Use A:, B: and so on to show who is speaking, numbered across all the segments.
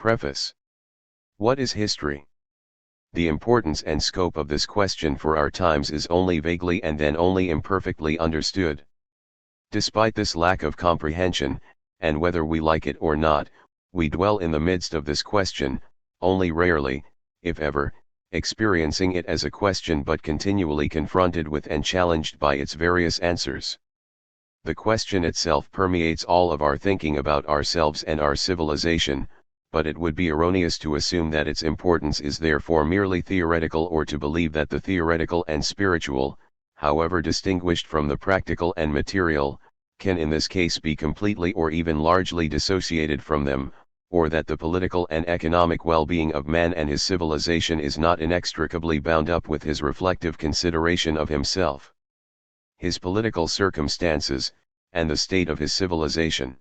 A: Preface. What is history? The importance and scope of this question for our times is only vaguely and then only imperfectly understood. Despite this lack of comprehension, and whether we like it or not, we dwell in the midst of this question, only rarely, if ever, experiencing it as a question but continually confronted with and challenged by its various answers. The question itself permeates all of our thinking about ourselves and our civilization, but it would be erroneous to assume that its importance is therefore merely theoretical or to believe that the theoretical and spiritual, however distinguished from the practical and material, can in this case be completely or even largely dissociated from them, or that the political and economic well-being of man and his civilization is not inextricably bound up with his reflective consideration of himself, his political circumstances, and the state of his civilization.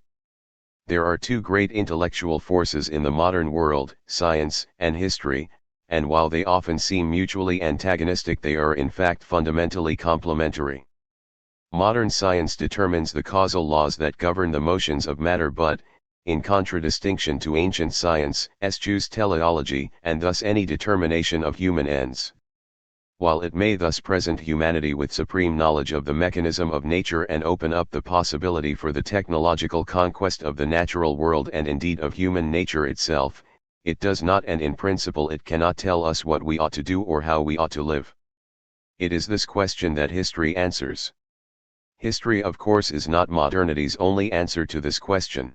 A: There are two great intellectual forces in the modern world, science and history, and while they often seem mutually antagonistic, they are in fact fundamentally complementary. Modern science determines the causal laws that govern the motions of matter, but, in contradistinction to ancient science, eschews teleology and thus any determination of human ends. While it may thus present humanity with supreme knowledge of the mechanism of nature and open up the possibility for the technological conquest of the natural world and indeed of human nature itself, it does not, and in principle it cannot tell us what we ought to do or how we ought to live. It is this question that history answers. History, of course, is not modernity's only answer to this question.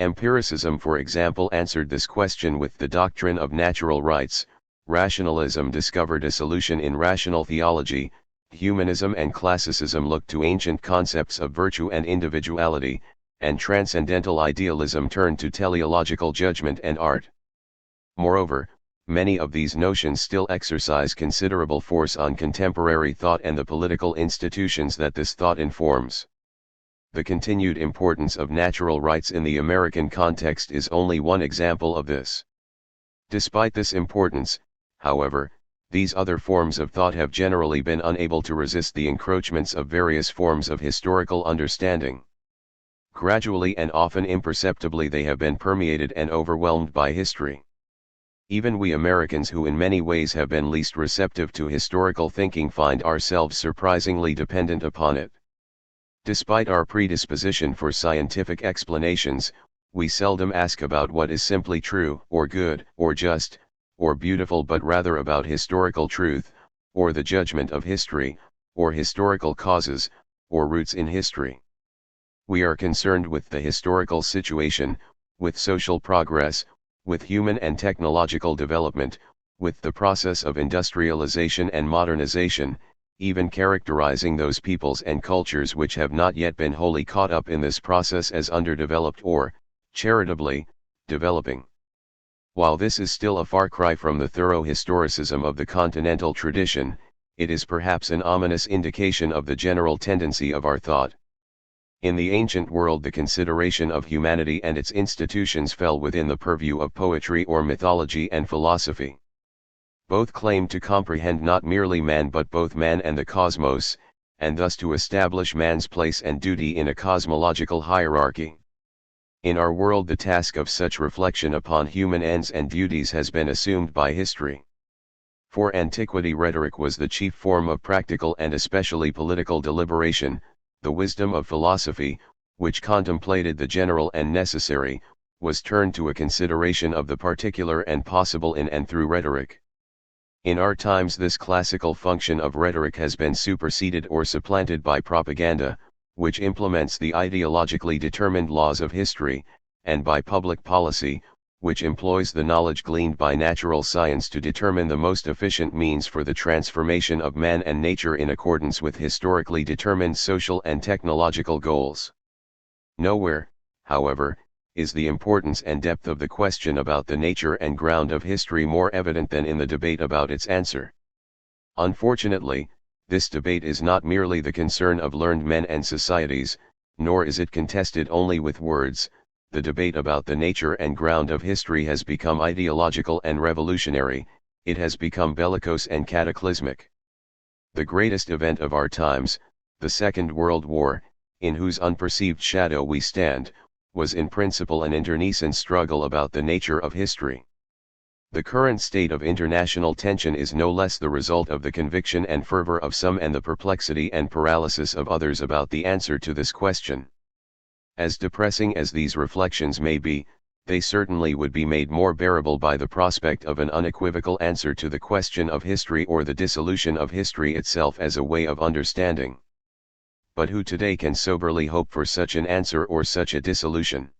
A: Empiricism, for example, answered this question with the doctrine of natural rights. Rationalism discovered a solution in rational theology. Humanism and classicism looked to ancient concepts of virtue and individuality, and transcendental idealism turned to teleological judgment and art. Moreover, many of these notions still exercise considerable force on contemporary thought and the political institutions that this thought informs. The continued importance of natural rights in the American context is only one example of this. Despite this importance, however, these other forms of thought have generally been unable to resist the encroachments of various forms of historical understanding. Gradually and often imperceptibly they have been permeated and overwhelmed by history. Even we Americans, who in many ways have been least receptive to historical thinking, find ourselves surprisingly dependent upon it. Despite our predisposition for scientific explanations, we seldom ask about what is simply true, or good, or just, or beautiful, but rather about historical truth, or the judgment of history, or historical causes, or roots in history. We are concerned with the historical situation, with social progress, with human and technological development, with the process of industrialization and modernization, even characterizing those peoples and cultures which have not yet been wholly caught up in this process as underdeveloped or, charitably, developing. While this is still a far cry from the thorough historicism of the continental tradition, it is perhaps an ominous indication of the general tendency of our thought. In the ancient world, the consideration of humanity and its institutions fell within the purview of poetry or mythology and philosophy. Both claimed to comprehend not merely man but both man and the cosmos, and thus to establish man's place and duty in a cosmological hierarchy. In our world, the task of such reflection upon human ends and duties has been assumed by history. For antiquity, rhetoric was the chief form of practical and especially political deliberation. The wisdom of philosophy, which contemplated the general and necessary, was turned to a consideration of the particular and possible in and through rhetoric. In our times, this classical function of rhetoric has been superseded or supplanted by propaganda, which implements the ideologically determined laws of history, and by public policy, which employs the knowledge gleaned by natural science to determine the most efficient means for the transformation of man and nature in accordance with historically determined social and technological goals. Nowhere, however, is the importance and depth of the question about the nature and ground of history more evident than in the debate about its answer. Unfortunately, this debate is not merely the concern of learned men and societies, nor is it contested only with words. The debate about the nature and ground of history has become ideological and revolutionary, it has become bellicose and cataclysmic. The greatest event of our times, the Second World War, in whose unperceived shadow we stand, was in principle an internecine struggle about the nature of history. The current state of international tension is no less the result of the conviction and fervor of some and the perplexity and paralysis of others about the answer to this question. As depressing as these reflections may be, they certainly would be made more bearable by the prospect of an unequivocal answer to the question of history or the dissolution of history itself as a way of understanding. But who today can soberly hope for such an answer or such a dissolution?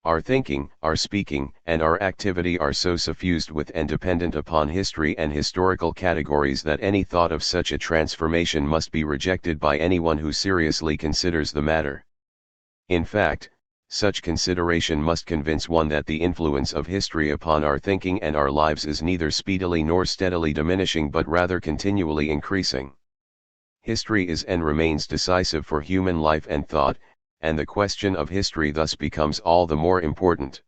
A: Our thinking, our speaking, and our activity are so suffused with and dependent upon history and historical categories that any thought of such a transformation must be rejected by anyone who seriously considers the matter. In fact, such consideration must convince one that the influence of history upon our thinking and our lives is neither speedily nor steadily diminishing but rather continually increasing. History is and remains decisive for human life and thought, and the question of history thus becomes all the more important.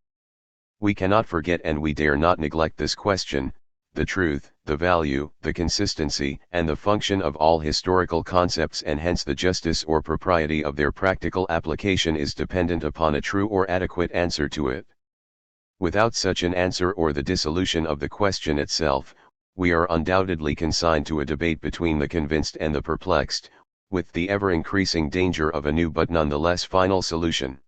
A: We cannot forget and we dare not neglect this question. The truth, the value, the consistency, and the function of all historical concepts and hence the justice or propriety of their practical application is dependent upon a true or adequate answer to it. Without such an answer or the dissolution of the question itself, we are undoubtedly consigned to a debate between the convinced and the perplexed, with the ever-increasing danger of a new but nonetheless final solution.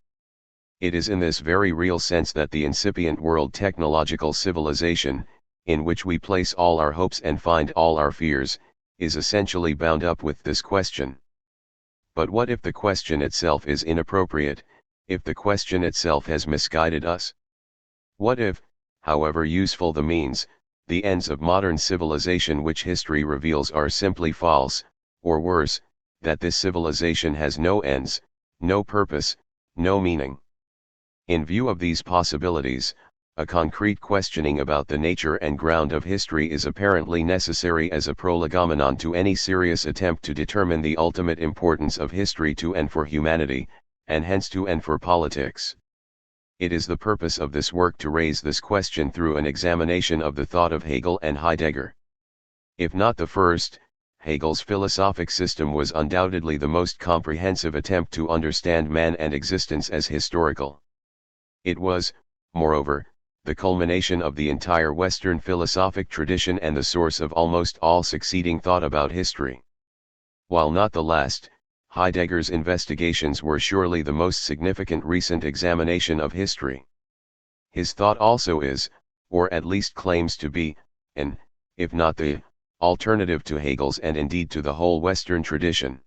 A: It is in this very real sense that the incipient world technological civilization, in which we place all our hopes and find all our fears, is essentially bound up with this question. But what if the question itself is inappropriate, if the question itself has misguided us? What if, however useful the means, the ends of modern civilization which history reveals are simply false, or worse, that this civilization has no ends, no purpose, no meaning? In view of these possibilities, a concrete questioning about the nature and ground of history is apparently necessary as a prolegomenon to any serious attempt to determine the ultimate importance of history to and for humanity, and hence to and for politics. It is the purpose of this work to raise this question through an examination of the thought of Hegel and Heidegger. If not the first, Hegel's philosophic system was undoubtedly the most comprehensive attempt to understand man and existence as historical. It was, moreover, the culmination of the entire Western philosophic tradition and the source of almost all succeeding thought about history. While not the last, Heidegger's investigations were surely the most significant recent examination of history. His thought also is, or at least claims to be, an, if not the, alternative to Hegel's and indeed to the whole Western tradition.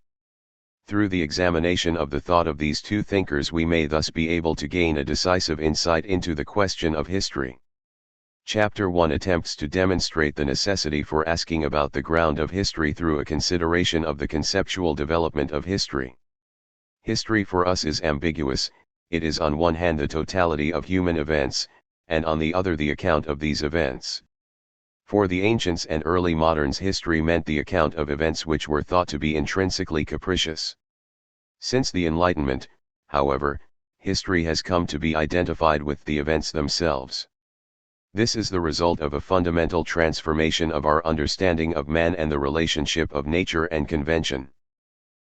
A: Through the examination of the thought of these two thinkers we may thus be able to gain a decisive insight into the question of history. Chapter 1 attempts to demonstrate the necessity for asking about the ground of history through a consideration of the conceptual development of history. History for us is ambiguous. It is on one hand the totality of human events, and on the other the account of these events. For the ancients and early moderns history meant the account of events which were thought to be intrinsically capricious. Since the Enlightenment, however, history has come to be identified with the events themselves. This is the result of a fundamental transformation of our understanding of man and the relationship of nature and convention.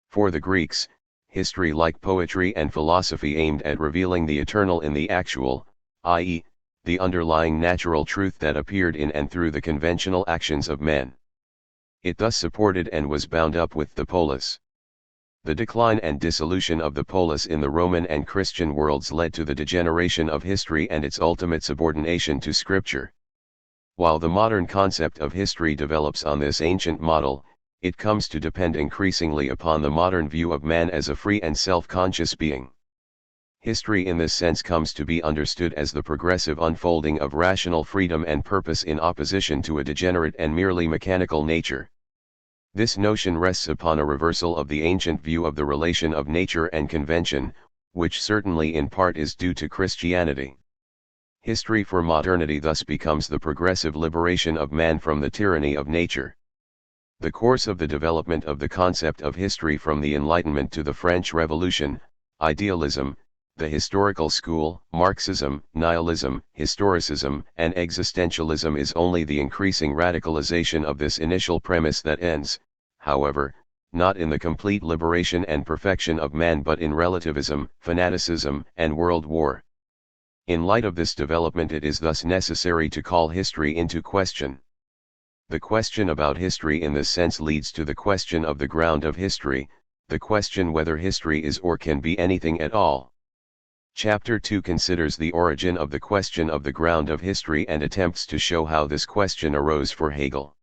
A: For the Greeks, history like poetry and philosophy aimed at revealing the eternal in the actual, i.e., the underlying natural truth that appeared in and through the conventional actions of men. It thus supported and was bound up with the polis. The decline and dissolution of the polis in the Roman and Christian worlds led to the degeneration of history and its ultimate subordination to Scripture. While the modern concept of history develops on this ancient model, it comes to depend increasingly upon the modern view of man as a free and self-conscious being. History in this sense comes to be understood as the progressive unfolding of rational freedom and purpose in opposition to a degenerate and merely mechanical nature. This notion rests upon a reversal of the ancient view of the relation of nature and convention, which certainly in part is due to Christianity. History for modernity thus becomes the progressive liberation of man from the tyranny of nature. The course of the development of the concept of history from the Enlightenment to the French Revolution, idealism, the historical school, Marxism, nihilism, historicism, and existentialism is only the increasing radicalization of this initial premise that ends, however, not in the complete liberation and perfection of man but in relativism, fanaticism, and world war. In light of this development, it is thus necessary to call history into question. The question about history in this sense leads to the question of the ground of history, the question whether history is or can be anything at all. Chapter 2 considers the origin of the question of the ground of history and attempts to show how this question arose for Hegel.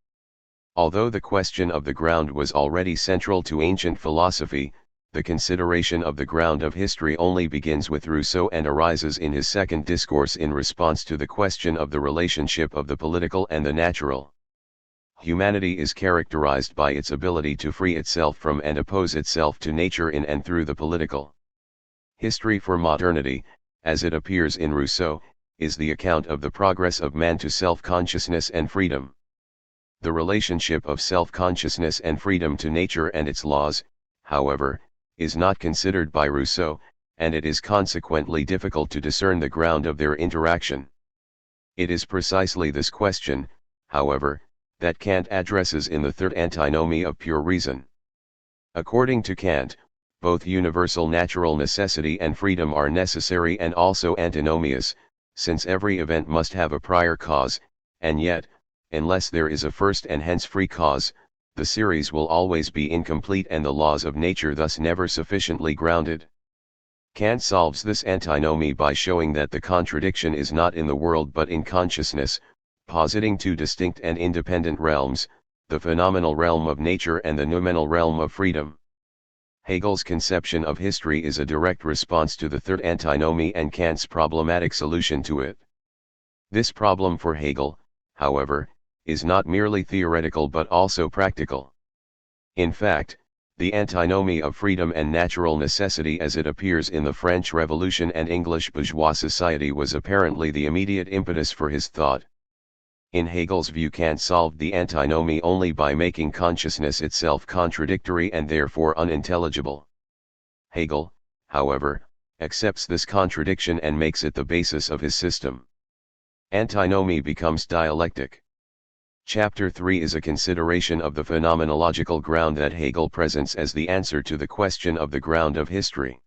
A: Although the question of the ground was already central to ancient philosophy, the consideration of the ground of history only begins with Rousseau and arises in his second discourse in response to the question of the relationship of the political and the natural. Humanity is characterized by its ability to free itself from and oppose itself to nature in and through the political. History for modernity, as it appears in Rousseau, is the account of the progress of man to self-consciousness and freedom. The relationship of self-consciousness and freedom to nature and its laws, however, is not considered by Rousseau, and it is consequently difficult to discern the ground of their interaction. It is precisely this question, however, that Kant addresses in the third antinomy of pure reason. According to Kant, both universal natural necessity and freedom are necessary and also antinomious, since every event must have a prior cause, and yet, unless there is a first and hence free cause, the series will always be incomplete and the laws of nature thus never sufficiently grounded. Kant solves this antinomy by showing that the contradiction is not in the world but in consciousness, positing two distinct and independent realms, the phenomenal realm of nature and the noumenal realm of freedom. Hegel's conception of history is a direct response to the third antinomy and Kant's problematic solution to it. This problem for Hegel, however, is not merely theoretical but also practical. In fact, the antinomy of freedom and natural necessity as it appears in the French Revolution and English bourgeois society was apparently the immediate impetus for his thought. In Hegel's view, Kant solved the antinomy only by making consciousness itself contradictory and therefore unintelligible. Hegel, however, accepts this contradiction and makes it the basis of his system. Antinomy becomes dialectic. Chapter 3 is a consideration of the phenomenological ground that Hegel presents as the answer to the question of the ground of history.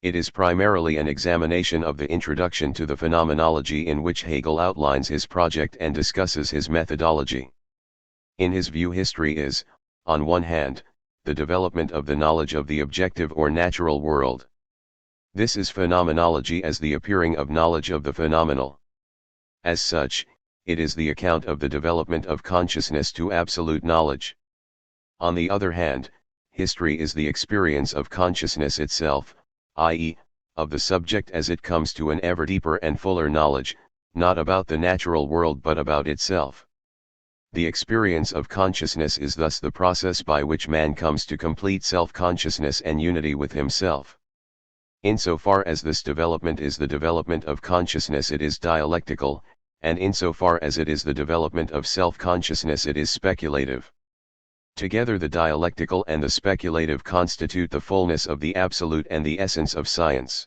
A: It is primarily an examination of the introduction to the phenomenology in which Hegel outlines his project and discusses his methodology. In his view, history is, on one hand, the development of the knowledge of the objective or natural world. This is phenomenology as the appearing of knowledge of the phenomenal. As such, it is the account of the development of consciousness to absolute knowledge. On the other hand, history is the experience of consciousness itself, i.e., of the subject as it comes to an ever deeper and fuller knowledge, not about the natural world but about itself. The experience of consciousness is thus the process by which man comes to complete self-consciousness and unity with himself. Insofar as this development is the development of consciousness, it is dialectical, and insofar as it is the development of self-consciousness, it is speculative. Together the dialectical and the speculative constitute the fullness of the absolute and the essence of science.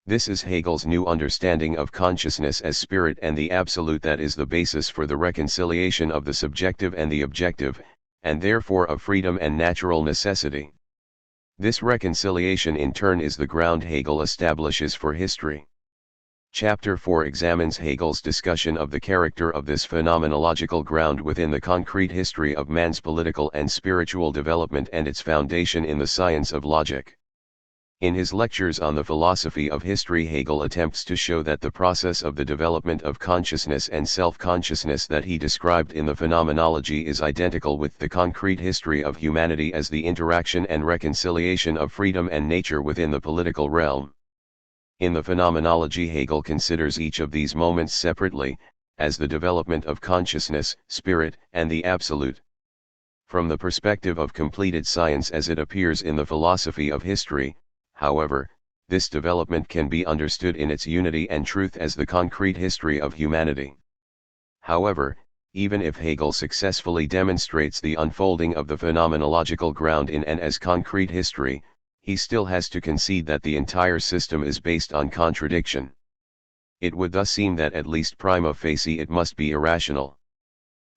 A: This is Hegel's new understanding of consciousness as spirit and the absolute that is the basis for the reconciliation of the subjective and the objective, and therefore of freedom and natural necessity. This reconciliation in turn is the ground Hegel establishes for history. Chapter 4 examines Hegel's discussion of the character of this phenomenological ground within the concrete history of man's political and spiritual development and its foundation in the science of logic. In his lectures on the philosophy of history, Hegel attempts to show that the process of the development of consciousness and self-consciousness that he described in the phenomenology is identical with the concrete history of humanity as the interaction and reconciliation of freedom and nature within the political realm. In the phenomenology, Hegel considers each of these moments separately, as the development of consciousness, spirit, and the absolute. From the perspective of completed science as it appears in the philosophy of history, however, this development can be understood in its unity and truth as the concrete history of humanity. However, even if Hegel successfully demonstrates the unfolding of the phenomenological ground in and as concrete history, he still has to concede that the entire system is based on contradiction. It would thus seem that at least prima facie it must be irrational.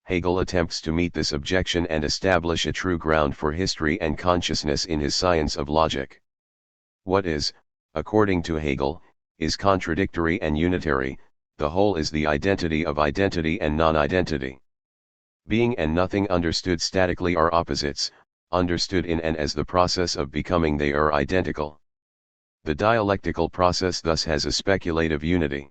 A: Hegel attempts to meet this objection and establish a true ground for history and consciousness in his Science of Logic. What is, according to Hegel, is contradictory and unitary, the whole is the identity of identity and non-identity. Being and nothing understood statically are opposites, understood in and as the process of becoming they are identical. The dialectical process thus has a speculative unity.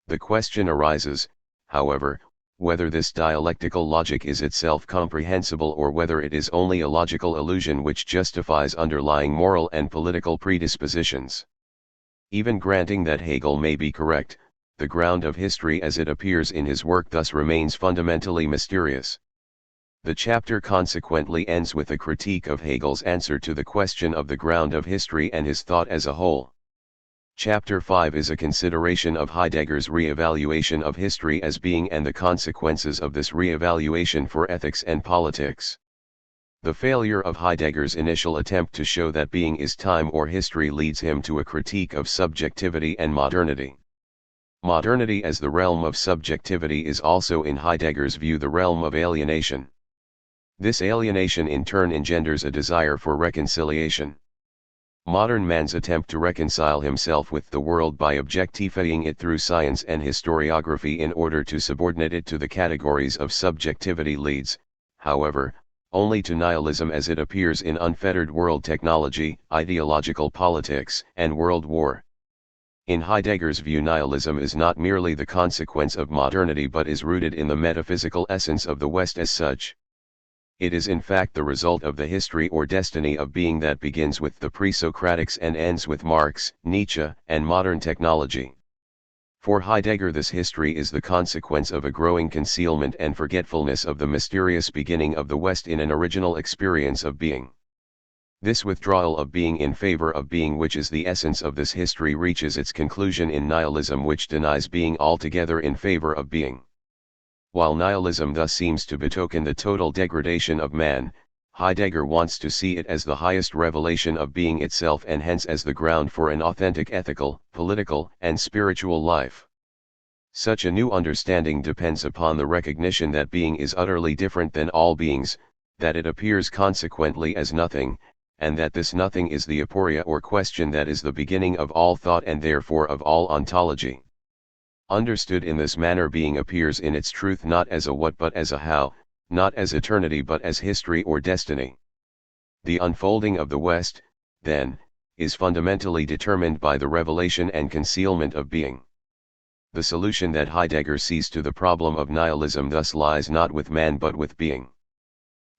A: The question arises, however, whether this dialectical logic is itself comprehensible or whether it is only a logical illusion which justifies underlying moral and political predispositions. Even granting that Hegel may be correct, the ground of history as it appears in his work thus remains fundamentally mysterious. The chapter consequently ends with a critique of Hegel's answer to the question of the ground of history and his thought as a whole. Chapter 5 is a consideration of Heidegger's re-evaluation of history as being and the consequences of this re-evaluation for ethics and politics. The failure of Heidegger's initial attempt to show that being is time or history leads him to a critique of subjectivity and modernity. Modernity as the realm of subjectivity is also in Heidegger's view the realm of alienation. This alienation in turn engenders a desire for reconciliation. Modern man's attempt to reconcile himself with the world by objectifying it through science and historiography in order to subordinate it to the categories of subjectivity leads, however, only to nihilism as it appears in unfettered world technology, ideological politics, and world war. In Heidegger's view, nihilism is not merely the consequence of modernity but is rooted in the metaphysical essence of the West as such. It is in fact the result of the history or destiny of being that begins with the pre-Socratics and ends with Marx, Nietzsche, and modern technology. For Heidegger, this history is the consequence of a growing concealment and forgetfulness of the mysterious beginning of the West in an original experience of being. This withdrawal of being in favor of being, which is the essence of this history, reaches its conclusion in nihilism, which denies being altogether in favor of being. While nihilism thus seems to betoken the total degradation of man, Heidegger wants to see it as the highest revelation of being itself and hence as the ground for an authentic ethical, political, and spiritual life. Such a new understanding depends upon the recognition that being is utterly different than all beings, that it appears consequently as nothing, and that this nothing is the aporia or question that is the beginning of all thought and therefore of all ontology. Understood in this manner, being appears in its truth not as a what but as a how, not as eternity but as history or destiny. The unfolding of the West, then, is fundamentally determined by the revelation and concealment of being. The solution that Heidegger sees to the problem of nihilism thus lies not with man but with being.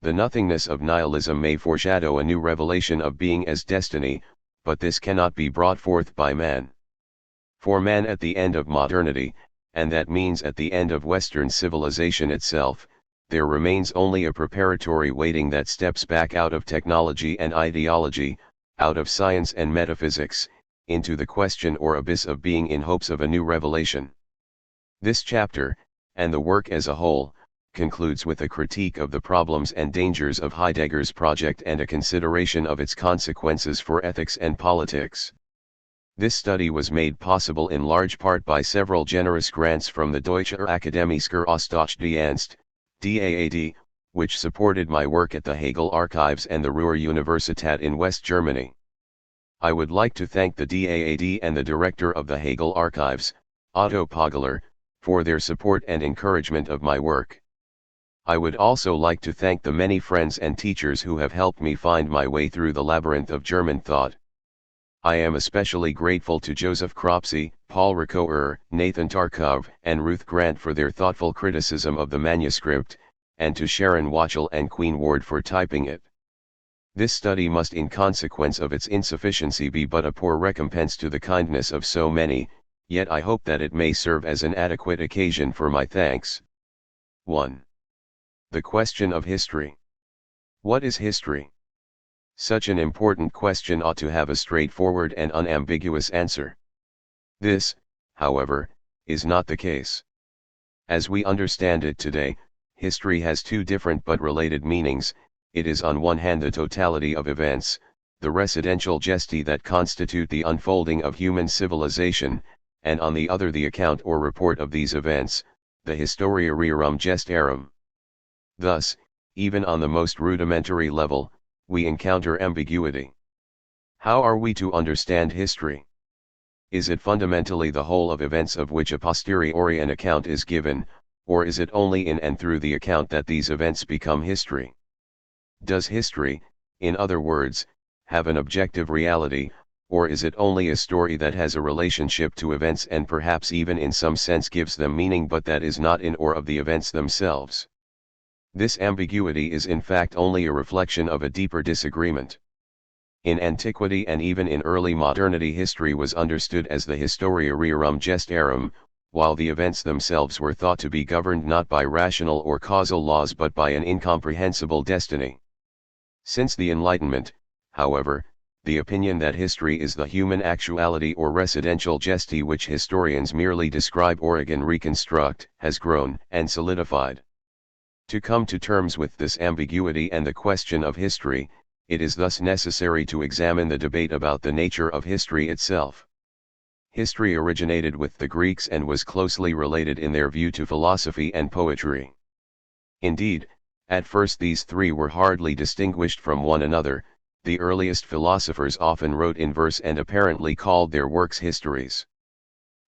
A: The nothingness of nihilism may foreshadow a new revelation of being as destiny, but this cannot be brought forth by man. For man at the end of modernity, and that means at the end of Western civilization itself, there remains only a preparatory waiting that steps back out of technology and ideology, out of science and metaphysics, into the question or abyss of being in hopes of a new revelation. This chapter, and the work as a whole, concludes with a critique of the problems and dangers of Heidegger's project and a consideration of its consequences for ethics and politics. This study was made possible in large part by several generous grants from the Deutsche Akademischer Austauschdienst, DAAD, which supported my work at the Hegel Archives and the Ruhr-Universität in West Germany. I would like to thank the DAAD and the director of the Hegel Archives, Otto Poggeler, for their support and encouragement of my work. I would also like to thank the many friends and teachers who have helped me find my way through the labyrinth of German thought. I am especially grateful to Joseph Cropsey, Paul Ricoeur, Nathan Tarkov, and Ruth Grant for their thoughtful criticism of the manuscript, and to Sharon Watchell and Queen Ward for typing it. This study must in consequence of its insufficiency be but a poor recompense to the kindness of so many, yet I hope that it may serve as an adequate occasion for my thanks. 1. The question of history. What is history? Such an important question ought to have a straightforward and unambiguous answer. This, however, is not the case. As we understand it today, history has two different but related meanings. It is on one hand the totality of events, the residential gesti that constitute the unfolding of human civilization, and on the other the account or report of these events, the historia rerum gestarum. Thus, even on the most rudimentary level, we encounter ambiguity. How are we to understand history? Is it fundamentally the whole of events of which a posteriori an account is given, or is it only in and through the account that these events become history? Does history, in other words, have an objective reality, or is it only a story that has a relationship to events and perhaps even in some sense gives them meaning but that is not in or of the events themselves? This ambiguity is in fact only a reflection of a deeper disagreement. In antiquity and even in early modernity, history was understood as the historia rerum gestarum, while the events themselves were thought to be governed not by rational or causal laws but by an incomprehensible destiny. Since the Enlightenment, however, the opinion that history is the human actuality or residential gesti which historians merely describe or again reconstruct, has grown and solidified. To come to terms with this ambiguity and the question of history, it is thus necessary to examine the debate about the nature of history itself. History originated with the Greeks and was closely related in their view to philosophy and poetry. Indeed, at first these three were hardly distinguished from one another. The earliest philosophers often wrote in verse and apparently called their works histories.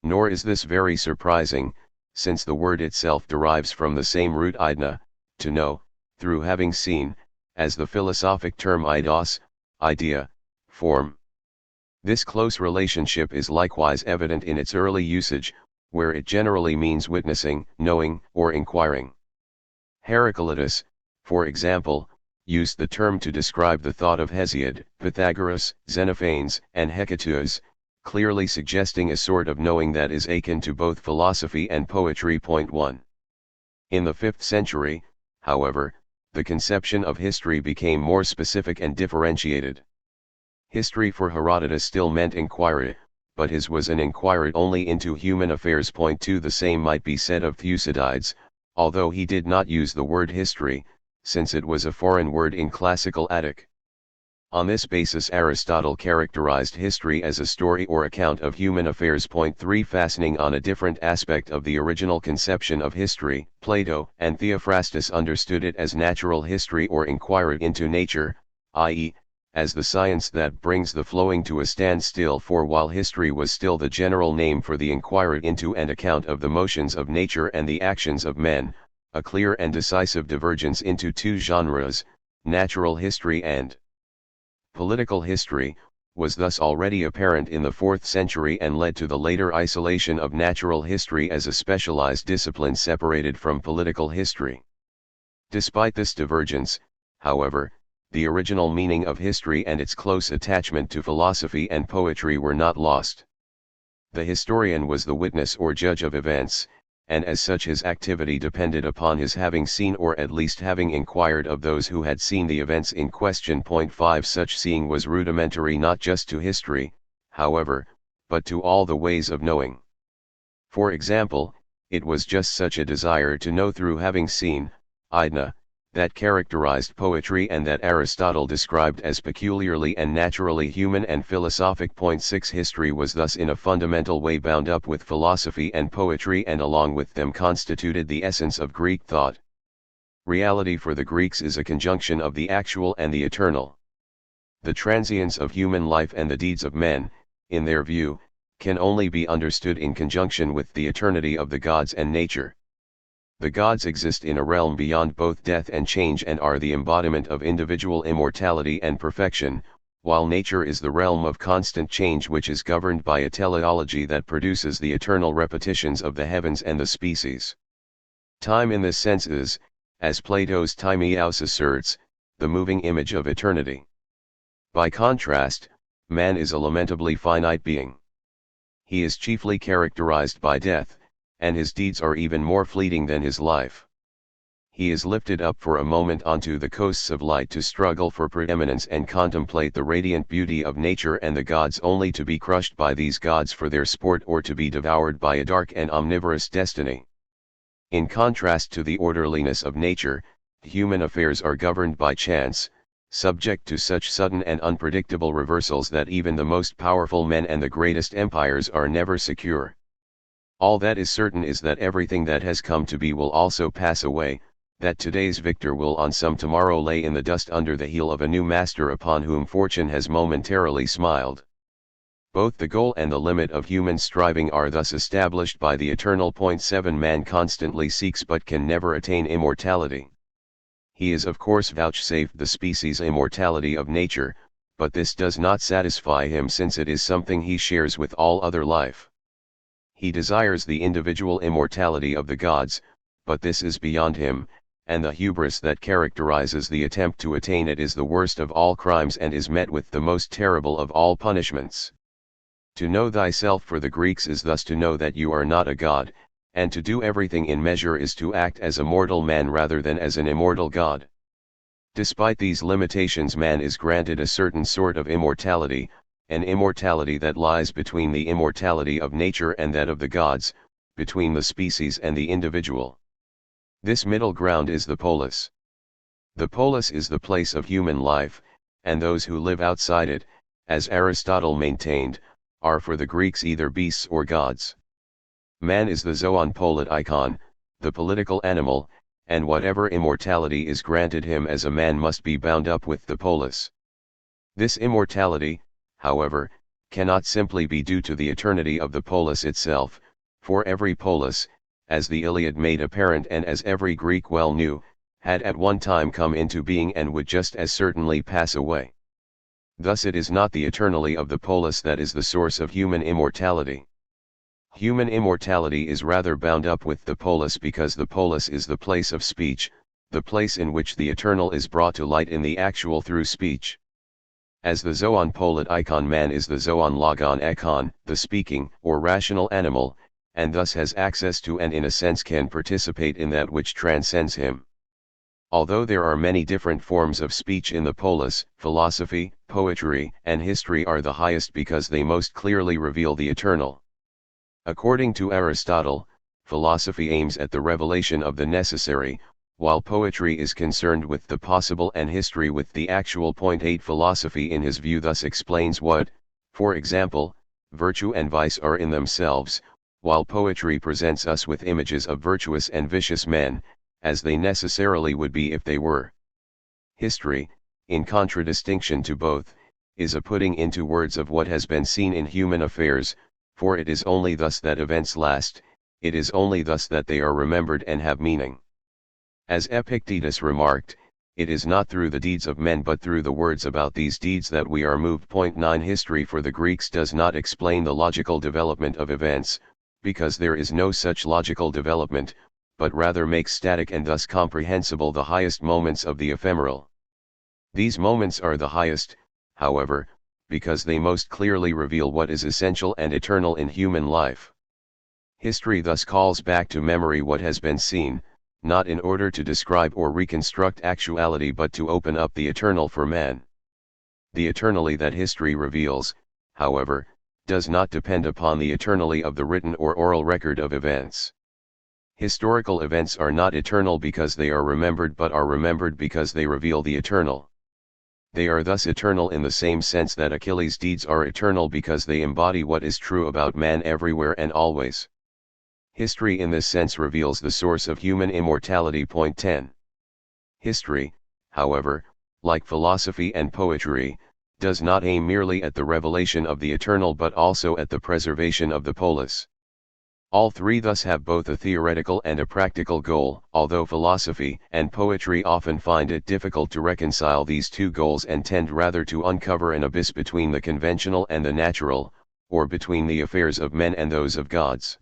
A: Nor is this very surprising, since the word itself derives from the same root eidna, to know, through having seen, as the philosophic term eidos, idea, form. This close relationship is likewise evident in its early usage, where it generally means witnessing, knowing, or inquiring. Heraclitus, for example, used the term to describe the thought of Hesiod, Pythagoras, Xenophanes, and Hecataeus, clearly suggesting a sort of knowing that is akin to both philosophy and poetry. 1. In the 5th century, however, the conception of history became more specific and differentiated. History for Herodotus still meant inquiry, but his was an inquiry only into human affairs. 2. The same might be said of Thucydides, although he did not use the word history, since it was a foreign word in classical Attic. On this basis Aristotle characterized history as a story or account of human affairs. 3. Fastening on a different aspect of the original conception of history, Plato and Theophrastus understood it as natural history or inquiry into nature, i.e., as the science that brings the flowing to a standstill. For while history was still the general name for the inquiry into and account of the motions of nature and the actions of men, a clear and decisive divergence into two genres, natural history and political history, was thus already apparent in the 4th century and led to the later isolation of natural history as a specialized discipline separated from political history. Despite this divergence, however, the original meaning of history and its close attachment to philosophy and poetry were not lost. The historian was the witness or judge of events, and as such his activity depended upon his having seen or at least having inquired of those who had seen the events in question. 5. Such seeing was rudimentary not just to history, however, but to all the ways of knowing. For example, it was just such a desire to know through having seen, eidna, that characterized poetry and that Aristotle described as peculiarly and naturally human and philosophic. 6. History was thus in a fundamental way bound up with philosophy and poetry and along with them constituted the essence of Greek thought. Reality for the Greeks is a conjunction of the actual and the eternal. The transience of human life and the deeds of men, in their view, can only be understood in conjunction with the eternity of the gods and nature. The gods exist in a realm beyond both death and change and are the embodiment of individual immortality and perfection, while nature is the realm of constant change which is governed by a teleology that produces the eternal repetitions of the heavens and the species. Time in this sense is, as Plato's Timaeus asserts, the moving image of eternity. By contrast, man is a lamentably finite being. He is chiefly characterized by death, and his deeds are even more fleeting than his life. He is lifted up for a moment onto the coasts of light to struggle for preeminence and contemplate the radiant beauty of nature and the gods, only to be crushed by these gods for their sport or to be devoured by a dark and omnivorous destiny. In contrast to the orderliness of nature, human affairs are governed by chance, subject to such sudden and unpredictable reversals that even the most powerful men and the greatest empires are never secure. All that is certain is that everything that has come to be will also pass away, that today's victor will on some tomorrow lay in the dust under the heel of a new master upon whom fortune has momentarily smiled. Both the goal and the limit of human striving are thus established by the eternal point. 7 Man constantly seeks but can never attain immortality. He is of course vouchsafed the species immortality of nature, but this does not satisfy him since it is something he shares with all other life. He desires the individual immortality of the gods, but this is beyond him, and the hubris that characterizes the attempt to attain it is the worst of all crimes and is met with the most terrible of all punishments. To know thyself for the Greeks is thus to know that you are not a god, and to do everything in measure is to act as a mortal man rather than as an immortal god. Despite these limitations, man is granted a certain sort of immortality, an immortality that lies between the immortality of nature and that of the gods, between the species and the individual. This middle ground is the polis. The polis is the place of human life, and those who live outside it, as Aristotle maintained, are for the Greeks either beasts or gods. Man is the zoon politikon, the political animal, and whatever immortality is granted him as a man must be bound up with the polis. This immortality, however, cannot simply be due to the eternity of the polis itself, for every polis, as the Iliad made apparent and as every Greek well knew, had at one time come into being and would just as certainly pass away. Thus it is not the eternity of the polis that is the source of human immortality. Human immortality is rather bound up with the polis because the polis is the place of speech, the place in which the eternal is brought to light in the actual through speech. As the zoon politikon, man is the zoon logon ekon, the speaking or rational animal, and thus has access to and in a sense can participate in that which transcends him. Although there are many different forms of speech in the polis, philosophy, poetry, and history are the highest because they most clearly reveal the eternal. According to Aristotle, philosophy aims at the revelation of the necessary, while poetry is concerned with the possible and history with the actual. 8 Philosophy in his view thus explains what, for example, virtue and vice are in themselves, while poetry presents us with images of virtuous and vicious men, as they necessarily would be if they were. History, in contradistinction to both, is a putting into words of what has been seen in human affairs, for it is only thus that events last, it is only thus that they are remembered and have meaning. As Epictetus remarked, it is not through the deeds of men but through the words about these deeds that we are moved. 9 History for the Greeks does not explain the logical development of events, because there is no such logical development, but rather makes static and thus comprehensible the highest moments of the ephemeral. These moments are the highest, however, because they most clearly reveal what is essential and eternal in human life. History thus calls back to memory what has been seen, not in order to describe or reconstruct actuality but to open up the eternal for man. The eternally that history reveals, however, does not depend upon the eternally of the written or oral record of events. Historical events are not eternal because they are remembered but are remembered because they reveal the eternal. They are thus eternal in the same sense that Achilles' deeds are eternal because they embody what is true about man everywhere and always. History in this sense reveals the source of human immortality. 10. History, however, like philosophy and poetry, does not aim merely at the revelation of the eternal but also at the preservation of the polis. All three thus have both a theoretical and a practical goal, although philosophy and poetry often find it difficult to reconcile these two goals and tend rather to uncover an abyss between the conventional and the natural, or between the affairs of men and those of gods.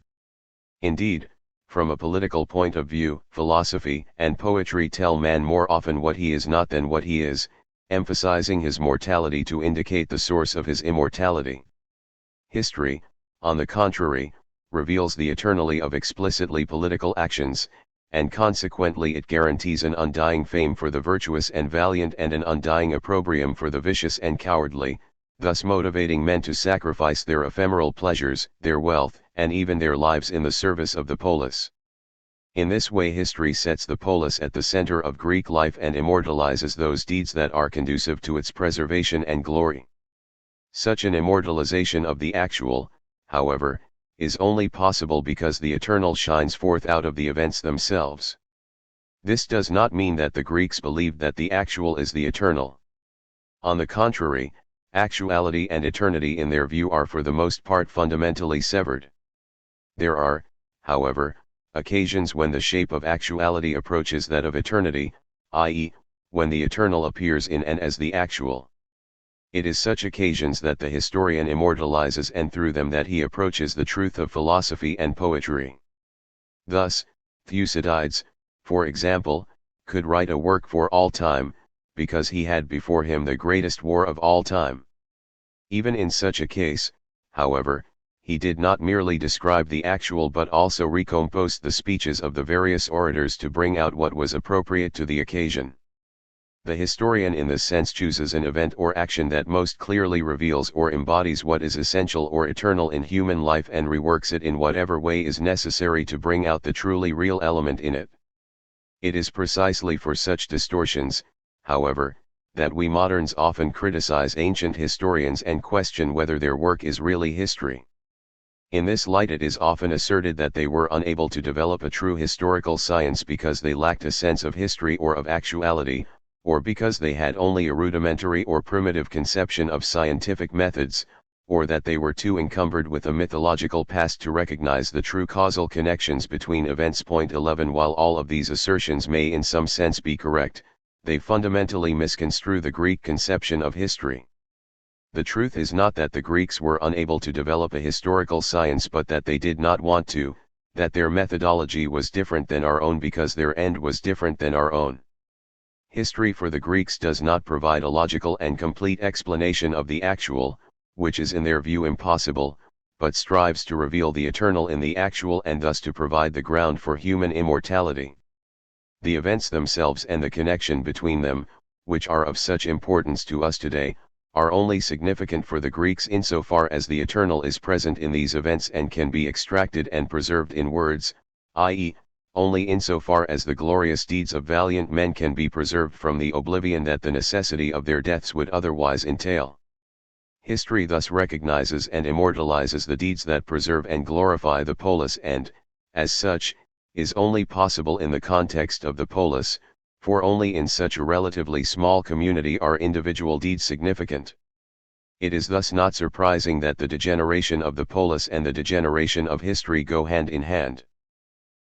A: Indeed, from a political point of view, philosophy and poetry tell man more often what he is not than what he is, emphasizing his mortality to indicate the source of his immortality. History, on the contrary, reveals the eternity of explicitly political actions, and consequently it guarantees an undying fame for the virtuous and valiant and an undying opprobrium for the vicious and cowardly, thus motivating men to sacrifice their ephemeral pleasures, their wealth, and even their lives in the service of the polis. In this way history sets the polis at the center of Greek life and immortalizes those deeds that are conducive to its preservation and glory. Such an immortalization of the actual, however, is only possible because the eternal shines forth out of the events themselves. This does not mean that the Greeks believed that the actual is the eternal. On the contrary, actuality and eternity in their view are for the most part fundamentally severed. There are, however, occasions when the shape of actuality approaches that of eternity, i.e., when the eternal appears in and as the actual. It is such occasions that the historian immortalizes, and through them that he approaches the truth of philosophy and poetry. Thus, Thucydides, for example, could write a work for all time, because he had before him the greatest war of all time. Even in such a case, however, he did not merely describe the actual but also recomposed the speeches of the various orators to bring out what was appropriate to the occasion. The historian in this sense chooses an event or action that most clearly reveals or embodies what is essential or eternal in human life and reworks it in whatever way is necessary to bring out the truly real element in it. It is precisely for such distortions, however, that we moderns often criticize ancient historians and question whether their work is really history. In this light it is often asserted that they were unable to develop a true historical science because they lacked a sense of history or of actuality, or because they had only a rudimentary or primitive conception of scientific methods, or that they were too encumbered with a mythological past to recognize the true causal connections between events. 11 While all of these assertions may in some sense be correct, they fundamentally misconstrue the Greek conception of history. The truth is not that the Greeks were unable to develop a historical science, but that they did not want to, that their methodology was different than our own because their end was different than our own. History for the Greeks does not provide a logical and complete explanation of the actual, which is in their view impossible, but strives to reveal the eternal in the actual and thus to provide the ground for human immortality. The events themselves and the connection between them, which are of such importance to us today, are only significant for the Greeks insofar as the eternal is present in these events and can be extracted and preserved in words, i.e., only insofar as the glorious deeds of valiant men can be preserved from the oblivion that the necessity of their deaths would otherwise entail. History thus recognizes and immortalizes the deeds that preserve and glorify the polis and, as such, is only possible in the context of the polis, for only in such a relatively small community are individual deeds significant. It is thus not surprising that the degeneration of the polis and the degeneration of history go hand in hand.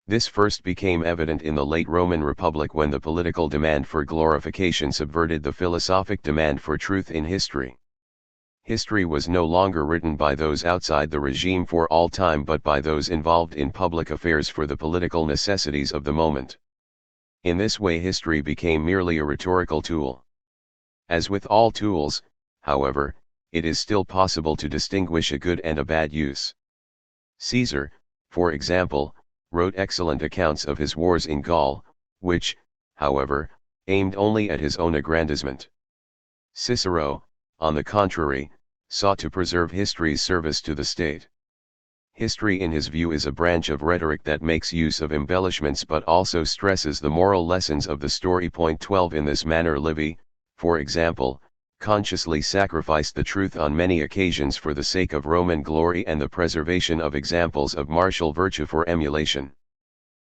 A: This first became evident in the late Roman Republic when the political demand for glorification subverted the philosophic demand for truth in history. History was no longer written by those outside the regime for all time but by those involved in public affairs for the political necessities of the moment. In this way history became merely a rhetorical tool. As with all tools, however, it is still possible to distinguish a good and a bad use. Caesar, for example, wrote excellent accounts of his wars in Gaul, which, however, aimed only at his own aggrandizement. Cicero, on the contrary, sought to preserve history's service to the state. History in his view is a branch of rhetoric that makes use of embellishments but also stresses the moral lessons of the story. 12 In this manner Livy, for example, consciously sacrificed the truth on many occasions for the sake of Roman glory and the preservation of examples of martial virtue for emulation.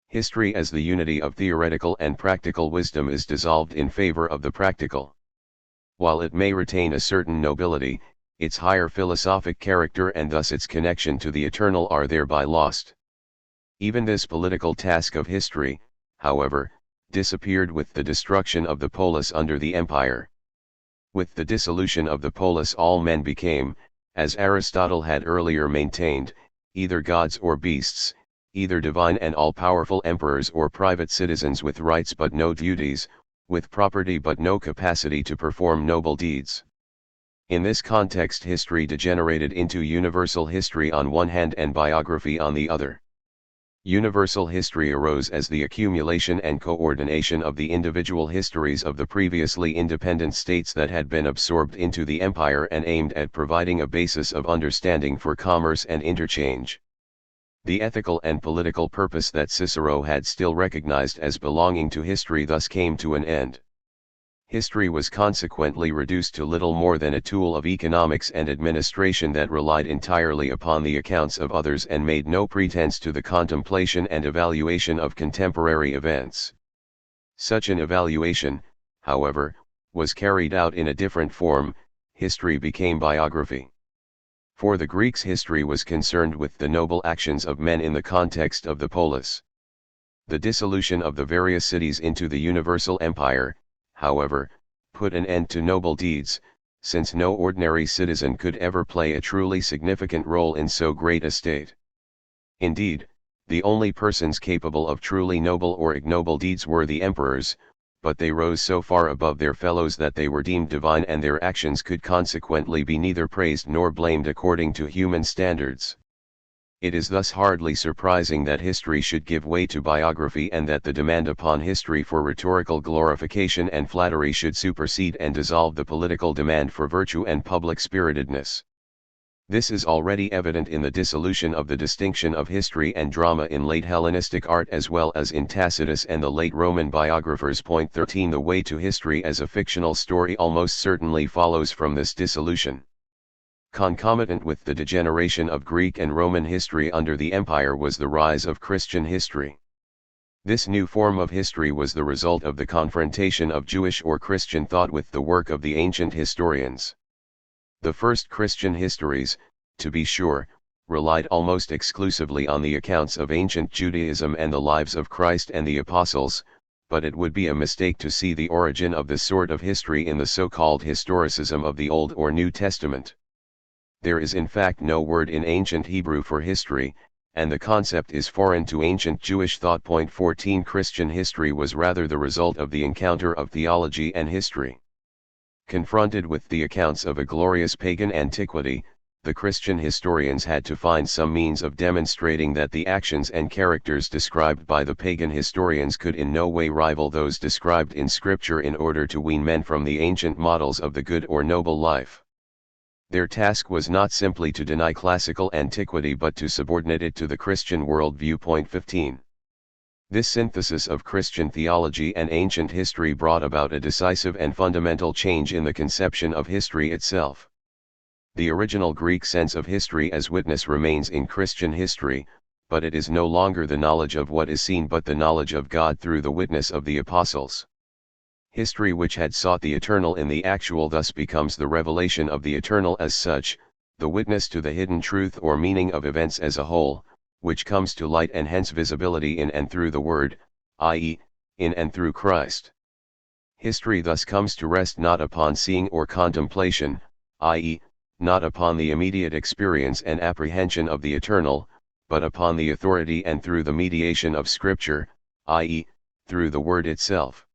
A: History as the unity of theoretical and practical wisdom is dissolved in favor of the practical. While it may retain a certain nobility, its higher philosophic character and thus its connection to the eternal are thereby lost. Even this political task of history, however, disappeared with the destruction of the polis under the empire. With the dissolution of the polis all men became, as Aristotle had earlier maintained, either gods or beasts, either divine and all-powerful emperors or private citizens with rights but no duties, with property but no capacity to perform noble deeds. In this context history degenerated into universal history on one hand and biography on the other. Universal history arose as the accumulation and coordination of the individual histories of the previously independent states that had been absorbed into the empire and aimed at providing a basis of understanding for commerce and interchange. The ethical and political purpose that Cicero had still recognized as belonging to history thus came to an end. History was consequently reduced to little more than a tool of economics and administration that relied entirely upon the accounts of others and made no pretense to the contemplation and evaluation of contemporary events. Such an evaluation, however, was carried out in a different form. History became biography. For the Greeks, history was concerned with the noble actions of men in the context of the polis. The dissolution of the various cities into the universal empire, however, put an end to noble deeds, since no ordinary citizen could ever play a truly significant role in so great a state. Indeed, the only persons capable of truly noble or ignoble deeds were the emperors, but they rose so far above their fellows that they were deemed divine, and their actions could consequently be neither praised nor blamed according to human standards. It is thus hardly surprising that history should give way to biography, and that the demand upon history for rhetorical glorification and flattery should supersede and dissolve the political demand for virtue and public spiritedness. This is already evident in the dissolution of the distinction of history and drama in late Hellenistic art, as well as in Tacitus and the late Roman biographers. Point 13. The way to history as a fictional story almost certainly follows from this dissolution. Concomitant with the degeneration of Greek and Roman history under the empire was the rise of Christian history. This new form of history was the result of the confrontation of Jewish or Christian thought with the work of the ancient historians. The first Christian histories, to be sure, relied almost exclusively on the accounts of ancient Judaism and the lives of Christ and the apostles, but it would be a mistake to see the origin of this sort of history in the so-called historicism of the Old or New Testament. There is in fact no word in ancient Hebrew for history, and the concept is foreign to ancient Jewish thought. Point 14. Christian history was rather the result of the encounter of theology and history. Confronted with the accounts of a glorious pagan antiquity, the Christian historians had to find some means of demonstrating that the actions and characters described by the pagan historians could in no way rival those described in Scripture, in order to wean men from the ancient models of the good or noble life. Their task was not simply to deny classical antiquity, but to subordinate it to the Christian worldview. Point 15. This synthesis of Christian theology and ancient history brought about a decisive and fundamental change in the conception of history itself. The original Greek sense of history as witness remains in Christian history, but it is no longer the knowledge of what is seen, but the knowledge of God through the witness of the apostles. History which had sought the eternal in the actual thus becomes the revelation of the eternal as such, the witness to the hidden truth or meaning of events as a whole, which comes to light and hence visibility in and through the Word, i.e., in and through Christ. History thus comes to rest not upon seeing or contemplation, i.e., not upon the immediate experience and apprehension of the eternal, but upon the authority and through the mediation of Scripture, i.e., through the Word itself.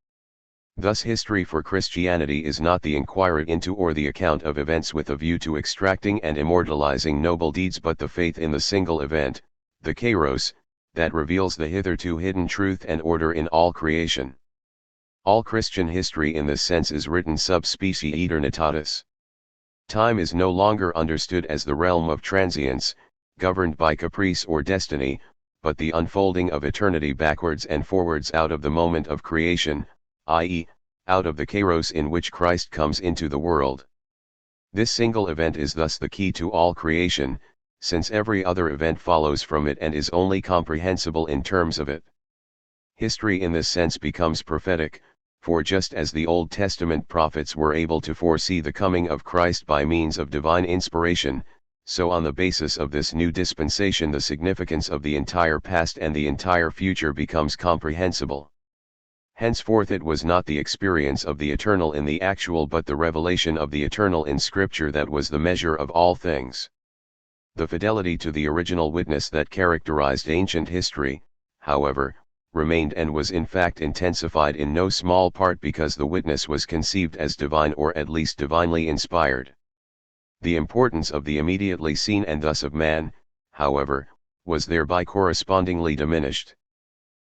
A: Thus history for Christianity is not the inquiry into or the account of events with a view to extracting and immortalizing noble deeds, but the faith in the single event, the kairos, that reveals the hitherto hidden truth and order in all creation. All Christian history in this sense is written sub specie aeternitatis. Time is no longer understood as the realm of transience, governed by caprice or destiny, but the unfolding of eternity backwards and forwards out of the moment of creation, i.e., out of the kairos in which Christ comes into the world. This single event is thus the key to all creation, since every other event follows from it and is only comprehensible in terms of it. History in this sense becomes prophetic, for just as the Old Testament prophets were able to foresee the coming of Christ by means of divine inspiration, so on the basis of this new dispensation the significance of the entire past and the entire future becomes comprehensible. Henceforth it was not the experience of the eternal in the actual but the revelation of the eternal in Scripture that was the measure of all things. The fidelity to the original witness that characterized ancient history, however, remained and was in fact intensified in no small part because the witness was conceived as divine or at least divinely inspired. The importance of the immediately seen and thus of man, however, was thereby correspondingly diminished.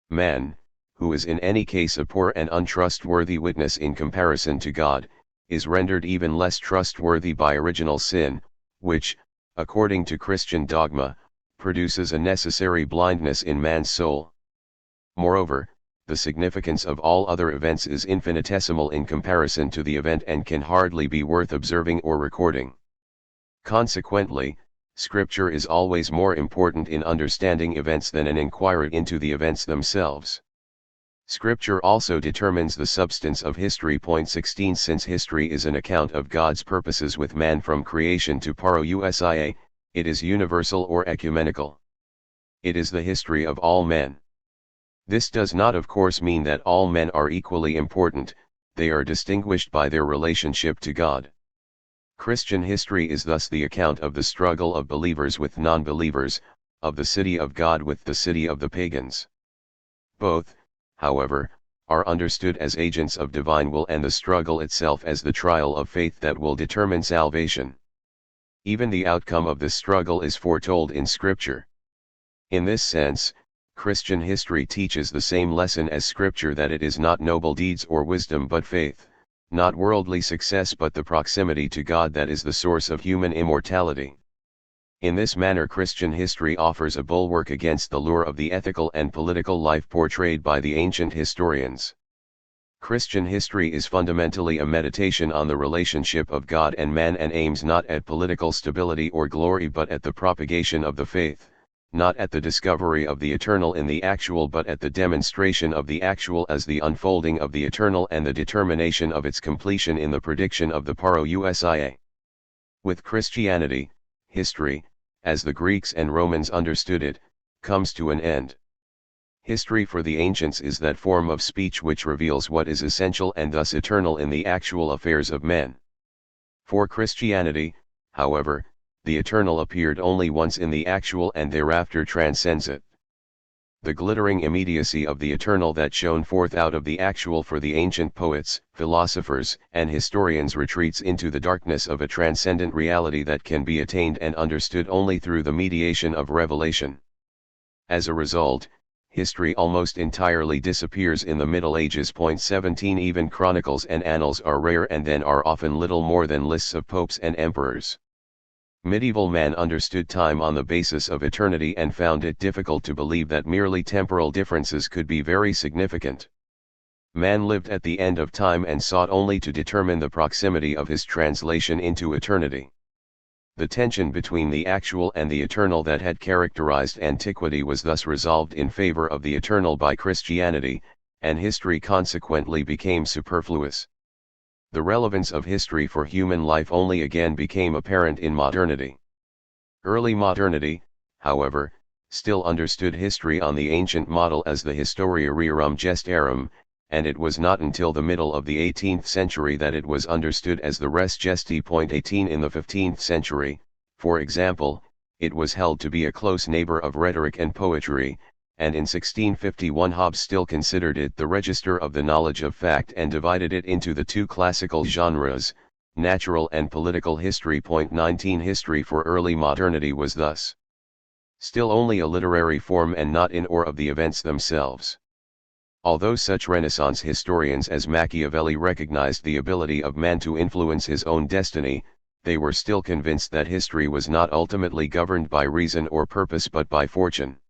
A: Man, who is in any case a poor and untrustworthy witness in comparison to God, is rendered even less trustworthy by original sin, which, according to Christian dogma, produces a necessary blindness in man's soul. Moreover, the significance of all other events is infinitesimal in comparison to the event and can hardly be worth observing or recording. Consequently, Scripture is always more important in understanding events than an inquiry into the events themselves. Scripture also determines the substance of history. Point 16 Since history is an account of God's purposes with man from creation to parousia, it is universal or ecumenical. It is the history of all men. This does not of course mean that all men are equally important, they are distinguished by their relationship to God. Christian history is thus the account of the struggle of believers with non-believers, of the city of God with the city of the pagans. Both, however, are understood as agents of divine will, and the struggle itself as the trial of faith that will determine salvation. Even the outcome of this struggle is foretold in Scripture. In this sense, Christian history teaches the same lesson as Scripture, that it is not noble deeds or wisdom but faith, not worldly success but the proximity to God that is the source of human immortality. In this manner Christian history offers a bulwark against the lure of the ethical and political life portrayed by the ancient historians. Christian history is fundamentally a meditation on the relationship of God and man, and aims not at political stability or glory but at the propagation of the faith, not at the discovery of the eternal in the actual but at the demonstration of the actual as the unfolding of the eternal and the determination of its completion in the prediction of the parousia. With Christianity, history, as the Greeks and Romans understood it, comes to an end. History for the ancients is that form of speech which reveals what is essential and thus eternal in the actual affairs of men. For Christianity, however, the eternal appeared only once in the actual and thereafter transcends it. The glittering immediacy of the eternal that shone forth out of the actual for the ancient poets, philosophers, and historians retreats into the darkness of a transcendent reality that can be attained and understood only through the mediation of revelation. As a result, history almost entirely disappears in the Middle Ages. Point 17 Even chronicles and annals are rare and then are often little more than lists of popes and emperors. Medieval man understood time on the basis of eternity and found it difficult to believe that merely temporal differences could be very significant. Man lived at the end of time and sought only to determine the proximity of his translation into eternity. The tension between the actual and the eternal that had characterized antiquity was thus resolved in favor of the eternal by Christianity, and history consequently became superfluous. The relevance of history for human life only again became apparent in modernity. Early modernity, however, still understood history on the ancient model as the historia rerum gestarum, and it was not until the middle of the 18th century that it was understood as the res gesti. 18 In the 15th century, for example, it was held to be a close neighbor of rhetoric and poetry, and in 1651 Hobbes still considered it the register of the knowledge of fact and divided it into the two classical genres, natural and political history. 19 History for early modernity was thus still only a literary form and not in or of the events themselves. Although such Renaissance historians as Machiavelli recognized the ability of man to influence his own destiny, they were still convinced that history was not ultimately governed by reason or purpose but by fortune.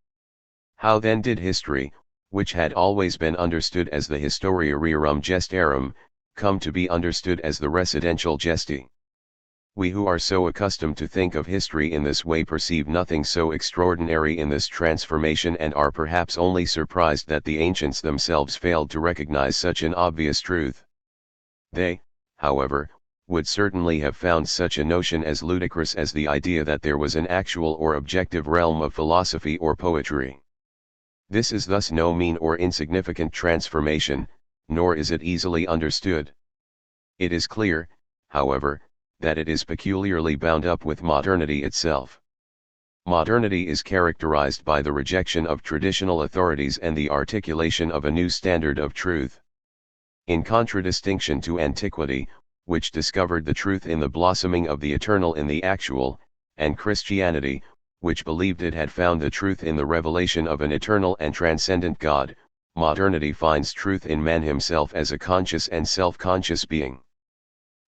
A: How then did history, which had always been understood as the historia rerum gestarum, come to be understood as the residential gesti? We who are so accustomed to think of history in this way perceive nothing so extraordinary in this transformation and are perhaps only surprised that the ancients themselves failed to recognize such an obvious truth. They, however, would certainly have found such a notion as ludicrous as the idea that there was an actual or objective realm of philosophy or poetry. This is thus no mean or insignificant transformation, nor is it easily understood. It is clear, however, that it is peculiarly bound up with modernity itself. Modernity is characterized by the rejection of traditional authorities and the articulation of a new standard of truth. In contradistinction to antiquity, which discovered the truth in the blossoming of the eternal in the actual, and Christianity, which believed it had found the truth in the revelation of an eternal and transcendent God, modernity finds truth in man himself as a conscious and self-conscious being.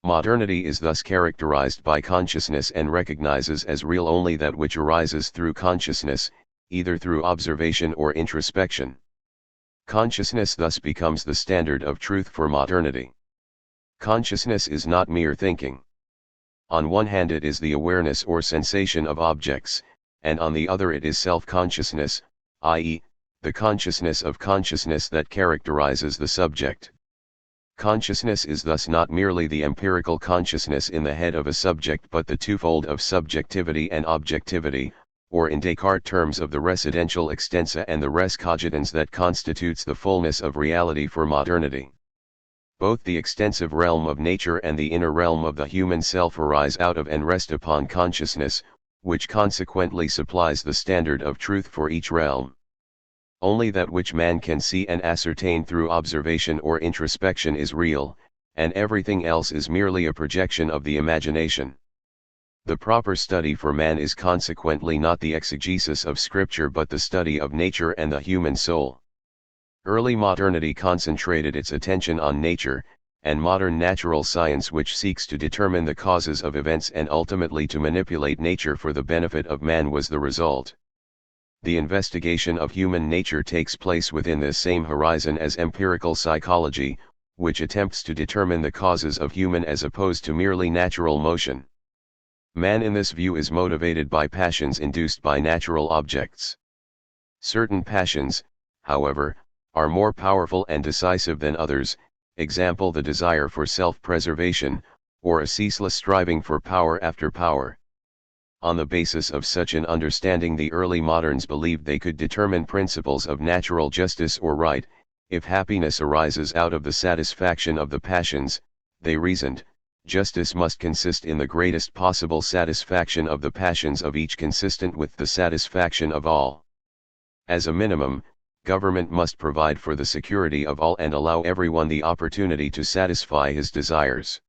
A: Modernity is thus characterized by consciousness and recognizes as real only that which arises through consciousness, either through observation or introspection. Consciousness thus becomes the standard of truth for modernity. Consciousness is not mere thinking. On one hand it is the awareness or sensation of objects, and on the other it is self-consciousness, i.e., the consciousness of consciousness that characterizes the subject. Consciousness is thus not merely the empirical consciousness in the head of a subject but the twofold of subjectivity and objectivity, or in Descartes terms of the residential extensa and the res cogitans that constitutes the fullness of reality for modernity. Both the extensive realm of nature and the inner realm of the human self arise out of and rest upon consciousness, which consequently supplies the standard of truth for each realm. Only that which man can see and ascertain through observation or introspection is real, and everything else is merely a projection of the imagination. The proper study for man is consequently not the exegesis of scripture but the study of nature and the human soul. Early modernity concentrated its attention on nature, and modern natural science, which seeks to determine the causes of events and ultimately to manipulate nature for the benefit of man, was the result. The investigation of human nature takes place within this same horizon as empirical psychology, which attempts to determine the causes of human as opposed to merely natural motion. Man in this view is motivated by passions induced by natural objects. Certain passions, however, are more powerful and decisive than others, example the desire for self-preservation, or a ceaseless striving for power after power. On the basis of such an understanding, the early moderns believed they could determine principles of natural justice or right. If happiness arises out of the satisfaction of the passions, they reasoned, justice must consist in the greatest possible satisfaction of the passions of each consistent with the satisfaction of all. As a minimum, government must provide for the security of all and allow everyone the opportunity to satisfy his desires.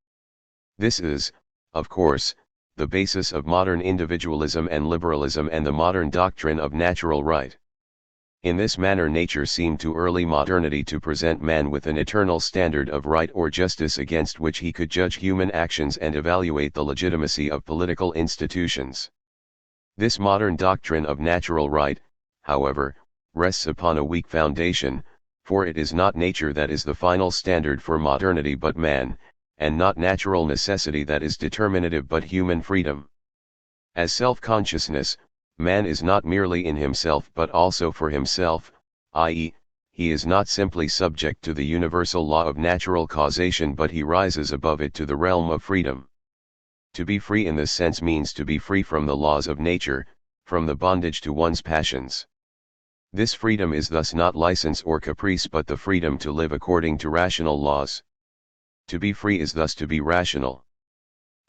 A: This is, of course, the basis of modern individualism and liberalism and the modern doctrine of natural right. In this manner, nature seemed to early modernity to present man with an eternal standard of right or justice against which he could judge human actions and evaluate the legitimacy of political institutions. This modern doctrine of natural right, however, rests upon a weak foundation, for it is not nature that is the final standard for modernity but man, and not natural necessity that is determinative but human freedom. As self-consciousness, man is not merely in himself but also for himself, i.e., he is not simply subject to the universal law of natural causation but he rises above it to the realm of freedom. To be free in this sense means to be free from the laws of nature, from the bondage to one's passions. This freedom is thus not license or caprice but the freedom to live according to rational laws. To be free is thus to be rational.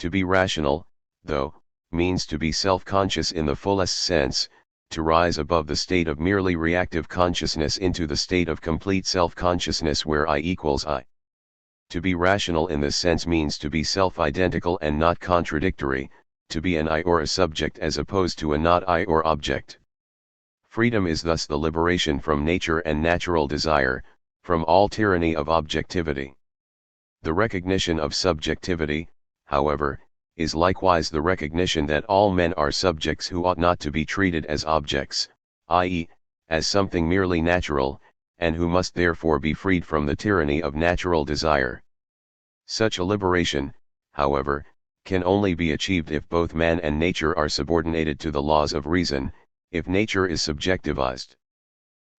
A: To be rational, though, means to be self-conscious in the fullest sense, to rise above the state of merely reactive consciousness into the state of complete self-consciousness where I equals I. To be rational in this sense means to be self-identical and not contradictory, to be an I or a subject as opposed to a not I or object. Freedom is thus the liberation from nature and natural desire, from all tyranny of objectivity. The recognition of subjectivity, however, is likewise the recognition that all men are subjects who ought not to be treated as objects, i.e., as something merely natural, and who must therefore be freed from the tyranny of natural desire. Such a liberation, however, can only be achieved if both man and nature are subordinated to the laws of reason, if nature is subjectivized.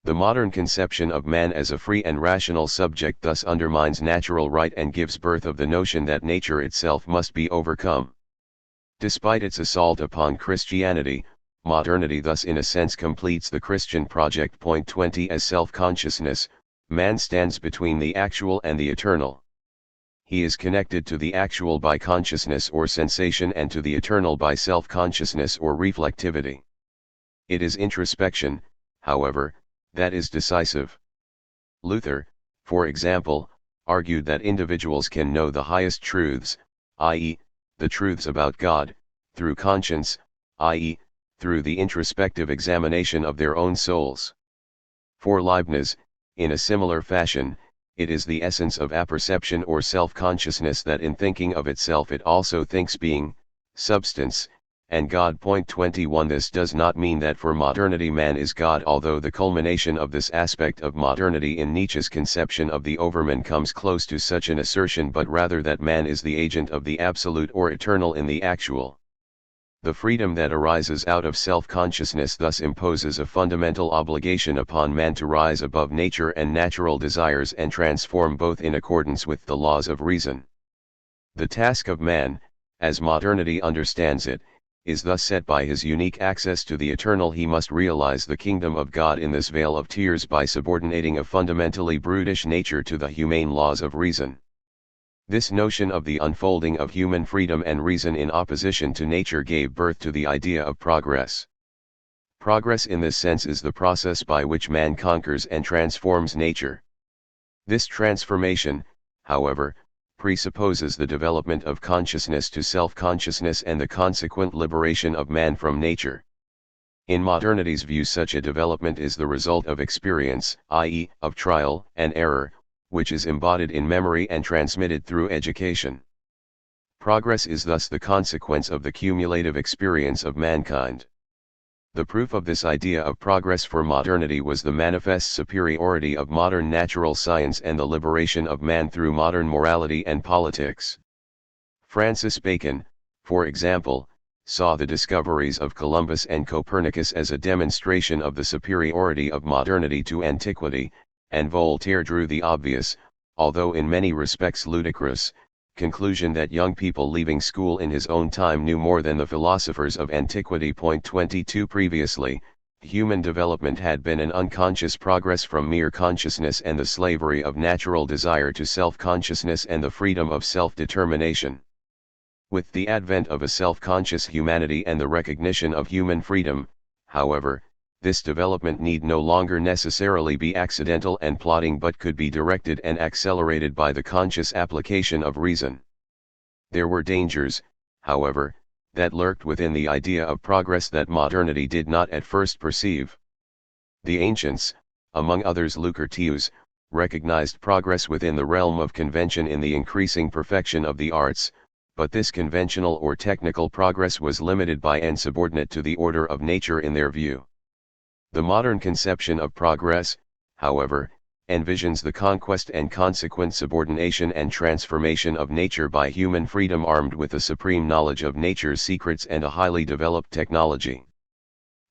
A: The modern conception of man as a free and rational subject thus undermines natural right and gives birth of the notion that nature itself must be overcome. Despite its assault upon Christianity, modernity thus in a sense completes the Christian project. 20 As self-consciousness, man stands between the actual and the eternal. He is connected to the actual by consciousness or sensation and to the eternal by self-consciousness or reflectivity. It is introspection, however, that is decisive. Luther, for example, argued that individuals can know the highest truths, i.e., the truths about God, through conscience, i.e., through the introspective examination of their own souls. For Leibniz, in a similar fashion, it is the essence of apperception or self-consciousness that in thinking of itself it also thinks being, substance, and God. 21 This does not mean that for modernity man is God, although the culmination of this aspect of modernity in Nietzsche's conception of the Overman comes close to such an assertion, but rather that man is the agent of the absolute or eternal in the actual. The freedom that arises out of self-consciousness thus imposes a fundamental obligation upon man to rise above nature and natural desires and transform both in accordance with the laws of reason. The task of man, as modernity understands it, is thus set by his unique access to the eternal. He must realize the kingdom of God in this vale of tears by subordinating a fundamentally brutish nature to the humane laws of reason. This notion of the unfolding of human freedom and reason in opposition to nature gave birth to the idea of progress. Progress in this sense is the process by which man conquers and transforms nature. This transformation, however, presupposes the development of consciousness to self-consciousness and the consequent liberation of man from nature. In modernity's view, such a development is the result of experience, i.e., of trial and error, which is embodied in memory and transmitted through education. Progress is thus the consequence of the cumulative experience of mankind. The proof of this idea of progress for modernity was the manifest superiority of modern natural science and the liberation of man through modern morality and politics. Francis Bacon, for example, saw the discoveries of Columbus and Copernicus as a demonstration of the superiority of modernity to antiquity, and Voltaire drew the obvious, although in many respects ludicrous, conclusion that young people leaving school in his own time knew more than the philosophers of antiquity. 22 Previously, human development had been an unconscious progress from mere consciousness and the slavery of natural desire to self-consciousness and the freedom of self-determination. With the advent of a self-conscious humanity and the recognition of human freedom, however, this development need no longer necessarily be accidental and plotting but could be directed and accelerated by the conscious application of reason. There were dangers, however, that lurked within the idea of progress that modernity did not at first perceive. The ancients, among others Lucretius, recognized progress within the realm of convention in the increasing perfection of the arts, but this conventional or technical progress was limited by and subordinate to the order of nature in their view. The modern conception of progress, however, envisions the conquest and consequent subordination and transformation of nature by human freedom armed with a supreme knowledge of nature's secrets and a highly developed technology.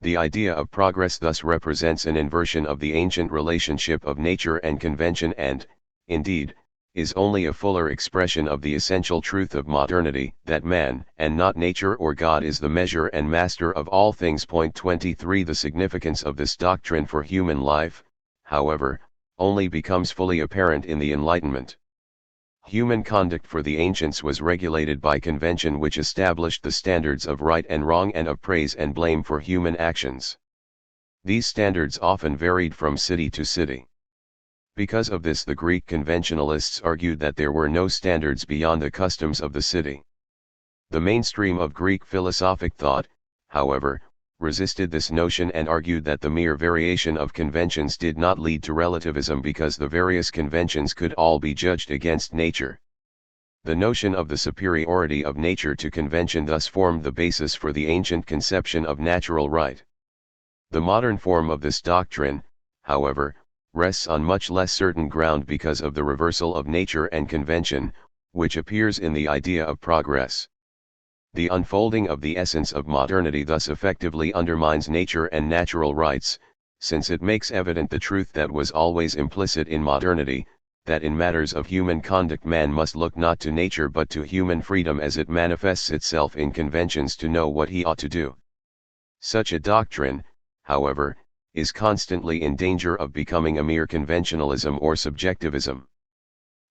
A: The idea of progress thus represents an inversion of the ancient relationship of nature and convention and, indeed, is only a fuller expression of the essential truth of modernity, that man, and not nature or God, is the measure and master of all things. 23 The significance of this doctrine for human life, however, only becomes fully apparent in the Enlightenment. Human conduct for the ancients was regulated by convention, which established the standards of right and wrong and of praise and blame for human actions. These standards often varied from city to city. Because of this, the Greek conventionalists argued that there were no standards beyond the customs of the city. The mainstream of Greek philosophic thought, however, resisted this notion and argued that the mere variation of conventions did not lead to relativism because the various conventions could all be judged against nature. The notion of the superiority of nature to convention thus formed the basis for the ancient conception of natural right. The modern form of this doctrine, however, rests on much less certain ground because of the reversal of nature and convention, which appears in the idea of progress. The unfolding of the essence of modernity thus effectively undermines nature and natural rights, since it makes evident the truth that was always implicit in modernity, that in matters of human conduct man must look not to nature but to human freedom as it manifests itself in conventions to know what he ought to do. Such a doctrine, however, is constantly in danger of becoming a mere conventionalism or subjectivism.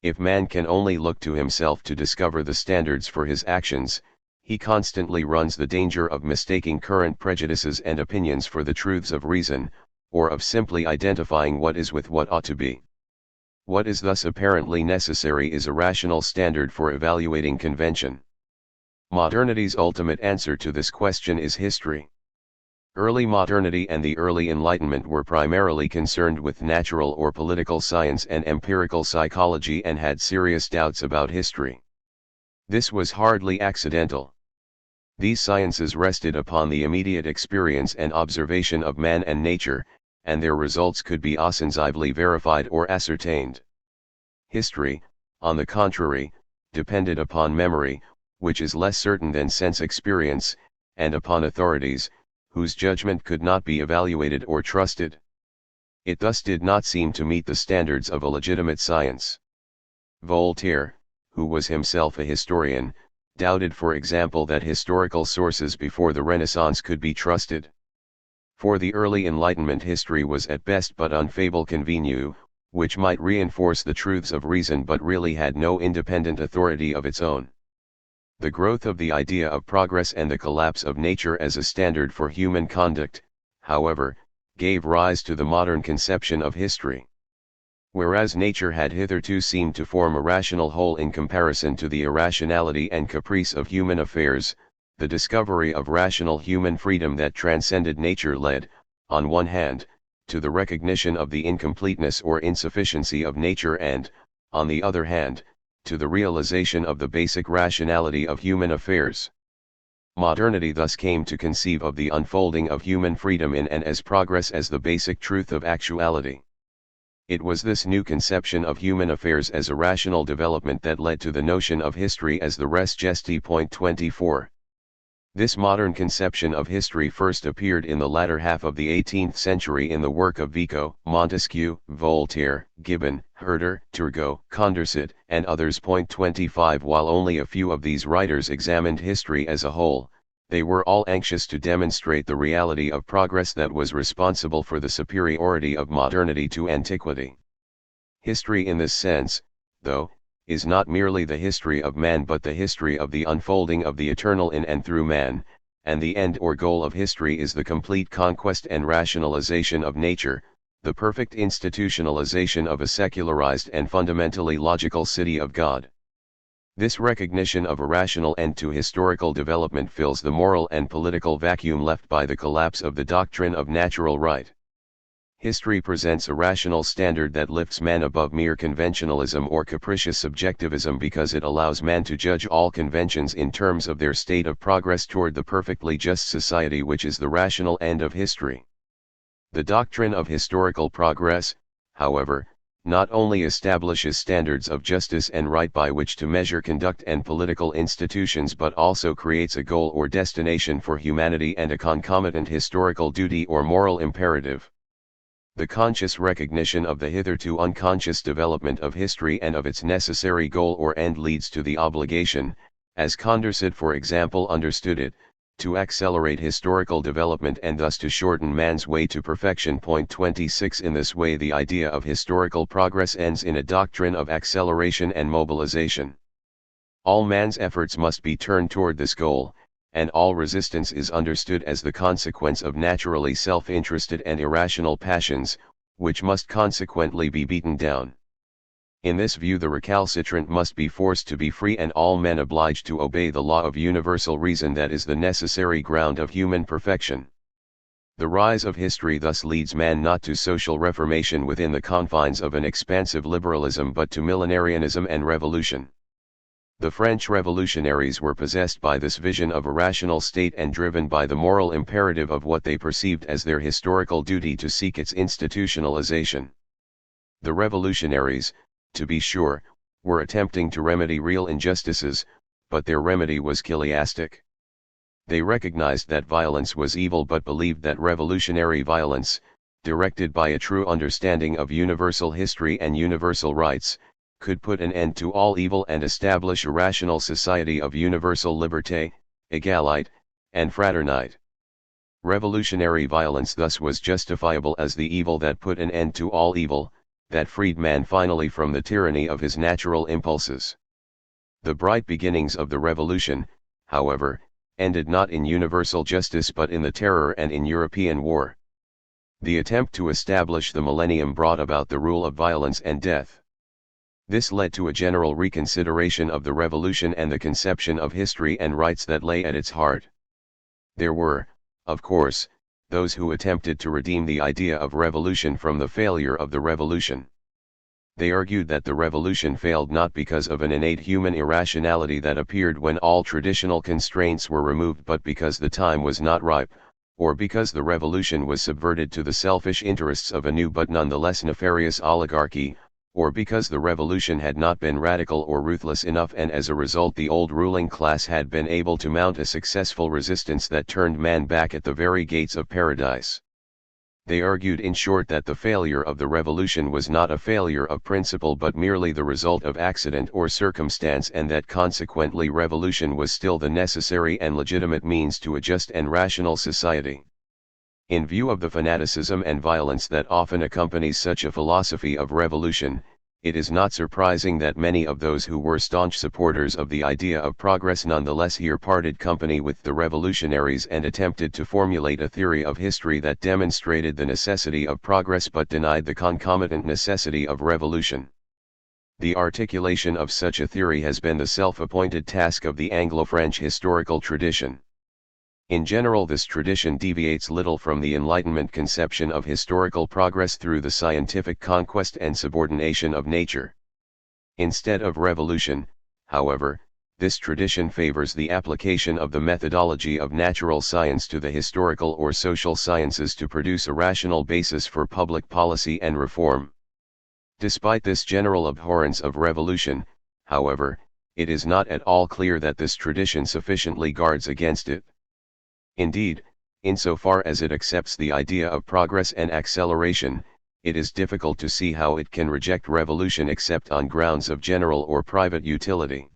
A: If man can only look to himself to discover the standards for his actions, he constantly runs the danger of mistaking current prejudices and opinions for the truths of reason, or of simply identifying what is with what ought to be. What is thus apparently necessary is a rational standard for evaluating convention. Modernity's ultimate answer to this question is history. Early modernity and the early Enlightenment were primarily concerned with natural or political science and empirical psychology and had serious doubts about history. This was hardly accidental. These sciences rested upon the immediate experience and observation of man and nature, and their results could be ostensibly verified or ascertained. History, on the contrary, depended upon memory, which is less certain than sense experience, and upon authorities, whose judgment could not be evaluated or trusted. It thus did not seem to meet the standards of a legitimate science. Voltaire, who was himself a historian, doubted for example that historical sources before the Renaissance could be trusted. For the early Enlightenment history was at best but unfable convenio, which might reinforce the truths of reason but really had no independent authority of its own. The growth of the idea of progress and the collapse of nature as a standard for human conduct, however, gave rise to the modern conception of history. Whereas nature had hitherto seemed to form a rational whole in comparison to the irrationality and caprice of human affairs, the discovery of rational human freedom that transcended nature led, on one hand, to the recognition of the incompleteness or insufficiency of nature and, on the other hand, to the realization of the basic rationality of human affairs. Modernity thus came to conceive of the unfolding of human freedom in and as progress as the basic truth of actuality. It was this new conception of human affairs as a rational development that led to the notion of history as the res gesti. 24. This modern conception of history first appeared in the latter half of the 18th century in the work of Vico, Montesquieu, Voltaire, Gibbon, Herder, Turgot, Condorcet, and others. 25. While only a few of these writers examined history as a whole, they were all anxious to demonstrate the reality of progress that was responsible for the superiority of modernity to antiquity. History in this sense, though, is not merely the history of man but the history of the unfolding of the eternal in and through man, and the end or goal of history is the complete conquest and rationalization of nature, the perfect institutionalization of a secularized and fundamentally logical city of God. This recognition of a rational end to historical development fills the moral and political vacuum left by the collapse of the doctrine of natural right. History presents a rational standard that lifts man above mere conventionalism or capricious subjectivism because it allows man to judge all conventions in terms of their state of progress toward the perfectly just society which is the rational end of history. The doctrine of historical progress, however, not only establishes standards of justice and right by which to measure conduct and political institutions but also creates a goal or destination for humanity and a concomitant historical duty or moral imperative. The conscious recognition of the hitherto unconscious development of history and of its necessary goal or end leads to the obligation, as Condorcet for example understood it, to accelerate historical development and thus to shorten man's way to perfection. 26. In this way the idea of historical progress ends in a doctrine of acceleration and mobilization. All man's efforts must be turned toward this goal, and all resistance is understood as the consequence of naturally self-interested and irrational passions, which must consequently be beaten down. In this view the recalcitrant must be forced to be free and all men obliged to obey the law of universal reason that is the necessary ground of human perfection. The rise of history thus leads man not to social reformation within the confines of an expansive liberalism but to millenarianism and revolution. The French revolutionaries were possessed by this vision of a rational state and driven by the moral imperative of what they perceived as their historical duty to seek its institutionalization. The revolutionaries, to be sure, were attempting to remedy real injustices, but their remedy was chiliastic. They recognized that violence was evil but believed that revolutionary violence, directed by a true understanding of universal history and universal rights, could put an end to all evil and establish a rational society of universal liberté, égalité, and fraternité. Revolutionary violence thus was justifiable as the evil that put an end to all evil, that freed man finally from the tyranny of his natural impulses. The bright beginnings of the revolution, however, ended not in universal justice but in the terror and in European war. The attempt to establish the millennium brought about the rule of violence and death. This led to a general reconsideration of the revolution and the conception of history and rights that lay at its heart. There were, of course, those who attempted to redeem the idea of revolution from the failure of the revolution. They argued that the revolution failed not because of an innate human irrationality that appeared when all traditional constraints were removed but because the time was not ripe, or because the revolution was subverted to the selfish interests of a new but nonetheless nefarious oligarchy, or because the revolution had not been radical or ruthless enough, and as a result the old ruling class had been able to mount a successful resistance that turned man back at the very gates of paradise. They argued in short that the failure of the revolution was not a failure of principle but merely the result of accident or circumstance, and that consequently revolution was still the necessary and legitimate means to a just and rational society. In view of the fanaticism and violence that often accompanies such a philosophy of revolution, it is not surprising that many of those who were staunch supporters of the idea of progress nonetheless here parted company with the revolutionaries and attempted to formulate a theory of history that demonstrated the necessity of progress but denied the concomitant necessity of revolution. The articulation of such a theory has been the self-appointed task of the Anglo-French historical tradition. In general, this tradition deviates little from the Enlightenment conception of historical progress through the scientific conquest and subordination of nature. Instead of revolution, however, this tradition favors the application of the methodology of natural science to the historical or social sciences to produce a rational basis for public policy and reform. Despite this general abhorrence of revolution, however, it is not at all clear that this tradition sufficiently guards against it. Indeed, insofar as it accepts the idea of progress and acceleration, it is difficult to see how it can reject revolution except on grounds of general or private utility.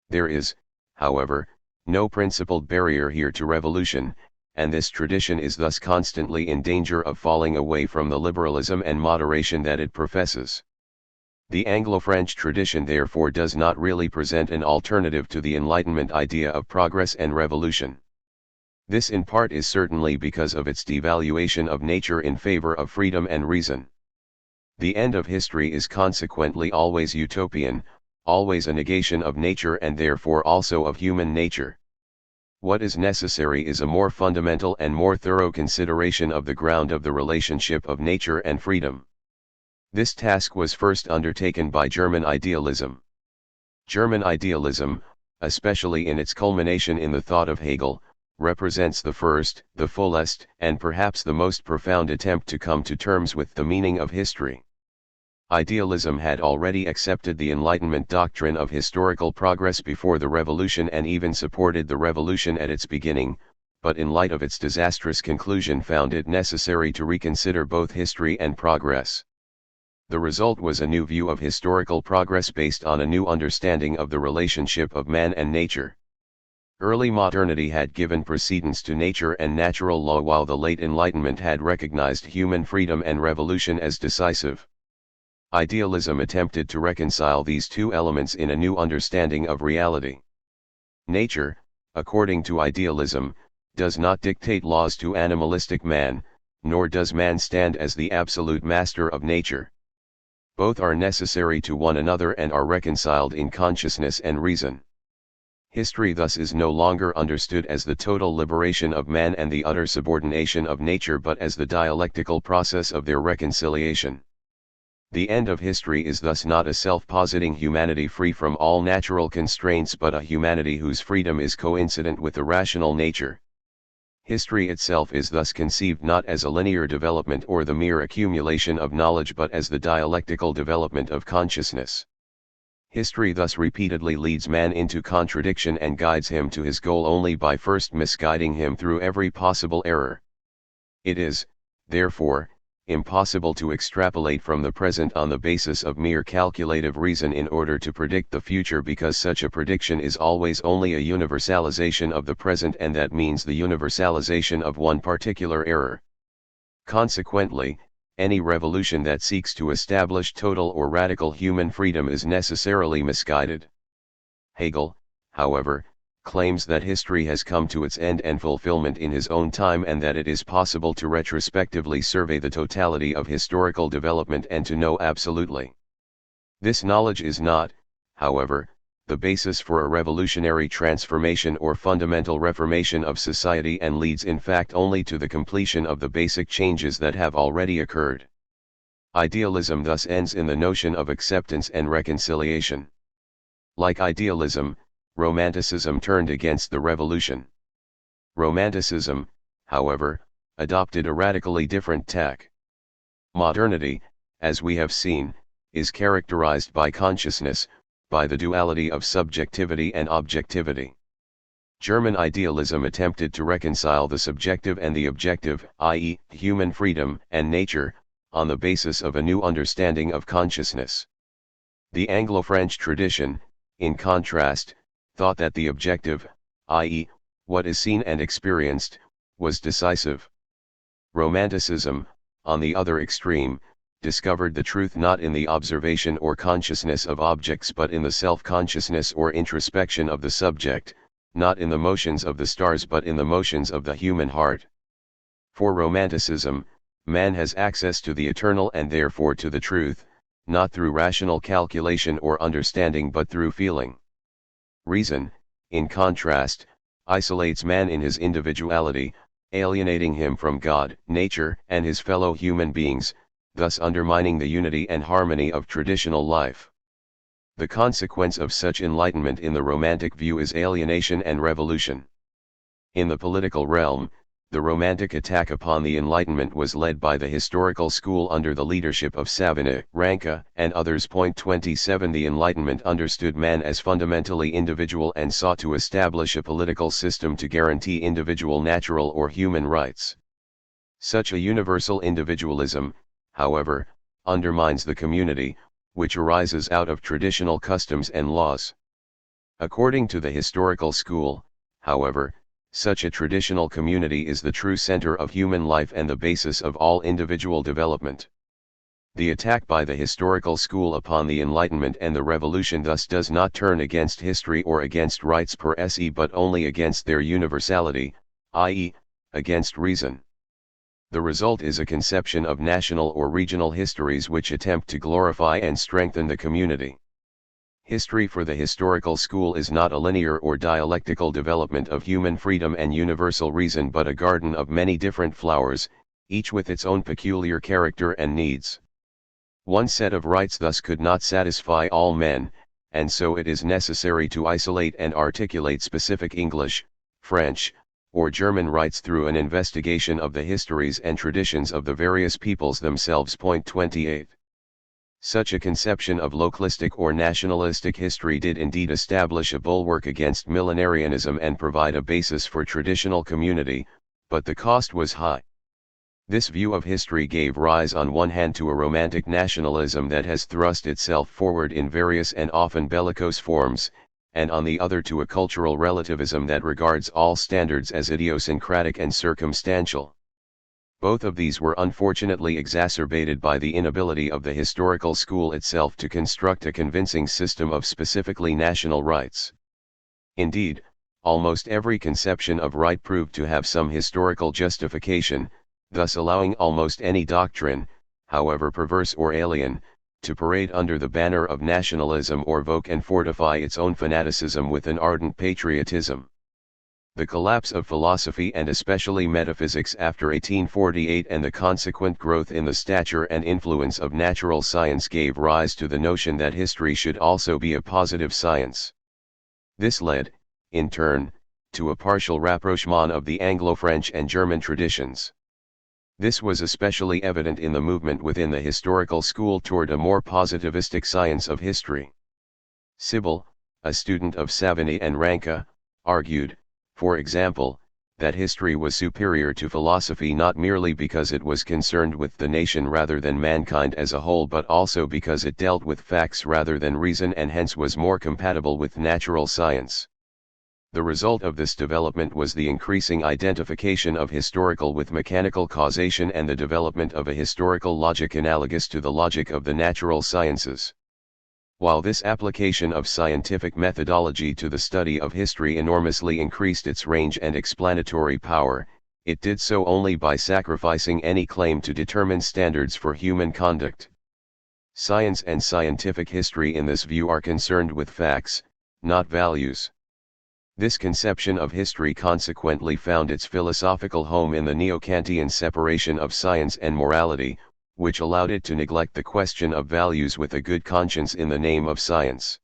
A: There is, however, no principled barrier here to revolution, and this tradition is thus constantly in danger of falling away from the liberalism and moderation that it professes. The Anglo-French tradition therefore does not really present an alternative to the Enlightenment idea of progress and revolution. This in part is certainly because of its devaluation of nature in favor of freedom and reason. The end of history is consequently always utopian, always a negation of nature and therefore also of human nature. What is necessary is a more fundamental and more thorough consideration of the ground of the relationship of nature and freedom. This task was first undertaken by German idealism. German idealism, especially in its culmination in the thought of Hegel, represents the first, the fullest, and perhaps the most profound attempt to come to terms with the meaning of history. Idealism had already accepted the Enlightenment doctrine of historical progress before the revolution and even supported the revolution at its beginning, but in light of its disastrous conclusion found it necessary to reconsider both history and progress. The result was a new view of historical progress based on a new understanding of the relationship of man and nature. Early modernity had given precedence to nature and natural law, while the late Enlightenment had recognized human freedom and revolution as decisive. Idealism attempted to reconcile these two elements in a new understanding of reality. Nature, according to idealism, does not dictate laws to animalistic man, nor does man stand as the absolute master of nature. Both are necessary to one another and are reconciled in consciousness and reason. History thus is no longer understood as the total liberation of man and the utter subordination of nature, but as the dialectical process of their reconciliation. The end of history is thus not a self-positing humanity free from all natural constraints, but a humanity whose freedom is coincident with a rational nature. History itself is thus conceived not as a linear development or the mere accumulation of knowledge, but as the dialectical development of consciousness. History thus repeatedly leads man into contradiction and guides him to his goal only by first misguiding him through every possible error. It is, therefore, impossible to extrapolate from the present on the basis of mere calculative reason in order to predict the future, because such a prediction is always only a universalization of the present, and that means the universalization of one particular error. Consequently, any revolution that seeks to establish total or radical human freedom is necessarily misguided. Hegel, however, claims that history has come to its end and fulfillment in his own time, and that it is possible to retrospectively survey the totality of historical development and to know absolutely. This knowledge is not, however, the basis for a revolutionary transformation or fundamental reformation of society, and leads in fact only to the completion of the basic changes that have already occurred. Idealism thus ends in the notion of acceptance and reconciliation. Like idealism, Romanticism turned against the revolution. Romanticism, however, adopted a radically different tack. Modernity, as we have seen, is characterized by consciousness, by the duality of subjectivity and objectivity. German idealism attempted to reconcile the subjective and the objective, i.e., human freedom and nature, on the basis of a new understanding of consciousness. The Anglo-French tradition, in contrast, thought that the objective, i.e., what is seen and experienced, was decisive. Romanticism, on the other extreme, discovered the truth not in the observation or consciousness of objects but in the self-consciousness or introspection of the subject, not in the motions of the stars but in the motions of the human heart. For Romanticism, man has access to the eternal and therefore to the truth, not through rational calculation or understanding but through feeling. Reason, in contrast, isolates man in his individuality, alienating him from God, nature, and his fellow human beings, thus undermining the unity and harmony of traditional life. The consequence of such enlightenment in the Romantic view is alienation and revolution. In the political realm, the Romantic attack upon the Enlightenment was led by the historical school under the leadership of Savigny, Ranke, and others. 27 The Enlightenment understood man as fundamentally individual and sought to establish a political system to guarantee individual natural or human rights. Such a universal individualism, however, undermines the community, which arises out of traditional customs and laws. According to the historical school, however, such a traditional community is the true center of human life and the basis of all individual development. The attack by the historical school upon the Enlightenment and the Revolution thus does not turn against history or against rights per se but only against their universality, i.e., against reason. The result is a conception of national or regional histories which attempt to glorify and strengthen the community. History for the historical school is not a linear or dialectical development of human freedom and universal reason but a garden of many different flowers, each with its own peculiar character and needs. One set of rights thus could not satisfy all men, and so it is necessary to isolate and articulate specific English, French, or German rights through an investigation of the histories and traditions of the various peoples themselves. 28. Such a conception of localistic or nationalistic history did indeed establish a bulwark against millenarianism and provide a basis for traditional community, but the cost was high. This view of history gave rise on one hand to a romantic nationalism that has thrust itself forward in various and often bellicose forms, and on the other to a cultural relativism that regards all standards as idiosyncratic and circumstantial. Both of these were unfortunately exacerbated by the inability of the historical school itself to construct a convincing system of specifically national rights. Indeed, almost every conception of right proved to have some historical justification, thus allowing almost any doctrine, however perverse or alien, to parade under the banner of nationalism or evoke and fortify its own fanaticism with an ardent patriotism. The collapse of philosophy and especially metaphysics after 1848 and the consequent growth in the stature and influence of natural science gave rise to the notion that history should also be a positive science. This led, in turn, to a partial rapprochement of the Anglo-French and German traditions. This was especially evident in the movement within the historical school toward a more positivistic science of history. Sibyl, a student of Savigny and Ranke, argued, for example, that history was superior to philosophy not merely because it was concerned with the nation rather than mankind as a whole but also because it dealt with facts rather than reason and hence was more compatible with natural science. The result of this development was the increasing identification of historical with mechanical causation and the development of a historical logic analogous to the logic of the natural sciences. While this application of scientific methodology to the study of history enormously increased its range and explanatory power, it did so only by sacrificing any claim to determine standards for human conduct. Science and scientific history in this view are concerned with facts, not values. This conception of history consequently found its philosophical home in the neo-Kantian separation of science and morality, which allowed it to neglect the question of values with a good conscience in the name of science.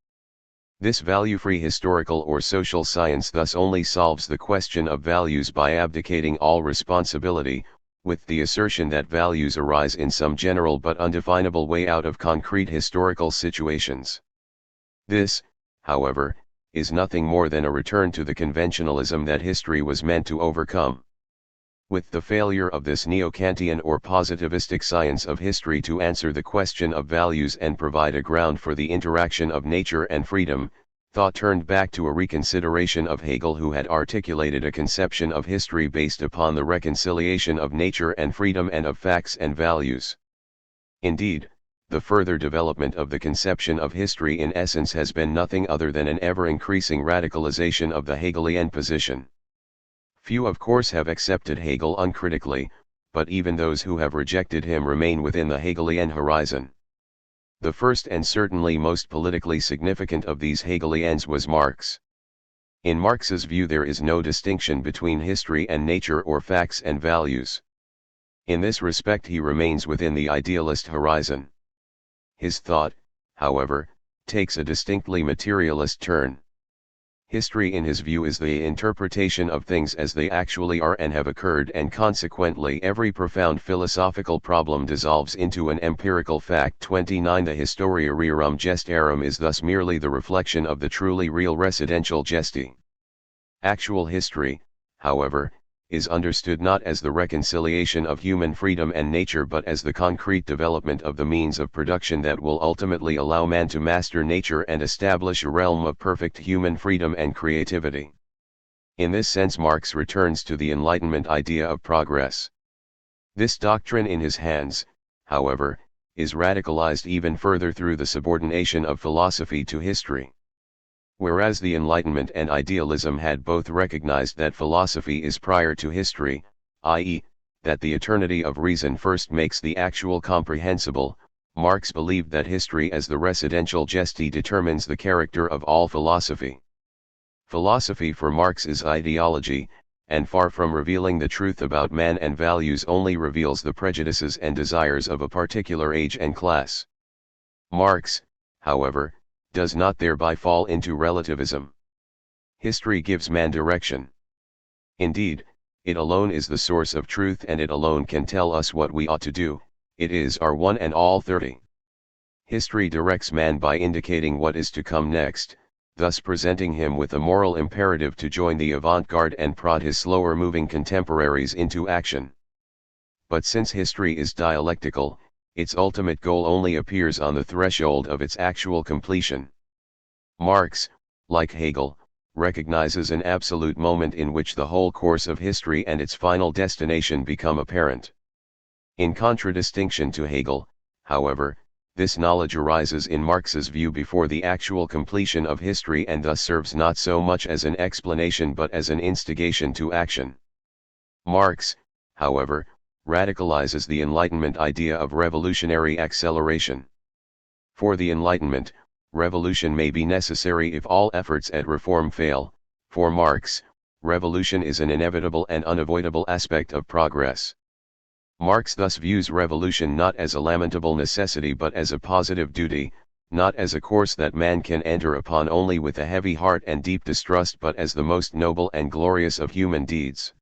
A: This value-free historical or social science thus only solves the question of values by abdicating all responsibility, with the assertion that values arise in some general but undefinable way out of concrete historical situations. This, however, is nothing more than a return to the conventionalism that history was meant to overcome. With the failure of this neo-Kantian or positivistic science of history to answer the question of values and provide a ground for the interaction of nature and freedom, thought turned back to a reconsideration of Hegel, who had articulated a conception of history based upon the reconciliation of nature and freedom and of facts and values. Indeed, the further development of the conception of history in essence has been nothing other than an ever-increasing radicalization of the Hegelian position. Few of course have accepted Hegel uncritically, but even those who have rejected him remain within the Hegelian horizon. The first and certainly most politically significant of these Hegelians was Marx. In Marx's view there is no distinction between history and nature or facts and values. In this respect he remains within the idealist horizon. His thought, however, takes a distinctly materialist turn. History in his view is the interpretation of things as they actually are and have occurred, and consequently every profound philosophical problem dissolves into an empirical fact. 29 The historia rerum gestarum is thus merely the reflection of the truly real residential gesti. Actual history, however, is understood not as the reconciliation of human freedom and nature but as the concrete development of the means of production that will ultimately allow man to master nature and establish a realm of perfect human freedom and creativity. In this sense Marx returns to the Enlightenment idea of progress. This doctrine in his hands, however, is radicalized even further through the subordination of philosophy to history. Whereas the Enlightenment and idealism had both recognized that philosophy is prior to history, i.e., that the eternity of reason first makes the actual comprehensible, Marx believed that history as the residential gesti determines the character of all philosophy. Philosophy for Marx is ideology, and far from revealing the truth about man and values only reveals the prejudices and desires of a particular age and class. Marx, however, does not thereby fall into relativism. History gives man direction. Indeed, it alone is the source of truth and it alone can tell us what we ought to do. It is our one and all 30. History directs man by indicating what is to come next, thus presenting him with a moral imperative to join the avant-garde and prod his slower-moving contemporaries into action. But since history is dialectical, its ultimate goal only appears on the threshold of its actual completion. Marx, like Hegel, recognizes an absolute moment in which the whole course of history and its final destination become apparent. In contradistinction to Hegel, however, this knowledge arises in Marx's view before the actual completion of history and thus serves not so much as an explanation but as an instigation to action. Marx, however, radicalizes the Enlightenment idea of revolutionary acceleration. For the Enlightenment, revolution may be necessary if all efforts at reform fail. For Marx, revolution is an inevitable and unavoidable aspect of progress. Marx thus views revolution not as a lamentable necessity but as a positive duty, not as a course that man can enter upon only with a heavy heart and deep distrust but as the most noble and glorious of human deeds.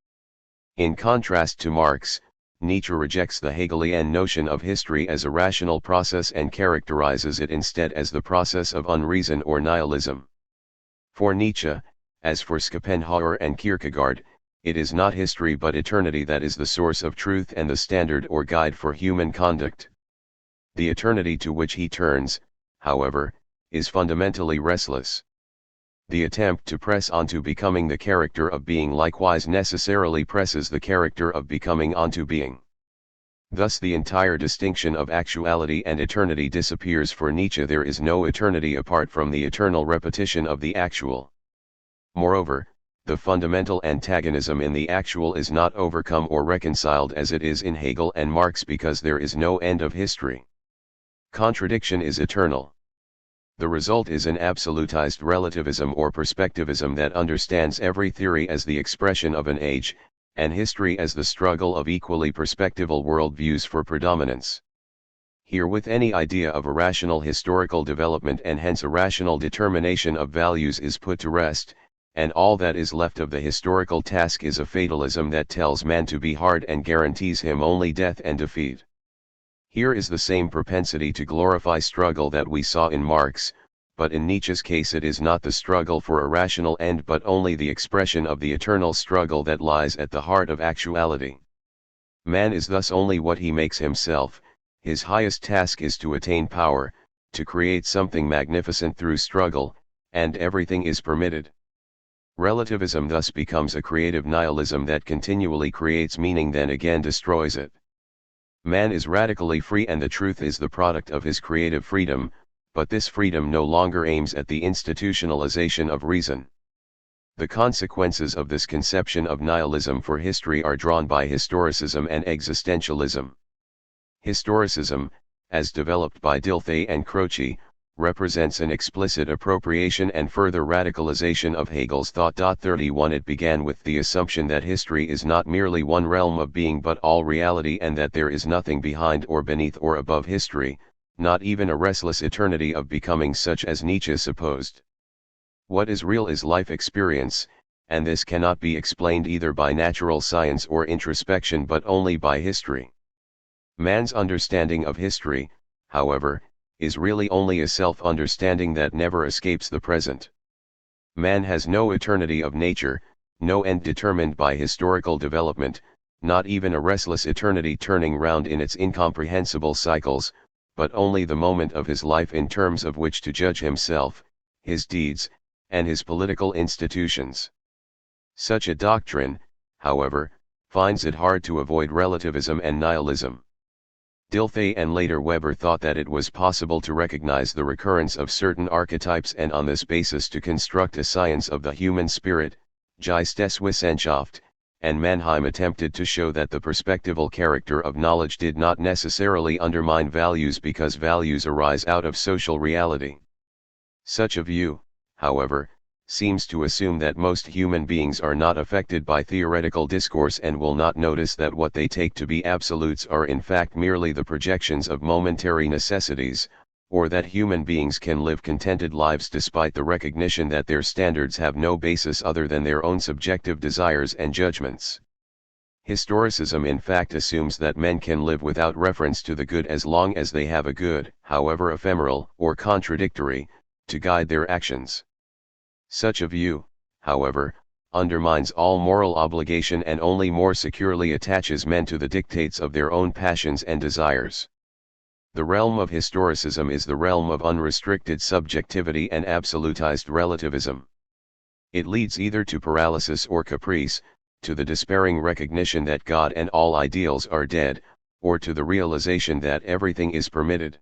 A: In contrast to Marx, Nietzsche rejects the Hegelian notion of history as a rational process and characterizes it instead as the process of unreason or nihilism. For Nietzsche, as for Schopenhauer and Kierkegaard, it is not history but eternity that is the source of truth and the standard or guide for human conduct. The eternity to which he turns, however, is fundamentally restless. The attempt to press onto becoming the character of being likewise necessarily presses the character of becoming onto being. Thus the entire distinction of actuality and eternity disappears for Nietzsche. There is no eternity apart from the eternal repetition of the actual. Moreover, the fundamental antagonism in the actual is not overcome or reconciled as it is in Hegel and Marx because there is no end of history. Contradiction is eternal. The result is an absolutized relativism or perspectivism that understands every theory as the expression of an age, and history as the struggle of equally perspectival worldviews for predominance. Herewith any idea of a rational historical development and hence a rational determination of values is put to rest, and all that is left of the historical task is a fatalism that tells man to be hard and guarantees him only death and defeat. Here is the same propensity to glorify struggle that we saw in Marx, but in Nietzsche's case it is not the struggle for a rational end but only the expression of the eternal struggle that lies at the heart of actuality. Man is thus only what he makes himself. His highest task is to attain power, to create something magnificent through struggle, and everything is permitted. Relativism thus becomes a creative nihilism that continually creates meaning then again destroys it. Man is radically free and the truth is the product of his creative freedom, but this freedom no longer aims at the institutionalization of reason. The consequences of this conception of nihilism for history are drawn by historicism and existentialism. Historicism, as developed by Dilthey and Croce, represents an explicit appropriation and further radicalization of Hegel's thought. 31 It began with the assumption that history is not merely one realm of being but all reality and that there is nothing behind or beneath or above history, not even a restless eternity of becoming such as Nietzsche supposed. What is real is life experience, and this cannot be explained either by natural science or introspection but only by history. Man's understanding of history, however, is really only a self-understanding that never escapes the present. Man has no eternity of nature, no end determined by historical development, not even a restless eternity turning round in its incomprehensible cycles, but only the moment of his life in terms of which to judge himself, his deeds, and his political institutions. Such a doctrine, however, finds it hard to avoid relativism and nihilism. Dilthey and later Weber thought that it was possible to recognize the recurrence of certain archetypes and on this basis to construct a science of the human spirit, Geisteswissenschaft, and Mannheim attempted to show that the perspectival character of knowledge did not necessarily undermine values because values arise out of social reality. Such a view, however, seems to assume that most human beings are not affected by theoretical discourse and will not notice that what they take to be absolutes are in fact merely the projections of momentary necessities, or that human beings can live contented lives despite the recognition that their standards have no basis other than their own subjective desires and judgments. Historicism in fact assumes that men can live without reference to the good as long as they have a good, however ephemeral or contradictory, to guide their actions. Such a view, however, undermines all moral obligation and only more securely attaches men to the dictates of their own passions and desires. The realm of historicism is the realm of unrestricted subjectivity and absolutized relativism. It leads either to paralysis or caprice, to the despairing recognition that God and all ideals are dead, or to the realization that everything is permitted.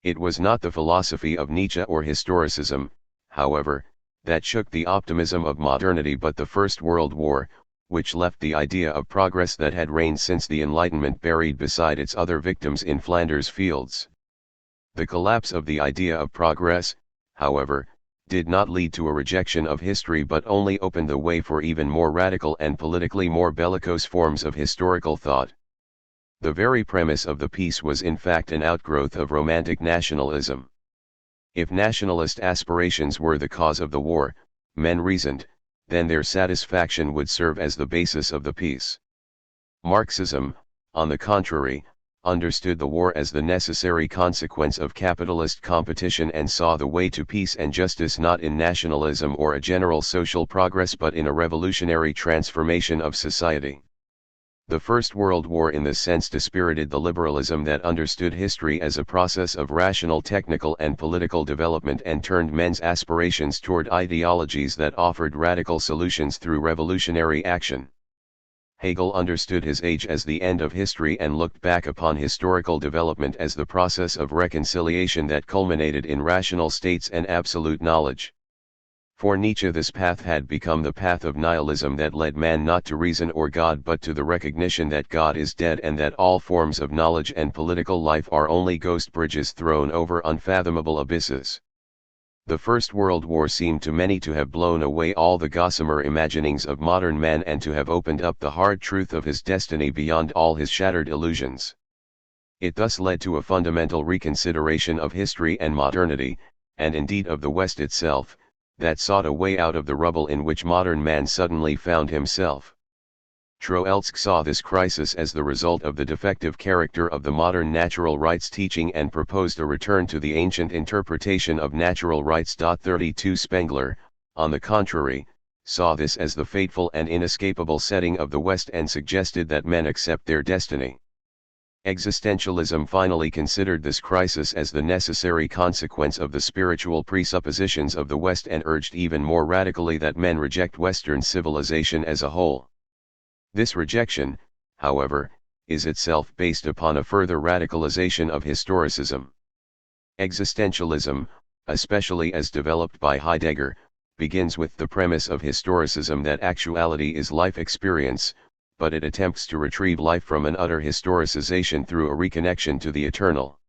A: It was not the philosophy of Nietzsche or historicism, however, that shook the optimism of modernity but the First World War, which left the idea of progress that had reigned since the Enlightenment buried beside its other victims in Flanders fields. The collapse of the idea of progress, however, did not lead to a rejection of history but only opened the way for even more radical and politically more bellicose forms of historical thought. The very premise of the peace was in fact an outgrowth of romantic nationalism. If nationalist aspirations were the cause of the war, men reasoned, then their satisfaction would serve as the basis of the peace. Marxism, on the contrary, understood the war as the necessary consequence of capitalist competition and saw the way to peace and justice not in nationalism or a general social progress but in a revolutionary transformation of society. The First World War in this sense dispirited the liberalism that understood history as a process of rational technical and political development and turned men's aspirations toward ideologies that offered radical solutions through revolutionary action. Hegel understood his age as the end of history and looked back upon historical development as the process of reconciliation that culminated in rational states and absolute knowledge. For Nietzsche this path had become the path of nihilism that led man not to reason or God but to the recognition that God is dead and that all forms of knowledge and political life are only ghost bridges thrown over unfathomable abysses. The First World War seemed to many to have blown away all the gossamer imaginings of modern man and to have opened up the hard truth of his destiny beyond all his shattered illusions. It thus led to a fundamental reconsideration of history and modernity, and indeed of the West itself, that sought a way out of the rubble in which modern man suddenly found himself. Troeltsch saw this crisis as the result of the defective character of the modern natural rights teaching and proposed a return to the ancient interpretation of natural rights. 32 Spengler, on the contrary, saw this as the fateful and inescapable setting of the West and suggested that men accept their destiny. Existentialism finally considered this crisis as the necessary consequence of the spiritual presuppositions of the West and urged even more radically that men reject Western civilization as a whole. This rejection, however, is itself based upon a further radicalization of historicism. Existentialism, especially as developed by Heidegger, begins with the premise of historicism that actuality is life experience, but it attempts to retrieve life from an utter historicization through a reconnection to the eternal.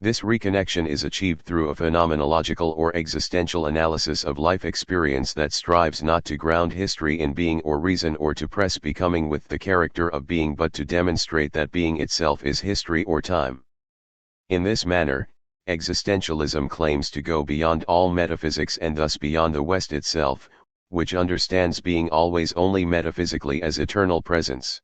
A: This reconnection is achieved through a phenomenological or existential analysis of life experience that strives not to ground history in being or reason or to press becoming with the character of being but to demonstrate that being itself is history or time. In this manner, existentialism claims to go beyond all metaphysics and thus beyond the West itself, which understands being always only metaphysically as eternal presence.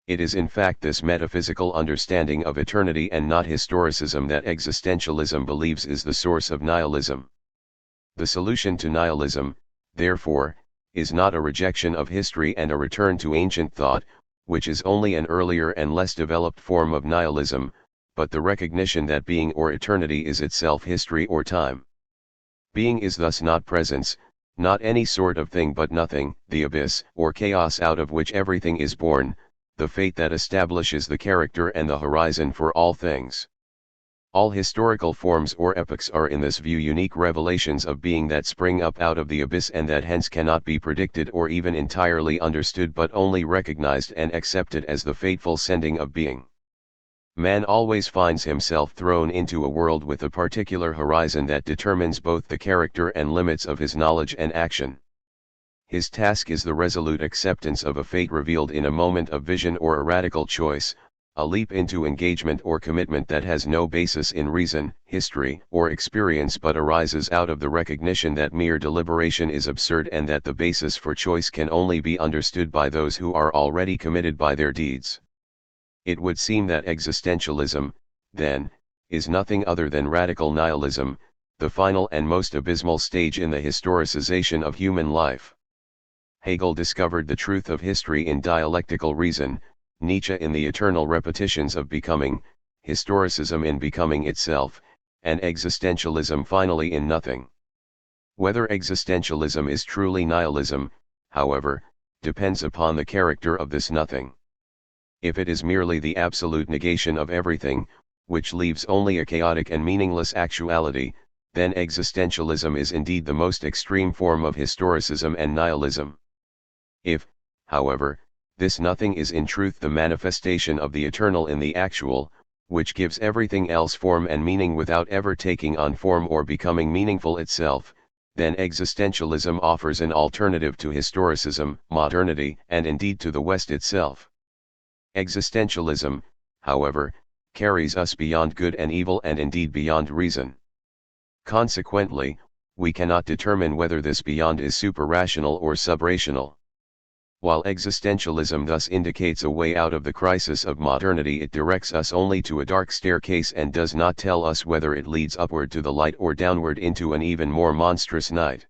A: It is in fact this metaphysical understanding of eternity and not historicism that existentialism believes is the source of nihilism. The solution to nihilism, therefore, is not a rejection of history and a return to ancient thought, which is only an earlier and less developed form of nihilism, but the recognition that being or eternity is itself history or time. Being is thus not presence, not any sort of thing but nothing, the abyss or chaos out of which everything is born, the fate that establishes the character and the horizon for all things. All historical forms or epochs are in this view unique revelations of being that spring up out of the abyss and that hence cannot be predicted or even entirely understood but only recognized and accepted as the fateful sending of being. Man always finds himself thrown into a world with a particular horizon that determines both the character and limits of his knowledge and action. His task is the resolute acceptance of a fate revealed in a moment of vision or a radical choice, a leap into engagement or commitment that has no basis in reason, history, or experience but arises out of the recognition that mere deliberation is absurd and that the basis for choice can only be understood by those who are already committed by their deeds. It would seem that existentialism, then, is nothing other than radical nihilism, the final and most abysmal stage in the historicization of human life. Hegel discovered the truth of history in dialectical reason, Nietzsche in the eternal repetitions of becoming, historicism in becoming itself, and existentialism finally in nothing. Whether existentialism is truly nihilism, however, depends upon the character of this nothing. If it is merely the absolute negation of everything, which leaves only a chaotic and meaningless actuality, then existentialism is indeed the most extreme form of historicism and nihilism. If, however, this nothing is in truth the manifestation of the eternal in the actual, which gives everything else form and meaning without ever taking on form or becoming meaningful itself, then existentialism offers an alternative to historicism, modernity, and indeed to the West itself. Existentialism, however, carries us beyond good and evil and indeed beyond reason. Consequently, we cannot determine whether this beyond is suprarational or subrational. While existentialism thus indicates a way out of the crisis of modernity, it directs us only to a dark staircase and does not tell us whether it leads upward to the light or downward into an even more monstrous night.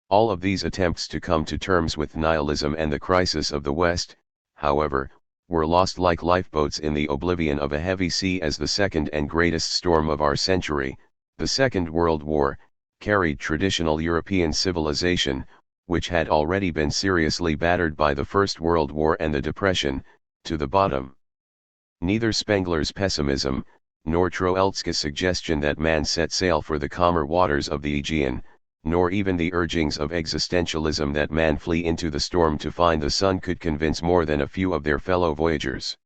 A: All of these attempts to come to terms with nihilism and the crisis of the West, however, were lost like lifeboats in the oblivion of a heavy sea as the second and greatest storm of our century, the Second World War, carried traditional European civilization, which had already been seriously battered by the First World War and the Depression, to the bottom. Neither Spengler's pessimism, nor Troeltsch's suggestion that man set sail for the calmer waters of the Aegean, nor even the urgings of existentialism that man flee into the storm to find the sun could convince more than a few of their fellow voyagers.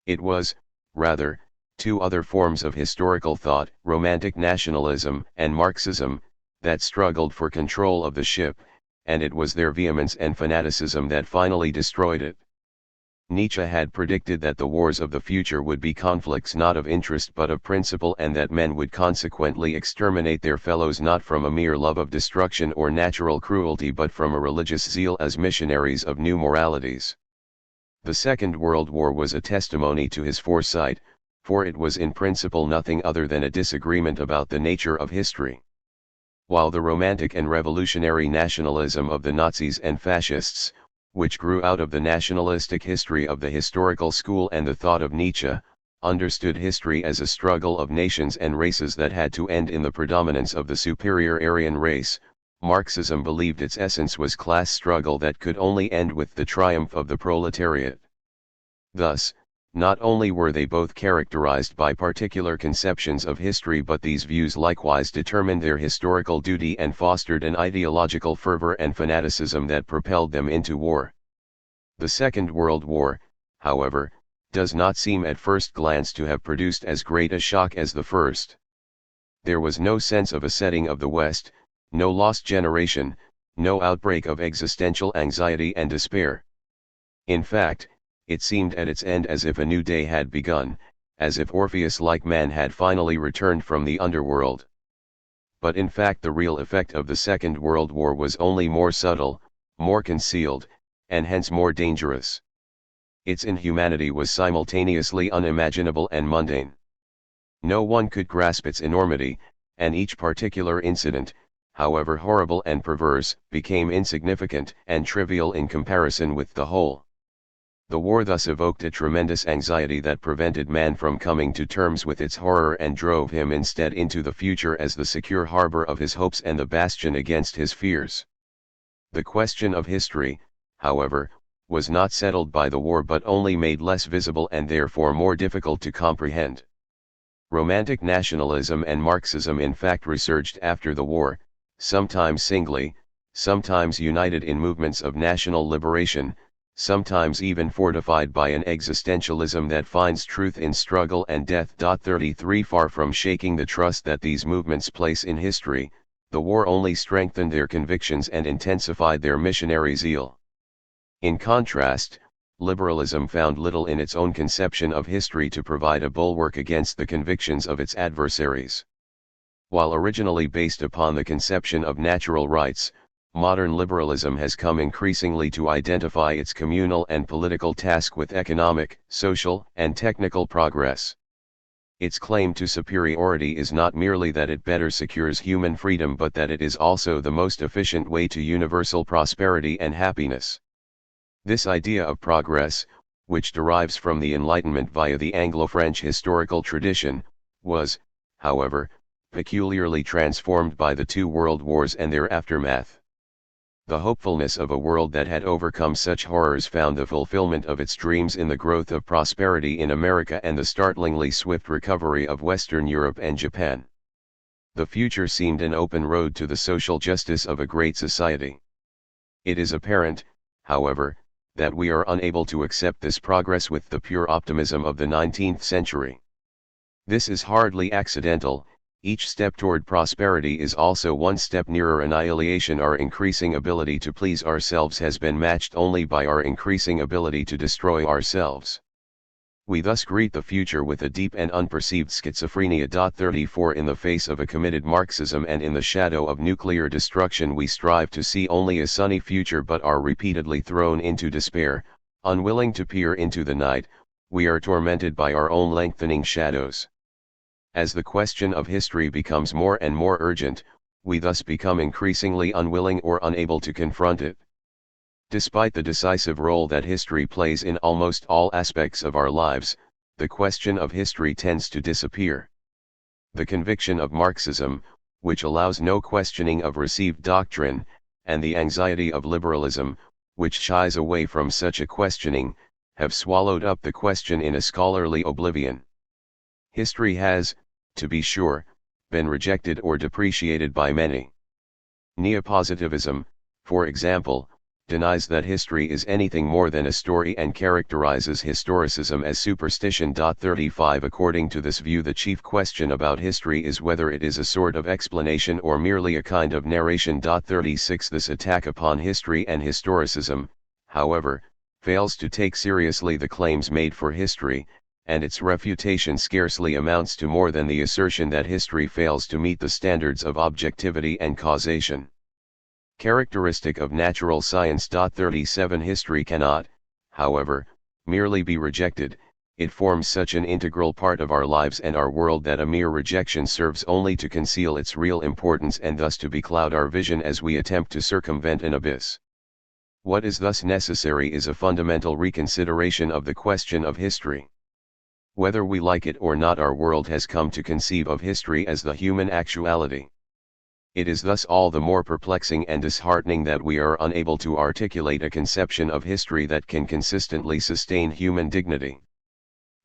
A: It was, rather, two other forms of historical thought, romantic nationalism and Marxism, that struggled for control of the ship, and it was their vehemence and fanaticism that finally destroyed it. Nietzsche had predicted that the wars of the future would be conflicts not of interest but of principle, and that men would consequently exterminate their fellows not from a mere love of destruction or natural cruelty but from a religious zeal as missionaries of new moralities. The Second World War was a testimony to his foresight, for it was in principle nothing other than a disagreement about the nature of history. While the romantic and revolutionary nationalism of the Nazis and fascists, which grew out of the nationalistic history of the historical school and the thought of Nietzsche, understood history as a struggle of nations and races that had to end in the predominance of the superior Aryan race, Marxism believed its essence was class struggle that could only end with the triumph of the proletariat. Thus, not only were they both characterized by particular conceptions of history, but these views likewise determined their historical duty and fostered an ideological fervor and fanaticism that propelled them into war. The Second World War, however, does not seem at first glance to have produced as great a shock as the first. There was no sense of a setting of the West, no lost generation, no outbreak of existential anxiety and despair. In fact, it seemed at its end as if a new day had begun, as if Orpheus-like man had finally returned from the underworld. But in fact the real effect of the Second World War was only more subtle, more concealed, and hence more dangerous. Its inhumanity was simultaneously unimaginable and mundane. No one could grasp its enormity, and each particular incident, however horrible and perverse, became insignificant and trivial in comparison with the whole. The war thus evoked a tremendous anxiety that prevented man from coming to terms with its horror and drove him instead into the future as the secure harbor of his hopes and the bastion against his fears. The question of history, however, was not settled by the war but only made less visible and therefore more difficult to comprehend. Romantic nationalism and Marxism in fact resurged after the war, sometimes singly, sometimes united in movements of national liberation, sometimes even fortified by an existentialism that finds truth in struggle and death. 33 Far from shaking the trust that these movements place in history, the war only strengthened their convictions and intensified their missionary zeal. In contrast, liberalism found little in its own conception of history to provide a bulwark against the convictions of its adversaries. While originally based upon the conception of natural rights, modern liberalism has come increasingly to identify its communal and political task with economic, social, and technical progress. Its claim to superiority is not merely that it better secures human freedom but that it is also the most efficient way to universal prosperity and happiness. This idea of progress, which derives from the Enlightenment via the Anglo-French historical tradition, was, however, peculiarly transformed by the two world wars and their aftermath. The hopefulness of a world that had overcome such horrors found the fulfillment of its dreams in the growth of prosperity in America and the startlingly swift recovery of Western Europe and Japan. The future seemed an open road to the social justice of a great society. It is apparent, however, that we are unable to accept this progress with the pure optimism of the 19th century. This is hardly accidental. Each step toward prosperity is also one step nearer annihilation. Our increasing ability to please ourselves has been matched only by our increasing ability to destroy ourselves. We thus greet the future with a deep and unperceived schizophrenia. 34 In the face of a committed Marxism and in the shadow of nuclear destruction we strive to see only a sunny future but are repeatedly thrown into despair. Unwilling to peer into the night, we are tormented by our own lengthening shadows. As the question of history becomes more and more urgent, we thus become increasingly unwilling or unable to confront it. Despite the decisive role that history plays in almost all aspects of our lives, the question of history tends to disappear. The conviction of Marxism, which allows no questioning of received doctrine, and the anxiety of liberalism, which shies away from such a questioning, have swallowed up the question in a scholarly oblivion. History has, to be sure, been rejected or depreciated by many. Neopositivism, for example, denies that history is anything more than a story and characterizes historicism as superstition. 35 According to this view, the chief question about history is whether it is a sort of explanation or merely a kind of narration. 36 This attack upon history and historicism, however, fails to take seriously the claims made for history, and its refutation scarcely amounts to more than the assertion that history fails to meet the standards of objectivity and causation. Characteristic of natural science. 37 History cannot, however, merely be rejected. It forms such an integral part of our lives and our world that a mere rejection serves only to conceal its real importance and thus to becloud our vision as we attempt to circumvent an abyss. What is thus necessary is a fundamental reconsideration of the question of history. Whether we like it or not, our world has come to conceive of history as the human actuality. It is thus all the more perplexing and disheartening that we are unable to articulate a conception of history that can consistently sustain human dignity.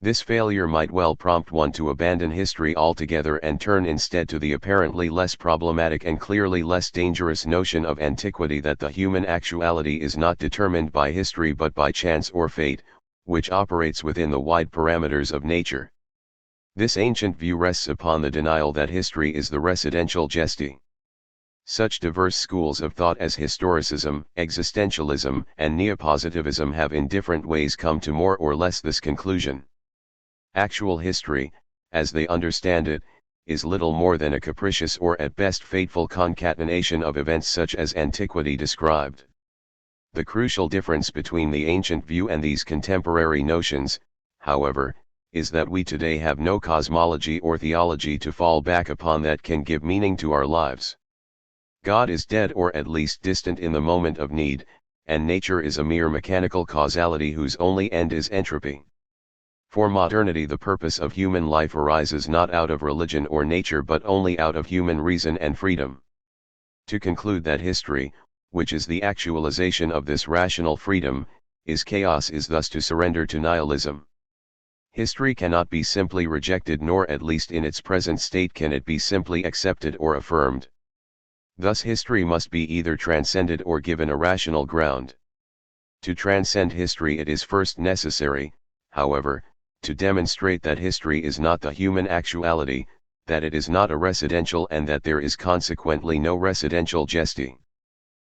A: This failure might well prompt one to abandon history altogether and turn instead to the apparently less problematic and clearly less dangerous notion of antiquity, that the human actuality is not determined by history but by chance or fate, which operates within the wide parameters of nature. This ancient view rests upon the denial that history is the residential geste. Such diverse schools of thought as historicism, existentialism, and neopositivism have in different ways come to more or less this conclusion. Actual history, as they understand it, is little more than a capricious or at best fateful concatenation of events such as antiquity described. The crucial difference between the ancient view and these contemporary notions, however, is that we today have no cosmology or theology to fall back upon that can give meaning to our lives. God is dead, or at least distant in the moment of need, and nature is a mere mechanical causality whose only end is entropy. For modernity, the purpose of human life arises not out of religion or nature but only out of human reason and freedom. To conclude that history, which is the actualization of this rational freedom, is chaos, is thus to surrender to nihilism. History cannot be simply rejected, nor at least in its present state can it be simply accepted or affirmed. Thus history must be either transcended or given a rational ground. To transcend history, it is first necessary, however, to demonstrate that history is not the human actuality, that it is not a residential, and that there is consequently no residential geste.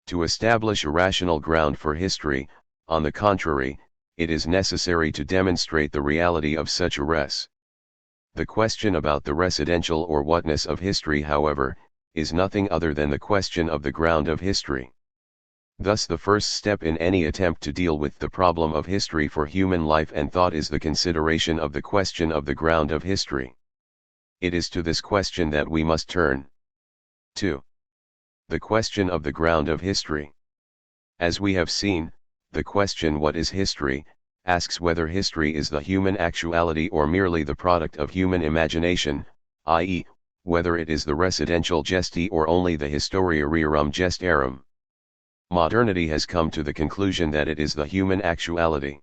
A: To establish a rational ground for history, on the contrary, it is necessary to demonstrate the reality of such a res. The question about the residential or whatness of history, however, is nothing other than the question of the ground of history. Thus the first step in any attempt to deal with the problem of history for human life and thought is the consideration of the question of the ground of history. It is to this question that we must turn. 2. The question of the ground of history. As we have seen, the question "what is history?" asks whether history is the human actuality or merely the product of human imagination, i.e., whether it is the residential geste or only the historia rerum gestarum. Modernity has come to the conclusion that it is the human actuality.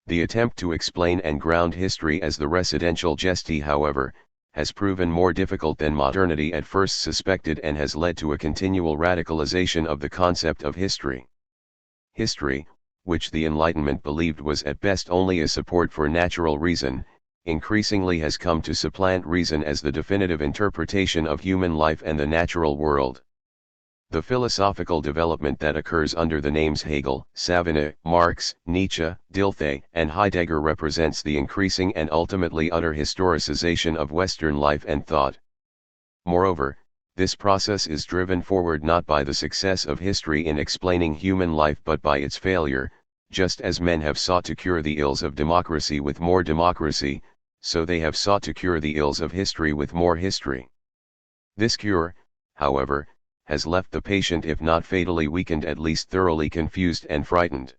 A: The attempt to explain and ground history as the residential geste, however, has proven more difficult than modernity at first suspected, and has led to a continual radicalization of the concept of history. History, which the Enlightenment believed was at best only a support for natural reason, increasingly has come to supplant reason as the definitive interpretation of human life and the natural world. The philosophical development that occurs under the names Hegel, Savigny, Marx, Nietzsche, Dilthey, and Heidegger represents the increasing and ultimately utter historicization of Western life and thought. Moreover, this process is driven forward not by the success of history in explaining human life but by its failure. Just as men have sought to cure the ills of democracy with more democracy, so they have sought to cure the ills of history with more history. This cure, however, has left the patient, if not fatally weakened, at least thoroughly confused and frightened.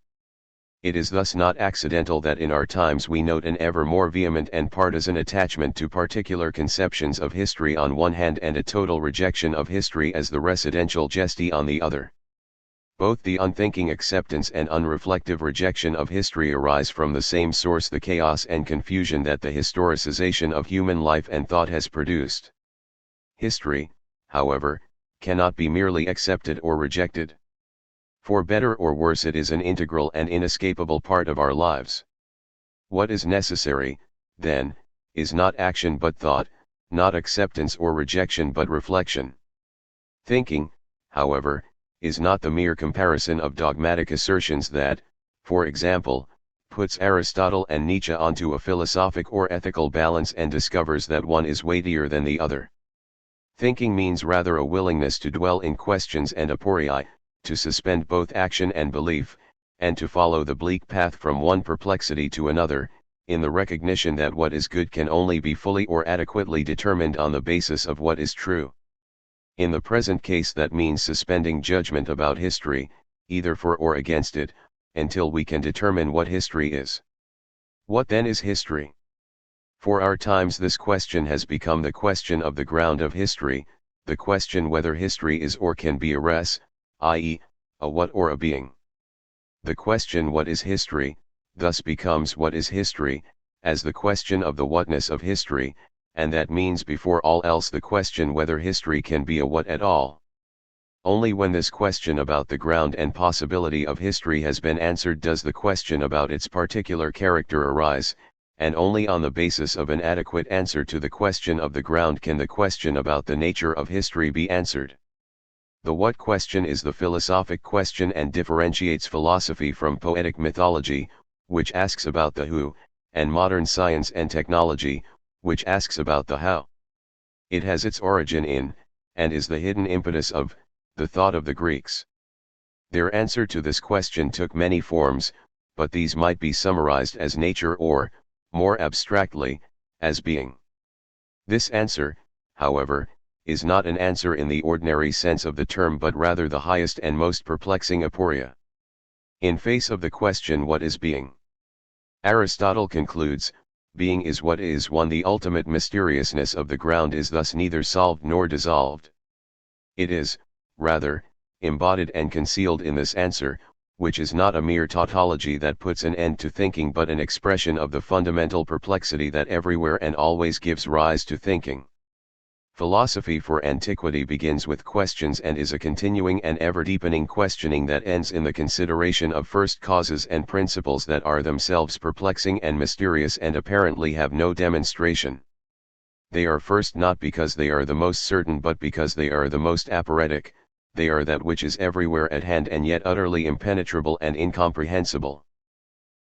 A: It is thus not accidental that in our times we note an ever more vehement and partisan attachment to particular conceptions of history on one hand and a total rejection of history as the residential geste on the other. Both the unthinking acceptance and unreflective rejection of history arise from the same source, the chaos and confusion that the historicization of human life and thought has produced. History, however, cannot be merely accepted or rejected. For better or worse, it is an integral and inescapable part of our lives. What is necessary, then, is not action but thought, not acceptance or rejection but reflection. Thinking, however, is not the mere comparison of dogmatic assertions that, for example, puts Aristotle and Nietzsche onto a philosophic or ethical balance and discovers that one is weightier than the other. Thinking means rather a willingness to dwell in questions and aporiae, to suspend both action and belief, and to follow the bleak path from one perplexity to another, in the recognition that what is good can only be fully or adequately determined on the basis of what is true. In the present case that means suspending judgment about history, either for or against it, until we can determine what history is. What then is history? For our times this question has become the question of the ground of history, the question whether history is or can be a res, i.e., a what or a being. The question what is history, thus becomes what is history, as the question of the whatness of history, and that means before all else the question whether history can be a what at all. Only when this question about the ground and possibility of history has been answered does the question about its particular character arise, and only on the basis of an adequate answer to the question of the ground can the question about the nature of history be answered. The what question is the philosophic question and differentiates philosophy from poetic mythology, which asks about the who, and modern science and technology, which asks about the how. It has its origin in, and is the hidden impetus of, the thought of the Greeks. Their answer to this question took many forms, but these might be summarized as nature or, more abstractly, as being. This answer, however, is not an answer in the ordinary sense of the term but rather the highest and most perplexing aporia. In face of the question what is being? Aristotle concludes, being is what is one. The ultimate mysteriousness of the ground is thus neither solved nor dissolved. It is, rather, embodied and concealed in this answer, which is not a mere tautology that puts an end to thinking but an expression of the fundamental perplexity that everywhere and always gives rise to thinking. Philosophy for antiquity begins with questions and is a continuing and ever-deepening questioning that ends in the consideration of first causes and principles that are themselves perplexing and mysterious and apparently have no demonstration. They are first not because they are the most certain but because they are the most aporetic, they are that which is everywhere at hand and yet utterly impenetrable and incomprehensible.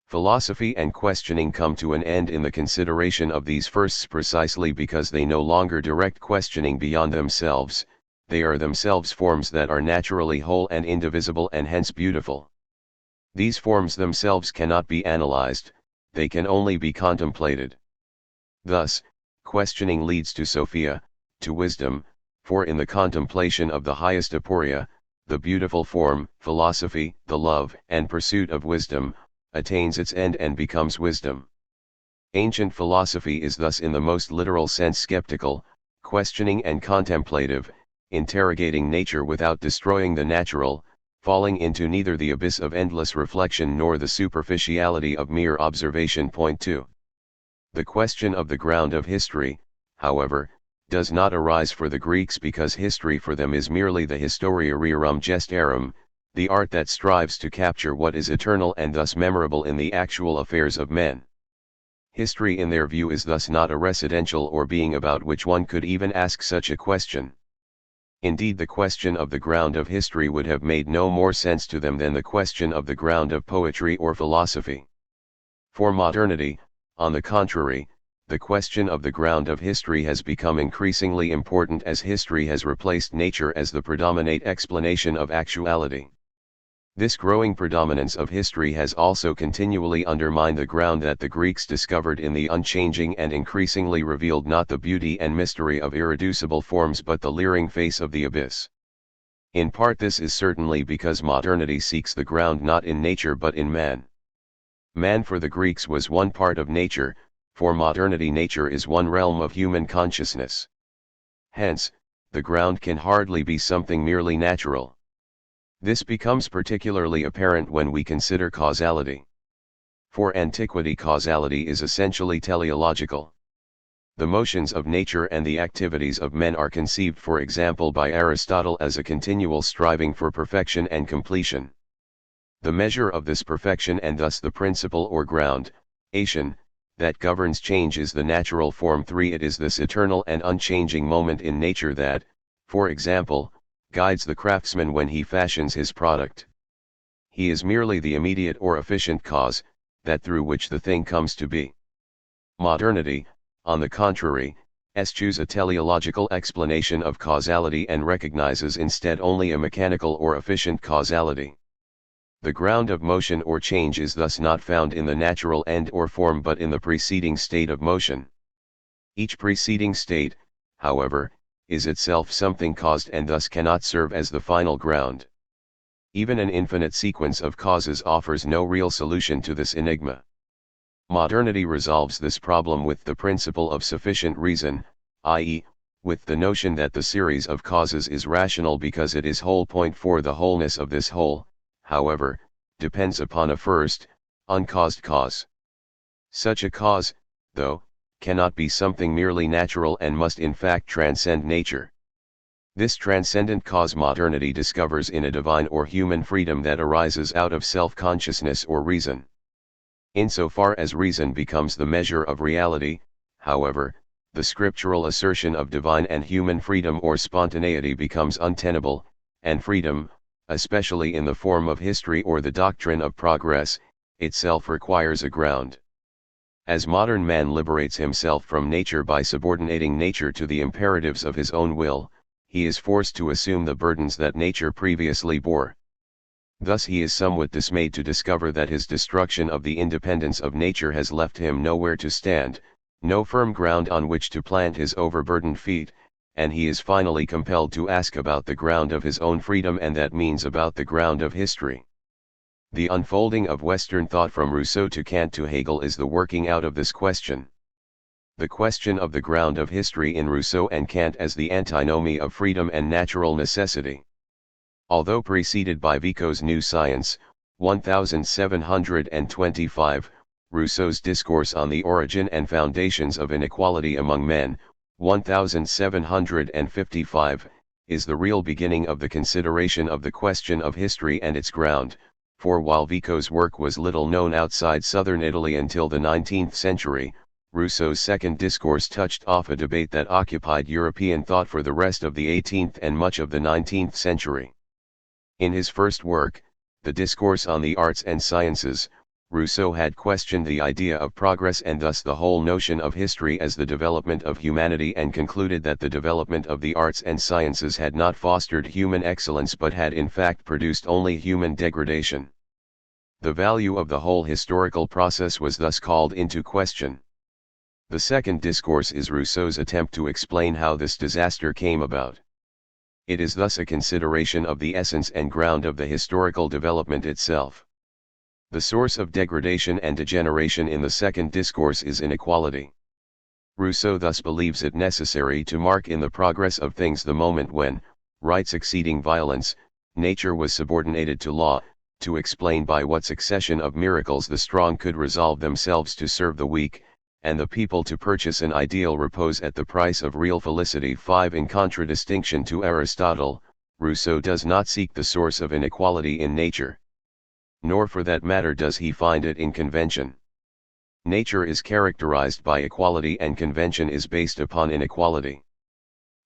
A: Philosophy and questioning come to an end in the consideration of these firsts precisely because they no longer direct questioning beyond themselves, they are themselves forms that are naturally whole and indivisible and hence beautiful. These forms themselves cannot be analyzed, they can only be contemplated. Thus, questioning leads to Sophia, to wisdom, for in the contemplation of the highest aporia, the beautiful form, philosophy, the love and pursuit of wisdom, attains its end and becomes wisdom. Ancient philosophy is thus in the most literal sense skeptical, questioning and contemplative, interrogating nature without destroying the natural, falling into neither the abyss of endless reflection nor the superficiality of mere observation. Point 2. The question of the ground of history, however, does not arise for the Greeks because history for them is merely the historia rerum gestarum, the art that strives to capture what is eternal and thus memorable in the actual affairs of men. History in their view is thus not a residential or being about which one could even ask such a question. Indeed, the question of the ground of history would have made no more sense to them than the question of the ground of poetry or philosophy. For modernity, on the contrary, the question of the ground of history has become increasingly important as history has replaced nature as the predominant explanation of actuality. This growing predominance of history has also continually undermined the ground that the Greeks discovered in the unchanging and increasingly revealed not the beauty and mystery of irreducible forms but the leering face of the abyss. In part this is certainly because modernity seeks the ground not in nature but in man. Man for the Greeks was one part of nature, for modernity nature is one realm of human consciousness. Hence, the ground can hardly be something merely natural. This becomes particularly apparent when we consider causality. For antiquity causality is essentially teleological. The motions of nature and the activities of men are conceived for example by Aristotle as a continual striving for perfection and completion. The measure of this perfection and thus the principle or ground, action, that governs change is the natural form. 3. It is this eternal and unchanging moment in nature that, for example, guides the craftsman when he fashions his product. he is merely the immediate or efficient cause, that through which the thing comes to be. Modernity, on the contrary, eschews a teleological explanation of causality and recognizes instead only a mechanical or efficient causality. The ground of motion or change is thus not found in the natural end or form but in the preceding state of motion. Each preceding state, however, is itself something caused and thus cannot serve as the final ground. Even an infinite sequence of causes offers no real solution to this enigma. Modernity resolves this problem with the principle of sufficient reason, i.e., with the notion that the series of causes is rational because it is whole point for the wholeness of this whole, however, depends upon a first, uncaused cause. Such a cause, though, cannot be something merely natural and must in fact transcend nature. This transcendent cause modernity discovers in a divine or human freedom that arises out of self-consciousness or reason. Insofar as reason becomes the measure of reality, however, the scriptural assertion of divine and human freedom or spontaneity becomes untenable, and freedom, especially in the form of history or the doctrine of progress, itself requires a ground. As modern man liberates himself from nature by subordinating nature to the imperatives of his own will, he is forced to assume the burdens that nature previously bore. Thus he is somewhat dismayed to discover that his destruction of the independence of nature has left him nowhere to stand, no firm ground on which to plant his overburdened feet, and he is finally compelled to ask about the ground of his own freedom and that means about the ground of history. The unfolding of Western thought from Rousseau to Kant to Hegel is the working out of this question. The question of the ground of history in Rousseau and Kant as the antinomy of freedom and natural necessity. Although preceded by Vico's New Science, 1725, Rousseau's Discourse on the Origin and Foundations of Inequality Among Men, 1755, is the real beginning of the consideration of the question of history and its ground, for while Vico's work was little known outside southern Italy until the 19th century, Rousseau's second discourse touched off a debate that occupied European thought for the rest of the 18th and much of the 19th century. In his first work, The Discourse on the Arts and Sciences, Rousseau had questioned the idea of progress and thus the whole notion of history as the development of humanity and concluded that the development of the arts and sciences had not fostered human excellence but had in fact produced only human degradation. The value of the whole historical process was thus called into question. The second discourse is Rousseau's attempt to explain how this disaster came about. It is thus a consideration of the essence and ground of the historical development itself. The source of degradation and degeneration in the second discourse is inequality. Rousseau thus believes it necessary to mark in the progress of things the moment when, right succeeding violence, nature was subordinated to law, to explain by what succession of miracles the strong could resolve themselves to serve the weak, and the people to purchase an ideal repose at the price of real felicity. 5. In contradistinction to Aristotle, Rousseau does not seek the source of inequality in nature. Nor for that matter does he find it in convention. Nature is characterized by equality and convention is based upon inequality.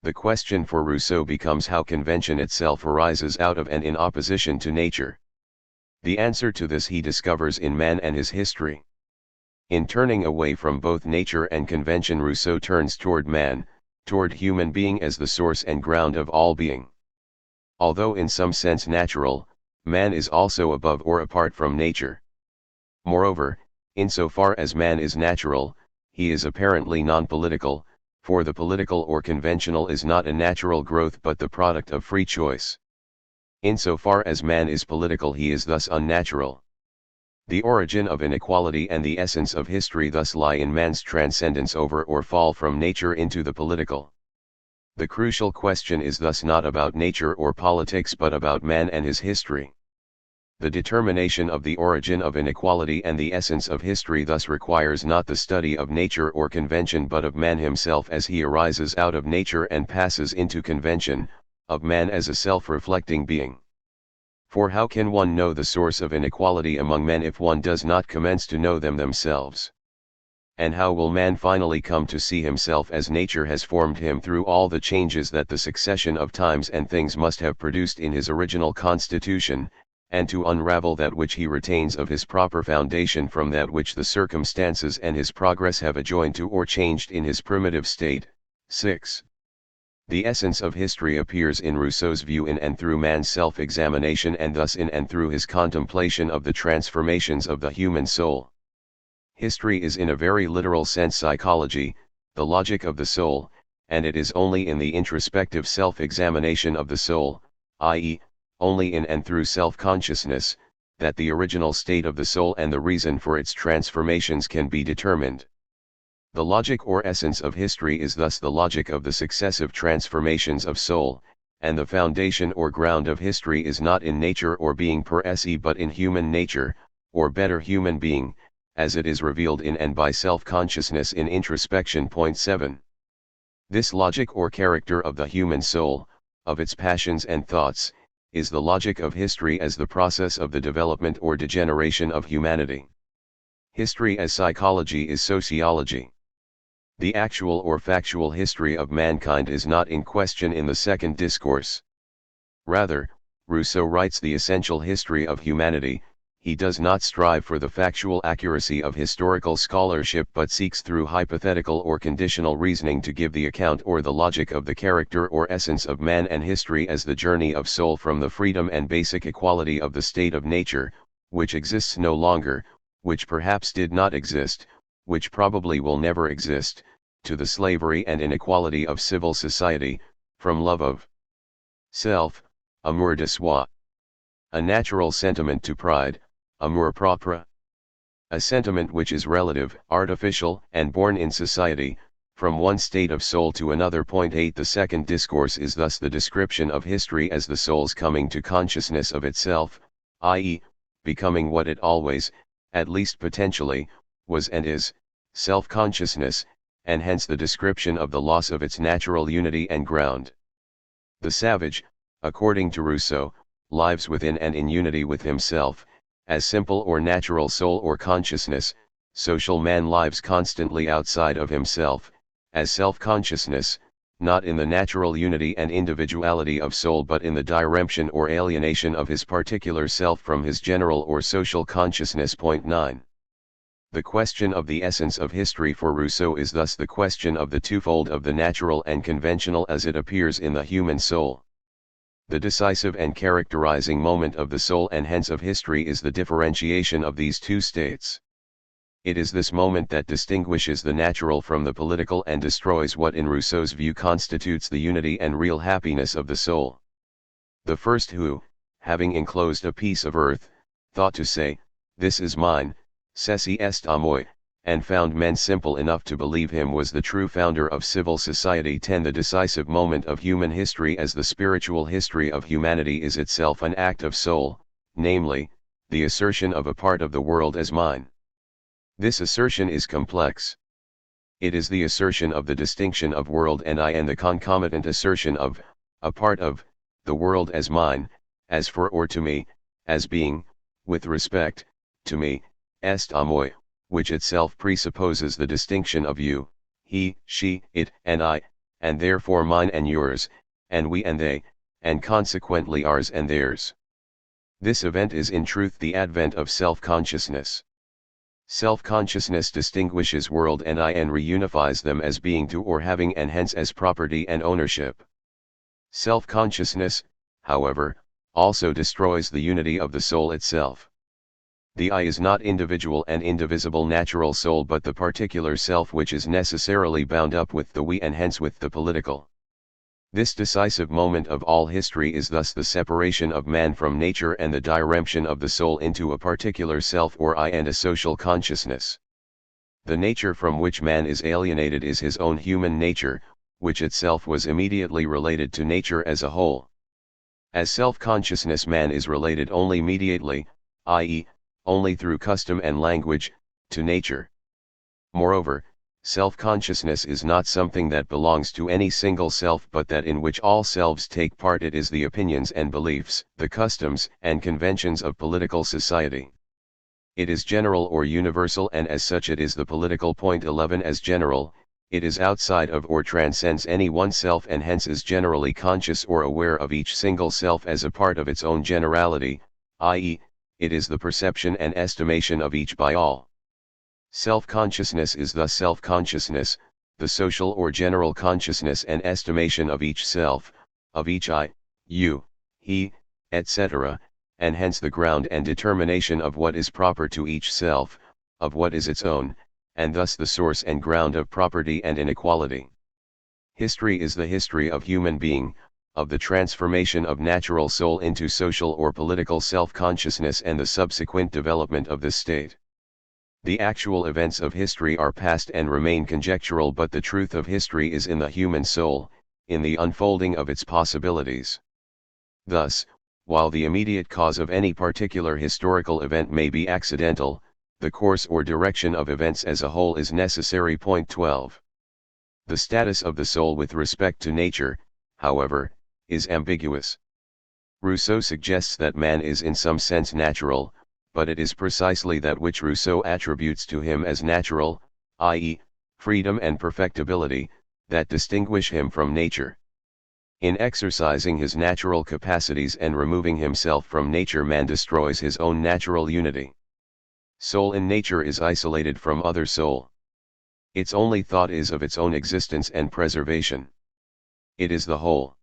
A: The question for Rousseau becomes how convention itself arises out of and in opposition to nature. The answer to this he discovers in man and his history. In turning away from both nature and convention, Rousseau turns toward man, toward human being as the source and ground of all being. Although in some sense natural, man is also above or apart from nature. Moreover, insofar as man is natural, he is apparently non-political, for the political or conventional is not a natural growth but the product of free choice. Insofar as man is political, he is thus unnatural. The origin of inequality and the essence of history thus lie in man's transcendence over or fall from nature into the political. The crucial question is thus not about nature or politics but about man and his history. The determination of the origin of inequality and the essence of history thus requires not the study of nature or convention but of man himself as he arises out of nature and passes into convention, of man as a self-reflecting being. For how can one know the source of inequality among men if one does not commence to know them themselves? And how will man finally come to see himself as nature has formed him through all the changes that the succession of times and things must have produced in his original constitution, and to unravel that which he retains of his proper foundation from that which the circumstances and his progress have adjoined to or changed in his primitive state. 6. The essence of history appears in Rousseau's view in and through man's self-examination, and thus in and through his contemplation of the transformations of the human soul. History is in a very literal sense psychology, the logic of the soul, and it is only in the introspective self-examination of the soul, i.e., only in and through self-consciousness, that the original state of the soul and the reason for its transformations can be determined. The logic or essence of history is thus the logic of the successive transformations of soul, and the foundation or ground of history is not in nature or being per se but in human nature, or better human being, as it is revealed in and by self-consciousness in introspection. Point 7. This logic or character of the human soul, of its passions and thoughts, is the logic of history as the process of the development or degeneration of humanity. History as psychology is sociology. The actual or factual history of mankind is not in question in the second discourse. Rather, Rousseau writes the essential history of humanity. He does not strive for the factual accuracy of historical scholarship but seeks through hypothetical or conditional reasoning to give the account or the logic of the character or essence of man and history as the journey of soul from the freedom and basic equality of the state of nature, which exists no longer, which perhaps did not exist, which probably will never exist, to the slavery and inequality of civil society, from love of self, amour de soi. A natural sentiment to pride, amour propre. A sentiment which is relative, artificial, and born in society, from one state of soul to another. Point 8. The second discourse is thus the description of history as the soul's coming to consciousness of itself, i.e., becoming what it always, at least potentially, was and is, self-consciousness, and hence the description of the loss of its natural unity and ground. The savage, according to Rousseau, lives within and in unity with himself, as simple or natural soul or consciousness. Social man lives constantly outside of himself, as self-consciousness, not in the natural unity and individuality of soul but in the diremption or alienation of his particular self from his general or social consciousness. Point 9. The question of the essence of history for Rousseau is thus the question of the twofold of the natural and conventional as it appears in the human soul. The decisive and characterizing moment of the soul and hence of history is the differentiation of these two states. It is this moment that distinguishes the natural from the political and destroys what in Rousseau's view constitutes the unity and real happiness of the soul. The first who, having enclosed a piece of earth, thought to say, "This is mine, ceci est à moi," and found men simple enough to believe him, was the true founder of civil society. 10. The decisive moment of human history as the spiritual history of humanity is itself an act of soul, namely, the assertion of a part of the world as mine. This assertion is complex. It is the assertion of the distinction of world and I and the concomitant assertion of, a part of, the world as mine, as for or to me, as being, with respect, to me, est à moi, which itself presupposes the distinction of you, he, she, it, and I, and therefore mine and yours, and we and they, and consequently ours and theirs. This event is in truth the advent of self-consciousness. Self-consciousness distinguishes world and I and reunifies them as being to or having and hence as property and ownership. Self-consciousness, however, also destroys the unity of the soul itself. The I is not individual and indivisible natural soul but the particular self which is necessarily bound up with the we and hence with the political. This decisive moment of all history is thus the separation of man from nature and the diremption of the soul into a particular self or I and a social consciousness. The nature from which man is alienated is his own human nature, which itself was immediately related to nature as a whole. As self-consciousness, man is related only mediately, i.e., only through custom and language, to nature. Moreover, self-consciousness is not something that belongs to any single self but that in which all selves take part. It is the opinions and beliefs, the customs and conventions of political society. It is general or universal and as such it is the political. Point 11. As general, it is outside of or transcends any one self and hence is generally conscious or aware of each single self as a part of its own generality, i.e., it is the perception and estimation of each by all. Self-consciousness is thus self-consciousness, the social or general consciousness and estimation of each self, of each I, you, he, etc., and hence the ground and determination of what is proper to each self, of what is its own, and thus the source and ground of property and inequality. History is the history of human being, of the transformation of natural soul into social or political self-consciousness and the subsequent development of this state. The actual events of history are past and remain conjectural, but the truth of history is in the human soul, in the unfolding of its possibilities. Thus, while the immediate cause of any particular historical event may be accidental, the course or direction of events as a whole is necessary. Point 12. The status of the soul with respect to nature, however, is ambiguous. Rousseau suggests that man is in some sense natural, but it is precisely that which Rousseau attributes to him as natural, i.e., freedom and perfectibility, that distinguish him from nature. In exercising his natural capacities and removing himself from nature, man destroys his own natural unity. Soul in nature is isolated from other soul. Its only thought is of its own existence and preservation. It is the whole.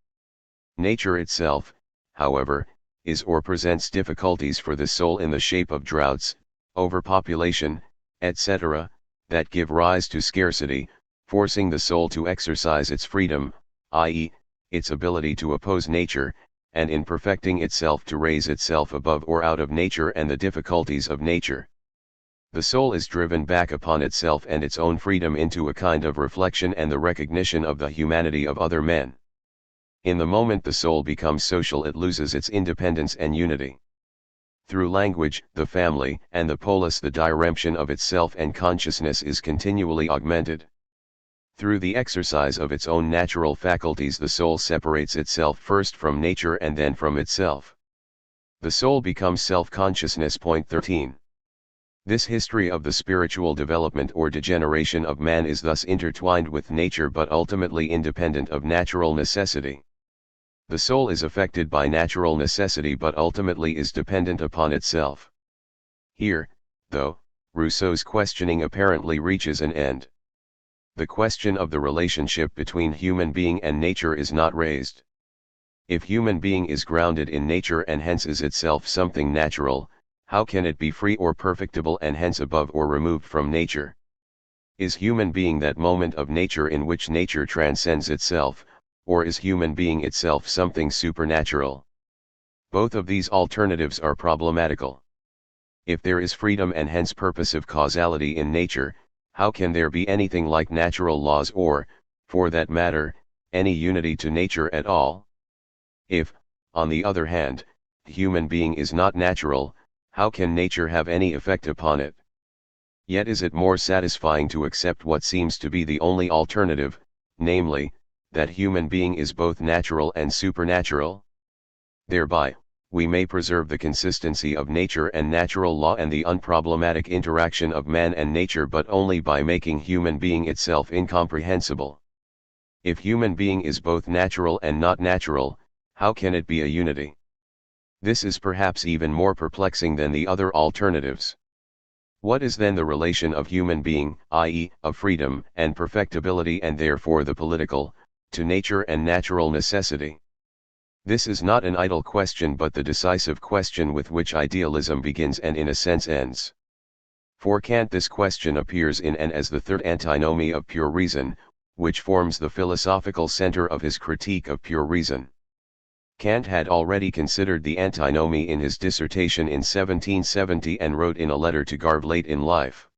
A: Nature itself, however, is or presents difficulties for the soul in the shape of droughts, overpopulation, etc., that give rise to scarcity, forcing the soul to exercise its freedom, i.e., its ability to oppose nature, and in perfecting itself to raise itself above or out of nature and the difficulties of nature. The soul is driven back upon itself and its own freedom into a kind of reflection and the recognition of the humanity of other men. In the moment the soul becomes social, it loses its independence and unity. Through language, the family, and the polis, the diremption of itself and consciousness is continually augmented. Through the exercise of its own natural faculties, the soul separates itself first from nature and then from itself. The soul becomes self-consciousness. Point 13. This history of the spiritual development or degeneration of man is thus intertwined with nature but ultimately independent of natural necessity. The soul is affected by natural necessity but ultimately is dependent upon itself. Here, though, Rousseau's questioning apparently reaches an end. The question of the relationship between human being and nature is not raised. If human being is grounded in nature and hence is itself something natural, how can it be free or perfectible and hence above or removed from nature? Is human being that moment of nature in which nature transcends itself, or is human being itself something supernatural? Both of these alternatives are problematical. If there is freedom and hence purposive causality in nature, how can there be anything like natural laws or, for that matter, any unity to nature at all? If, on the other hand, human being is not natural, how can nature have any effect upon it? Yet is it more satisfying to accept what seems to be the only alternative, namely, that human being is both natural and supernatural? Thereby, we may preserve the consistency of nature and natural law and the unproblematic interaction of man and nature, but only by making human being itself incomprehensible. If human being is both natural and not natural, how can it be a unity? This is perhaps even more perplexing than the other alternatives. What is then the relation of human being, i.e., of freedom and perfectibility and therefore the political, to nature and natural necessity? This is not an idle question but the decisive question with which idealism begins and in a sense ends. For Kant this question appears in and as the third antinomy of pure reason, which forms the philosophical center of his critique of pure reason. Kant had already considered the antinomy in his dissertation in 1770 and wrote in a letter to Garve late in life.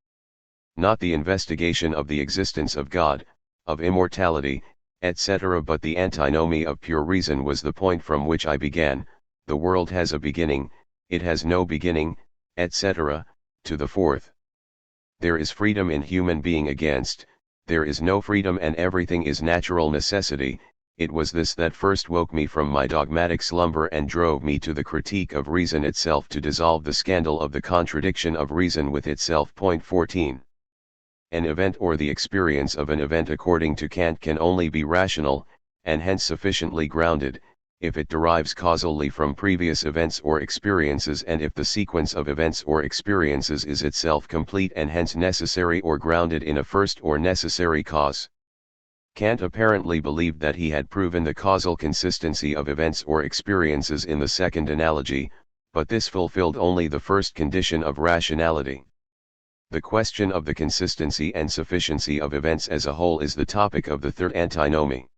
A: Not the investigation of the existence of God, of immortality, etc., but the antinomy of pure reason was the point from which I began. The world has a beginning, it has no beginning, etc., to the fourth. There is freedom in human being against, there is no freedom and everything is natural necessity. It was this that first woke me from my dogmatic slumber and drove me to the critique of reason itself to dissolve the scandal of the contradiction of reason with itself. Point 14. An event or the experience of an event according to Kant can only be rational, and hence sufficiently grounded, if it derives causally from previous events or experiences, and if the sequence of events or experiences is itself complete and hence necessary or grounded in a first or necessary cause. Kant apparently believed that he had proven the causal consistency of events or experiences in the second analogy, but this fulfilled only the first condition of rationality. The question of the consistency and sufficiency of events as a whole is the topic of the third antinomy.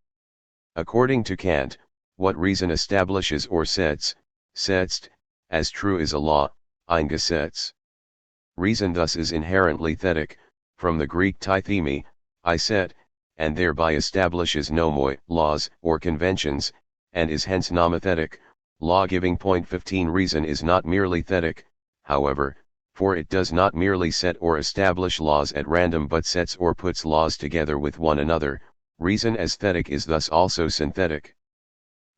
A: According to Kant, what reason establishes or setzt, as true is a law, ein Gesetz. Reason thus is inherently thetic, from the Greek tythemi, I set, and thereby establishes nomoi, laws, or conventions, and is hence nomothetic. Law-giving. 15 Reason is not merely thetic, however, for it does not merely set or establish laws at random but sets or puts laws together with one another. Reason as thetic is thus also synthetic.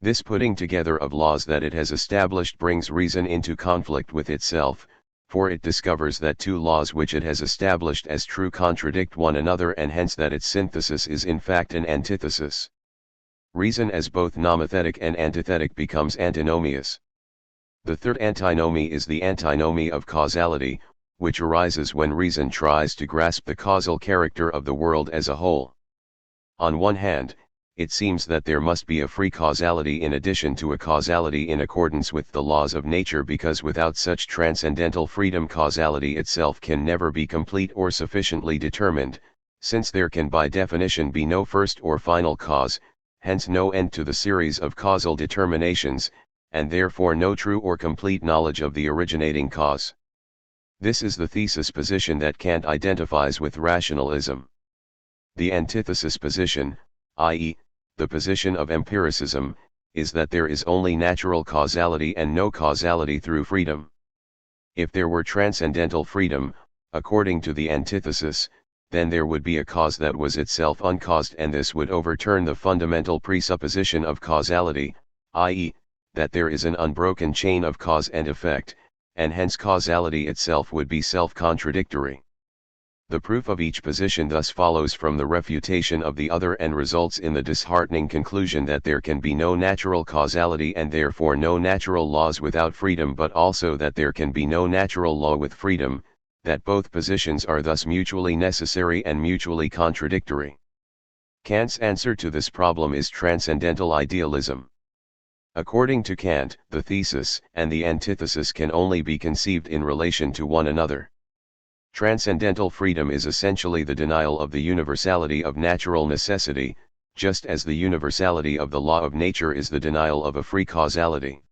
A: This putting together of laws that it has established brings reason into conflict with itself, for it discovers that two laws which it has established as true contradict one another, and hence that its synthesis is in fact an antithesis. Reason as both nomothetic and antithetic becomes antinomious. The third antinomy is the antinomy of causality, which arises when reason tries to grasp the causal character of the world as a whole. On one hand, it seems that there must be a free causality in addition to a causality in accordance with the laws of nature, because without such transcendental freedom causality itself can never be complete or sufficiently determined, since there can by definition be no first or final cause, hence no end to the series of causal determinations, and therefore no true or complete knowledge of the originating cause. This is the thesis position that Kant identifies with rationalism. The antithesis position, i.e., the position of empiricism, is that there is only natural causality and no causality through freedom. If there were transcendental freedom, according to the antithesis, then there would be a cause that was itself uncaused, and this would overturn the fundamental presupposition of causality, i.e., that there is an unbroken chain of cause and effect, and hence causality itself would be self-contradictory. The proof of each position thus follows from the refutation of the other and results in the disheartening conclusion that there can be no natural causality and therefore no natural laws without freedom, but also that there can be no natural law with freedom, that both positions are thus mutually necessary and mutually contradictory. Kant's answer to this problem is transcendental idealism. According to Kant, the thesis and the antithesis can only be conceived in relation to one another. Transcendental freedom is essentially the denial of the universality of natural necessity, just as the universality of the law of nature is the denial of a free causality.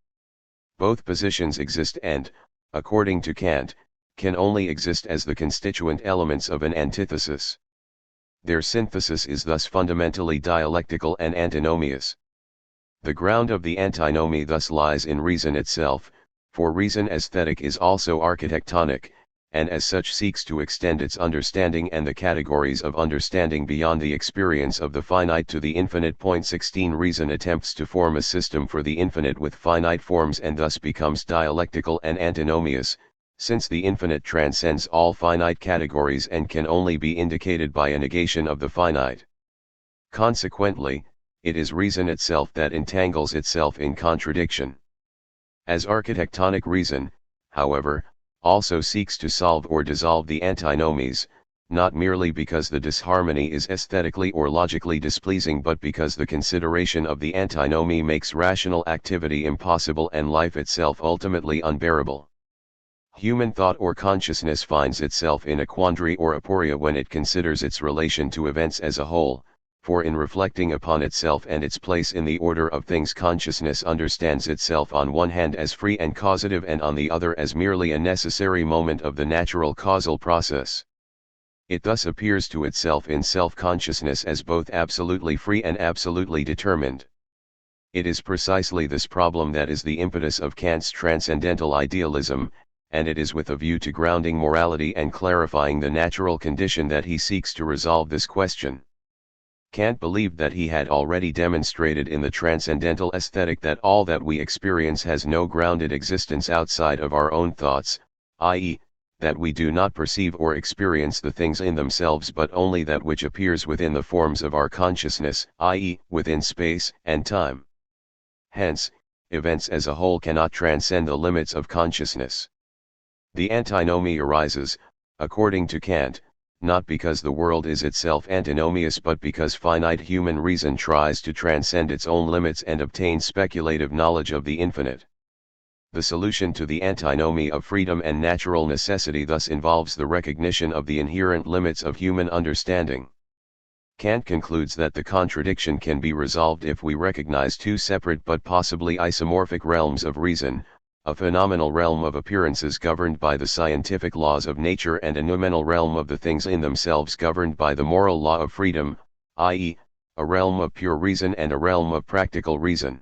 A: Both positions exist and, according to Kant, can only exist as the constituent elements of an antithesis. Their synthesis is thus fundamentally dialectical and antinomious. The ground of the antinomy thus lies in reason itself, for reason as thetic is also architectonic, and as such seeks to extend its understanding and the categories of understanding beyond the experience of the finite to the infinite. 16 Reason attempts to form a system for the infinite with finite forms and thus becomes dialectical and antinomious, since the infinite transcends all finite categories and can only be indicated by a negation of the finite. Consequently, it is reason itself that entangles itself in contradiction. As architectonic reason, however, also seeks to solve or dissolve the antinomies, not merely because the disharmony is aesthetically or logically displeasing, but because the consideration of the antinomy makes rational activity impossible and life itself ultimately unbearable. Human thought or consciousness finds itself in a quandary or aporia when it considers its relation to events as a whole, for in reflecting upon itself and its place in the order of things, consciousness understands itself on one hand as free and causative and on the other as merely a necessary moment of the natural causal process. It thus appears to itself in self-consciousness as both absolutely free and absolutely determined. It is precisely this problem that is the impetus of Kant's transcendental idealism, and it is with a view to grounding morality and clarifying the natural condition that he seeks to resolve this question. Kant believed that he had already demonstrated in the transcendental aesthetic that all that we experience has no grounded existence outside of our own thoughts, i.e., that we do not perceive or experience the things in themselves but only that which appears within the forms of our consciousness, i.e., within space and time. Hence, events as a whole cannot transcend the limits of consciousness. The antinomy arises, according to Kant, not because the world is itself antinomious but because finite human reason tries to transcend its own limits and obtain speculative knowledge of the infinite. The solution to the antinomy of freedom and natural necessity thus involves the recognition of the inherent limits of human understanding. Kant concludes that the contradiction can be resolved if we recognize two separate but possibly isomorphic realms of reason, a phenomenal realm of appearances governed by the scientific laws of nature and a noumenal realm of the things in themselves governed by the moral law of freedom, i.e., a realm of pure reason and a realm of practical reason.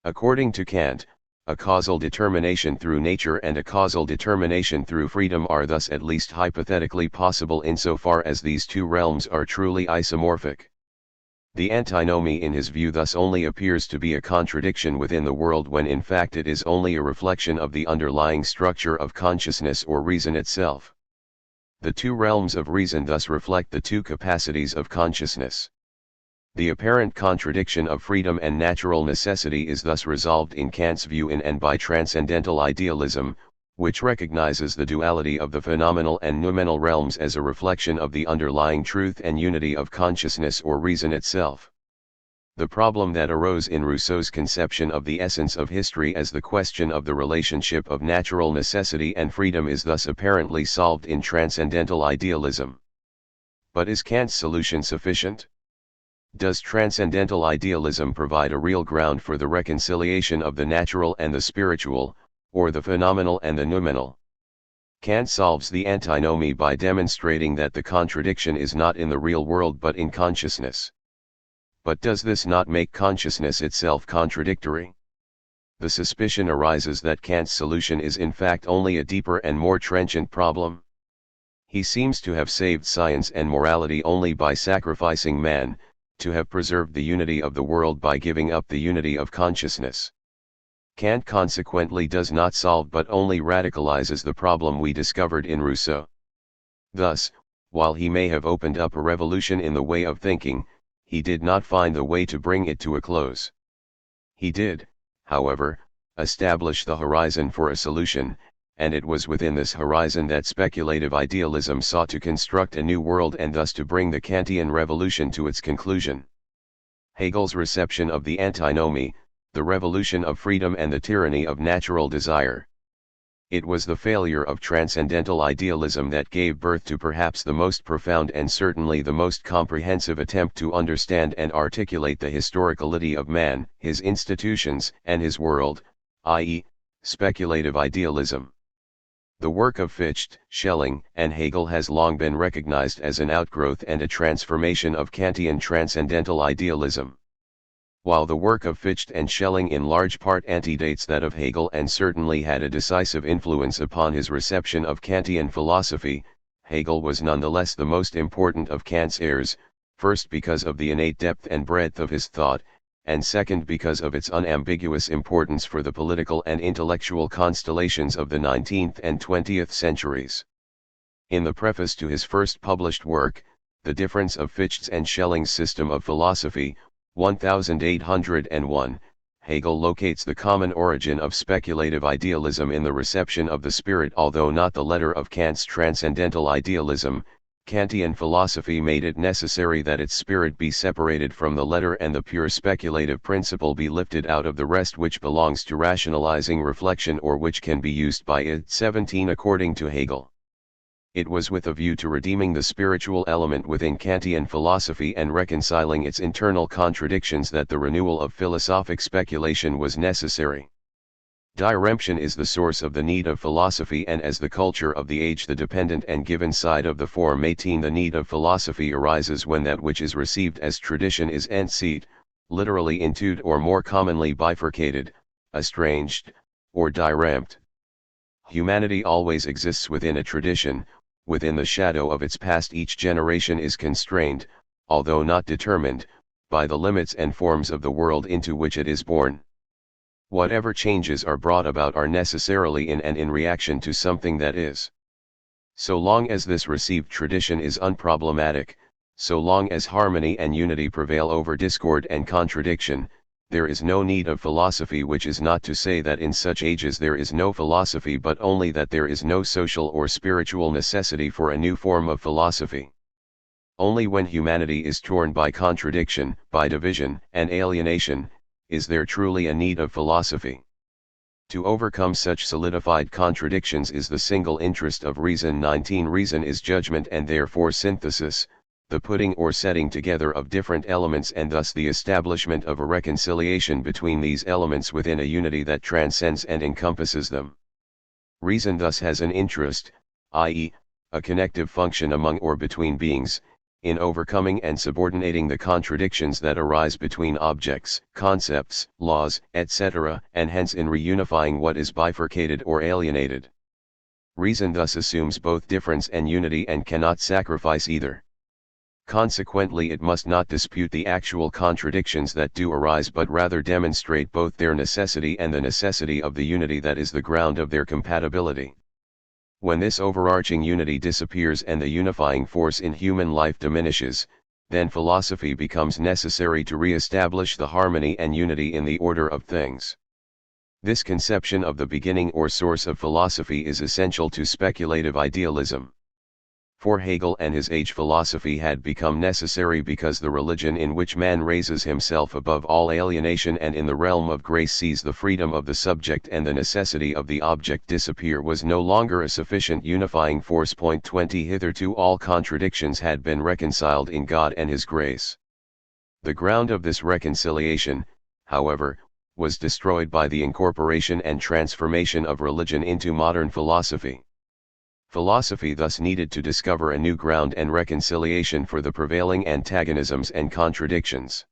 A: According to Kant, a causal determination through nature and a causal determination through freedom are thus at least hypothetically possible insofar as these two realms are truly isomorphic. The antinomy in his view thus only appears to be a contradiction within the world when in fact it is only a reflection of the underlying structure of consciousness or reason itself. The two realms of reason thus reflect the two capacities of consciousness. The apparent contradiction of freedom and natural necessity is thus resolved in Kant's view in and by transcendental idealism, which recognizes the duality of the phenomenal and noumenal realms as a reflection of the underlying truth and unity of consciousness or reason itself. The problem that arose in Rousseau's conception of the essence of history as the question of the relationship of natural necessity and freedom is thus apparently solved in transcendental idealism. But is Kant's solution sufficient? Does transcendental idealism provide a real ground for the reconciliation of the natural and the spiritual, or the phenomenal and the noumenal? Kant solves the antinomy by demonstrating that the contradiction is not in the real world but in consciousness. But does this not make consciousness itself contradictory? The suspicion arises that Kant's solution is in fact only a deeper and more trenchant problem. He seems to have saved science and morality only by sacrificing man, to have preserved the unity of the world by giving up the unity of consciousness. Kant consequently does not solve but only radicalizes the problem we discovered in Rousseau. Thus, while he may have opened up a revolution in the way of thinking, he did not find the way to bring it to a close. He did, however, establish the horizon for a solution, and it was within this horizon that speculative idealism sought to construct a new world and thus to bring the Kantian revolution to its conclusion. Hegel's reception of the antinomy, the revolution of freedom and the tyranny of natural desire. It was the failure of transcendental idealism that gave birth to perhaps the most profound and certainly the most comprehensive attempt to understand and articulate the historicality of man, his institutions, and his world, i.e., speculative idealism. The work of Fichte, Schelling, and Hegel has long been recognized as an outgrowth and a transformation of Kantian transcendental idealism. While the work of Fichte and Schelling in large part antedates that of Hegel and certainly had a decisive influence upon his reception of Kantian philosophy, Hegel was nonetheless the most important of Kant's heirs, first because of the innate depth and breadth of his thought, and second because of its unambiguous importance for the political and intellectual constellations of the 19th and 20th centuries. In the preface to his first published work, The Difference of Fichte's and Schelling's System of Philosophy, 1801, Hegel locates the common origin of speculative idealism in the reception of the spirit. Although not the letter of Kant's transcendental idealism, Kantian philosophy made it necessary that its spirit be separated from the letter and the pure speculative principle be lifted out of the rest which belongs to rationalizing reflection or which can be used by it. 17 According to Hegel, it was with a view to redeeming the spiritual element within Kantian philosophy and reconciling its internal contradictions that the renewal of philosophic speculation was necessary. Diremption is the source of the need of philosophy, and as the culture of the age the dependent and given side of the form. 18 The need of philosophy arises when that which is received as tradition is entzet, literally intued or more commonly bifurcated, estranged, or diremped. Humanity always exists within a tradition, within the shadow of its past. Each generation is constrained, although not determined, by the limits and forms of the world into which it is born. Whatever changes are brought about are necessarily in and in reaction to something that is. So long as this received tradition is unproblematic, so long as harmony and unity prevail over discord and contradiction, there is no need of philosophy, which is not to say that in such ages there is no philosophy, but only that there is no social or spiritual necessity for a new form of philosophy. Only when humanity is torn by contradiction, by division, and alienation, is there truly a need of philosophy. To overcome such solidified contradictions is the single interest of reason. 19. Reason is judgment and therefore synthesis, the putting or setting together of different elements and thus the establishment of a reconciliation between these elements within a unity that transcends and encompasses them. Reason thus has an interest, i.e., a connective function among or between beings, in overcoming and subordinating the contradictions that arise between objects, concepts, laws, etc., and hence in reunifying what is bifurcated or alienated. Reason thus assumes both difference and unity and cannot sacrifice either. Consequently, it must not dispute the actual contradictions that do arise, but rather demonstrate both their necessity and the necessity of the unity that is the ground of their compatibility. When this overarching unity disappears and the unifying force in human life diminishes, then philosophy becomes necessary to re-establish the harmony and unity in the order of things. This conception of the beginning or source of philosophy is essential to speculative idealism. For Hegel and his age, philosophy had become necessary because the religion in which man raises himself above all alienation and in the realm of grace sees the freedom of the subject and the necessity of the object disappear was no longer a sufficient unifying force. 20. Hitherto all contradictions had been reconciled in God and His grace. The ground of this reconciliation, however, was destroyed by the incorporation and transformation of religion into modern philosophy. Philosophy thus needed to discover a new ground and reconciliation for the prevailing antagonisms and contradictions.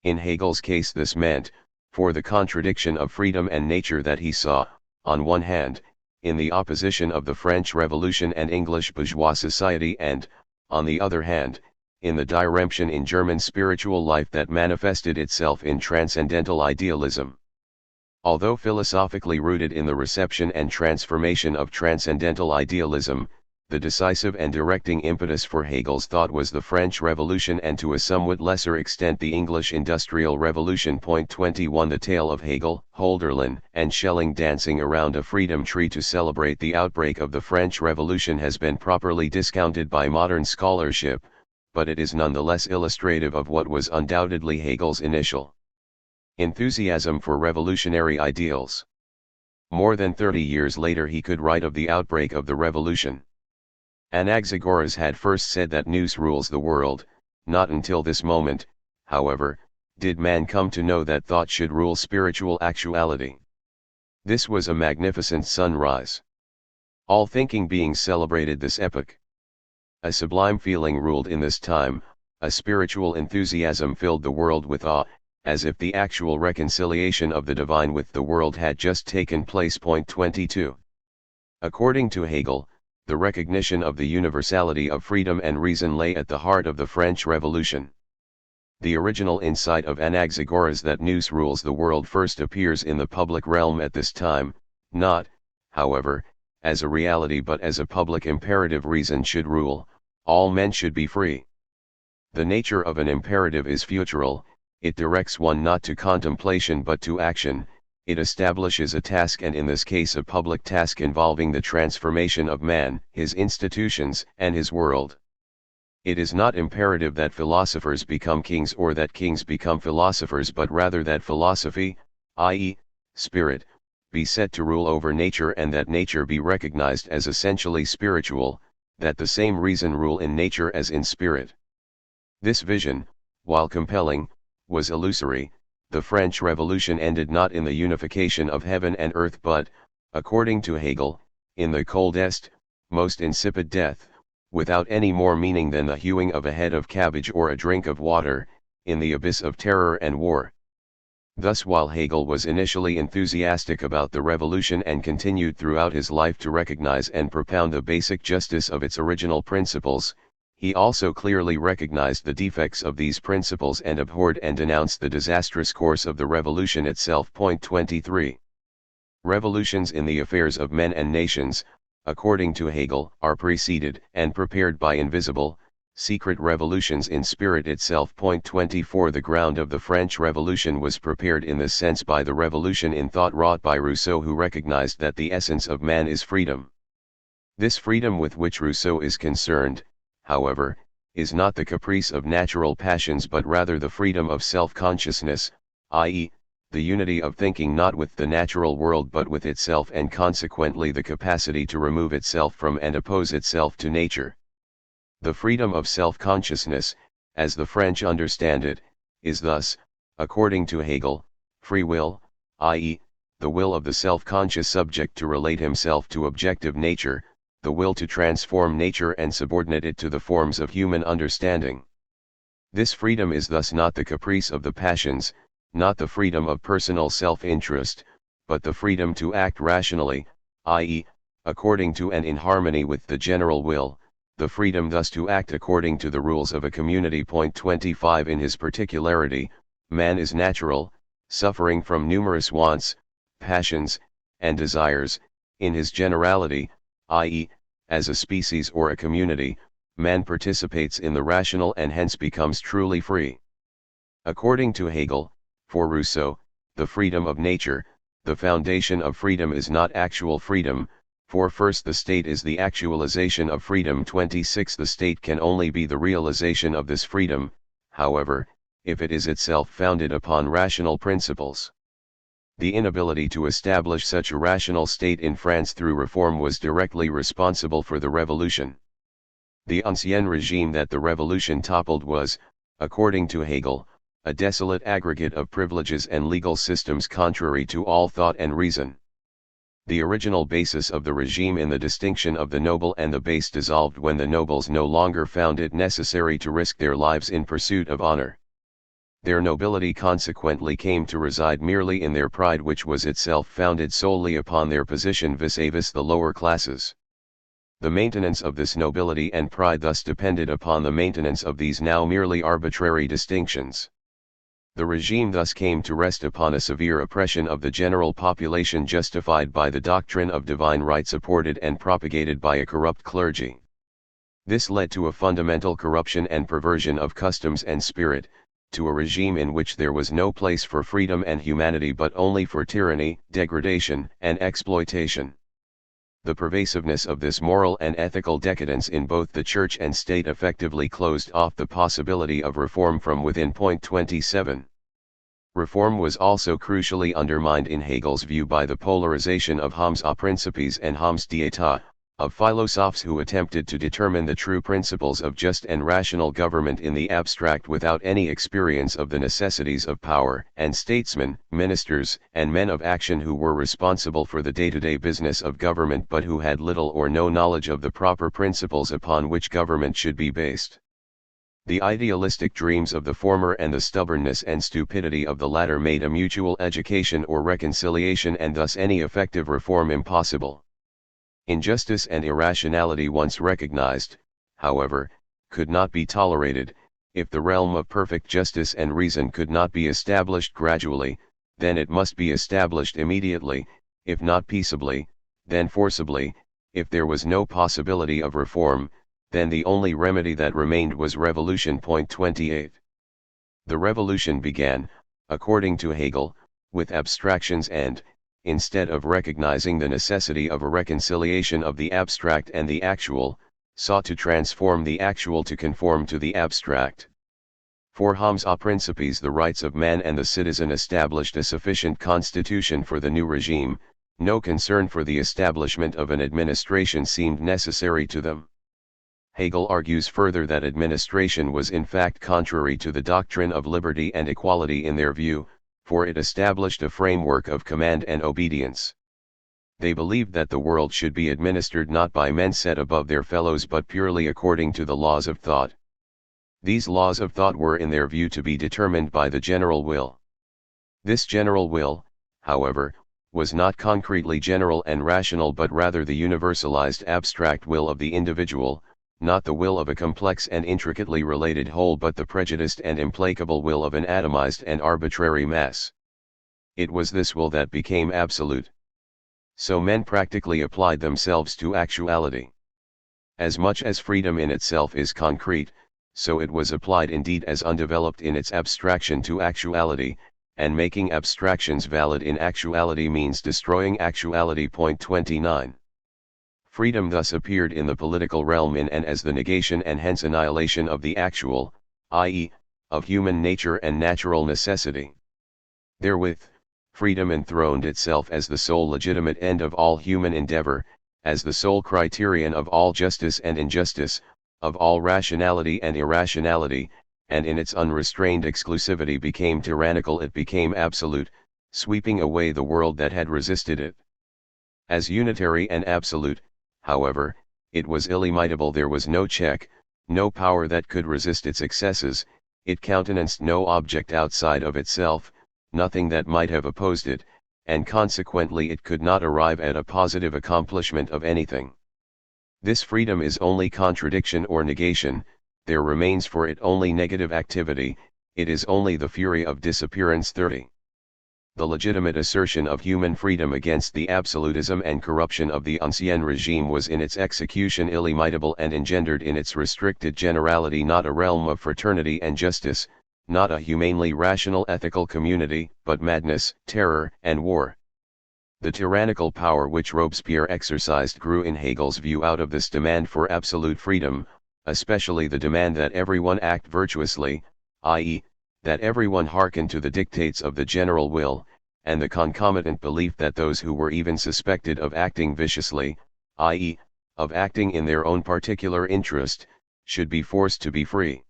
A: In Hegel's case, this meant, for the contradiction of freedom and nature that he saw, on one hand, in the opposition of the French Revolution and English bourgeois society and, on the other hand, in the diremption in German spiritual life that manifested itself in transcendental idealism. Although philosophically rooted in the reception and transformation of transcendental idealism, the decisive and directing impetus for Hegel's thought was the French Revolution and to a somewhat lesser extent the English Industrial Revolution. 21. The tale of Hegel, Hölderlin, and Schelling dancing around a freedom tree to celebrate the outbreak of the French Revolution has been properly discounted by modern scholarship, but it is nonetheless illustrative of what was undoubtedly Hegel's initial enthusiasm for revolutionary ideals. More than 30 years later he could write of the outbreak of the revolution. Anaxagoras had first said that nous rules the world. Not until this moment, however, did man come to know that thought should rule spiritual actuality. This was a magnificent sunrise. All thinking beings celebrated this epoch. A sublime feeling ruled in this time, a spiritual enthusiasm filled the world with awe, as if the actual reconciliation of the divine with the world had just taken place. 22. According to Hegel, the recognition of the universality of freedom and reason lay at the heart of the French Revolution. The original insight of Anaxagoras that nous rules the world first appears in the public realm at this time, not, however, as a reality but as a public imperative. Reason should rule, all men should be free. The nature of an imperative is futural. It directs one not to contemplation but to action, it establishes a task, and in this case a public task involving the transformation of man, his institutions, and his world. It is not imperative that philosophers become kings or that kings become philosophers, but rather that philosophy, i.e., spirit, be set to rule over nature and that nature be recognized as essentially spiritual, that the same reason rule in nature as in spirit. This vision, while compelling, was illusory. The French Revolution ended not in the unification of heaven and earth but, according to Hegel, in the coldest, most insipid death, without any more meaning than the hewing of a head of cabbage or a drink of water, in the abyss of terror and war. Thus, while Hegel was initially enthusiastic about the revolution and continued throughout his life to recognize and propound the basic justice of its original principles, he also clearly recognized the defects of these principles and abhorred and denounced the disastrous course of the revolution itself. 23. Revolutions in the affairs of men and nations, according to Hegel, are preceded and prepared by invisible, Secret revolutions in spirit itself. Point 24. The ground of the French Revolution was prepared in this sense by the revolution in thought wrought by Rousseau, who recognized that the essence of man is freedom. This freedom with which Rousseau is concerned, however, is not the caprice of natural passions but rather the freedom of self-consciousness, i.e., the unity of thinking not with the natural world but with itself, and consequently the capacity to remove itself from and oppose itself to nature. The freedom of self-consciousness, as the French understand it, is thus, according to Hegel, free will, i.e., the will of the self-conscious subject to relate himself to objective nature, the will to transform nature and subordinate it to the forms of human understanding. This freedom is thus not the caprice of the passions, not the freedom of personal self-interest, but the freedom to act rationally, i.e., according to and in harmony with the general will, the freedom thus to act according to the rules of a community. Point 25. In his particularity, man is natural, suffering from numerous wants, passions, and desires. In his generality, i.e., as a species or a community, man participates in the rational and hence becomes truly free. According to Hegel, for Rousseau, the freedom of nature, the foundation of freedom is not actual freedom, for first the state is the actualization of freedom. 26. The state can only be the realization of this freedom, however, if it is itself founded upon rational principles. The inability to establish such a rational state in France through reform was directly responsible for the revolution. The ancien regime that the revolution toppled was, according to Hegel, a desolate aggregate of privileges and legal systems contrary to all thought and reason. The original basis of the regime in the distinction of the noble and the base dissolved when the nobles no longer found it necessary to risk their lives in pursuit of honor. Their nobility consequently came to reside merely in their pride, which was itself founded solely upon their position vis-a-vis the lower classes. The maintenance of this nobility and pride thus depended upon the maintenance of these now merely arbitrary distinctions. The regime thus came to rest upon a severe oppression of the general population justified by the doctrine of divine right supported and propagated by a corrupt clergy. This led to a fundamental corruption and perversion of customs and spirit, to a regime in which there was no place for freedom and humanity but only for tyranny, degradation, and exploitation. The pervasiveness of this moral and ethical decadence in both the church and state effectively closed off the possibility of reform from within. Point 27. Reform was also crucially undermined in Hegel's view by the polarization of Homs a principes and Homs d'etat, of philosophers who attempted to determine the true principles of just and rational government in the abstract without any experience of the necessities of power, and statesmen, ministers, and men of action who were responsible for the day-to-day business of government but who had little or no knowledge of the proper principles upon which government should be based. The idealistic dreams of the former and the stubbornness and stupidity of the latter made a mutual education or reconciliation and thus any effective reform impossible. Injustice and irrationality once recognized, however, could not be tolerated. If the realm of perfect justice and reason could not be established gradually, then it must be established immediately, if not peaceably, then forcibly. If there was no possibility of reform, then the only remedy that remained was revolution. Point 28. The revolution began, according to Hegel, with abstractions and, instead of recognizing the necessity of a reconciliation of the abstract and the actual, sought to transform the actual to conform to the abstract. For Homs a principes, the rights of man and the citizen established a sufficient constitution for the new regime. No concern for the establishment of an administration seemed necessary to them. Hegel argues further that administration was in fact contrary to the doctrine of liberty and equality in their view, for it established a framework of command and obedience. They believed that the world should be administered not by men set above their fellows but purely according to the laws of thought. These laws of thought were in their view to be determined by the general will. This general will, however, was not concretely general and rational but rather the universalized abstract will of the individual, not the will of a complex and intricately related whole but the prejudiced and implacable will of an atomized and arbitrary mass. It was this will that became absolute. So men practically applied themselves to actuality. As much as freedom in itself is concrete, so it was applied indeed as undeveloped in its abstraction to actuality, and making abstractions valid in actuality means destroying actuality. 29. Freedom thus appeared in the political realm in and as the negation and hence annihilation of the actual, i.e., of human nature and natural necessity. Therewith, freedom enthroned itself as the sole legitimate end of all human endeavor, as the sole criterion of all justice and injustice, of all rationality and irrationality, and in its unrestrained exclusivity became tyrannical. It became absolute, sweeping away the world that had resisted it. As unitary and absolute, however, it was illimitable. There was no check, no power that could resist its excesses. It countenanced no object outside of itself, nothing that might have opposed it, and consequently it could not arrive at a positive accomplishment of anything. This freedom is only contradiction or negation, there remains for it only negative activity, it is only the fury of disappearance. 30. The legitimate assertion of human freedom against the absolutism and corruption of the ancien regime was in its execution illimitable and engendered in its restricted generality not a realm of fraternity and justice, not a humanely rational ethical community, but madness, terror, and war. The tyrannical power which Robespierre exercised grew in Hegel's view out of this demand for absolute freedom, especially the demand that everyone act virtuously, i.e., that everyone hearken to the dictates of the general will, and the concomitant belief that those who were even suspected of acting viciously, i.e., of acting in their own particular interest, should be forced to be free.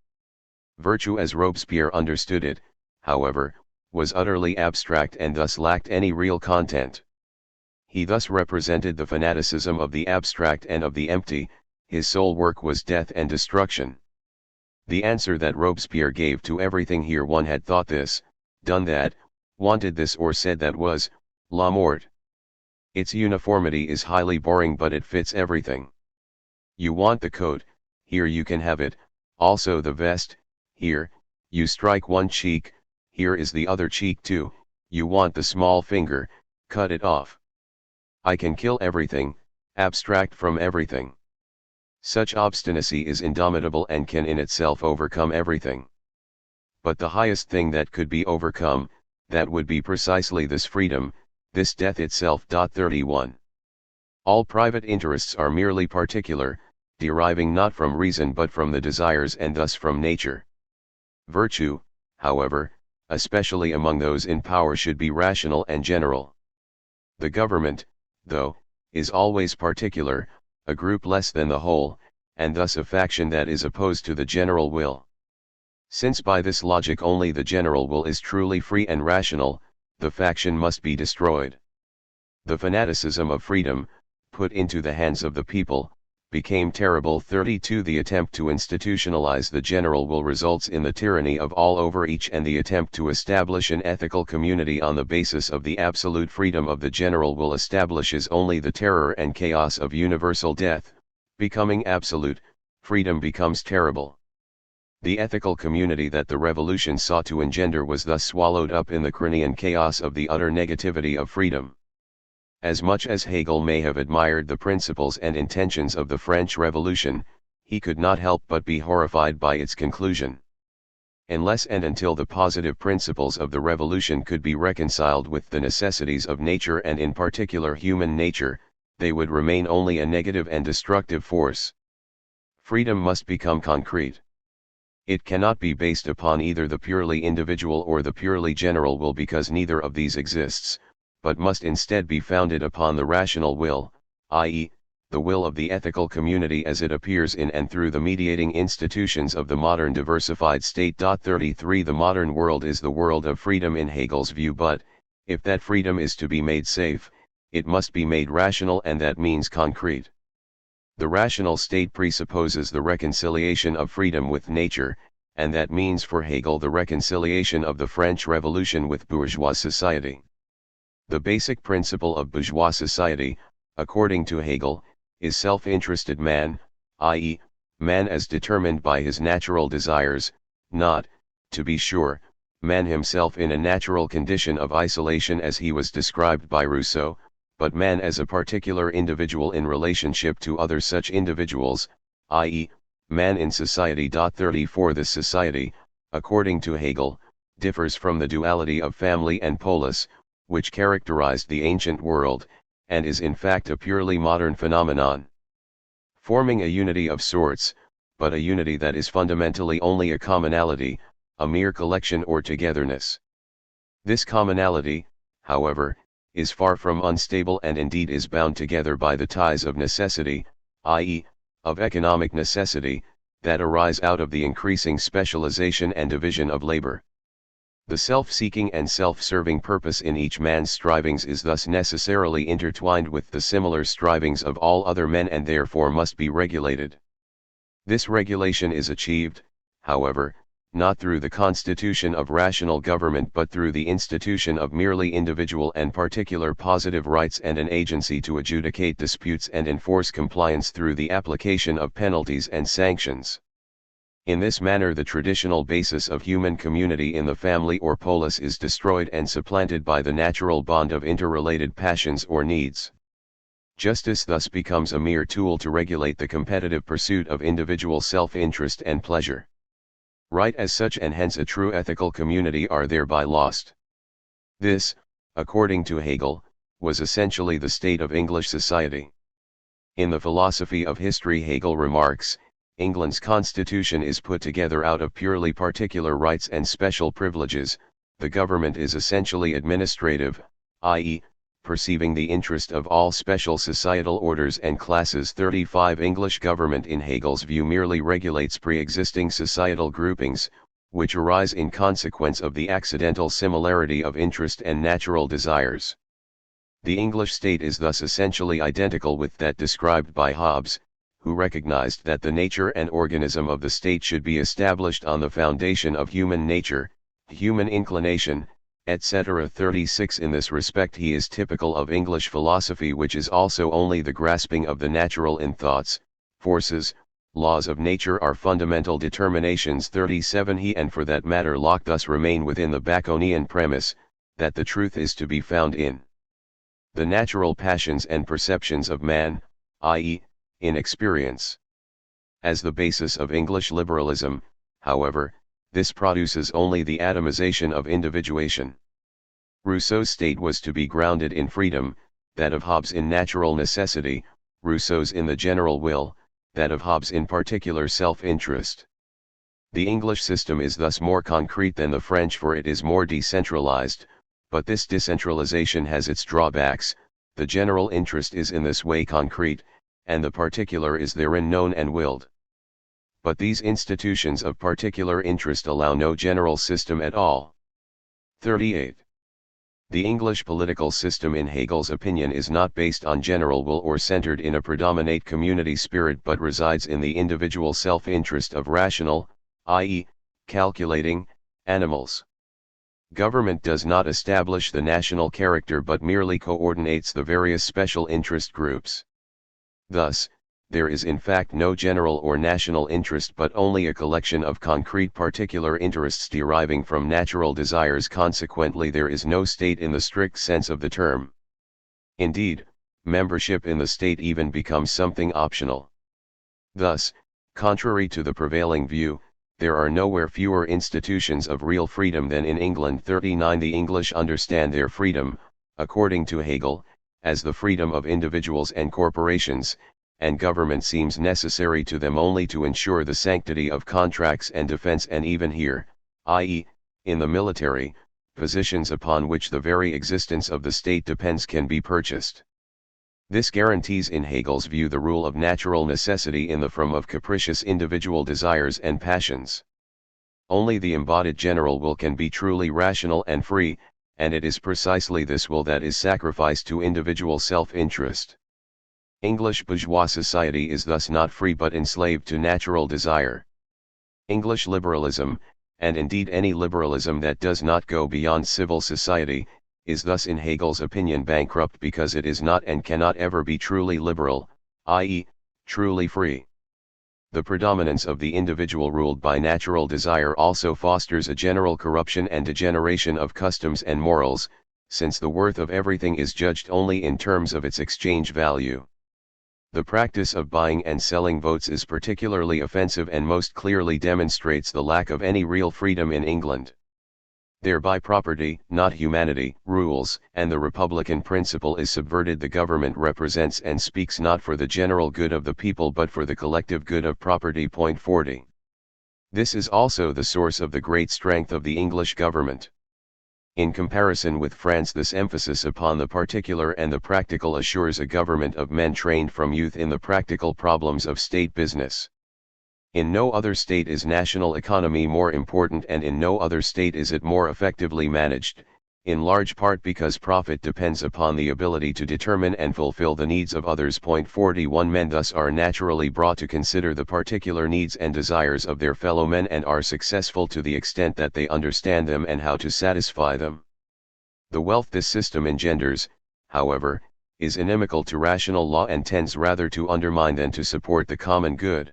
A: Virtue as Robespierre understood it, however, was utterly abstract and thus lacked any real content. He thus represented the fanaticism of the abstract and of the empty, his sole work was death and destruction. The answer that Robespierre gave to everything here one had thought this, done that, wanted this or said that was, la mort. Its uniformity is highly boring but it fits everything. You want the coat, here you can have it, also the vest, here, you strike one cheek, here is the other cheek too, you want the small finger, cut it off. I can kill everything, abstract from everything. Such obstinacy is indomitable and can in itself overcome everything. But the highest thing that could be overcome, that would be precisely this freedom, this death itself. 31. All private interests are merely particular, deriving not from reason but from the desires and thus from nature. Virtue, however, especially among those in power should be rational and general. The government, though, is always particular, a group less than the whole, and thus a faction that is opposed to the general will. Since by this logic only the general will is truly free and rational, the faction must be destroyed. The fanaticism of freedom, put into the hands of the people, became terrible. 32. The attempt to institutionalize the general will results in the tyranny of all over each, and the attempt to establish an ethical community on the basis of the absolute freedom of the general will establishes only the terror and chaos of universal death. Becoming absolute, freedom becomes terrible. The ethical community that the revolution sought to engender was thus swallowed up in the Cranian chaos of the utter negativity of freedom. As much as Hegel may have admired the principles and intentions of the French Revolution, he could not help but be horrified by its conclusion. Unless and until the positive principles of the Revolution could be reconciled with the necessities of nature and in particular human nature, they would remain only a negative and destructive force. Freedom must become concrete. It cannot be based upon either the purely individual or the purely general will, because neither of these exists, but must instead be founded upon the rational will, i.e., the will of the ethical community as it appears in and through the mediating institutions of the modern diversified state. 33. The modern world is the world of freedom in Hegel's view, but, if that freedom is to be made safe, it must be made rational, and that means concrete. The rational state presupposes the reconciliation of freedom with nature, and that means for Hegel the reconciliation of the French Revolution with bourgeois society. The basic principle of bourgeois society, according to Hegel, is self-interested man, i.e., man as determined by his natural desires, not, to be sure, man himself in a natural condition of isolation as he was described by Rousseau, but man as a particular individual in relationship to other such individuals, i.e., Man in society. 34 This society, according to Hegel, differs from the duality of family and polis, which characterized the ancient world, and is in fact a purely modern phenomenon. Forming a unity of sorts, but a unity that is fundamentally only a commonality, a mere collection or togetherness. This commonality, however, is far from unstable and indeed is bound together by the ties of necessity, i.e., of economic necessity, that arise out of the increasing specialization and division of labor. The self-seeking and self-serving purpose in each man's strivings is thus necessarily intertwined with the similar strivings of all other men and therefore must be regulated. This regulation is achieved, however, not through the constitution of rational government but through the institution of merely individual and particular positive rights and an agency to adjudicate disputes and enforce compliance through the application of penalties and sanctions. In this manner the traditional basis of human community in the family or polis is destroyed and supplanted by the natural bond of interrelated passions or needs. Justice thus becomes a mere tool to regulate the competitive pursuit of individual self-interest and pleasure. Right as such and hence a true ethical community are thereby lost. This, according to Hegel, was essentially the state of English society. In the philosophy of history Hegel remarks, England's constitution is put together out of purely particular rights and special privileges, the government is essentially administrative, i.e., perceiving the interest of all special societal orders and classes. 35 English government in Hegel's view merely regulates pre-existing societal groupings, which arise in consequence of the accidental similarity of interest and natural desires. The English state is thus essentially identical with that described by Hobbes, who recognized that the nature and organism of the state should be established on the foundation of human nature, human inclination, etc. 36 In this respect he is typical of English philosophy, which is also only the grasping of the natural in thoughts, forces, laws of nature are fundamental determinations. 37 He and for that matter Locke thus remain within the Baconian premise, that the truth is to be found in the natural passions and perceptions of man, i.e., in experience. As the basis of English liberalism, however, this produces only the atomization of individuation. Rousseau's state was to be grounded in freedom, that of Hobbes in natural necessity, Rousseau's in the general will, that of Hobbes in particular self-interest. The English system is thus more concrete than the French, for it is more decentralized, but this decentralization has its drawbacks. The general interest is in this way concrete, and the particular is therein known and willed. But these institutions of particular interest allow no general system at all. 38. The English political system in Hegel's opinion is not based on general will or centered in a predominate community spirit, but resides in the individual self-interest of rational, i.e., calculating, animals. Government does not establish the national character but merely coordinates the various special interest groups. Thus, there is in fact no general or national interest but only a collection of concrete particular interests deriving from natural desires. Consequently, there is no state in the strict sense of the term. Indeed, membership in the state even becomes something optional. Thus, contrary to the prevailing view, there are nowhere fewer institutions of real freedom than in England. 39 The English understand their freedom, according to Hegel, as the freedom of individuals and corporations, and government seems necessary to them only to ensure the sanctity of contracts and defense, and even here, i.e., in the military, positions upon which the very existence of the state depends can be purchased. This guarantees in Hegel's view the rule of natural necessity in the from of capricious individual desires and passions. Only the embodied general will can be truly rational and free, and it is precisely this will that is sacrificed to individual self-interest. English bourgeois society is thus not free but enslaved to natural desire. English liberalism, and indeed any liberalism that does not go beyond civil society, is thus in Hegel's opinion bankrupt because it is not and cannot ever be truly liberal, i.e., truly free. The predominance of the individual ruled by natural desire also fosters a general corruption and degeneration of customs and morals, since the worth of everything is judged only in terms of its exchange value. The practice of buying and selling votes is particularly offensive and most clearly demonstrates the lack of any real freedom in England. Thereby property, not humanity, rules, and the republican principle is subverted. The government represents and speaks not for the general good of the people but for the collective good of property. 40. This is also the source of the great strength of the English government. In comparison with France, this emphasis upon the particular and the practical assures a government of men trained from youth in the practical problems of state business. In no other state is national economy more important, and in no other state is it more effectively managed, in large part because profit depends upon the ability to determine and fulfill the needs of others. 41 Men thus are naturally brought to consider the particular needs and desires of their fellow men, and are successful to the extent that they understand them and how to satisfy them. The wealth this system engenders, however, is inimical to rational law and tends rather to undermine than to support the common good.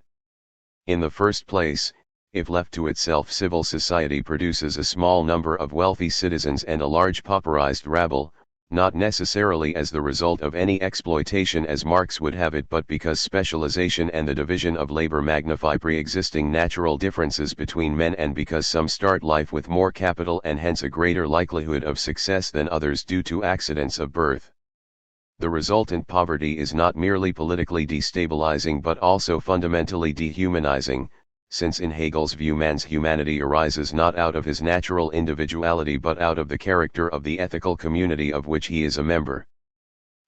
A: In the first place, if left to itself, civil society produces a small number of wealthy citizens and a large pauperized rabble, not necessarily as the result of any exploitation as Marx would have it, but because specialization and the division of labor magnify pre-existing natural differences between men, and because some start life with more capital and hence a greater likelihood of success than others due to accidents of birth. The resultant poverty is not merely politically destabilizing but also fundamentally dehumanizing, since in Hegel's view man's humanity arises not out of his natural individuality but out of the character of the ethical community of which he is a member.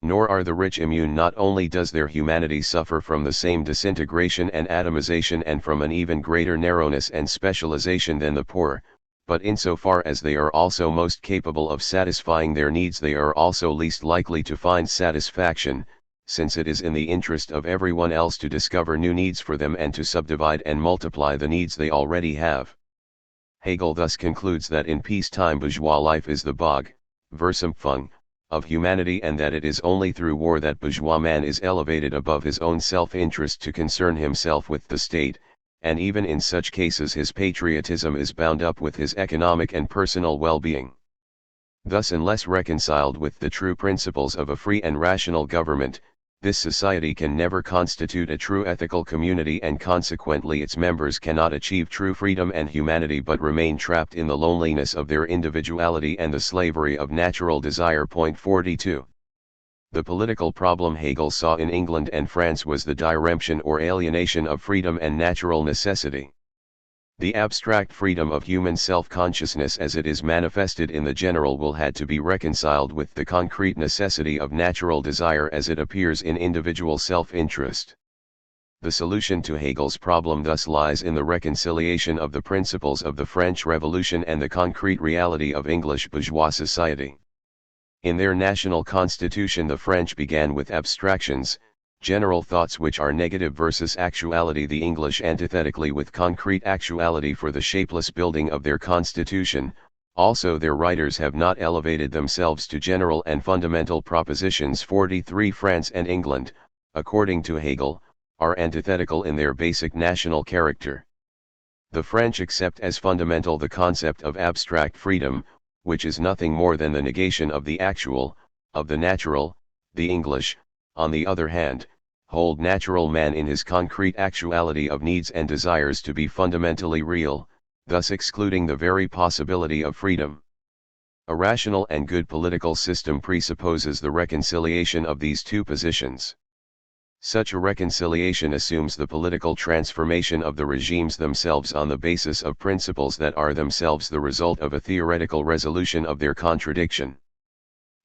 A: Nor are the rich immune. Not only does their humanity suffer from the same disintegration and atomization and from an even greater narrowness and specialization than the poor, but insofar as they are also most capable of satisfying their needs they are also least likely to find satisfaction, since it is in the interest of everyone else to discover new needs for them and to subdivide and multiply the needs they already have. Hegel thus concludes that in peacetime bourgeois life is the bog, Versumpfung, of humanity, and that it is only through war that bourgeois man is elevated above his own self-interest to concern himself with the state, and even in such cases his patriotism is bound up with his economic and personal well-being. Thus, unless reconciled with the true principles of a free and rational government, this society can never constitute a true ethical community, and consequently its members cannot achieve true freedom and humanity but remain trapped in the loneliness of their individuality and the slavery of natural desire. 42. The political problem Hegel saw in England and France was the diremption or alienation of freedom and natural necessity. The abstract freedom of human self-consciousness as it is manifested in the general will had to be reconciled with the concrete necessity of natural desire as it appears in individual self-interest. The solution to Hegel's problem thus lies in the reconciliation of the principles of the French Revolution and the concrete reality of English bourgeois society. In their national constitution the French began with abstractions, general thoughts which are negative versus actuality, the English antithetically with concrete actuality for the shapeless building of their constitution. Also their writers have not elevated themselves to general and fundamental propositions. 43. France and England, according to Hegel, are antithetical in their basic national character. The French accept as fundamental the concept of abstract freedom, which is nothing more than the negation of the actual, of the natural. The English, on the other hand, hold natural man in his concrete actuality of needs and desires to be fundamentally real, thus excluding the very possibility of freedom. A rational and good political system presupposes the reconciliation of these two positions. Such a reconciliation assumes the political transformation of the regimes themselves on the basis of principles that are themselves the result of a theoretical resolution of their contradiction.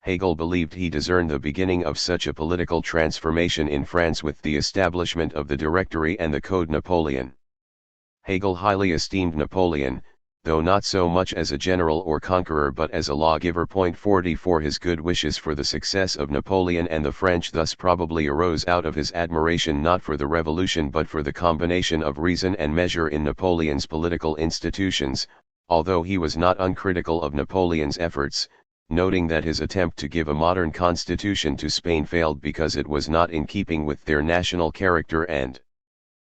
A: Hegel believed he discerned the beginning of such a political transformation in France with the establishment of the Directory and the Code Napoleon. Hegel highly esteemed Napoleon, though not so much as a general or conqueror but as a lawgiver. 44. His good wishes for the success of Napoleon and the French thus probably arose out of his admiration not for the revolution but for the combination of reason and measure in Napoleon's political institutions, although he was not uncritical of Napoleon's efforts, noting that his attempt to give a modern constitution to Spain failed because it was not in keeping with their national character and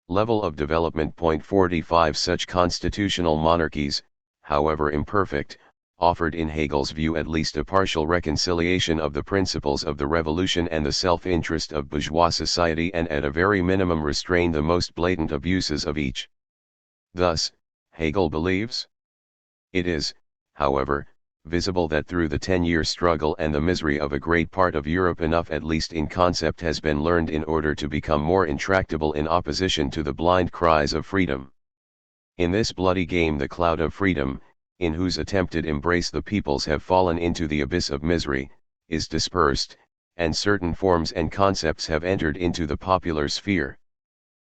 A: level of development. 45. Such constitutional monarchies, however imperfect, offered in Hegel's view at least a partial reconciliation of the principles of the revolution and the self-interest of bourgeois society, and at a very minimum restrained the most blatant abuses of each. Thus, Hegel believes, it is, however, visible that through the 10-year struggle and the misery of a great part of Europe enough at least in concept has been learned in order to become more intractable in opposition to the blind cries of freedom. In this bloody game the cloud of freedom, in whose attempted embrace the peoples have fallen into the abyss of misery, is dispersed, and certain forms and concepts have entered into the popular sphere.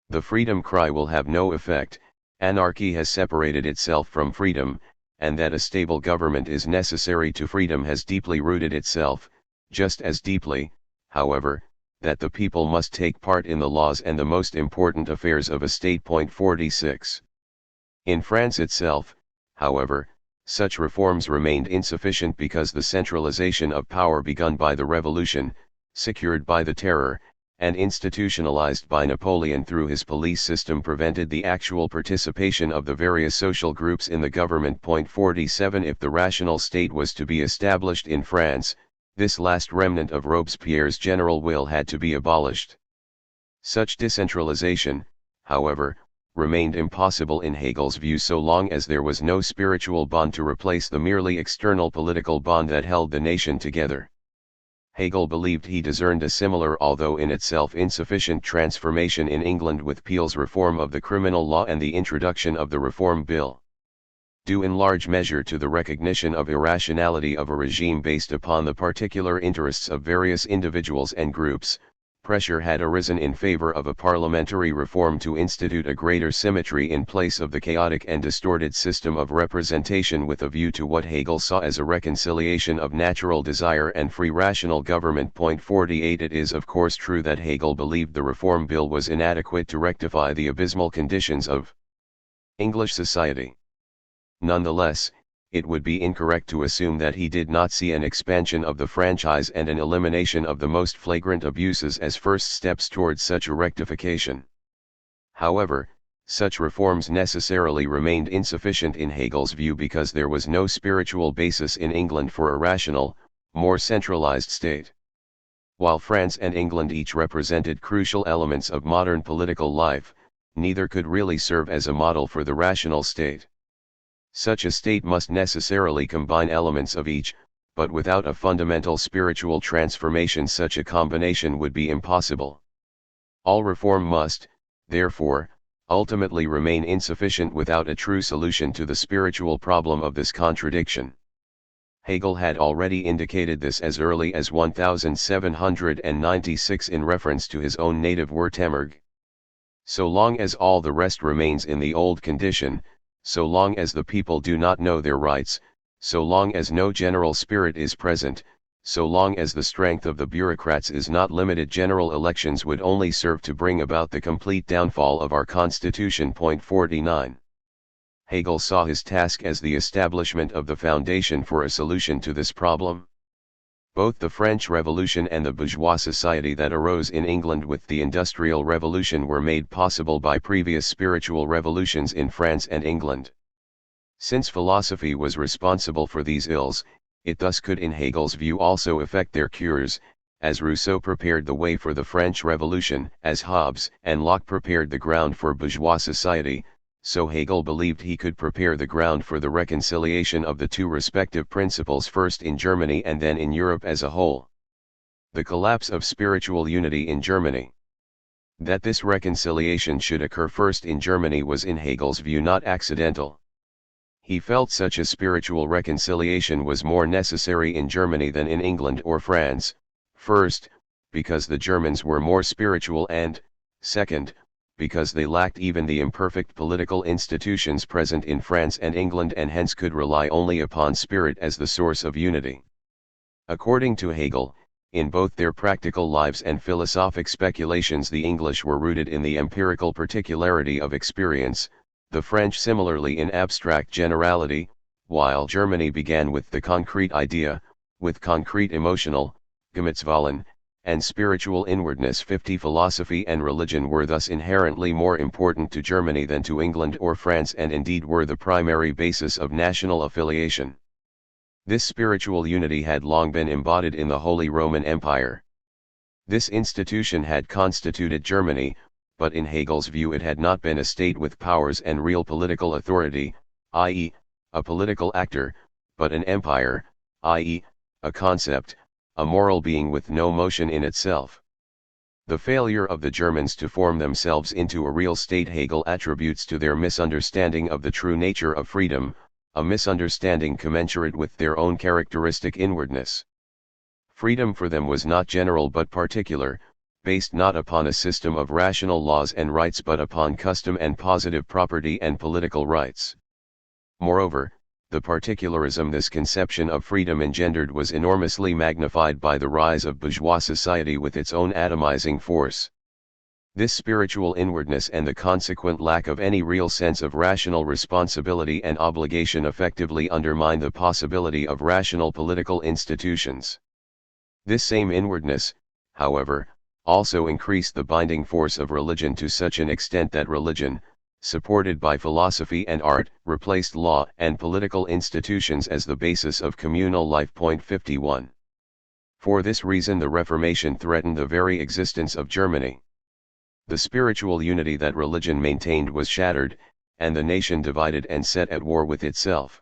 A: The freedom cry will have no effect, anarchy has separated itself from freedom, and that a stable government is necessary to freedom has deeply rooted itself, just as deeply, however, that the people must take part in the laws and the most important affairs of a state. 46. In France itself, however, such reforms remained insufficient because the centralization of power begun by the Revolution, secured by the Terror, and institutionalized by Napoleon through his police system prevented the actual participation of the various social groups in the government. 47. If the rational state was to be established in France, this last remnant of Robespierre's general will had to be abolished. Such decentralization, however, remained impossible in Hegel's view so long as there was no spiritual bond to replace the merely external political bond that held the nation together. Hegel believed he discerned a similar although in itself insufficient transformation in England with Peel's reform of the criminal law and the introduction of the Reform Bill. Due in large measure to the recognition of irrationality of a regime based upon the particular interests of various individuals and groups, pressure had arisen in favor of a parliamentary reform to institute a greater symmetry in place of the chaotic and distorted system of representation with a view to what Hegel saw as a reconciliation of natural desire and free rational government. 48. It is of course true that Hegel believed the Reform Bill was inadequate to rectify the abysmal conditions of English society. Nonetheless, it would be incorrect to assume that he did not see an expansion of the franchise and an elimination of the most flagrant abuses as first steps towards such a rectification. However, such reforms necessarily remained insufficient in Hegel's view because there was no spiritual basis in England for a rational, more centralized state. While France and England each represented crucial elements of modern political life, neither could really serve as a model for the rational state. Such a state must necessarily combine elements of each, but without a fundamental spiritual transformation such a combination would be impossible. All reform must, therefore, ultimately remain insufficient without a true solution to the spiritual problem of this contradiction. Hegel had already indicated this as early as 1796 in reference to his own native Württemberg. So long as all the rest remains in the old condition, so long as the people do not know their rights, so long as no general spirit is present, so long as the strength of the bureaucrats is not limited, general elections would only serve to bring about the complete downfall of our constitution. 49. Hegel saw his task as the establishment of the foundation for a solution to this problem. Both the French Revolution and the bourgeois society that arose in England with the Industrial Revolution were made possible by previous spiritual revolutions in France and England. Since philosophy was responsible for these ills, it thus could in Hegel's view also effect their cures, as Rousseau prepared the way for the French Revolution, as Hobbes and Locke prepared the ground for bourgeois society, so Hegel believed he could prepare the ground for the reconciliation of the two respective principles first in Germany and then in Europe as a whole. The collapse of spiritual unity in Germany. That this reconciliation should occur first in Germany was in Hegel's view not accidental. He felt such a spiritual reconciliation was more necessary in Germany than in England or France, first, because the Germans were more spiritual and, second, because they lacked even the imperfect political institutions present in France and England and hence could rely only upon spirit as the source of unity. According to Hegel, in both their practical lives and philosophic speculations the English were rooted in the empirical particularity of experience, the French similarly in abstract generality, while Germany began with the concrete idea, with concrete emotional, Gemütswollen, and spiritual inwardness. 50. Philosophy and religion were thus inherently more important to Germany than to England or France and indeed were the primary basis of national affiliation. This spiritual unity had long been embodied in the Holy Roman Empire. This institution had constituted Germany, but in Hegel's view it had not been a state with powers and real political authority, i.e., a political actor, but an empire, i.e., a concept, a moral being with no motion in itself. The failure of the Germans to form themselves into a real state Hegel attributes to their misunderstanding of the true nature of freedom, a misunderstanding commensurate with their own characteristic inwardness. Freedom for them was not general but particular, based not upon a system of rational laws and rights but upon custom and positive property and political rights. Moreover, the particularism this conception of freedom engendered was enormously magnified by the rise of bourgeois society with its own atomizing force. This spiritual inwardness and the consequent lack of any real sense of rational responsibility and obligation effectively undermine the possibility of rational political institutions. This same inwardness, however, also increased the binding force of religion to such an extent that religion, supported by philosophy and art, replaced law and political institutions as the basis of communal life. 51. For this reason the Reformation threatened the very existence of Germany. The spiritual unity that religion maintained was shattered, and the nation divided and set at war with itself.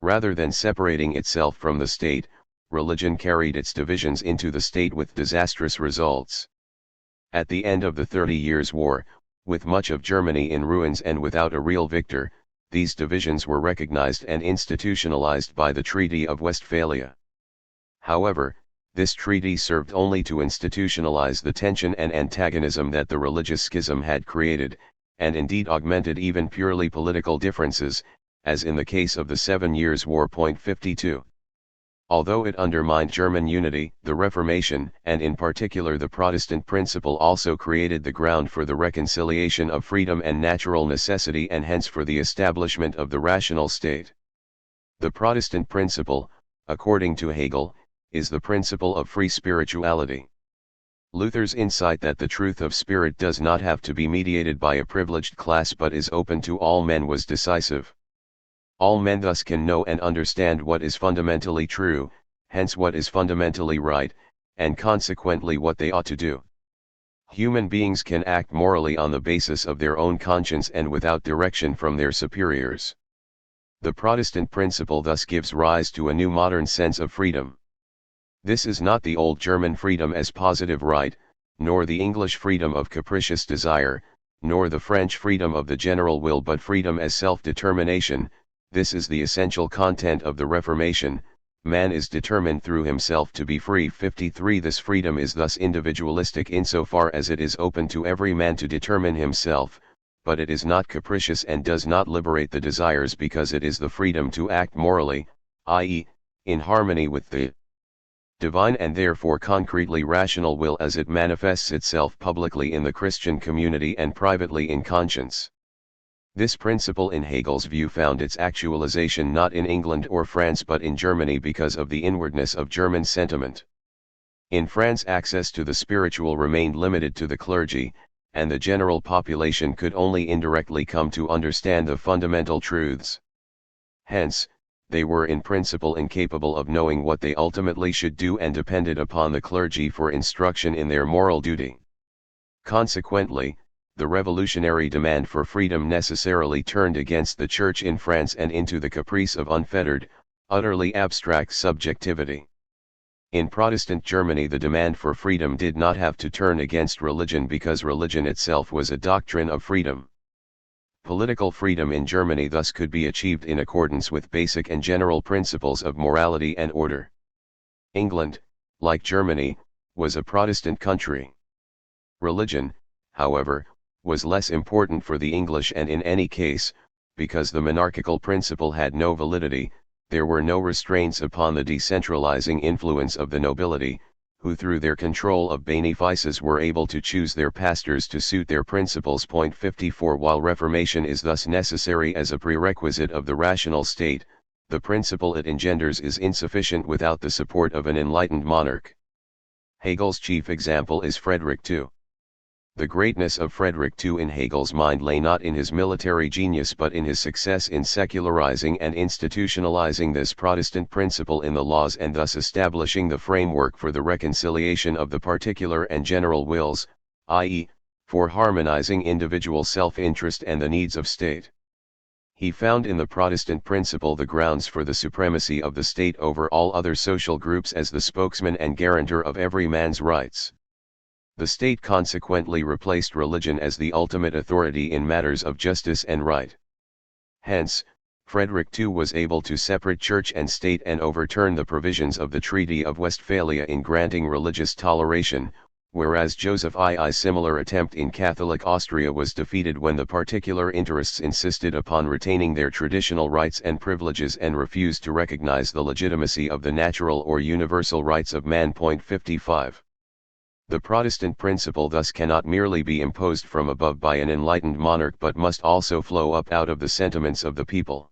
A: Rather than separating itself from the state, religion carried its divisions into the state with disastrous results. At the end of the 30 Years' War, with much of Germany in ruins and without a real victor, these divisions were recognized and institutionalized by the Treaty of Westphalia. However, this treaty served only to institutionalize the tension and antagonism that the religious schism had created, and indeed augmented even purely political differences, as in the case of the 7 Years' War. 52. Although it undermined German unity, the Reformation, and in particular the Protestant principle, also created the ground for the reconciliation of freedom and natural necessity and hence for the establishment of the rational state. The Protestant principle, according to Hegel, is the principle of free spirituality. Luther's insight that the truth of spirit does not have to be mediated by a privileged class but is open to all men was decisive. All men thus can know and understand what is fundamentally true, hence what is fundamentally right, and consequently what they ought to do. Human beings can act morally on the basis of their own conscience and without direction from their superiors. The Protestant principle thus gives rise to a new modern sense of freedom. This is not the old German freedom as positive right, nor the English freedom of capricious desire, nor the French freedom of the general will but freedom as self-determination. This is the essential content of the Reformation. Man is determined through himself to be free. 53. This freedom is thus individualistic insofar as it is open to every man to determine himself, but it is not capricious and does not liberate the desires because it is the freedom to act morally, i.e., in harmony with the divine and therefore concretely rational will as it manifests itself publicly in the Christian community and privately in conscience. This principle in Hegel's view found its actualization not in England or France but in Germany because of the inwardness of German sentiment. In France access to the spiritual remained limited to the clergy, and the general population could only indirectly come to understand the fundamental truths. Hence, they were in principle incapable of knowing what they ultimately should do and depended upon the clergy for instruction in their moral duty. Consequently, the revolutionary demand for freedom necessarily turned against the Church in France and into the caprice of unfettered, utterly abstract subjectivity. In Protestant Germany the demand for freedom did not have to turn against religion because religion itself was a doctrine of freedom. Political freedom in Germany thus could be achieved in accordance with basic and general principles of morality and order. England, like Germany, was a Protestant country. Religion, however, was less important for the English and in any case, because the monarchical principle had no validity, there were no restraints upon the decentralizing influence of the nobility, who through their control of benefices were able to choose their pastors to suit their principles. 54 While reformation is thus necessary as a prerequisite of the rational state, the principle it engenders is insufficient without the support of an enlightened monarch. Hegel's chief example is Frederick II. The greatness of Frederick II in Hegel's mind lay not in his military genius but in his success in secularizing and institutionalizing this Protestant principle in the laws and thus establishing the framework for the reconciliation of the particular and general wills, i.e., for harmonizing individual self-interest and the needs of state. He found in the Protestant principle the grounds for the supremacy of the state over all other social groups as the spokesman and guarantor of every man's rights. The state consequently replaced religion as the ultimate authority in matters of justice and right. Hence, Frederick II was able to separate church and state and overturn the provisions of the Treaty of Westphalia in granting religious toleration, whereas Joseph II's similar attempt in Catholic Austria was defeated when the particular interests insisted upon retaining their traditional rights and privileges and refused to recognize the legitimacy of the natural or universal rights of man. 55. The Protestant principle thus cannot merely be imposed from above by an enlightened monarch but must also flow up out of the sentiments of the people.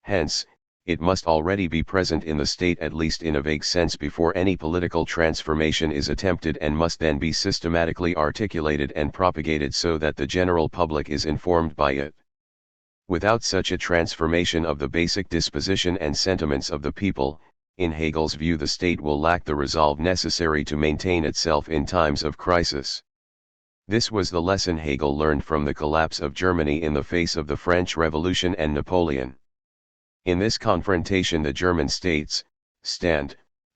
A: Hence, it must already be present in the state at least in a vague sense before any political transformation is attempted and must then be systematically articulated and propagated so that the general public is informed by it. Without such a transformation of the basic disposition and sentiments of the people, in Hegel's view the state will lack the resolve necessary to maintain itself in times of crisis. This was the lesson Hegel learned from the collapse of Germany in the face of the French Revolution and Napoleon. In this confrontation the German states,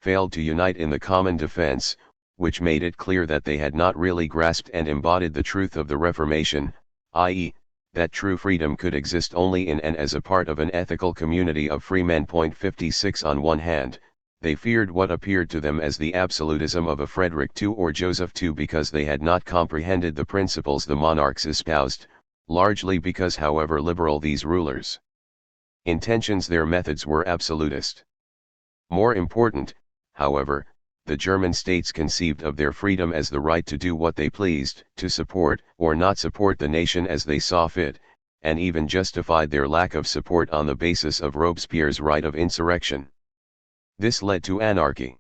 A: failed to unite in the common defense, which made it clear that they had not really grasped and embodied the truth of the Reformation, i.e., that true freedom could exist only in and as a part of an ethical community of free men. 56. On one hand, they feared what appeared to them as the absolutism of a Frederick II or Joseph II because they had not comprehended the principles the monarchs espoused, largely because however liberal these rulers' intentions their methods were absolutist. More important, however, the German states conceived of their freedom as the right to do what they pleased, to support or not support the nation as they saw fit, and even justified their lack of support on the basis of Robespierre's right of insurrection. This led to anarchy.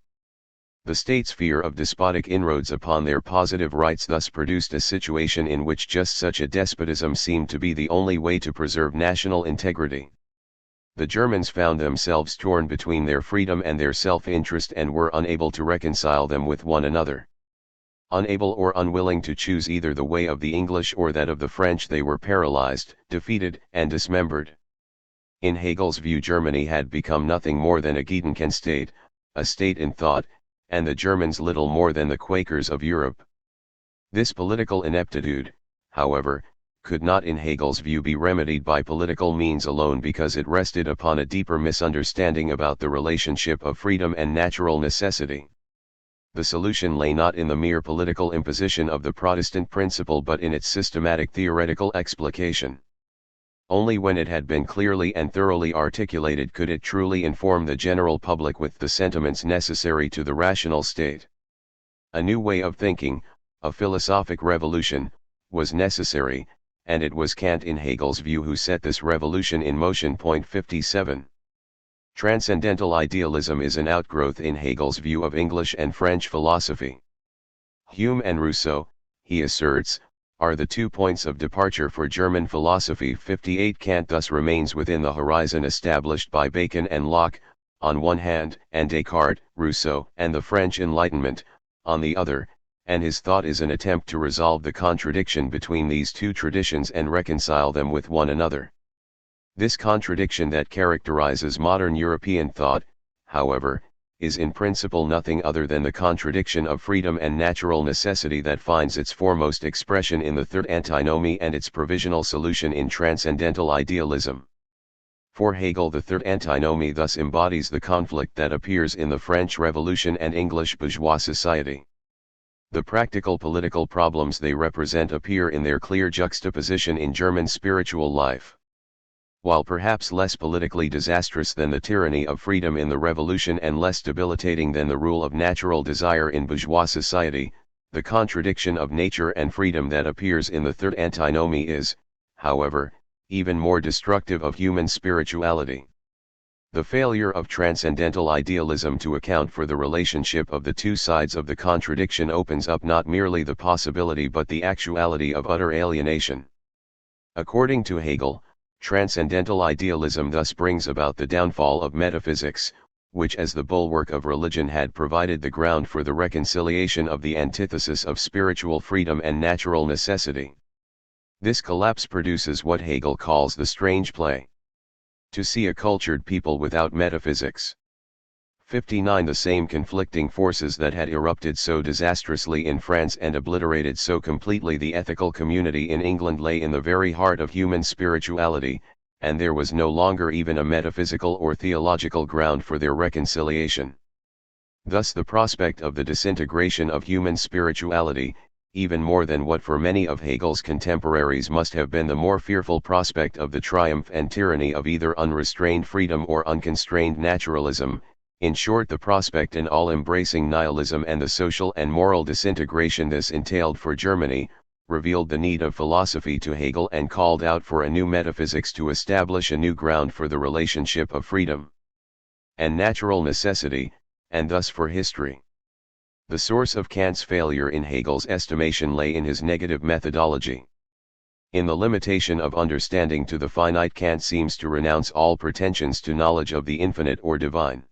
A: The states' fear of despotic inroads upon their positive rights thus produced a situation in which just such a despotism seemed to be the only way to preserve national integrity. The Germans found themselves torn between their freedom and their self-interest and were unable to reconcile them with one another. Unable or unwilling to choose either the way of the English or that of the French, they were paralyzed, defeated, and dismembered. In Hegel's view, Germany had become nothing more than a Gedanken state, a state in thought, and the Germans little more than the Quakers of Europe. This political ineptitude, however, could not in Hegel's view be remedied by political means alone because it rested upon a deeper misunderstanding about the relationship of freedom and natural necessity. The solution lay not in the mere political imposition of the Protestant principle but in its systematic theoretical explication. Only when it had been clearly and thoroughly articulated could it truly inform the general public with the sentiments necessary to the rational state. A new way of thinking, a philosophic revolution, was necessary, and it was Kant in Hegel's view who set this revolution in motion. 57. Transcendental idealism is an outgrowth in Hegel's view of English and French philosophy. Hume and Rousseau, he asserts, are the 2 points of departure for German philosophy. 58. Kant thus remains within the horizon established by Bacon and Locke, on one hand, and Descartes, Rousseau, and the French Enlightenment, on the other, and his thought is an attempt to resolve the contradiction between these two traditions and reconcile them with one another. This contradiction that characterizes modern European thought, however, is in principle nothing other than the contradiction of freedom and natural necessity that finds its foremost expression in the third antinomy and its provisional solution in transcendental idealism. For Hegel, the third antinomy thus embodies the conflict that appears in the French Revolution and English bourgeois society. The practical political problems they represent appear in their clear juxtaposition in German spiritual life. While perhaps less politically disastrous than the tyranny of freedom in the Revolution and less debilitating than the rule of natural desire in bourgeois society, the contradiction of nature and freedom that appears in the third antinomy is, however, even more destructive of human spirituality. The failure of transcendental idealism to account for the relationship of the two sides of the contradiction opens up not merely the possibility but the actuality of utter alienation. According to Hegel, transcendental idealism thus brings about the downfall of metaphysics, which as the bulwark of religion had provided the ground for the reconciliation of the antithesis of spiritual freedom and natural necessity. This collapse produces what Hegel calls the strange play. To see a cultured people without metaphysics. 59 The same conflicting forces that had erupted so disastrously in France and obliterated so completely the ethical community in England lay in the very heart of human spirituality, and there was no longer even a metaphysical or theological ground for their reconciliation. Thus the prospect of the disintegration of human spirituality, even more than what for many of Hegel's contemporaries must have been the more fearful prospect of the triumph and tyranny of either unrestrained freedom or unconstrained naturalism, in short the prospect in all-embracing nihilism and the social and moral disintegration this entailed for Germany, revealed the need of philosophy to Hegel and called out for a new metaphysics to establish a new ground for the relationship of freedom and natural necessity, and thus for history. The source of Kant's failure in Hegel's estimation lay in his negative methodology. In the limitation of understanding to the finite, Kant seems to renounce all pretensions to knowledge of the infinite or divine.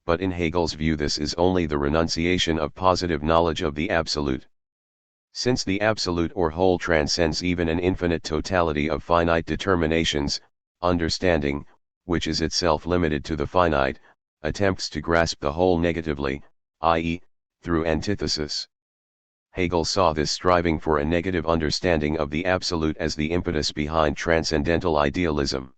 A: But in Hegel's view this is only the renunciation of positive knowledge of the absolute. Since the absolute or whole transcends even an infinite totality of finite determinations, understanding, which is itself limited to the finite, attempts to grasp the whole negatively, i.e., through antithesis. Hegel saw this striving for a negative understanding of the absolute as the impetus behind transcendental idealism.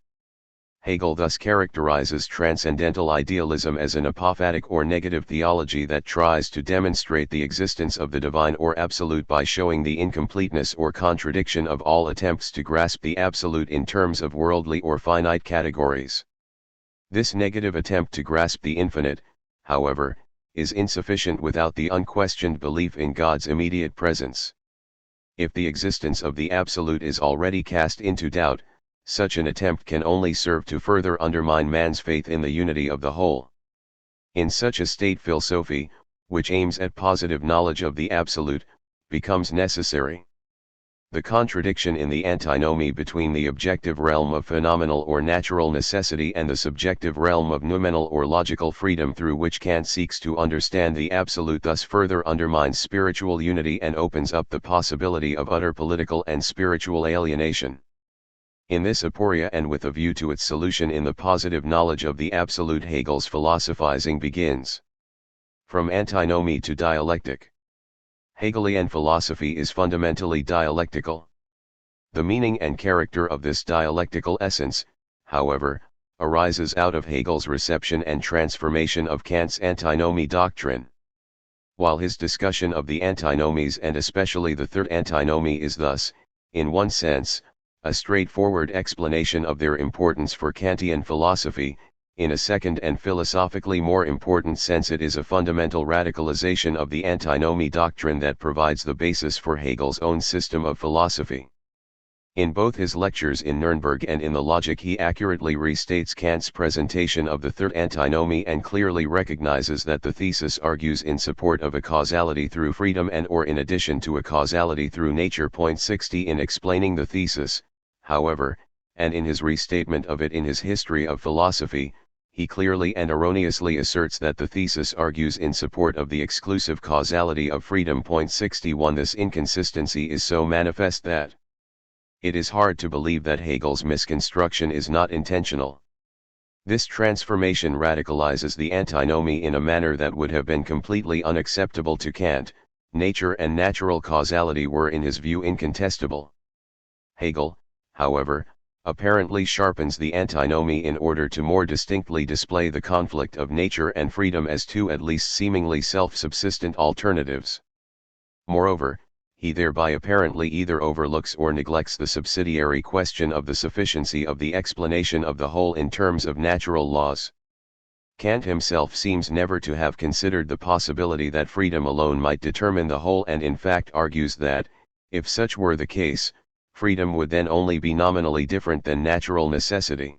A: Hegel thus characterizes transcendental idealism as an apophatic or negative theology that tries to demonstrate the existence of the divine or absolute by showing the incompleteness or contradiction of all attempts to grasp the absolute in terms of worldly or finite categories. This negative attempt to grasp the infinite, however, is insufficient without the unquestioned belief in God's immediate presence. If the existence of the absolute is already cast into doubt, such an attempt can only serve to further undermine man's faith in the unity of the whole. In such a state philosophy, which aims at positive knowledge of the absolute, becomes necessary. The contradiction in the antinomy between the objective realm of phenomenal or natural necessity and the subjective realm of noumenal or logical freedom through which Kant seeks to understand the absolute thus further undermines spiritual unity and opens up the possibility of utter political and spiritual alienation. In this aporia and with a view to its solution in the positive knowledge of the absolute, Hegel's philosophizing begins. From antinomy to dialectic. Hegelian philosophy is fundamentally dialectical. The meaning and character of this dialectical essence, however, arises out of Hegel's reception and transformation of Kant's antinomy doctrine. While his discussion of the antinomies and especially the third antinomy is thus, in one sense, a straightforward explanation of their importance for Kantian philosophy, in a second and philosophically more important sense it is a fundamental radicalization of the antinomy doctrine that provides the basis for Hegel's own system of philosophy. In both his lectures in Nuremberg and in the Logic he accurately restates Kant's presentation of the third antinomy and clearly recognizes that the thesis argues in support of a causality through freedom and or in addition to a causality through nature. 60 In explaining the thesis, however, and in his restatement of it in his History of Philosophy, he clearly and erroneously asserts that the thesis argues in support of the exclusive causality of freedom. 61 This inconsistency is so manifest that it is hard to believe that Hegel's misconstruction is not intentional. This transformation radicalizes the antinomy in a manner that would have been completely unacceptable to Kant. Nature and natural causality were in his view incontestable. Hegel, however, apparently sharpens the antinomy in order to more distinctly display the conflict of nature and freedom as two at least seemingly self-subsistent alternatives. Moreover, he thereby apparently either overlooks or neglects the subsidiary question of the sufficiency of the explanation of the whole in terms of natural laws. Kant himself seems never to have considered the possibility that freedom alone might determine the whole and in fact argues that, if such were the case, freedom would then only be nominally different than natural necessity.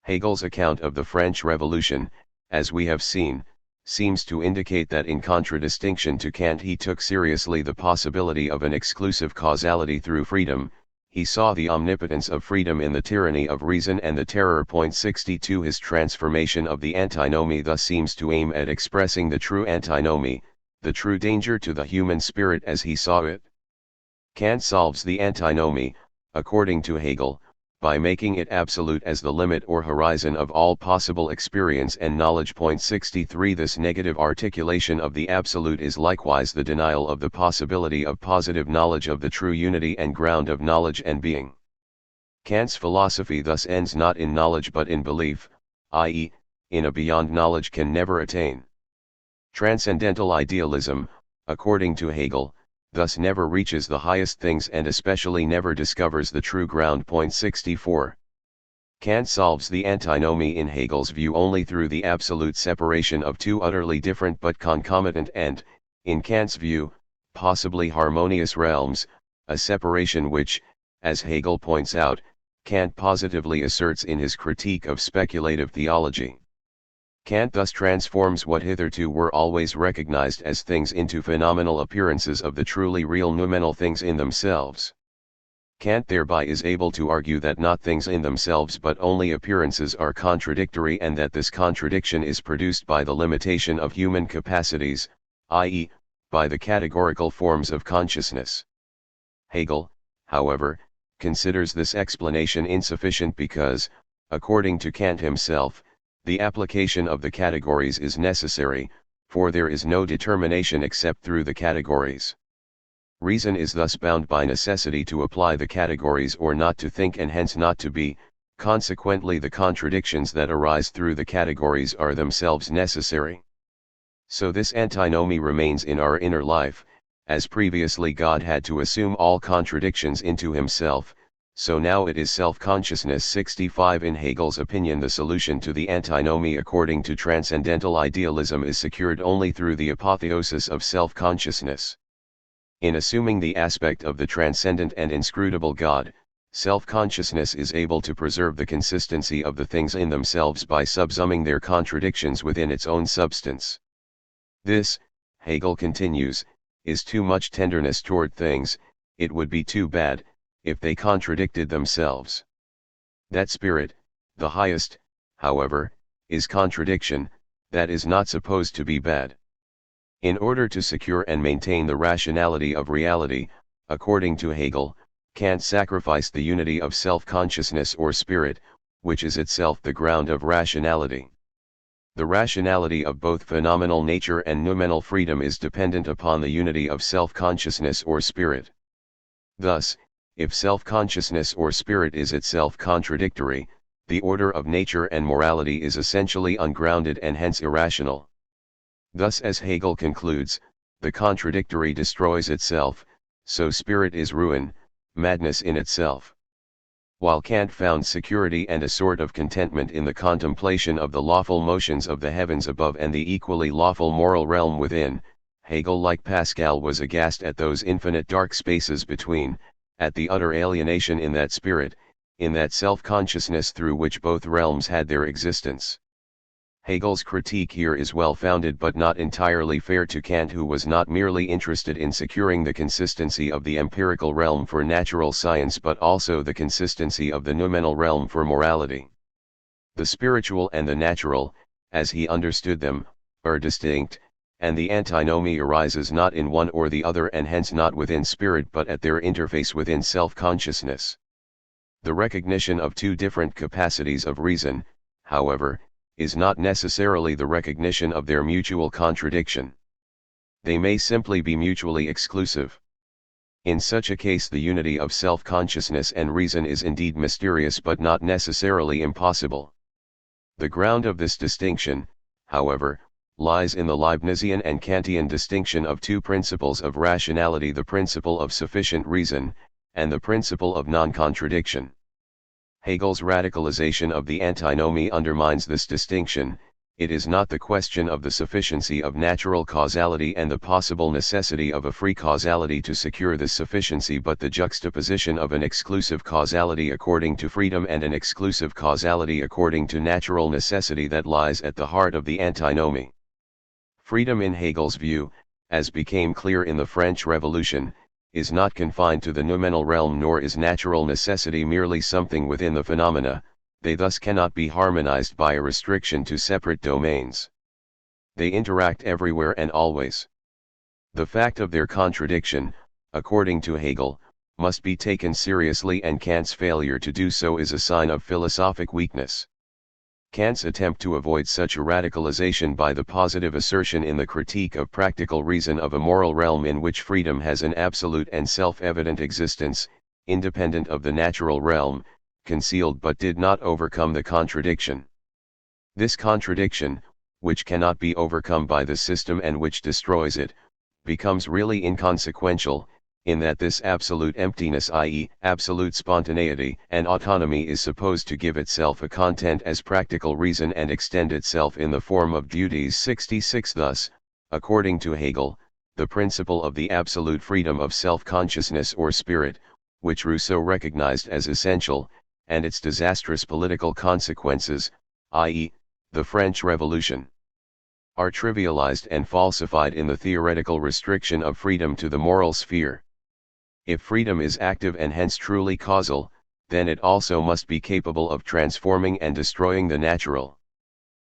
A: Hegel's account of the French Revolution, as we have seen, seems to indicate that in contradistinction to Kant he took seriously the possibility of an exclusive causality through freedom. He saw the omnipotence of freedom in the tyranny of reason and the terror. 62 His transformation of the antinomy thus seems to aim at expressing the true antinomy, the true danger to the human spirit as he saw it. Kant solves the antinomy, according to Hegel, by making it absolute as the limit or horizon of all possible experience and knowledge. 63 This negative articulation of the absolute is likewise the denial of the possibility of positive knowledge of the true unity and ground of knowledge and being. Kant's philosophy thus ends not in knowledge but in belief, i.e., in a beyond knowledge can never attain. Transcendental idealism, according to Hegel, thus never reaches the highest things and especially never discovers the true ground. 64. Kant solves the antinomy in Hegel's view only through the absolute separation of two utterly different but concomitant and, in Kant's view, possibly harmonious realms, a separation which, as Hegel points out, Kant positively asserts in his critique of speculative theology. Kant thus transforms what hitherto were always recognized as things into phenomenal appearances of the truly real noumenal things in themselves. Kant thereby is able to argue that not things in themselves but only appearances are contradictory and that this contradiction is produced by the limitation of human capacities, i.e., by the categorical forms of consciousness. Hegel, however, considers this explanation insufficient because, according to Kant himself, the application of the categories is necessary, for there is no determination except through the categories. Reason is thus bound by necessity to apply the categories or not to think and hence not to be, consequently the contradictions that arise through the categories are themselves necessary. So this antinomy remains in our inner life, as previously God had to assume all contradictions into himself, so now it is self-consciousness. 65 In Hegel's opinion the solution to the antinomy according to transcendental idealism is secured only through the apotheosis of self-consciousness. In assuming the aspect of the transcendent and inscrutable God, self-consciousness is able to preserve the consistency of the things in themselves by subsuming their contradictions within its own substance. This, Hegel continues, is too much tenderness toward things. It would be too bad if they contradicted themselves. That spirit, the highest, however, is contradiction, that is not supposed to be bad. In order to secure and maintain the rationality of reality, according to Hegel, Kant sacrificed the unity of self-consciousness or spirit, which is itself the ground of rationality. The rationality of both phenomenal nature and noumenal freedom is dependent upon the unity of self-consciousness or spirit. Thus, if self-consciousness or spirit is itself contradictory, the order of nature and morality is essentially ungrounded and hence irrational. Thus, as Hegel concludes, the contradictory destroys itself, so spirit is ruin, madness in itself. While Kant found security and a sort of contentment in the contemplation of the lawful motions of the heavens above and the equally lawful moral realm within, Hegel, like Pascal, was aghast at those infinite dark spaces between, at the utter alienation in that spirit, in that self-consciousness through which both realms had their existence. Hegel's critique here is well founded but not entirely fair to Kant, who was not merely interested in securing the consistency of the empirical realm for natural science but also the consistency of the noumenal realm for morality. The spiritual and the natural, as he understood them, are distinct, and the antinomy arises not in one or the other and hence not within spirit but at their interface within self-consciousness. The recognition of two different capacities of reason, however, is not necessarily the recognition of their mutual contradiction. They may simply be mutually exclusive. In such a case the unity of self-consciousness and reason is indeed mysterious but not necessarily impossible. The ground of this distinction, however, lies in the Leibnizian and Kantian distinction of two principles of rationality: the principle of sufficient reason, and the principle of non-contradiction. Hegel's radicalization of the antinomy undermines this distinction, it is not the question of the sufficiency of natural causality and the possible necessity of a free causality to secure this sufficiency, but the juxtaposition of an exclusive causality according to freedom and an exclusive causality according to natural necessity that lies at the heart of the antinomy. Freedom in Hegel's view, as became clear in the French Revolution, is not confined to the noumenal realm, nor is natural necessity merely something within the phenomena. They thus cannot be harmonized by a restriction to separate domains. They interact everywhere and always. The fact of their contradiction, according to Hegel, must be taken seriously, and Kant's failure to do so is a sign of philosophic weakness. Kant's attempt to avoid such a radicalization by the positive assertion in the Critique of Practical Reason of a moral realm in which freedom has an absolute and self-evident existence, independent of the natural realm, concealed but did not overcome the contradiction. This contradiction, which cannot be overcome by the system and which destroys it, becomes really inconsequential, in that this absolute emptiness, i.e., absolute spontaneity and autonomy, is supposed to give itself a content as practical reason and extend itself in the form of duties. 66 Thus, according to Hegel, the principle of the absolute freedom of self-consciousness or spirit, which Rousseau recognized as essential, and its disastrous political consequences, i.e., the French Revolution, are trivialized and falsified in the theoretical restriction of freedom to the moral sphere. If freedom is active and hence truly causal, then it also must be capable of transforming and destroying the natural.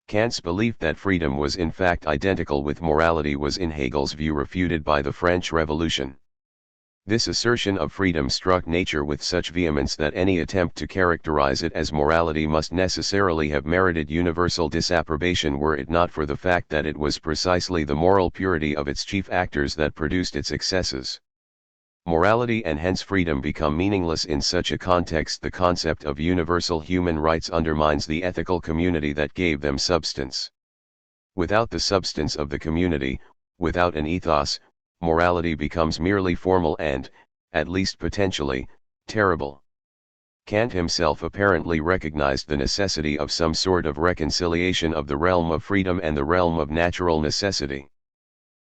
A: Kant's belief that freedom was in fact identical with morality was in Hegel's view refuted by the French Revolution. This assertion of freedom struck nature with such vehemence that any attempt to characterize it as morality must necessarily have merited universal disapprobation, were it not for the fact that it was precisely the moral purity of its chief actors that produced its excesses. Morality and hence freedom become meaningless in such a context. The concept of universal human rights undermines the ethical community that gave them substance. Without the substance of the community, without an ethos, morality becomes merely formal and, at least potentially, terrible. Kant himself apparently recognized the necessity of some sort of reconciliation of the realm of freedom and the realm of natural necessity.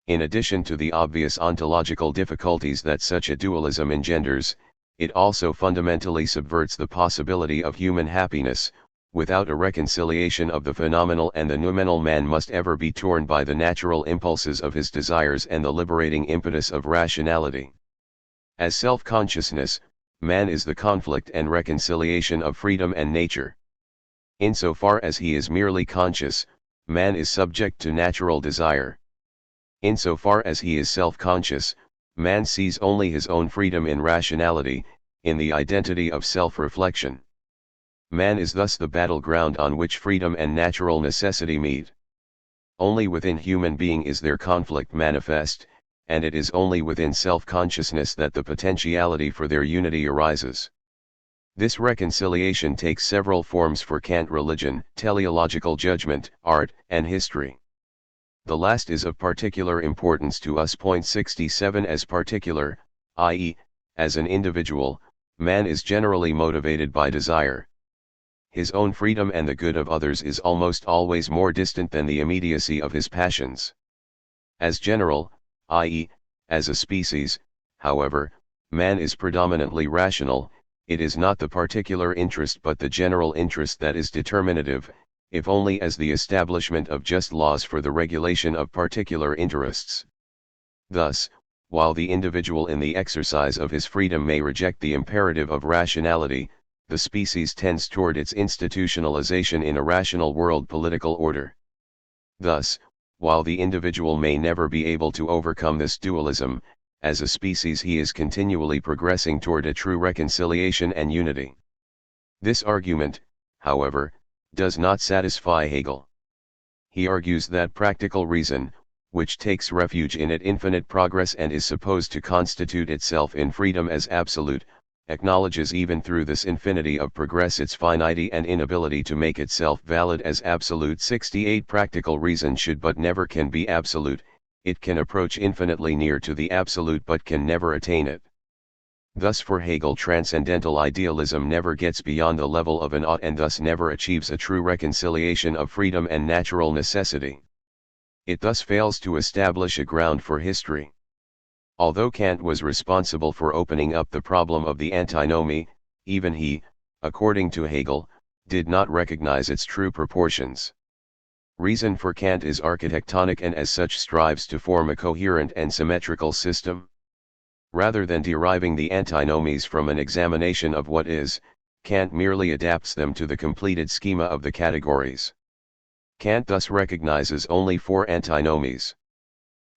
A: In addition to the obvious ontological difficulties that such a dualism engenders, it also fundamentally subverts the possibility of human happiness. Without a reconciliation of the phenomenal and the noumenal, man must ever be torn by the natural impulses of his desires and the liberating impetus of rationality. As self-consciousness, man is the conflict and reconciliation of freedom and nature. Insofar as he is merely conscious, man is subject to natural desire. Insofar as he is self-conscious, man sees only his own freedom in rationality, in the identity of self-reflection. Man is thus the battleground on which freedom and natural necessity meet. Only within human being is their conflict manifest, and it is only within self-consciousness that the potentiality for their unity arises. This reconciliation takes several forms for Kant: religion, teleological judgment, art, and history. The last is of particular importance to us. 67 As particular, i.e., as an individual, man is generally motivated by desire. His own freedom and the good of others is almost always more distant than the immediacy of his passions. As general, i.e., as a species, however, man is predominantly rational. It is not the particular interest but the general interest that is determinative, if only as the establishment of just laws for the regulation of particular interests. Thus, while the individual in the exercise of his freedom may reject the imperative of rationality, the species tends toward its institutionalization in a rational world political order. Thus, while the individual may never be able to overcome this dualism, as a species he is continually progressing toward a true reconciliation and unity. This argument, however, does not satisfy Hegel. He argues that practical reason, which takes refuge in infinite progress and is supposed to constitute itself in freedom as absolute, acknowledges even through this infinity of progress its finity and inability to make itself valid as absolute. 68 Practical reason should but never can be absolute. It can approach infinitely near to the absolute but can never attain it. Thus for Hegel transcendental idealism never gets beyond the level of an ought and thus never achieves a true reconciliation of freedom and natural necessity. It thus fails to establish a ground for history. Although Kant was responsible for opening up the problem of the antinomy, even he, according to Hegel, did not recognize its true proportions. Reason for Kant is architectonic and as such strives to form a coherent and symmetrical system. Rather than deriving the antinomies from an examination of what is, Kant merely adapts them to the completed schema of the categories. Kant thus recognizes only 4 antinomies.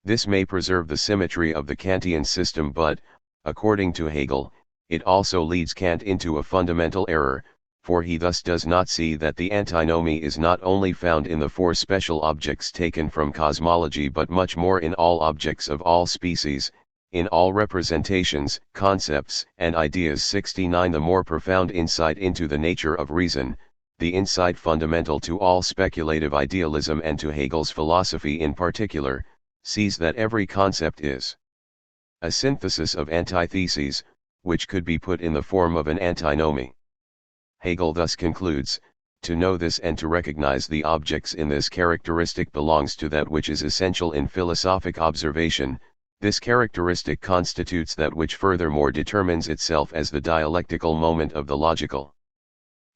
A: This may preserve the symmetry of the Kantian system but, according to Hegel, it also leads Kant into a fundamental error, for he thus does not see that the antinomy is not only found in the 4 special objects taken from cosmology but much more in all objects of all species, in all representations, concepts, and ideas. 69 The more profound insight into the nature of reason, the insight fundamental to all speculative idealism and to Hegel's philosophy in particular, sees that every concept is a synthesis of antitheses, which could be put in the form of an antinomy. Hegel thus concludes, to know this and to recognize the objects in this characteristic belongs to that which is essential in philosophic observation. This characteristic constitutes that which furthermore determines itself as the dialectical moment of the logical.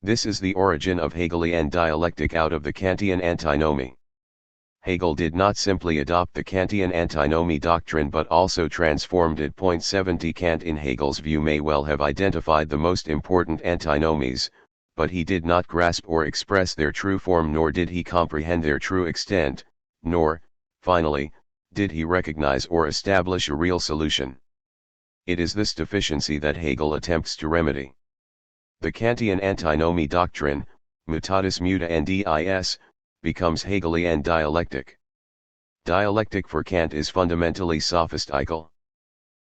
A: This is the origin of Hegelian dialectic out of the Kantian antinomy. Hegel did not simply adopt the Kantian antinomy doctrine but also transformed it. 70 Kant in Hegel's view may well have identified the most important antinomies, but he did not grasp or express their true form nor did he comprehend their true extent, nor, finally, did he recognize or establish a real solution. It is this deficiency that Hegel attempts to remedy. The Kantian antinomy doctrine, mutatis mutandis, becomes Hegelian dialectic. Dialectic for Kant is fundamentally sophistical.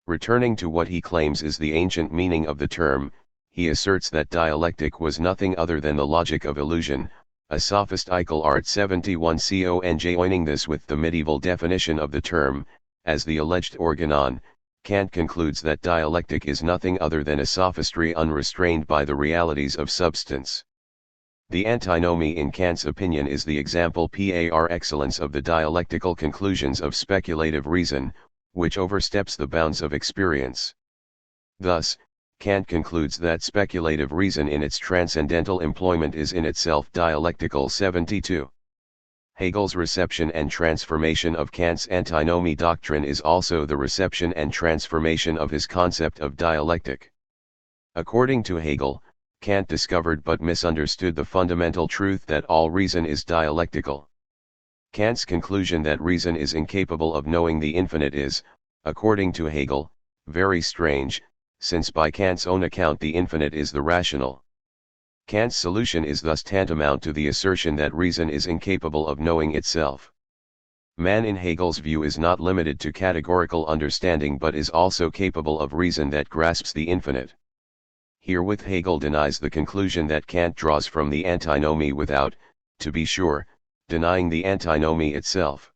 A: Returning to what he claims is the ancient meaning of the term, he asserts that dialectic was nothing other than the logic of illusion, a sophistical art. 71 Joining this with the medieval definition of the term, as the alleged organon, Kant concludes that dialectic is nothing other than a sophistry unrestrained by the realities of substance. The antinomy in Kant's opinion is the example par excellence of the dialectical conclusions of speculative reason, which oversteps the bounds of experience. Thus, Kant concludes that speculative reason in its transcendental employment is in itself dialectical. 72. Hegel's reception and transformation of Kant's antinomy doctrine is also the reception and transformation of his concept of dialectic. According to Hegel, Kant discovered but misunderstood the fundamental truth that all reason is dialectical. Kant's conclusion that reason is incapable of knowing the infinite is, according to Hegel, very strange, since by Kant's own account the infinite is the rational. Kant's solution is thus tantamount to the assertion that reason is incapable of knowing itself. Man in Hegel's view is not limited to categorical understanding but is also capable of reason that grasps the infinite. Herewith Hegel denies the conclusion that Kant draws from the antinomy without, to be sure, denying the antinomy itself.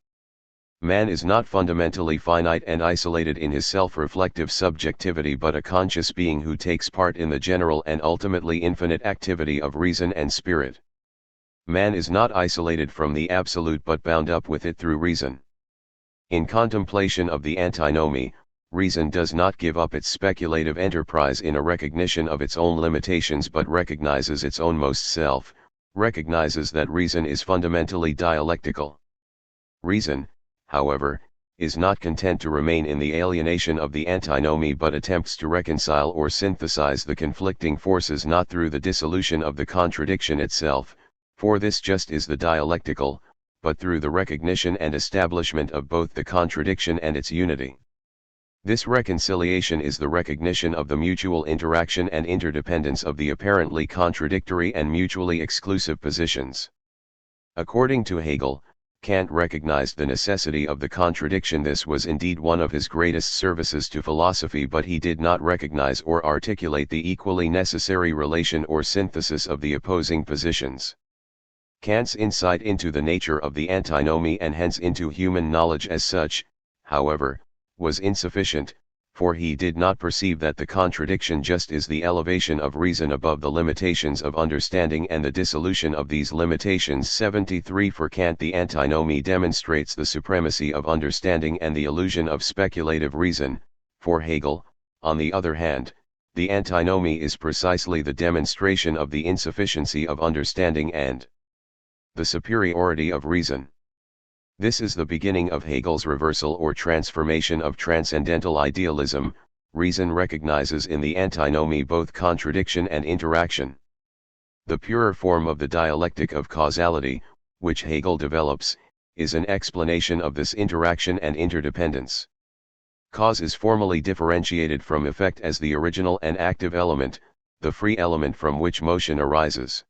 A: Man is not fundamentally finite and isolated in his self-reflective subjectivity but a conscious being who takes part in the general and ultimately infinite activity of reason and spirit. Man is not isolated from the absolute but bound up with it through reason. In contemplation of the antinomy, reason does not give up its speculative enterprise in a recognition of its own limitations but recognizes its own most self, recognizes that reason is fundamentally dialectical. Reason, however, is not content to remain in the alienation of the antinomy but attempts to reconcile or synthesize the conflicting forces not through the dissolution of the contradiction itself, for this just is the dialectical, but through the recognition and establishment of both the contradiction and its unity. This reconciliation is the recognition of the mutual interaction and interdependence of the apparently contradictory and mutually exclusive positions. According to Hegel, Kant recognized the necessity of the contradiction. This was indeed one of his greatest services to philosophy, but he did not recognize or articulate the equally necessary relation or synthesis of the opposing positions. Kant's insight into the nature of the antinomy and hence into human knowledge as such, however, was insufficient, for he did not perceive that the contradiction just is the elevation of reason above the limitations of understanding and the dissolution of these limitations. 73 For Kant the antinomy demonstrates the supremacy of understanding and the illusion of speculative reason. For Hegel, on the other hand, the antinomy is precisely the demonstration of the insufficiency of understanding and the superiority of reason. This is the beginning of Hegel's reversal or transformation of transcendental idealism. Reason recognizes in the antinomy both contradiction and interaction. The purer form of the dialectic of causality, which Hegel develops, is an explanation of this interaction and interdependence. Cause is formally differentiated from effect as the original and active element, the free element from which motion arises.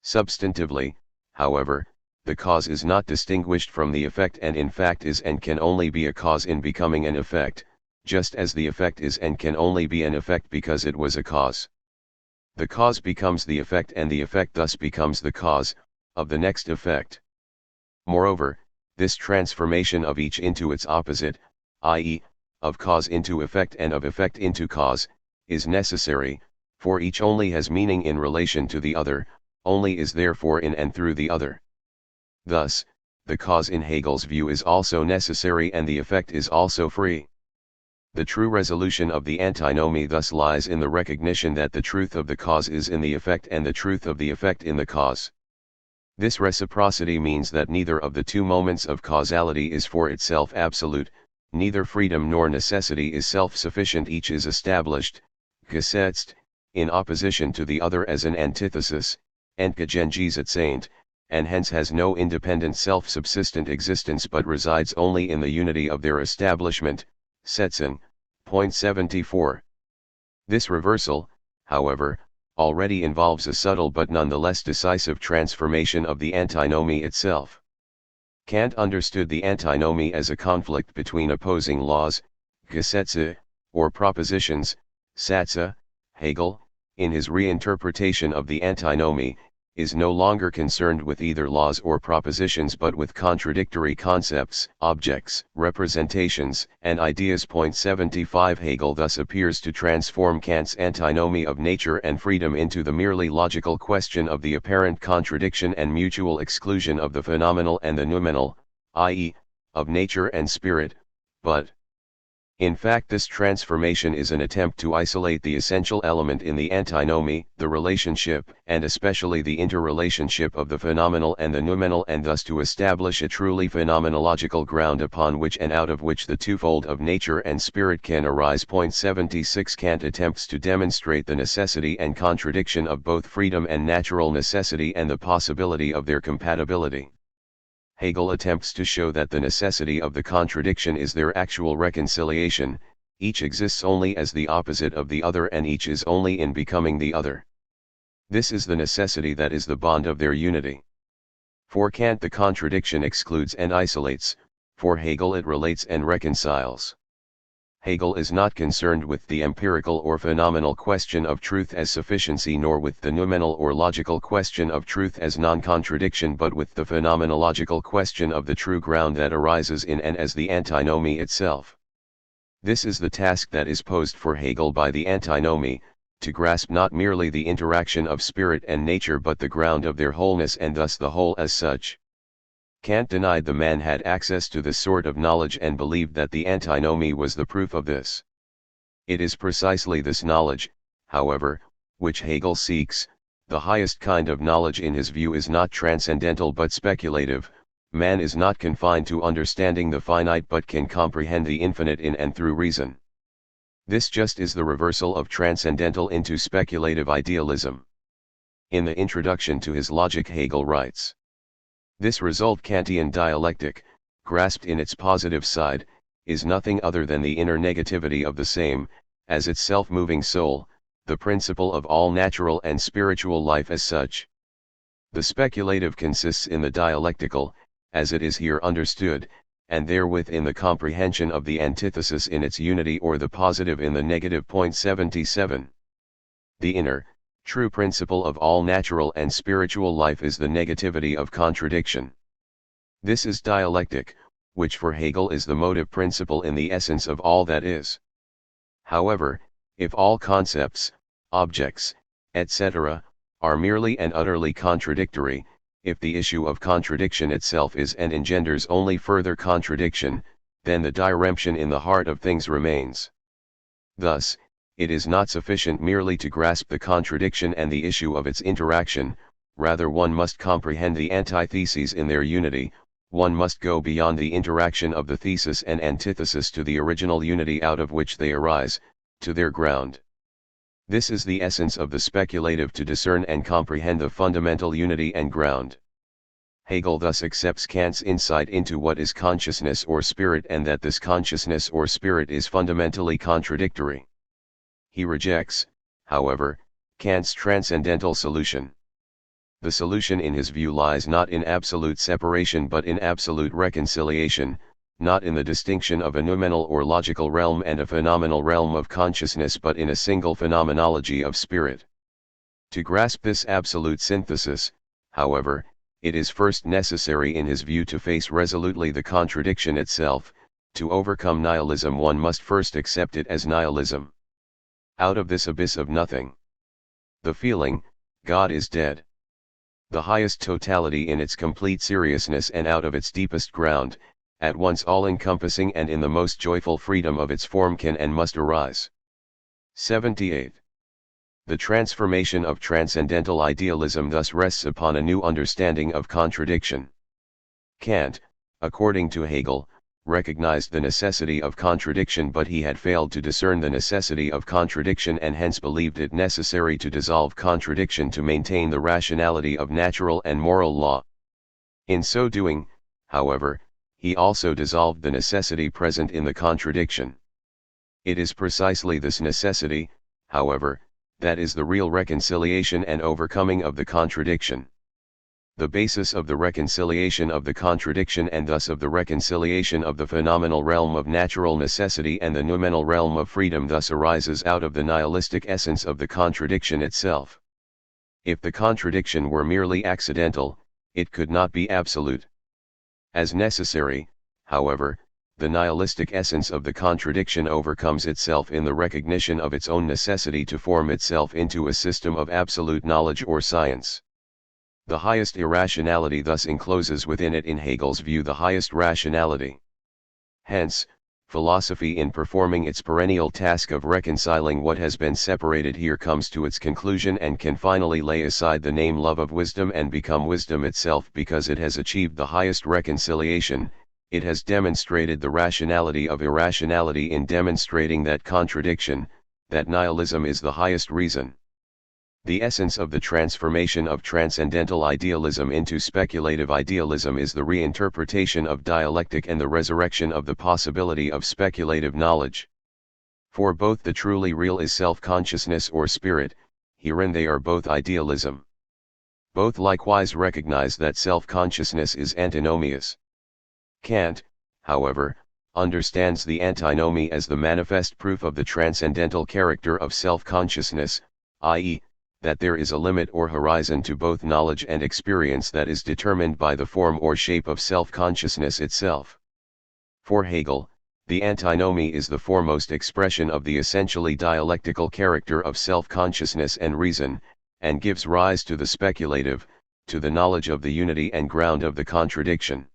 A: Substantively, however, the cause is not distinguished from the effect and in fact is and can only be a cause in becoming an effect, just as the effect is and can only be an effect because it was a cause. The cause becomes the effect and the effect thus becomes the cause of the next effect. Moreover, this transformation of each into its opposite, i.e., of cause into effect and of effect into cause, is necessary, for each only has meaning in relation to the other, only is therefore in and through the other. Thus, the cause in Hegel's view is also necessary and the effect is also free. The true resolution of the antinomy thus lies in the recognition that the truth of the cause is in the effect and the truth of the effect in the cause. This reciprocity means that neither of the two moments of causality is for itself absolute, neither freedom nor necessity is self-sufficient. Each is established, gesetzt, in opposition to the other as an antithesis, entgegengesetzt, and hence has no independent self-subsistent existence but resides only in the unity of their establishment. Setzen, point 74. This reversal, however, already involves a subtle but nonetheless decisive transformation of the antinomy itself. Kant understood the antinomy as a conflict between opposing laws, Gesetze, or propositions, Sätze. Hegel, in his reinterpretation of the antinomy, is no longer concerned with either laws or propositions but with contradictory concepts, objects, representations, and ideas. Point 75 Hegel thus appears to transform Kant's antinomy of nature and freedom into the merely logical question of the apparent contradiction and mutual exclusion of the phenomenal and the noumenal, i.e., of nature and spirit, but in fact this transformation is an attempt to isolate the essential element in the antinomy, the relationship, and especially the interrelationship of the phenomenal and the noumenal, and thus to establish a truly phenomenological ground upon which and out of which the twofold of nature and spirit can arise. Point 76 Kant attempts to demonstrate the necessity and contradiction of both freedom and natural necessity and the possibility of their compatibility. Hegel attempts to show that the necessity of the contradiction is their actual reconciliation, each exists only as the opposite of the other and each is only in becoming the other. This is the necessity that is the bond of their unity. For Kant the contradiction excludes and isolates, for Hegel it relates and reconciles. Hegel is not concerned with the empirical or phenomenal question of truth as sufficiency nor with the noumenal or logical question of truth as non-contradiction but with the phenomenological question of the true ground that arises in and as the antinomy itself. This is the task that is posed for Hegel by the antinomy, to grasp not merely the interaction of spirit and nature but the ground of their wholeness and thus the whole as such. Kant denied the man had access to this sort of knowledge and believed that the antinomy was the proof of this. It is precisely this knowledge, however, which Hegel seeks. The highest kind of knowledge in his view is not transcendental but speculative. Man is not confined to understanding the finite but can comprehend the infinite in and through reason. This just is the reversal of transcendental into speculative idealism. In the introduction to his Logic Hegel writes, "This result Kantian dialectic, grasped in its positive side, is nothing other than the inner negativity of the same, as its self-moving soul, the principle of all natural and spiritual life as such. The speculative consists in the dialectical, as it is here understood, and therewith in the comprehension of the antithesis in its unity or the positive in the negative." Point 77. The inner, true principle of all natural and spiritual life is the negativity of contradiction. This is dialectic, which for Hegel is the motive principle in the essence of all that is. However, if all concepts, objects, etc., are merely and utterly contradictory, if the issue of contradiction itself is and engenders only further contradiction, then the diremption in the heart of things remains. Thus, it is not sufficient merely to grasp the contradiction and the issue of its interaction, rather one must comprehend the antitheses in their unity, one must go beyond the interaction of the thesis and antithesis to the original unity out of which they arise, to their ground. This is the essence of the speculative, to discern and comprehend the fundamental unity and ground. Hegel thus accepts Kant's insight into what is consciousness or spirit, and that this consciousness or spirit is fundamentally contradictory. He rejects, however, Kant's transcendental solution. The solution in his view lies not in absolute separation but in absolute reconciliation, not in the distinction of a noumenal or logical realm and a phenomenal realm of consciousness but in a single phenomenology of spirit. To grasp this absolute synthesis, however, it is first necessary in his view to face resolutely the contradiction itself. To overcome nihilism one must first accept it as nihilism. Out of this abyss of nothing, the feeling, God is dead, the highest totality in its complete seriousness, and out of its deepest ground, at once all-encompassing and in the most joyful freedom of its form, can and must arise. 78. The transformation of transcendental idealism thus rests upon a new understanding of contradiction. Kant, according to Hegel, recognized the necessity of contradiction, but he had failed to discern the necessity of contradiction and hence believed it necessary to dissolve contradiction to maintain the rationality of natural and moral law. In so doing, however, he also dissolved the necessity present in the contradiction. It is precisely this necessity, however, that is the real reconciliation and overcoming of the contradiction. The basis of the reconciliation of the contradiction, and thus of the reconciliation of the phenomenal realm of natural necessity and the noumenal realm of freedom, thus arises out of the nihilistic essence of the contradiction itself. If the contradiction were merely accidental, it could not be absolute. As necessary, however, the nihilistic essence of the contradiction overcomes itself in the recognition of its own necessity to form itself into a system of absolute knowledge or science. The highest irrationality thus encloses within it, in Hegel's view, the highest rationality. Hence, philosophy, in performing its perennial task of reconciling what has been separated here, comes to its conclusion and can finally lay aside the name love of wisdom and become wisdom itself, because it has achieved the highest reconciliation. It has demonstrated the rationality of irrationality in demonstrating that contradiction, that nihilism is the highest reason. The essence of the transformation of transcendental idealism into speculative idealism is the reinterpretation of dialectic and the resurrection of the possibility of speculative knowledge. For both the truly real is self-consciousness or spirit, herein they are both idealism. Both likewise recognize that self-consciousness is antinomious. Kant, however, understands the antinomy as the manifest proof of the transcendental character of self-consciousness, i.e., that there is a limit or horizon to both knowledge and experience that is determined by the form or shape of self-consciousness itself. For Hegel, the antinomy is the foremost expression of the essentially dialectical character of self-consciousness and reason, and gives rise to the speculative, to the knowledge of the unity and ground of the contradiction.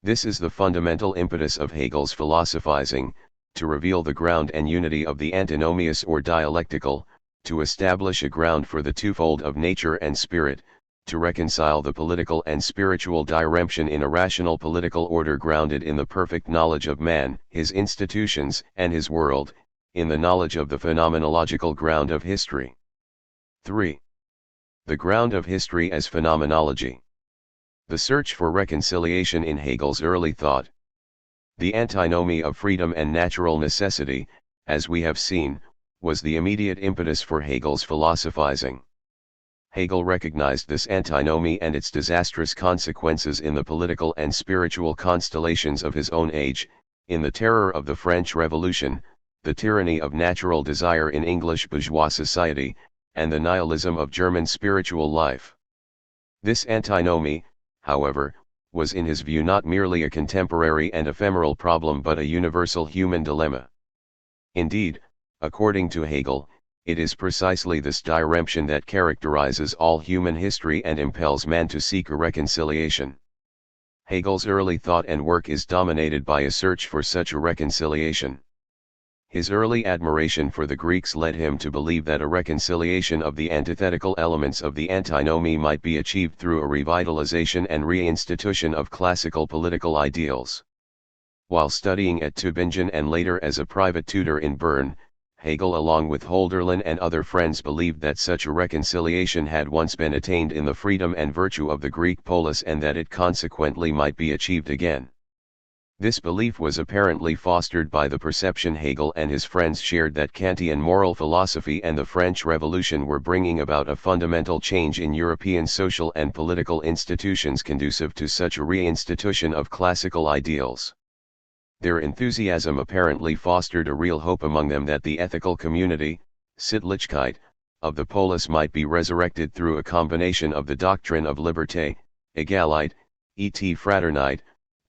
A: This is the fundamental impetus of Hegel's philosophizing, to reveal the ground and unity of the antinomious or dialectical, to establish a ground for the twofold of nature and spirit, to reconcile the political and spiritual diremption in a rational political order grounded in the perfect knowledge of man, his institutions, and his world, in the knowledge of the phenomenological ground of history. 3. The ground of history as phenomenology. The search for reconciliation in Hegel's early thought. The antinomy of freedom and natural necessity, as we have seen, was the immediate impetus for Hegel's philosophizing. Hegel recognized this antinomy and its disastrous consequences in the political and spiritual constellations of his own age, in the terror of the French Revolution, the tyranny of natural desire in English bourgeois society, and the nihilism of German spiritual life. This antinomy, however, was in his view not merely a contemporary and ephemeral problem but a universal human dilemma. Indeed, According to Hegel, it is precisely this diremption that characterizes all human history and impels man to seek a reconciliation. Hegel's early thought and work is dominated by a search for such a reconciliation. His early admiration for the Greeks led him to believe that a reconciliation of the antithetical elements of the antinomy might be achieved through a revitalization and reinstitution of classical political ideals. While studying at Tübingen and later as a private tutor in Bern, Hegel along with Hölderlin and other friends believed that such a reconciliation had once been attained in the freedom and virtue of the Greek polis and that it consequently might be achieved again. This belief was apparently fostered by the perception Hegel and his friends shared that Kantian moral philosophy and the French Revolution were bringing about a fundamental change in European social and political institutions conducive to such a reinstitution of classical ideals. Their enthusiasm apparently fostered a real hope among them that the ethical community, Sittlichkeit, of the polis might be resurrected through a combination of the doctrine of liberté, Egalität, et fraternité,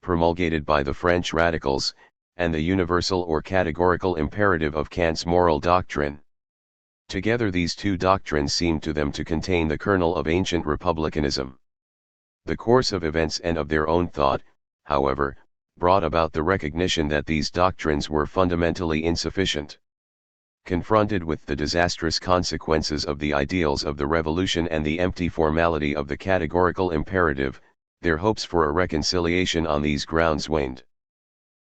A: promulgated by the French radicals, and the universal or categorical imperative of Kant's moral doctrine. Together these two doctrines seemed to them to contain the kernel of ancient republicanism. The course of events and of their own thought, however, brought about the recognition that these doctrines were fundamentally insufficient. Confronted with the disastrous consequences of the ideals of the revolution and the empty formality of the categorical imperative, their hopes for a reconciliation on these grounds waned.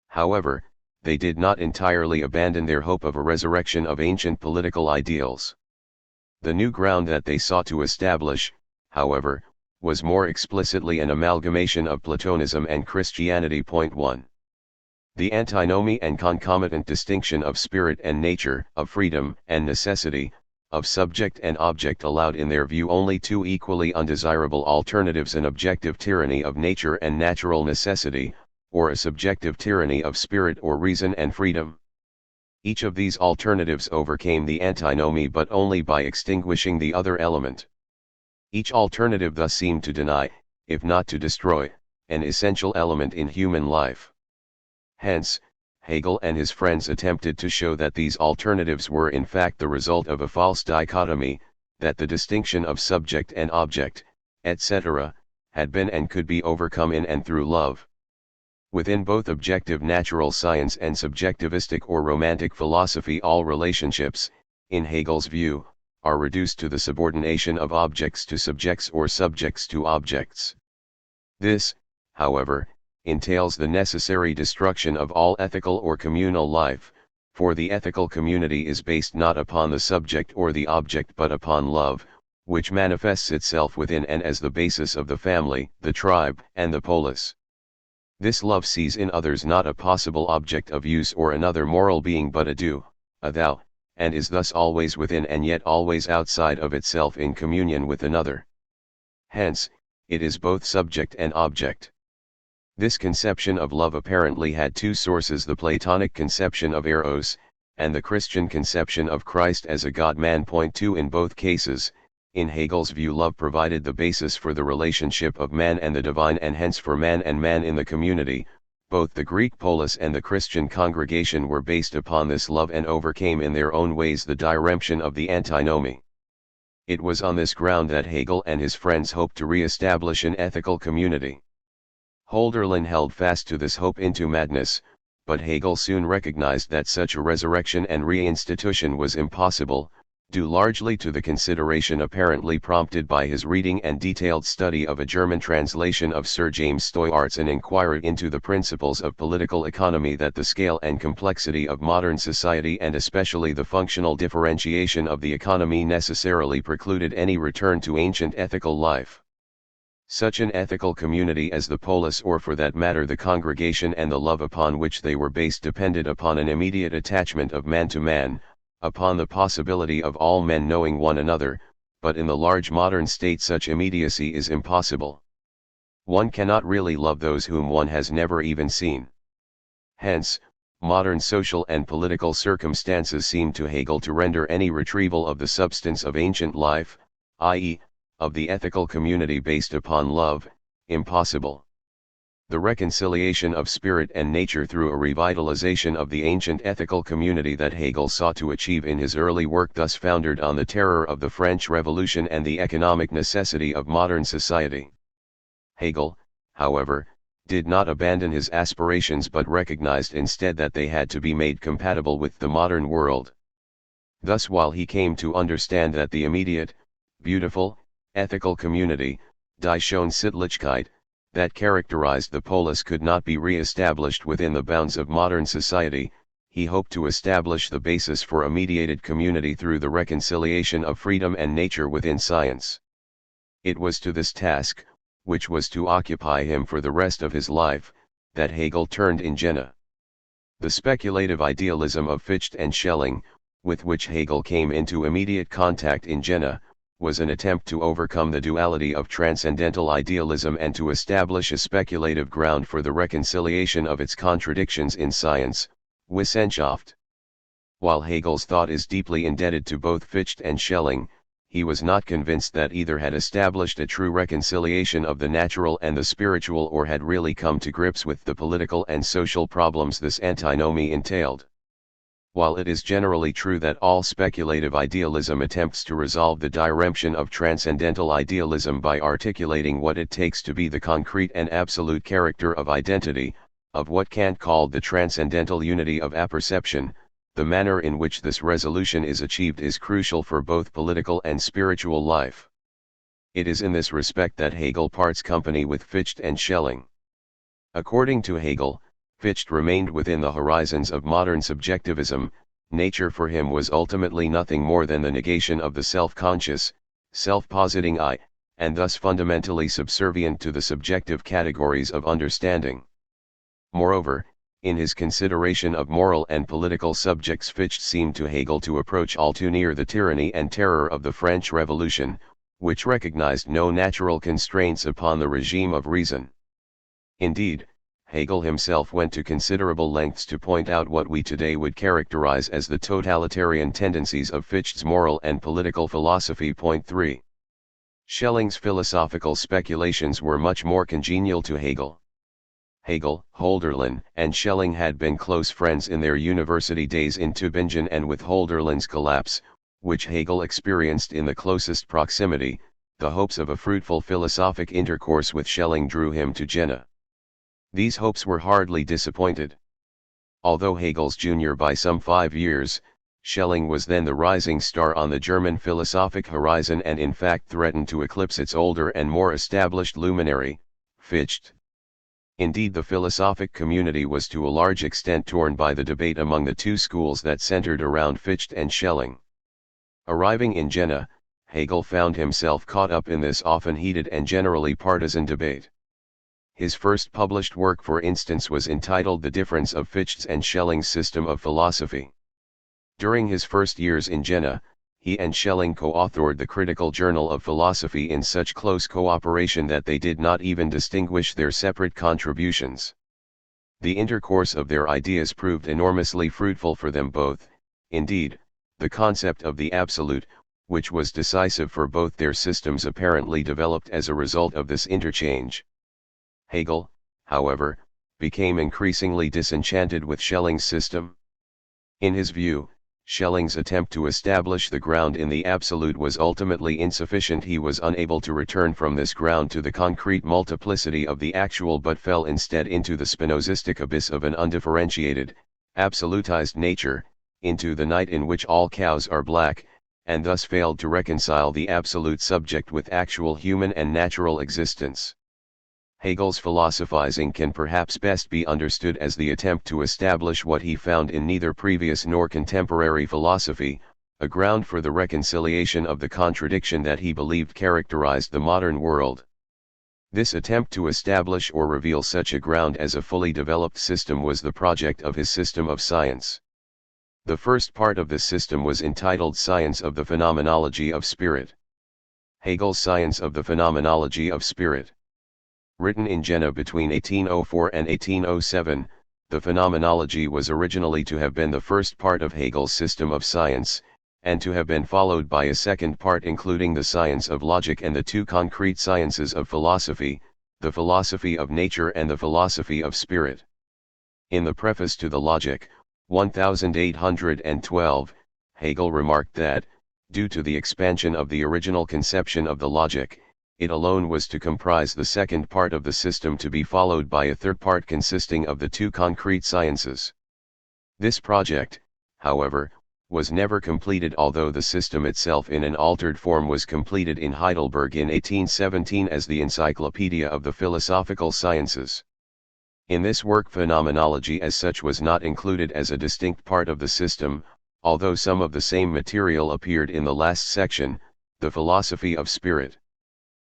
A: However, they did not entirely abandon their hope of a resurrection of ancient political ideals. The new ground that they sought to establish, however, was more explicitly an amalgamation of Platonism and Christianity. 1. The antinomy and concomitant distinction of spirit and nature, of freedom and necessity, of subject and object allowed in their view only two equally undesirable alternatives: an objective tyranny of nature and natural necessity, or a subjective tyranny of spirit or reason and freedom. Each of these alternatives overcame the antinomy but only by extinguishing the other element. Each alternative thus seemed to deny, if not to destroy, an essential element in human life. Hence, Hegel and his friends attempted to show that these alternatives were in fact the result of a false dichotomy, that the distinction of subject and object, etc., had been and could be overcome in and through love. Within both objective natural science and subjectivistic or romantic philosophy, all relationships, in Hegel's view, are reduced to the subordination of objects to subjects or subjects to objects. This, however, entails the necessary destruction of all ethical or communal life, for the ethical community is based not upon the subject or the object but upon love, which manifests itself within and as the basis of the family, the tribe, and the polis. This love sees in others not a possible object of use or another moral being but a do, a thou, and is thus always within and yet always outside of itself in communion with another. Hence, it is both subject and object. This conception of love apparently had two sources: the Platonic conception of Eros, and the Christian conception of Christ as a God-man. 2. In both cases, in Hegel's view, love provided the basis for the relationship of man and the divine, and hence for man and man in the community. Both the Greek polis and the Christian congregation were based upon this love and overcame in their own ways the diremption of the antinomy. It was on this ground that Hegel and his friends hoped to re-establish an ethical community. Hölderlin held fast to this hope into madness, but Hegel soon recognized that such a resurrection and reinstitution was impossible, due largely to the consideration apparently prompted by his reading and detailed study of a German translation of Sir James Steuart's An Inquiry into the Principles of Political Economy, that the scale and complexity of modern society and especially the functional differentiation of the economy necessarily precluded any return to ancient ethical life. Such an ethical community as the polis, or for that matter the congregation, and the love upon which they were based depended upon an immediate attachment of man to man, upon the possibility of all men knowing one another, but in the large modern state such immediacy is impossible. One cannot really love those whom one has never even seen. Hence, modern social and political circumstances seem to Hegel to render any retrieval of the substance of ancient life, i.e., of the ethical community based upon love, impossible. the reconciliation of spirit and nature through a revitalization of the ancient ethical community that Hegel sought to achieve in his early work, thus founded on the terror of the French Revolution and the economic necessity of modern society. Hegel, however, did not abandon his aspirations but recognized instead that they had to be made compatible with the modern world. Thus, while he came to understand that the immediate, beautiful, ethical community, die schöne Sittlichkeit, that characterized the polis could not be re-established within the bounds of modern society, he hoped to establish the basis for a mediated community through the reconciliation of freedom and nature within science. It was to this task, which was to occupy him for the rest of his life, that Hegel turned in Jena. The speculative idealism of Fichte and Schelling, with which Hegel came into immediate contact in Jena, was an attempt to overcome the duality of transcendental idealism and to establish a speculative ground for the reconciliation of its contradictions in science, Wissenschaft. While Hegel's thought is deeply indebted to both Fichte and Schelling, he was not convinced that either had established a true reconciliation of the natural and the spiritual or had really come to grips with the political and social problems this antinomy entailed. While it is generally true that all speculative idealism attempts to resolve the diremption of transcendental idealism by articulating what it takes to be the concrete and absolute character of identity, of what Kant called the transcendental unity of apperception, the manner in which this resolution is achieved is crucial for both political and spiritual life. It is in this respect that Hegel parts company with Fichte and Schelling. According to Hegel, Fichte remained within the horizons of modern subjectivism. Nature for him was ultimately nothing more than the negation of the self-conscious, self-positing I, and thus fundamentally subservient to the subjective categories of understanding. Moreover, in his consideration of moral and political subjects, Fichte seemed to Hegel to approach all too near the tyranny and terror of the French Revolution, which recognized no natural constraints upon the regime of reason. Indeed, Hegel himself went to considerable lengths to point out what we today would characterize as the totalitarian tendencies of Fichte's moral and political philosophy. Point 3. Schelling's philosophical speculations were much more congenial to Hegel. Hegel, Hölderlin, and Schelling had been close friends in their university days in Tübingen, and with Hölderlin's collapse, which Hegel experienced in the closest proximity, the hopes of a fruitful philosophic intercourse with Schelling drew him to Jena. These hopes were hardly disappointed. Although Hegel's junior by some 5 years, Schelling was then the rising star on the German philosophic horizon and in fact threatened to eclipse its older and more established luminary, Fichte. Indeed, the philosophic community was to a large extent torn by the debate among the two schools that centered around Fichte and Schelling. Arriving in Jena, Hegel found himself caught up in this often heated and generally partisan debate. His first published work, for instance, was entitled The Difference of Fichte's and Schelling's System of Philosophy. During his first years in Jena, he and Schelling co-authored the Critical Journal of Philosophy in such close cooperation that they did not even distinguish their separate contributions. The intercourse of their ideas proved enormously fruitful for them both. Indeed, the concept of the absolute, which was decisive for both their systems, apparently developed as a result of this interchange. Hegel, however, became increasingly disenchanted with Schelling's system. In his view, Schelling's attempt to establish the ground in the absolute was ultimately insufficient. He was unable to return from this ground to the concrete multiplicity of the actual, but fell instead into the Spinozistic abyss of an undifferentiated, absolutized nature, into the night in which all cows are black, and thus failed to reconcile the absolute subject with actual human and natural existence. Hegel's philosophizing can perhaps best be understood as the attempt to establish what he found in neither previous nor contemporary philosophy, a ground for the reconciliation of the contradiction that he believed characterized the modern world. This attempt to establish or reveal such a ground as a fully developed system was the project of his system of science. The first part of this system was entitled Science of the Phenomenology of Spirit. Hegel's Science of the Phenomenology of Spirit. Written in Jena between 1804 and 1807, the Phenomenology was originally to have been the first part of Hegel's system of science, and to have been followed by a second part including the science of logic and the two concrete sciences of philosophy, the philosophy of nature and the philosophy of spirit. In the preface to the Logic, 1812, Hegel remarked that, due to the expansion of the original conception of the logic, it alone was to comprise the second part of the system, to be followed by a third part consisting of the two concrete sciences. This project, however, was never completed, although the system itself in an altered form was completed in Heidelberg in 1817 as the Encyclopedia of the Philosophical Sciences. In this work, phenomenology as such was not included as a distinct part of the system, although some of the same material appeared in the last section, the philosophy of spirit.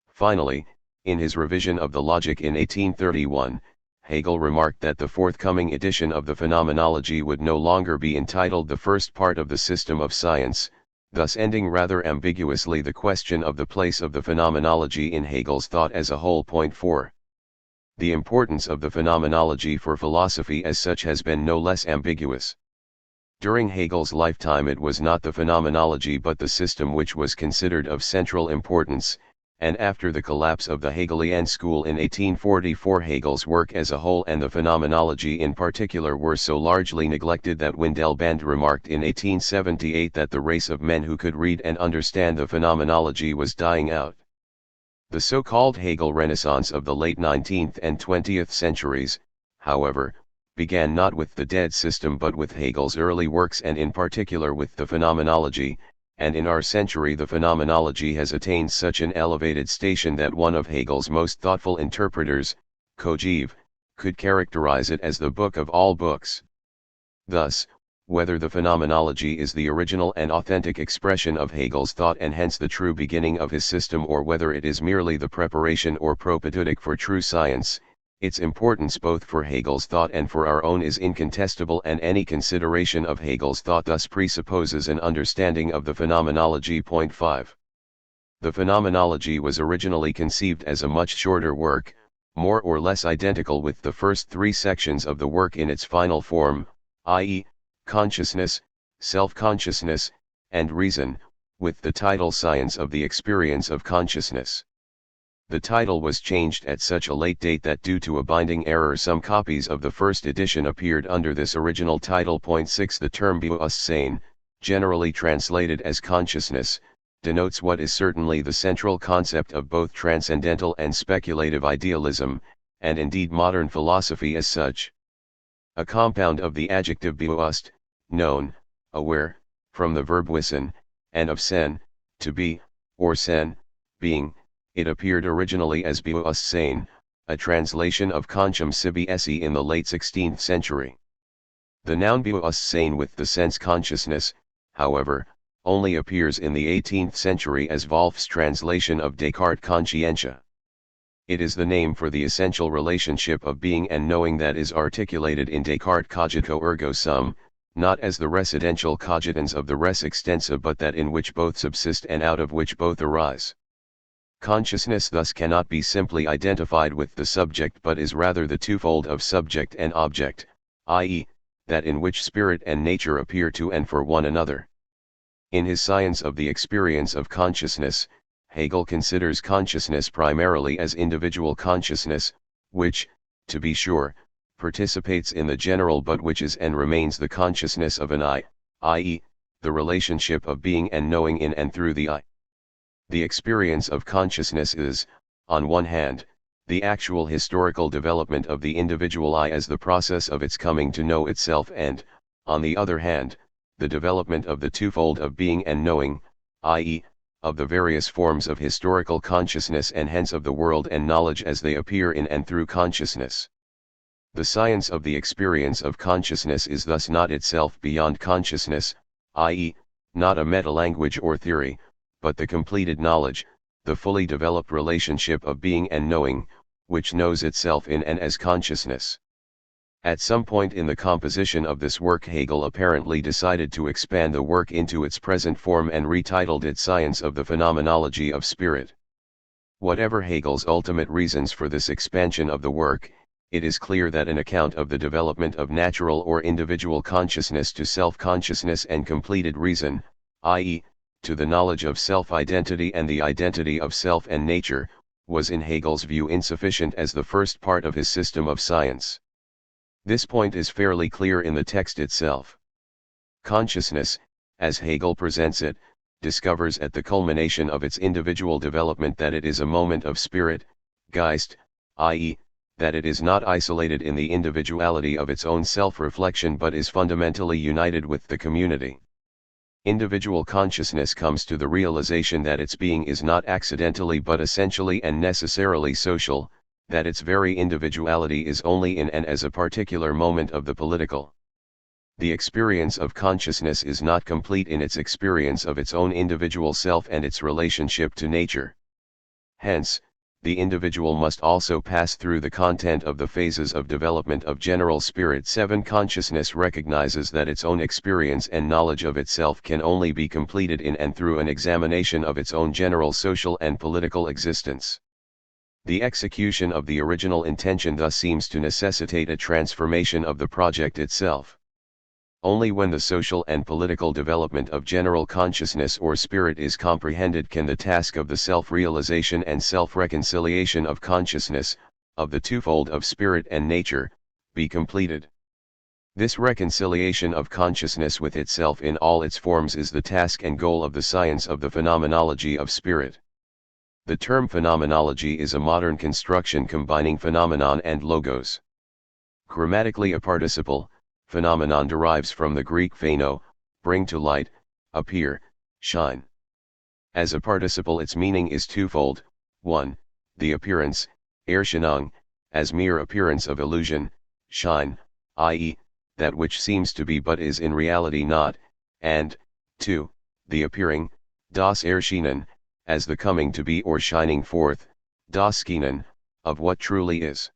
A: Finally, in his revision of the Logic in 1831, Hegel remarked that the forthcoming edition of the Phenomenology would no longer be entitled the first part of the system of science, thus ending rather ambiguously the question of the place of the phenomenology in Hegel's thought as a whole. 4. The importance of the phenomenology for philosophy as such has been no less ambiguous. During Hegel's lifetime it was not the phenomenology but the system which was considered of central importance, and after the collapse of the Hegelian school in 1844, Hegel's work as a whole and the phenomenology in particular were so largely neglected that Windelband remarked in 1878 that the race of men who could read and understand the phenomenology was dying out. The so-called Hegel Renaissance of the late 19th and 20th centuries, however, began not with the dead system but with Hegel's early works and in particular with the phenomenology, and in our century the phenomenology has attained such an elevated station that one of Hegel's most thoughtful interpreters, Kojève, could characterize it as the book of all books. Thus, whether the phenomenology is the original and authentic expression of Hegel's thought and hence the true beginning of his system, or whether it is merely the preparation or propedeutic for true science, its importance both for Hegel's thought and for our own is incontestable, and any consideration of Hegel's thought thus presupposes an understanding of the phenomenology. 5. The phenomenology was originally conceived as a much shorter work, more or less identical with the first three sections of the work in its final form, i.e., consciousness, self-consciousness, and reason, with the title Science of the Experience of Consciousness. The title was changed at such a late date that due to a binding error some copies of the first edition appeared under this original title. 6. The term Bewusstsein, generally translated as consciousness, denotes what is certainly the central concept of both transcendental and speculative idealism, and indeed modern philosophy as such. A compound of the adjective bewusst, known, aware, from the verb wissen, and of sen, to be, or sen, being. It appeared originally as Bewusstsein, a translation of Conscium sibi esse in the late 16th century. The noun Bewusstsein with the sense consciousness, however, only appears in the 18th century as Wolff's translation of Descartes' Conscientia. It is the name for the essential relationship of being and knowing that is articulated in Descartes' Cogito ergo sum, not as the residential cogitans of the res extensa but that in which both subsist and out of which both arise. Consciousness thus cannot be simply identified with the subject but is rather the twofold of subject and object, i.e., that in which spirit and nature appear to and for one another. In his Science of the Experience of Consciousness, Hegel considers consciousness primarily as individual consciousness, which, to be sure, participates in the general but which is and remains the consciousness of an I, i.e., the relationship of being and knowing in and through the I. The experience of consciousness is, on one hand, the actual historical development of the individual I as the process of its coming to know itself and, on the other hand, the development of the twofold of being and knowing, i.e., of the various forms of historical consciousness and hence of the world and knowledge as they appear in and through consciousness. The science of the experience of consciousness is thus not itself beyond consciousness, i.e., not a meta-language or theory, but the completed knowledge, the fully developed relationship of being and knowing, which knows itself in and as consciousness. At some point in the composition of this work Hegel apparently decided to expand the work into its present form and retitled it Science of the Phenomenology of Spirit. Whatever Hegel's ultimate reasons for this expansion of the work, it is clear that an account of the development of natural or individual consciousness to self-consciousness and completed reason, i.e., to the knowledge of self-identity and the identity of self and nature, was in Hegel's view insufficient as the first part of his system of science. This point is fairly clear in the text itself. Consciousness, as Hegel presents it, discovers at the culmination of its individual development that it is a moment of spirit, Geist, i.e., that it is not isolated in the individuality of its own self-reflection but is fundamentally united with the community. Individual consciousness comes to the realization that its being is not accidentally but essentially and necessarily social, that its very individuality is only in and as a particular moment of the political. The experience of consciousness is not complete in its experience of its own individual self and its relationship to nature. Hence, the individual must also pass through the content of the phases of development of general spirit. 7. Consciousness recognizes that its own experience and knowledge of itself can only be completed in and through an examination of its own general social and political existence. The execution of the original intention thus seems to necessitate a transformation of the project itself. Only when the social and political development of general consciousness or spirit is comprehended can the task of the self-realization and self-reconciliation of consciousness, of the twofold of spirit and nature, be completed. This reconciliation of consciousness with itself in all its forms is the task and goal of the science of the phenomenology of spirit. The term phenomenology is a modern construction combining phenomenon and logos. Grammatically a participle, phenomenon derives from the Greek pheno, bring to light, appear, shine. As a participle its meaning is twofold: 1. The appearance, Erscheinung, as mere appearance of illusion, shine, i.e., that which seems to be but is in reality not, and, 2. The appearing, das Erscheinen, as the coming to be or shining forth, das Scheinen, of what truly is.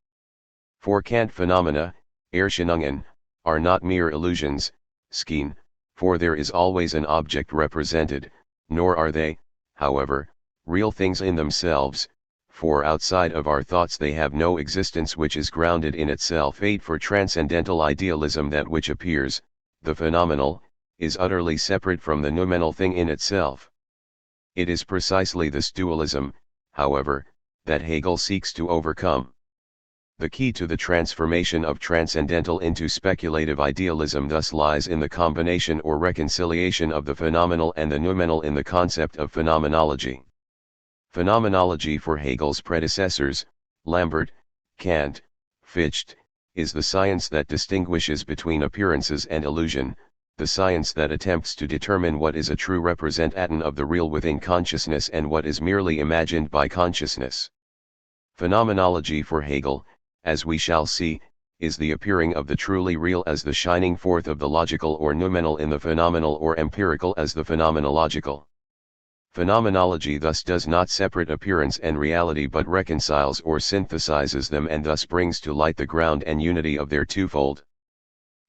A: For Kant phenomena, Erscheinungen, are not mere illusions, Schein, for there is always an object represented, nor are they, however, real things in themselves, for outside of our thoughts they have no existence which is grounded in itself. 8. For transcendental idealism that which appears, the phenomenal, is utterly separate from the noumenal thing in itself. It is precisely this dualism, however, that Hegel seeks to overcome. The key to the transformation of transcendental into speculative idealism thus lies in the combination or reconciliation of the phenomenal and the noumenal in the concept of phenomenology. Phenomenology for Hegel's predecessors, Lambert, Kant, Fichte, is the science that distinguishes between appearances and illusion, the science that attempts to determine what is a true representation of the real within consciousness and what is merely imagined by consciousness. Phenomenology for Hegel, as we shall see, is the appearing of the truly real as the shining forth of the logical or noumenal in the phenomenal or empirical as the phenomenological. Phenomenology thus does not separate appearance and reality but reconciles or synthesizes them and thus brings to light the ground and unity of their twofold.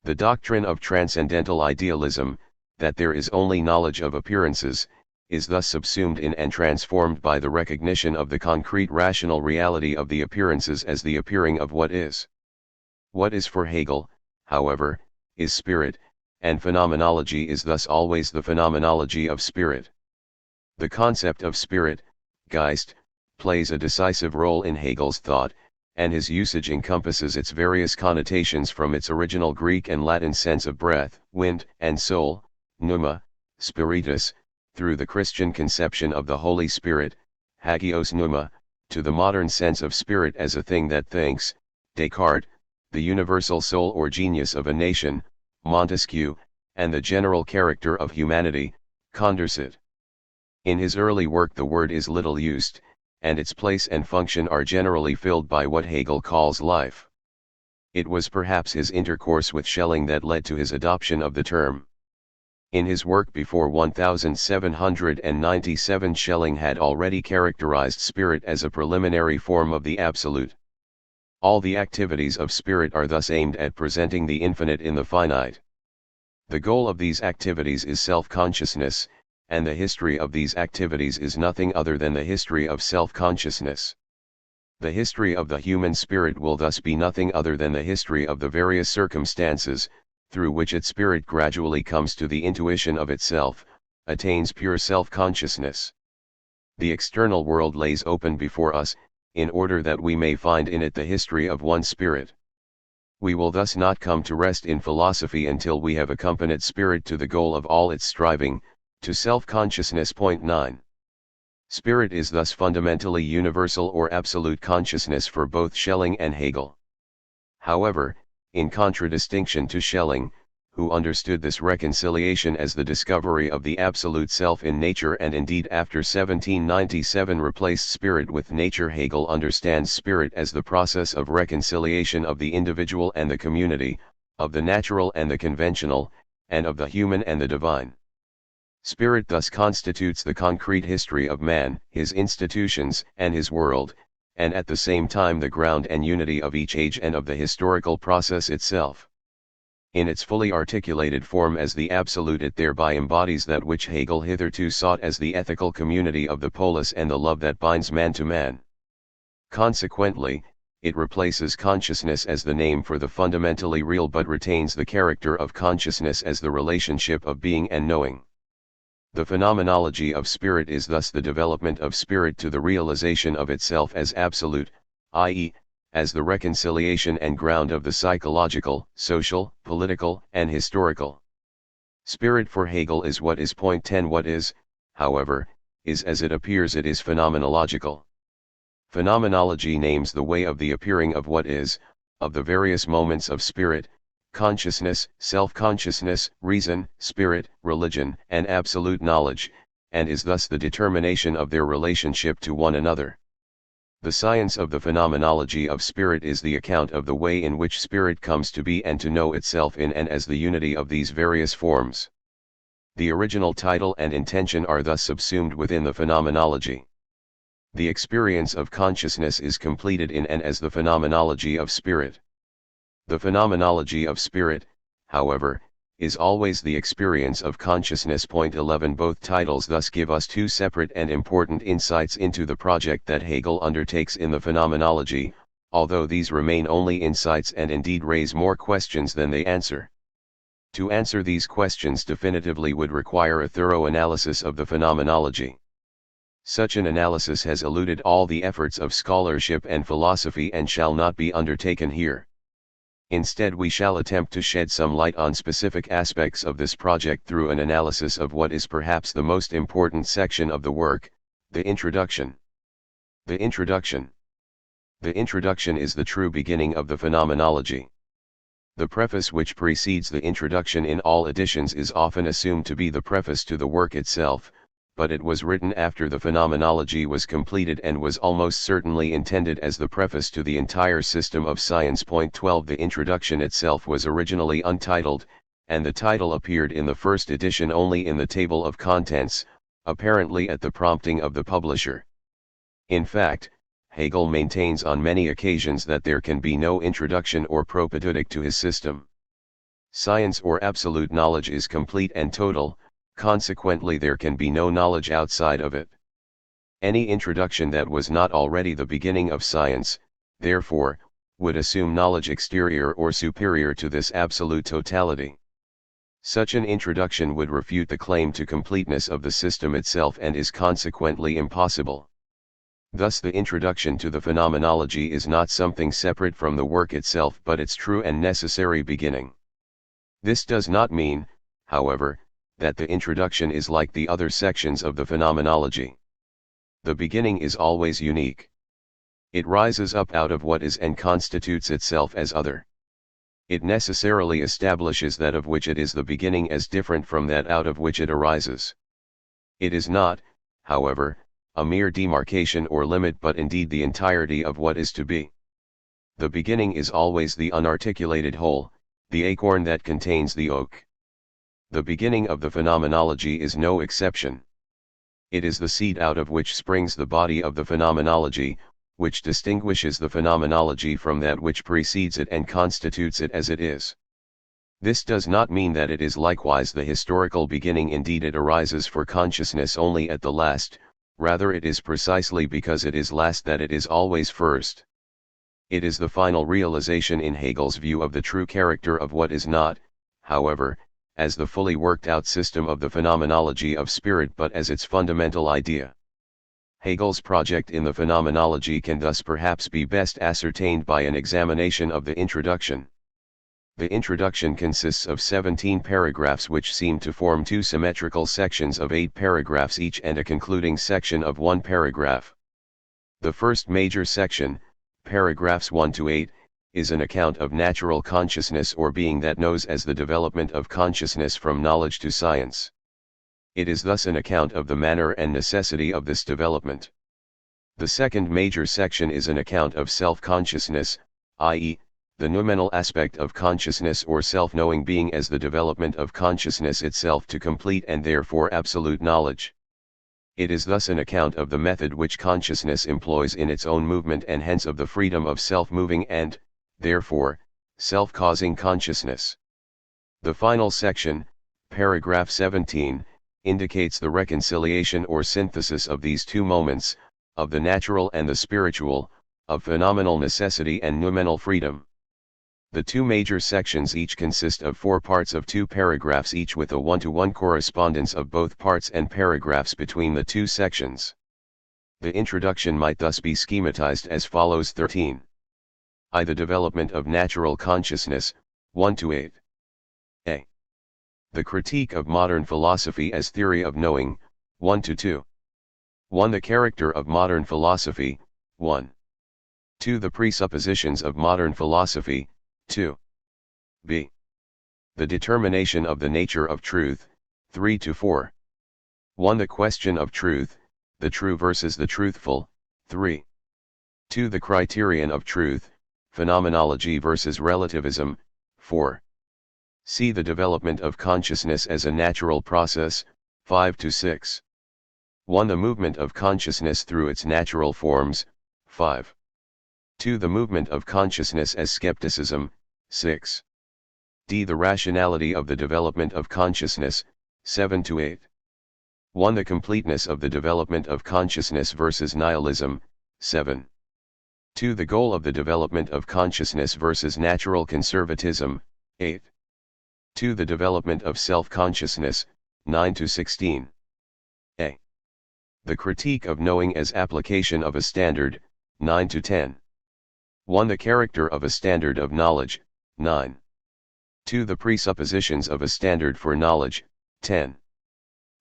A: The doctrine of transcendental idealism, that there is only knowledge of appearances, is thus subsumed in and transformed by the recognition of the concrete rational reality of the appearances as the appearing of what is. What is for Hegel, however, is spirit, and phenomenology is thus always the phenomenology of spirit. The concept of spirit, Geist, plays a decisive role in Hegel's thought, and his usage encompasses its various connotations from its original Greek and Latin sense of breath, wind, and soul, pneuma, spiritus, through the Christian conception of the Holy Spirit, hagios pneuma, to the modern sense of spirit as a thing that thinks, Descartes, the universal soul or genius of a nation, Montesquieu, and the general character of humanity, Condorcet. In his early work the word is little used, and its place and function are generally filled by what Hegel calls life. It was perhaps his intercourse with Schelling that led to his adoption of the term. In his work before 1797 Schelling had already characterized spirit as a preliminary form of the absolute. All the activities of spirit are thus aimed at presenting the infinite in the finite. The goal of these activities is self-consciousness, and the history of these activities is nothing other than the history of self-consciousness. The history of the human spirit will thus be nothing other than the history of the various circumstances, through which its spirit gradually comes to the intuition of itself, attains pure self-consciousness. The external world lays open before us, in order that we may find in it the history of one spirit. We will thus not come to rest in philosophy until we have accompanied spirit to the goal of all its striving, to self-consciousness. 9. Spirit is thus fundamentally universal or absolute consciousness for both Schelling and Hegel. However, in contradistinction to Schelling, who understood this reconciliation as the discovery of the absolute self in nature and indeed after 1797 replaced spirit with nature, Hegel understands spirit as the process of reconciliation of the individual and the community, of the natural and the conventional, and of the human and the divine. Spirit thus constitutes the concrete history of man, his institutions, and his world, and at the same time the ground and unity of each age and of the historical process itself. In its fully articulated form as the absolute, it thereby embodies that which Hegel hitherto sought as the ethical community of the polis and the love that binds man to man. Consequently, it replaces consciousness as the name for the fundamentally real but retains the character of consciousness as the relationship of being and knowing. The phenomenology of spirit is thus the development of spirit to the realization of itself as absolute, i.e., as the reconciliation and ground of the psychological, social, political, and historical. Spirit for Hegel is what is. 10 What is, however, is as it appears, it is phenomenological. Phenomenology names the way of the appearing of what is, of the various moments of spirit, consciousness, self-consciousness, reason, spirit, religion, and absolute knowledge, and is thus the determination of their relationship to one another. The science of the phenomenology of spirit is the account of the way in which spirit comes to be and to know itself in and as the unity of these various forms. The original title and intention are thus subsumed within the phenomenology. The experience of consciousness is completed in and as the phenomenology of spirit. The phenomenology of spirit, however, is always the experience of consciousness. 11 Both titles thus give us two separate and important insights into the project that Hegel undertakes in the phenomenology, although these remain only insights and indeed raise more questions than they answer. To answer these questions definitively would require a thorough analysis of the phenomenology. Such an analysis has eluded all the efforts of scholarship and philosophy and shall not be undertaken here. Instead, we shall attempt to shed some light on specific aspects of this project through an analysis of what is perhaps the most important section of the work, the introduction. The introduction. The introduction is the true beginning of the phenomenology. The preface which precedes the introduction in all editions is often assumed to be the preface to the work itself, but it was written after the phenomenology was completed and was almost certainly intended as the preface to the entire system of science. 12 The introduction itself was originally untitled, and the title appeared in the first edition only in the table of contents, apparently at the prompting of the publisher. In fact, Hegel maintains on many occasions that there can be no introduction or propedeutic to his system. Science or absolute knowledge is complete and total, consequently there can be no knowledge outside of it. Any introduction that was not already the beginning of science, therefore, would assume knowledge exterior or superior to this absolute totality. Such an introduction would refute the claim to completeness of the system itself and is consequently impossible. Thus the introduction to the phenomenology is not something separate from the work itself but its true and necessary beginning. This does not mean, however, that the introduction is like the other sections of the phenomenology. The beginning is always unique. It rises up out of what is and constitutes itself as other. It necessarily establishes that of which it is the beginning as different from that out of which it arises. It is not, however, a mere demarcation or limit but indeed the entirety of what is to be. The beginning is always the unarticulated whole, the acorn that contains the oak. The beginning of the phenomenology is no exception. It is the seed out of which springs the body of the phenomenology, which distinguishes the phenomenology from that which precedes it and constitutes it as it is. This does not mean that it is likewise the historical beginning, indeed it arises for consciousness only at the last, rather it is precisely because it is last that it is always first. It is the final realization in Hegel's view of the true character of what is not, however, as the fully worked out system of the phenomenology of spirit but as its fundamental idea. Hegel's project in the phenomenology can thus perhaps be best ascertained by an examination of the introduction. The introduction consists of 17 paragraphs which seem to form two symmetrical sections of 8 paragraphs each and a concluding section of 1 paragraph. The first major section, paragraphs 1 to 8, is an account of natural consciousness or being that knows as the development of consciousness from knowledge to science. It is thus an account of the manner and necessity of this development. The second major section is an account of self-consciousness, i.e., the noumenal aspect of consciousness or self-knowing being as the development of consciousness itself to complete and therefore absolute knowledge. It is thus an account of the method which consciousness employs in its own movement and hence of the freedom of self-moving and, therefore, self-causing consciousness. The final section, paragraph 17, indicates the reconciliation or synthesis of these two moments, of the natural and the spiritual, of phenomenal necessity and noumenal freedom. The two major sections each consist of 4 parts of 2 paragraphs each with a 1-to-1 correspondence of both parts and paragraphs between the two sections. The introduction might thus be schematized as follows: 13. I. The development of natural consciousness, 1-8. A. The critique of modern philosophy as theory of knowing, 1-2. 1. The character of modern philosophy, 1. 2. The presuppositions of modern philosophy, 2. B. The determination of the nature of truth, 3-4. 1. The question of truth, the true versus the truthful, 3. 2. The criterion of truth, phenomenology versus relativism, 4. C. The development of consciousness as a natural process, 5-6. 1. The movement of consciousness through its natural forms, 5. 2. The movement of consciousness as skepticism, 6. D. The rationality of the development of consciousness, 7-8. 1. The completeness of the development of consciousness versus nihilism, 7. 2. The goal of the development of consciousness versus natural conservatism, 8. 2. The development of self-consciousness, 9-16. A. The critique of knowing as application of a standard, 9-10. 1. The character of a standard of knowledge, 9. 2. The presuppositions of a standard for knowledge, 10.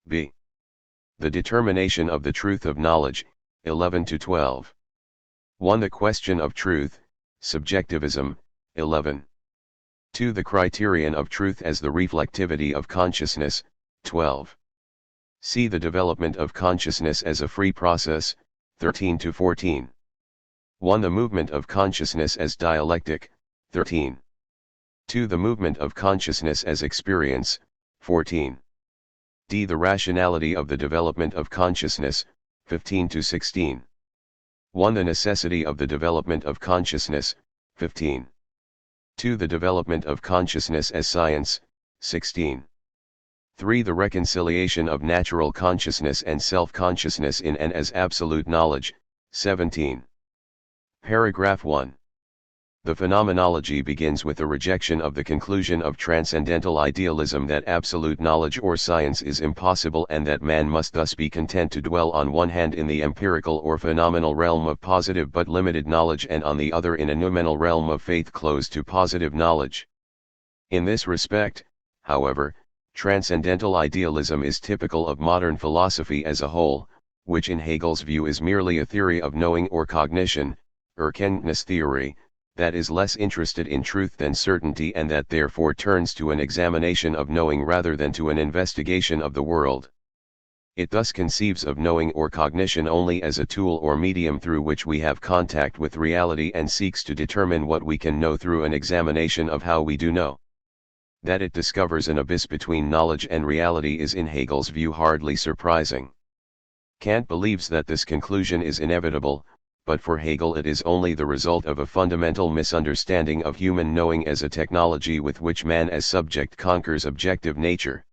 A: B. The determination of the truth of knowledge, 11-12. 1. The question of truth, subjectivism, 11. 2. The criterion of truth as the reflectivity of consciousness, 12. C. The development of consciousness as a free process, 13-14. 1. The movement of consciousness as dialectic, 13. 2. The movement of consciousness as experience, 14. D. The rationality of the development of consciousness, 15-16. 1. The necessity of the development of consciousness, 15. 2. The development of consciousness as science, 16. 3. The reconciliation of natural consciousness and self-consciousness in and as absolute knowledge, 17. Paragraph 1. The phenomenology begins with a rejection of the conclusion of transcendental idealism that absolute knowledge or science is impossible and that man must thus be content to dwell on one hand in the empirical or phenomenal realm of positive but limited knowledge and on the other in a noumenal realm of faith closed to positive knowledge. In this respect, however, transcendental idealism is typical of modern philosophy as a whole, which in Hegel's view is merely a theory of knowing or cognition, Erkenntnis theory, that is less interested in truth than certainty and that therefore turns to an examination of knowing rather than to an investigation of the world. It thus conceives of knowing or cognition only as a tool or medium through which we have contact with reality and seeks to determine what we can know through an examination of how we do know. That it discovers an abyss between knowledge and reality is in Hegel's view hardly surprising. Kant believes that this conclusion is inevitable, but for Hegel it is only the result of a fundamental misunderstanding of human knowing as a technology with which man as subject conquers objective nature.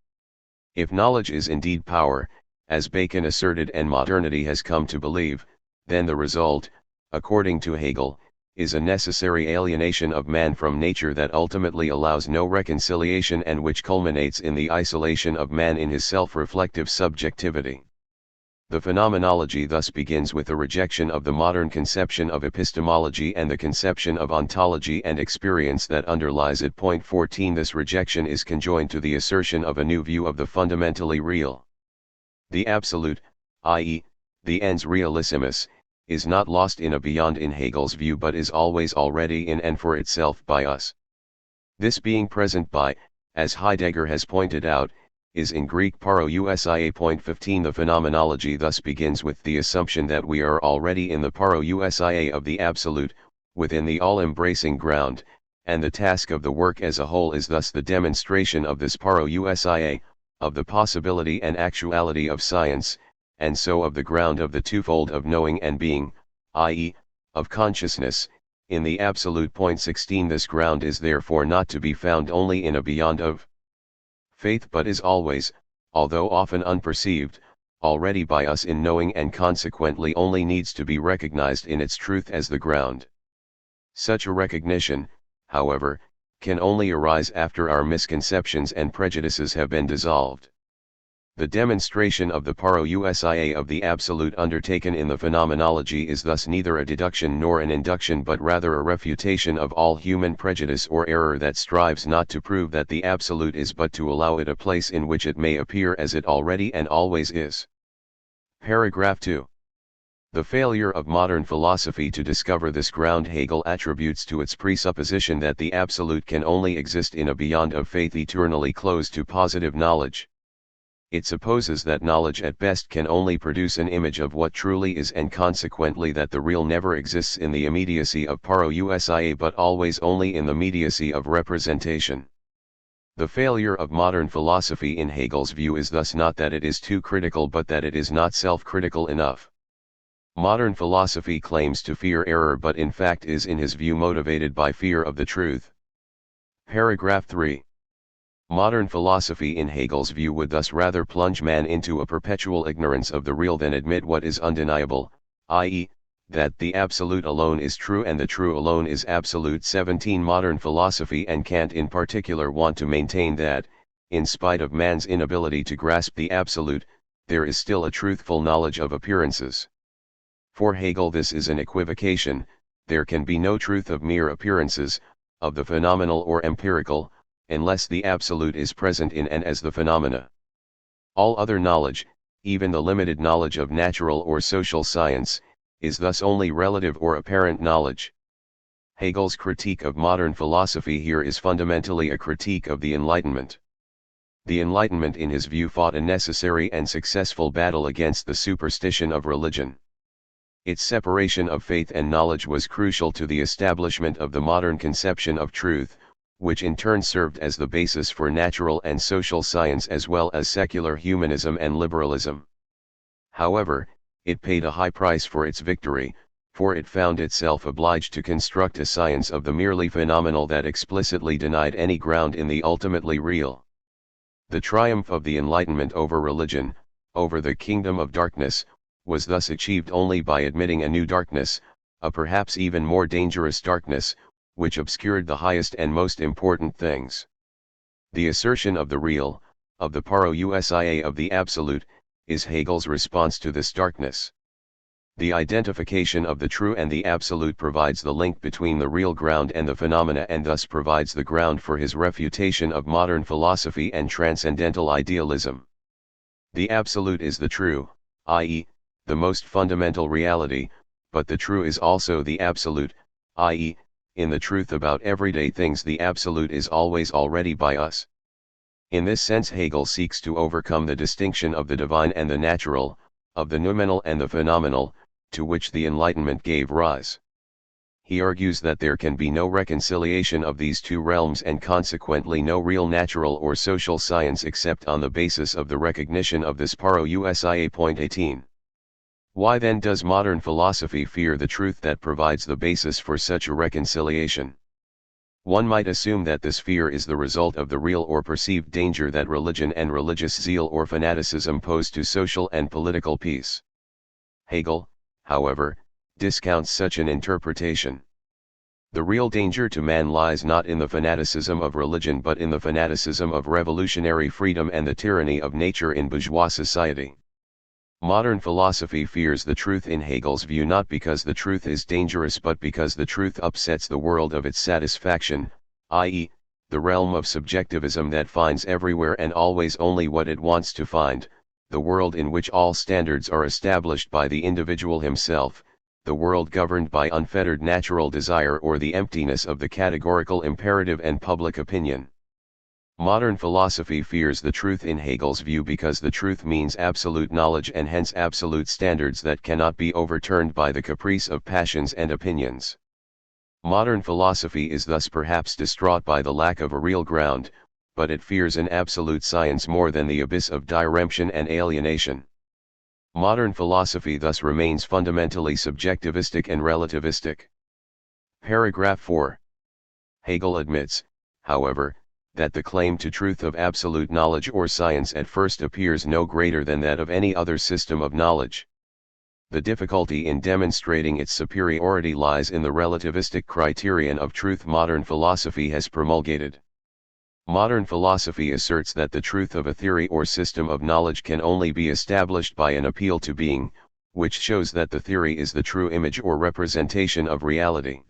A: If knowledge is indeed power, as Bacon asserted and modernity has come to believe, then the result, according to Hegel, is a necessary alienation of man from nature that ultimately allows no reconciliation and which culminates in the isolation of man in his self-reflective subjectivity. The phenomenology thus begins with a rejection of the modern conception of epistemology and the conception of ontology and experience that underlies it. Point 14. This rejection is conjoined to the assertion of a new view of the fundamentally real. The absolute, i.e., the ens realissimus, is not lost in a beyond in Hegel's view but is always already in and for itself by us. This being present by, as Heidegger has pointed out, is in Greek parousia. Point 15. The phenomenology thus begins with the assumption that we are already in the parousia of the absolute, within the all-embracing ground, and the task of the work as a whole is thus the demonstration of this parousia, of the possibility and actuality of science, and so of the ground of the twofold of knowing and being, i.e., of consciousness, in the absolute. Point 16. This ground is therefore not to be found only in a beyond of faith but is always, although often unperceived, already by us in knowing and consequently only needs to be recognized in its truth as the ground. Such a recognition, however, can only arise after our misconceptions and prejudices have been dissolved. The demonstration of the parousia of the absolute undertaken in the phenomenology is thus neither a deduction nor an induction but rather a refutation of all human prejudice or error that strives not to prove that the absolute is but to allow it a place in which it may appear as it already and always is. Paragraph 2. The failure of modern philosophy to discover this ground Hegel attributes to its presupposition that the absolute can only exist in a beyond of faith eternally closed to positive knowledge. It supposes that knowledge at best can only produce an image of what truly is and consequently that the real never exists in the immediacy of parousia but always only in the mediacy of representation. The failure of modern philosophy in Hegel's view is thus not that it is too critical but that it is not self-critical enough. Modern philosophy claims to fear error but in fact is in his view motivated by fear of the truth. Paragraph 3. Modern philosophy in Hegel's view would thus rather plunge man into a perpetual ignorance of the real than admit what is undeniable, i.e., that the absolute alone is true and the true alone is absolute. 17. Modern philosophy and Kant in particular want to maintain that, in spite of man's inability to grasp the absolute, there is still a truthful knowledge of appearances. For Hegel this is an equivocation, there can be no truth of mere appearances, of the phenomenal or empirical, unless the absolute is present in and as the phenomena. All other knowledge, even the limited knowledge of natural or social science, is thus only relative or apparent knowledge. Hegel's critique of modern philosophy here is fundamentally a critique of the Enlightenment. The Enlightenment in his view fought a necessary and successful battle against the superstition of religion. Its separation of faith and knowledge was crucial to the establishment of the modern conception of truth, which in turn served as the basis for natural and social science as well as secular humanism and liberalism. However, it paid a high price for its victory, for it found itself obliged to construct a science of the merely phenomenal that explicitly denied any ground in the ultimately real. The triumph of the Enlightenment over religion, over the kingdom of darkness, was thus achieved only by admitting a new darkness, a perhaps even more dangerous darkness, which obscured the highest and most important things. The assertion of the real, of the parousia of the absolute, is Hegel's response to this darkness. The identification of the true and the absolute provides the link between the real ground and the phenomena and thus provides the ground for his refutation of modern philosophy and transcendental idealism. The absolute is the true, i.e., the most fundamental reality, but the true is also the absolute, i.e., in the truth about everyday things the absolute is always already by us. In this sense Hegel seeks to overcome the distinction of the divine and the natural, of the noumenal and the phenomenal, to which the Enlightenment gave rise. He argues that there can be no reconciliation of these two realms and consequently no real natural or social science except on the basis of the recognition of this parousia. Point 18. Why then does modern philosophy fear the truth that provides the basis for such a reconciliation? One might assume that this fear is the result of the real or perceived danger that religion and religious zeal or fanaticism pose to social and political peace. Hegel, however, discounts such an interpretation. The real danger to man lies not in the fanaticism of religion but in the fanaticism of revolutionary freedom and the tyranny of nature in bourgeois society. Modern philosophy fears the truth in Hegel's view not because the truth is dangerous but because the truth upsets the world of its satisfaction, i.e., the realm of subjectivism that finds everywhere and always only what it wants to find, the world in which all standards are established by the individual himself, the world governed by unfettered natural desire or the emptiness of the categorical imperative and public opinion. Modern philosophy fears the truth in Hegel's view because the truth means absolute knowledge and hence absolute standards that cannot be overturned by the caprice of passions and opinions. Modern philosophy is thus perhaps distraught by the lack of a real ground, but it fears an absolute science more than the abyss of diremption and alienation. Modern philosophy thus remains fundamentally subjectivistic and relativistic. Paragraph 4. Hegel admits, however, that the claim to truth of absolute knowledge or science at first appears no greater than that of any other system of knowledge. The difficulty in demonstrating its superiority lies in the relativistic criterion of truth modern philosophy has promulgated. Modern philosophy asserts that the truth of a theory or system of knowledge can only be established by an appeal to being, which shows that the theory is the true image or representation of reality.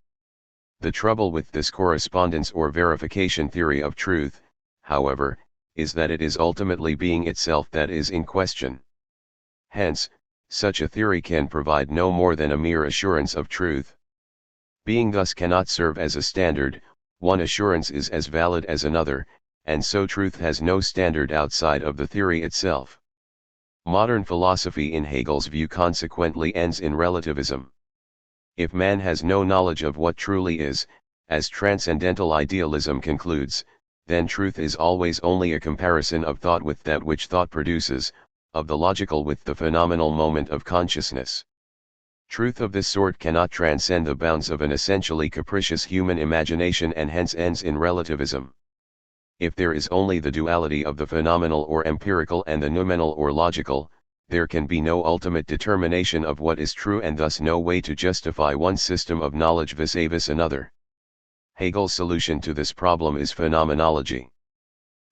A: The trouble with this correspondence or verification theory of truth, however, is that it is ultimately being itself that is in question. Hence, such a theory can provide no more than a mere assurance of truth. Being thus cannot serve as a standard, one assurance is as valid as another, and so truth has no standard outside of the theory itself. Modern philosophy in Hegel's view consequently ends in relativism. If man has no knowledge of what truly is, as transcendental idealism concludes, then truth is always only a comparison of thought with that which thought produces, of the logical with the phenomenal moment of consciousness. Truth of this sort cannot transcend the bounds of an essentially capricious human imagination and hence ends in relativism. If there is only the duality of the phenomenal or empirical and the noumenal or logical, there can be no ultimate determination of what is true and thus no way to justify one system of knowledge vis-a-vis another. Hegel's solution to this problem is phenomenology.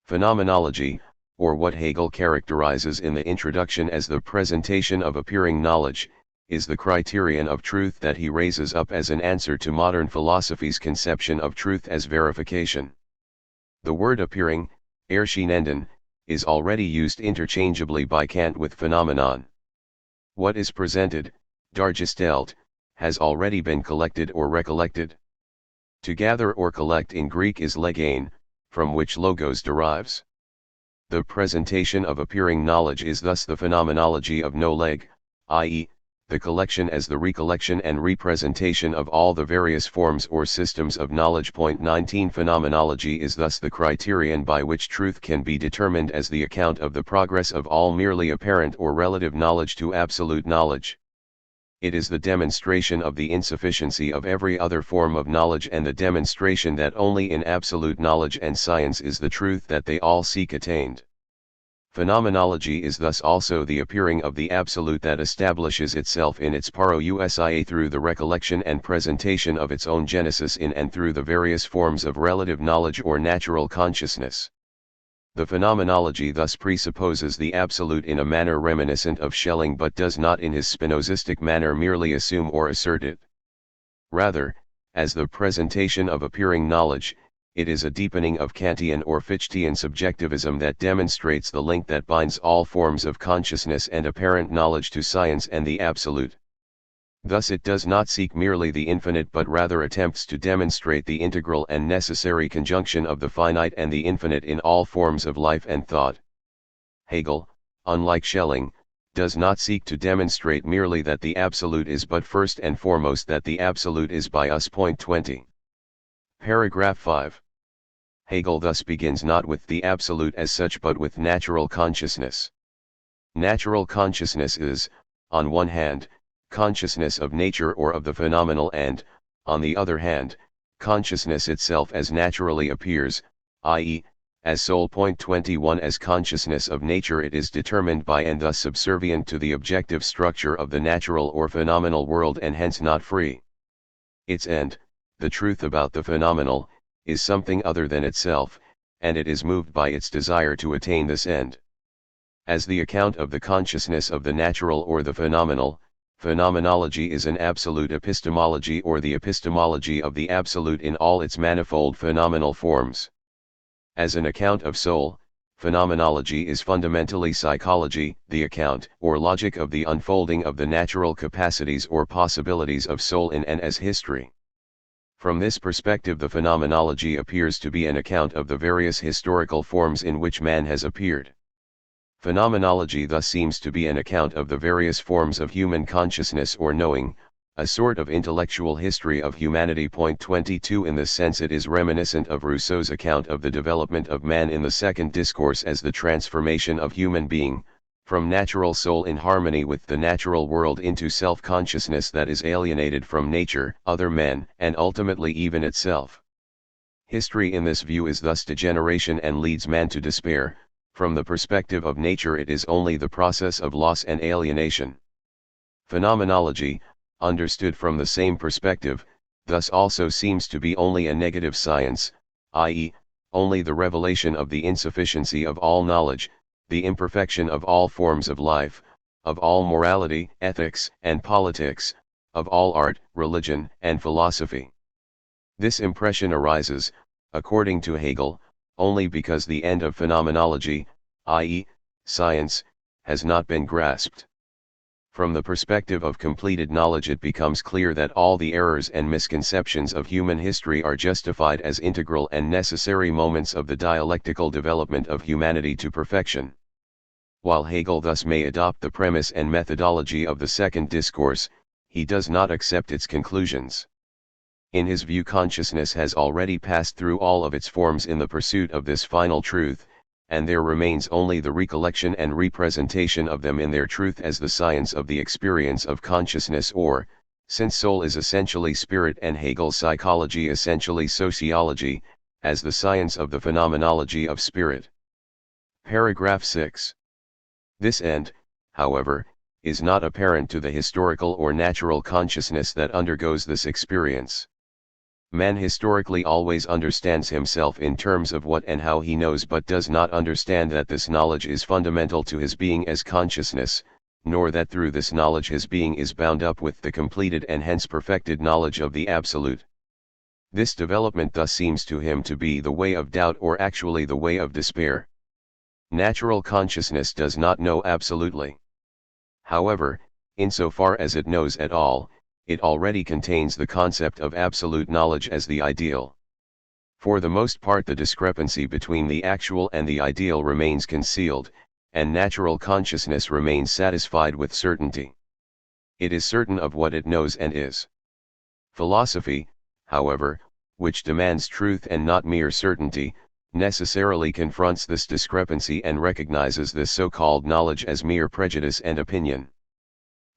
A: Phenomenology, or what Hegel characterizes in the introduction as the presentation of appearing knowledge, is the criterion of truth that he raises up as an answer to modern philosophy's conception of truth as verification. The word appearing, Erscheinenden, is already used interchangeably by Kant with phenomenon. What is presented, dargestellt, has already been collected or recollected. To gather or collect in Greek is legein, from which logos derives. The presentation of appearing knowledge is thus the phenomenology of no leg, i.e., the collection as the recollection and representation of all the various forms or systems of knowledge. 19 Phenomenology is thus the criterion by which truth can be determined as the account of the progress of all merely apparent or relative knowledge to absolute knowledge. It is the demonstration of the insufficiency of every other form of knowledge and the demonstration that only in absolute knowledge and science is the truth that they all seek attained. Phenomenology is thus also the appearing of the absolute that establishes itself in its parousia through the recollection and presentation of its own genesis in and through the various forms of relative knowledge or natural consciousness. The phenomenology thus presupposes the absolute in a manner reminiscent of Schelling but does not in his Spinozistic manner merely assume or assert it. Rather, as the presentation of appearing knowledge, it is a deepening of Kantian or Fichtean subjectivism that demonstrates the link that binds all forms of consciousness and apparent knowledge to science and the absolute. Thus it does not seek merely the infinite but rather attempts to demonstrate the integral and necessary conjunction of the finite and the infinite in all forms of life and thought. Hegel, unlike Schelling, does not seek to demonstrate merely that the absolute is but first and foremost that the absolute is by us. 20. Paragraph 5. Hegel thus begins not with the absolute as such but with natural consciousness. Natural consciousness is, on one hand, consciousness of nature or of the phenomenal and, on the other hand, consciousness itself as naturally appears, i.e., as soul. 21 As consciousness of nature it is determined by and thus subservient to the objective structure of the natural or phenomenal world and hence not free. Its end, the truth about the phenomenal, is something other than itself, and it is moved by its desire to attain this end. as the account of the consciousness of the natural or the phenomenal. Phenomenology is an absolute epistemology or the epistemology of the absolute in all its manifold phenomenal forms. As an account of soul, phenomenology is fundamentally psychology, the account or logic of the unfolding of the natural capacities or possibilities of soul in and as history. From this perspective, the phenomenology appears to be an account of the various historical forms in which man has appeared. Phenomenology thus seems to be an account of the various forms of human consciousness or knowing, a sort of intellectual history of humanity. 22 In this sense it is reminiscent of Rousseau's account of the development of man in the second discourse as the transformation of human being, from natural soul in harmony with the natural world into self-consciousness that is alienated from nature, other men, and ultimately even itself. History in this view is thus degeneration and leads man to despair. From the perspective of nature it is only the process of loss and alienation. Phenomenology, understood from the same perspective, thus also seems to be only a negative science, i.e., only the revelation of the insufficiency of all knowledge, the imperfection of all forms of life, of all morality, ethics, and politics, of all art, religion, and philosophy. This impression arises, according to Hegel, only because the end of phenomenology, i.e., science, has not been grasped. From the perspective of completed knowledge it becomes clear that all the errors and misconceptions of human history are justified as integral and necessary moments of the dialectical development of humanity to perfection. While Hegel thus may adopt the premise and methodology of the second discourse, he does not accept its conclusions. In his view, consciousness has already passed through all of its forms in the pursuit of this final truth, and there remains only the recollection and representation of them in their truth as the science of the experience of consciousness, or, since soul is essentially spirit and Hegel's psychology essentially sociology, as the science of the phenomenology of spirit. Paragraph 6. This end, however, is not apparent to the historical or natural consciousness that undergoes this experience. Man historically always understands himself in terms of what and how he knows, but does not understand that this knowledge is fundamental to his being as consciousness, nor that through this knowledge his being is bound up with the completed and hence perfected knowledge of the Absolute. This development thus seems to him to be the way of doubt, or actually the way of despair. Natural consciousness does not know absolutely. However, insofar as it knows at all, it already contains the concept of absolute knowledge as the ideal. For the most part the discrepancy between the actual and the ideal remains concealed, and natural consciousness remains satisfied with certainty. It is certain of what it knows and is. Philosophy, however, which demands truth and not mere certainty, necessarily confronts this discrepancy and recognizes this so-called knowledge as mere prejudice and opinion.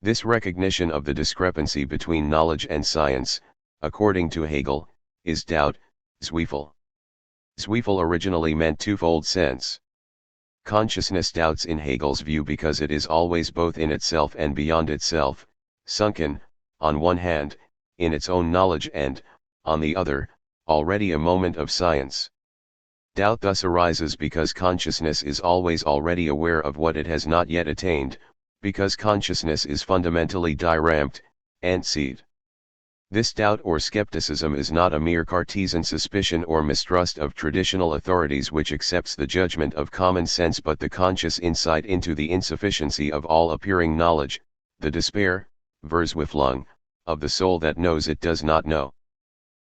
A: This recognition of the discrepancy between knowledge and science, according to Hegel, is doubt, Zweifel. Zweifel originally meant twofold sense. Consciousness doubts in Hegel's view because it is always both in itself and beyond itself, sunken, on one hand, in its own knowledge and, on the other, already a moment of science. Doubt thus arises because consciousness is always already aware of what it has not yet attained, because consciousness is fundamentally diramped, antecedent. This doubt or skepticism is not a mere Cartesian suspicion or mistrust of traditional authorities which accepts the judgment of common sense, but the conscious insight into the insufficiency of all appearing knowledge, the despair, Verzweiflung, of the soul that knows it does not know.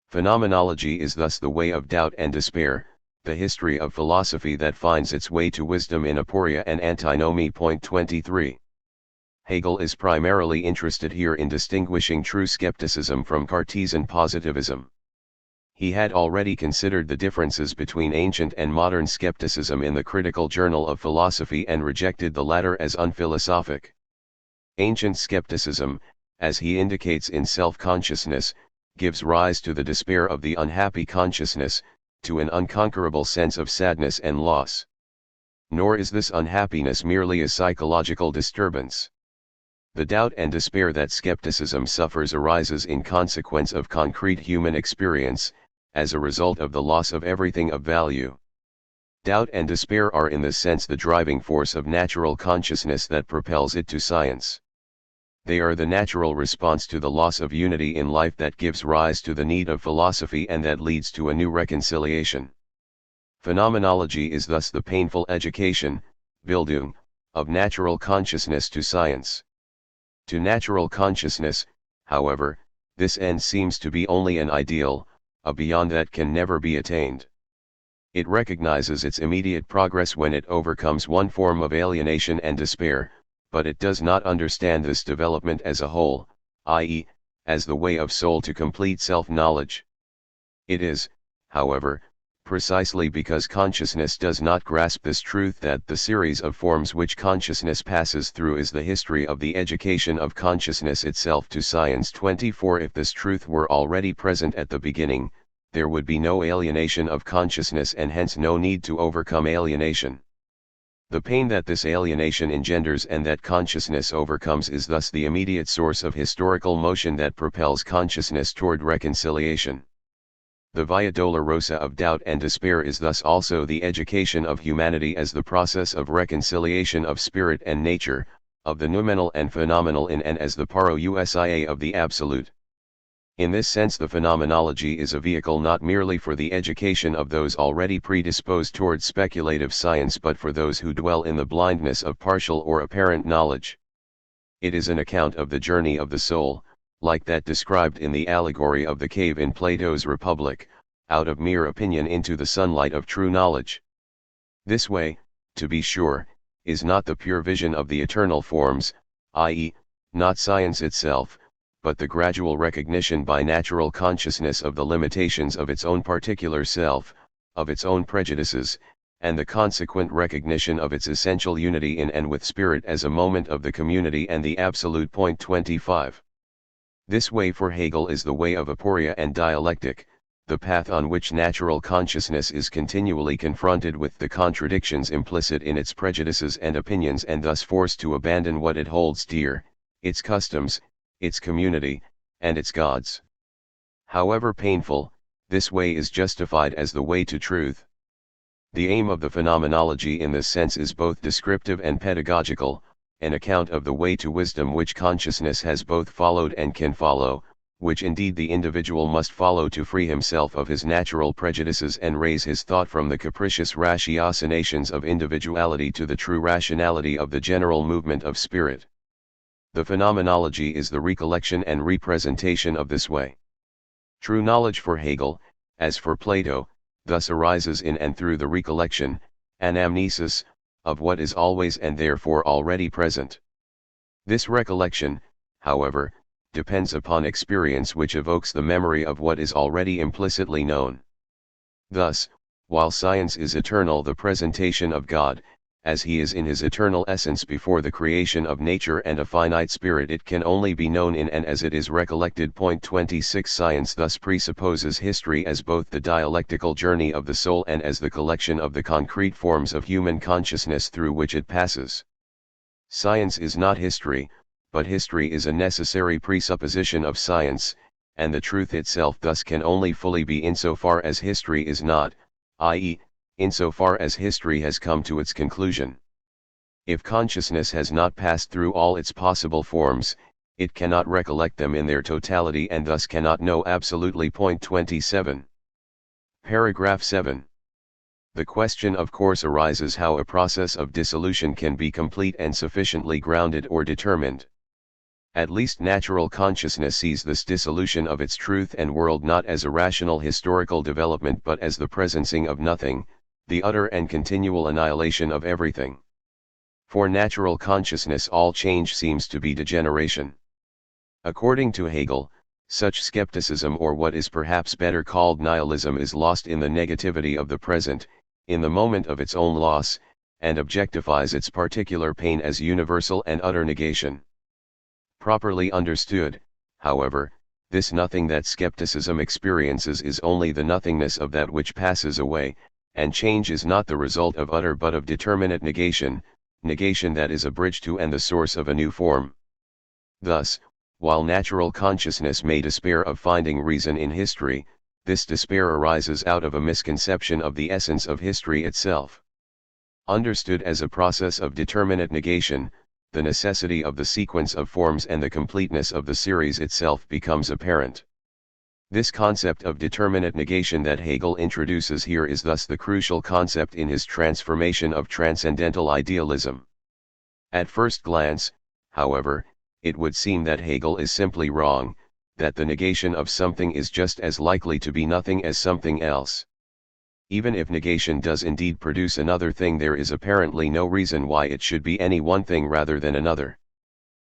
A: Phenomenology is thus the way of doubt and despair, the history of philosophy that finds its way to wisdom in aporia and antinomy. 23. Hegel is primarily interested here in distinguishing true skepticism from Cartesian positivism. He had already considered the differences between ancient and modern skepticism in the Critical Journal of Philosophy and rejected the latter as unphilosophic. Ancient skepticism, as he indicates in Self-Consciousness, gives rise to the despair of the unhappy consciousness, to an unconquerable sense of sadness and loss. Nor is this unhappiness merely a psychological disturbance. The doubt and despair that skepticism suffers arises in consequence of concrete human experience, as a result of the loss of everything of value. Doubt and despair are in this sense the driving force of natural consciousness that propels it to science. They are the natural response to the loss of unity in life that gives rise to the need of philosophy and that leads to a new reconciliation. Phenomenology is thus the painful education, Bildung, of natural consciousness to science. To natural consciousness, however, this end seems to be only an ideal, a beyond that can never be attained. It recognizes its immediate progress when it overcomes one form of alienation and despair, but it does not understand this development as a whole, i.e., as the way of soul to complete self-knowledge. It is, however, precisely because consciousness does not grasp this truth that the series of forms which consciousness passes through is the history of the education of consciousness itself to science. 24 If this truth were already present at the beginning, there would be no alienation of consciousness and hence no need to overcome alienation. The pain that this alienation engenders and that consciousness overcomes is thus the immediate source of historical motion that propels consciousness toward reconciliation. The Via Dolorosa of doubt and despair is thus also the education of humanity as the process of reconciliation of spirit and nature, of the noumenal and phenomenal in and as the parousia of the absolute. In this sense the phenomenology is a vehicle not merely for the education of those already predisposed towards speculative science but for those who dwell in the blindness of partial or apparent knowledge. It is an account of the journey of the soul, like that described in the allegory of the cave in Plato's Republic, out of mere opinion into the sunlight of true knowledge. This way, to be sure, is not the pure vision of the eternal forms, i.e., not science itself, but the gradual recognition by natural consciousness of the limitations of its own particular self, of its own prejudices, and the consequent recognition of its essential unity in and with spirit as a moment of the community and the absolute. 25. This way for Hegel is the way of aporia and dialectic, the path on which natural consciousness is continually confronted with the contradictions implicit in its prejudices and opinions and thus forced to abandon what it holds dear, its customs, its community, and its gods. However painful, this way is justified as the way to truth. The aim of the phenomenology in this sense is both descriptive and pedagogical, an account of the way to wisdom which consciousness has both followed and can follow, which indeed the individual must follow to free himself of his natural prejudices and raise his thought from the capricious ratiocinations of individuality to the true rationality of the general movement of spirit. The phenomenology is the recollection and representation of this way. True knowledge for Hegel, as for Plato, thus arises in and through the recollection, anamnesis, of what is always and therefore already present. This recollection, however, depends upon experience which evokes the memory of what is already implicitly known. Thus, while science is eternal, the presentation of God, as he is in his eternal essence before the creation of nature and a finite spirit, it can only be known in and as it is recollected. 26 Science thus presupposes history as both the dialectical journey of the soul and as the collection of the concrete forms of human consciousness through which it passes. Science is not history, but history is a necessary presupposition of science, and the truth itself thus can only fully be insofar as history is not, i.e., insofar as history has come to its conclusion. If consciousness has not passed through all its possible forms, it cannot recollect them in their totality and thus cannot know absolutely. 27. Paragraph 7. The question of course arises how a process of dissolution can be complete and sufficiently grounded or determined. At least natural consciousness sees this dissolution of its truth and world not as a rational historical development but as the presencing of nothing, the utter and continual annihilation of everything. For natural consciousness all change seems to be degeneration. According to Hegel, such skepticism, or what is perhaps better called nihilism, is lost in the negativity of the present, in the moment of its own loss, and objectifies its particular pain as universal and utter negation. Properly understood, however, this nothing that skepticism experiences is only the nothingness of that which passes away, and change is not the result of utter but of determinate negation, negation that is a bridge to and the source of a new form. Thus, while natural consciousness may despair of finding reason in history, this despair arises out of a misconception of the essence of history itself. Understood as a process of determinate negation, the necessity of the sequence of forms and the completeness of the series itself becomes apparent. This concept of determinate negation that Hegel introduces here is thus the crucial concept in his transformation of transcendental idealism. At first glance, however, it would seem that Hegel is simply wrong, that the negation of something is just as likely to be nothing as something else. Even if negation does indeed produce another thing, there is apparently no reason why it should be any one thing rather than another.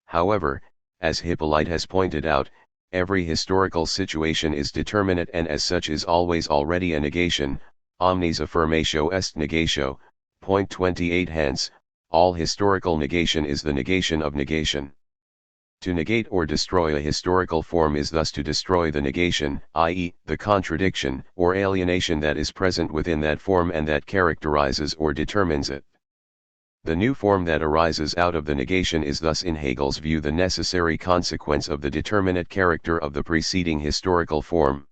A: However, as Hippolyte has pointed out, every historical situation is determinate and as such is always already a negation, omnis affirmatio est negatio, point 28. Hence, all historical negation is the negation of negation. To negate or destroy a historical form is thus to destroy the negation, i.e., the contradiction or alienation that is present within that form and that characterizes or determines it. The new form that arises out of the negation is thus in Hegel's view the necessary consequence of the determinate character of the preceding historical form.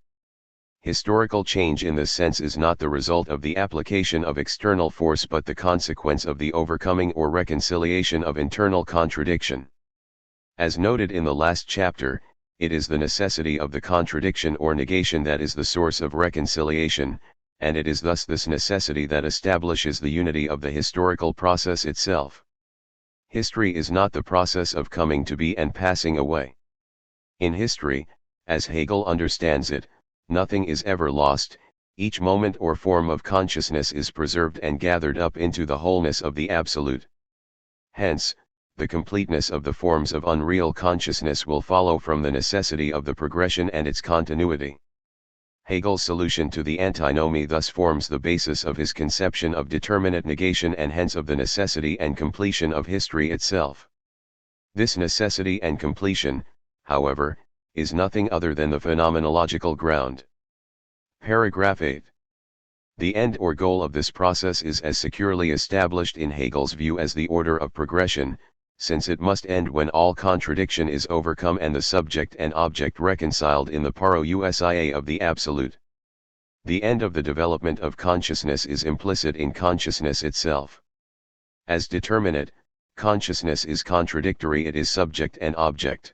A: Historical change in this sense is not the result of the application of external force but the consequence of the overcoming or reconciliation of internal contradiction. As noted in the last chapter, it is the necessity of the contradiction or negation that is the source of reconciliation, and it is thus this necessity that establishes the unity of the historical process itself. History is not the process of coming to be and passing away. In history, as Hegel understands it, nothing is ever lost, each moment or form of consciousness is preserved and gathered up into the wholeness of the Absolute. Hence, the completeness of the forms of unreal consciousness will follow from the necessity of the progression and its continuity. Hegel's solution to the antinomy thus forms the basis of his conception of determinate negation and hence of the necessity and completion of history itself. This necessity and completion, however, is nothing other than the phenomenological ground. Paragraph 8. The end or goal of this process is as securely established in Hegel's view as the order of progression, since it must end when all contradiction is overcome and the subject and object reconciled in the parousia of the Absolute. The end of the development of consciousness is implicit in consciousness itself. As determinate, consciousness is contradictory, it is subject and object.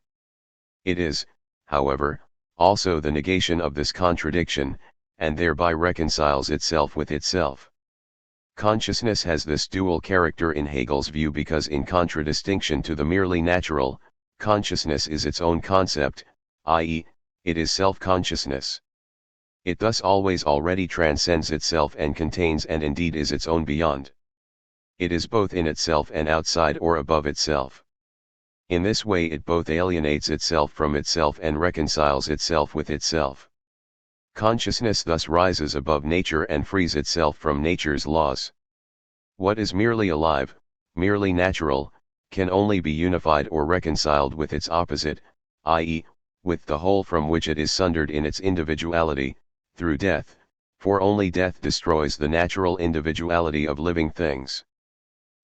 A: It is, however, also the negation of this contradiction, and thereby reconciles itself with itself. Consciousness has this dual character in Hegel's view because in contradistinction to the merely natural, consciousness is its own concept, i.e., it is self-consciousness. It thus always already transcends itself and contains and indeed is its own beyond. It is both in itself and outside or above itself. In this way it both alienates itself from itself and reconciles itself with itself. Consciousness thus rises above nature and frees itself from nature's laws. What is merely alive, merely natural, can only be unified or reconciled with its opposite, i.e., with the whole from which it is sundered in its individuality, through death, for only death destroys the natural individuality of living things.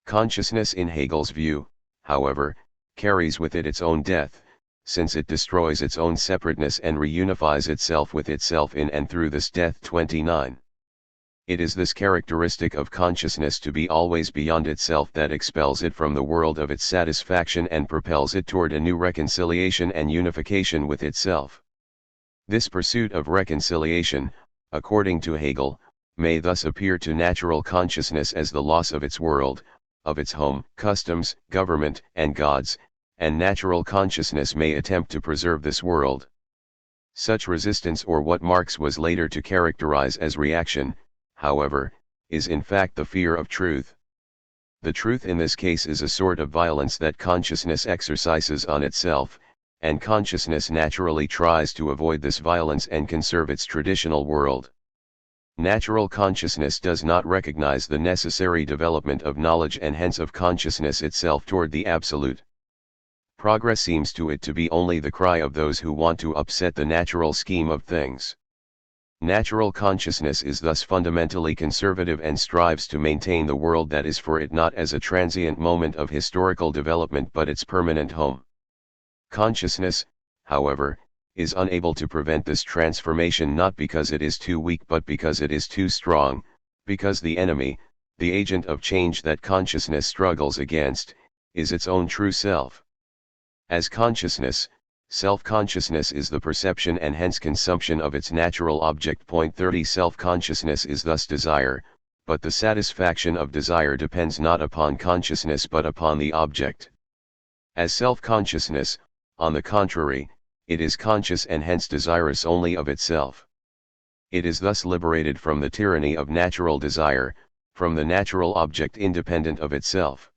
A: Consciousness in Hegel's view, however, carries with it its own death, since it destroys its own separateness and reunifies itself with itself in and through this death. 29. It is this characteristic of consciousness to be always beyond itself that expels it from the world of its satisfaction and propels it toward a new reconciliation and unification with itself. This pursuit of reconciliation, according to Hegel, may thus appear to natural consciousness as the loss of its world, of its home, customs, government, and gods, and natural consciousness may attempt to preserve this world. Such resistance, or what Marx was later to characterize as reaction, however, is in fact the fear of truth. The truth in this case is a sort of violence that consciousness exercises on itself, and consciousness naturally tries to avoid this violence and conserve its traditional world. Natural consciousness does not recognize the necessary development of knowledge and hence of consciousness itself toward the Absolute. Progress seems to it to be only the cry of those who want to upset the natural scheme of things. Natural consciousness is thus fundamentally conservative and strives to maintain the world that is for it not as a transient moment of historical development but its permanent home. Consciousness, however, is unable to prevent this transformation not because it is too weak but because it is too strong, because the enemy, the agent of change that consciousness struggles against, is its own true self. As consciousness, self-consciousness is the perception and hence consumption of its natural object. Point 30 Self-consciousness is thus desire, but the satisfaction of desire depends not upon consciousness but upon the object. As self-consciousness, on the contrary, it is conscious and hence desirous only of itself. It is thus liberated from the tyranny of natural desire, from the natural object independent of itself.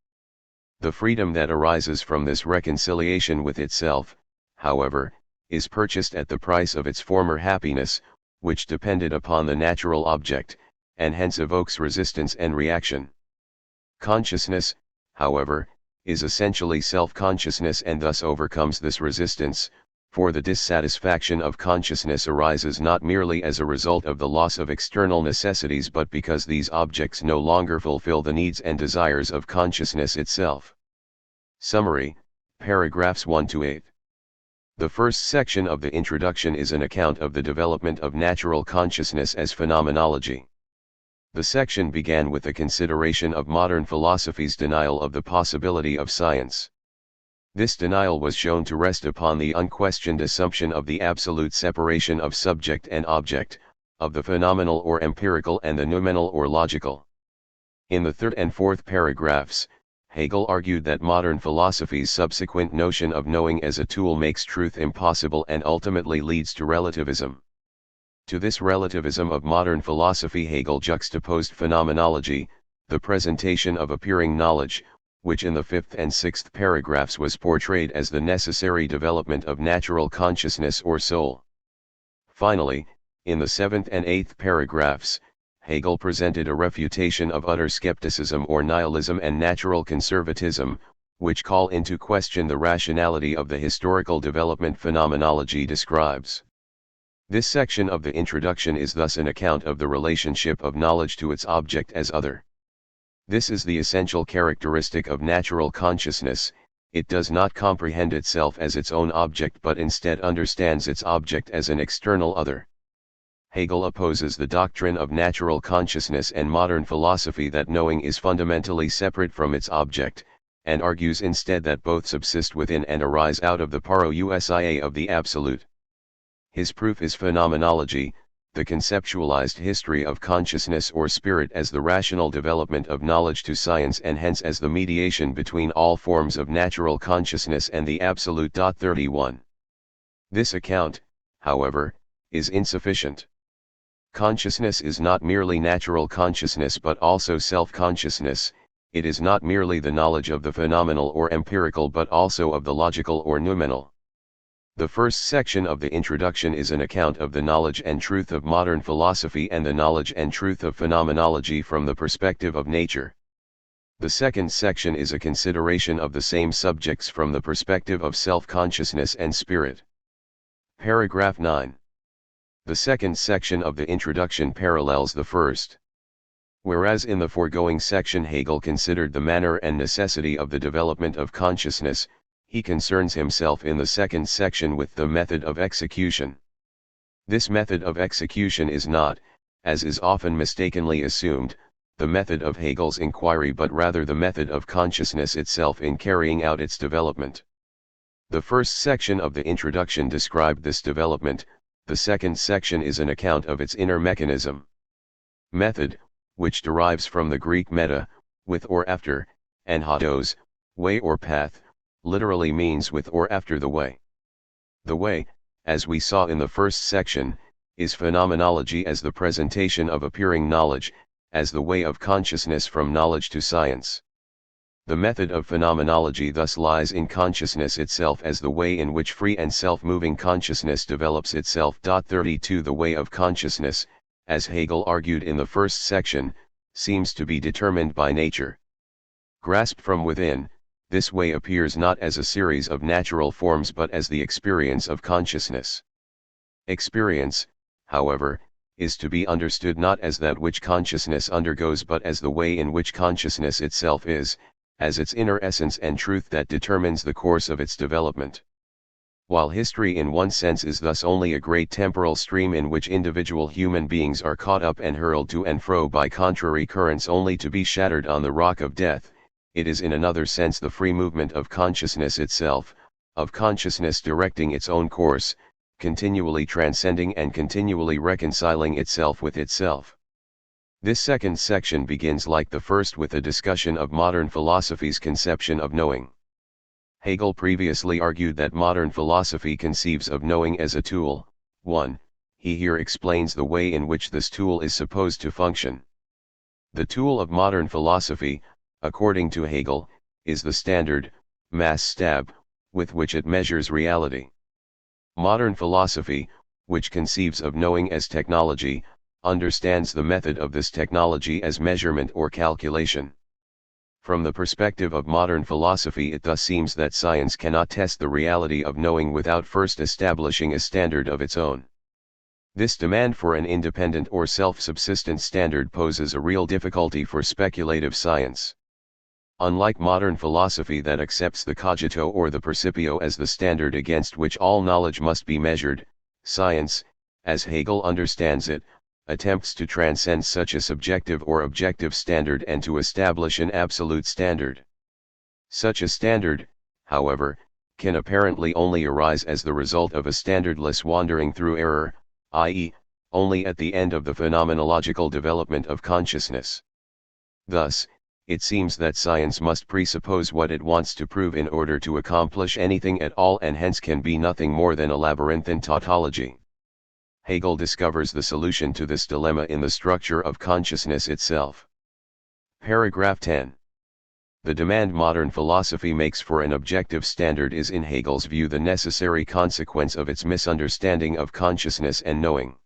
A: The freedom that arises from this reconciliation with itself, however, is purchased at the price of its former happiness, which depended upon the natural object, and hence evokes resistance and reaction. Consciousness, however, is essentially self-consciousness and thus overcomes this resistance, for the dissatisfaction of consciousness arises not merely as a result of the loss of external necessities but because these objects no longer fulfill the needs and desires of consciousness itself. Summary, paragraphs 1 to 8. The first section of the introduction is an account of the development of natural consciousness as phenomenology. The section began with a consideration of modern philosophy's denial of the possibility of science. This denial was shown to rest upon the unquestioned assumption of the absolute separation of subject and object, of the phenomenal or empirical and the noumenal or logical. In the third and fourth paragraphs, Hegel argued that modern philosophy's subsequent notion of knowing as a tool makes truth impossible and ultimately leads to relativism. To this relativism of modern philosophy Hegel juxtaposed phenomenology, the presentation of appearing knowledge, which in the fifth and sixth paragraphs was portrayed as the necessary development of natural consciousness or soul. Finally, in the seventh and eighth paragraphs, Hegel presented a refutation of utter skepticism or nihilism and natural conservatism, which call into question the rationality of the historical development phenomenology describes. This section of the introduction is thus an account of the relationship of knowledge to its object as other. This is the essential characteristic of natural consciousness. It does not comprehend itself as its own object but instead understands its object as an external other. Hegel opposes the doctrine of natural consciousness and modern philosophy that knowing is fundamentally separate from its object, and argues instead that both subsist within and arise out of the parousia of the absolute. His proof is phenomenology, the conceptualized history of consciousness or spirit as the rational development of knowledge to science and hence as the mediation between all forms of natural consciousness and the absolute. 31. This account, however, is insufficient. Consciousness is not merely natural consciousness but also self-consciousness. It is not merely the knowledge of the phenomenal or empirical but also of the logical or noumenal. The first section of the introduction is an account of the knowledge and truth of modern philosophy and the knowledge and truth of phenomenology from the perspective of nature. The second section is a consideration of the same subjects from the perspective of self-consciousness and spirit. Paragraph 9. The second section of the introduction parallels the first. Whereas in the foregoing section Hegel considered the manner and necessity of the development of consciousness, he concerns himself in the second section with the method of execution. This method of execution is not, as is often mistakenly assumed, the method of Hegel's inquiry but rather the method of consciousness itself in carrying out its development. The first section of the introduction described this development, the second section is an account of its inner mechanism. Method, which derives from the Greek meta, with or after, and hodos, way or path, literally means with or after the way. The way, as we saw in the first section, is phenomenology as the presentation of appearing knowledge, as the way of consciousness from knowledge to science. The method of phenomenology thus lies in consciousness itself as the way in which free and self-moving consciousness develops itself. 32 The way of consciousness, as Hegel argued in the first section, seems to be determined by nature. Grasped from within, this way appears not as a series of natural forms but as the experience of consciousness. Experience, however, is to be understood not as that which consciousness undergoes but as the way in which consciousness itself is, as its inner essence and truth that determines the course of its development. While history in one sense is thus only a great temporal stream in which individual human beings are caught up and hurled to and fro by contrary currents only to be shattered on the rock of death, it is in another sense the free movement of consciousness itself, of consciousness directing its own course, continually transcending and continually reconciling itself with itself. This second section begins like the first with a discussion of modern philosophy's conception of knowing. Hegel previously argued that modern philosophy conceives of knowing as a tool. 1. He here explains the way in which this tool is supposed to function. The tool of modern philosophy, according to Hegel, is the standard, Maßstab, with which it measures reality. Modern philosophy, which conceives of knowing as technology, understands the method of this technology as measurement or calculation. From the perspective of modern philosophy, it thus seems that science cannot test the reality of knowing without first establishing a standard of its own. This demand for an independent or self-subsistent standard poses a real difficulty for speculative science. Unlike modern philosophy that accepts the cogito or the percipio as the standard against which all knowledge must be measured, science, as Hegel understands it, attempts to transcend such a subjective or objective standard and to establish an absolute standard. Such a standard, however, can apparently only arise as the result of a standardless wandering through error, i.e., only at the end of the phenomenological development of consciousness. Thus, it seems that science must presuppose what it wants to prove in order to accomplish anything at all, and hence can be nothing more than a labyrinthine tautology. Hegel discovers the solution to this dilemma in the structure of consciousness itself. Paragraph 10. The demand modern philosophy makes for an objective standard is in Hegel's view the necessary consequence of its misunderstanding of consciousness and knowing.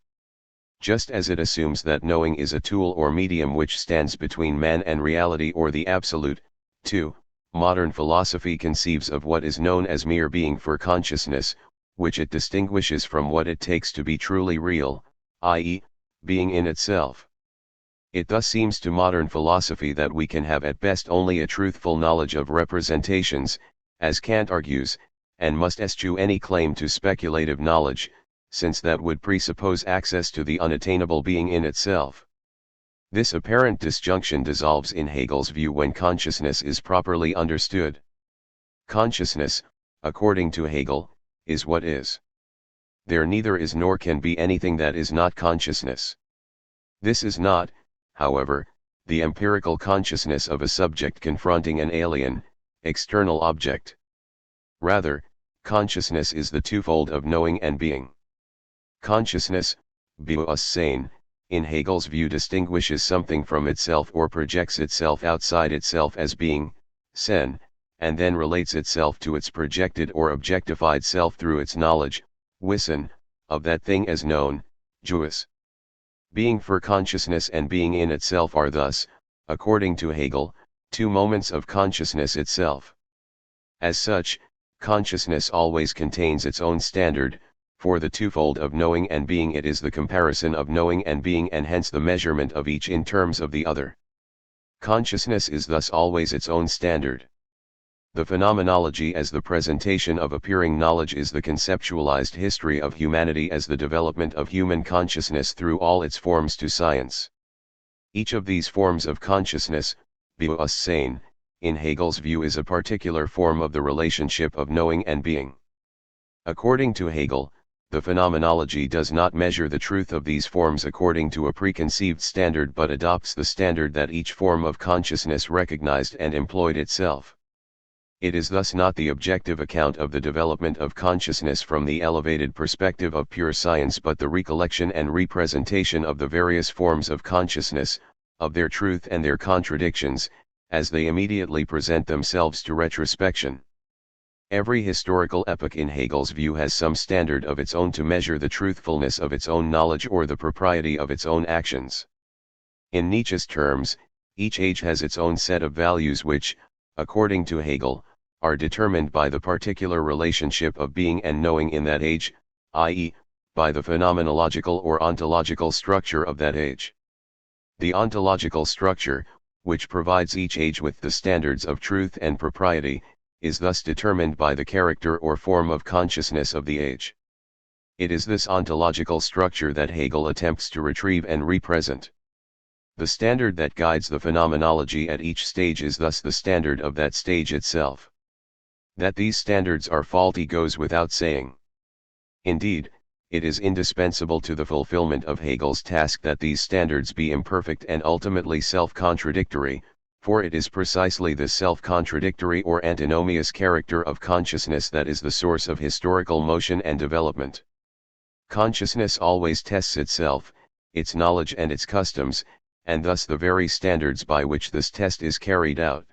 A: Just as it assumes that knowing is a tool or medium which stands between man and reality or the absolute, too, modern philosophy conceives of what is known as mere being for consciousness, which it distinguishes from what it takes to be truly real, i.e., being in itself. It thus seems to modern philosophy that we can have at best only a truthful knowledge of representations, as Kant argues, and must eschew any claim to speculative knowledge, since that would presuppose access to the unattainable being in itself. This apparent disjunction dissolves in Hegel's view when consciousness is properly understood. Consciousness, according to Hegel, is what is. There neither is nor can be anything that is not consciousness. This is not, however, the empirical consciousness of a subject confronting an alien, external object. Rather, consciousness is the twofold of knowing and being. Consciousness, Bewusstsein, in Hegel's view distinguishes something from itself or projects itself outside itself as being, Sen, and then relates itself to its projected or objectified self through its knowledge, Wissen, of that thing as known, Gewiss. Being for consciousness and being in itself are thus, according to Hegel, two moments of consciousness itself. As such, consciousness always contains its own standard. For the twofold of knowing and being, it is the comparison of knowing and being and hence the measurement of each in terms of the other. Consciousness is thus always its own standard. The phenomenology as the presentation of appearing knowledge is the conceptualized history of humanity as the development of human consciousness through all its forms to science. Each of these forms of consciousness, Bewusstsein, in Hegel's view is a particular form of the relationship of knowing and being. According to Hegel, the phenomenology does not measure the truth of these forms according to a preconceived standard but adopts the standard that each form of consciousness recognized and employed itself. It is thus not the objective account of the development of consciousness from the elevated perspective of pure science but the recollection and representation of the various forms of consciousness, of their truth and their contradictions, as they immediately present themselves to retrospection. Every historical epoch in Hegel's view has some standard of its own to measure the truthfulness of its own knowledge or the propriety of its own actions. In Nietzsche's terms, each age has its own set of values which, according to Hegel, are determined by the particular relationship of being and knowing in that age, i.e., by the phenomenological or ontological structure of that age. The ontological structure, which provides each age with the standards of truth and propriety, is thus determined by the character or form of consciousness of the age. It is this ontological structure that Hegel attempts to retrieve and represent. The standard that guides the phenomenology at each stage is thus the standard of that stage itself. That these standards are faulty goes without saying. Indeed, it is indispensable to the fulfillment of Hegel's task that these standards be imperfect and ultimately self-contradictory, for it is precisely this self-contradictory or antinomious character of consciousness that is the source of historical motion and development. Consciousness always tests itself, its knowledge and its customs, and thus the very standards by which this test is carried out.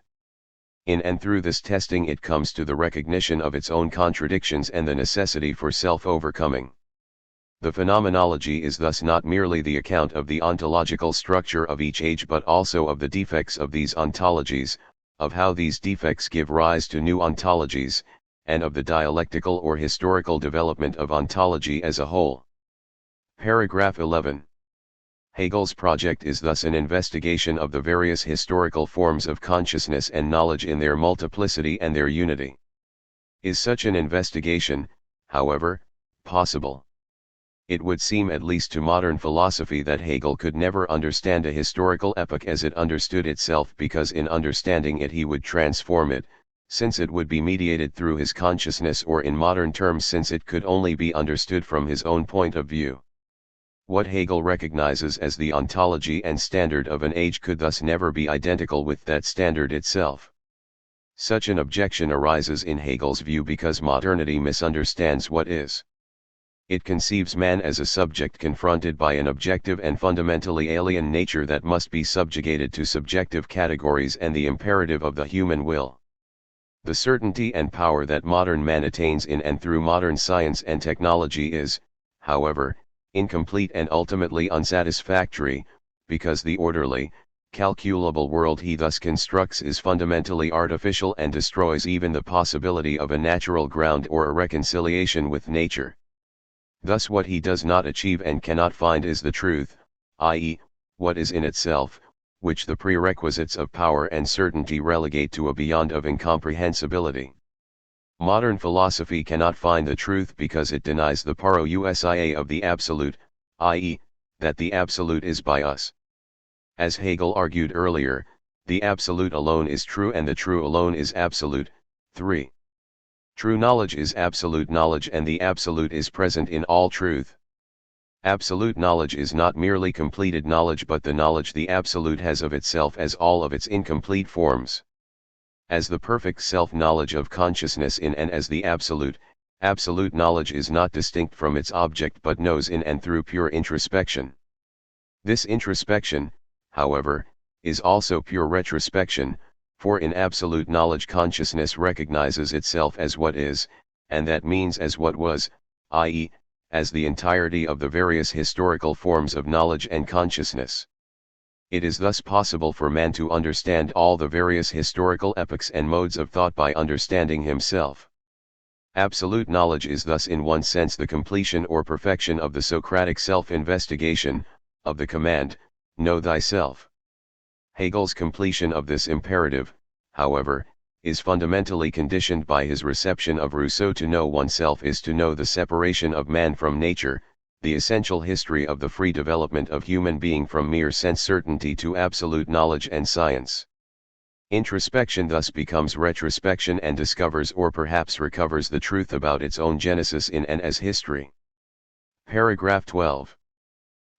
A: In and through this testing it comes to the recognition of its own contradictions and the necessity for self-overcoming. The phenomenology is thus not merely the account of the ontological structure of each age but also of the defects of these ontologies, of how these defects give rise to new ontologies, and of the dialectical or historical development of ontology as a whole. Paragraph 11. Hegel's project is thus an investigation of the various historical forms of consciousness and knowledge in their multiplicity and their unity. Is such an investigation, however, possible? It would seem at least to modern philosophy that Hegel could never understand a historical epoch as it understood itself because in understanding it he would transform it, since it would be mediated through his consciousness, or in modern terms since it could only be understood from his own point of view. What Hegel recognizes as the ontology and standard of an age could thus never be identical with that standard itself. Such an objection arises in Hegel's view because modernity misunderstands what is. It conceives man as a subject confronted by an objective and fundamentally alien nature that must be subjugated to subjective categories and the imperative of the human will. The certainty and power that modern man attains in and through modern science and technology is, however, incomplete and ultimately unsatisfactory, because the orderly, calculable world he thus constructs is fundamentally artificial and destroys even the possibility of a natural ground or a reconciliation with nature. Thus what he does not achieve and cannot find is the truth, i.e., what is in itself, which the prerequisites of power and certainty relegate to a beyond of incomprehensibility. Modern philosophy cannot find the truth because it denies the parousia of the absolute, i.e., that the absolute is by us. As Hegel argued earlier, the absolute alone is true and the true alone is absolute. 3. True knowledge is absolute knowledge and the absolute is present in all truth. Absolute knowledge is not merely completed knowledge but the knowledge the absolute has of itself as all of its incomplete forms. As the perfect self-knowledge of consciousness in and as the absolute knowledge is not distinct from its object but knows in and through pure introspection. This introspection, however, is also pure retrospection, for in absolute knowledge consciousness recognizes itself as what is, and that means as what was, i.e., as the entirety of the various historical forms of knowledge and consciousness. It is thus possible for man to understand all the various historical epochs and modes of thought by understanding himself. Absolute knowledge is thus in one sense the completion or perfection of the Socratic self-investigation, of the command, know thyself. Hegel's completion of this imperative, however, is fundamentally conditioned by his reception of Rousseau. To know oneself is to know the separation of man from nature, the essential history of the free development of human being from mere sense certainty to absolute knowledge and science. Introspection thus becomes retrospection and discovers or perhaps recovers the truth about its own genesis in and as history. Paragraph 12.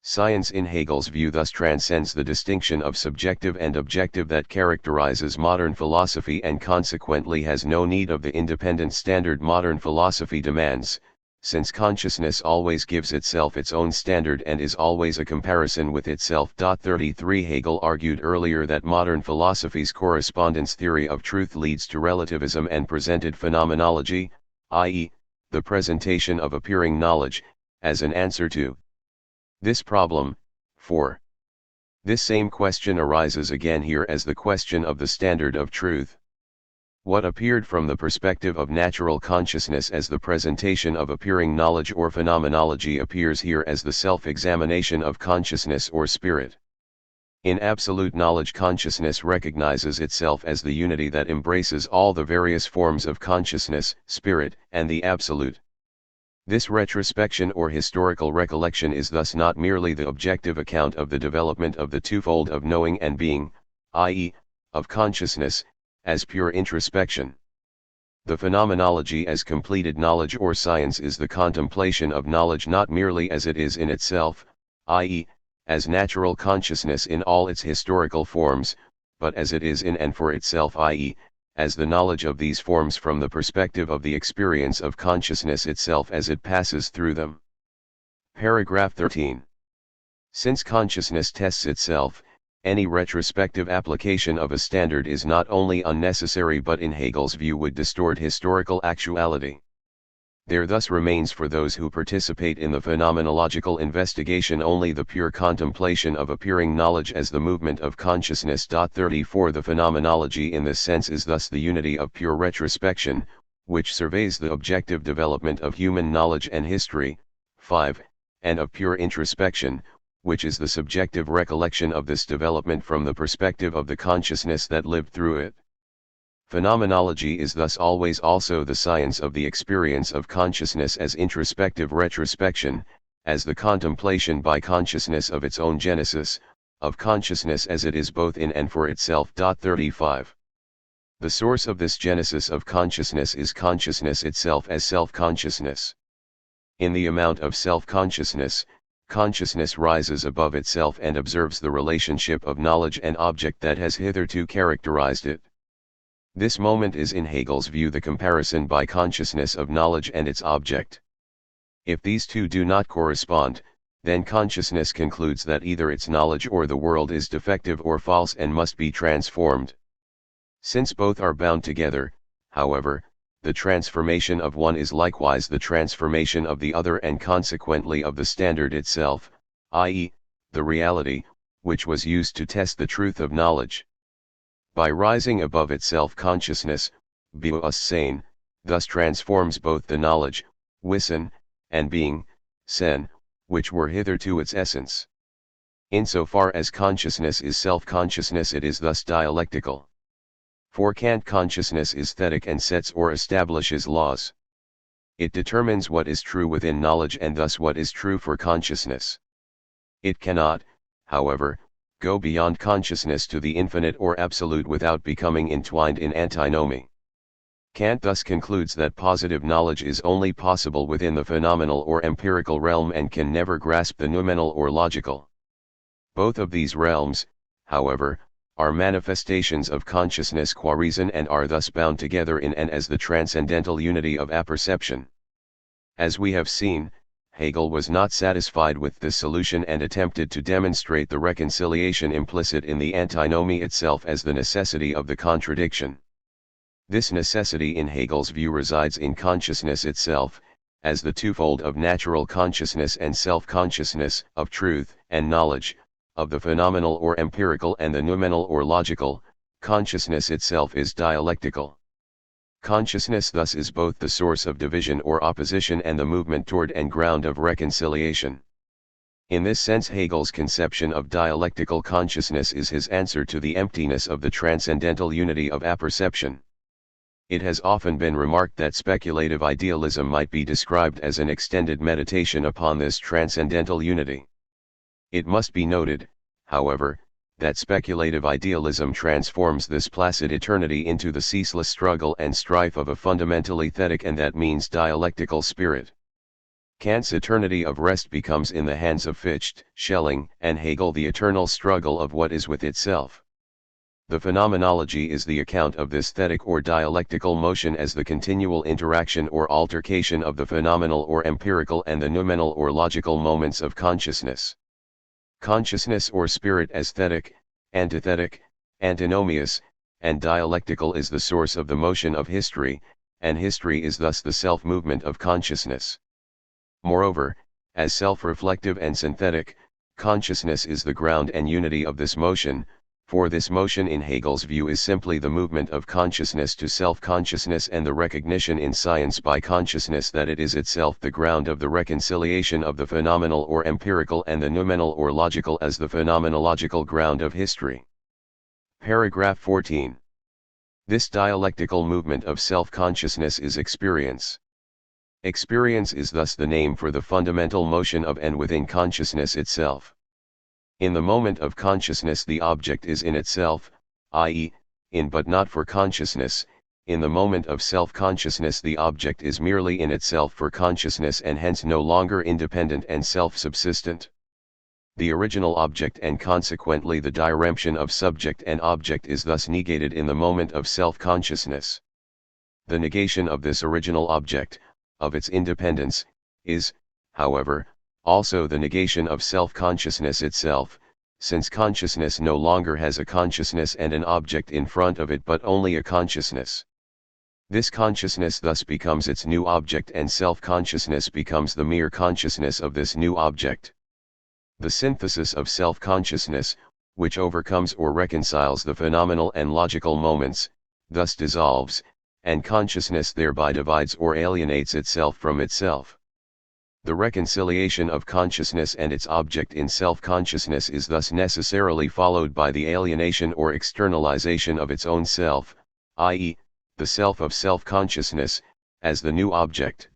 A: Science in Hegel's view thus transcends the distinction of subjective and objective that characterizes modern philosophy and consequently has no need of the independent standard modern philosophy demands, since consciousness always gives itself its own standard and is always a comparison with itself. 33 Hegel argued earlier that modern philosophy's correspondence theory of truth leads to relativism and presented phenomenology, i.e., the presentation of appearing knowledge, as an answer to this problem. 4. This same question arises again here as the question of the standard of truth. What appeared from the perspective of natural consciousness as the presentation of appearing knowledge or phenomenology appears here as the self-examination of consciousness or spirit. In absolute knowledge, consciousness recognizes itself as the unity that embraces all the various forms of consciousness, spirit, and the absolute. This retrospection or historical recollection is thus not merely the objective account of the development of the twofold of knowing and being, i.e., of consciousness, as pure introspection. The phenomenology as completed knowledge or science is the contemplation of knowledge not merely as it is in itself, i.e., as natural consciousness in all its historical forms, but as it is in and for itself, i.e., as the knowledge of these forms from the perspective of the experience of consciousness itself as it passes through them. Paragraph 13. Since consciousness tests itself, any retrospective application of a standard is not only unnecessary but in Hegel's view would distort historical actuality. There thus remains for those who participate in the phenomenological investigation only the pure contemplation of appearing knowledge as the movement of consciousness. 34 The phenomenology in this sense is thus the unity of pure retrospection, which surveys the objective development of human knowledge and history, 5, and of pure introspection, which is the subjective recollection of this development from the perspective of the consciousness that lived through it. Phenomenology is thus always also the science of the experience of consciousness as introspective retrospection, as the contemplation by consciousness of its own genesis, of consciousness as it is both in and for itself. 35. The source of this genesis of consciousness is consciousness itself as self-consciousness. In the amount of self-consciousness, consciousness rises above itself and observes the relationship of knowledge and object that has hitherto characterized it. This moment is in Hegel's view the comparison by consciousness of knowledge and its object. If these two do not correspond, then consciousness concludes that either its knowledge or the world is defective or false and must be transformed. Since both are bound together, however, the transformation of one is likewise the transformation of the other and consequently of the standard itself, i.e., the reality, which was used to test the truth of knowledge. By rising above itself, consciousness, Bewusstsein, thus transforms both the knowledge, Wissen, and being, Sen, which were hitherto its essence. Insofar as consciousness is self-consciousness, it is thus dialectical. For Kant, consciousness is thetic and sets or establishes laws. It determines what is true within knowledge and thus what is true for consciousness. It cannot, however, go beyond consciousness to the infinite or absolute without becoming entwined in antinomy. Kant thus concludes that positive knowledge is only possible within the phenomenal or empirical realm and can never grasp the noumenal or logical. Both of these realms, however, are manifestations of consciousness qua reason and are thus bound together in and as the transcendental unity of apperception. As we have seen, Hegel was not satisfied with this solution and attempted to demonstrate the reconciliation implicit in the antinomy itself as the necessity of the contradiction. This necessity in Hegel's view resides in consciousness itself, as the twofold of natural consciousness and self-consciousness, of truth and knowledge, of the phenomenal or empirical and the noumenal or logical. Consciousness itself is dialectical. Consciousness thus is both the source of division or opposition and the movement toward and ground of reconciliation. In this sense, Hegel's conception of dialectical consciousness is his answer to the emptiness of the transcendental unity of apperception. It has often been remarked that speculative idealism might be described as an extended meditation upon this transcendental unity. It must be noted, however, that speculative idealism transforms this placid eternity into the ceaseless struggle and strife of a fundamentally thetic and that means dialectical spirit. Kant's eternity of rest becomes in the hands of Fichte, Schelling, and Hegel the eternal struggle of what is with itself. The phenomenology is the account of this thetic or dialectical motion as the continual interaction or altercation of the phenomenal or empirical and the noumenal or logical moments of consciousness. Consciousness or spirit as thetic, antithetic, antinomious, and dialectical is the source of the motion of history, and history is thus the self-movement of consciousness. Moreover, as self-reflective and synthetic, consciousness is the ground and unity of this motion, For this motion in Hegel's view is simply the movement of consciousness to self-consciousness and the recognition in science by consciousness that it is itself the ground of the reconciliation of the phenomenal or empirical and the noumenal or logical as the phenomenological ground of history. Paragraph 14. This dialectical movement of self-consciousness is experience. Experience is thus the name for the fundamental motion of and within consciousness itself. In the moment of consciousness the object is in itself, i.e., in but not for consciousness. In the moment of self-consciousness the object is merely in itself for consciousness and hence no longer independent and self-subsistent. The original object and consequently the diremption of subject and object is thus negated in the moment of self-consciousness. The negation of this original object, of its independence, is, however, also the negation of self-consciousness itself, since consciousness no longer has a consciousness and an object in front of it but only a consciousness. This consciousness thus becomes its new object and self-consciousness becomes the mere consciousness of this new object. The synthesis of self-consciousness, which overcomes or reconciles the phenomenal and logical moments, thus dissolves, and consciousness thereby divides or alienates itself from itself. The reconciliation of consciousness and its object in self-consciousness is thus necessarily followed by the alienation or externalization of its own self, i.e., the self of self-consciousness, as the new object.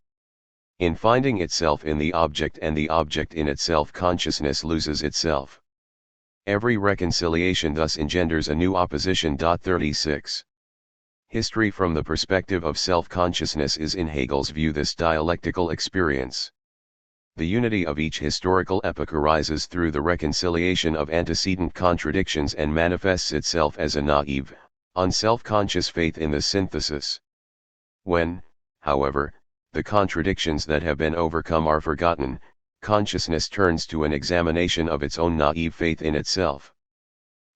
A: In finding itself in the object and the object in itself, consciousness loses itself. Every reconciliation thus engenders a new opposition. 36. History from the perspective of self-consciousness is in Hegel's view this dialectical experience. The unity of each historical epoch arises through the reconciliation of antecedent contradictions and manifests itself as a naive, unself-conscious faith in the synthesis. When, however, the contradictions that have been overcome are forgotten, consciousness turns to an examination of its own naive faith in itself.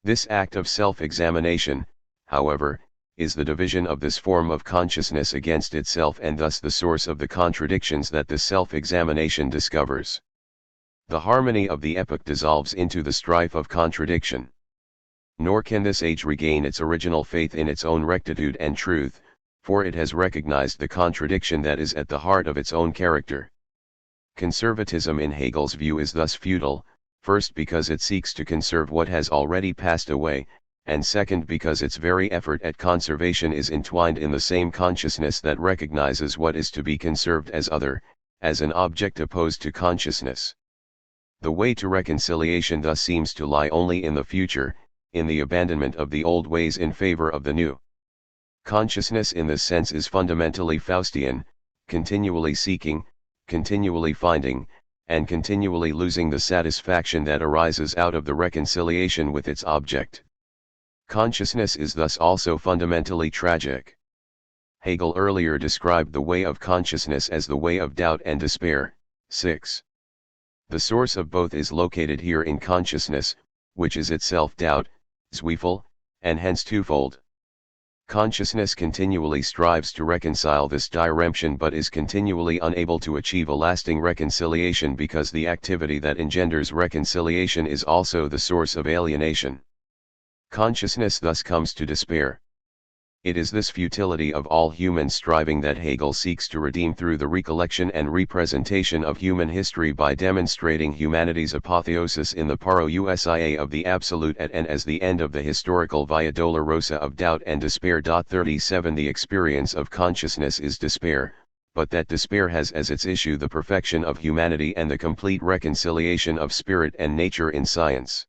A: This act of self-examination, however, is the division of this form of consciousness against itself and thus the source of the contradictions that the self-examination discovers. The harmony of the epoch dissolves into the strife of contradiction. Nor can this age regain its original faith in its own rectitude and truth, for it has recognized the contradiction that is at the heart of its own character. Conservatism in Hegel's view is thus futile, first because it seeks to conserve what has already passed away, and second because its very effort at conservation is entwined in the same consciousness that recognizes what is to be conserved as other, as an object opposed to consciousness. The way to reconciliation thus seems to lie only in the future, in the abandonment of the old ways in favor of the new. Consciousness in this sense is fundamentally Faustian, continually seeking, continually finding, and continually losing the satisfaction that arises out of the reconciliation with its object. Consciousness is thus also fundamentally tragic. Hegel earlier described the way of consciousness as the way of doubt and despair. 6. The source of both is located here in consciousness, which is itself doubt, Zweifel, and hence twofold. Consciousness continually strives to reconcile this diremption but is continually unable to achieve a lasting reconciliation because the activity that engenders reconciliation is also the source of alienation. Consciousness thus comes to despair. It is this futility of all human striving that Hegel seeks to redeem through the recollection and representation of human history by demonstrating humanity's apotheosis in the parousia of the absolute at and as the end of the historical via dolorosa of doubt and despair. 37 The experience of consciousness is despair, but that despair has as its issue the perfection of humanity and the complete reconciliation of spirit and nature in science.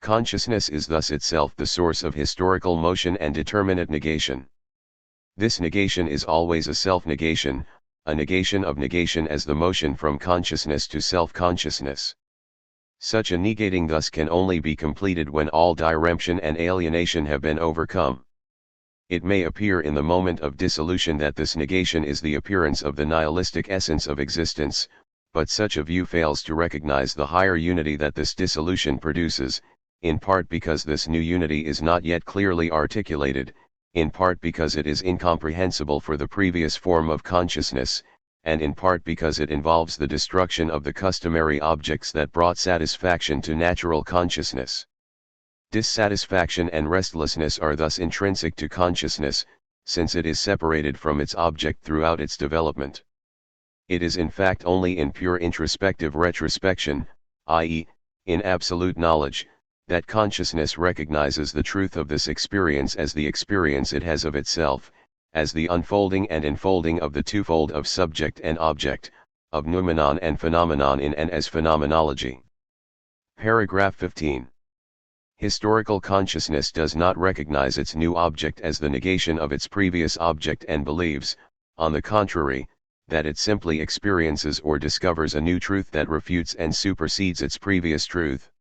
A: Consciousness is thus itself the source of historical motion and determinate negation. This negation is always a self-negation, a negation of negation as the motion from consciousness to self-consciousness. Such a negating thus can only be completed when all diremption and alienation have been overcome. It may appear in the moment of dissolution that this negation is the appearance of the nihilistic essence of existence, but such a view fails to recognize the higher unity that this dissolution produces, in part because this new unity is not yet clearly articulated, in part because it is incomprehensible for the previous form of consciousness, and in part because it involves the destruction of the customary objects that brought satisfaction to natural consciousness. Dissatisfaction and restlessness are thus intrinsic to consciousness, since it is separated from its object throughout its development. It is in fact only in pure introspective retrospection, i.e., in absolute knowledge, that consciousness recognizes the truth of this experience as the experience it has of itself, as the unfolding and enfolding of the twofold of subject and object, of noumenon and phenomenon in and as phenomenology. Paragraph 15. Historical consciousness does not recognize its new object as the negation of its previous object and believes, on the contrary, that it simply experiences or discovers a new truth that refutes and supersedes its previous truth.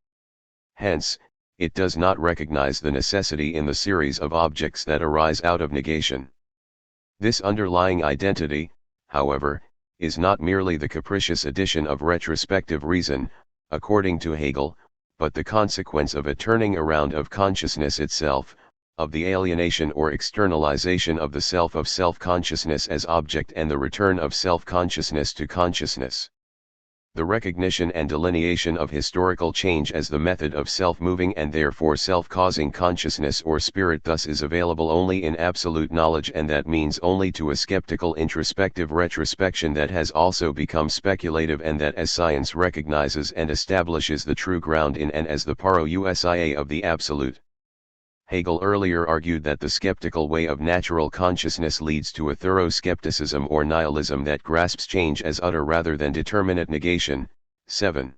A: Hence, it does not recognize the necessity in the series of objects that arise out of negation. This underlying identity, however, is not merely the capricious addition of retrospective reason, according to Hegel, but the consequence of a turning around of consciousness itself, of the alienation or externalization of the self of self-consciousness as object and the return of self-consciousness to consciousness. The recognition and delineation of historical change as the method of self-moving and therefore self-causing consciousness or spirit thus is available only in absolute knowledge, and that means only to a skeptical introspective retrospection that has also become speculative, and that as science recognizes and establishes the true ground in and as the parousia of the absolute. Hegel earlier argued that the skeptical way of natural consciousness leads to a thorough skepticism or nihilism that grasps change as utter rather than determinate negation. 7.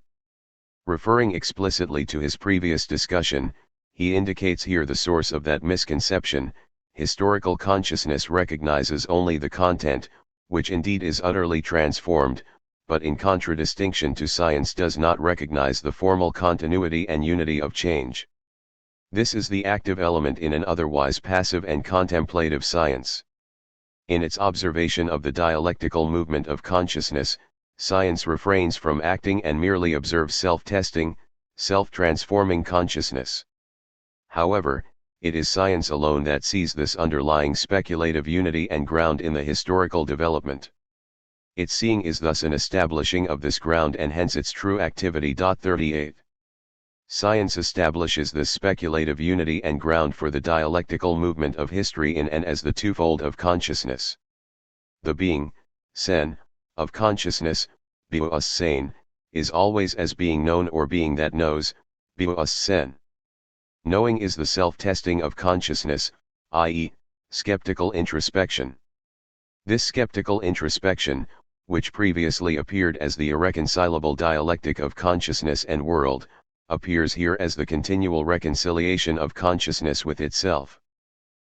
A: Referring explicitly to his previous discussion, he indicates here the source of that misconception. Historical consciousness recognizes only the content, which indeed is utterly transformed, but in contradistinction to science does not recognize the formal continuity and unity of change. This is the active element in an otherwise passive and contemplative science. In its observation of the dialectical movement of consciousness, science refrains from acting and merely observes self-testing, self-transforming consciousness. However, it is science alone that sees this underlying speculative unity and ground in the historical development. Its seeing is thus an establishing of this ground and hence its true activity. 38. Science establishes this speculative unity and ground for the dialectical movement of history in and as the twofold of consciousness. The being, sen, of consciousness, bewusstsein, is always as being known or being that knows, bewusstsein. Knowing is the self-testing of consciousness, i.e., skeptical introspection. This skeptical introspection, which previously appeared as the irreconcilable dialectic of consciousness and world, appears here as the continual reconciliation of consciousness with itself.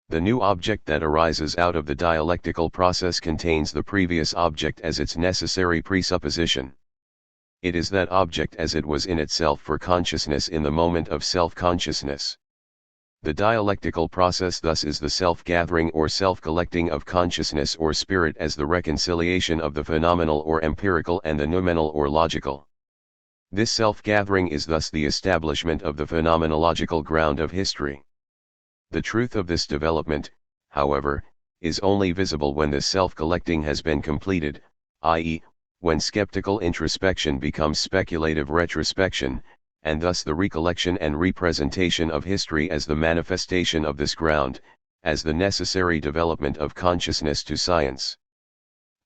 A: The new object that arises out of the dialectical process contains the previous object as its necessary presupposition. It is that object as it was in itself for consciousness in the moment of self-consciousness. The dialectical process thus is the self-gathering or self-collecting of consciousness or spirit as the reconciliation of the phenomenal or empirical and the noumenal or logical. This self-gathering is thus the establishment of the phenomenological ground of history. The truth of this development, however, is only visible when this self-collecting has been completed, i.e., when skeptical introspection becomes speculative retrospection, and thus the recollection and representation of history as the manifestation of this ground, as the necessary development of consciousness to science.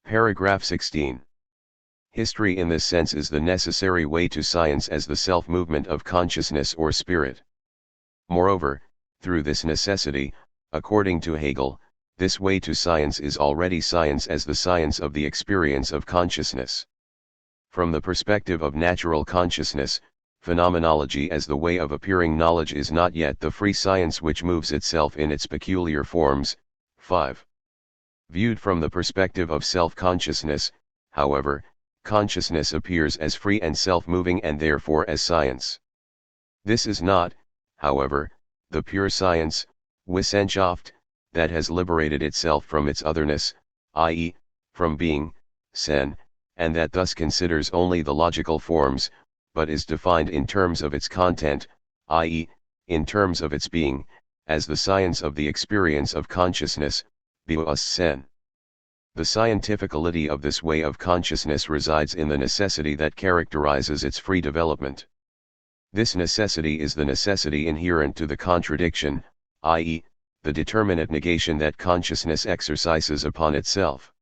A: Paragraph 16. History in this sense is the necessary way to science as the self-movement of consciousness or spirit. Moreover, through this necessity, according to Hegel, this way to science is already science as the science of the experience of consciousness. From the perspective of natural consciousness, phenomenology as the way of appearing knowledge is not yet the free science which moves itself in its peculiar forms. 5. Viewed from the perspective of self-consciousness, however, consciousness appears as free and self-moving and therefore as science. This is not, however, the pure science, Wissenschaft, that has liberated itself from its otherness, i.e., from being, sen, and that thus considers only the logical forms, but is defined in terms of its content, i.e., in terms of its being, as the science of the experience of consciousness, Bewusstsein. The scientificality of this way of consciousness resides in the necessity that characterizes its free development. This necessity is the necessity inherent to the contradiction, i.e., the determinate negation that consciousness exercises upon itself.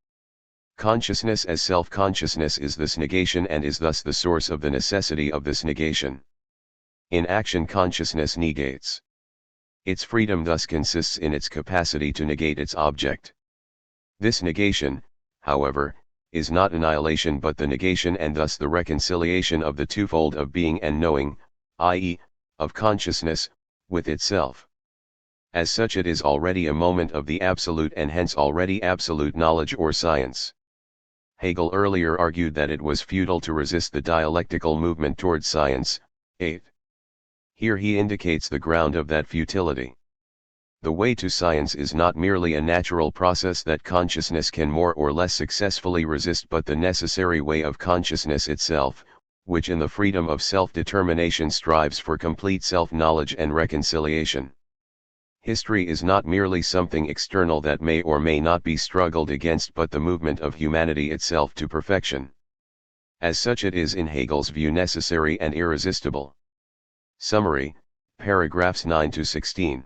A: Consciousness as self-consciousness is this negation and is thus the source of the necessity of this negation. In action, consciousness negates. Its freedom thus consists in its capacity to negate its object. This negation, however, is not annihilation but the negation and thus the reconciliation of the twofold of being and knowing, i.e., of consciousness, with itself. As such, it is already a moment of the absolute and hence already absolute knowledge or science. Hegel earlier argued that it was futile to resist the dialectical movement towards science. 8. Here he indicates the ground of that futility. The way to science is not merely a natural process that consciousness can more or less successfully resist but the necessary way of consciousness itself, which in the freedom of self-determination strives for complete self-knowledge and reconciliation. History is not merely something external that may or may not be struggled against but the movement of humanity itself to perfection. As such, it is in Hegel's view necessary and irresistible. Summary, paragraphs 9 to 16.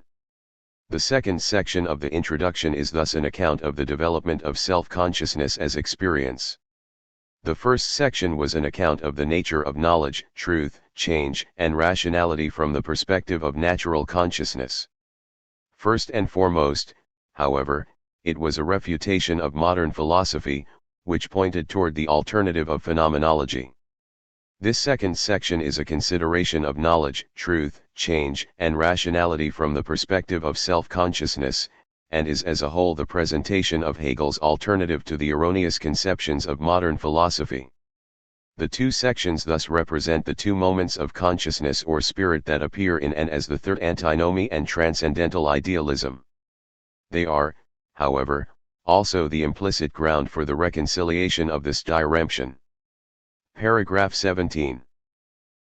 A: The second section of the introduction is thus an account of the development of self-consciousness as experience. The first section was an account of the nature of knowledge, truth, change, and rationality from the perspective of natural consciousness. First and foremost, however, it was a refutation of modern philosophy, which pointed toward the alternative of phenomenology. This second section is a consideration of knowledge, truth, change, and rationality from the perspective of self-consciousness, and is as a whole the presentation of Hegel's alternative to the erroneous conceptions of modern philosophy. The two sections thus represent the two moments of consciousness or spirit that appear in and as the third antinomy and transcendental idealism. They are, however, also the implicit ground for the reconciliation of this diremption. Paragraph 17.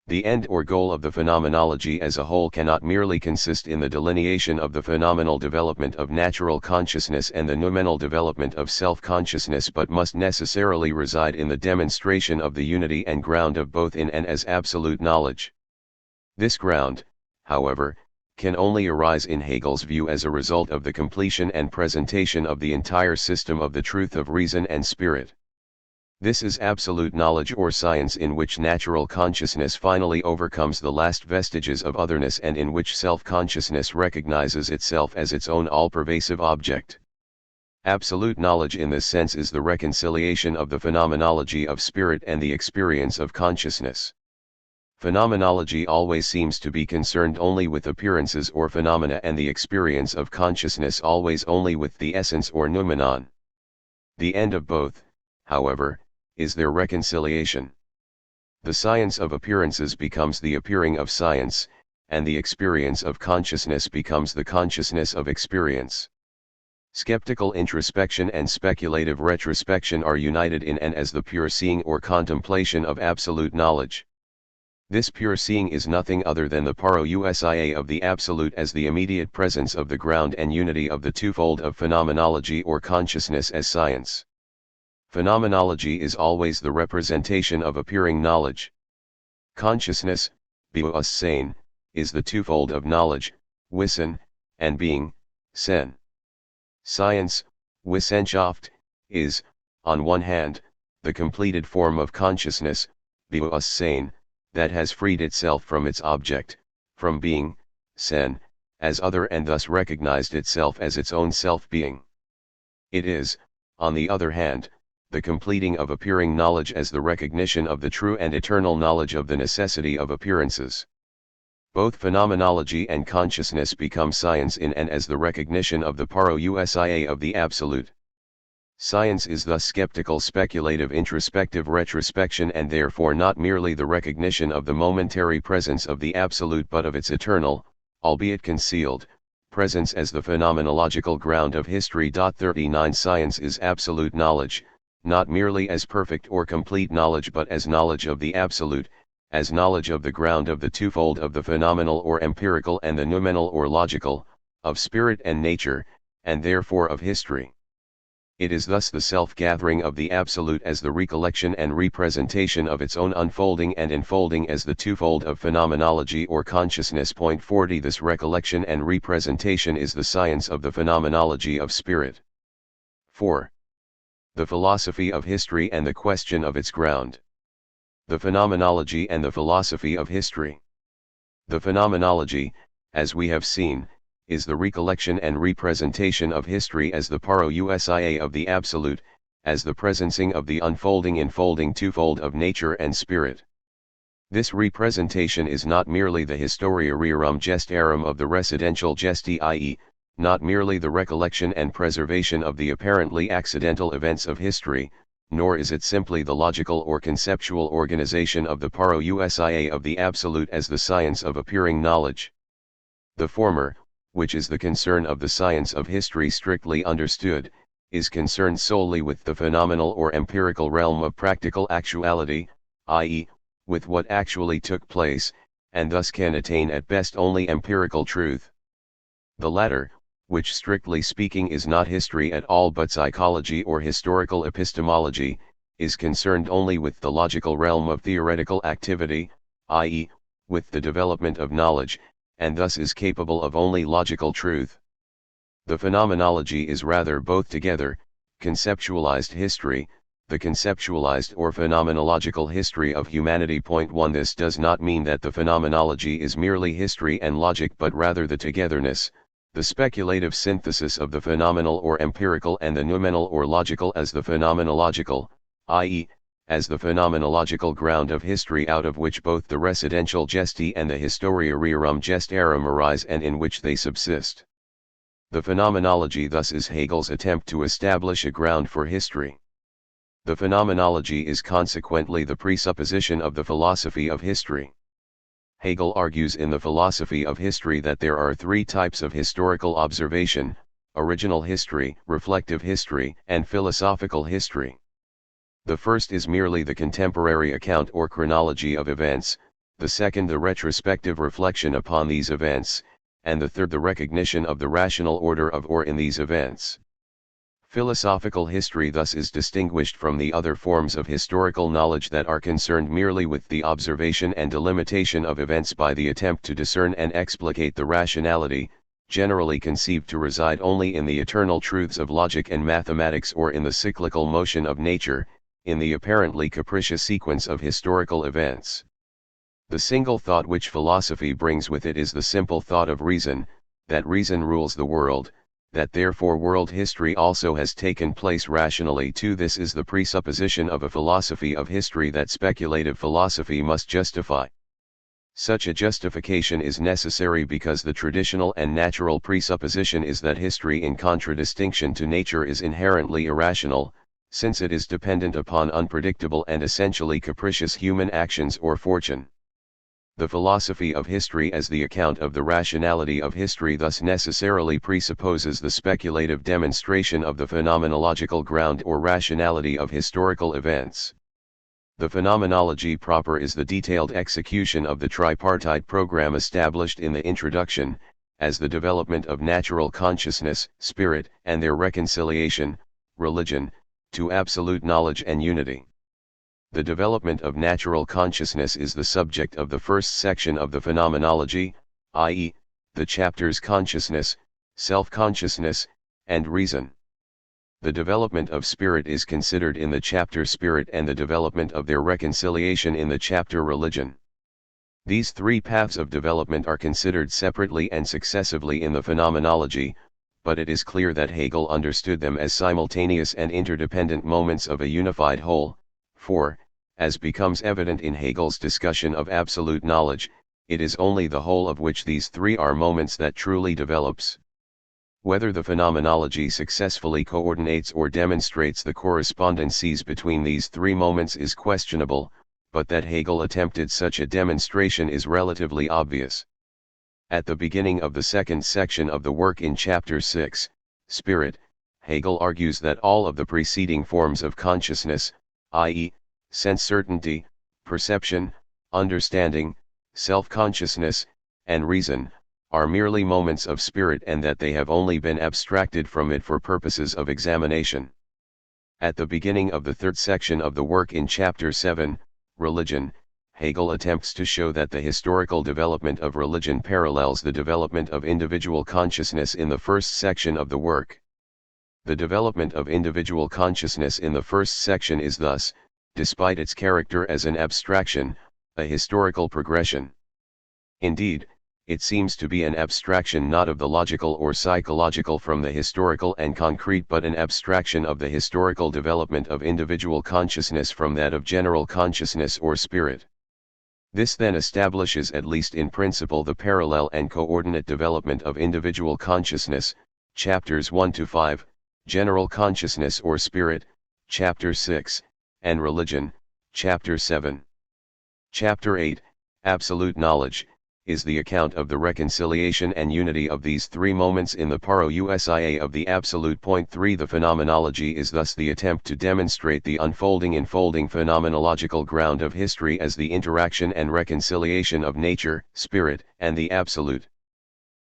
A: The end or goal of the phenomenology as a whole cannot merely consist in the delineation of the phenomenal development of natural consciousness and the noumenal development of self-consciousness but must necessarily reside in the demonstration of the unity and ground of both in and as absolute knowledge. This ground, however, can only arise in Hegel's view as a result of the completion and presentation of the entire system of the truth of reason and spirit. This is absolute knowledge or science in which natural consciousness finally overcomes the last vestiges of otherness and in which self-consciousness recognizes itself as its own all-pervasive object. Absolute knowledge in this sense is the reconciliation of the phenomenology of spirit and the experience of consciousness. Phenomenology always seems to be concerned only with appearances or phenomena and the experience of consciousness always only with the essence or noumenon. The end of both, however, is their reconciliation. The science of appearances becomes the appearing of science, and the experience of consciousness becomes the consciousness of experience. Skeptical introspection and speculative retrospection are united in and as the pure seeing or contemplation of absolute knowledge. This pure seeing is nothing other than the parousia of the absolute as the immediate presence of the ground and unity of the twofold of phenomenology or consciousness as science. Phenomenology is always the representation of appearing knowledge. Consciousness, Bewusstsein, is the twofold of knowledge, Wissen, and being, Sen. Science, Wissenschaft, is, on one hand, the completed form of consciousness, Bewusstsein, that has freed itself from its object, from being, Sen, as other and thus recognized itself as its own self-being. It is, on the other hand, the completing of appearing knowledge as the recognition of the true and eternal knowledge of the necessity of appearances. Both phenomenology and consciousness become science in and as the recognition of the parousia of the absolute. Science is thus skeptical speculative introspective retrospection and therefore not merely the recognition of the momentary presence of the absolute but of its eternal, albeit concealed, presence as the phenomenological ground of history. 39 Science is absolute knowledge, not merely as perfect or complete knowledge but as knowledge of the absolute, as knowledge of the ground of the twofold of the phenomenal or empirical and the noumenal or logical, of spirit and nature, and therefore of history. It is thus the self-gathering of the Absolute as the recollection and representation of its own unfolding and enfolding as the twofold of phenomenology or consciousness. 40 This recollection and representation is the science of the phenomenology of spirit. 4. The philosophy of history and the question of its ground. The phenomenology and the philosophy of history. The phenomenology, as we have seen, is the recollection and representation of history as the parousia of the Absolute, as the presencing of the unfolding enfolding twofold of nature and spirit. This representation is not merely the historia rerum gestarum of the residential gesti, i.e., not merely the recollection and preservation of the apparently accidental events of history, nor is it simply the logical or conceptual organization of the parousia of the Absolute as the science of appearing knowledge. The former, which is the concern of the science of history strictly understood, is concerned solely with the phenomenal or empirical realm of practical actuality, i.e., with what actually took place, and thus can attain at best only empirical truth. The latter, which strictly speaking is not history at all but psychology or historical epistemology, is concerned only with the logical realm of theoretical activity, i.e., with the development of knowledge, and thus is capable of only logical truth. The phenomenology is rather both together, conceptualized history, the conceptualized or phenomenological history of humanity. 1 This does not mean that the phenomenology is merely history and logic but rather the togetherness, the speculative synthesis of the phenomenal or empirical and the noumenal or logical as the phenomenological, i.e., as the phenomenological ground of history out of which both the residential gesti and the historia rerum gestarum arise and in which they subsist. The phenomenology thus is Hegel's attempt to establish a ground for history. The phenomenology is consequently the presupposition of the philosophy of history. Hegel argues in the philosophy of history that there are three types of historical observation: original history, reflective history, and philosophical history. The first is merely the contemporary account or chronology of events, the second the retrospective reflection upon these events, and the third the recognition of the rational order of or in these events. Philosophical history thus is distinguished from the other forms of historical knowledge that are concerned merely with the observation and delimitation of events by the attempt to discern and explicate the rationality, generally conceived to reside only in the eternal truths of logic and mathematics or in the cyclical motion of nature, in the apparently capricious sequence of historical events. The single thought which philosophy brings with it is the simple thought of reason, that reason rules the world, that therefore world history also has taken place rationally. 2 This is the presupposition of a philosophy of history that speculative philosophy must justify. Such a justification is necessary because the traditional and natural presupposition is that history in contradistinction to nature is inherently irrational, since it is dependent upon unpredictable and essentially capricious human actions or fortune. The philosophy of history as the account of the rationality of history thus necessarily presupposes the speculative demonstration of the phenomenological ground or rationality of historical events. The phenomenology proper is the detailed execution of the tripartite program established in the introduction, as the development of natural consciousness, spirit, and their reconciliation, religion, to absolute knowledge and unity. The development of natural consciousness is the subject of the first section of the phenomenology, i.e., the chapters consciousness, self-consciousness, and reason. The development of spirit is considered in the chapter spirit and the development of their reconciliation in the chapter religion. These three paths of development are considered separately and successively in the phenomenology, but it is clear that Hegel understood them as simultaneous and interdependent moments of a unified whole, for, as becomes evident in Hegel's discussion of absolute knowledge, it is only the whole of which these three are moments that truly develops. Whether the phenomenology successfully coordinates or demonstrates the correspondencies between these three moments is questionable, but that Hegel attempted such a demonstration is relatively obvious. At the beginning of the second section of the work in Chapter 6, Spirit, Hegel argues that all of the preceding forms of consciousness, i.e., sense certainty, perception, understanding, self-consciousness, and reason, are merely moments of spirit and that they have only been abstracted from it for purposes of examination. At the beginning of the third section of the work in Chapter 7, Religion, Hegel attempts to show that the historical development of religion parallels the development of individual consciousness in the first section of the work. The development of individual consciousness in the first section is thus, despite its character as an abstraction, a historical progression. Indeed, it seems to be an abstraction not of the logical or psychological from the historical and concrete, but an abstraction of the historical development of individual consciousness from that of general consciousness or spirit. This then establishes, at least in principle, the parallel and coordinate development of individual consciousness, chapters 1 to 5, general consciousness or spirit, chapter 6, and religion, chapter 7. Chapter 8, Absolute Knowledge, is the account of the reconciliation and unity of these three moments in the parousia of the absolute. Point 3. The phenomenology is thus the attempt to demonstrate the unfolding phenomenological ground of history as the interaction and reconciliation of nature, spirit, and the absolute.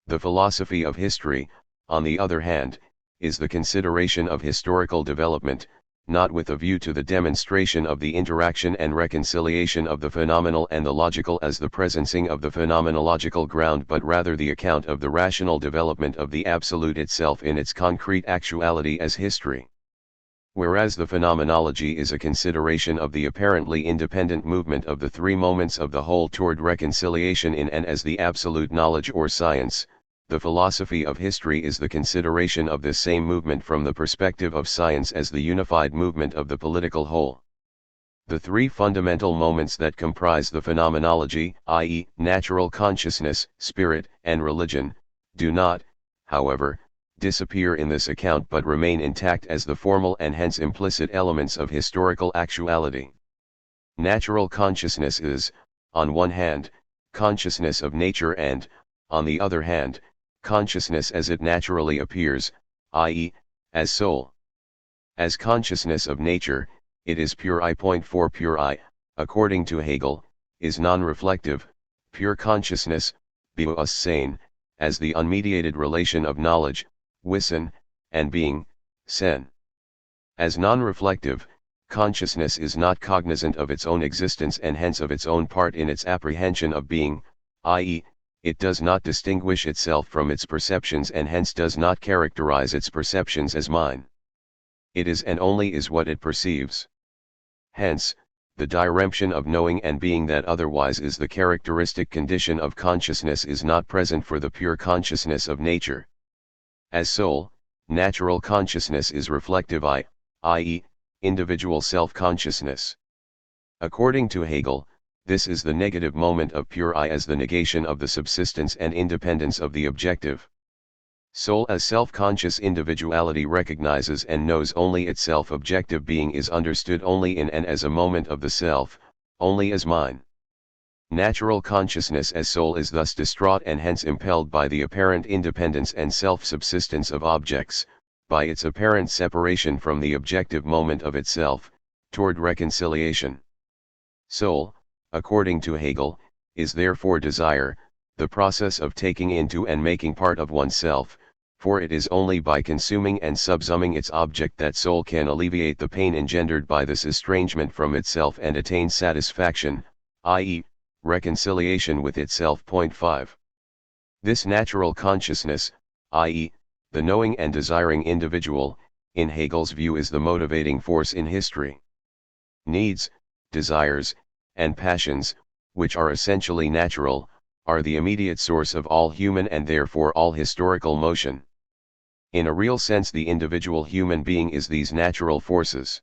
A: The philosophy of history, on the other hand, is the consideration of historical development, not with a view to the demonstration of the interaction and reconciliation of the phenomenal and the logical as the presencing of the phenomenological ground, but rather the account of the rational development of the absolute itself in its concrete actuality as history. Whereas the phenomenology is a consideration of the apparently independent movement of the three moments of the whole toward reconciliation in and as the absolute knowledge or science, the philosophy of history is the consideration of this same movement from the perspective of science as the unified movement of the political whole. The three fundamental moments that comprise the phenomenology, i.e., natural consciousness, spirit, and religion, do not, however, disappear in this account but remain intact as the formal and hence implicit elements of historical actuality. Natural consciousness is, on one hand, consciousness of nature and, on the other hand, consciousness as it naturally appears, i.e., as soul. As consciousness of nature, it is pure I. 4. Pure I, according to Hegel, is non-reflective. Pure consciousness, Bewusstsein, as the unmediated relation of knowledge, Wissen, and being, Sen. As non-reflective, consciousness is not cognizant of its own existence and hence of its own part in its apprehension of being, i.e., it does not distinguish itself from its perceptions and hence does not characterize its perceptions as mine. It is and only is what it perceives. Hence, the diremption of knowing and being that otherwise is the characteristic condition of consciousness is not present for the pure consciousness of nature. As soul, natural consciousness is reflective I, i.e., individual self-consciousness. According to Hegel, this is the negative moment of pure I as the negation of the subsistence and independence of the objective. Soul as self-conscious individuality recognizes and knows only itself. Objective being is understood only in and as a moment of the self, only as mine. Natural consciousness as soul is thus distraught and hence impelled by the apparent independence and self-subsistence of objects, by its apparent separation from the objective moment of itself, toward reconciliation. Soul, according to Hegel, is therefore desire, the process of taking into and making part of oneself, for it is only by consuming and subsuming its object that soul can alleviate the pain engendered by this estrangement from itself and attain satisfaction, i.e., reconciliation with itself. Point 5. This natural consciousness, i.e., the knowing and desiring individual, in Hegel's view is the motivating force in history. Needs, desires, and passions, which are essentially natural, are the immediate source of all human and therefore all historical motion. In a real sense, the individual human being is these natural forces.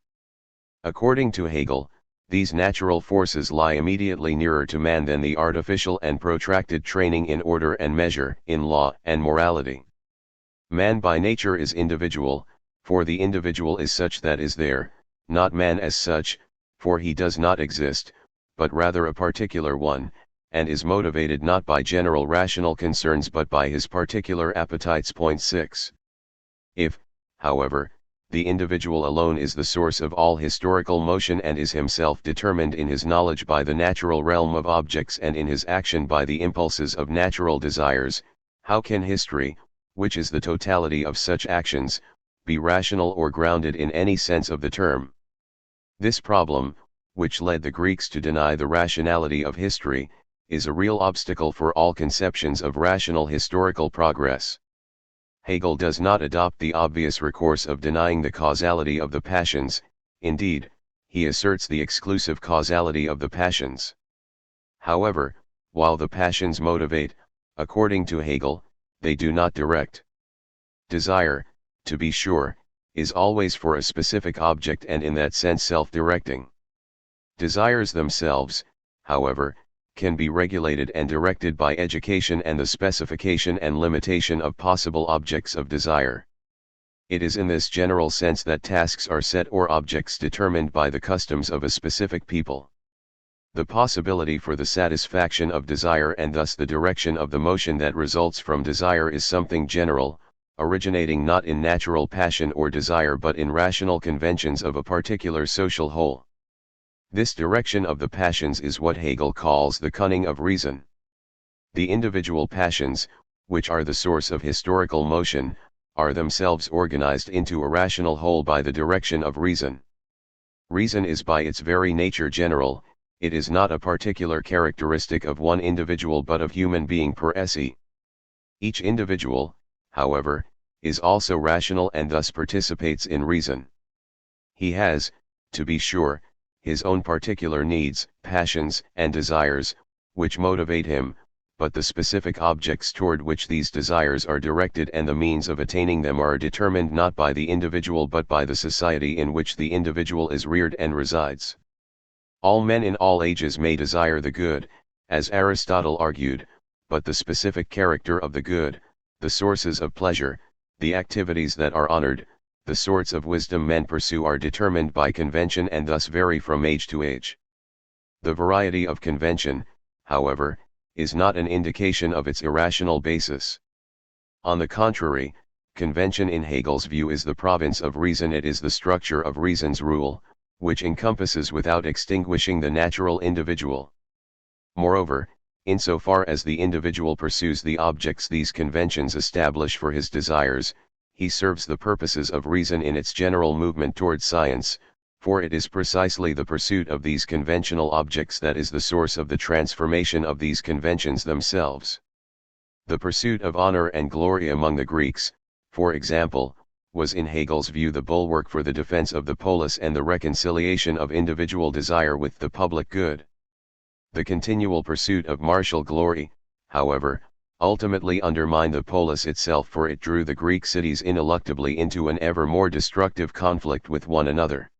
A: According to Hegel, these natural forces lie immediately nearer to man than the artificial and protracted training in order and measure, in law and morality. Man by nature is individual, for the individual is such that is there, not man as such, for he does not exist, but rather a particular one, and is motivated not by general rational concerns but by his particular appetites. Point 6. If, however, the individual alone is the source of all historical motion and is himself determined in his knowledge by the natural realm of objects and in his action by the impulses of natural desires, how can history, which is the totality of such actions, be rational or grounded in any sense of the term. This problem, which led the Greeks to deny the rationality of history, is a real obstacle for all conceptions of rational historical progress. Hegel does not adopt the obvious recourse of denying the causality of the passions, indeed, he asserts the exclusive causality of the passions. However, while the passions motivate, according to Hegel, they do not direct. Desire, to be sure, is always for a specific object and in that sense self-directing. Desires themselves, however, can be regulated and directed by education and the specification and limitation of possible objects of desire. It is in this general sense that tasks are set or objects determined by the customs of a specific people. The possibility for the satisfaction of desire and thus the direction of the motion that results from desire is something general, originating not in natural passion or desire but in rational conventions of a particular social whole. This direction of the passions is what Hegel calls the cunning of reason. The individual passions, which are the source of historical motion, are themselves organized into a rational whole by the direction of reason. Reason is by its very nature general, it is not a particular characteristic of one individual but of human being per se. Each individual, however, is also rational and thus participates in reason. He has, to be sure, his own particular needs, passions, and desires, which motivate him, but the specific objects toward which these desires are directed and the means of attaining them are determined not by the individual but by the society in which the individual is reared and resides. All men in all ages may desire the good, as Aristotle argued, but the specific character of the good, the sources of pleasure, the activities that are honored, the sorts of wisdom men pursue are determined by convention and thus vary from age to age. The variety of convention, however, is not an indication of its irrational basis. On the contrary, convention in Hegel's view is the province of reason, it is the structure of reason's rule, which encompasses without extinguishing the natural individual. Moreover, insofar as the individual pursues the objects these conventions establish for his desires, he serves the purposes of reason in its general movement towards science, for it is precisely the pursuit of these conventional objects that is the source of the transformation of these conventions themselves. The pursuit of honor and glory among the Greeks, for example, was in Hegel's view the bulwark for the defense of the polis and the reconciliation of individual desire with the public good. The continual pursuit of martial glory, however, ultimately undermined the polis itself, for it drew the Greek cities ineluctably into an ever more destructive conflict with one another.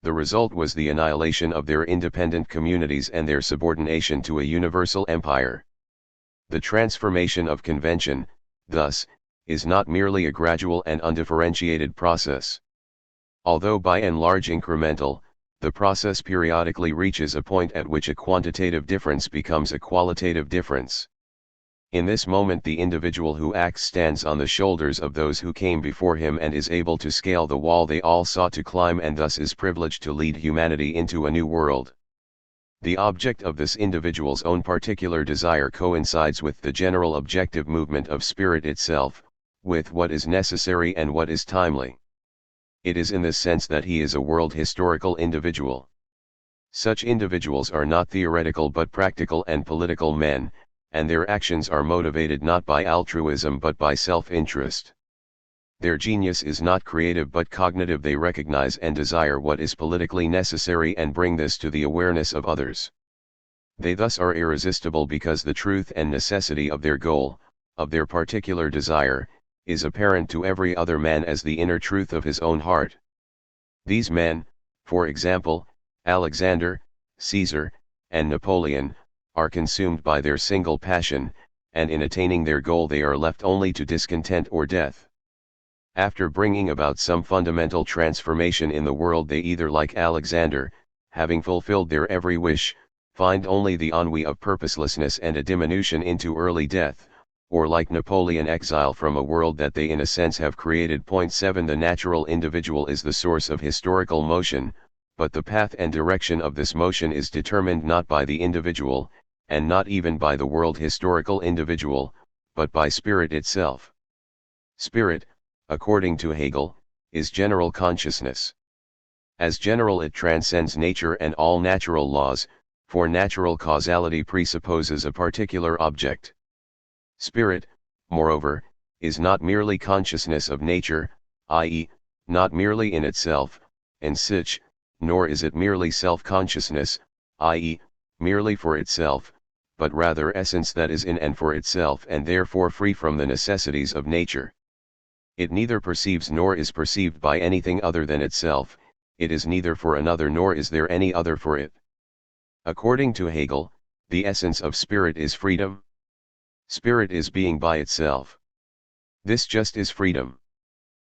A: The result was the annihilation of their independent communities and their subordination to a universal empire. The transformation of convention, thus, is not merely a gradual and undifferentiated process. Although by and large incremental, the process periodically reaches a point at which a quantitative difference becomes a qualitative difference. In this moment the individual who acts stands on the shoulders of those who came before him and is able to scale the wall they all sought to climb, and thus is privileged to lead humanity into a new world. The object of this individual's own particular desire coincides with the general objective movement of spirit itself, with what is necessary and what is timely. It is in this sense that he is a world historical individual. Such individuals are not theoretical but practical and political men, and their actions are motivated not by altruism but by self-interest. Their genius is not creative but cognitive, they recognize and desire what is politically necessary and bring this to the awareness of others. They thus are irresistible because the truth and necessity of their goal, of their particular desire, is apparent to every other man as the inner truth of his own heart. These men, for example, Alexander, Caesar, and Napoleon, are consumed by their single passion, and in attaining their goal they are left only to discontent or death. After bringing about some fundamental transformation in the world, they either, like Alexander, having fulfilled their every wish, find only the ennui of purposelessness and a diminution into early death, or like Napoleon, exile from a world that they in a sense have created. 7 The natural individual is the source of historical motion, but the path and direction of this motion is determined not by the individual, and not even by the world historical individual, but by spirit itself. Spirit, according to Hegel, is general consciousness. As general it transcends nature and all natural laws, for natural causality presupposes a particular object. Spirit, moreover, is not merely consciousness of nature, i.e., not merely in itself, and sich, nor is it merely self-consciousness, i.e., merely for itself, but rather essence that is in and for itself and therefore free from the necessities of nature. It neither perceives nor is perceived by anything other than itself, it is neither for another nor is there any other for it. According to Hegel, the essence of spirit is freedom. Spirit is being by itself. This just is freedom.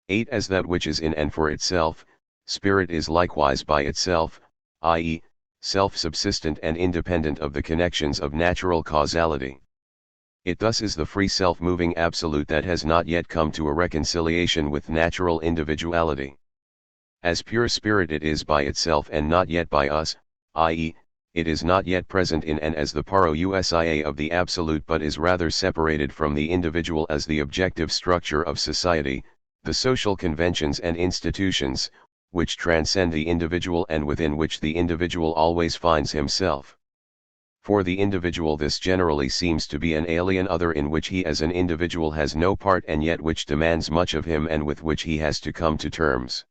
A: 8 As that which is in and for itself, spirit is likewise by itself, i.e., self-subsistent and independent of the connections of natural causality. It thus is the free self-moving absolute that has not yet come to a reconciliation with natural individuality. As pure spirit it is by itself and not yet by us, i.e., it is not yet present in and as the parousia of the absolute but is rather separated from the individual as the objective structure of society, the social conventions and institutions, which transcend the individual and within which the individual always finds himself. For the individual this generally seems to be an alien other in which he as an individual has no part and yet which demands much of him and with which he has to come to terms.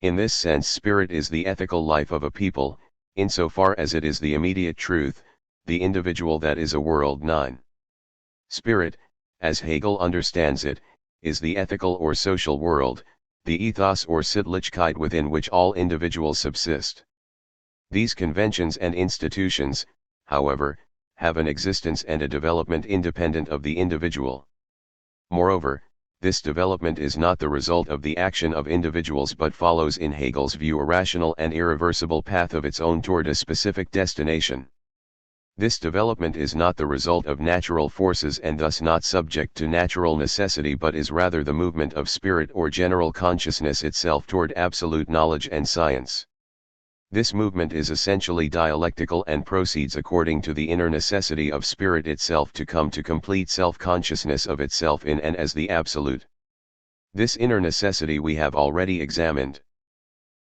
A: In this sense spirit is the ethical life of a people, insofar as it is the immediate truth, the individual that is a world. 9. Spirit, as Hegel understands it, is the ethical or social world, the ethos or Sittlichkeit within which all individuals subsist. These conventions and institutions, however, have an existence and a development independent of the individual. Moreover, this development is not the result of the action of individuals but follows in Hegel's view a rational and irreversible path of its own toward a specific destination. This development is not the result of natural forces and thus not subject to natural necessity but is rather the movement of spirit or general consciousness itself toward absolute knowledge and science. This movement is essentially dialectical and proceeds according to the inner necessity of spirit itself to come to complete self-consciousness of itself in and as the absolute. This inner necessity we have already examined.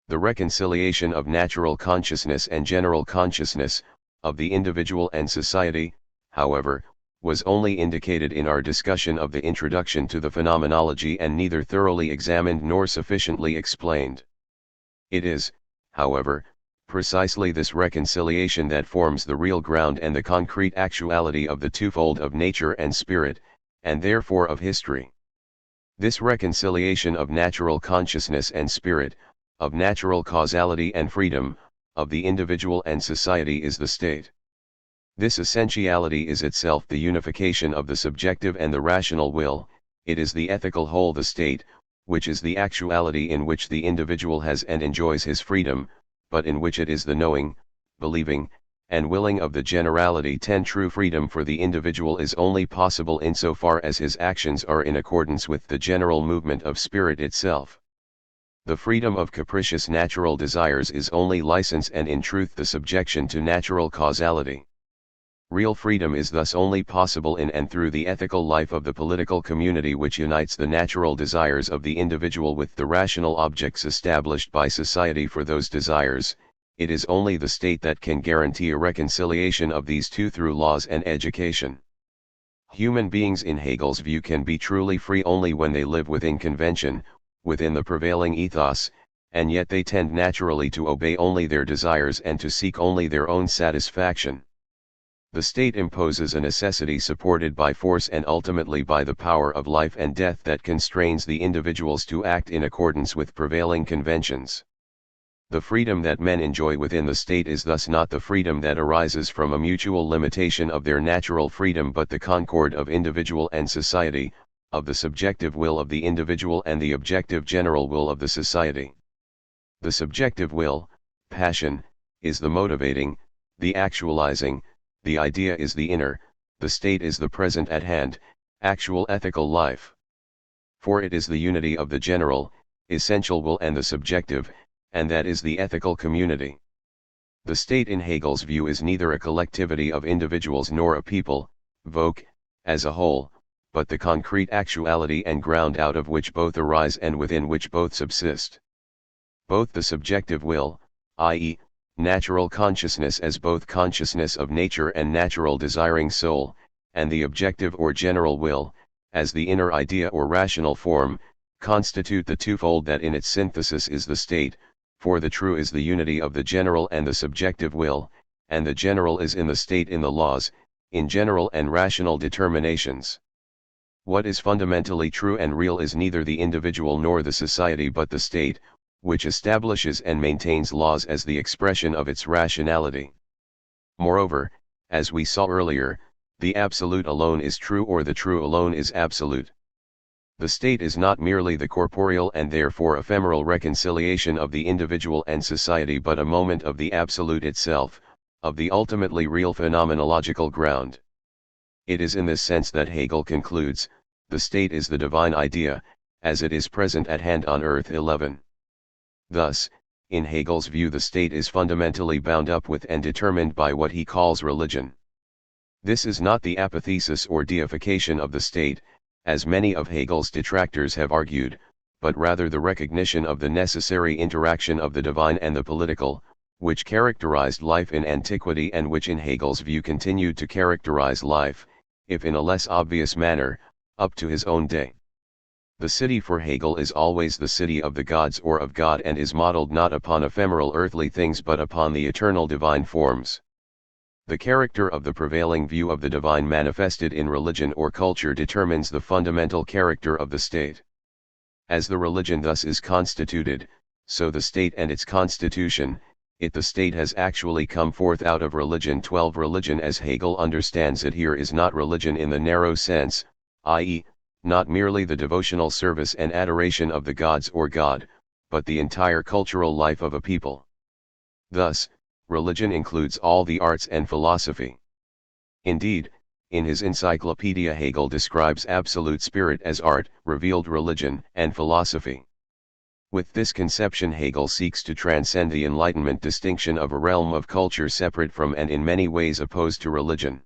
A: The reconciliation of natural consciousness and general consciousness, of the individual and society, however, was only indicated in our discussion of the introduction to the phenomenology and neither thoroughly examined nor sufficiently explained. It is, however, precisely this reconciliation that forms the real ground and the concrete actuality of the twofold of nature and spirit, and therefore of history. This reconciliation of natural consciousness and spirit, of natural causality and freedom, of the individual and society is the state. This essentiality is itself the unification of the subjective and the rational will, it is the ethical whole the state, which is the actuality in which the individual has and enjoys his freedom, but in which it is the knowing, believing, and willing of the generality. 10 True freedom for the individual is only possible insofar as his actions are in accordance with the general movement of spirit itself. The freedom of capricious natural desires is only license and in truth the subjection to natural causality. Real freedom is thus only possible in and through the ethical life of the political community which unites the natural desires of the individual with the rational objects established by society for those desires. It is only the state that can guarantee a reconciliation of these two through laws and education. Human beings in Hegel's view can be truly free only when they live within convention, within the prevailing ethos, and yet they tend naturally to obey only their desires and to seek only their own satisfaction. The state imposes a necessity supported by force and ultimately by the power of life and death that constrains the individuals to act in accordance with prevailing conventions. The freedom that men enjoy within the state is thus not the freedom that arises from a mutual limitation of their natural freedom but the concord of individual and society, of the subjective will of the individual and the objective general will of the society. The subjective will, passion, is the motivating, the actualizing, the idea is the inner, the state is the present at hand, actual ethical life. For it is the unity of the general, essential will and the subjective, and that is the ethical community. The state in Hegel's view is neither a collectivity of individuals nor a people, Volk, as a whole, but the concrete actuality and ground out of which both arise and within which both subsist. Both the subjective will, i.e., natural consciousness as both consciousness of nature and natural desiring soul, and the objective or general will, as the inner idea or rational form, constitute the twofold that in its synthesis is the state, for the true is the unity of the general and the subjective will, and the general is in the state in the laws, in general and rational determinations. What is fundamentally true and real is neither the individual nor the society but the state, which establishes and maintains laws as the expression of its rationality. Moreover, as we saw earlier, the absolute alone is true or the true alone is absolute. The state is not merely the corporeal and therefore ephemeral reconciliation of the individual and society but a moment of the absolute itself, of the ultimately real phenomenological ground. It is in this sense that Hegel concludes, the state is the divine idea, as it is present at hand on earth. 11. Thus, in Hegel's view the state is fundamentally bound up with and determined by what he calls religion. This is not the apathesis or deification of the state, as many of Hegel's detractors have argued, but rather the recognition of the necessary interaction of the divine and the political, which characterized life in antiquity and which in Hegel's view continued to characterize life, if in a less obvious manner, up to his own day. The city for Hegel is always the city of the gods or of God and is modeled not upon ephemeral earthly things but upon the eternal divine forms. The character of the prevailing view of the divine manifested in religion or culture determines the fundamental character of the state. As the religion thus is constituted, so the state and its constitution, the state has actually come forth out of religion. 12. Religion as Hegel understands it here is not religion in the narrow sense, i.e., not merely the devotional service and adoration of the gods or God, but the entire cultural life of a people. Thus, religion includes all the arts and philosophy. Indeed, in his encyclopedia Hegel describes absolute spirit as art, revealed religion, and philosophy. With this conception Hegel seeks to transcend the Enlightenment distinction of a realm of culture separate from and in many ways opposed to religion.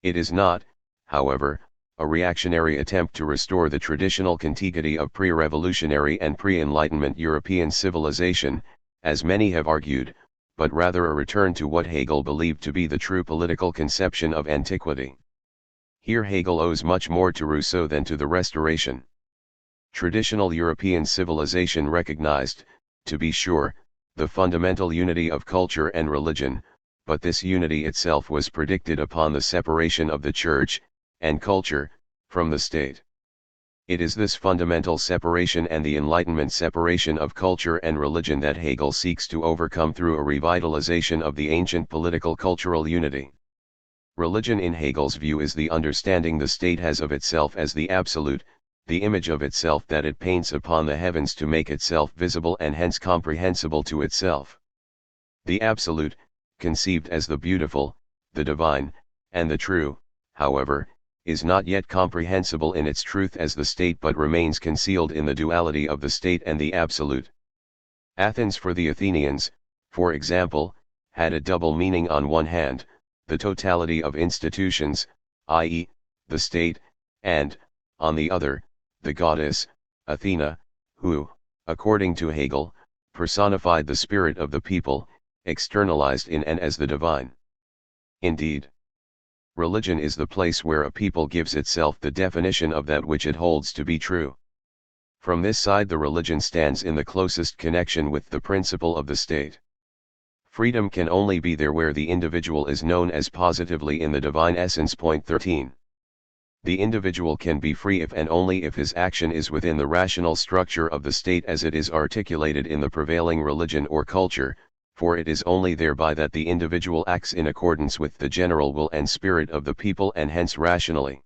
A: It is not, however, a reactionary attempt to restore the traditional contiguity of pre-revolutionary and pre-Enlightenment European civilization, as many have argued, but rather a return to what Hegel believed to be the true political conception of antiquity. Here Hegel owes much more to Rousseau than to the Restoration. Traditional European civilization recognized, to be sure, the fundamental unity of culture and religion, but this unity itself was predicted upon the separation of the church, and culture, from the state. It is this fundamental separation and the Enlightenment separation of culture and religion that Hegel seeks to overcome through a revitalization of the ancient political cultural unity. Religion in Hegel's view is the understanding the state has of itself as the absolute, the image of itself that it paints upon the heavens to make itself visible and hence comprehensible to itself. The absolute, conceived as the beautiful, the divine, and the true, however, is not yet comprehensible in its truth as the state but remains concealed in the duality of the state and the absolute. Athens for the Athenians, for example, had a double meaning: on one hand, the totality of institutions, i.e., the state, and, on the other, the goddess, Athena, who, according to Hegel, personified the spirit of the people, externalized in and as the divine. Indeed, religion is the place where a people gives itself the definition of that which it holds to be true. From this side the religion stands in the closest connection with the principle of the state. Freedom can only be there where the individual is known as positively in the divine essence. 13. The individual can be free if and only if his action is within the rational structure of the state as it is articulated in the prevailing religion or culture, for it is only thereby that the individual acts in accordance with the general will and spirit of the people and hence rationally.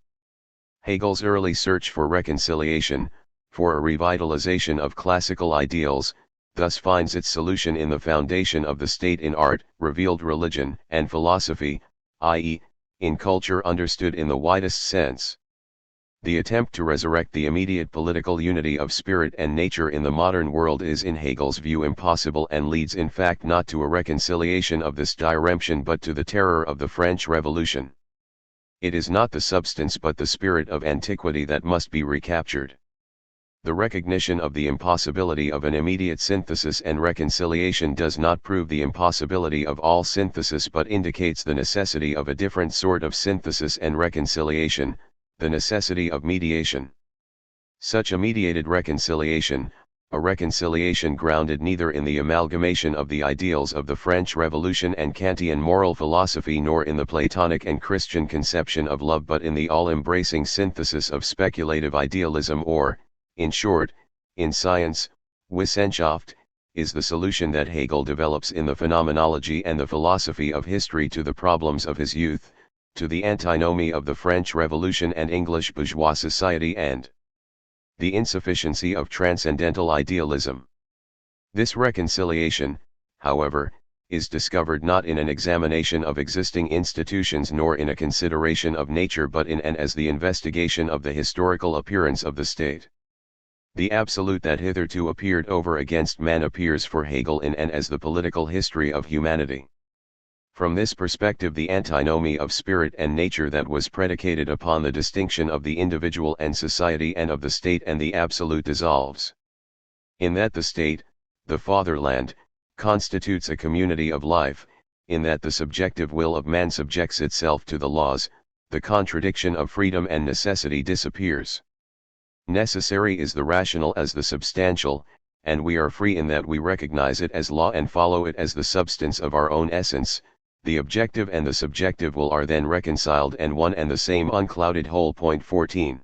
A: Hegel's early search for reconciliation, for a revitalization of classical ideals, thus finds its solution in the foundation of the state in art, revealed religion, and philosophy, i.e., in culture understood in the widest sense. The attempt to resurrect the immediate political unity of spirit and nature in the modern world is in Hegel's view impossible and leads in fact not to a reconciliation of this diremption but to the terror of the French Revolution. It is not the substance but the spirit of antiquity that must be recaptured. The recognition of the impossibility of an immediate synthesis and reconciliation does not prove the impossibility of all synthesis but indicates the necessity of a different sort of synthesis and reconciliation, the necessity of mediation. Such a mediated reconciliation, a reconciliation grounded neither in the amalgamation of the ideals of the French Revolution and Kantian moral philosophy nor in the Platonic and Christian conception of love but in the all-embracing synthesis of speculative idealism or, in short, in science, Wissenschaft, is the solution that Hegel develops in the phenomenology and the philosophy of history to the problems of his youth, to the antinomy of the French Revolution and English bourgeois society and the insufficiency of transcendental idealism. This reconciliation, however, is discovered not in an examination of existing institutions nor in a consideration of nature but in and as the investigation of the historical appearance of the state. The absolute that hitherto appeared over against man appears for Hegel in and as the political history of humanity. From this perspective the antinomy of spirit and nature that was predicated upon the distinction of the individual and society and of the state and the absolute dissolves. In that the state, the fatherland, constitutes a community of life, in that the subjective will of man subjects itself to the laws, the contradiction of freedom and necessity disappears. Necessary is the rational as the substantial, and we are free in that we recognize it as law and follow it as the substance of our own essence. The objective and the subjective will are then reconciled and one and the same unclouded whole. 14.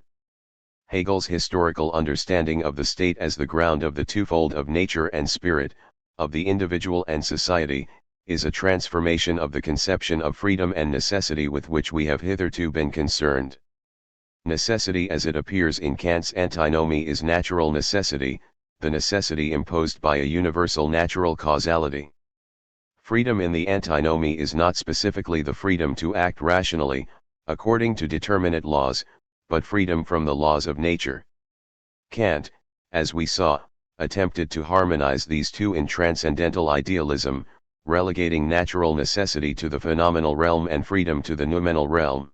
A: Hegel's historical understanding of the state as the ground of the twofold of nature and spirit, of the individual and society, is a transformation of the conception of freedom and necessity with which we have hitherto been concerned. Necessity as it appears in Kant's antinomy is natural necessity, the necessity imposed by a universal natural causality. Freedom in the antinomy is not specifically the freedom to act rationally, according to determinate laws, but freedom from the laws of nature. Kant, as we saw, attempted to harmonize these two in transcendental idealism, relegating natural necessity to the phenomenal realm and freedom to the noumenal realm.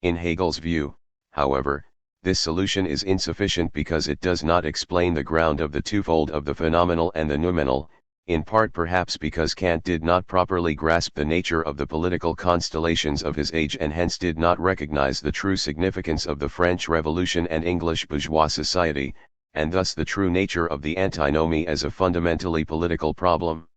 A: In Hegel's view, however, this solution is insufficient because it does not explain the ground of the twofold of the phenomenal and the noumenal, in part perhaps because Kant did not properly grasp the nature of the political constellations of his age and hence did not recognize the true significance of the French Revolution and English bourgeois society, and thus the true nature of the antinomy as a fundamentally political problem.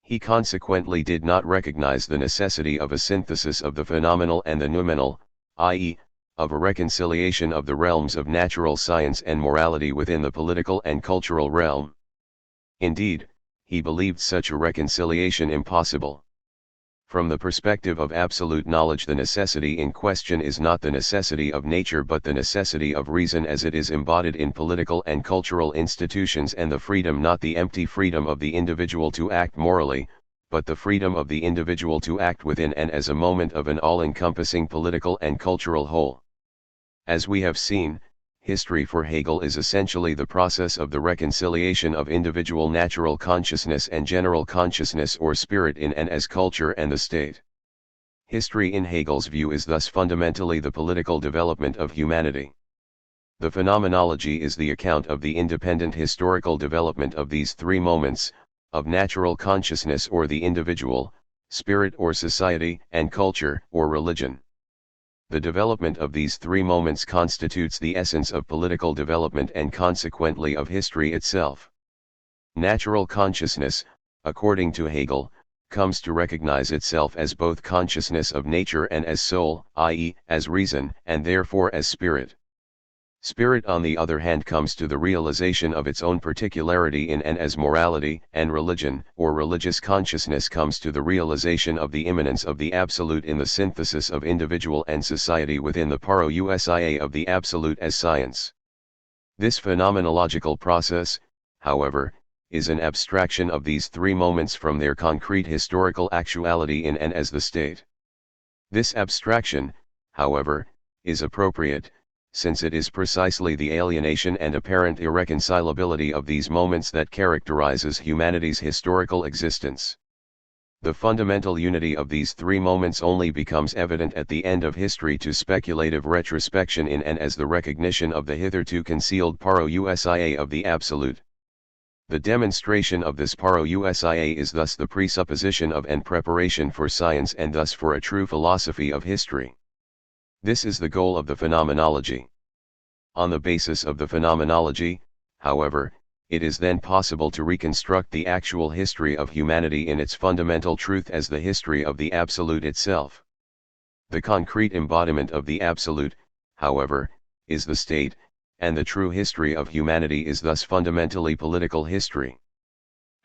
A: He consequently did not recognize the necessity of a synthesis of the phenomenal and the noumenal, i.e., of a reconciliation of the realms of natural science and morality within the political and cultural realm. Indeed, he believed such a reconciliation impossible. From the perspective of absolute knowledge, the necessity in question is not the necessity of nature but the necessity of reason as it is embodied in political and cultural institutions, and the freedom not the empty freedom of the individual to act morally, but the freedom of the individual to act within and as a moment of an all-encompassing political and cultural whole. As we have seen, history for Hegel is essentially the process of the reconciliation of individual natural consciousness and general consciousness or spirit in and as culture and the state. History in Hegel's view is thus fundamentally the political development of humanity. The phenomenology is the account of the independent historical development of these three moments, of natural consciousness or the individual, spirit or society, and culture or religion. The development of these three moments constitutes the essence of political development and consequently of history itself. Natural consciousness, according to Hegel, comes to recognize itself as both consciousness of nature and as soul, i.e., as reason, and therefore as spirit. Spirit on the other hand comes to the realization of its own particularity in and as morality, and religion, or religious consciousness comes to the realization of the immanence of the absolute in the synthesis of individual and society within the parousia of the absolute as science. This phenomenological process, however, is an abstraction of these three moments from their concrete historical actuality in and as the state. This abstraction, however, is appropriate, since it is precisely the alienation and apparent irreconcilability of these moments that characterizes humanity's historical existence. The fundamental unity of these three moments only becomes evident at the end of history to speculative retrospection in and as the recognition of the hitherto concealed parousia of the absolute. The demonstration of this parousia is thus the presupposition of and preparation for science and thus for a true philosophy of history. This is the goal of the phenomenology. On the basis of the phenomenology, however, it is then possible to reconstruct the actual history of humanity in its fundamental truth as the history of the absolute itself. The concrete embodiment of the absolute, however, is the state, and the true history of humanity is thus fundamentally political history.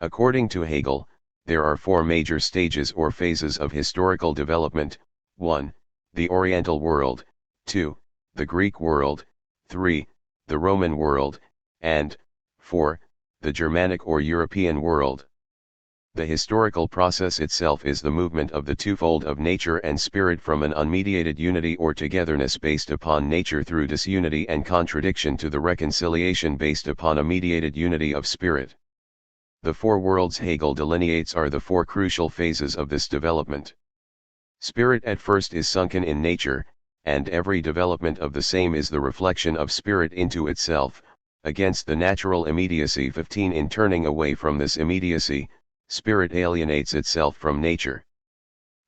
A: According to Hegel, there are four major stages or phases of historical development: 1. The Oriental world, 2. The Greek world, 3. The Roman world, and 4. The Germanic or European world. The historical process itself is the movement of the twofold of nature and spirit from an unmediated unity or togetherness based upon nature through disunity and contradiction to the reconciliation based upon a mediated unity of spirit. The four worlds Hegel delineates are the four crucial phases of this development. Spirit at first is sunken in nature, and every development of the same is the reflection of spirit into itself, against the natural immediacy. 15. In turning away from this immediacy, spirit alienates itself from nature.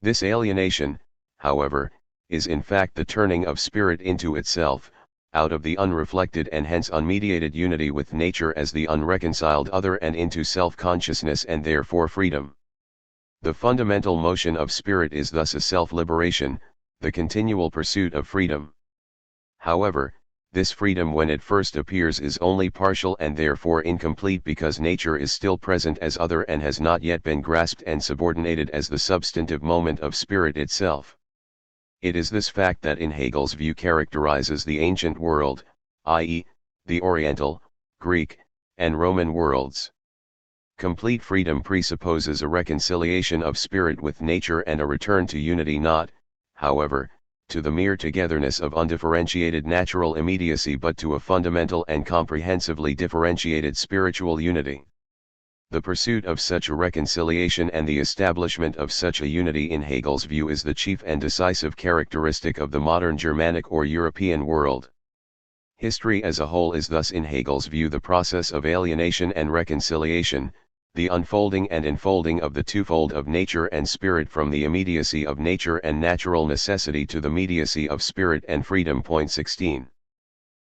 A: This alienation, however, is in fact the turning of spirit into itself, out of the unreflected and hence unmediated unity with nature as the unreconciled other and into self-consciousness and therefore freedom. The fundamental motion of spirit is thus a self-liberation, the continual pursuit of freedom. However, this freedom when it first appears is only partial and therefore incomplete because nature is still present as other and has not yet been grasped and subordinated as the substantive moment of spirit itself. It is this fact that in Hegel's view characterizes the ancient world, i.e., the Oriental, Greek, and Roman worlds. Complete freedom presupposes a reconciliation of spirit with nature and a return to unity, not, however, to the mere togetherness of undifferentiated natural immediacy but to a fundamental and comprehensively differentiated spiritual unity. The pursuit of such a reconciliation and the establishment of such a unity in Hegel's view is the chief and decisive characteristic of the modern Germanic or European world. History as a whole is thus in Hegel's view the process of alienation and reconciliation, the unfolding and enfolding of the twofold of nature and spirit from the immediacy of nature and natural necessity to the mediacy of spirit and freedom. 16.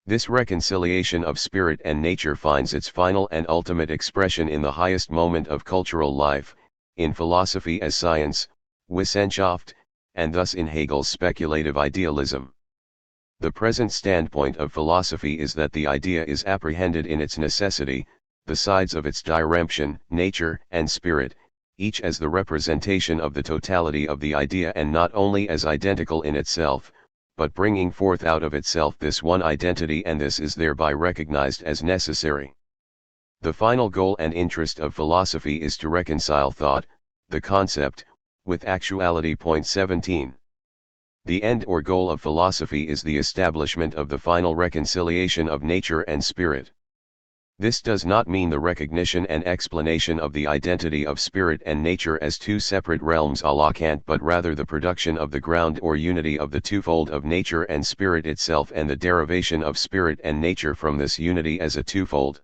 A: This reconciliation of spirit and nature finds its final and ultimate expression in the highest moment of cultural life, in philosophy as science, Wissenschaft, and thus in Hegel's speculative idealism. The present standpoint of philosophy is that the idea is apprehended in its necessity, the sides of its diremption, nature and spirit, each as the representation of the totality of the idea and not only as identical in itself, but bringing forth out of itself this one identity, and this is thereby recognized as necessary. The final goal and interest of philosophy is to reconcile thought, the concept, with actuality. 17. The end or goal of philosophy is the establishment of the final reconciliation of nature and spirit. This does not mean the recognition and explanation of the identity of spirit and nature as two separate realms à la Kant, but rather the production of the ground or unity of the twofold of nature and spirit itself and the derivation of spirit and nature from this unity as a twofold.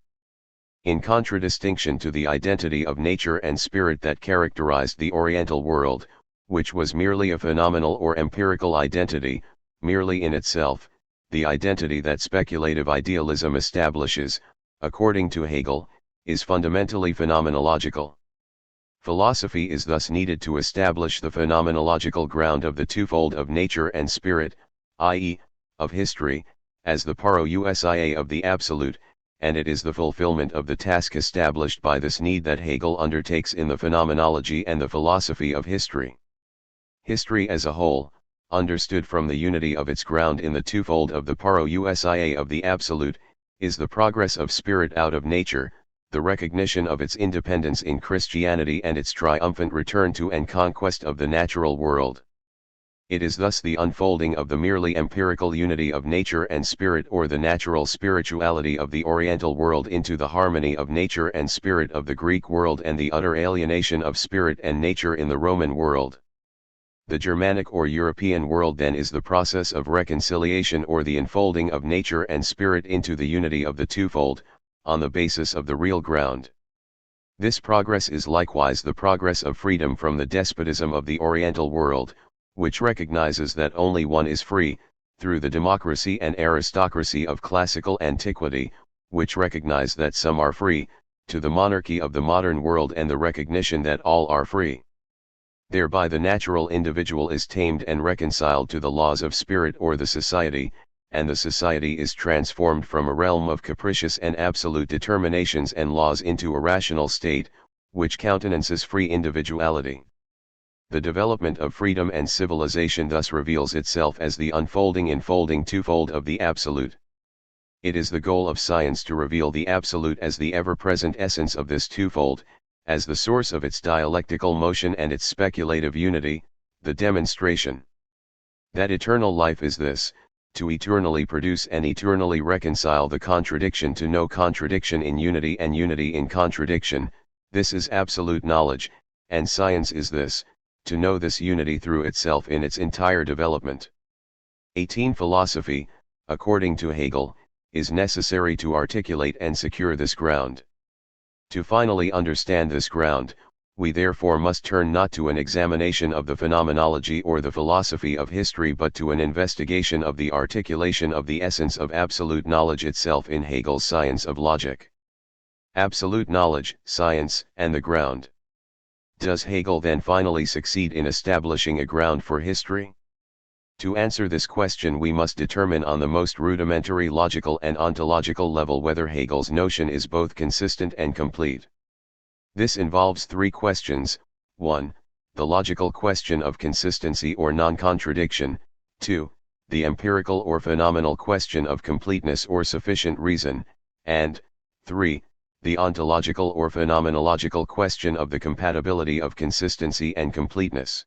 A: In contradistinction to the identity of nature and spirit that characterized the Oriental world, which was merely a phenomenal or empirical identity, merely in itself, the identity that speculative idealism establishes, according to Hegel, is fundamentally phenomenological. Philosophy is thus needed to establish the phenomenological ground of the twofold of nature and spirit, i.e., of history, as the parousia of the absolute, and it is the fulfillment of the task established by this need that Hegel undertakes in the phenomenology and the philosophy of history. History as a whole, understood from the unity of its ground in the twofold of the parousia of the absolute, is the progress of spirit out of nature, the recognition of its independence in Christianity and its triumphant return to and conquest of the natural world. It is thus the unfolding of the merely empirical unity of nature and spirit, or the natural spirituality of the Oriental world into the harmony of nature and spirit of the Greek world, and the utter alienation of spirit and nature in the Roman world. The Germanic or European world then is the process of reconciliation, or the enfolding of nature and spirit into the unity of the twofold, on the basis of the real ground. This progress is likewise the progress of freedom from the despotism of the Oriental world, which recognizes that only one is free, through the democracy and aristocracy of classical antiquity, which recognize that some are free, to the monarchy of the modern world and the recognition that all are free. Thereby the natural individual is tamed and reconciled to the laws of spirit or the society, and the society is transformed from a realm of capricious and absolute determinations and laws into a rational state, which countenances free individuality. The development of freedom and civilization thus reveals itself as the enfolding twofold of the absolute. It is the goal of science to reveal the absolute as the ever-present essence of this twofold, as the source of its dialectical motion and its speculative unity, the demonstration. That eternal life is this, to eternally produce and eternally reconcile the contradiction to no contradiction in unity and unity in contradiction. This is absolute knowledge, and science is this, to know this unity through itself in its entire development. 18. Philosophy, according to Hegel, is necessary to articulate and secure this ground. To finally understand this ground, we therefore must turn not to an examination of the phenomenology or the philosophy of history, but to an investigation of the articulation of the essence of absolute knowledge itself in Hegel's science of logic. Absolute knowledge, science, and the ground. Does Hegel then finally succeed in establishing a ground for history? To answer this question we must determine on the most rudimentary logical and ontological level whether Hegel's notion is both consistent and complete. This involves three questions: 1. The logical question of consistency or non-contradiction; 2. The empirical or phenomenal question of completeness or sufficient reason; and 3. The ontological or phenomenological question of the compatibility of consistency and completeness.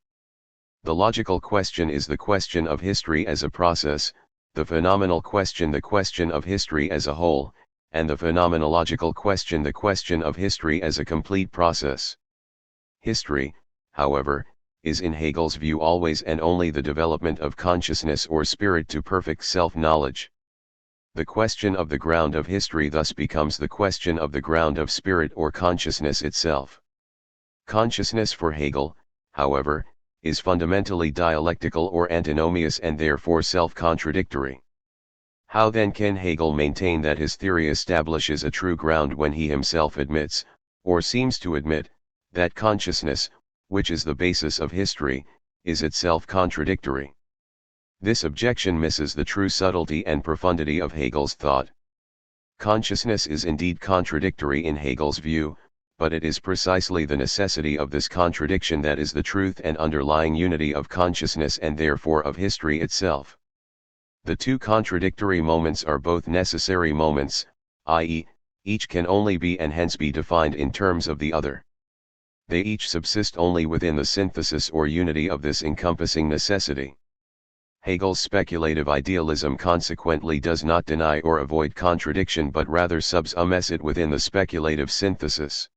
A: The logical question is the question of history as a process, the phenomenal question the question of history as a whole, and the phenomenological question the question of history as a complete process. History, however, is in Hegel's view always and only the development of consciousness or spirit to perfect self-knowledge. The question of the ground of history thus becomes the question of the ground of spirit or consciousness itself. Consciousness for Hegel, however, is fundamentally dialectical or antinomious and therefore self-contradictory. How then can Hegel maintain that his theory establishes a true ground when he himself admits, or seems to admit, that consciousness, which is the basis of history, is itself contradictory? This objection misses the true subtlety and profundity of Hegel's thought. Consciousness is indeed contradictory in Hegel's view, but it is precisely the necessity of this contradiction that is the truth and underlying unity of consciousness and therefore of history itself. The two contradictory moments are both necessary moments, i.e., each can only be and hence be defined in terms of the other. They each subsist only within the synthesis or unity of this encompassing necessity. Hegel's speculative idealism consequently does not deny or avoid contradiction but rather subsumes it within the speculative synthesis.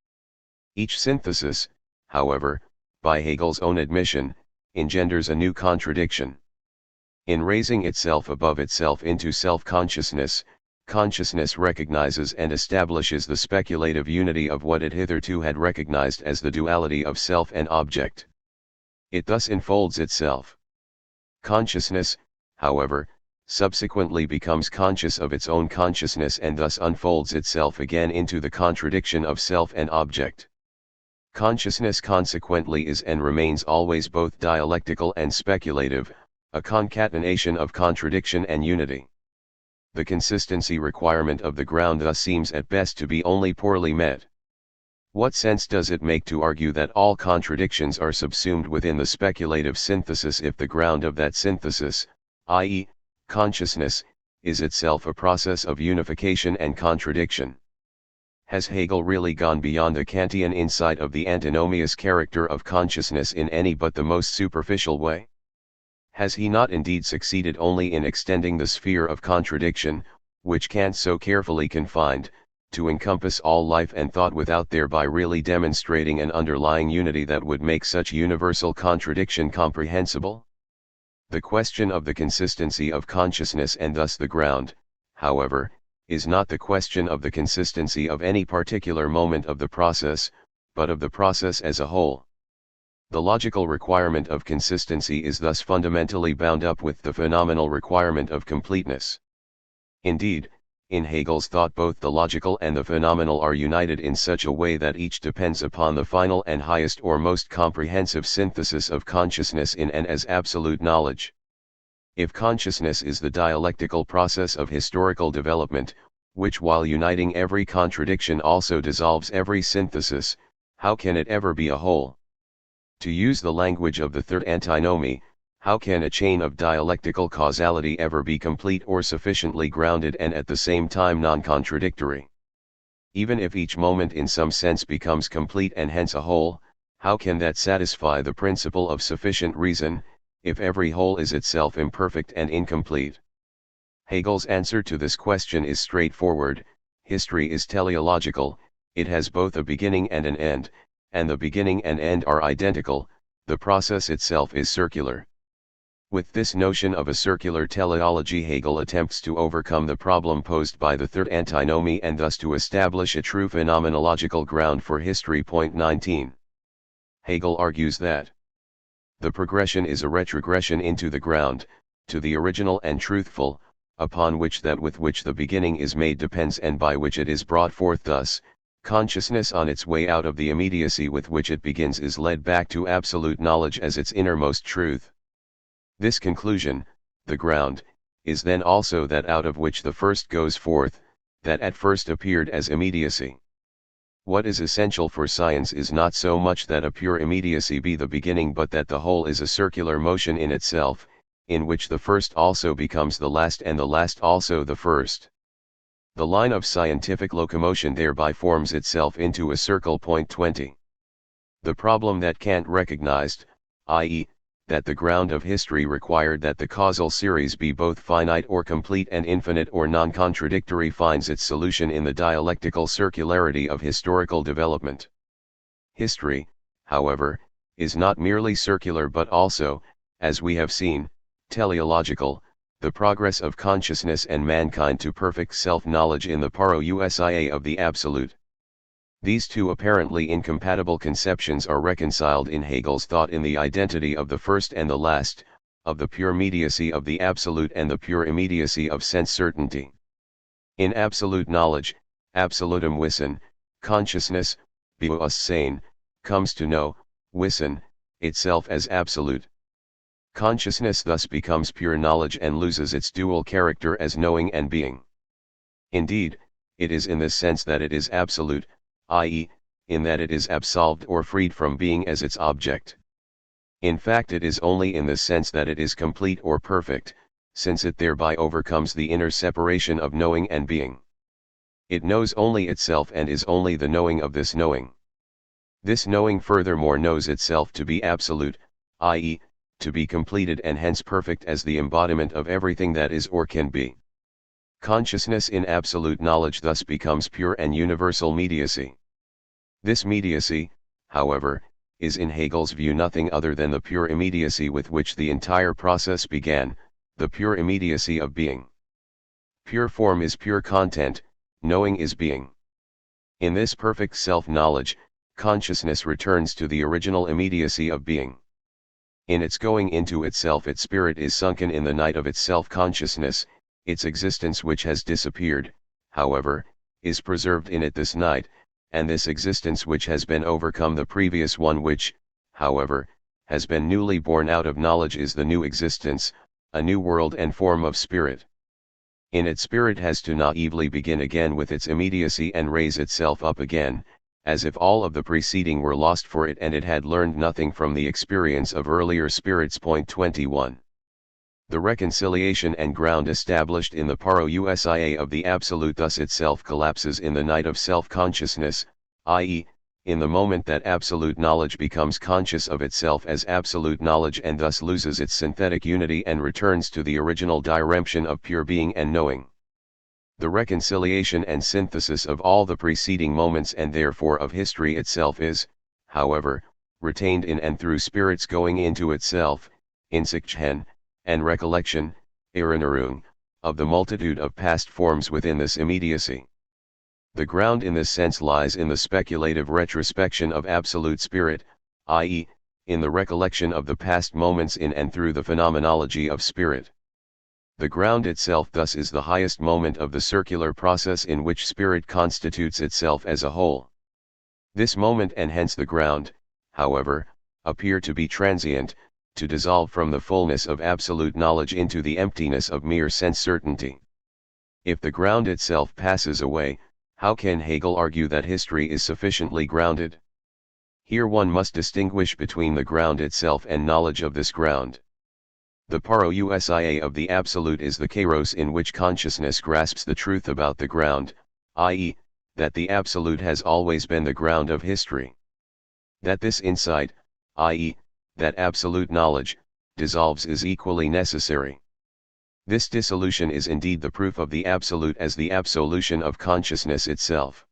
A: Each synthesis, however, by Hegel's own admission, engenders a new contradiction. In raising itself above itself into self-consciousness, consciousness recognizes and establishes the speculative unity of what it hitherto had recognized as the duality of self and object. It thus enfolds itself. Consciousness, however, subsequently becomes conscious of its own consciousness and thus unfolds itself again into the contradiction of self and object. Consciousness consequently is and remains always both dialectical and speculative, a concatenation of contradiction and unity. The consistency requirement of the ground thus seems at best to be only poorly met. What sense does it make to argue that all contradictions are subsumed within the speculative synthesis if the ground of that synthesis, i.e., consciousness, is itself a process of unification and contradiction? Has Hegel really gone beyond the Kantian insight of the antinomious character of consciousness in any but the most superficial way? Has he not indeed succeeded only in extending the sphere of contradiction, which Kant so carefully confined, to encompass all life and thought without thereby really demonstrating an underlying unity that would make such universal contradiction comprehensible? The question of the consistency of consciousness and thus the ground, however, is not the question of the consistency of any particular moment of the process, but of the process as a whole. The logical requirement of consistency is thus fundamentally bound up with the phenomenal requirement of completeness. Indeed, in Hegel's thought both the logical and the phenomenal are united in such a way that each depends upon the final and highest or most comprehensive synthesis of consciousness in and as absolute knowledge. If consciousness is the dialectical process of historical development, which while uniting every contradiction also dissolves every synthesis, how can it ever be a whole? To use the language of the third antinomy, how can a chain of dialectical causality ever be complete or sufficiently grounded and at the same time non-contradictory? Even if each moment in some sense becomes complete and hence a whole, how can that satisfy the principle of sufficient reason, if every whole is itself imperfect and incomplete? Hegel's answer to this question is straightforward: history is teleological, it has both a beginning and an end, and the beginning and end are identical, the process itself is circular. With this notion of a circular teleology, Hegel attempts to overcome the problem posed by the third antinomy and thus to establish a true phenomenological ground for history. Point 19. Hegel argues that the progression is a retrogression into the ground, to the original and truthful, upon which that with which the beginning is made depends and by which it is brought forth. Thus, consciousness on its way out of the immediacy with which it begins is led back to absolute knowledge as its innermost truth. This conclusion, the ground, is then also that out of which the first goes forth, that at first appeared as immediacy. What is essential for science is not so much that a pure immediacy be the beginning but that the whole is a circular motion in itself, in which the first also becomes the last and the last also the first. The line of scientific locomotion thereby forms itself into a circle. Point 20. The problem that Kant recognized, i.e., that the ground of history required that the causal series be both finite or complete and infinite or non-contradictory, finds its solution in the dialectical circularity of historical development. History, however, is not merely circular but also, as we have seen, teleological, the progress of consciousness and mankind to perfect self-knowledge in the parousia of the Absolute. These two apparently incompatible conceptions are reconciled in Hegel's thought in the identity of the first and the last, of the pure mediacy of the Absolute and the pure immediacy of sense certainty. In absolute knowledge, absolutum wissen, consciousness, Bewusstsein, comes to know, wissen, itself as absolute. Consciousness thus becomes pure knowledge and loses its dual character as knowing and being. Indeed, it is in this sense that it is absolute, i.e., in that it is absolved or freed from being as its object. In fact, it is only in this sense that it is complete or perfect, since it thereby overcomes the inner separation of knowing and being. It knows only itself and is only the knowing of this knowing. This knowing furthermore knows itself to be absolute, i.e., to be completed and hence perfect as the embodiment of everything that is or can be. Consciousness in absolute knowledge thus becomes pure and universal mediacy. This mediacy, however, is in Hegel's view nothing other than the pure immediacy with which the entire process began, the pure immediacy of being. Pure form is pure content, knowing is being. In this perfect self-knowledge, consciousness returns to the original immediacy of being. In its going into itself, its spirit is sunken in the night of its self-consciousness, its existence which has disappeared, however, is preserved in it this night, and this existence which has been overcome the previous one which, however, has been newly born out of knowledge is the new existence, a new world and form of spirit. In it spirit has to naively begin again with its immediacy and raise itself up again, as if all of the preceding were lost for it and it had learned nothing from the experience of earlier spirits. Point 21. The reconciliation and ground established in the parousia of the Absolute thus itself collapses in the night of self-consciousness, i.e., in the moment that absolute knowledge becomes conscious of itself as absolute knowledge and thus loses its synthetic unity and returns to the original diremption of pure being and knowing. The reconciliation and synthesis of all the preceding moments and therefore of history itself is, however, retained in and through spirit's going into itself, Insichten, and recollection, Erinnerung, of the multitude of past forms within this immediacy. The ground in this sense lies in the speculative retrospection of absolute spirit, i.e., in the recollection of the past moments in and through the phenomenology of spirit. The ground itself thus is the highest moment of the circular process in which spirit constitutes itself as a whole. This moment and hence the ground, however, appear to be transient, to dissolve from the fullness of absolute knowledge into the emptiness of mere sense certainty. If the ground itself passes away, how can Hegel argue that history is sufficiently grounded? Here one must distinguish between the ground itself and knowledge of this ground. The parousia of the absolute is the kairos in which consciousness grasps the truth about the ground, i.e., that the absolute has always been the ground of history. That this insight, i.e., that absolute knowledge, dissolves is equally necessary. This dissolution is indeed the proof of the absolute as the absolution of consciousness itself.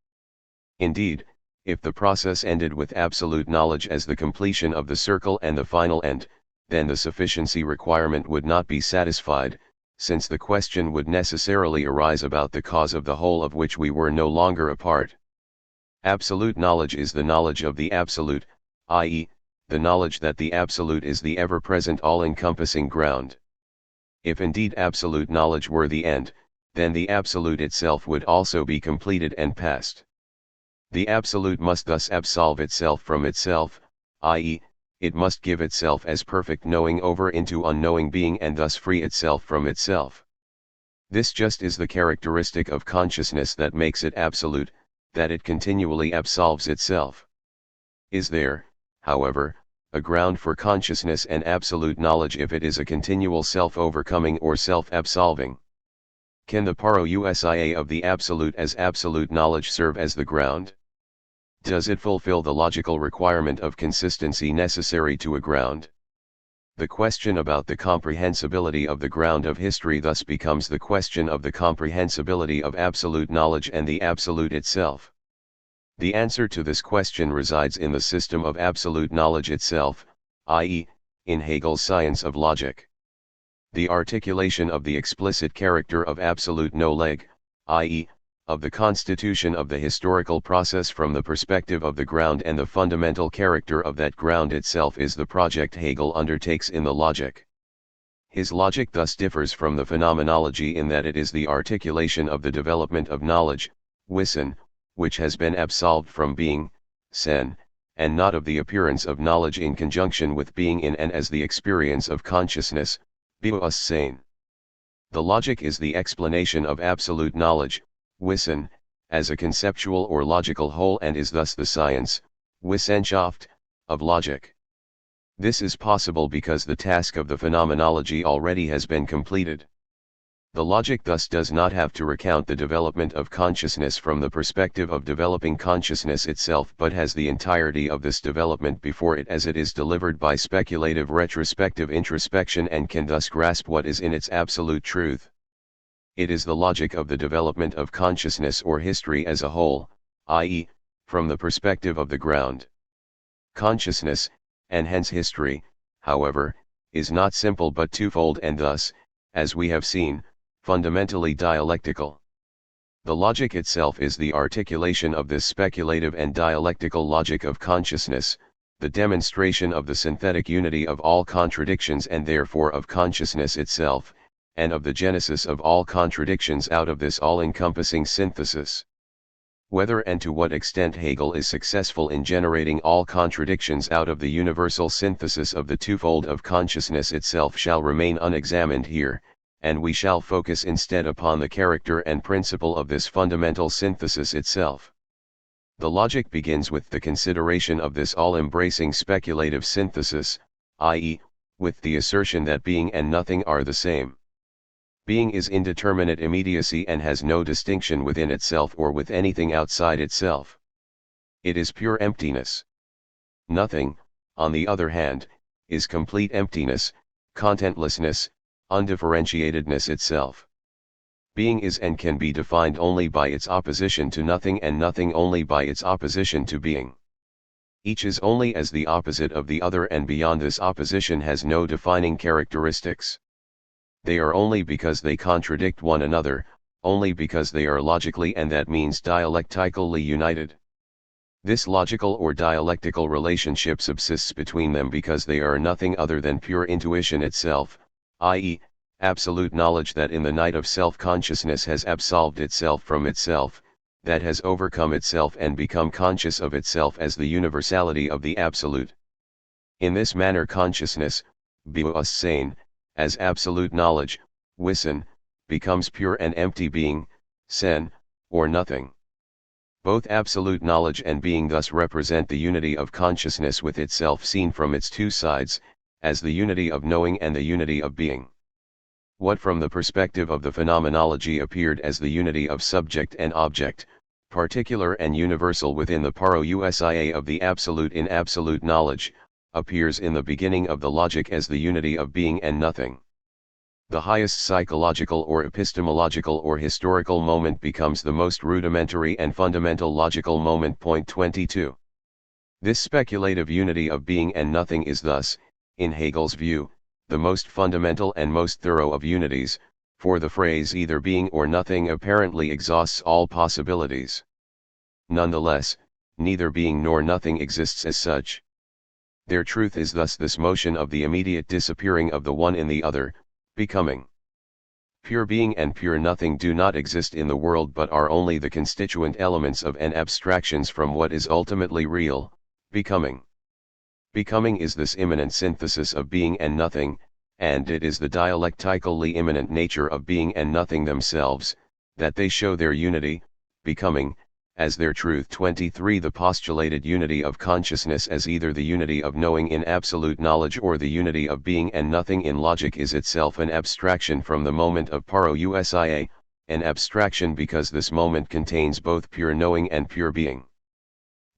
A: Indeed, if the process ended with absolute knowledge as the completion of the circle and the final end, then the sufficiency requirement would not be satisfied, since the question would necessarily arise about the cause of the whole of which we were no longer a part. Absolute knowledge is the knowledge of the absolute, i.e., the knowledge that the absolute is the ever-present all-encompassing ground. If indeed absolute knowledge were the end, then the absolute itself would also be completed and past. The absolute must thus absolve itself from itself, i.e., it must give itself as perfect knowing over into unknowing being and thus free itself from itself. This just is the characteristic of consciousness that makes it absolute, that it continually absolves itself. Is there, however, a ground for consciousness and absolute knowledge if it is a continual self-overcoming or self-absolving? Can the parousia of the absolute as absolute knowledge serve as the ground? Does it fulfill the logical requirement of consistency necessary to a ground? The question about the comprehensibility of the ground of history thus becomes the question of the comprehensibility of absolute knowledge and the absolute itself. The answer to this question resides in the system of absolute knowledge itself, i.e., in Hegel's science of logic. The articulation of the explicit character of absolute no-leg, i.e., of the constitution of the historical process from the perspective of the ground and the fundamental character of that ground itself is the project Hegel undertakes in the logic. His logic thus differs from the phenomenology in that it is the articulation of the development of knowledge, Wissen, which has been absolved from being, Sen, and not of the appearance of knowledge in conjunction with being in and as the experience of consciousness, Bewusstsein. The logic is the explanation of absolute knowledge, Wissen, as a conceptual or logical whole and is thus the science, Wissenschaft, of logic. This is possible because the task of the phenomenology already has been completed. The logic thus does not have to recount the development of consciousness from the perspective of developing consciousness itself but has the entirety of this development before it as it is delivered by speculative retrospective introspection and can thus grasp what is in its absolute truth. It is the logic of the development of consciousness or history as a whole, i.e., from the perspective of the ground. Consciousness, and hence history, however, is not simple but twofold and thus, as we have seen, fundamentally dialectical. The logic itself is the articulation of this speculative and dialectical logic of consciousness, the demonstration of the synthetic unity of all contradictions and therefore of consciousness itself, and of the genesis of all contradictions out of this all-encompassing synthesis. Whether and to what extent Hegel is successful in generating all contradictions out of the universal synthesis of the twofold of consciousness itself shall remain unexamined here, and we shall focus instead upon the character and principle of this fundamental synthesis itself. The logic begins with the consideration of this all-embracing speculative synthesis, i.e., with the assertion that being and nothing are the same. Being is indeterminate immediacy and has no distinction within itself or with anything outside itself. It is pure emptiness. Nothing, on the other hand, is complete emptiness, contentlessness, undifferentiatedness itself. Being is and can be defined only by its opposition to nothing, and nothing only by its opposition to being. Each is only as the opposite of the other, and beyond this opposition has no defining characteristics. They are only because they contradict one another, only because they are logically and that means dialectically united. This logical or dialectical relationship subsists between them because they are nothing other than pure intuition itself, i.e., absolute knowledge that in the night of self-consciousness has absolved itself from itself, that has overcome itself and become conscious of itself as the universality of the absolute. In this manner consciousness, bewusstsein, as absolute knowledge, wissen, becomes pure and empty being, sen, or nothing. Both absolute knowledge and being thus represent the unity of consciousness with itself seen from its two sides, as the unity of knowing and the unity of being. What from the perspective of the phenomenology appeared as the unity of subject and object, particular and universal within the parousia of the absolute in absolute knowledge, appears in the beginning of the logic as the unity of being and nothing. The highest psychological or epistemological or historical moment becomes the most rudimentary and fundamental logical moment. Point 22. This speculative unity of being and nothing is thus, in Hegel's view, the most fundamental and most thorough of unities, for the phrase either being or nothing apparently exhausts all possibilities. Nonetheless, neither being nor nothing exists as such. Their truth is thus this motion of the immediate disappearing of the one in the other, becoming. Pure being and pure nothing do not exist in the world but are only the constituent elements of and abstractions from what is ultimately real, becoming. Becoming is this immanent synthesis of being and nothing, and it is the dialectically immanent nature of being and nothing themselves, that they show their unity, becoming, as their truth. 23. The postulated unity of consciousness as either the unity of knowing in absolute knowledge or the unity of being and nothing in logic is itself an abstraction from the moment of parousia, an abstraction because this moment contains both pure knowing and pure being.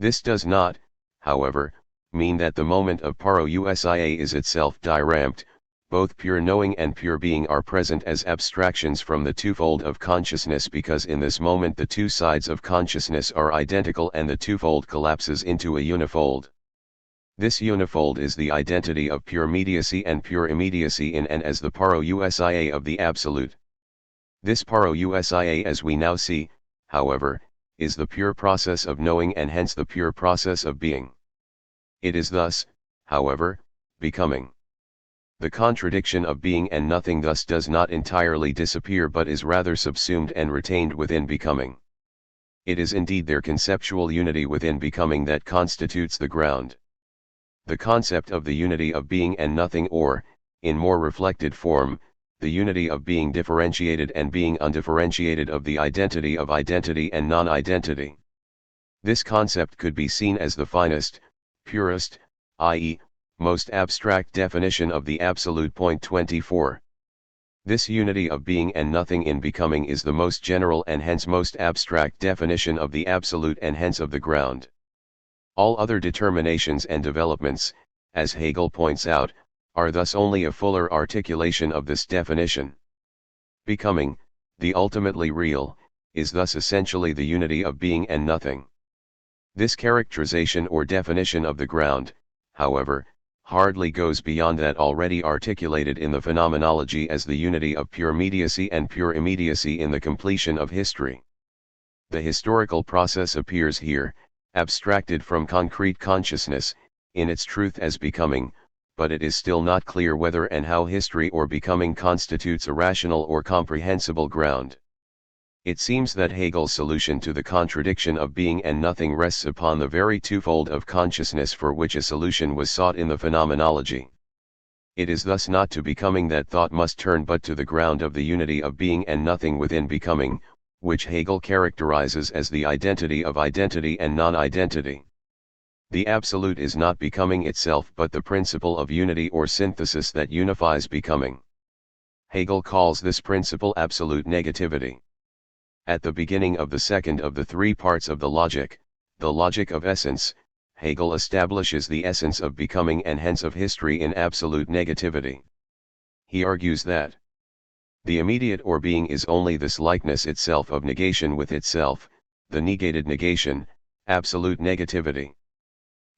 A: This does not, however, mean that the moment of parousia is itself diramped. Both pure knowing and pure being are present as abstractions from the twofold of consciousness because in this moment the two sides of consciousness are identical and the twofold collapses into a unifold. This unifold is the identity of pure mediacy and pure immediacy in and as the parousia of the absolute. This parousia, as we now see, however, is the pure process of knowing and hence the pure process of being. It is thus, however, becoming. The contradiction of being and nothing thus does not entirely disappear but is rather subsumed and retained within becoming. It is indeed their conceptual unity within becoming that constitutes the ground. The concept of the unity of being and nothing, or, in more reflected form, the unity of being differentiated and being undifferentiated of the identity of identity and non-identity. This concept could be seen as the finest, purest, i.e., most abstract definition of the absolute. Point 24. This unity of being and nothing in becoming is the most general and hence most abstract definition of the absolute and hence of the ground. All other determinations and developments, as Hegel points out, are thus only a fuller articulation of this definition. Becoming, the ultimately real, is thus essentially the unity of being and nothing. This characterization or definition of the ground, however, hardly goes beyond that already articulated in the phenomenology as the unity of pure mediacy and pure immediacy in the completion of history. The historical process appears here, abstracted from concrete consciousness, in its truth as becoming, but it is still not clear whether and how history or becoming constitutes a rational or comprehensible ground. It seems that Hegel's solution to the contradiction of being and nothing rests upon the very twofold of consciousness for which a solution was sought in the phenomenology. It is thus not to becoming that thought must turn but to the ground of the unity of being and nothing within becoming, which Hegel characterizes as the identity of identity and non-identity. The absolute is not becoming itself but the principle of unity or synthesis that unifies becoming. Hegel calls this principle absolute negativity. At the beginning of the second of the three parts of the logic, The logic of essence, Hegel establishes the essence of becoming and hence of history in absolute negativity. He argues that the immediate or being is only this likeness itself of negation with itself, the negated negation, absolute negativity.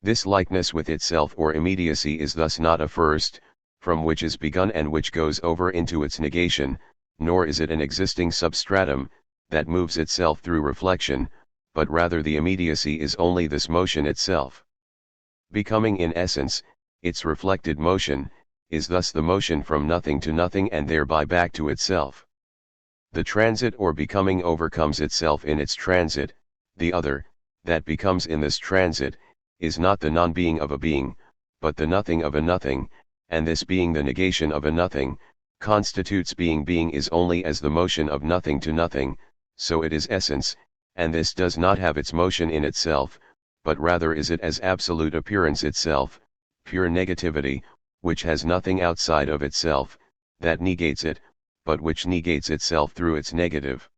A: This likeness with itself or immediacy is thus not a first, from which is begun and which goes over into its negation, nor is it an existing substratum, that moves itself through reflection, but rather the immediacy is only this motion itself. Becoming in essence, its reflected motion, is thus the motion from nothing to nothing and thereby back to itself. The transit or becoming overcomes itself in its transit, the other, that becomes in this transit, is not the non-being of a being, but the nothing of a nothing, and this being the negation of a nothing, constitutes being. Being is only as the motion of nothing to nothing, so it is essence, and this does not have its motion in itself, but rather is it as absolute appearance itself, pure negativity, which has nothing outside of itself, that negates it, but which negates itself through its negative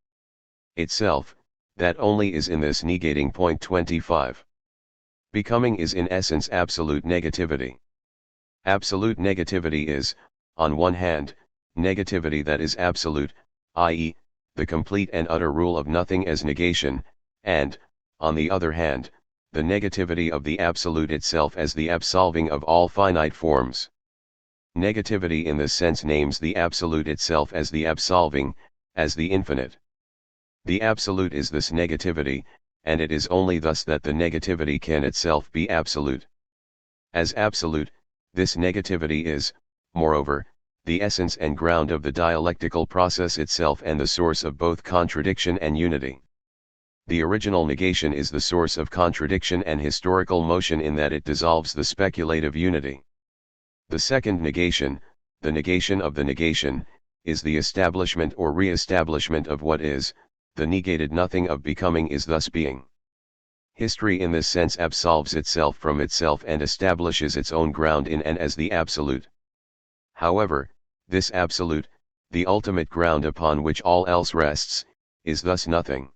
A: itself, that only is in this negating point. 25. Becoming is in essence absolute negativity. Absolute negativity is, on one hand, negativity that is absolute, i.e., the complete and utter rule of nothing as negation, and, on the other hand, the negativity of the absolute itself as the absolving of all finite forms. Negativity in this sense names the absolute itself as the absolving, as the infinite. The absolute is this negativity, and it is only thus that the negativity can itself be absolute. As absolute, this negativity is, moreover, the essence and ground of the dialectical process itself and the source of both contradiction and unity. The original negation is the source of contradiction and historical motion in that it dissolves the speculative unity. The second negation, the negation of the negation, is the establishment or re-establishment of what is, the negated nothing of becoming is thus being. History in this sense absolves itself from itself and establishes its own ground in and as the absolute. However, this absolute, the ultimate ground upon which all else rests, is thus nothing.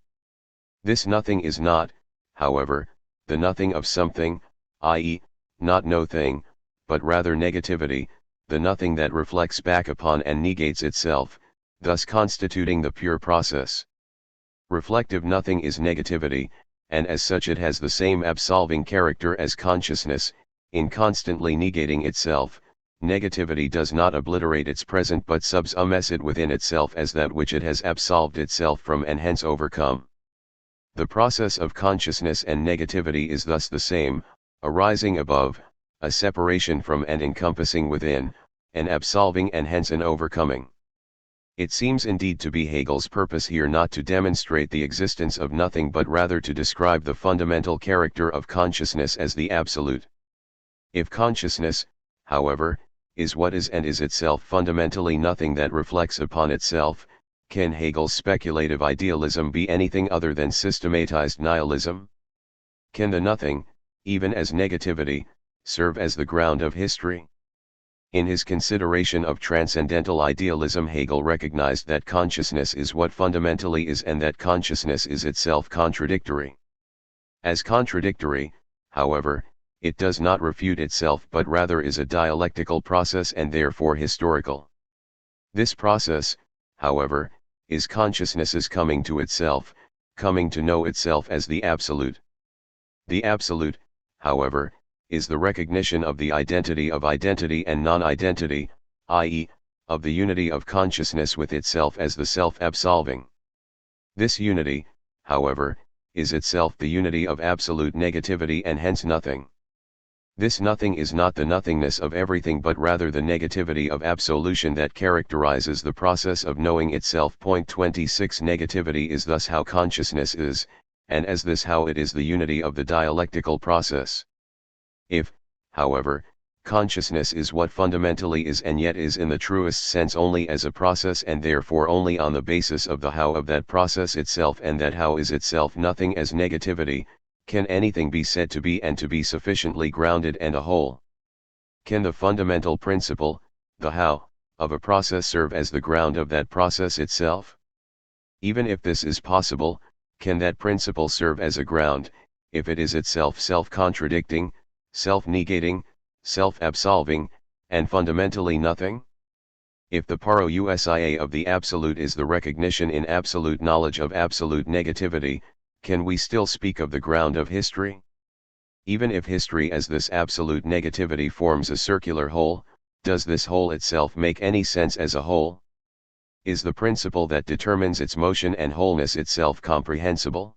A: This nothing is not, however, the nothing of something, i.e., not no thing, but rather negativity, the nothing that reflects back upon and negates itself, thus constituting the pure process. Reflective nothing is negativity, and as such it has the same absolving character as consciousness. In constantly negating itself, negativity does not obliterate its present but subsumes it within itself as that which it has absolved itself from and hence overcome. The process of consciousness and negativity is thus the same, arising above, a separation from and encompassing within, an absolving and hence an overcoming. It seems indeed to be Hegel's purpose here not to demonstrate the existence of nothing but rather to describe the fundamental character of consciousness as the absolute. If consciousness, however, is what is and is itself fundamentally nothing that reflects upon itself, can Hegel's speculative idealism be anything other than systematized nihilism? Can the nothing, even as negativity, serve as the ground of history? In his consideration of transcendental idealism, Hegel recognized that consciousness is what fundamentally is and that consciousness is itself contradictory. As contradictory, however, it does not refute itself but rather is a dialectical process and therefore historical. This process, however, is consciousness's coming to itself, coming to know itself as the absolute. The absolute, however, is the recognition of the identity of identity and non-identity, i.e., of the unity of consciousness with itself as the self-absolving. This unity, however, is itself the unity of absolute negativity and hence nothing. This nothing is not the nothingness of everything but rather the negativity of absolution that characterizes the process of knowing itself. 26 Negativity is thus how consciousness is, and as this how it is the unity of the dialectical process. If, however, consciousness is what fundamentally is and yet is in the truest sense only as a process and therefore only on the basis of the how of that process itself and that how is itself nothing as negativity, can anything be said to be and to be sufficiently grounded and a whole? Can the fundamental principle, the how, of a process serve as the ground of that process itself? Even if this is possible, can that principle serve as a ground, if it is itself self-contradicting, self-negating, self-absolving, and fundamentally nothing? If the parousia of the absolute is the recognition in absolute knowledge of absolute negativity, can we still speak of the ground of history? Even if history as this absolute negativity forms a circular whole, does this whole itself make any sense as a whole? Is the principle that determines its motion and wholeness itself comprehensible?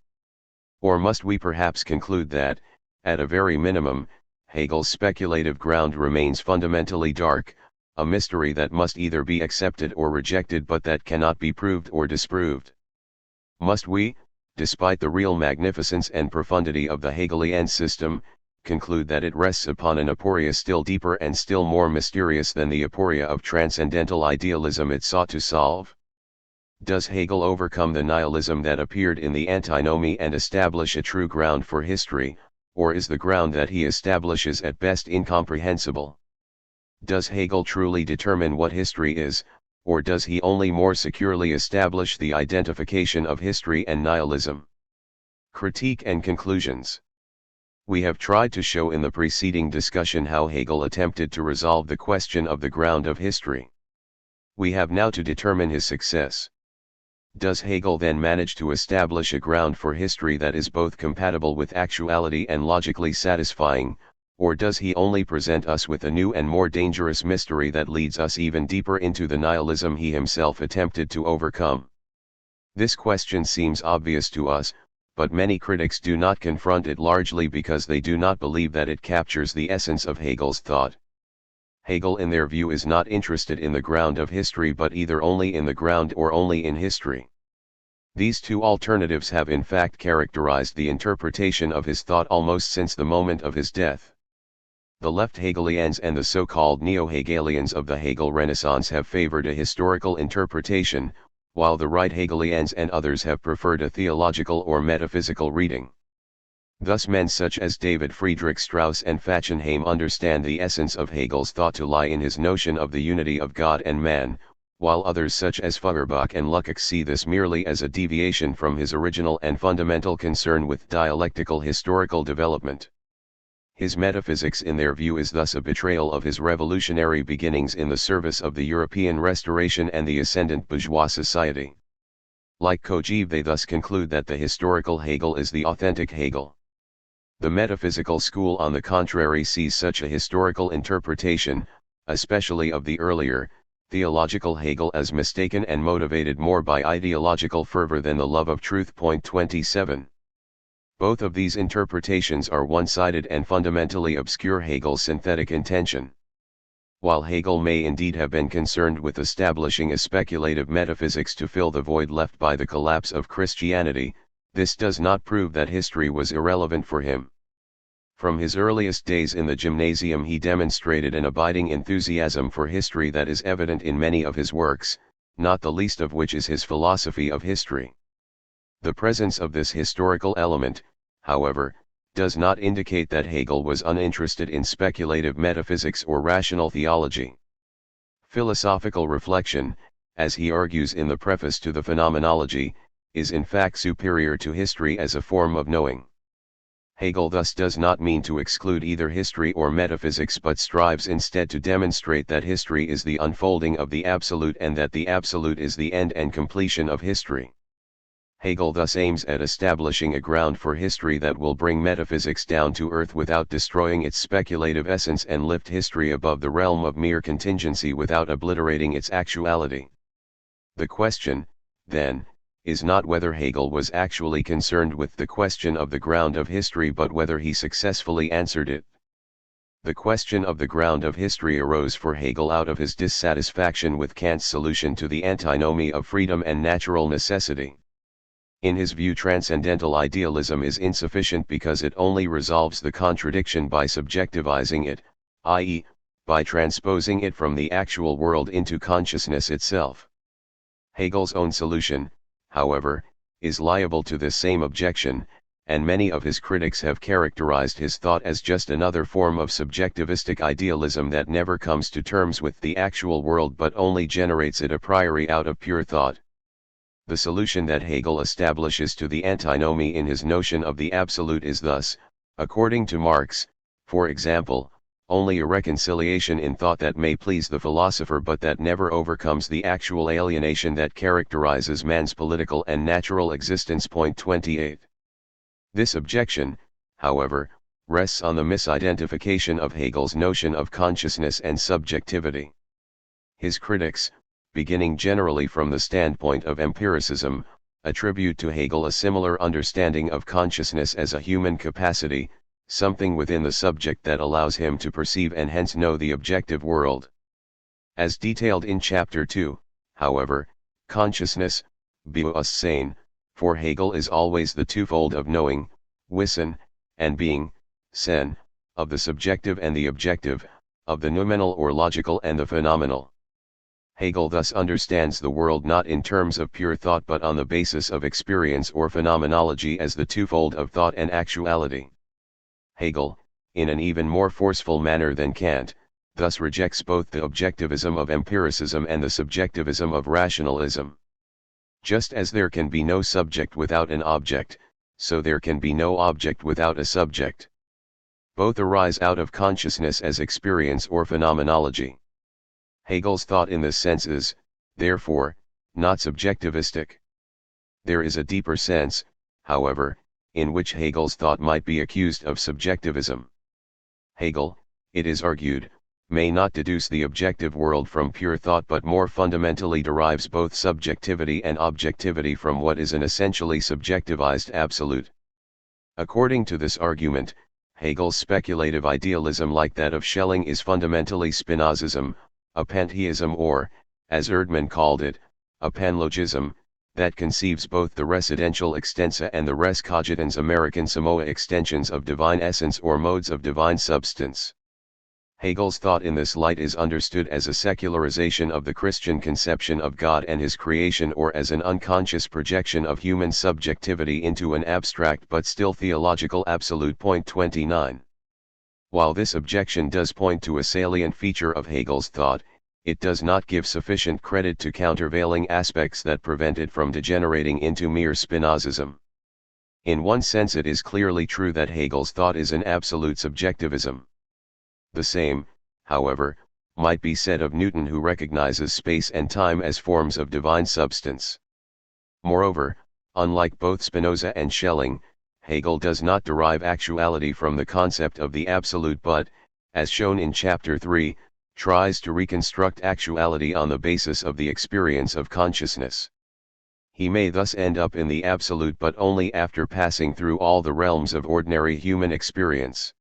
A: Or must we perhaps conclude that, at a very minimum, Hegel's speculative ground remains fundamentally dark, a mystery that must either be accepted or rejected but that cannot be proved or disproved? Must we, despite the real magnificence and profundity of the Hegelian system, conclude that it rests upon an aporia still deeper and still more mysterious than the aporia of transcendental idealism it sought to solve? Does Hegel overcome the nihilism that appeared in the antinomy and establish a true ground for history, or is the ground that he establishes at best incomprehensible? Does Hegel truly determine what history is, or does he only more securely establish the identification of history and nihilism? Critique and conclusions. We have tried to show in the preceding discussion how Hegel attempted to resolve the question of the ground of history. We have now to determine his success. Does Hegel then manage to establish a ground for history that is both compatible with actuality and logically satisfying, or does he only present us with a new and more dangerous mystery that leads us even deeper into the nihilism he himself attempted to overcome? This question seems obvious to us, but many critics do not confront it largely because they do not believe that it captures the essence of Hegel's thought. Hegel in their view is not interested in the ground of history but either only in the ground or only in history. These two alternatives have in fact characterized the interpretation of his thought almost since the moment of his death. The left Hegelians and the so-called neo-Hegelians of the Hegel Renaissance have favored a historical interpretation, while the right Hegelians and others have preferred a theological or metaphysical reading. Thus men such as David Friedrich Strauss and Fachenheim understand the essence of Hegel's thought to lie in his notion of the unity of God and man, while others such as Feuerbach and Lukács see this merely as a deviation from his original and fundamental concern with dialectical historical development. His metaphysics in their view is thus a betrayal of his revolutionary beginnings in the service of the European Restoration and the ascendant bourgeois society. Like Kojève, they thus conclude that the historical Hegel is the authentic Hegel. The metaphysical school on the contrary sees such a historical interpretation, especially of the earlier, theological Hegel, as mistaken and motivated more by ideological fervor than the love of truth. 27. Both of these interpretations are one-sided and fundamentally obscure Hegel's synthetic intention. While Hegel may indeed have been concerned with establishing a speculative metaphysics to fill the void left by the collapse of Christianity, this does not prove that history was irrelevant for him. From his earliest days in the gymnasium he demonstrated an abiding enthusiasm for history that is evident in many of his works, not the least of which is his philosophy of history. The presence of this historical element, however, does not indicate that Hegel was uninterested in speculative metaphysics or rational theology. Philosophical reflection, as he argues in the preface to the Phenomenology, is in fact superior to history as a form of knowing. Hegel thus does not mean to exclude either history or metaphysics but strives instead to demonstrate that history is the unfolding of the absolute and that the absolute is the end and completion of history. Hegel thus aims at establishing a ground for history that will bring metaphysics down to earth without destroying its speculative essence and lift history above the realm of mere contingency without obliterating its actuality. The question, then, is not whether Hegel was actually concerned with the question of the ground of history but whether he successfully answered it. The question of the ground of history arose for Hegel out of his dissatisfaction with Kant's solution to the antinomy of freedom and natural necessity. In his view, transcendental idealism is insufficient because it only resolves the contradiction by subjectivizing it, i.e., by transposing it from the actual world into consciousness itself. Hegel's own solution, however, is liable to this same objection, and many of his critics have characterized his thought as just another form of subjectivistic idealism that never comes to terms with the actual world but only generates it a priori out of pure thought. The solution that Hegel establishes to the antinomy in his notion of the absolute is thus, according to Marx, for example, only a reconciliation in thought that may please the philosopher but that never overcomes the actual alienation that characterizes man's political and natural existence. 28. This objection, however, rests on the misidentification of Hegel's notion of consciousness and subjectivity. His critics, beginning generally from the standpoint of empiricism, attribute to Hegel a similar understanding of consciousness as a human capacity, something within the subject that allows him to perceive and hence know the objective world. As detailed in Chapter 2, however, consciousness, Bewusstsein, for Hegel is always the twofold of knowing, Wissen, and being, Sen, of the subjective and the objective, of the noumenal or logical and the phenomenal. Hegel thus understands the world not in terms of pure thought but on the basis of experience or phenomenology as the twofold of thought and actuality. Hegel, in an even more forceful manner than Kant, thus rejects both the objectivism of empiricism and the subjectivism of rationalism. Just as there can be no subject without an object, so there can be no object without a subject. Both arise out of consciousness as experience or phenomenology. Hegel's thought in this sense is, therefore, not subjectivistic. There is a deeper sense, however, in which Hegel's thought might be accused of subjectivism. Hegel, it is argued, may not deduce the objective world from pure thought but more fundamentally derives both subjectivity and objectivity from what is an essentially subjectivized absolute. According to this argument, Hegel's speculative idealism like that of Schelling is fundamentally Spinozism, a pantheism or, as Erdmann called it, a panlogism, that conceives both the residential extensa and the res cogitans American Samoa extensions of divine essence or modes of divine substance. Hegel's thought in this light is understood as a secularization of the Christian conception of God and his creation or as an unconscious projection of human subjectivity into an abstract but still theological absolute. 29. While this objection does point to a salient feature of Hegel's thought, it does not give sufficient credit to countervailing aspects that prevent it from degenerating into mere Spinozism. In one sense it is clearly true that Hegel's thought is an absolute subjectivism. The same, however, might be said of Newton, who recognizes space and time as forms of divine substance. Moreover, unlike both Spinoza and Schelling, Hegel does not derive actuality from the concept of the absolute but, as shown in Chapter 3, tries to reconstruct actuality on the basis of the experience of consciousness. He may thus end up in the absolute but only after passing through all the realms of ordinary human experience.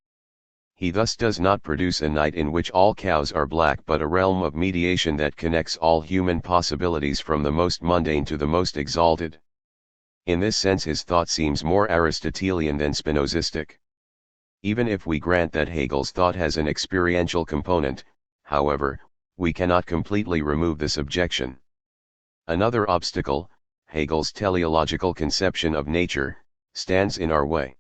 A: He thus does not produce a night in which all cows are black but a realm of mediation that connects all human possibilities from the most mundane to the most exalted. In this sense his thought seems more Aristotelian than Spinozistic. Even if we grant that Hegel's thought has an experiential component, however, we cannot completely remove this objection. Another obstacle, Hegel's teleological conception of nature, stands in our way.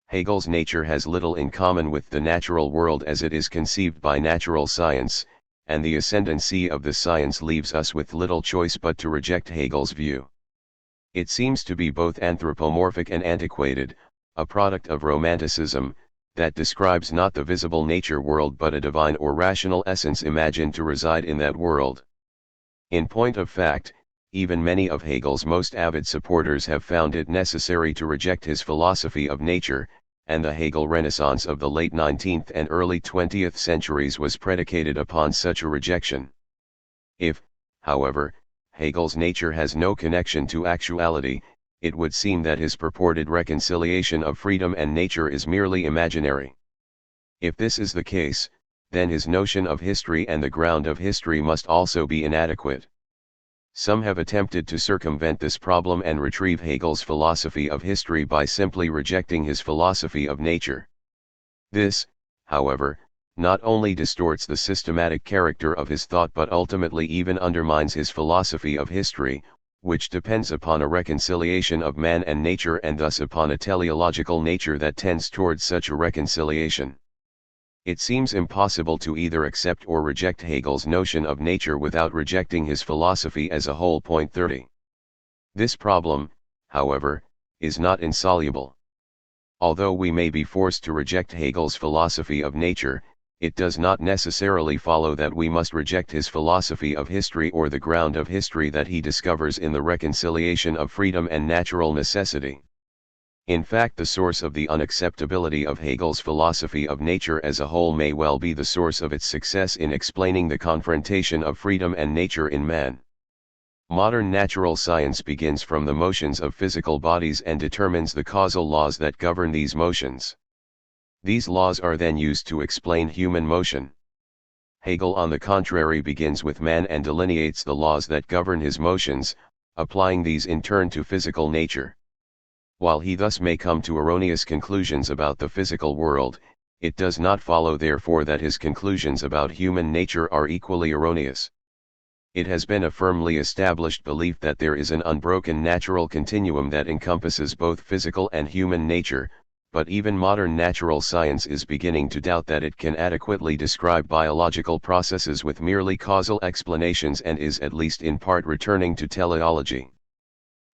A: Hegel's nature has little in common with the natural world as it is conceived by natural science, and the ascendancy of the science leaves us with little choice but to reject Hegel's view. It seems to be both anthropomorphic and antiquated, a product of Romanticism, that describes not the visible nature world but a divine or rational essence imagined to reside in that world. In point of fact, even many of Hegel's most avid supporters have found it necessary to reject his philosophy of nature, and the Hegel Renaissance of the late 19th and early 20th centuries was predicated upon such a rejection. If, however, Hegel's nature has no connection to actuality, it would seem that his purported reconciliation of freedom and nature is merely imaginary. If this is the case, then his notion of history and the ground of history must also be inadequate. Some have attempted to circumvent this problem and retrieve Hegel's philosophy of history by simply rejecting his philosophy of nature. This, however, not only distorts the systematic character of his thought but ultimately even undermines his philosophy of history, which depends upon a reconciliation of man and nature and thus upon a teleological nature that tends towards such a reconciliation. It seems impossible to either accept or reject Hegel's notion of nature without rejecting his philosophy as a whole. 30. This problem, however, is not insoluble. Although we may be forced to reject Hegel's philosophy of nature, it does not necessarily follow that we must reject his philosophy of history or the ground of history that he discovers in the reconciliation of freedom and natural necessity. In fact, the source of the unacceptability of Hegel's philosophy of nature as a whole may well be the source of its success in explaining the confrontation of freedom and nature in man. Modern natural science begins from the motions of physical bodies and determines the causal laws that govern these motions. These laws are then used to explain human motion. Hegel, on the contrary, begins with man and delineates the laws that govern his motions, applying these in turn to physical nature. While he thus may come to erroneous conclusions about the physical world, it does not follow therefore that his conclusions about human nature are equally erroneous. It has been a firmly established belief that there is an unbroken natural continuum that encompasses both physical and human nature, but even modern natural science is beginning to doubt that it can adequately describe biological processes with merely causal explanations and is at least in part returning to teleology.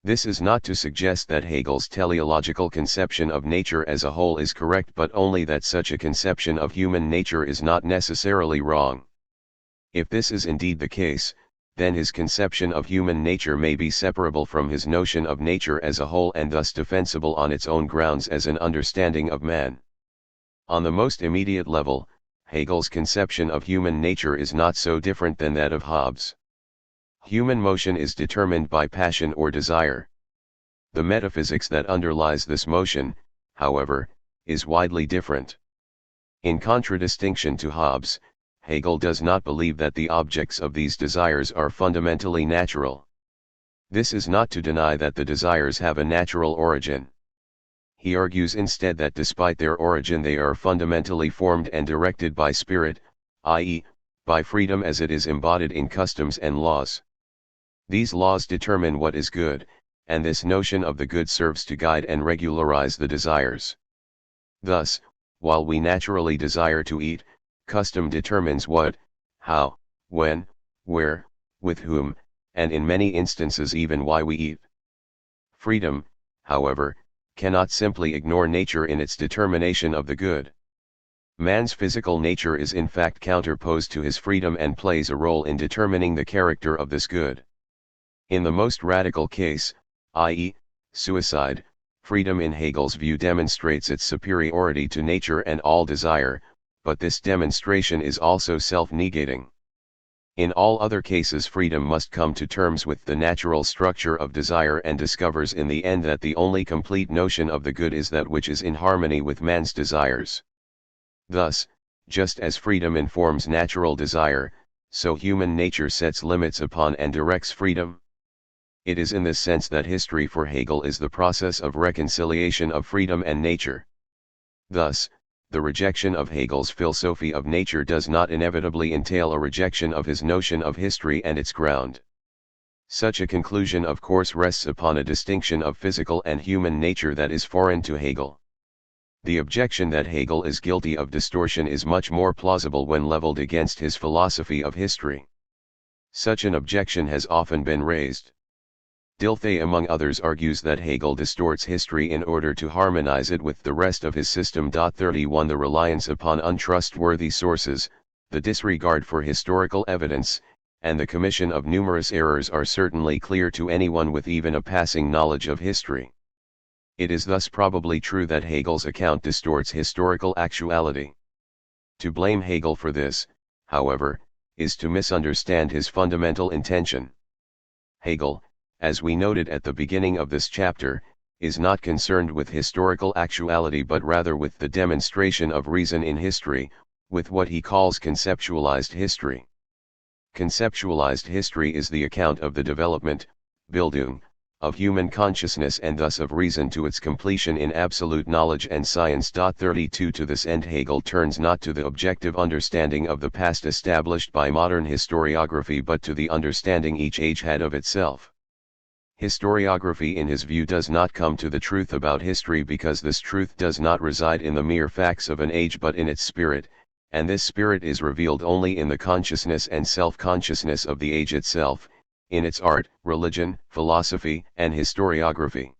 A: This is not to suggest that Hegel's teleological conception of nature as a whole is correct, but only that such a conception of human nature is not necessarily wrong. If this is indeed the case, then his conception of human nature may be separable from his notion of nature as a whole and thus defensible on its own grounds as an understanding of man. On the most immediate level, Hegel's conception of human nature is not so different than that of Hobbes. Human motion is determined by passion or desire. The metaphysics that underlies this motion, however, is widely different. In contradistinction to Hobbes, Hegel does not believe that the objects of these desires are fundamentally natural. This is not to deny that the desires have a natural origin. He argues instead that despite their origin they are fundamentally formed and directed by spirit, i.e., by freedom as it is embodied in customs and laws. These laws determine what is good, and this notion of the good serves to guide and regularize the desires. Thus, while we naturally desire to eat, custom determines what, how, when, where, with whom, and in many instances even why we eat. Freedom, however, cannot simply ignore nature in its determination of the good. Man's physical nature is in fact counterposed to his freedom and plays a role in determining the character of this good. In the most radical case, i.e., suicide, freedom in Hegel's view demonstrates its superiority to nature and all desire, but this demonstration is also self-negating. In all other cases, freedom must come to terms with the natural structure of desire and discovers in the end that the only complete notion of the good is that which is in harmony with man's desires. Thus, just as freedom informs natural desire, so human nature sets limits upon and directs freedom. It is in this sense that history for Hegel is the process of reconciliation of freedom and nature. Thus, the rejection of Hegel's philosophy of nature does not inevitably entail a rejection of his notion of history and its ground. Such a conclusion of course rests upon a distinction of physical and human nature that is foreign to Hegel. The objection that Hegel is guilty of distortion is much more plausible when leveled against his philosophy of history. Such an objection has often been raised. Dilthey among others argues that Hegel distorts history in order to harmonize it with the rest of his system. 31 The reliance upon untrustworthy sources, the disregard for historical evidence, and the commission of numerous errors are certainly clear to anyone with even a passing knowledge of history. It is thus probably true that Hegel's account distorts historical actuality. To blame Hegel for this, however, is to misunderstand his fundamental intention. Hegel, as we noted at the beginning of this chapter, is not concerned with historical actuality but rather with the demonstration of reason in history, with what he calls conceptualized history. Conceptualized history is the account of the development, Bildung, of human consciousness and thus of reason to its completion in absolute knowledge and science. 32 To this end Hegel turns not to the objective understanding of the past established by modern historiography but to the understanding each age had of itself. Historiography in his view does not come to the truth about history because this truth does not reside in the mere facts of an age but in its spirit, and this spirit is revealed only in the consciousness and self-consciousness of the age itself, in its art, religion, philosophy, and historiography.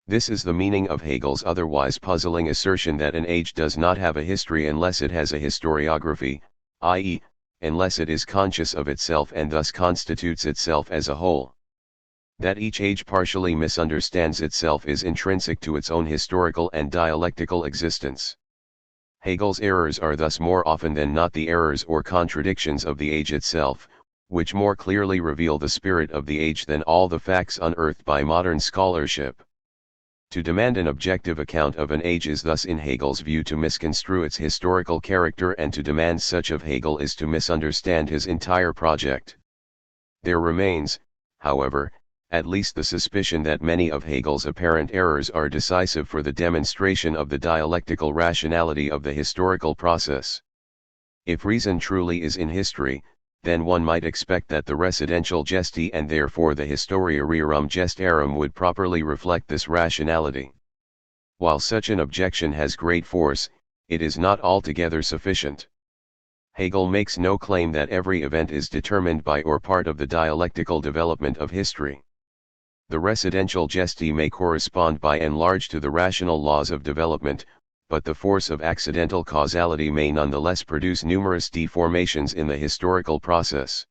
A: This is the meaning of Hegel's otherwise puzzling assertion that an age does not have a history unless it has a historiography, i.e., unless it is conscious of itself and thus constitutes itself as a whole. That each age partially misunderstands itself is intrinsic to its own historical and dialectical existence. Hegel's errors are thus more often than not the errors or contradictions of the age itself, which more clearly reveal the spirit of the age than all the facts unearthed by modern scholarship. To demand an objective account of an age is thus in Hegel's view to misconstrue its historical character, and to demand such of Hegel is to misunderstand his entire project. There remains, however, at least the suspicion that many of Hegel's apparent errors are decisive for the demonstration of the dialectical rationality of the historical process. If reason truly is in history, then one might expect that the residential gesti and therefore the historia rerum gestarum would properly reflect this rationality. While such an objection has great force, it is not altogether sufficient. Hegel makes no claim that every event is determined by or part of the dialectical development of history. The residential gesti may correspond by and large to the rational laws of development, but the force of accidental causality may nonetheless produce numerous deformations in the historical process.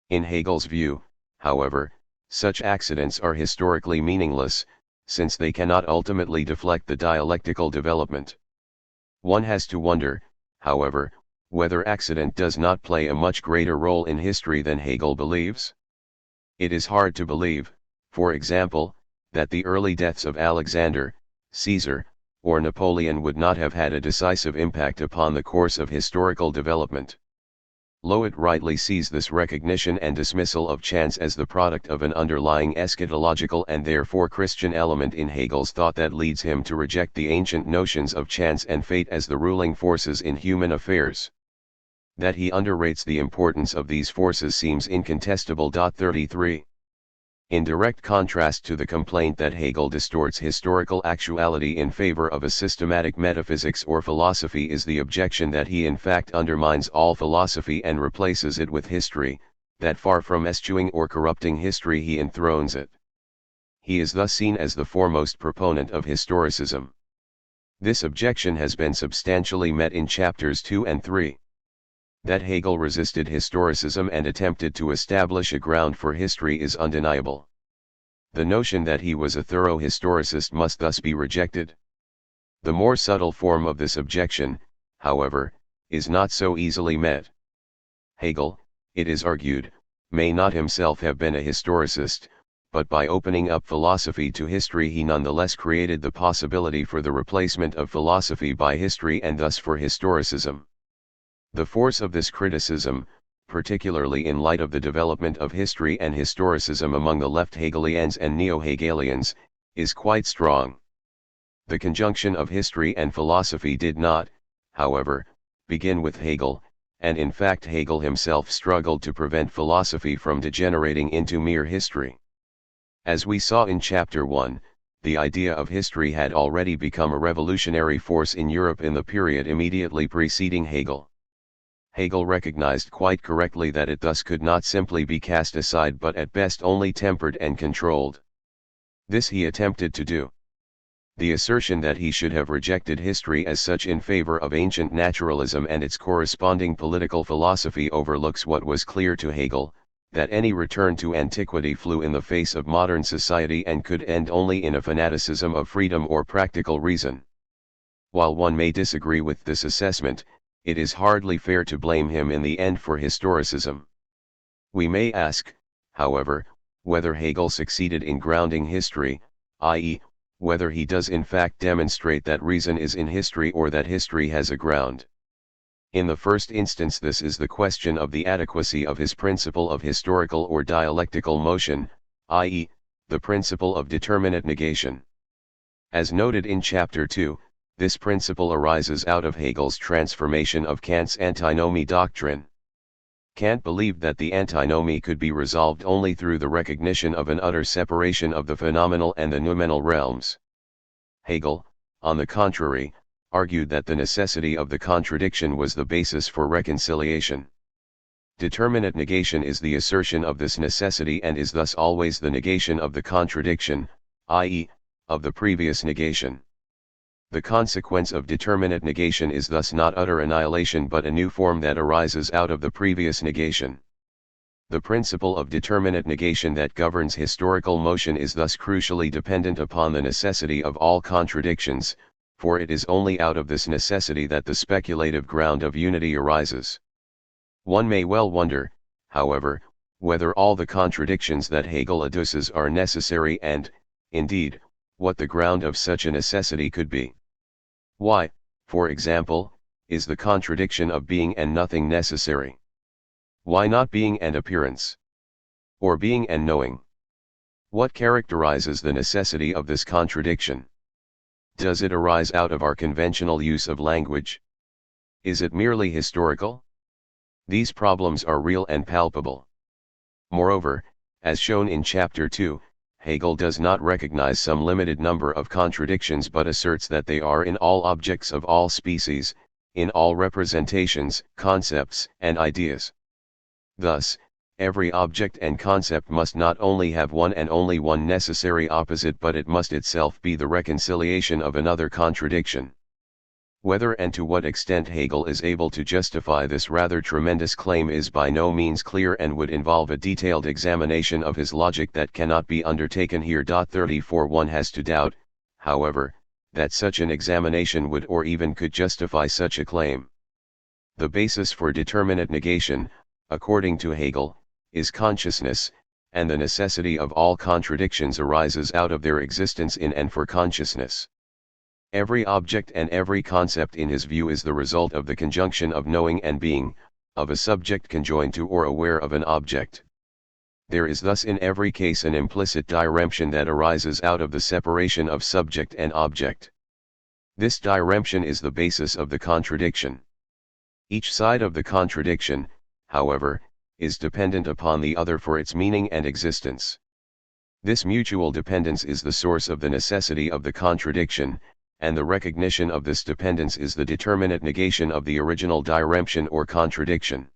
A: In Hegel's view, however, such accidents are historically meaningless, since they cannot ultimately deflect the dialectical development. One has to wonder, however, whether accident does not play a much greater role in history than Hegel believes. It is hard to believe, for example, that the early deaths of Alexander, Caesar, or Napoleon would not have had a decisive impact upon the course of historical development. Löwit rightly sees this recognition and dismissal of chance as the product of an underlying eschatological and therefore Christian element in Hegel's thought that leads him to reject the ancient notions of chance and fate as the ruling forces in human affairs. That he underrates the importance of these forces seems incontestable. 33. In direct contrast to the complaint that Hegel distorts historical actuality in favor of a systematic metaphysics or philosophy is the objection that he in fact undermines all philosophy and replaces it with history, that far from eschewing or corrupting history he enthrones it. He is thus seen as the foremost proponent of historicism. This objection has been substantially met in chapters 2 and 3. That Hegel resisted historicism and attempted to establish a ground for history is undeniable. The notion that he was a thorough historicist must thus be rejected. The more subtle form of this objection, however, is not so easily met. Hegel, it is argued, may not himself have been a historicist, but by opening up philosophy to history he nonetheless created the possibility for the replacement of philosophy by history and thus for historicism. The force of this criticism, particularly in light of the development of history and historicism among the left Hegelians and neo-Hegelians, is quite strong. The conjunction of history and philosophy did not, however, begin with Hegel, and in fact Hegel himself struggled to prevent philosophy from degenerating into mere history. As we saw in Chapter 1, the idea of history had already become a revolutionary force in Europe in the period immediately preceding Hegel. Hegel recognized quite correctly that it thus could not simply be cast aside but at best only tempered and controlled. This he attempted to do. The assertion that he should have rejected history as such in favor of ancient naturalism and its corresponding political philosophy overlooks what was clear to Hegel, that any return to antiquity flew in the face of modern society and could end only in a fanaticism of freedom or practical reason. While one may disagree with this assessment, it is hardly fair to blame him in the end for historicism. We may ask, however, whether Hegel succeeded in grounding history, i.e., whether he does in fact demonstrate that reason is in history or that history has a ground. In the first instance this is the question of the adequacy of his principle of historical or dialectical motion, i.e., the principle of determinate negation. As noted in Chapter 2, this principle arises out of Hegel's transformation of Kant's antinomy doctrine. Kant believed that the antinomy could be resolved only through the recognition of an utter separation of the phenomenal and the noumenal realms. Hegel, on the contrary, argued that the necessity of the contradiction was the basis for reconciliation. Determinate negation is the assertion of this necessity and is thus always the negation of the contradiction, i.e., of the previous negation. The consequence of determinate negation is thus not utter annihilation but a new form that arises out of the previous negation. The principle of determinate negation that governs historical motion is thus crucially dependent upon the necessity of all contradictions, for it is only out of this necessity that the speculative ground of unity arises. One may well wonder, however, whether all the contradictions that Hegel adduces are necessary and, indeed, what the ground of such a necessity could be. Why, for example, is the contradiction of being and nothing necessary? Why not being and appearance? Or being and knowing? What characterizes the necessity of this contradiction? Does it arise out of our conventional use of language? Is it merely historical? These problems are real and palpable. Moreover, as shown in Chapter 2, Hegel does not recognize some limited number of contradictions but asserts that they are in all objects of all species, in all representations, concepts, and ideas. Thus, every object and concept must not only have one and only one necessary opposite but it must itself be the reconciliation of another contradiction. Whether and to what extent Hegel is able to justify this rather tremendous claim is by no means clear and would involve a detailed examination of his logic that cannot be undertaken here. 34 One has to doubt, however, that such an examination would or even could justify such a claim. The basis for determinate negation, according to Hegel, is consciousness, and the necessity of all contradictions arises out of their existence in and for consciousness. Every object and every concept in his view is the result of the conjunction of knowing and being, of a subject conjoined to or aware of an object. There is thus in every case an implicit diremption that arises out of the separation of subject and object. This diremption is the basis of the contradiction. Each side of the contradiction, however, is dependent upon the other for its meaning and existence. This mutual dependence is the source of the necessity of the contradiction, and the recognition of this dependence is the determinate negation of the original diremption or contradiction.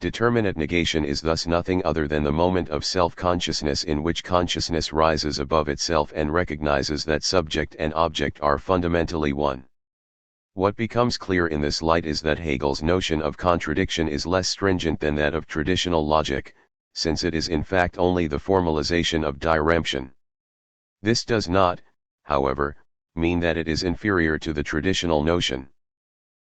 A: Determinate negation is thus nothing other than the moment of self-consciousness in which consciousness rises above itself and recognizes that subject and object are fundamentally one. What becomes clear in this light is that Hegel's notion of contradiction is less stringent than that of traditional logic, since it is in fact only the formalization of diremption. This does not, however, mean that it is inferior to the traditional notion.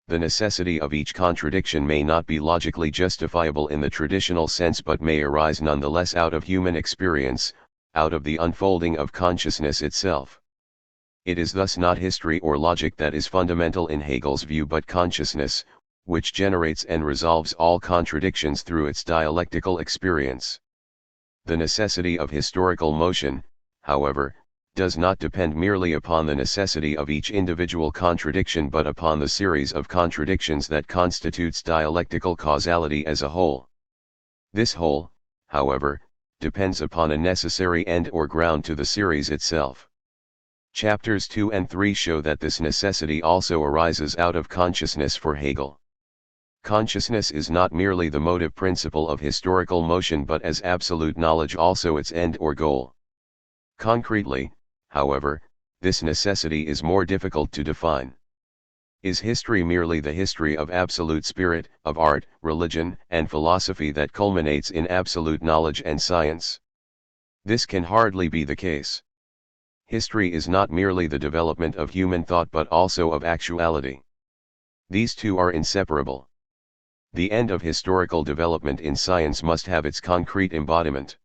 A: The necessity of each contradiction may not be logically justifiable in the traditional sense but may arise nonetheless out of human experience, out of the unfolding of consciousness itself. It is thus not history or logic that is fundamental in Hegel's view but consciousness, which generates and resolves all contradictions through its dialectical experience. The necessity of historical motion, however, does not depend merely upon the necessity of each individual contradiction but upon the series of contradictions that constitutes dialectical causality as a whole. This whole, however, depends upon a necessary end or ground to the series itself. Chapters 2 and 3 show that this necessity also arises out of consciousness for Hegel. Consciousness is not merely the motive principle of historical motion but as absolute knowledge also its end or goal. Concretely, however, this necessity is more difficult to define. Is history merely the history of absolute spirit, of art, religion, and philosophy that culminates in absolute knowledge and science? This can hardly be the case. History is not merely the development of human thought but also of actuality. These two are inseparable. The end of historical development in science must have its concrete embodiment.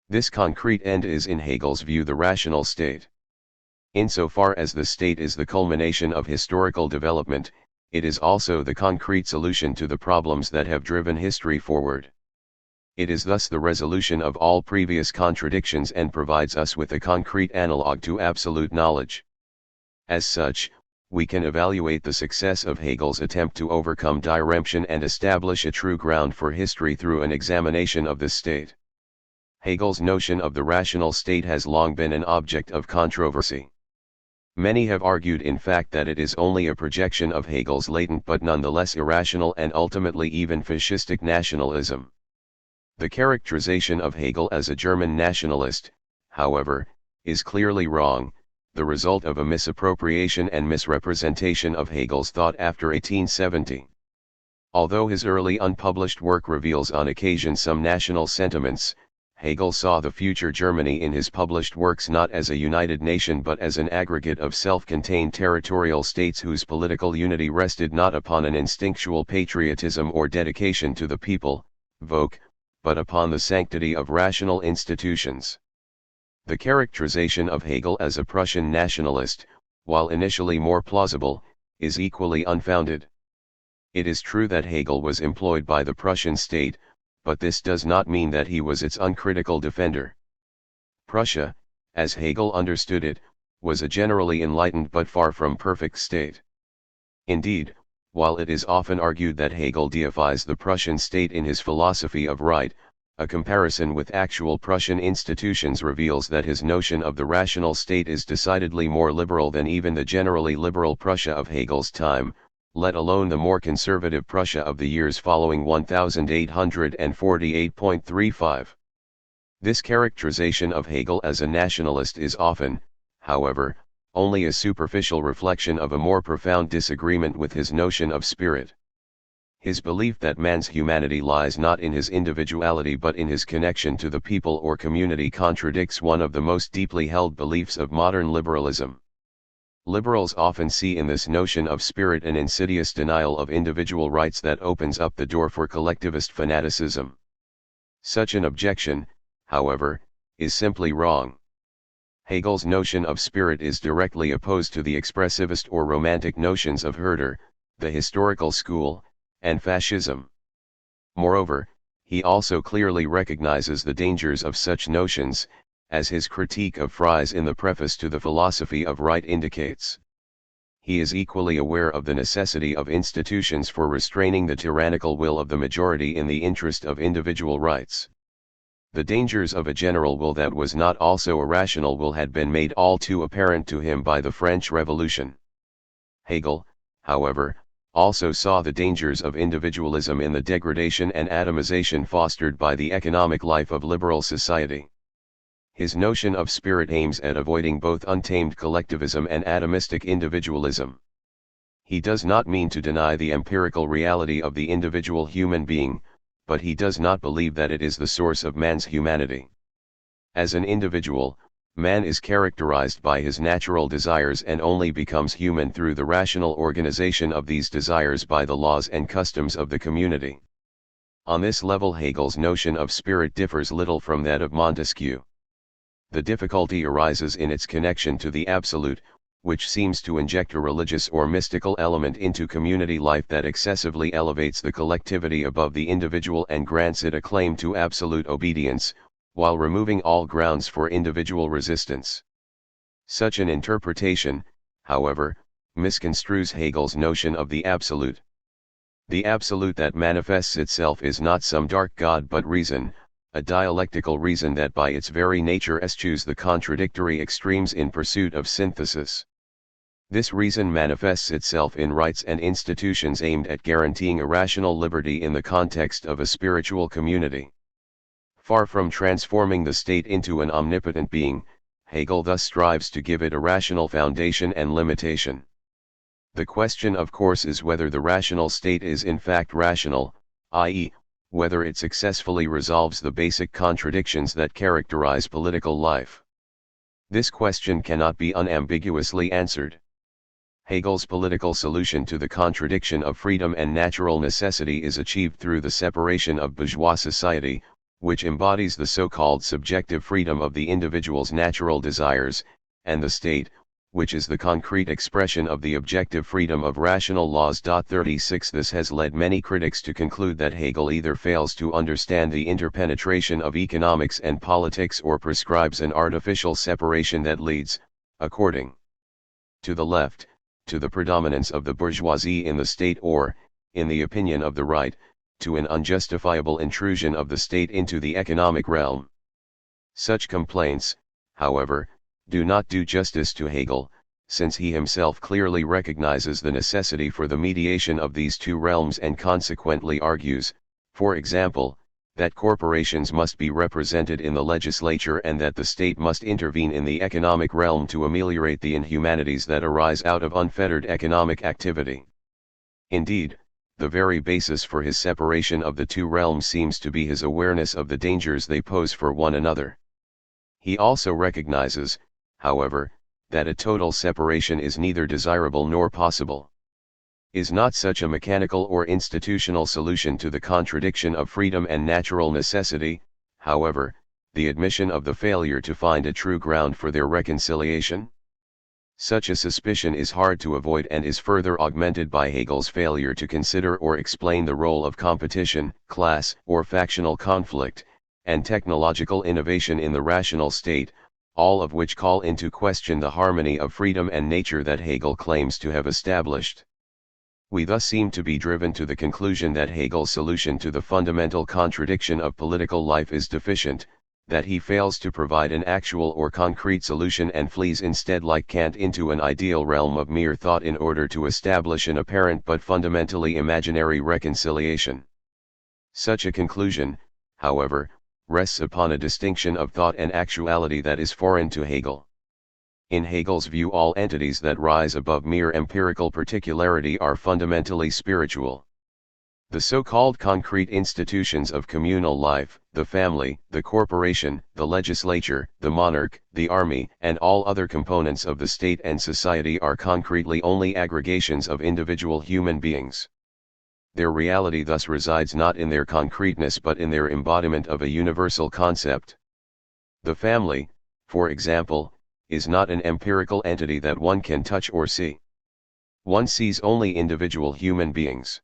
A: This concrete end is in Hegel's view the rational state. Insofar as the state is the culmination of historical development, it is also the concrete solution to the problems that have driven history forward. It is thus the resolution of all previous contradictions and provides us with a concrete analog to absolute knowledge. As such, we can evaluate the success of Hegel's attempt to overcome diremption and establish a true ground for history through an examination of this state. Hegel's notion of the rational state has long been an object of controversy. Many have argued in fact that it is only a projection of Hegel's latent but nonetheless irrational and ultimately even fascistic nationalism. The characterization of Hegel as a German nationalist, however, is clearly wrong, the result of a misappropriation and misrepresentation of Hegel's thought after 1870. Although his early unpublished work reveals on occasion some national sentiments, Hegel saw the future Germany in his published works not as a united nation but as an aggregate of self-contained territorial states whose political unity rested not upon an instinctual patriotism or dedication to the people, Volk, but upon the sanctity of rational institutions. The characterization of Hegel as a Prussian nationalist, while initially more plausible, is equally unfounded. It is true that Hegel was employed by the Prussian state, but this does not mean that he was its uncritical defender. Prussia, as Hegel understood it, was a generally enlightened but far from perfect state. Indeed, while it is often argued that Hegel deifies the Prussian state in his philosophy of right, a comparison with actual Prussian institutions reveals that his notion of the rational state is decidedly more liberal than even the generally liberal Prussia of Hegel's time, let alone the more conservative Prussia of the years following 1848.35. This characterization of Hegel as a nationalist is often, however, only a superficial reflection of a more profound disagreement with his notion of spirit. His belief that man's humanity lies not in his individuality but in his connection to the people or community contradicts one of the most deeply held beliefs of modern liberalism. Liberals often see in this notion of spirit an insidious denial of individual rights that opens up the door for collectivist fanaticism. Such an objection, however, is simply wrong. Hegel's notion of spirit is directly opposed to the expressivist or romantic notions of Herder, the historical school, and fascism. Moreover, he also clearly recognizes the dangers of such notions, as his critique of Fries in the preface to the Philosophy of Right indicates. He is equally aware of the necessity of institutions for restraining the tyrannical will of the majority in the interest of individual rights. The dangers of a general will that was not also a rational will had been made all too apparent to him by the French Revolution. Hegel, however, also saw the dangers of individualism in the degradation and atomization fostered by the economic life of liberal society. His notion of spirit aims at avoiding both untamed collectivism and atomistic individualism. He does not mean to deny the empirical reality of the individual human being, but he does not believe that it is the source of man's humanity. As an individual, man is characterized by his natural desires and only becomes human through the rational organization of these desires by the laws and customs of the community. On this level, Hegel's notion of spirit differs little from that of Montesquieu. The difficulty arises in its connection to the absolute, which seems to inject a religious or mystical element into community life that excessively elevates the collectivity above the individual and grants it a claim to absolute obedience, while removing all grounds for individual resistance. Such an interpretation, however, misconstrues Hegel's notion of the absolute. The absolute that manifests itself is not some dark God but reason, a dialectical reason that by its very nature eschews the contradictory extremes in pursuit of synthesis. This reason manifests itself in rights and institutions aimed at guaranteeing a rational liberty in the context of a spiritual community. Far from transforming the state into an omnipotent being, Hegel thus strives to give it a rational foundation and limitation. The question of course is whether the rational state is in fact rational, i.e., whether it successfully resolves the basic contradictions that characterize political life. This question cannot be unambiguously answered. Hegel's political solution to the contradiction of freedom and natural necessity is achieved through the separation of bourgeois society, which embodies the so-called subjective freedom of the individual's natural desires, and the state, which is the concrete expression of the objective freedom of rational laws. 36 This has led many critics to conclude that Hegel either fails to understand the interpenetration of economics and politics or prescribes an artificial separation that leads, according to the left, to the predominance of the bourgeoisie in the state or, in the opinion of the right, to an unjustifiable intrusion of the state into the economic realm. Such complaints, however, do not do justice to Hegel, since he himself clearly recognizes the necessity for the mediation of these two realms and consequently argues, for example, that corporations must be represented in the legislature and that the state must intervene in the economic realm to ameliorate the inhumanities that arise out of unfettered economic activity. Indeed, the very basis for his separation of the two realms seems to be his awareness of the dangers they pose for one another. He also recognizes, however, that a total separation is neither desirable nor possible. Is not such a mechanical or institutional solution to the contradiction of freedom and natural necessity, however, the admission of the failure to find a true ground for their reconciliation? Such a suspicion is hard to avoid and is further augmented by Hegel's failure to consider or explain the role of competition, class or factional conflict, and technological innovation in the rational state, all of which call into question the harmony of freedom and nature that Hegel claims to have established. We thus seem to be driven to the conclusion that Hegel's solution to the fundamental contradiction of political life is deficient, that he fails to provide an actual or concrete solution and flees instead like Kant into an ideal realm of mere thought in order to establish an apparent but fundamentally imaginary reconciliation. Such a conclusion, however, rests upon a distinction of thought and actuality that is foreign to Hegel. In Hegel's view, all entities that rise above mere empirical particularity are fundamentally spiritual. The so-called concrete institutions of communal life, the family, the corporation, the legislature, the monarch, the army, and all other components of the state and society are concretely only aggregations of individual human beings. Their reality thus resides not in their concreteness but in their embodiment of a universal concept. The family, for example, is not an empirical entity that one can touch or see. One sees only individual human beings.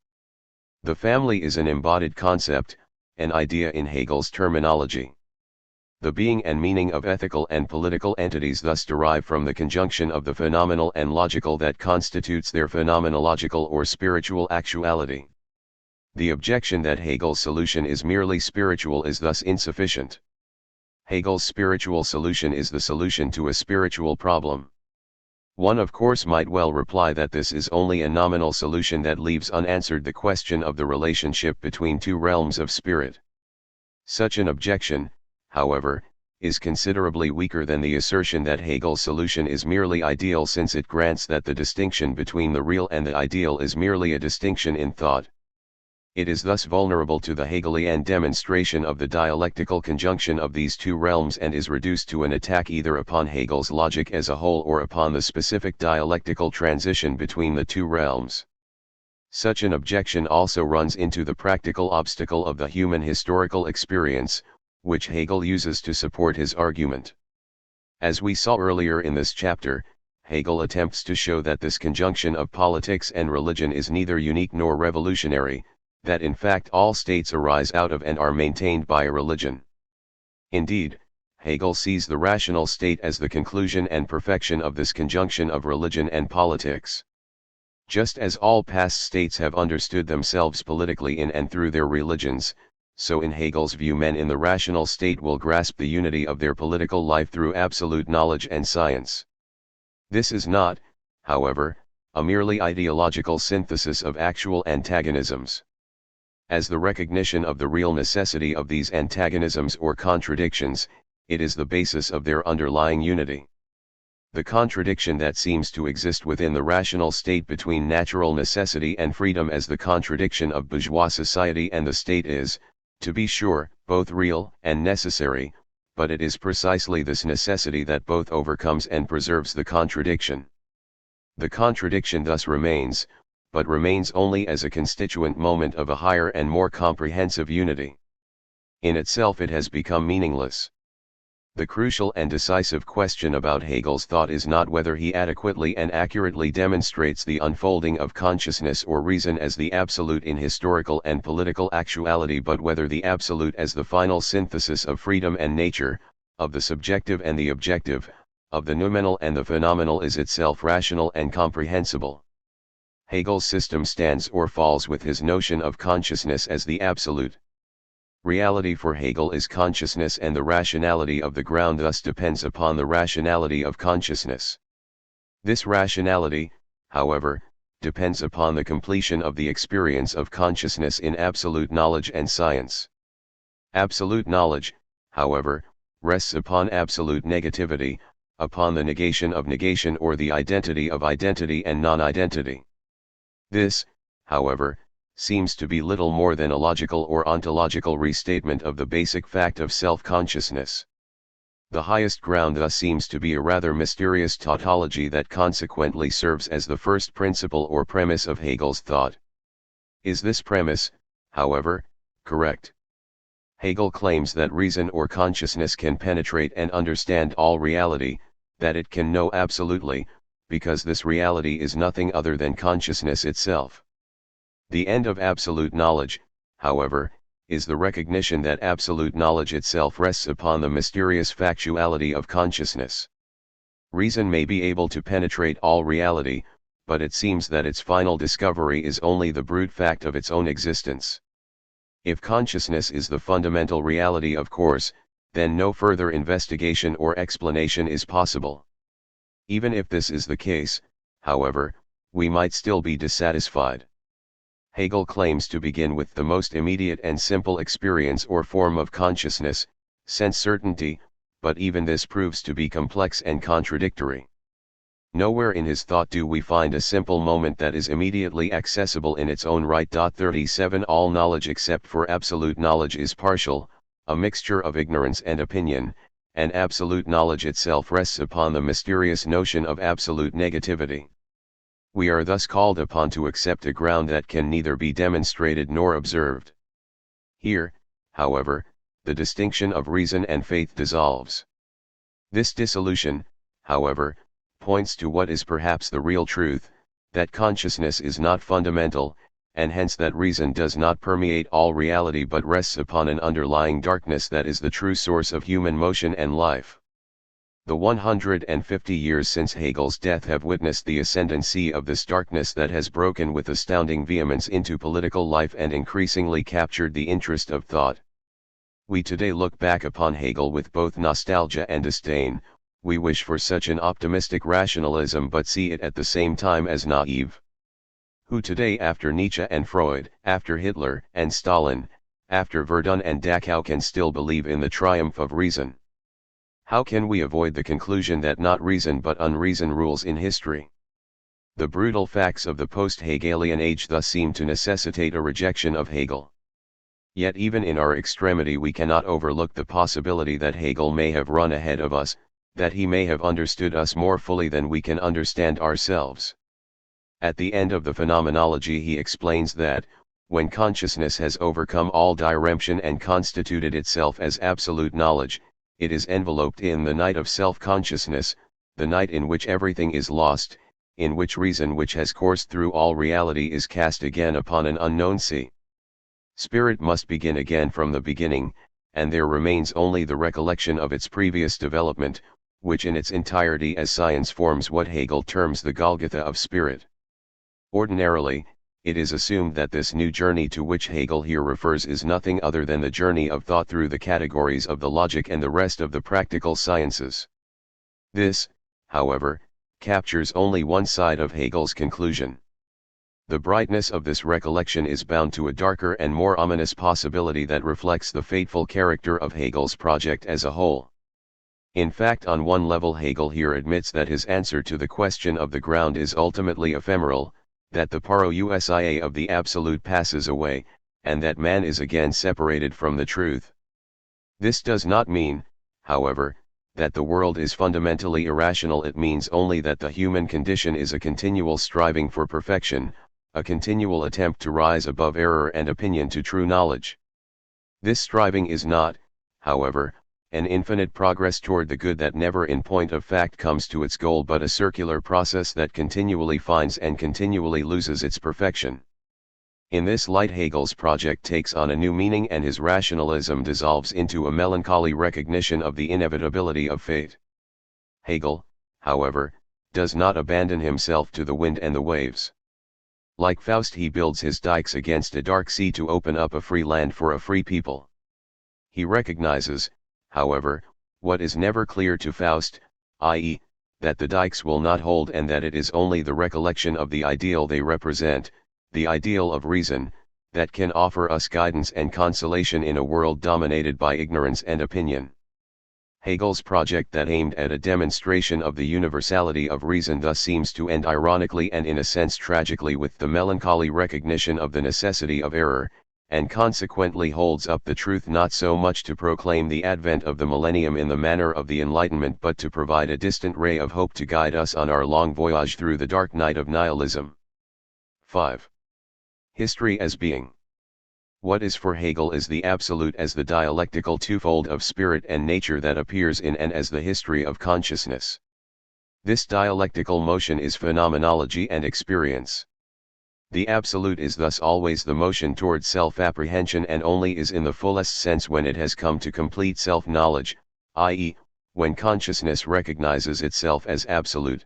A: The family is an embodied concept, an idea in Hegel's terminology. The being and meaning of ethical and political entities thus derive from the conjunction of the phenomenal and logical that constitutes their phenomenological or spiritual actuality. The objection that Hegel's solution is merely spiritual is thus insufficient. Hegel's spiritual solution is the solution to a spiritual problem. One of course might well reply that this is only a nominal solution that leaves unanswered the question of the relationship between two realms of spirit. Such an objection, however, is considerably weaker than the assertion that Hegel's solution is merely ideal, since it grants that the distinction between the real and the ideal is merely a distinction in thought. It is thus vulnerable to the Hegelian demonstration of the dialectical conjunction of these two realms and is reduced to an attack either upon Hegel's logic as a whole or upon the specific dialectical transition between the two realms. Such an objection also runs into the practical obstacle of the human historical experience, which Hegel uses to support his argument. As we saw earlier in this chapter, Hegel attempts to show that this conjunction of politics and religion is neither unique nor revolutionary, that in fact all states arise out of and are maintained by a religion. Indeed, Hegel sees the rational state as the conclusion and perfection of this conjunction of religion and politics. Just as all past states have understood themselves politically in and through their religions, so in Hegel's view men in the rational state will grasp the unity of their political life through absolute knowledge and science. This is not, however, a merely ideological synthesis of actual antagonisms. As the recognition of the real necessity of these antagonisms or contradictions, it is the basis of their underlying unity. The contradiction that seems to exist within the rational state between natural necessity and freedom as the contradiction of bourgeois society and the state is, to be sure, both real and necessary, but it is precisely this necessity that both overcomes and preserves the contradiction. The contradiction thus remains, but remains only as a constituent moment of a higher and more comprehensive unity. In itself it has become meaningless. The crucial and decisive question about Hegel's thought is not whether he adequately and accurately demonstrates the unfolding of consciousness or reason as the absolute in historical and political actuality, but whether the absolute as the final synthesis of freedom and nature, of the subjective and the objective, of the noumenal and the phenomenal is itself rational and comprehensible. Hegel's system stands or falls with his notion of consciousness as the absolute. Reality for Hegel is consciousness, and the rationality of the ground thus depends upon the rationality of consciousness. This rationality, however, depends upon the completion of the experience of consciousness in absolute knowledge and science. Absolute knowledge, however, rests upon absolute negativity, upon the negation of negation or the identity of identity and non-identity. This, however, seems to be little more than a logical or ontological restatement of the basic fact of self-consciousness. The highest ground thus seems to be a rather mysterious tautology that consequently serves as the first principle or premise of Hegel's thought. Is this premise, however, correct? Hegel claims that reason or consciousness can penetrate and understand all reality, that it can know absolutely, because this reality is nothing other than consciousness itself. The end of absolute knowledge, however, is the recognition that absolute knowledge itself rests upon the mysterious factuality of consciousness. Reason may be able to penetrate all reality, but it seems that its final discovery is only the brute fact of its own existence. If consciousness is the fundamental reality, of course, then no further investigation or explanation is possible. Even if this is the case, however, we might still be dissatisfied. Hegel claims to begin with the most immediate and simple experience or form of consciousness, sense certainty, but even this proves to be complex and contradictory. Nowhere in his thought do we find a simple moment that is immediately accessible in its own right. 37 All knowledge except for absolute knowledge is partial, a mixture of ignorance and opinion, and absolute knowledge itself rests upon the mysterious notion of absolute negativity. We are thus called upon to accept a ground that can neither be demonstrated nor observed. Here, however, the distinction of reason and faith dissolves. This dissolution, however, points to what is perhaps the real truth, that consciousness is not fundamental, and hence that reason does not permeate all reality but rests upon an underlying darkness that is the true source of human motion and life. The 150 years since Hegel's death have witnessed the ascendancy of this darkness that has broken with astounding vehemence into political life and increasingly captured the interest of thought. We today look back upon Hegel with both nostalgia and disdain. We wish for such an optimistic rationalism but see it at the same time as naive. Who today, after Nietzsche and Freud, after Hitler and Stalin, after Verdun and Dachau, can still believe in the triumph of reason? How can we avoid the conclusion that not reason but unreason rules in history? The brutal facts of the post-Hegelian age thus seem to necessitate a rejection of Hegel. Yet even in our extremity we cannot overlook the possibility that Hegel may have run ahead of us, that he may have understood us more fully than we can understand ourselves. At the end of the Phenomenology he explains that, when consciousness has overcome all diremption and constituted itself as absolute knowledge, it is enveloped in the night of self-consciousness, the night in which everything is lost, in which reason which has coursed through all reality is cast again upon an unknown sea. Spirit must begin again from the beginning, and there remains only the recollection of its previous development, which in its entirety as science forms what Hegel terms the Golgotha of spirit. Ordinarily, it is assumed that this new journey to which Hegel here refers is nothing other than the journey of thought through the categories of the logic and the rest of the practical sciences. This, however, captures only one side of Hegel's conclusion. The brightness of this recollection is bound to a darker and more ominous possibility that reflects the fateful character of Hegel's project as a whole. In fact, on one level Hegel here admits that his answer to the question of the ground is ultimately ephemeral, that the parousia of the absolute passes away, and that man is again separated from the truth. This does not mean, however, that the world is fundamentally irrational. It means only that the human condition is a continual striving for perfection, a continual attempt to rise above error and opinion to true knowledge. This striving is not, however, an infinite progress toward the good that never in point of fact comes to its goal, but a circular process that continually finds and continually loses its perfection. In this light Hegel's project takes on a new meaning and his rationalism dissolves into a melancholy recognition of the inevitability of fate. Hegel, however, does not abandon himself to the wind and the waves. Like Faust, he builds his dikes against a dark sea to open up a free land for a free people. He recognizes, however, what is never clear to Faust, i.e., that the dikes will not hold and that it is only the recollection of the ideal they represent, the ideal of reason, that can offer us guidance and consolation in a world dominated by ignorance and opinion. Hegel's project that aimed at a demonstration of the universality of reason thus seems to end ironically and in a sense tragically with the melancholy recognition of the necessity of error, and consequently holds up the truth not so much to proclaim the advent of the millennium in the manner of the Enlightenment but to provide a distant ray of hope to guide us on our long voyage through the dark night of nihilism. 5. History as being. What is for Hegel is the absolute as the dialectical twofold of spirit and nature that appears in and as the history of consciousness. This dialectical motion is phenomenology and experience. The absolute is thus always the motion towards self-apprehension and only is in the fullest sense when it has come to complete self-knowledge, i.e., when consciousness recognizes itself as absolute.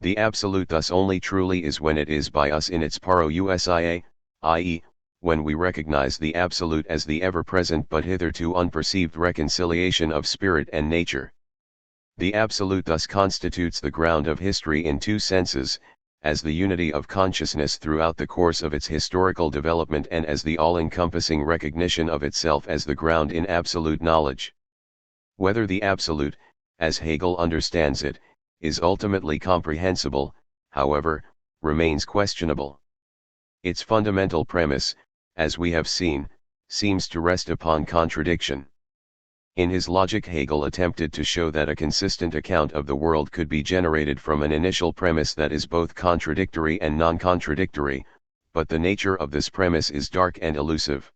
A: The absolute thus only truly is when it is by us in its parousia, i.e., when we recognize the absolute as the ever-present but hitherto unperceived reconciliation of spirit and nature. The absolute thus constitutes the ground of history in two senses, as the unity of consciousness throughout the course of its historical development and as the all-encompassing recognition of itself as the ground in absolute knowledge. Whether the absolute, as Hegel understands it, is ultimately comprehensible, however, remains questionable. Its fundamental premise, as we have seen, seems to rest upon contradiction. In his logic, Hegel attempted to show that a consistent account of the world could be generated from an initial premise that is both contradictory and non-contradictory, but the nature of this premise is dark and elusive.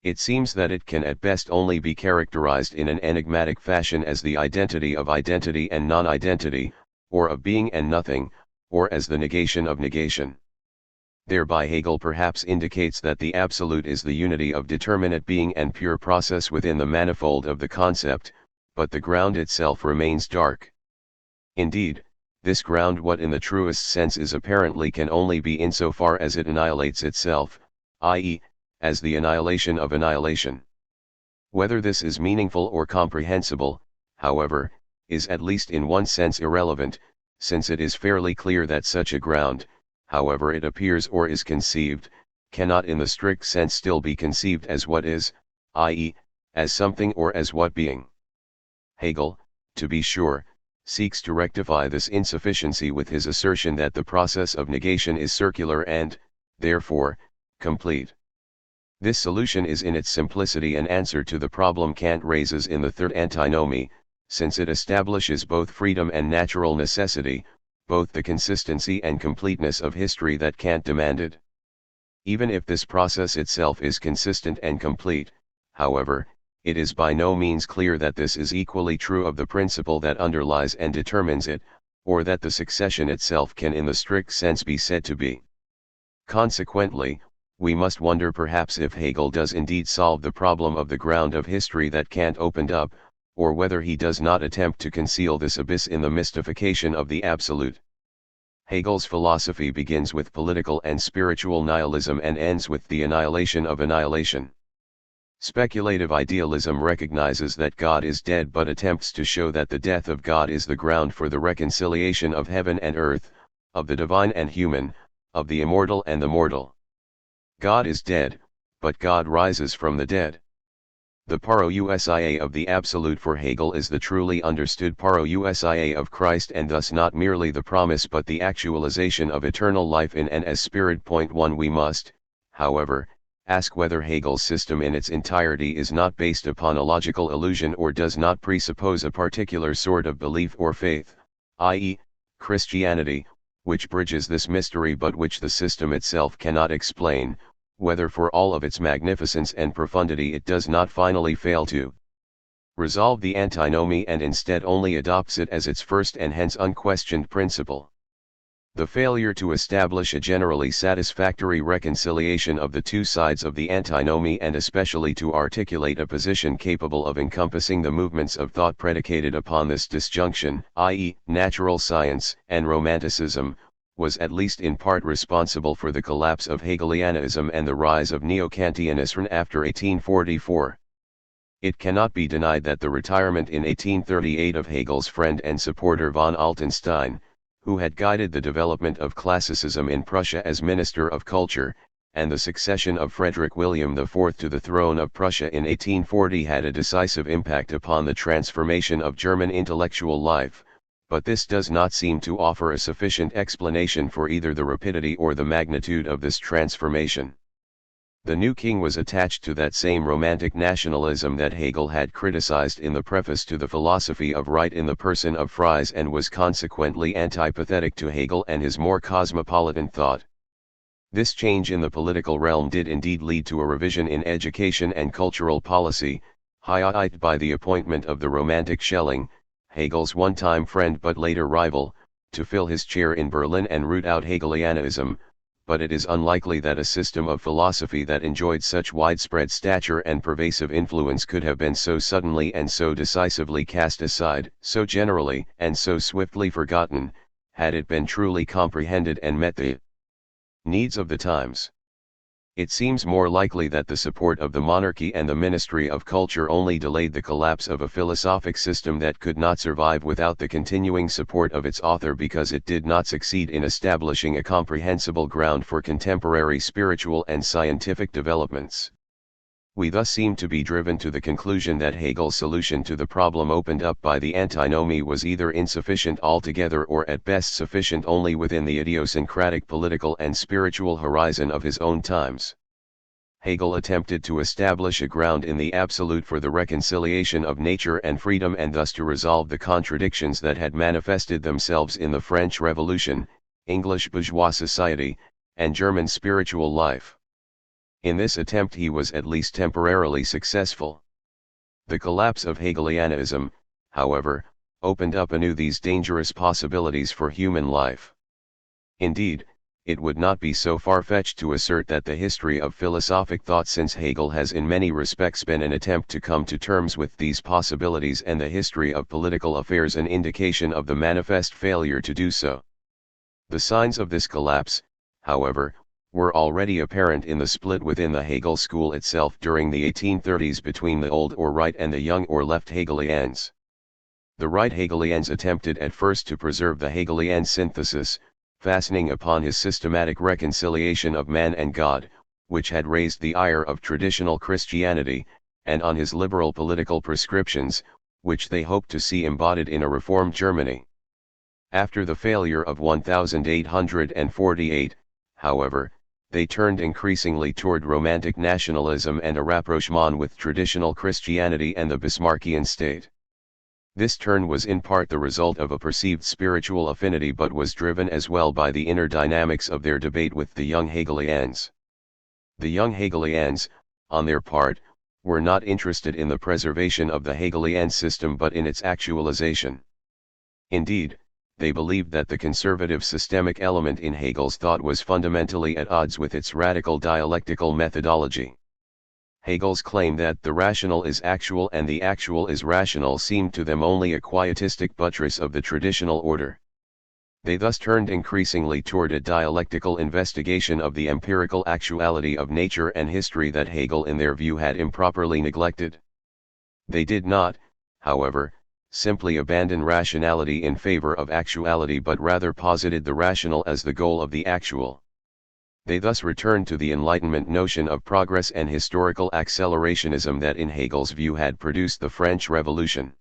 A: It seems that it can at best only be characterized in an enigmatic fashion as the identity of identity and non-identity, or of being and nothing, or as the negation of negation. Thereby Hegel perhaps indicates that the absolute is the unity of determinate being and pure process within the manifold of the concept, but the ground itself remains dark. Indeed, this ground what in the truest sense is apparently can only be insofar as it annihilates itself, i.e., as the annihilation of annihilation. Whether this is meaningful or comprehensible, however, is at least in one sense irrelevant, since it is fairly clear that such a ground, however it appears or is conceived, cannot in the strict sense still be conceived as what is, i.e., as something or as what being. Hegel, to be sure, seeks to rectify this insufficiency with his assertion that the process of negation is circular and, therefore, complete. This solution is in its simplicity an answer to the problem Kant raises in the third antinomy, since it establishes both freedom and natural necessity, both the consistency and completeness of history that Kant demanded. Even if this process itself is consistent and complete, however, it is by no means clear that this is equally true of the principle that underlies and determines it, or that the succession itself can in the strict sense be said to be. Consequently, we must wonder perhaps if Hegel does indeed solve the problem of the ground of history that Kant opened up, or whether he does not attempt to conceal this abyss in the mystification of the absolute. Hegel's philosophy begins with political and spiritual nihilism and ends with the annihilation of annihilation. Speculative idealism recognizes that God is dead but attempts to show that the death of God is the ground for the reconciliation of heaven and earth, of the divine and human, of the immortal and the mortal. God is dead, but God rises from the dead. The parousia of the absolute for Hegel is the truly understood parousia of Christ and thus not merely the promise but the actualization of eternal life in and as spirit. 1 We must, however, ask whether Hegel's system in its entirety is not based upon a logical illusion or does not presuppose a particular sort of belief or faith, i.e., Christianity, which bridges this mystery but which the system itself cannot explain, whether for all of its magnificence and profundity it does not finally fail to resolve the antinomy and instead only adopts it as its first and hence unquestioned principle. The failure to establish a generally satisfactory reconciliation of the two sides of the antinomy and especially to articulate a position capable of encompassing the movements of thought predicated upon this disjunction, i.e., natural science and romanticism, was at least in part responsible for the collapse of Hegelianism and the rise of Neo-Kantianism after 1844. It cannot be denied that the retirement in 1838 of Hegel's friend and supporter von Altenstein, who had guided the development of classicism in Prussia as Minister of Culture, and the succession of Frederick William IV to the throne of Prussia in 1840 had a decisive impact upon the transformation of German intellectual life, but this does not seem to offer a sufficient explanation for either the rapidity or the magnitude of this transformation. The new king was attached to that same romantic nationalism that Hegel had criticized in the preface to the Philosophy of Right in the person of Fries, and was consequently antipathetic to Hegel and his more cosmopolitan thought. This change in the political realm did indeed lead to a revision in education and cultural policy, highlighted by the appointment of the romantic Schelling, Hegel's one-time friend but later rival, to fill his chair in Berlin and root out Hegelianism, but it is unlikely that a system of philosophy that enjoyed such widespread stature and pervasive influence could have been so suddenly and so decisively cast aside, so generally and so swiftly forgotten, had it been truly comprehended and met the needs of the times. It seems more likely that the support of the monarchy and the Ministry of Culture only delayed the collapse of a philosophic system that could not survive without the continuing support of its author, because it did not succeed in establishing a comprehensible ground for contemporary spiritual and scientific developments. We thus seem to be driven to the conclusion that Hegel's solution to the problem opened up by the antinomy was either insufficient altogether or at best sufficient only within the idiosyncratic political and spiritual horizon of his own times. Hegel attempted to establish a ground in the absolute for the reconciliation of nature and freedom, and thus to resolve the contradictions that had manifested themselves in the French Revolution, English bourgeois society, and German spiritual life. In this attempt he was at least temporarily successful. The collapse of Hegelianism, however, opened up anew these dangerous possibilities for human life. Indeed, it would not be so far-fetched to assert that the history of philosophic thought since Hegel has in many respects been an attempt to come to terms with these possibilities, and the history of political affairs an indication of the manifest failure to do so. The signs of this collapse, however, were already apparent in the split within the Hegel school itself during the 1830s between the old or right and the young or left Hegelians. The right Hegelians attempted at first to preserve the Hegelian synthesis, fastening upon his systematic reconciliation of man and God, which had raised the ire of traditional Christianity, and on his liberal political prescriptions, which they hoped to see embodied in a reformed Germany. After the failure of 1848, however, they turned increasingly toward romantic nationalism and a rapprochement with traditional Christianity and the Bismarckian state. This turn was in part the result of a perceived spiritual affinity, but was driven as well by the inner dynamics of their debate with the young Hegelians. The young Hegelians, on their part, were not interested in the preservation of the Hegelian system but in its actualization. Indeed, they believed that the conservative systemic element in Hegel's thought was fundamentally at odds with its radical dialectical methodology. Hegel's claim that the rational is actual and the actual is rational seemed to them only a quietistic buttress of the traditional order. They thus turned increasingly toward a dialectical investigation of the empirical actuality of nature and history that Hegel in their view had improperly neglected. They did not, however, simply abandon rationality in favor of actuality, but rather posited the rational as the goal of the actual. They thus returned to the Enlightenment notion of progress and historical accelerationism that in Hegel's view had produced the French Revolution.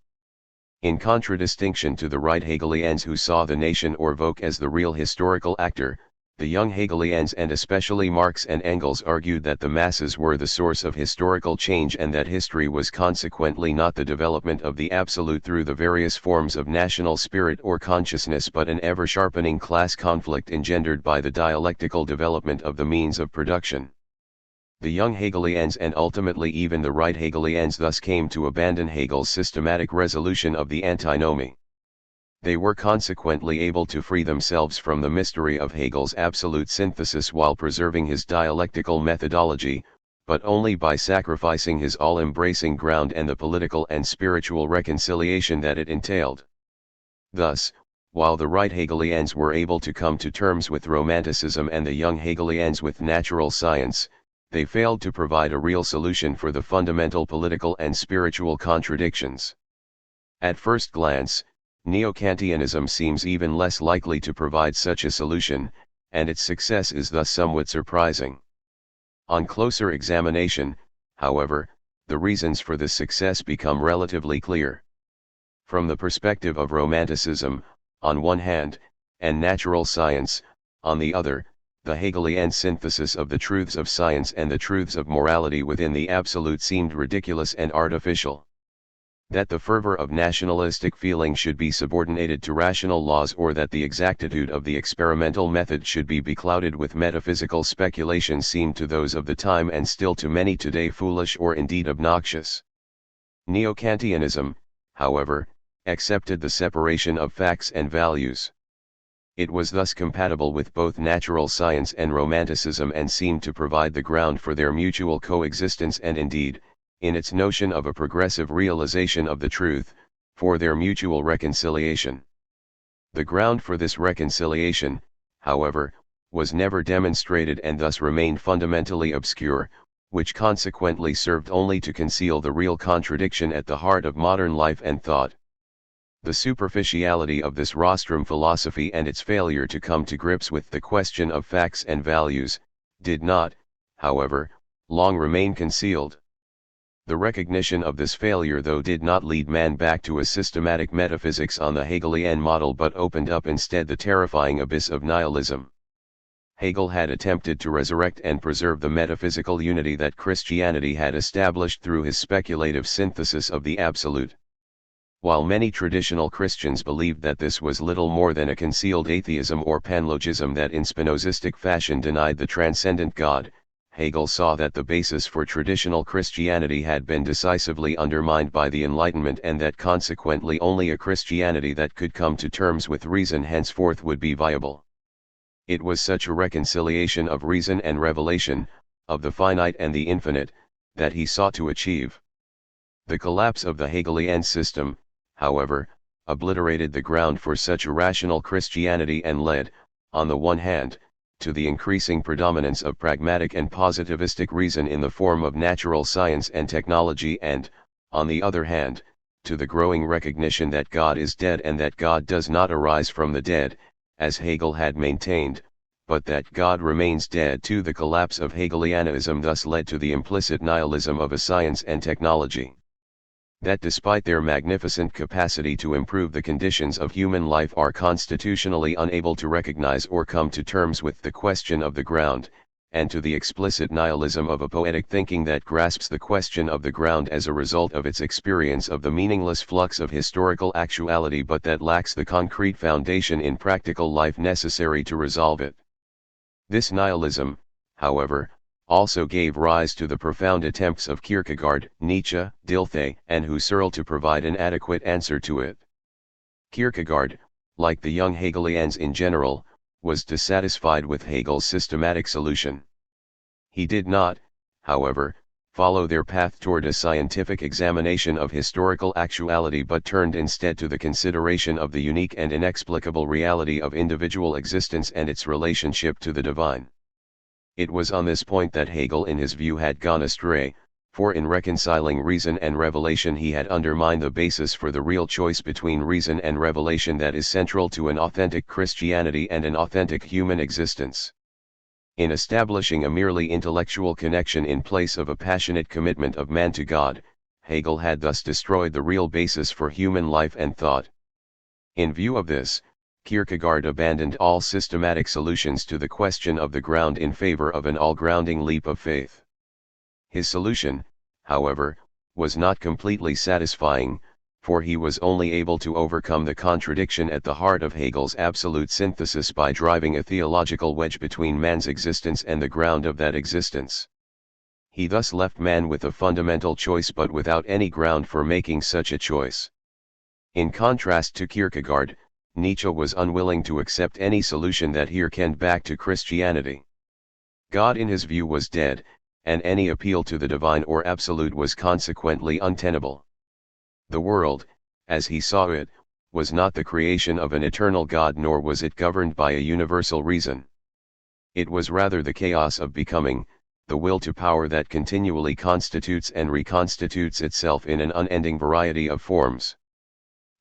A: In contradistinction to the right Hegelians who saw the nation or Volk as the real historical actor, the young Hegelians and especially Marx and Engels argued that the masses were the source of historical change, and that history was consequently not the development of the absolute through the various forms of national spirit or consciousness, but an ever-sharpening class conflict engendered by the dialectical development of the means of production. The young Hegelians and ultimately even the right Hegelians thus came to abandon Hegel's systematic resolution of the antinomy. They were consequently able to free themselves from the mystery of Hegel's absolute synthesis while preserving his dialectical methodology, but only by sacrificing his all-embracing ground and the political and spiritual reconciliation that it entailed. Thus, while the right Hegelians were able to come to terms with Romanticism and the young Hegelians with natural science, they failed to provide a real solution for the fundamental political and spiritual contradictions. At first glance, Neo-Kantianism seems even less likely to provide such a solution, and its success is thus somewhat surprising. On closer examination, however, the reasons for this success become relatively clear. From the perspective of Romanticism, on one hand, and natural science, on the other, the Hegelian synthesis of the truths of science and the truths of morality within the absolute seemed ridiculous and artificial. That the fervor of nationalistic feeling should be subordinated to rational laws, or that the exactitude of the experimental method should be beclouded with metaphysical speculation, seemed to those of the time and still to many today foolish or indeed obnoxious. Neo-Kantianism, however, accepted the separation of facts and values. It was thus compatible with both natural science and Romanticism, and seemed to provide the ground for their mutual coexistence, and indeed, in its notion of a progressive realization of the truth, for their mutual reconciliation. The ground for this reconciliation, however, was never demonstrated and thus remained fundamentally obscure, which consequently served only to conceal the real contradiction at the heart of modern life and thought. The superficiality of this rostrum philosophy and its failure to come to grips with the question of facts and values, did not, however, long remain concealed. The recognition of this failure, though, did not lead man back to a systematic metaphysics on the Hegelian model, but opened up instead the terrifying abyss of nihilism. Hegel had attempted to resurrect and preserve the metaphysical unity that Christianity had established through his speculative synthesis of the absolute. While many traditional Christians believed that this was little more than a concealed atheism or panlogism that in Spinozistic fashion denied the transcendent God, Hegel saw that the basis for traditional Christianity had been decisively undermined by the Enlightenment, and that consequently only a Christianity that could come to terms with reason henceforth would be viable. It was such a reconciliation of reason and revelation, of the finite and the infinite, that he sought to achieve. The collapse of the Hegelian system, however, obliterated the ground for such a rational Christianity and led, on the one hand, to the increasing predominance of pragmatic and positivistic reason in the form of natural science and technology, and, on the other hand, to the growing recognition that God is dead and that God does not arise from the dead, as Hegel had maintained, but that God remains dead too. The collapse of Hegelianism thus led to the implicit nihilism of a science and technology that, despite their magnificent capacity to improve the conditions of human life, are constitutionally unable to recognize or come to terms with the question of the ground, and to the explicit nihilism of a poetic thinking that grasps the question of the ground as a result of its experience of the meaningless flux of historical actuality, but that lacks the concrete foundation in practical life necessary to resolve it. This nihilism, however, also gave rise to the profound attempts of Kierkegaard, Nietzsche, Dilthey, and Husserl to provide an adequate answer to it. Kierkegaard, like the young Hegelians in general, was dissatisfied with Hegel's systematic solution. He did not, however, follow their path toward a scientific examination of historical actuality, but turned instead to the consideration of the unique and inexplicable reality of individual existence and its relationship to the divine. It was on this point that Hegel in his view had gone astray, for in reconciling reason and revelation he had undermined the basis for the real choice between reason and revelation that is central to an authentic Christianity and an authentic human existence. In establishing a merely intellectual connection in place of a passionate commitment of man to God, Hegel had thus destroyed the real basis for human life and thought. In view of this, Kierkegaard abandoned all systematic solutions to the question of the ground in favor of an all-grounding leap of faith. His solution, however, was not completely satisfying, for he was only able to overcome the contradiction at the heart of Hegel's absolute synthesis by driving a theological wedge between man's existence and the ground of that existence. He thus left man with a fundamental choice, but without any ground for making such a choice. In contrast to Kierkegaard, Nietzsche was unwilling to accept any solution that hearkened back to Christianity. God in his view was dead, and any appeal to the divine or absolute was consequently untenable. The world, as he saw it, was not the creation of an eternal God, nor was it governed by a universal reason. It was rather the chaos of becoming, the will to power that continually constitutes and reconstitutes itself in an unending variety of forms.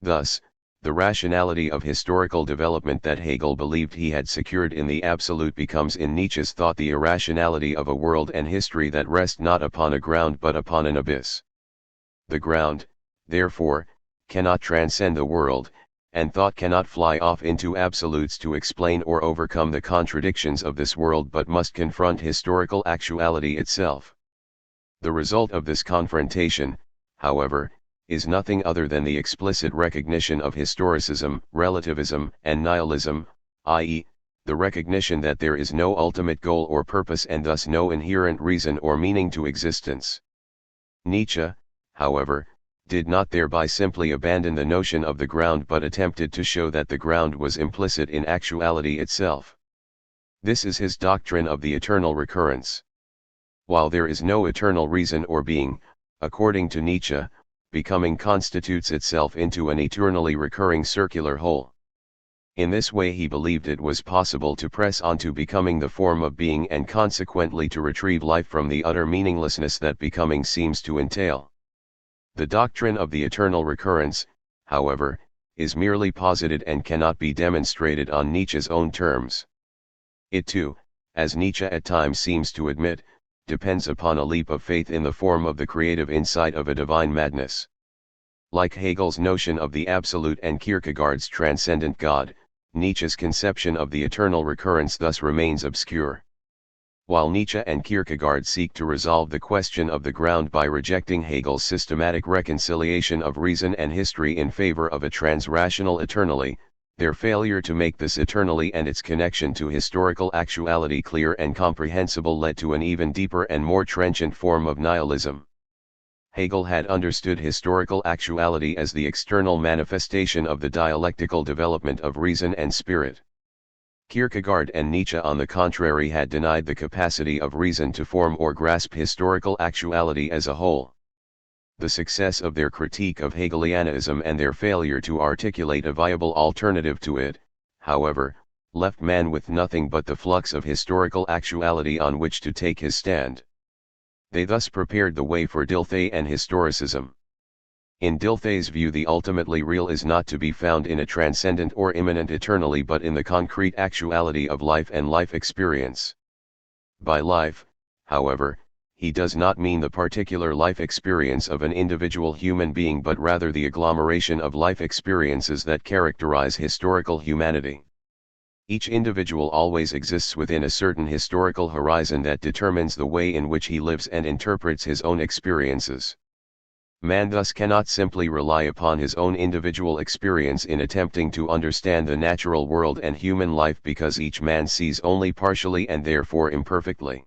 A: Thus, the rationality of historical development that Hegel believed he had secured in the absolute becomes in Nietzsche's thought the irrationality of a world and history that rest not upon a ground but upon an abyss. The ground, therefore, cannot transcend the world, and thought cannot fly off into absolutes to explain or overcome the contradictions of this world but must confront historical actuality itself. The result of this confrontation, however, is nothing other than the explicit recognition of historicism, relativism, and nihilism, i.e., the recognition that there is no ultimate goal or purpose and thus no inherent reason or meaning to existence. Nietzsche, however, did not thereby simply abandon the notion of the ground but attempted to show that the ground was implicit in actuality itself. This is his doctrine of the eternal recurrence. While there is no eternal reason or being, according to Nietzsche, becoming constitutes itself into an eternally recurring circular whole. In this way he believed it was possible to press on to becoming the form of being and consequently to retrieve life from the utter meaninglessness that becoming seems to entail. The doctrine of the eternal recurrence, however, is merely posited and cannot be demonstrated on Nietzsche's own terms. It too, as Nietzsche at times seems to admit, depends upon a leap of faith in the form of the creative insight of a divine madness. Like Hegel's notion of the absolute and Kierkegaard's transcendent God, Nietzsche's conception of the eternal recurrence thus remains obscure. While Nietzsche and Kierkegaard seek to resolve the question of the ground by rejecting Hegel's systematic reconciliation of reason and history in favor of a transrational eternally, their failure to make this eternally and its connection to historical actuality clear and comprehensible led to an even deeper and more trenchant form of nihilism. Hegel had understood historical actuality as the external manifestation of the dialectical development of reason and spirit. Kierkegaard and Nietzsche on the contrary had denied the capacity of reason to form or grasp historical actuality as a whole. The success of their critique of Hegelianism and their failure to articulate a viable alternative to it, however, left man with nothing but the flux of historical actuality on which to take his stand. They thus prepared the way for Dilthey and historicism. In Dilthey's view, the ultimately real is not to be found in a transcendent or immanent eternally but in the concrete actuality of life and life experience. By life, however, he does not mean the particular life experience of an individual human being but rather the agglomeration of life experiences that characterize historical humanity. Each individual always exists within a certain historical horizon that determines the way in which he lives and interprets his own experiences. Man thus cannot simply rely upon his own individual experience in attempting to understand the natural world and human life because each man sees only partially and therefore imperfectly.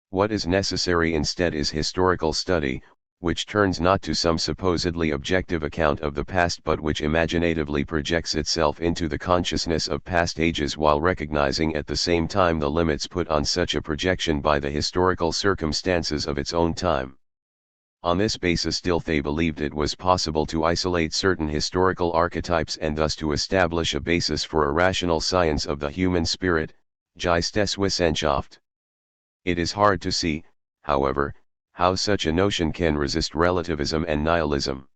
A: What is necessary instead is historical study, which turns not to some supposedly objective account of the past but which imaginatively projects itself into the consciousness of past ages while recognizing at the same time the limits put on such a projection by the historical circumstances of its own time. On this basis Dilthey believed it was possible to isolate certain historical archetypes and thus to establish a basis for a rational science of the human spirit, Geisteswissenschaft. It is hard to see, however, how such a notion can resist relativism and nihilism.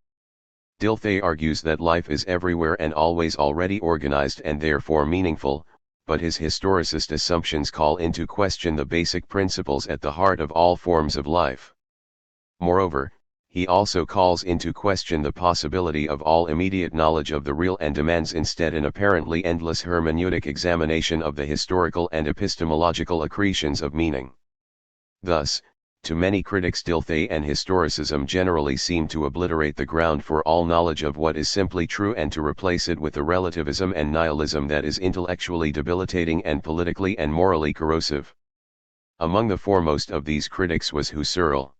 A: Dilthey argues that life is everywhere and always already organized and therefore meaningful, but his historicist assumptions call into question the basic principles at the heart of all forms of life. Moreover, he also calls into question the possibility of all immediate knowledge of the real and demands instead an apparently endless hermeneutic examination of the historical and epistemological accretions of meaning. Thus, to many critics Dilthey and historicism generally seem to obliterate the ground for all knowledge of what is simply true and to replace it with a relativism and nihilism that is intellectually debilitating and politically and morally corrosive. Among the foremost of these critics was Husserl.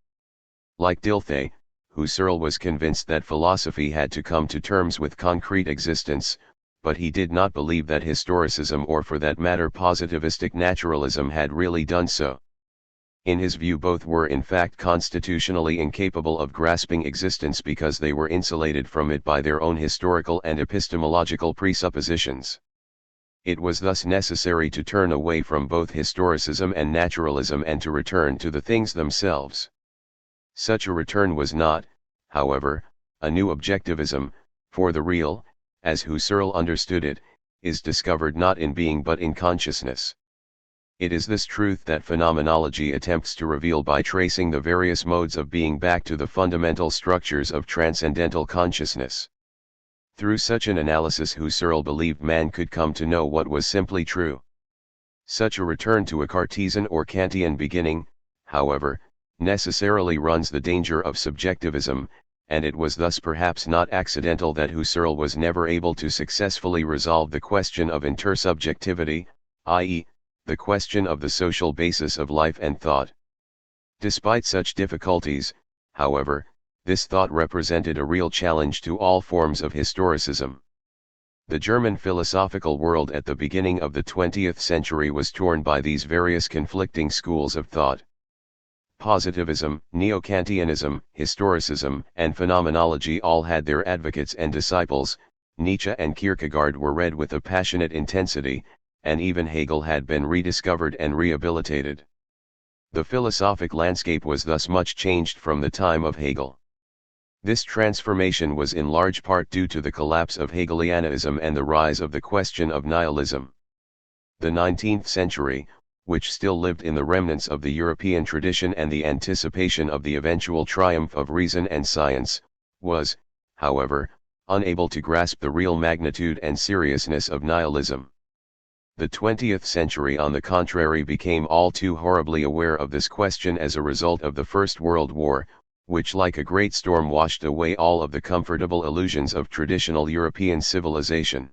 A: Like Dilthey, Husserl was convinced that philosophy had to come to terms with concrete existence, but he did not believe that historicism or for that matter positivistic naturalism had really done so. In his view both were in fact constitutionally incapable of grasping existence because they were insulated from it by their own historical and epistemological presuppositions. It was thus necessary to turn away from both historicism and naturalism and to return to the things themselves. Such a return was not, however, a new objectivism, for the real, as Husserl understood it, is discovered not in being but in consciousness. It is this truth that phenomenology attempts to reveal by tracing the various modes of being back to the fundamental structures of transcendental consciousness. Through such an analysis Husserl believed man could come to know what was simply true. Such a return to a Cartesian or Kantian beginning, however, necessarily runs the danger of subjectivism, and it was thus perhaps not accidental that Husserl was never able to successfully resolve the question of intersubjectivity, i.e., the question of the social basis of life and thought. Despite such difficulties, however, this thought represented a real challenge to all forms of historicism. The German philosophical world at the beginning of the 20th century was torn by these various conflicting schools of thought. Positivism, Neo-Kantianism, historicism, and phenomenology all had their advocates and disciples. Nietzsche and Kierkegaard were read with a passionate intensity, and even Hegel had been rediscovered and rehabilitated. The philosophic landscape was thus much changed from the time of Hegel. This transformation was in large part due to the collapse of Hegelianism and the rise of the question of nihilism. The 19th century, which still lived in the remnants of the European tradition and the anticipation of the eventual triumph of reason and science, was, however, unable to grasp the real magnitude and seriousness of nihilism. The 20th century on the contrary became all too horribly aware of this question as a result of the First World War, which like a great storm washed away all of the comfortable illusions of traditional European civilization.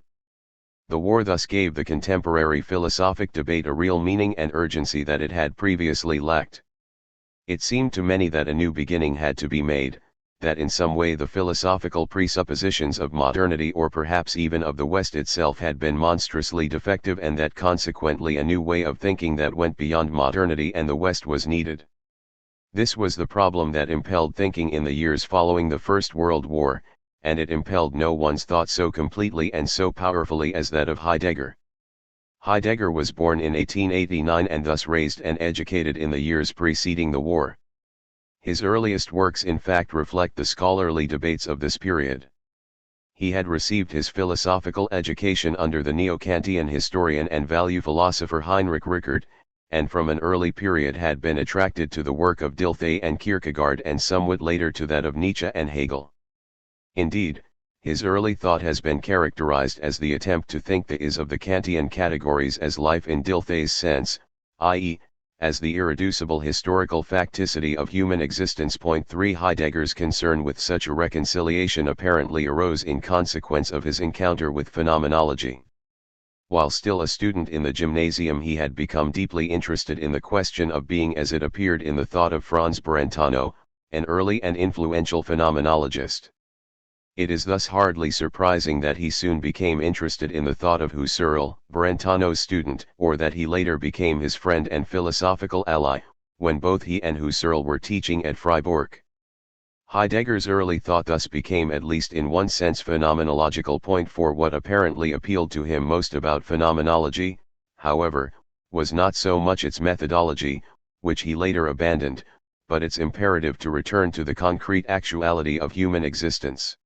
A: The war thus gave the contemporary philosophic debate a real meaning and urgency that it had previously lacked. It seemed to many that a new beginning had to be made, that in some way the philosophical presuppositions of modernity or perhaps even of the West itself had been monstrously defective and that consequently a new way of thinking that went beyond modernity and the West was needed. This was the problem that impelled thinking in the years following the First World War, and it impelled no one's thought so completely and so powerfully as that of Heidegger. Heidegger was born in 1889 and thus raised and educated in the years preceding the war. His earliest works in fact reflect the scholarly debates of this period. He had received his philosophical education under the Neo-Kantian historian and value philosopher Heinrich Rickert, and from an early period had been attracted to the work of Dilthey and Kierkegaard and somewhat later to that of Nietzsche and Hegel. Indeed, his early thought has been characterized as the attempt to think the is of the Kantian categories as life in Dilthey's sense, i.e., as the irreducible historical facticity of human existence. 3 Heidegger's concern with such a reconciliation apparently arose in consequence of his encounter with phenomenology. While still a student in the gymnasium he had become deeply interested in the question of being as it appeared in the thought of Franz Brentano, an early and influential phenomenologist. It is thus hardly surprising that he soon became interested in the thought of Husserl, Brentano's student, or that he later became his friend and philosophical ally, when both he and Husserl were teaching at Freiburg. Heidegger's early thought thus became at least in one sense phenomenological. For what apparently appealed to him most about phenomenology, however, was not so much its methodology, which he later abandoned, but its imperative to return to the concrete actuality of human existence.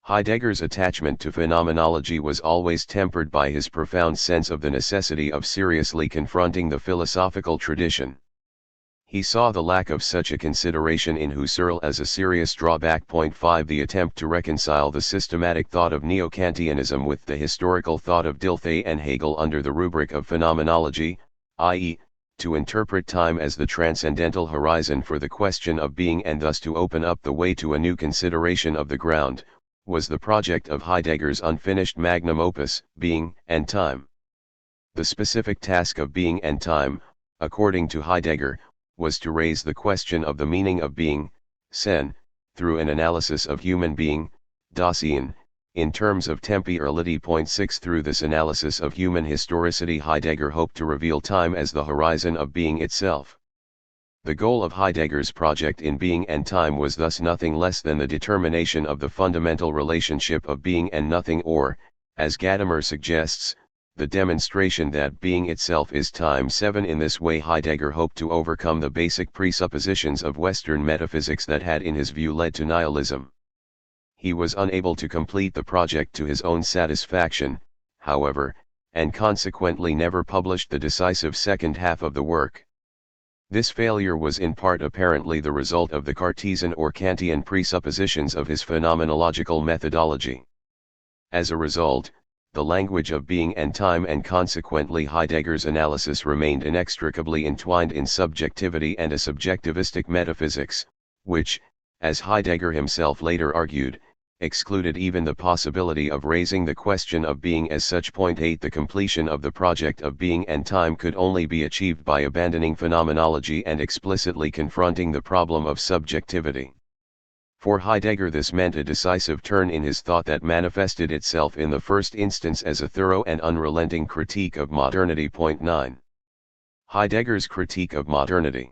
A: Heidegger's attachment to phenomenology was always tempered by his profound sense of the necessity of seriously confronting the philosophical tradition. He saw the lack of such a consideration in Husserl as a serious drawback. 5 The attempt to reconcile the systematic thought of Neo-Kantianism with the historical thought of Dilthey and Hegel under the rubric of phenomenology, i.e., to interpret time as the transcendental horizon for the question of being and thus to open up the way to a new consideration of the ground, was the project of Heidegger's unfinished magnum opus, Being and Time. The specific task of being and time, according to Heidegger, was to raise the question of the meaning of being, Sinn, through an analysis of human being, Dasein, in terms of temporality. 6 Through this analysis of human historicity Heidegger hoped to reveal time as the horizon of being itself. The goal of Heidegger's project in Being and Time was thus nothing less than the determination of the fundamental relationship of being and nothing, or, as Gadamer suggests, the demonstration that being itself is time. 7. In this way Heidegger hoped to overcome the basic presuppositions of Western metaphysics that had in his view led to nihilism. He was unable to complete the project to his own satisfaction, however, and consequently never published the decisive second half of the work. This failure was in part apparently the result of the Cartesian or Kantian presuppositions of his phenomenological methodology. As a result, the language of being and time and consequently Heidegger's analysis remained inextricably entwined in subjectivity and a subjectivistic metaphysics, which, as Heidegger himself later argued, excluded even the possibility of raising the question of being as such. 8. The completion of the project of being and time could only be achieved by abandoning phenomenology and explicitly confronting the problem of subjectivity. For Heidegger this meant a decisive turn in his thought that manifested itself in the first instance as a thorough and unrelenting critique of modernity. 9. Heidegger's critique of modernity.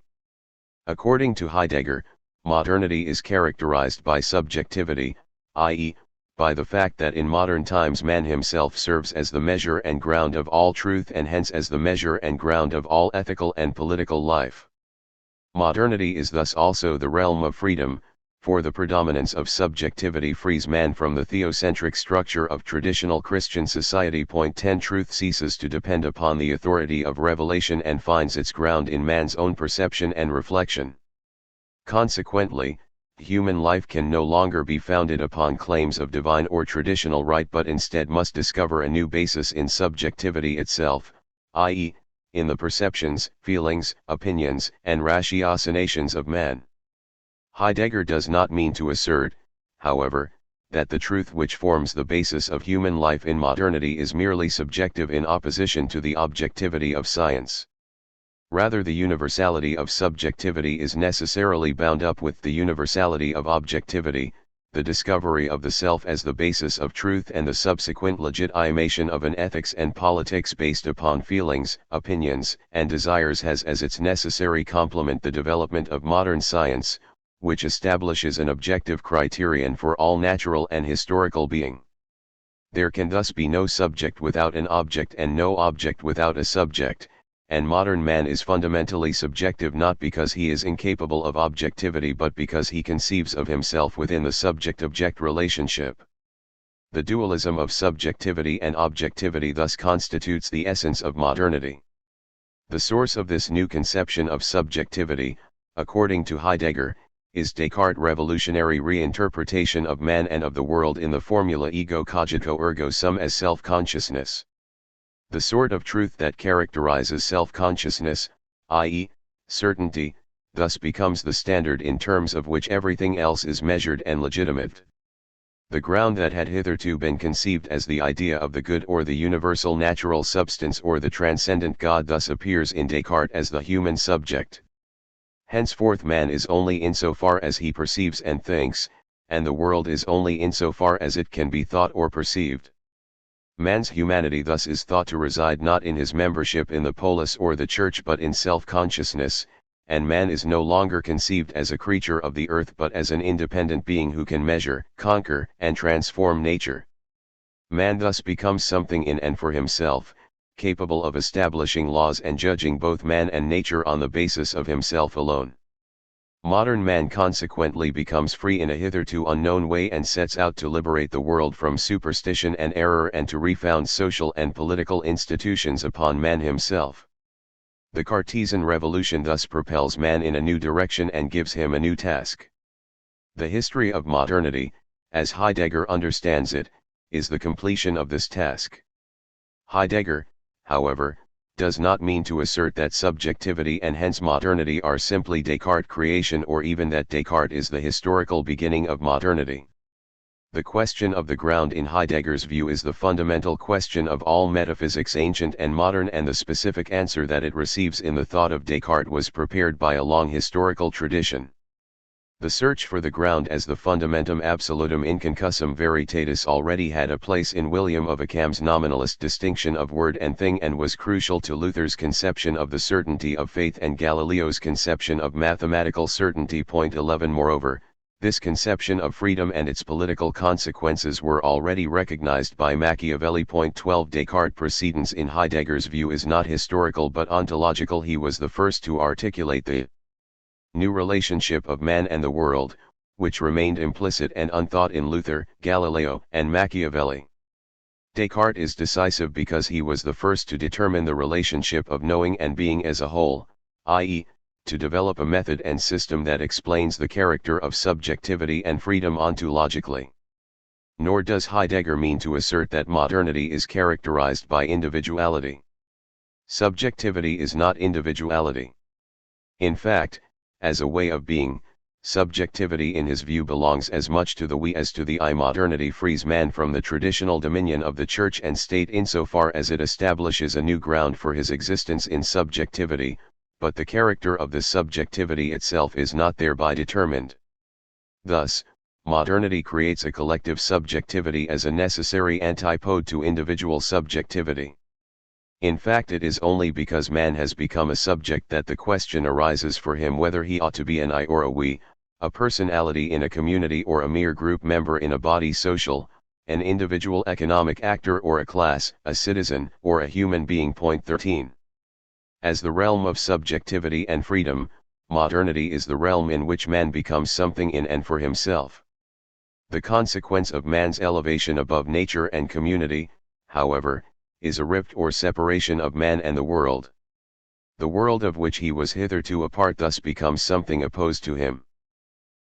A: According to Heidegger, modernity is characterized by subjectivity, i.e., by the fact that in modern times man himself serves as the measure and ground of all truth and hence as the measure and ground of all ethical and political life. Modernity is thus also the realm of freedom, for the predominance of subjectivity frees man from the theocentric structure of traditional Christian society. 10. Truth ceases to depend upon the authority of revelation and finds its ground in man's own perception and reflection. Consequently, human life can no longer be founded upon claims of divine or traditional right but instead must discover a new basis in subjectivity itself, i.e., in the perceptions, feelings, opinions, and ratiocinations of man. Heidegger does not mean to assert, however, that the truth which forms the basis of human life in modernity is merely subjective in opposition to the objectivity of science. Rather, the universality of subjectivity is necessarily bound up with the universality of objectivity, the discovery of the self as the basis of truth and the subsequent legitimation of an ethics and politics based upon feelings, opinions, and desires has as its necessary complement the development of modern science, which establishes an objective criterion for all natural and historical being. There can thus be no subject without an object and no object without a subject, and modern man is fundamentally subjective not because he is incapable of objectivity but because he conceives of himself within the subject-object relationship. The dualism of subjectivity and objectivity thus constitutes the essence of modernity. The source of this new conception of subjectivity, according to Heidegger, is Descartes' revolutionary reinterpretation of man and of the world in the formula ego cogito ergo sum as self-consciousness. The sort of truth that characterizes self-consciousness, i.e., certainty, thus becomes the standard in terms of which everything else is measured and legitimate. The ground that had hitherto been conceived as the idea of the good or the universal natural substance or the transcendent God thus appears in Descartes as the human subject. Henceforth man is only insofar as he perceives and thinks, and the world is only insofar as it can be thought or perceived. Man's humanity thus is thought to reside not in his membership in the polis or the church but in self-consciousness, and man is no longer conceived as a creature of the earth but as an independent being who can measure, conquer, and transform nature. Man thus becomes something in and for himself, capable of establishing laws and judging both man and nature on the basis of himself alone. Modern man consequently becomes free in a hitherto unknown way and sets out to liberate the world from superstition and error and to refound social and political institutions upon man himself. The Cartesian revolution thus propels man in a new direction and gives him a new task. The history of modernity, as Heidegger understands it, is the completion of this task. Heidegger, however, does not mean to assert that subjectivity and hence modernity are simply Descartes' creation or even that Descartes is the historical beginning of modernity. The question of the ground in Heidegger's view is the fundamental question of all metaphysics ancient and modern, and the specific answer that it receives in the thought of Descartes was prepared by a long historical tradition. The search for the ground as the fundamentum absolutum inconcussum veritatis already had a place in William of Ockham's nominalist distinction of word and thing and was crucial to Luther's conception of the certainty of faith and Galileo's conception of mathematical certainty. 11 Moreover, This conception of freedom and its political consequences were already recognized by Machiavelli. 12 Descartes' precedence in Heidegger's view is not historical but ontological. He was the first to articulate the new relationship of man and the world, which remained implicit and unthought in Luther, Galileo, and Machiavelli. Descartes is decisive because he was the first to determine the relationship of knowing and being as a whole, i.e., to develop a method and system that explains the character of subjectivity and freedom ontologically. Nor does Heidegger mean to assert that modernity is characterized by individuality. Subjectivity is not individuality. In fact, as a way of being, subjectivity in his view belongs as much to the we as to the I. Modernity frees man from the traditional dominion of the church and state insofar as it establishes a new ground for his existence in subjectivity, but the character of the subjectivity itself is not thereby determined. Thus, modernity creates a collective subjectivity as a necessary antipode to individual subjectivity. In fact, it is only because man has become a subject that the question arises for him whether he ought to be an I or a we, a personality in a community or a mere group member in a body social, an individual economic actor or a class, a citizen, or a human being. 13. As the realm of subjectivity and freedom, modernity is the realm in which man becomes something in and for himself. The consequence of man's elevation above nature and community, however, is a rift or separation of man and the world. The world of which he was hitherto a part thus becomes something opposed to him.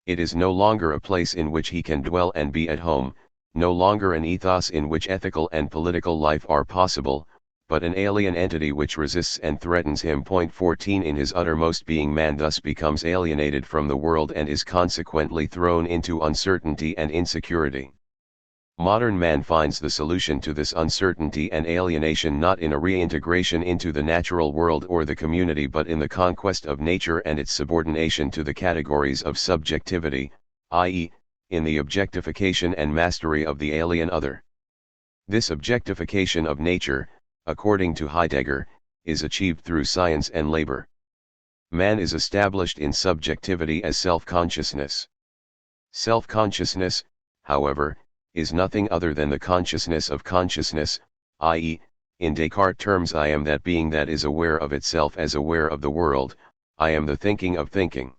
A: It is no longer a place in which he can dwell and be at home, no longer an ethos in which ethical and political life are possible, but an alien entity which resists and threatens him. 14 In his uttermost being, man thus becomes alienated from the world and is consequently thrown into uncertainty and insecurity. Modern man finds the solution to this uncertainty and alienation not in a reintegration into the natural world or the community but in the conquest of nature and its subordination to the categories of subjectivity, i.e., in the objectification and mastery of the alien other. This objectification of nature, according to Heidegger, is achieved through science and labor. Man is established in subjectivity as self-consciousness. Self-consciousness, however, is nothing other than the consciousness of consciousness, i.e., in Descartes' terms, I am that being that is aware of itself as aware of the world, I am the thinking of thinking.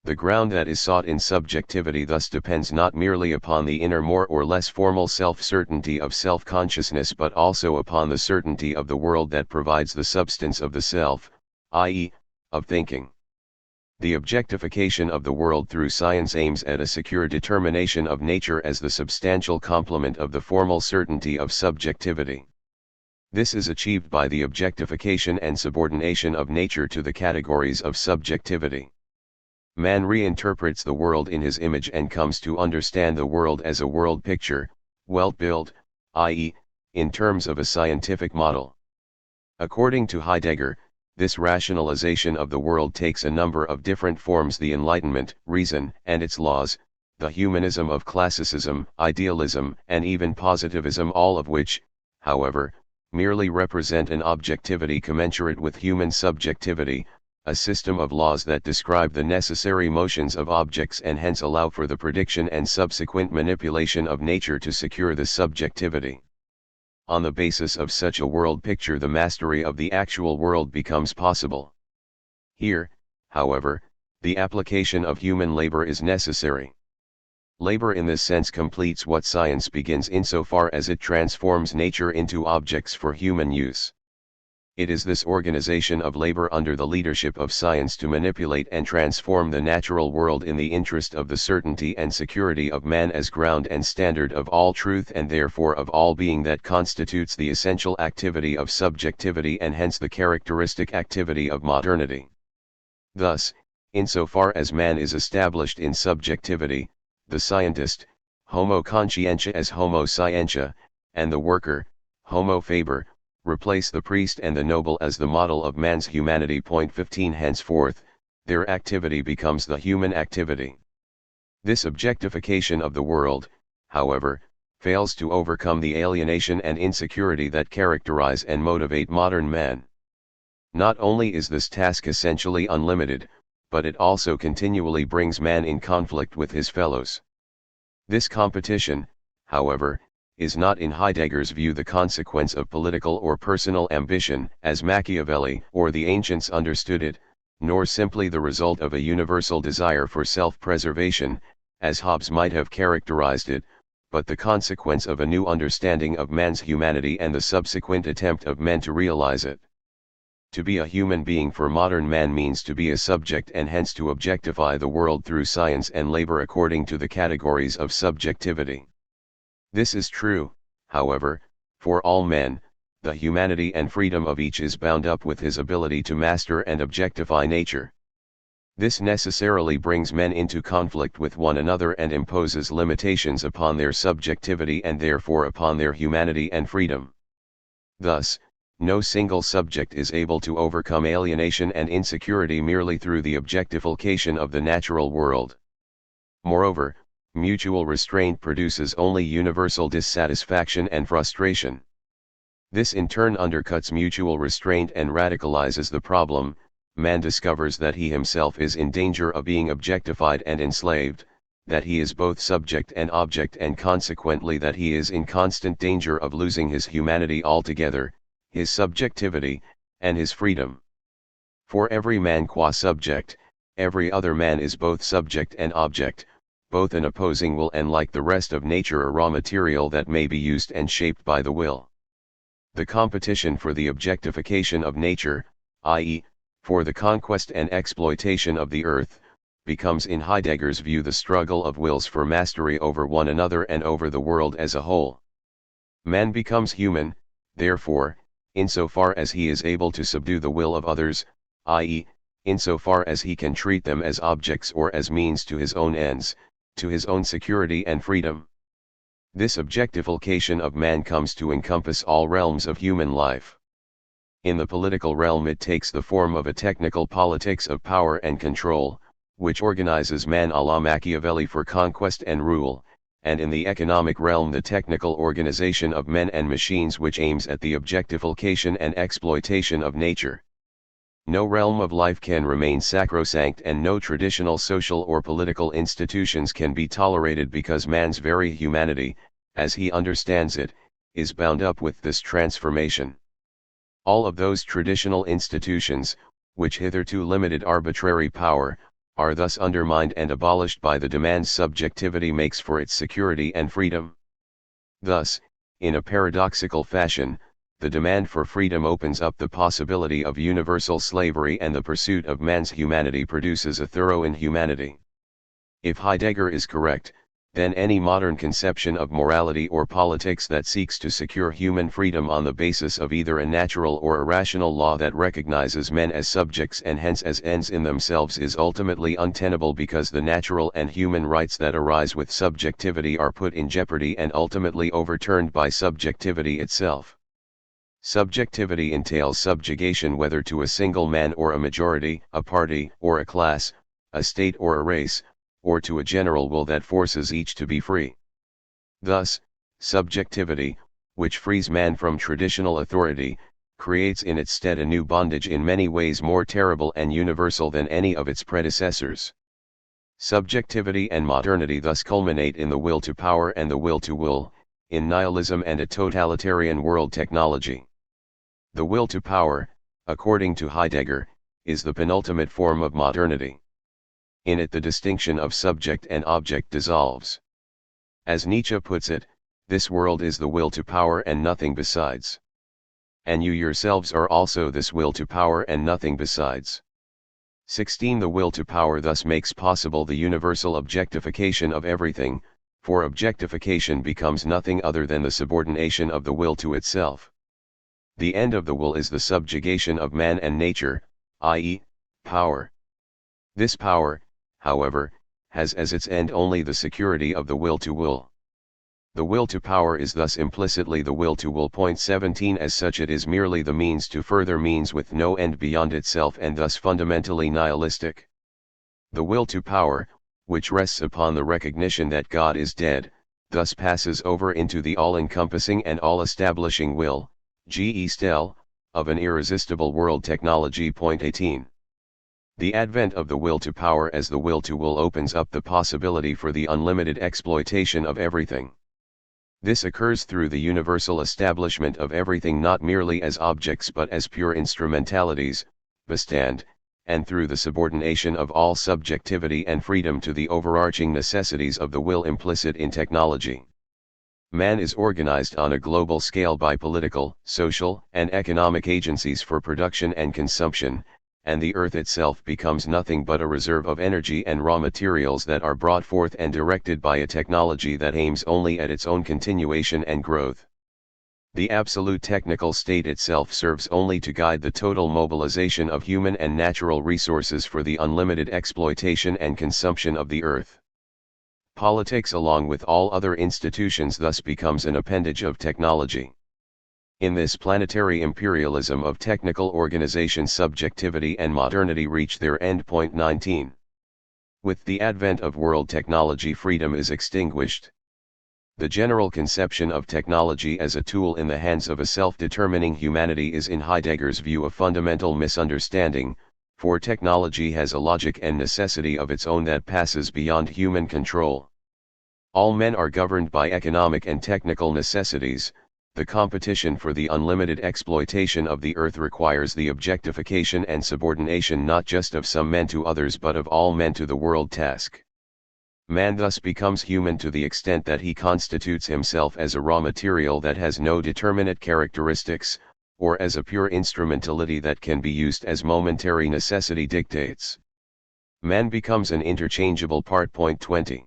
A: The ground that is sought in subjectivity thus depends not merely upon the inner more or less formal self-certainty of self-consciousness but also upon the certainty of the world that provides the substance of the self, i.e., of thinking. The objectification of the world through science aims at a secure determination of nature as the substantial complement of the formal certainty of subjectivity. This is achieved by the objectification and subordination of nature to the categories of subjectivity. Man reinterprets the world in his image and comes to understand the world as a world picture, Weltbild, i.e., in terms of a scientific model. According to Heidegger, this rationalization of the world takes a number of different forms: the Enlightenment, reason and its laws, the humanism of classicism, idealism, and even positivism, all of which, however, merely represent an objectivity commensurate with human subjectivity, a system of laws that describe the necessary motions of objects and hence allow for the prediction and subsequent manipulation of nature to secure the subjectivity. On the basis of such a world picture, the mastery of the actual world becomes possible. Here, however, the application of human labor is necessary. Labor in this sense completes what science begins insofar as it transforms nature into objects for human use. It is this organization of labor under the leadership of science to manipulate and transform the natural world in the interest of the certainty and security of man as ground and standard of all truth and therefore of all being that constitutes the essential activity of subjectivity and hence the characteristic activity of modernity. Thus, insofar as man is established in subjectivity, the scientist, homo conscientia as homo scientia, and the worker, homo faber, replace the priest and the noble as the model of man's humanity. 15 Henceforth, their activity becomes the human activity. This objectification of the world, however, fails to overcome the alienation and insecurity that characterize and motivate modern man. Not only is this task essentially unlimited, but it also continually brings man in conflict with his fellows. This competition, however, is not in Heidegger's view the consequence of political or personal ambition, as Machiavelli or the ancients understood it, nor simply the result of a universal desire for self-preservation, as Hobbes might have characterized it, but the consequence of a new understanding of man's humanity and the subsequent attempt of men to realize it. To be a human being for modern man means to be a subject and hence to objectify the world through science and labor according to the categories of subjectivity. This is true, however, for all men. The humanity and freedom of each is bound up with his ability to master and objectify nature. This necessarily brings men into conflict with one another and imposes limitations upon their subjectivity and therefore upon their humanity and freedom. Thus, no single subject is able to overcome alienation and insecurity merely through the objectification of the natural world. Moreover, mutual restraint produces only universal dissatisfaction and frustration. This in turn undercuts mutual restraint and radicalizes the problem. Man discovers that he himself is in danger of being objectified and enslaved, that he is both subject and object, and consequently that he is in constant danger of losing his humanity altogether, his subjectivity, and his freedom. For every man qua subject, every other man is both subject and object, both an opposing will and like the rest of nature a raw material that may be used and shaped by the will. The competition for the objectification of nature, i.e., for the conquest and exploitation of the earth, becomes in Heidegger's view the struggle of wills for mastery over one another and over the world as a whole. Man becomes human, therefore, insofar as he is able to subdue the will of others, i.e., insofar as he can treat them as objects or as means to his own ends, to his own security and freedom. This objectification of man comes to encompass all realms of human life. In the political realm it takes the form of a technical politics of power and control, which organizes man à la Machiavelli for conquest and rule, and in the economic realm the technical organization of men and machines which aims at the objectification and exploitation of nature. No realm of life can remain sacrosanct and no traditional social or political institutions can be tolerated because man's very humanity, as he understands it, is bound up with this transformation. All of those traditional institutions, which hitherto limited arbitrary power, are thus undermined and abolished by the demands subjectivity makes for its security and freedom. Thus, in a paradoxical fashion, the demand for freedom opens up the possibility of universal slavery and the pursuit of man's humanity produces a thorough inhumanity. If Heidegger is correct, then any modern conception of morality or politics that seeks to secure human freedom on the basis of either a natural or irrational law that recognizes men as subjects and hence as ends in themselves is ultimately untenable because the natural and human rights that arise with subjectivity are put in jeopardy and ultimately overturned by subjectivity itself. Subjectivity entails subjugation whether to a single man or a majority, a party or a class, a state or a race, or to a general will that forces each to be free. Thus, subjectivity, which frees man from traditional authority, creates in its stead a new bondage in many ways more terrible and universal than any of its predecessors. Subjectivity and modernity thus culminate in the will to power and the will to will, in nihilism and a totalitarian world technology. The will to power, according to Heidegger, is the penultimate form of modernity. In it the distinction of subject and object dissolves. As Nietzsche puts it, this world is the will to power and nothing besides. And you yourselves are also this will to power and nothing besides. 16. The will to power thus makes possible the universal objectification of everything, for objectification becomes nothing other than the subordination of the will to itself. The end of the will is the subjugation of man and nature, i.e., power. This power, however, has as its end only the security of the will to will. The will to power is thus implicitly the will to will. 17. As such it is merely the means to further means with no end beyond itself and thus fundamentally nihilistic. The will to power, which rests upon the recognition that God is dead, thus passes over into the all-encompassing and all-establishing will, G.E. Stell, of an irresistible world technology. 18. The advent of the will to power as the will to will opens up the possibility for the unlimited exploitation of everything. This occurs through the universal establishment of everything not merely as objects but as pure instrumentalities, bestand, and through the subordination of all subjectivity and freedom to the overarching necessities of the will implicit in technology. Man is organized on a global scale by political, social, and economic agencies for production and consumption, and the earth itself becomes nothing but a reserve of energy and raw materials that are brought forth and directed by a technology that aims only at its own continuation and growth. The absolute technical state itself serves only to guide the total mobilization of human and natural resources for the unlimited exploitation and consumption of the earth. Politics along with all other institutions thus becomes an appendage of technology. In this planetary imperialism of technical organization, subjectivity and modernity reach their endpoint. 19. With the advent of world technology, freedom is extinguished. The general conception of technology as a tool in the hands of a self-determining humanity is in Heidegger's view a fundamental misunderstanding, for technology has a logic and necessity of its own that passes beyond human control. All men are governed by economic and technical necessities. The competition for the unlimited exploitation of the earth requires the objectification and subordination not just of some men to others but of all men to the world task. Man thus becomes human to the extent that he constitutes himself as a raw material that has no determinate characteristics, or as a pure instrumentality that can be used as momentary necessity dictates. Man becomes an interchangeable part. 20.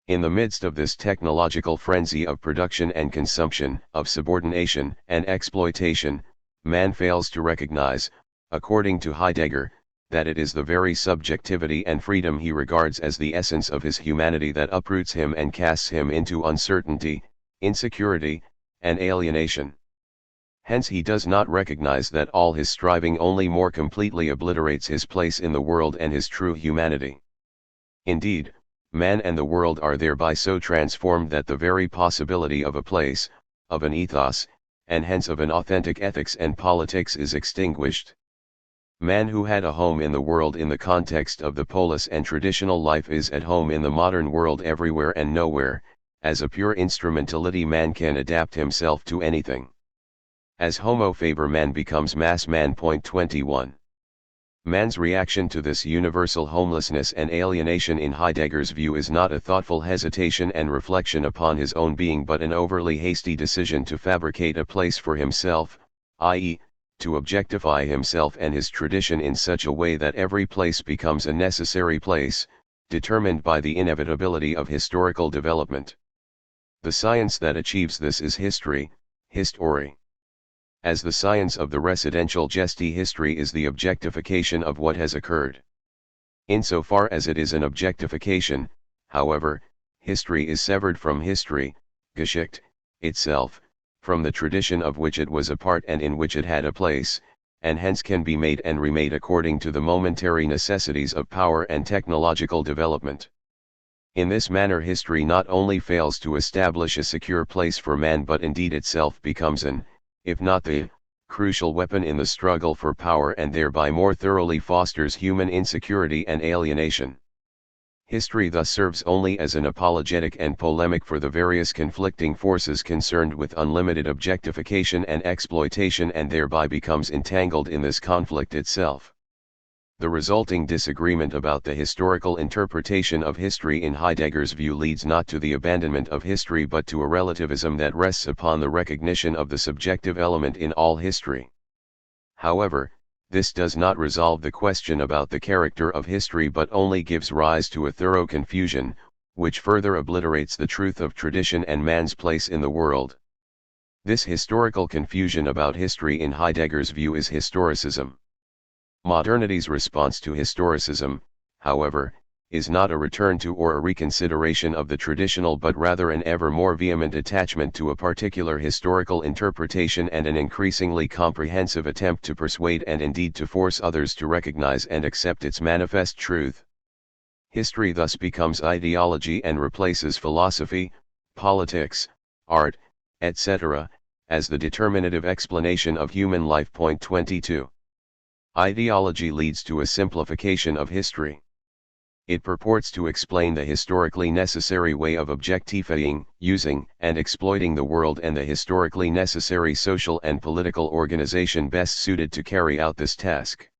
A: In the midst of this technological frenzy of production and consumption, of subordination and exploitation, man fails to recognize, according to Heidegger, that it is the very subjectivity and freedom he regards as the essence of his humanity that uproots him and casts him into uncertainty, insecurity, and alienation. Hence he does not recognize that all his striving only more completely obliterates his place in the world and his true humanity. Indeed, man and the world are thereby so transformed that the very possibility of a place, of an ethos, and hence of an authentic ethics and politics is extinguished. Man who had a home in the world in the context of the polis and traditional life is at home in the modern world everywhere and nowhere. As a pure instrumentality, man can adapt himself to anything. As homo faber, man becomes mass man. 21. Man's reaction to this universal homelessness and alienation in Heidegger's view is not a thoughtful hesitation and reflection upon his own being but an overly hasty decision to fabricate a place for himself, i.e., to objectify himself and his tradition in such a way that every place becomes a necessary place, determined by the inevitability of historical development. The science that achieves this is history, history. As the science of the residential gesti, history is the objectification of what has occurred. Insofar as it is an objectification, however, history is severed from history, Geschichte, itself, from the tradition of which it was a part and in which it had a place, and hence can be made and remade according to the momentary necessities of power and technological development. In this manner history not only fails to establish a secure place for man but indeed itself becomes an, if not the, crucial weapon in the struggle for power and thereby more thoroughly fosters human insecurity and alienation. History thus serves only as an apologetic and polemic for the various conflicting forces concerned with unlimited objectification and exploitation and thereby becomes entangled in this conflict itself. The resulting disagreement about the historical interpretation of history in Heidegger's view leads not to the abandonment of history but to a relativism that rests upon the recognition of the subjective element in all history. However, this does not resolve the question about the character of history but only gives rise to a thorough confusion, which further obliterates the truth of tradition and man's place in the world. This historical confusion about history in Heidegger's view is historicism. Modernity's response to historicism, however, is not a return to or a reconsideration of the traditional but rather an ever more vehement attachment to a particular historical interpretation and an increasingly comprehensive attempt to persuade and indeed to force others to recognize and accept its manifest truth. History thus becomes ideology and replaces philosophy, politics, art, etc., as the determinative explanation of human life. 22. Ideology leads to a simplification of history. It purports to explain the historically necessary way of objectifying, using, and exploiting the world and the historically necessary social and political organization best suited to carry out this task.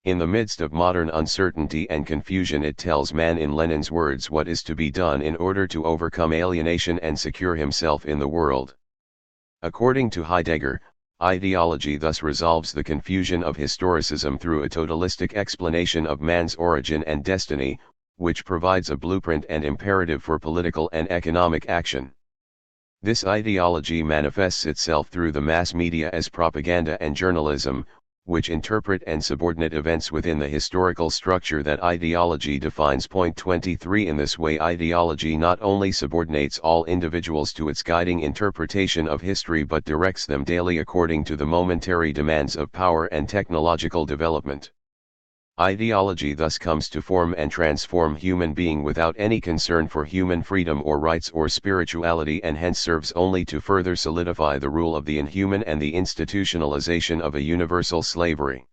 A: In the midst of modern uncertainty and confusion, it tells man in Lenin's words what is to be done in order to overcome alienation and secure himself in the world. According to Heidegger, ideology thus resolves the confusion of historicism through a totalistic explanation of man's origin and destiny, which provides a blueprint and imperative for political and economic action. This ideology manifests itself through the mass media as propaganda and journalism, which interpret and subordinate events within the historical structure that ideology defines. Point 23. In this way, ideology not only subordinates all individuals to its guiding interpretation of history but directs them daily according to the momentary demands of power and technological development. Ideology thus comes to form and transform human being without any concern for human freedom or rights or spirituality, and hence serves only to further solidify the rule of the inhuman and the institutionalization of a universal slavery.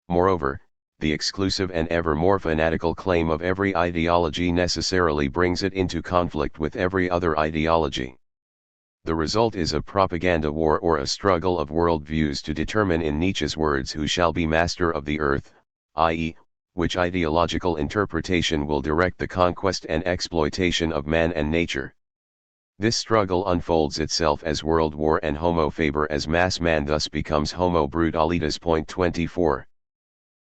A: Moreover, the exclusive and ever more fanatical claim of every ideology necessarily brings it into conflict with every other ideology. The result is a propaganda war or a struggle of worldviews to determine, in Nietzsche's words, who shall be master of the earth, i.e., which ideological interpretation will direct the conquest and exploitation of man and nature. This struggle unfolds itself as world war and homo faber, as mass man thus becomes homo brutalitas. Point 24.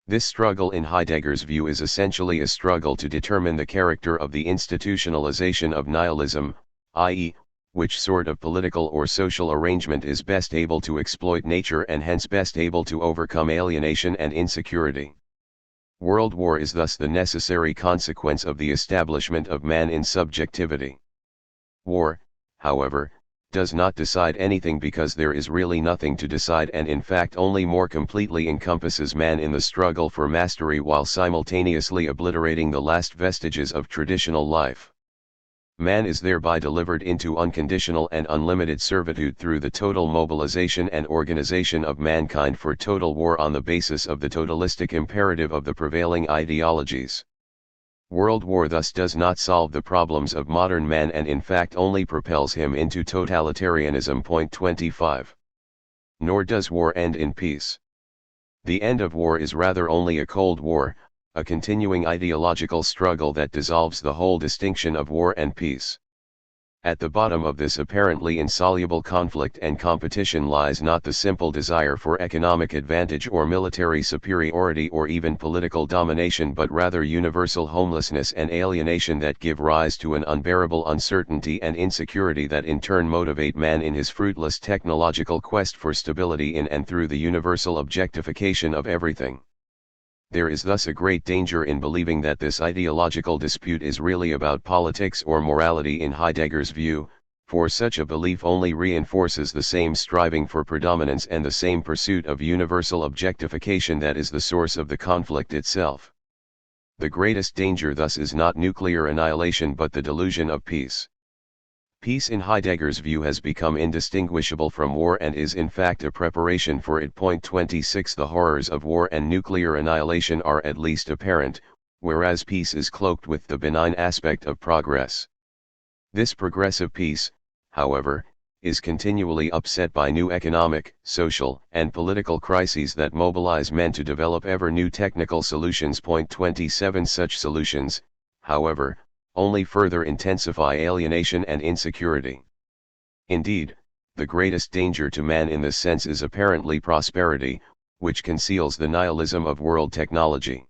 A: This struggle in Heidegger's view is essentially a struggle to determine the character of the institutionalization of nihilism, i.e., which sort of political or social arrangement is best able to exploit nature and hence best able to overcome alienation and insecurity. World war is thus the necessary consequence of the establishment of man in subjectivity. War, however, does not decide anything because there is really nothing to decide, and in fact only more completely encompasses man in the struggle for mastery while simultaneously obliterating the last vestiges of traditional life. Man is thereby delivered into unconditional and unlimited servitude through the total mobilization and organization of mankind for total war on the basis of the totalistic imperative of the prevailing ideologies. World war thus does not solve the problems of modern man and in fact only propels him into totalitarianism. Point 25. Nor does war end in peace. The end of war is rather only a cold war, a continuing ideological struggle that dissolves the whole distinction of war and peace. At the bottom of this apparently insoluble conflict and competition lies not the simple desire for economic advantage or military superiority or even political domination, but rather universal homelessness and alienation that give rise to an unbearable uncertainty and insecurity that in turn motivate man in his fruitless technological quest for stability in and through the universal objectification of everything. There is thus a great danger in believing that this ideological dispute is really about politics or morality in Heidegger's view, for such a belief only reinforces the same striving for predominance and the same pursuit of universal objectification that is the source of the conflict itself. The greatest danger thus is not nuclear annihilation but the delusion of peace. Peace in Heidegger's view has become indistinguishable from war and is in fact a preparation for it. Point 26. The horrors of war and nuclear annihilation are at least apparent, whereas peace is cloaked with the benign aspect of progress. This progressive peace, however, is continually upset by new economic, social, and political crises that mobilize men to develop ever new technical solutions. Point 27. Such solutions, however, only further intensify alienation and insecurity. Indeed, the greatest danger to man in this sense is apparently prosperity, which conceals the nihilism of world technology.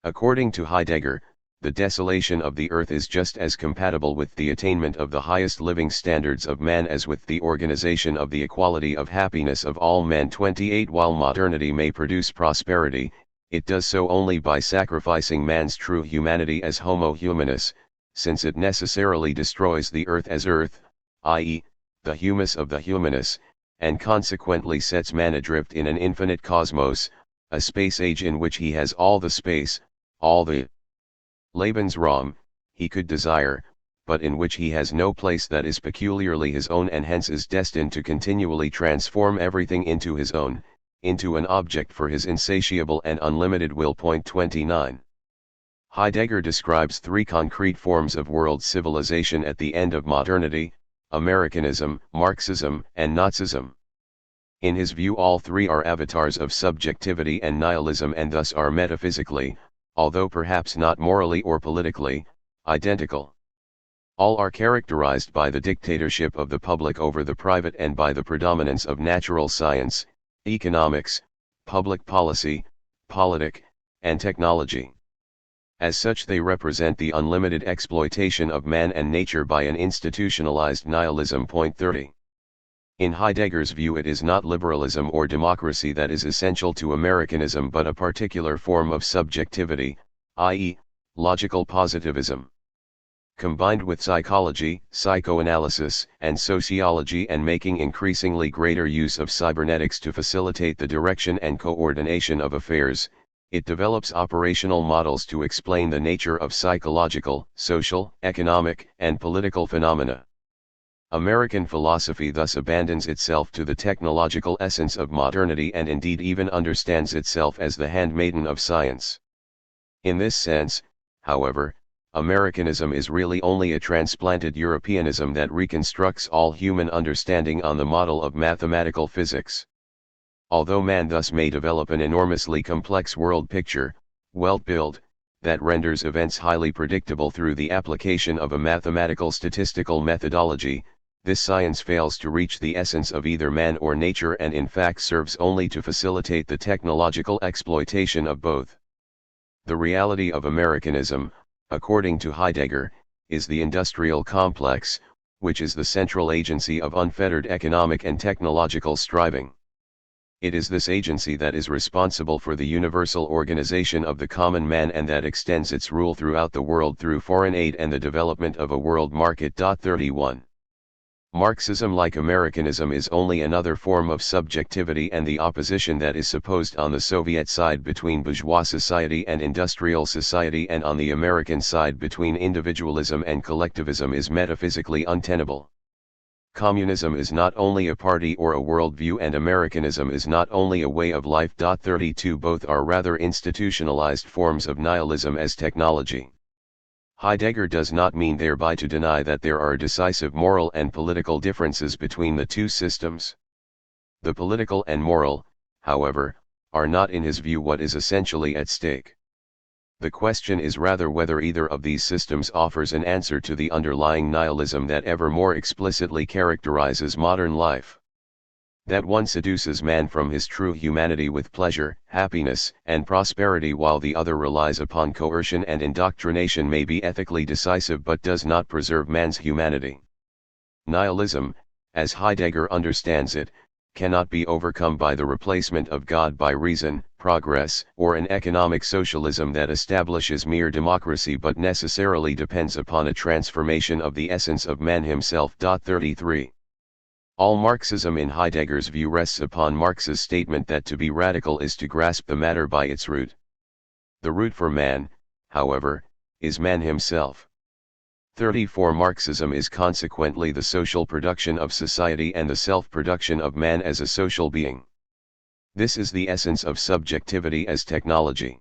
A: According to Heidegger, the desolation of the earth is just as compatible with the attainment of the highest living standards of man as with the organization of the equality of happiness of all men. 28. While modernity may produce prosperity, it does so only by sacrificing man's true humanity as homo humanus, since it necessarily destroys the earth as earth, i.e., the humus of the humanus, and consequently sets man adrift in an infinite cosmos, a space age in which he has all the space, all the Lebensraum he could desire, but in which he has no place that is peculiarly his own and hence is destined to continually transform everything into his own, into an object for his insatiable and unlimited will. 29. Heidegger describes three concrete forms of world civilization at the end of modernity: Americanism, Marxism, and Nazism. In his view, all three are avatars of subjectivity and nihilism, and thus are metaphysically, although perhaps not morally or politically, identical. All are characterized by the dictatorship of the public over the private and by the predominance of natural science, economics, public policy, politic, and technology. As such, they represent the unlimited exploitation of man and nature by an institutionalized nihilism. 30. In Heidegger's view, it is not liberalism or democracy that is essential to Americanism, but a particular form of subjectivity, i.e., logical positivism. Combined with psychology, psychoanalysis, and sociology, and making increasingly greater use of cybernetics to facilitate the direction and coordination of affairs, it develops operational models to explain the nature of psychological, social, economic, and political phenomena. American philosophy thus abandons itself to the technological essence of modernity, and indeed even understands itself as the handmaiden of science. In this sense, however, Americanism is really only a transplanted Europeanism that reconstructs all human understanding on the model of mathematical physics. Although man thus may develop an enormously complex world picture, Weltbild, that renders events highly predictable through the application of a mathematical statistical methodology, this science fails to reach the essence of either man or nature, and in fact serves only to facilitate the technological exploitation of both. The reality of Americanism, according to Heidegger, is the industrial complex, which is the central agency of unfettered economic and technological striving. It is this agency that is responsible for the universal organization of the common man, and that extends its rule throughout the world through foreign aid and the development of a world market. 31. Marxism, like Americanism, is only another form of subjectivity, and the opposition that is supposed on the Soviet side between bourgeois society and industrial society, and on the American side between individualism and collectivism, is metaphysically untenable. Communism is not only a party or a worldview, and Americanism is not only a way of life. 32. Both are rather institutionalized forms of nihilism as technology. Heidegger does not mean thereby to deny that there are decisive moral and political differences between the two systems. The political and moral, however, are not in his view what is essentially at stake. The question is rather whether either of these systems offers an answer to the underlying nihilism that ever more explicitly characterizes modern life. That one seduces man from his true humanity with pleasure, happiness, and prosperity, while the other relies upon coercion and indoctrination, may be ethically decisive but does not preserve man's humanity. Nihilism, as Heidegger understands it, cannot be overcome by the replacement of God by reason, progress, or an economic socialism that establishes mere democracy, but necessarily depends upon a transformation of the essence of man himself. 33. All Marxism in Heidegger's view rests upon Marx's statement that to be radical is to grasp the matter by its root. The root for man, however, is man himself. 34. Marxism is consequently the social production of society and the self-production of man as a social being. This is the essence of subjectivity as technology.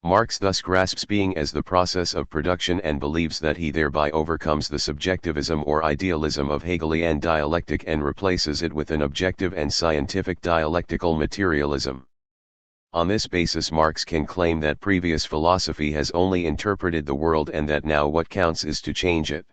A: Marx thus grasps being as the process of production, and believes that he thereby overcomes the subjectivism or idealism of Hegelian dialectic and replaces it with an objective and scientific dialectical materialism. On this basis, Marx can claim that previous philosophy has only interpreted the world, and that now what counts is to change it.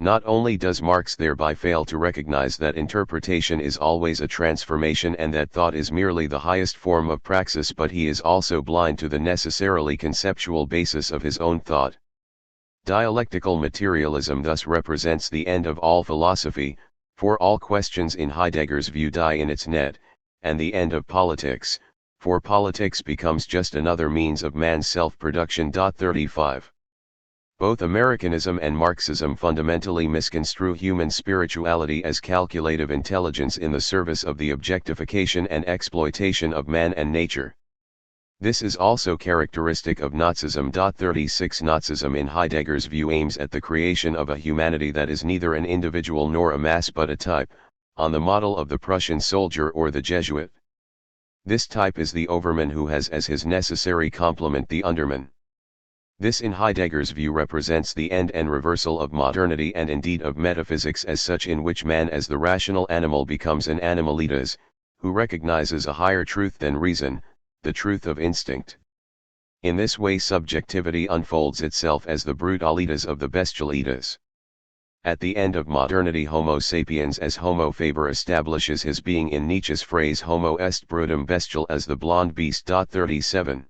A: Not only does Marx thereby fail to recognize that interpretation is always a transformation and that thought is merely the highest form of praxis, but he is also blind to the necessarily conceptual basis of his own thought. Dialectical materialism thus represents the end of all philosophy, for all questions in Heidegger's view die in its net, and the end of politics, for politics becomes just another means of man's self-production. 35. Both Americanism and Marxism fundamentally misconstrue human spirituality as calculative intelligence in the service of the objectification and exploitation of man and nature. This is also characteristic of Nazism. 36. Nazism in Heidegger's view aims at the creation of a humanity that is neither an individual nor a mass but a type, on the model of the Prussian soldier or the Jesuit. This type is the overman who has as his necessary complement the underman. This in Heidegger's view represents the end and reversal of modernity and indeed of metaphysics as such, in which man as the rational animal becomes an animalitas, who recognizes a higher truth than reason, the truth of instinct. In this way subjectivity unfolds itself as the brutalitas of the bestialitas. At the end of modernity Homo sapiens as Homo faber establishes his being in Nietzsche's phrase Homo est brutum bestial as the blond beast. 37.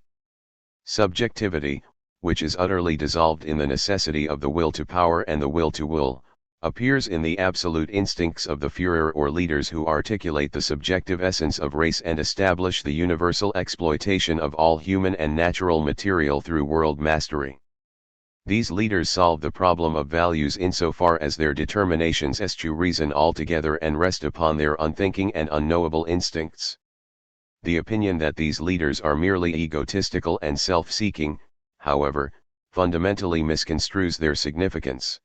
A: Subjectivity, which is utterly dissolved in the necessity of the will to power and the will to will, appears in the absolute instincts of the Führer or leaders who articulate the subjective essence of race and establish the universal exploitation of all human and natural material through world mastery. These leaders solve the problem of values insofar as their determinations eschew reason altogether and rest upon their unthinking and unknowable instincts. The opinion that these leaders are merely egotistical and self-seeking, however, fundamentally misconstrues their significance.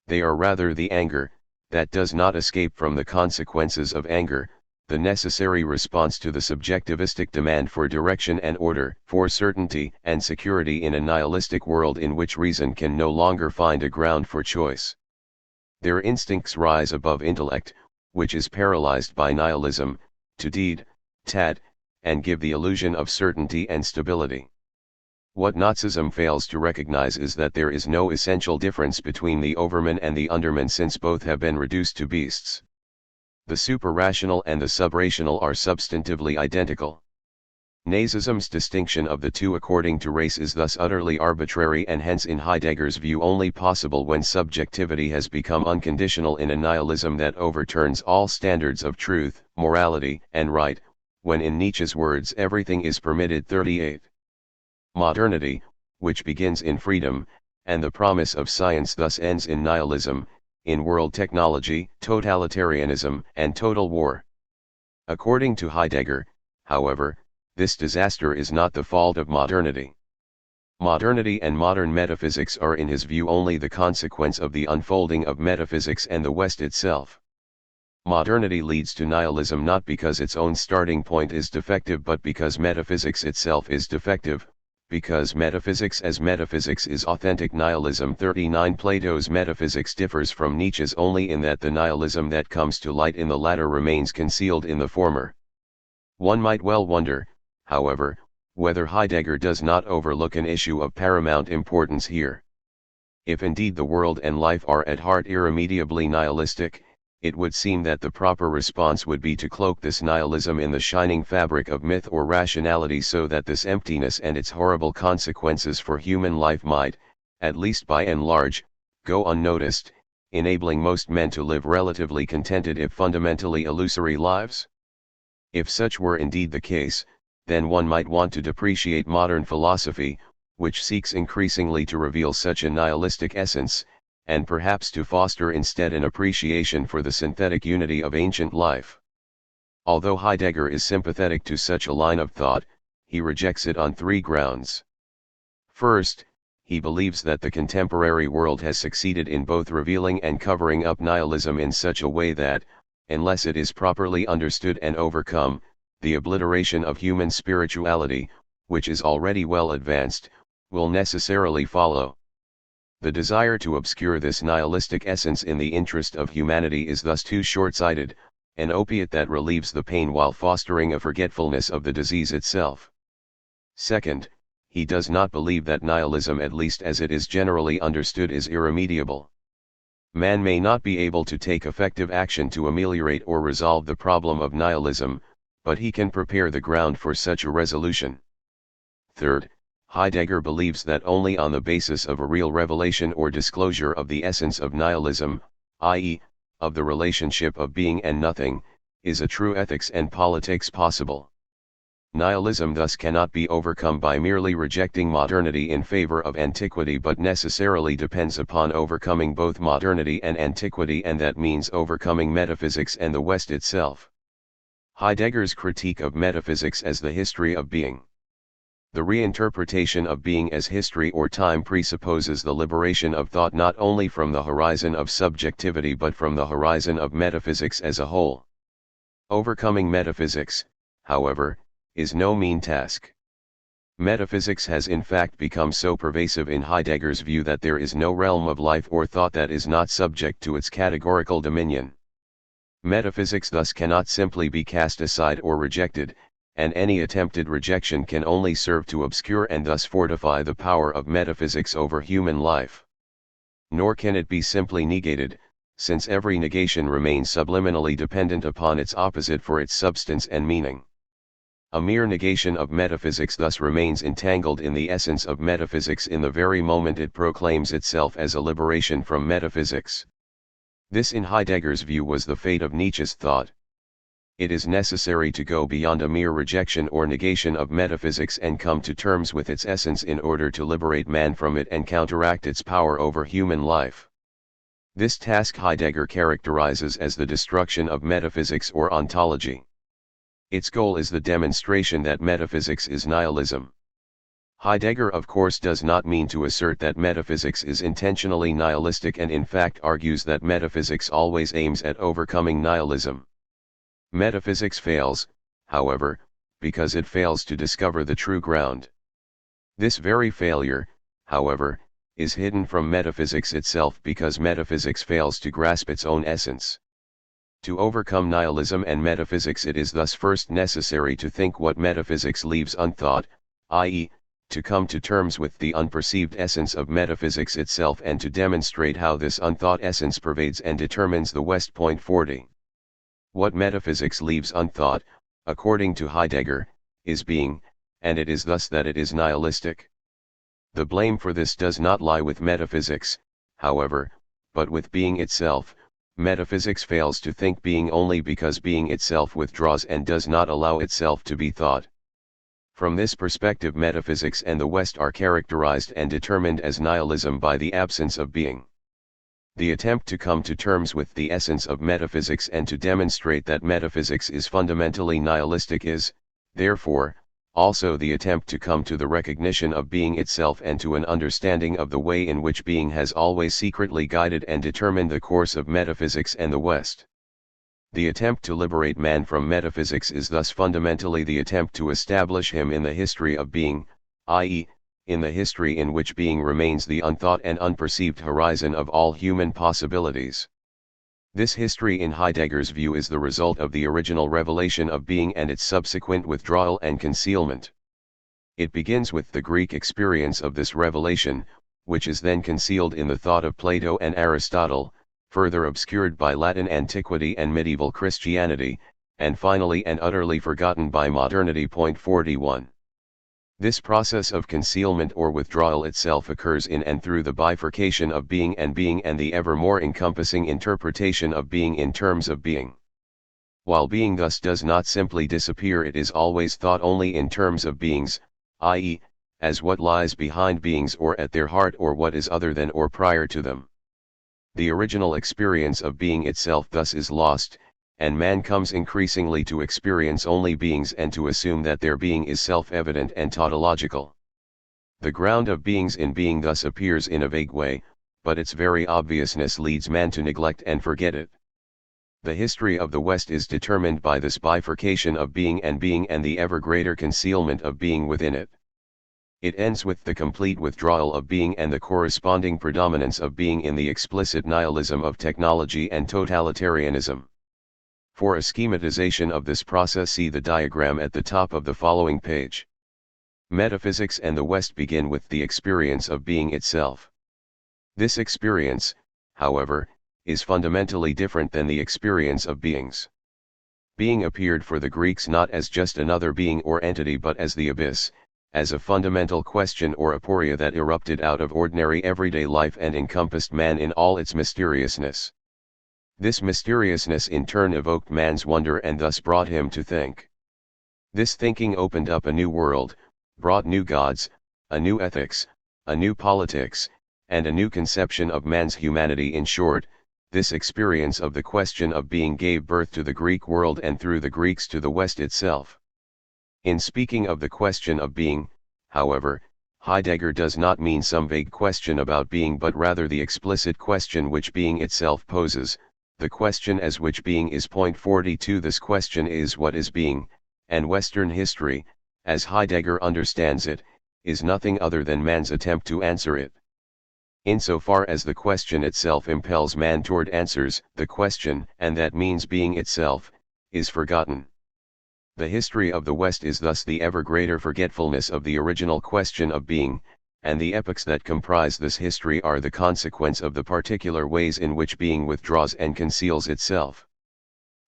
A: They are rather the anger, that does not escape from the consequences of anger, the necessary response to the subjectivistic demand for direction and order, for certainty and security in a nihilistic world in which reason can no longer find a ground for choice. Their instincts rise above intellect, which is paralyzed by nihilism, to deed, tad, and give the illusion of certainty and stability. What Nazism fails to recognize is that there is no essential difference between the overman and the underman, since both have been reduced to beasts. The suprarational and the subrational are substantively identical. Nazism's distinction of the two according to race is thus utterly arbitrary, and hence in Heidegger's view only possible when subjectivity has become unconditional in a nihilism that overturns all standards of truth, morality, and right, when in Nietzsche's words everything is permitted. 38. Modernity, which begins in freedom, and the promise of science thus ends in nihilism, in world technology, totalitarianism, and total war. According to Heidegger, however, this disaster is not the fault of modernity. Modernity and modern metaphysics are in his view only the consequence of the unfolding of metaphysics and the West itself. Modernity leads to nihilism not because its own starting point is defective but because metaphysics itself is defective, because metaphysics as metaphysics is authentic nihilism. 39. Plato's metaphysics differs from Nietzsche's only in that the nihilism that comes to light in the latter remains concealed in the former. One might well wonder, however, whether Heidegger does not overlook an issue of paramount importance here. If indeed the world and life are at heart irremediably nihilistic, it would seem that the proper response would be to cloak this nihilism in the shining fabric of myth or rationality, so that this emptiness and its horrible consequences for human life might, at least by and large, go unnoticed, enabling most men to live relatively contented if fundamentally illusory lives. If such were indeed the case, then one might want to depreciate modern philosophy, which seeks increasingly to reveal such a nihilistic essence, and perhaps to foster instead an appreciation for the synthetic unity of ancient life. Although Heidegger is sympathetic to such a line of thought, he rejects it on three grounds. First, he believes that the contemporary world has succeeded in both revealing and covering up nihilism in such a way that, unless it is properly understood and overcome, the obliteration of human spirituality, which is already well advanced, will necessarily follow. The desire to obscure this nihilistic essence in the interest of humanity is thus too short-sighted, an opiate that relieves the pain while fostering a forgetfulness of the disease itself. Second, he does not believe that nihilism, at least as it is generally understood, is irremediable. Man may not be able to take effective action to ameliorate or resolve the problem of nihilism, but he can prepare the ground for such a resolution. Third, Heidegger believes that only on the basis of a real revelation or disclosure of the essence of nihilism, i.e., of the relationship of being and nothing, is a true ethics and politics possible. Nihilism thus cannot be overcome by merely rejecting modernity in favor of antiquity, but necessarily depends upon overcoming both modernity and antiquity, and that means overcoming metaphysics and the West itself. Heidegger's critique of metaphysics as the history of being. The reinterpretation of being as history or time presupposes the liberation of thought not only from the horizon of subjectivity but from the horizon of metaphysics as a whole. Overcoming metaphysics, however, is no mean task. Metaphysics has in fact become so pervasive in Heidegger's view that there is no realm of life or thought that is not subject to its categorical dominion. Metaphysics thus cannot simply be cast aside or rejected, and any attempted rejection can only serve to obscure and thus fortify the power of metaphysics over human life. Nor can it be simply negated, since every negation remains subliminally dependent upon its opposite for its substance and meaning. A mere negation of metaphysics thus remains entangled in the essence of metaphysics in the very moment it proclaims itself as a liberation from metaphysics. This in Heidegger's view was the fate of Nietzsche's thought. It is necessary to go beyond a mere rejection or negation of metaphysics and come to terms with its essence in order to liberate man from it and counteract its power over human life. This task Heidegger characterizes as the destruction of metaphysics or ontology. Its goal is the demonstration that metaphysics is nihilism. Heidegger of course does not mean to assert that metaphysics is intentionally nihilistic and in fact argues that metaphysics always aims at overcoming nihilism. Metaphysics fails, however, because it fails to discover the true ground. This very failure, however, is hidden from metaphysics itself because metaphysics fails to grasp its own essence. To overcome nihilism and metaphysics it is thus first necessary to think what metaphysics leaves unthought, i.e., to come to terms with the unperceived essence of metaphysics itself and to demonstrate how this unthought essence pervades and determines the West. 40. What metaphysics leaves unthought, according to Heidegger, is being, and it is thus that it is nihilistic. The blame for this does not lie with metaphysics, however, but with being itself. Metaphysics fails to think being only because being itself withdraws and does not allow itself to be thought. From this perspective metaphysics and the West are characterized and determined as nihilism by the absence of being. The attempt to come to terms with the essence of metaphysics and to demonstrate that metaphysics is fundamentally nihilistic is, therefore, also the attempt to come to the recognition of being itself and to an understanding of the way in which being has always secretly guided and determined the course of metaphysics and the West. The attempt to liberate man from metaphysics is thus fundamentally the attempt to establish him in the history of being, i.e., in the history in which being remains the unthought and unperceived horizon of all human possibilities. This history in Heidegger's view is the result of the original revelation of being and its subsequent withdrawal and concealment. It begins with the Greek experience of this revelation, which is then concealed in the thought of Plato and Aristotle, further obscured by Latin antiquity and medieval Christianity, and finally and utterly forgotten by modernity. 41. This process of concealment or withdrawal itself occurs in and through the bifurcation of being and the ever more encompassing interpretation of being in terms of being. While being thus does not simply disappear, it is always thought only in terms of beings, i.e., as what lies behind beings or at their heart or what is other than or prior to them. The original experience of being itself thus is lost, and man comes increasingly to experience only beings and to assume that their being is self-evident and tautological. The ground of beings in being thus appears in a vague way, but its very obviousness leads man to neglect and forget it. The history of the West is determined by this bifurcation of being and the ever greater concealment of being within it. It ends with the complete withdrawal of being and the corresponding predominance of being in the explicit nihilism of technology and totalitarianism. For a schematization of this process, see the diagram at the top of the following page. Metaphysics and the West begin with the experience of being itself. This experience, however, is fundamentally different than the experience of beings. Being appeared for the Greeks not as just another being or entity but as the abyss, as a fundamental question or aporia that erupted out of ordinary everyday life and encompassed man in all its mysteriousness. This mysteriousness in turn evoked man's wonder and thus brought him to think. This thinking opened up a new world, brought new gods, a new ethics, a new politics, and a new conception of man's humanity. In short, this experience of the question of being gave birth to the Greek world and through the Greeks to the West itself. In speaking of the question of being, however, Heidegger does not mean some vague question about being but rather the explicit question which being itself poses, the question as which being is. 42. This question is what is being, and Western history, as Heidegger understands it, is nothing other than man's attempt to answer it. Insofar as the question itself impels man toward answers, the question, and that means being itself, is forgotten. The history of the West is thus the ever greater forgetfulness of the original question of being, and the epochs that comprise this history are the consequence of the particular ways in which being withdraws and conceals itself.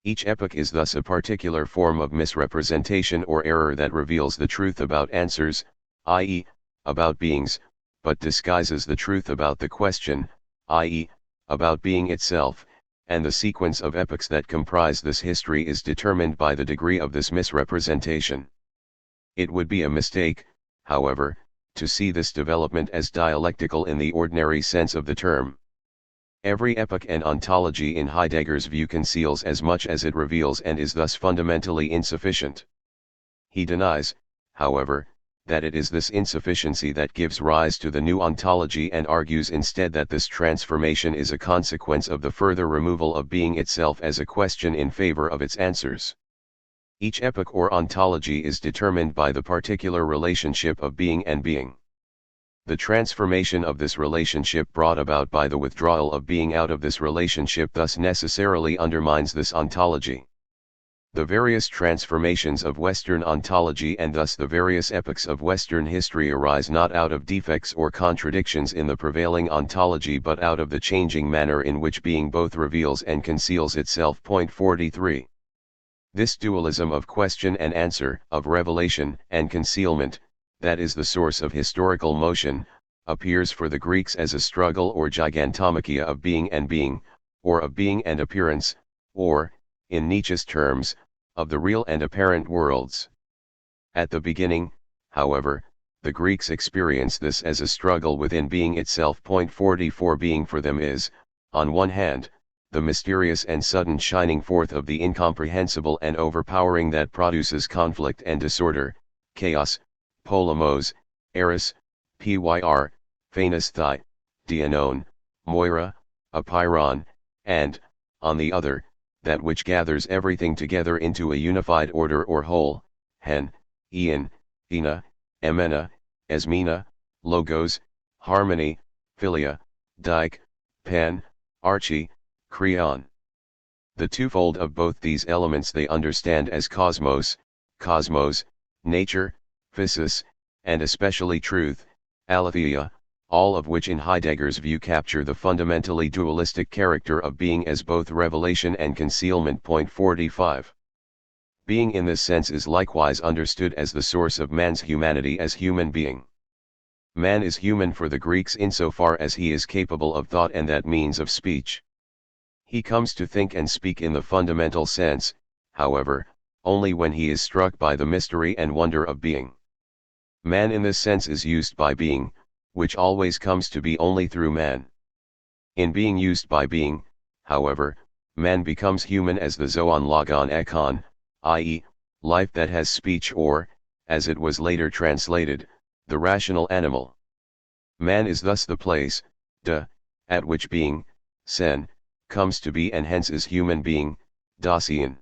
A: Each epoch is thus a particular form of misrepresentation or error that reveals the truth about answers, i.e., about beings, but disguises the truth about the question, i.e., about being itself, and the sequence of epochs that comprise this history is determined by the degree of this misrepresentation. It would be a mistake, however, to see this development as dialectical in the ordinary sense of the term. Every epoch and ontology in Heidegger's view conceals as much as it reveals and is thus fundamentally insufficient. He denies, however, that it is this insufficiency that gives rise to the new ontology and argues instead that this transformation is a consequence of the further removal of being itself as a question in favor of its answers. Each epoch or ontology is determined by the particular relationship of being and being. The transformation of this relationship brought about by the withdrawal of being out of this relationship thus necessarily undermines this ontology. The various transformations of Western ontology and thus the various epochs of Western history arise not out of defects or contradictions in the prevailing ontology but out of the changing manner in which being both reveals and conceals itself. 43. This dualism of question and answer, of revelation and concealment, that is the source of historical motion, appears for the Greeks as a struggle or gigantomachia of being and being, or of being and appearance, or, in Nietzsche's terms, of the real and apparent worlds. At the beginning, however, the Greeks experience this as a struggle within being itself. 44 Being for them is, on one hand, the mysterious and sudden shining forth of the incomprehensible and overpowering that produces conflict and disorder, chaos, polemos, eris, pyr, phanesthai, dianon, moira, apeiron, and, on the other, that which gathers everything together into a unified order or whole, hen, ian, ina, emena, esmena, logos, harmony, philia, dike, pen, archie, creon. The twofold of both these elements they understand as cosmos, nature, physis, and especially truth, aletheia, all of which in Heidegger's view capture the fundamentally dualistic character of being as both revelation and concealment. 45. Being in this sense is likewise understood as the source of man's humanity as human being. Man is human for the Greeks insofar as he is capable of thought and that means of speech. He comes to think and speak in the fundamental sense, however, only when he is struck by the mystery and wonder of being. Man in this sense is used by being, which always comes to be only through man. In being used by being, however, man becomes human as the zoon logon ekon, i.e., life that has speech or, as it was later translated, the rational animal. Man is thus the place, at which being, sen, comes to be and hence is human being, dasein.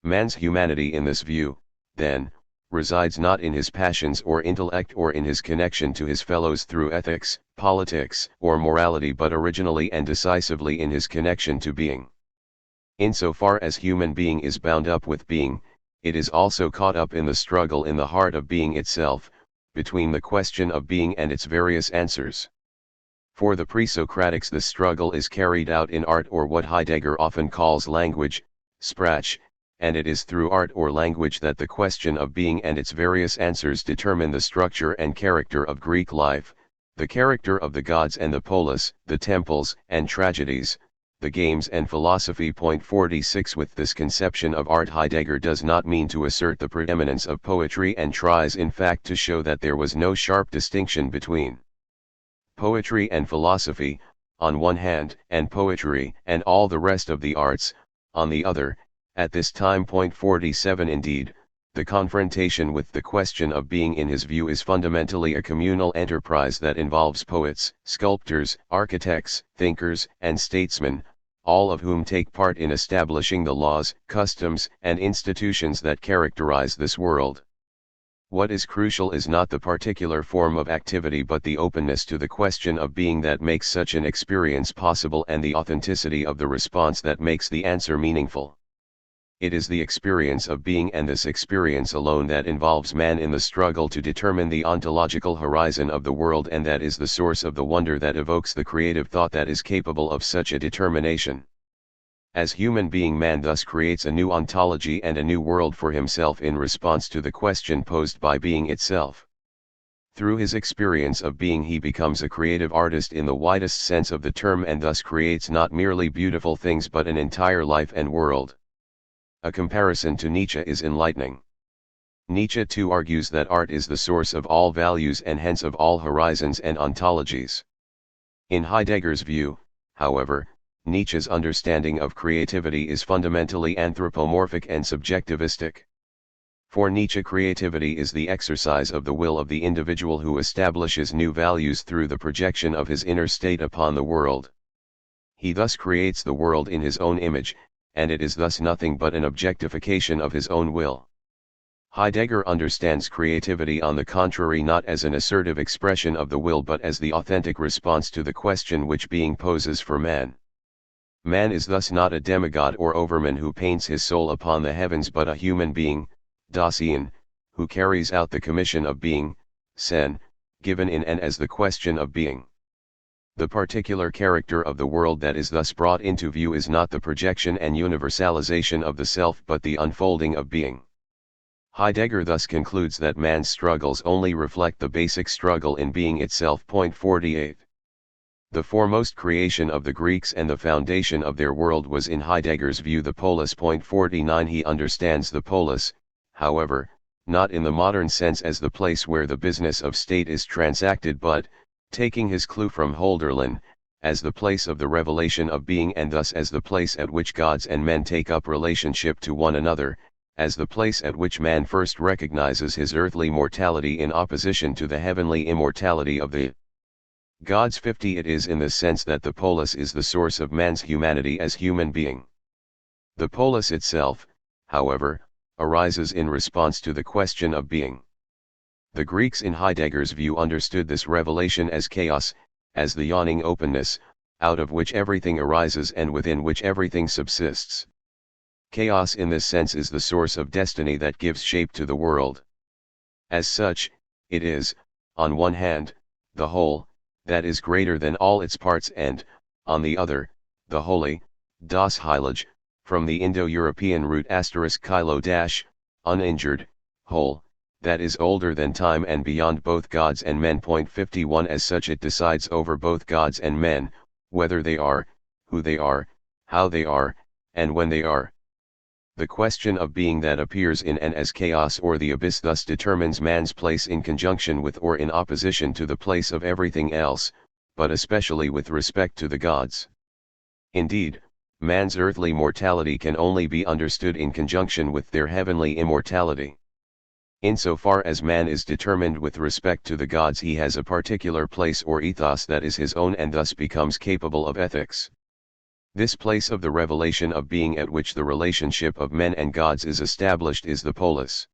A: Man's humanity in this view, then, resides not in his passions or intellect or in his connection to his fellows through ethics, politics, or morality but originally and decisively in his connection to being. Insofar as human being is bound up with being, it is also caught up in the struggle in the heart of being itself, between the question of being and its various answers. For the pre-Socratics this struggle is carried out in art or what Heidegger often calls language, Sprache, and it is through art or language that the question of being and its various answers determine the structure and character of Greek life, the character of the gods and the polis, the temples and tragedies, the games and philosophy. 46 With this conception of art Heidegger does not mean to assert the preeminence of poetry and tries in fact to show that there was no sharp distinction between poetry and philosophy, on one hand, and poetry and all the rest of the arts, on the other. At this time. 47 Indeed, the confrontation with the question of being in his view is fundamentally a communal enterprise that involves poets, sculptors, architects, thinkers, and statesmen, all of whom take part in establishing the laws, customs, and institutions that characterize this world. What is crucial is not the particular form of activity but the openness to the question of being that makes such an experience possible and the authenticity of the response that makes the answer meaningful. It is the experience of being and this experience alone that involves man in the struggle to determine the ontological horizon of the world, and that is the source of the wonder that evokes the creative thought that is capable of such a determination. As human being, man thus creates a new ontology and a new world for himself in response to the question posed by being itself. Through his experience of being he becomes a creative artist in the widest sense of the term, and thus creates not merely beautiful things but an entire life and world. A comparison to Nietzsche is enlightening. Nietzsche too argues that art is the source of all values and hence of all horizons and ontologies. In Heidegger's view, however, Nietzsche's understanding of creativity is fundamentally anthropomorphic and subjectivistic. For Nietzsche, creativity is the exercise of the will of the individual who establishes new values through the projection of his inner state upon the world. He thus creates the world in his own image, and it is thus nothing but an objectification of his own will. Heidegger understands creativity, on the contrary, not as an assertive expression of the will but as the authentic response to the question which being poses for man. Man is thus not a demigod or overman who paints his soul upon the heavens, but a human being, Dasein, who carries out the commission of being, Sen, given in and as the question of being. The particular character of the world that is thus brought into view is not the projection and universalization of the self but the unfolding of being. Heidegger thus concludes that man's struggles only reflect the basic struggle in being itself. 48. The foremost creation of the Greeks and the foundation of their world was in Heidegger's view the polis. 49. He understands the polis, however, not in the modern sense as the place where the business of state is transacted but, taking his clue from Hölderlin, as the place of the revelation of being, and thus as the place at which gods and men take up relationship to one another, as the place at which man first recognizes his earthly mortality in opposition to the heavenly immortality of the gods. 50. It is in the sense that the polis is the source of man's humanity as human being. The polis itself, however, arises in response to the question of being. The Greeks in Heidegger's view understood this revelation as chaos, as the yawning openness, out of which everything arises and within which everything subsists. Chaos in this sense is the source of destiny that gives shape to the world. As such, it is, on one hand, the whole, that is greater than all its parts, and, on the other, the holy, das Heilige, from the Indo-European root *kilo-, uninjured, whole, that is older than time and beyond both gods and men. 51. As such it decides over both gods and men, whether they are, who they are, how they are, and when they are. The question of being that appears in and as chaos or the abyss thus determines man's place in conjunction with or in opposition to the place of everything else, but especially with respect to the gods. Indeed, man's earthly mortality can only be understood in conjunction with their heavenly immortality. Insofar as man is determined with respect to the gods, he has a particular place or ethos that is his own and thus becomes capable of ethics. This place of the revelation of being at which the relationship of men and gods is established is the polis.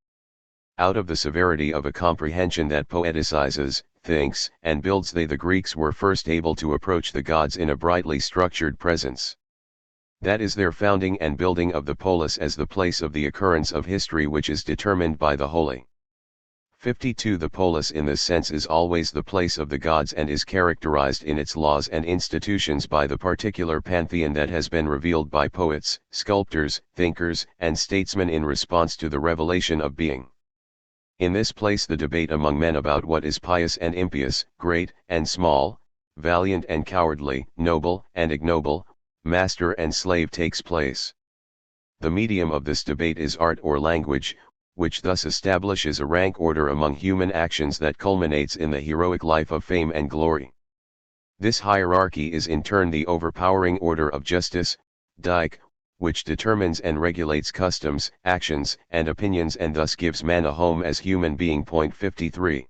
A: Out of the severity of a comprehension that poeticizes, thinks, and builds, the Greeks were first able to approach the gods in a brightly structured presence. That is their founding and building of the polis as the place of the occurrence of history which is determined by the holy. 52. The polis in this sense is always the place of the gods and is characterized in its laws and institutions by the particular pantheon that has been revealed by poets, sculptors, thinkers, and statesmen in response to the revelation of being. In this place the debate among men about what is pious and impious, great and small, valiant and cowardly, noble and ignoble, master and slave takes place. The medium of this debate is art or language, which thus establishes a rank order among human actions that culminates in the heroic life of fame and glory. This hierarchy is in turn the overpowering order of justice, Dike, which determines and regulates customs, actions, and opinions and thus gives man a home as human being. 53.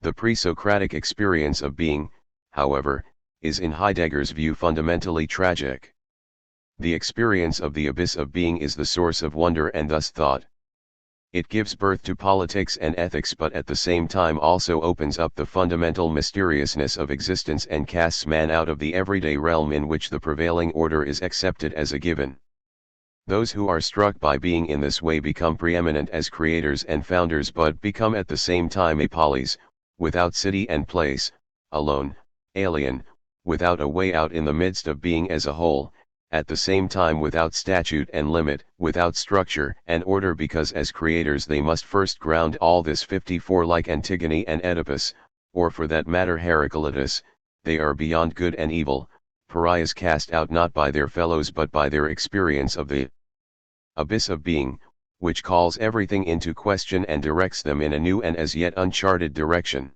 A: The pre-Socratic experience of being, however, is in Heidegger's view fundamentally tragic. The experience of the abyss of being is the source of wonder and thus thought. It gives birth to politics and ethics, but at the same time also opens up the fundamental mysteriousness of existence and casts man out of the everyday realm in which the prevailing order is accepted as a given. Those who are struck by being in this way become preeminent as creators and founders, but become at the same time apolis, without city and place, alone, alien, without a way out in the midst of being as a whole, at the same time without statute and limit, without structure and order, because as creators they must first ground all this 54 like Antigone and Oedipus, or for that matter Heraclitus. They are beyond good and evil, pariahs cast out not by their fellows but by their experience of the abyss of being, which calls everything into question and directs them in a new and as yet uncharted direction.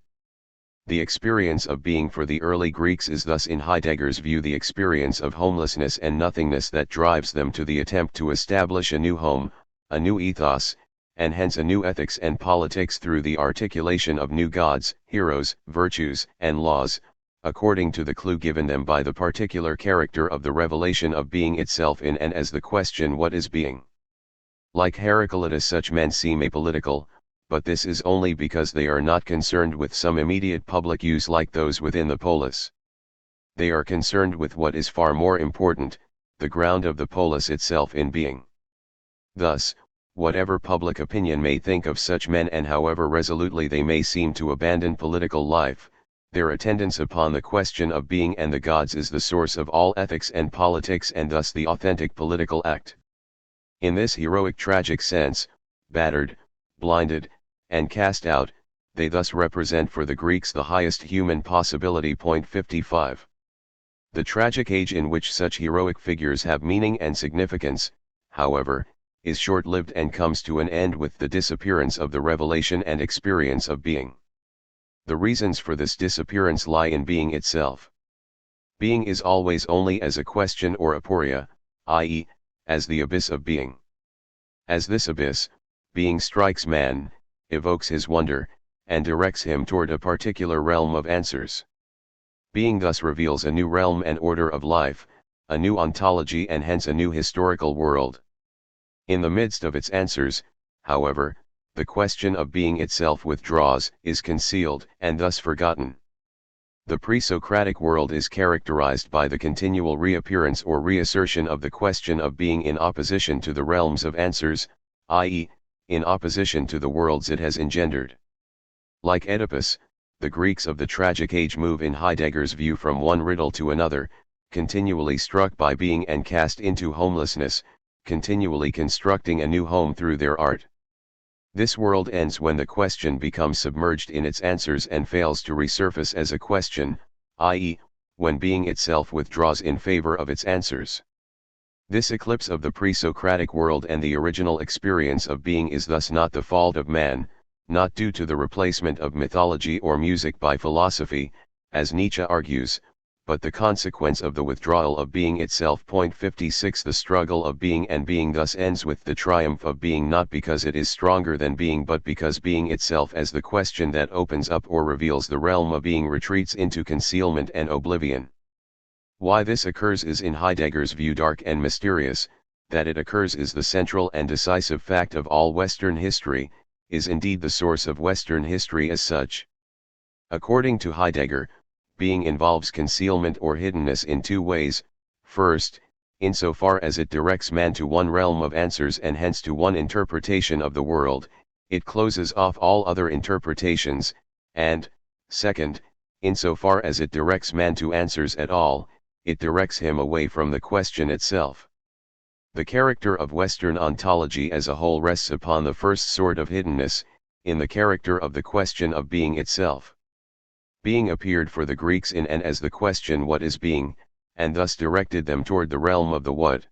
A: The experience of being for the early Greeks is thus in Heidegger's view the experience of homelessness and nothingness that drives them to the attempt to establish a new home, a new ethos, and hence a new ethics and politics through the articulation of new gods, heroes, virtues, and laws, according to the clue given them by the particular character of the revelation of being itself in and as the question what is being. Like Heraclitus, such men seem apolitical, but this is only because they are not concerned with some immediate public use like those within the polis. They are concerned with what is far more important, the ground of the polis itself in being. Thus, whatever public opinion may think of such men and however resolutely they may seem to abandon political life, their attendance upon the question of being and the gods is the source of all ethics and politics and thus the authentic political act. In this heroic tragic sense, battered, blinded, and cast out, they thus represent for the Greeks the highest human possibility. 55. The tragic age in which such heroic figures have meaning and significance, however, is short-lived and comes to an end with the disappearance of the revelation and experience of being. The reasons for this disappearance lie in being itself. Being is always only as a question or aporia, i.e., as the abyss of being. As this abyss, being strikes man, evokes his wonder, and directs him toward a particular realm of answers. Being thus reveals a new realm and order of life, a new ontology and hence a new historical world. In the midst of its answers, however, the question of being itself withdraws, is concealed, and thus forgotten. The pre-Socratic world is characterized by the continual reappearance or reassertion of the question of being in opposition to the realms of answers, i.e., in opposition to the worlds it has engendered. Like Oedipus, the Greeks of the tragic age move in Heidegger's view from one riddle to another, continually struck by being and cast into homelessness, continually constructing a new home through their art. This world ends when the question becomes submerged in its answers and fails to resurface as a question, i.e., when being itself withdraws in favor of its answers. This eclipse of the pre-Socratic world and the original experience of being is thus not the fault of man, not due to the replacement of mythology or music by philosophy, as Nietzsche argues, but the consequence of the withdrawal of being itself. 56 The struggle of being and being thus ends with the triumph of being, not because it is stronger than being but because being itself as the question that opens up or reveals the realm of being retreats into concealment and oblivion. Why this occurs is in Heidegger's view dark and mysterious. That it occurs is the central and decisive fact of all Western history, is indeed the source of Western history as such. According to Heidegger, being involves concealment or hiddenness in two ways. First, insofar as it directs man to one realm of answers and hence to one interpretation of the world, it closes off all other interpretations, and, second, insofar as it directs man to answers at all, it directs him away from the question itself. The character of Western ontology as a whole rests upon the first sort of hiddenness, in the character of the question of being itself. Being appeared for the Greeks in and as the question what is being, and thus directed them toward the realm of the what.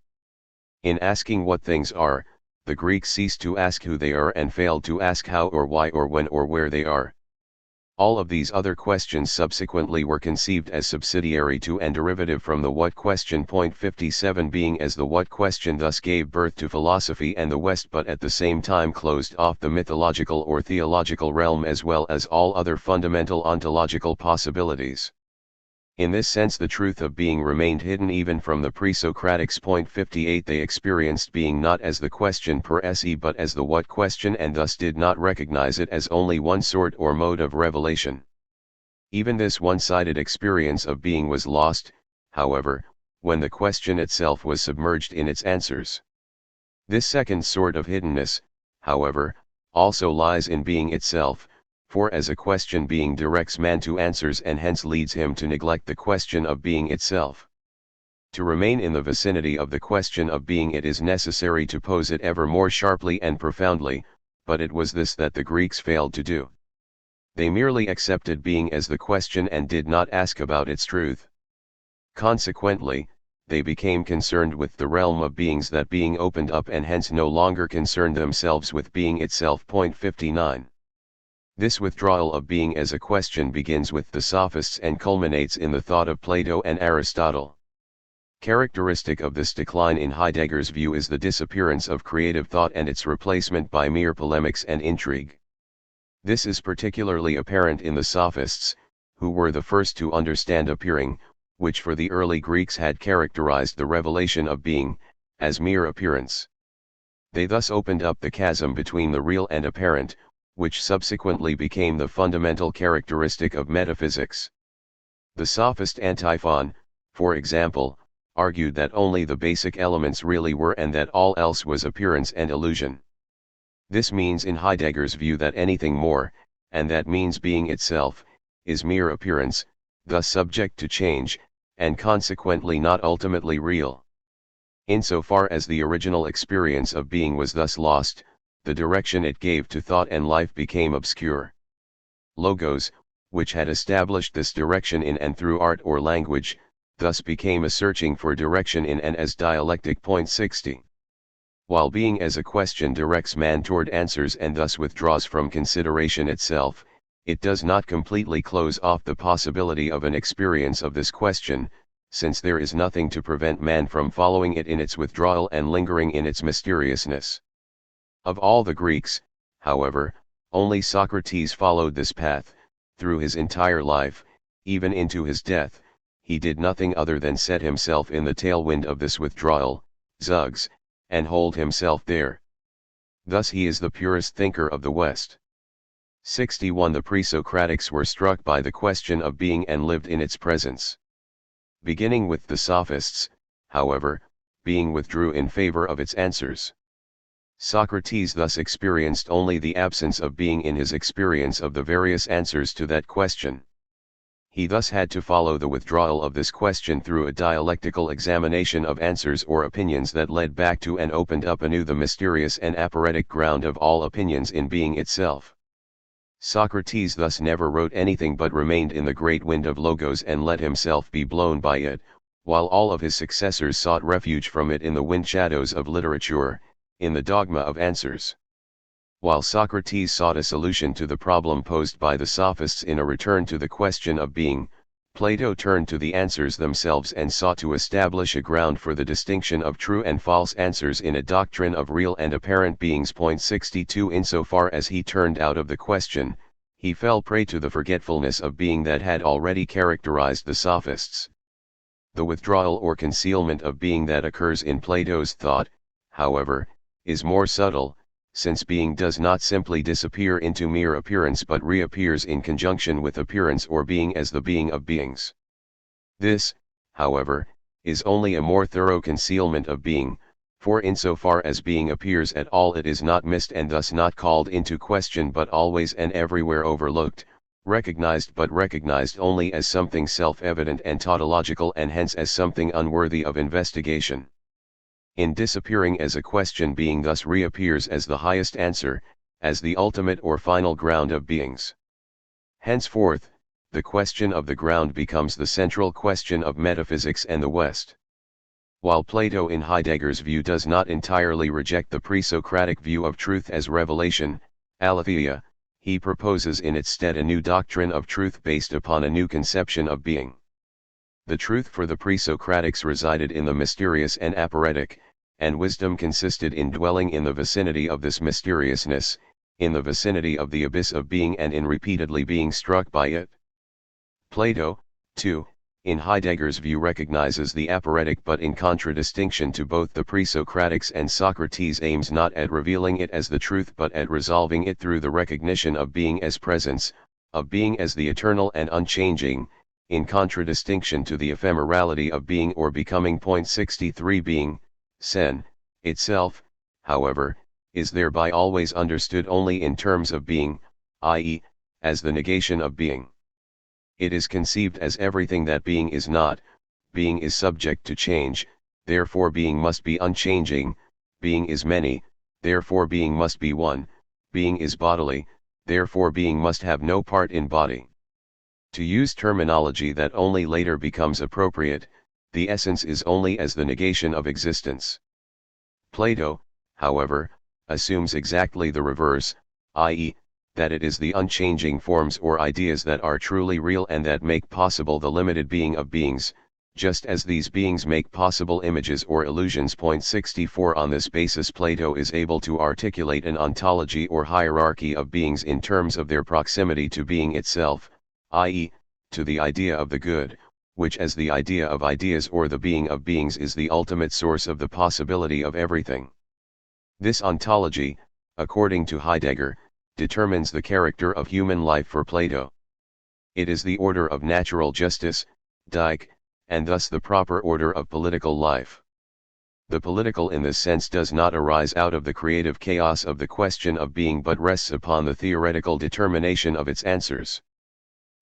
A: In asking what things are, the Greeks ceased to ask who they are and failed to ask how or why or when or where they are. All of these other questions subsequently were conceived as subsidiary to and derivative from the what question. 57 Being as the what question thus gave birth to philosophy and the West, but at the same time closed off the mythological or theological realm as well as all other fundamental ontological possibilities. In this sense the truth of being remained hidden even from the pre-Socratics. 58 They experienced being not as the question per se but as the what question, and thus did not recognize it as only one sort or mode of revelation. Even this one-sided experience of being was lost, however, when the question itself was submerged in its answers. This second sort of hiddenness, however, also lies in being itself, for as a question being directs man to answers and hence leads him to neglect the question of being itself. To remain in the vicinity of the question of being it is necessary to pose it ever more sharply and profoundly, but it was this that the Greeks failed to do. They merely accepted being as the question and did not ask about its truth. Consequently, they became concerned with the realm of beings that being opened up and hence no longer concerned themselves with being itself. 59. This withdrawal of being as a question begins with the Sophists and culminates in the thought of Plato and Aristotle. Characteristic of this decline in Heidegger's view is the disappearance of creative thought and its replacement by mere polemics and intrigue. This is particularly apparent in the Sophists, who were the first to understand appearing, which for the early Greeks had characterized the revelation of being, as mere appearance. They thus opened up the chasm between the real and apparent, which subsequently became the fundamental characteristic of metaphysics. The Sophist Antiphon, for example, argued that only the basic elements really were and that all else was appearance and illusion. This means in Heidegger's view that anything more, and that means being itself, is mere appearance, thus subject to change, and consequently not ultimately real. Insofar as the original experience of being was thus lost, the direction it gave to thought and life became obscure. Logos, which had established this direction in and through art or language, thus became a searching for direction in and as dialectic. 60. While being as a question directs man toward answers and thus withdraws from consideration itself, it does not completely close off the possibility of an experience of this question, since there is nothing to prevent man from following it in its withdrawal and lingering in its mysteriousness. Of all the Greeks, however, only Socrates followed this path. Through his entire life, even into his death, he did nothing other than set himself in the tailwind of this withdrawal, zugs, and hold himself there. Thus he is the purest thinker of the West. 61 The pre-Socratics were struck by the question of being and lived in its presence. Beginning with the Sophists, however, being withdrew in favor of its answers. Socrates thus experienced only the absence of being in his experience of the various answers to that question. He thus had to follow the withdrawal of this question through a dialectical examination of answers or opinions that led back to and opened up anew the mysterious and apparatic ground of all opinions in being itself. Socrates thus never wrote anything but remained in the great wind of Logos and let himself be blown by it, while all of his successors sought refuge from it in the wind shadows of literature, in the dogma of answers. While Socrates sought a solution to the problem posed by the Sophists in a return to the question of being, Plato turned to the answers themselves and sought to establish a ground for the distinction of true and false answers in a doctrine of real and apparent beings. 62 Insofar as he turned out of the question, he fell prey to the forgetfulness of being that had already characterized the Sophists. The withdrawal or concealment of being that occurs in Plato's thought, however, is more subtle, since being does not simply disappear into mere appearance but reappears in conjunction with appearance or being as the being of beings. This, however, is only a more thorough concealment of being, for insofar as being appears at all it is not missed and thus not called into question but always and everywhere overlooked, recognized but recognized only as something self-evident and tautological and hence as something unworthy of investigation. In disappearing as a question being thus reappears as the highest answer, as the ultimate or final ground of beings. Henceforth, the question of the ground becomes the central question of metaphysics and the West. While Plato in Heidegger's view does not entirely reject the pre-Socratic view of truth as revelation, aletheia, he proposes in its stead a new doctrine of truth based upon a new conception of being. The truth for the pre-Socratics resided in the mysterious and apparatic, and wisdom consisted in dwelling in the vicinity of this mysteriousness, in the vicinity of the abyss of being and in repeatedly being struck by it. Plato, too, in Heidegger's view recognizes the aporetic but in contradistinction to both the pre-Socratics and Socrates aims not at revealing it as the truth but at resolving it through the recognition of being as presence, of being as the eternal and unchanging, in contradistinction to the ephemerality of being or becoming. 63 Being, sen, itself, however, is thereby always understood only in terms of being, i.e., as the negation of being. It is conceived as everything that being is not. Being is subject to change, therefore being must be unchanging. Being is many, therefore being must be one. Being is bodily, therefore being must have no part in body. To use terminology that only later becomes appropriate, the essence is only as the negation of existence. Plato, however, assumes exactly the reverse, i.e., that it is the unchanging forms or ideas that are truly real and that make possible the limited being of beings, just as these beings make possible images or illusions. 64 On this basis Plato is able to articulate an ontology or hierarchy of beings in terms of their proximity to being itself, i.e., to the idea of the good, which as the idea of ideas or the being of beings is the ultimate source of the possibility of everything. This ontology, according to Heidegger, determines the character of human life for Plato. It is the order of natural justice, Dike, and thus the proper order of political life. The political in this sense does not arise out of the creative chaos of the question of being but rests upon the theoretical determination of its answers.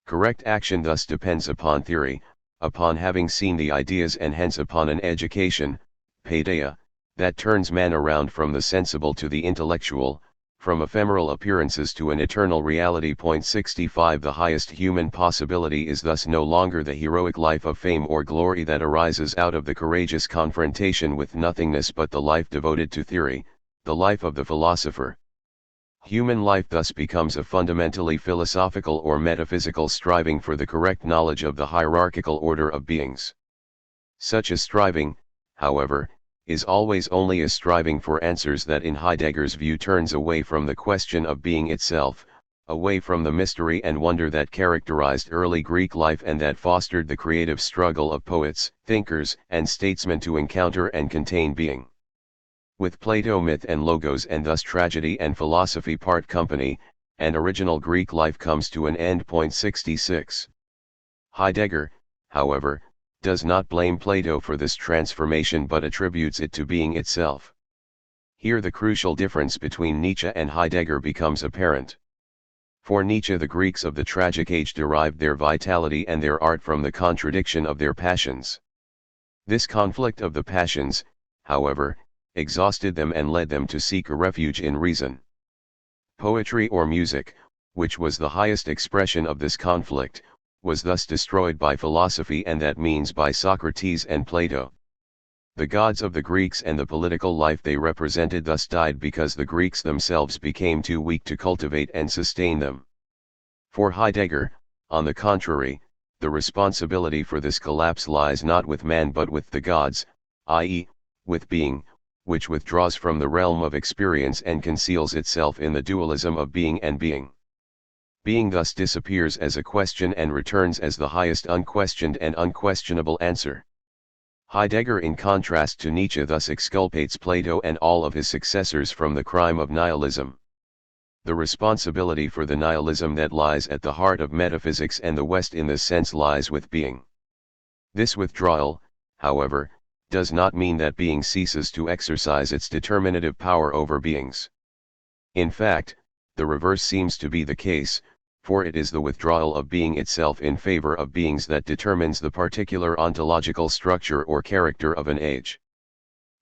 A: Correct action thus depends upon theory, upon having seen the ideas and hence upon an education, paideia, that turns man around from the sensible to the intellectual, from ephemeral appearances to an eternal reality. 65 The highest human possibility is thus no longer the heroic life of fame or glory that arises out of the courageous confrontation with nothingness but the life devoted to theory, the life of the philosopher. Human life thus becomes a fundamentally philosophical or metaphysical striving for the correct knowledge of the hierarchical order of beings. Such a striving, however, is always only a striving for answers that in Heidegger's view turns away from the question of being itself, away from the mystery and wonder that characterized early Greek life and that fostered the creative struggle of poets, thinkers, and statesmen to encounter and contain being. With Plato myth and logos and thus tragedy and philosophy part company, and original Greek life comes to an end. 66. Heidegger, however, does not blame Plato for this transformation but attributes it to being itself. Here the crucial difference between Nietzsche and Heidegger becomes apparent. For Nietzsche the Greeks of the tragic age derived their vitality and their art from the contradiction of their passions. This conflict of the passions, however, exhausted them and led them to seek a refuge in reason. Poetry or music, which was the highest expression of this conflict, was thus destroyed by philosophy and that means by Socrates and Plato. The gods of the Greeks and the political life they represented thus died because the Greeks themselves became too weak to cultivate and sustain them. For Heidegger, on the contrary, the responsibility for this collapse lies not with man but with the gods, i.e., with being, which withdraws from the realm of experience and conceals itself in the dualism of being and being. Being thus disappears as a question and returns as the highest unquestioned and unquestionable answer. Heidegger in contrast to Nietzsche thus exculpates Plato and all of his successors from the crime of nihilism. The responsibility for the nihilism that lies at the heart of metaphysics and the West in this sense lies with being. This withdrawal, however, does not mean that being ceases to exercise its determinative power over beings. In fact, the reverse seems to be the case, for it is the withdrawal of being itself in favor of beings that determines the particular ontological structure or character of an age.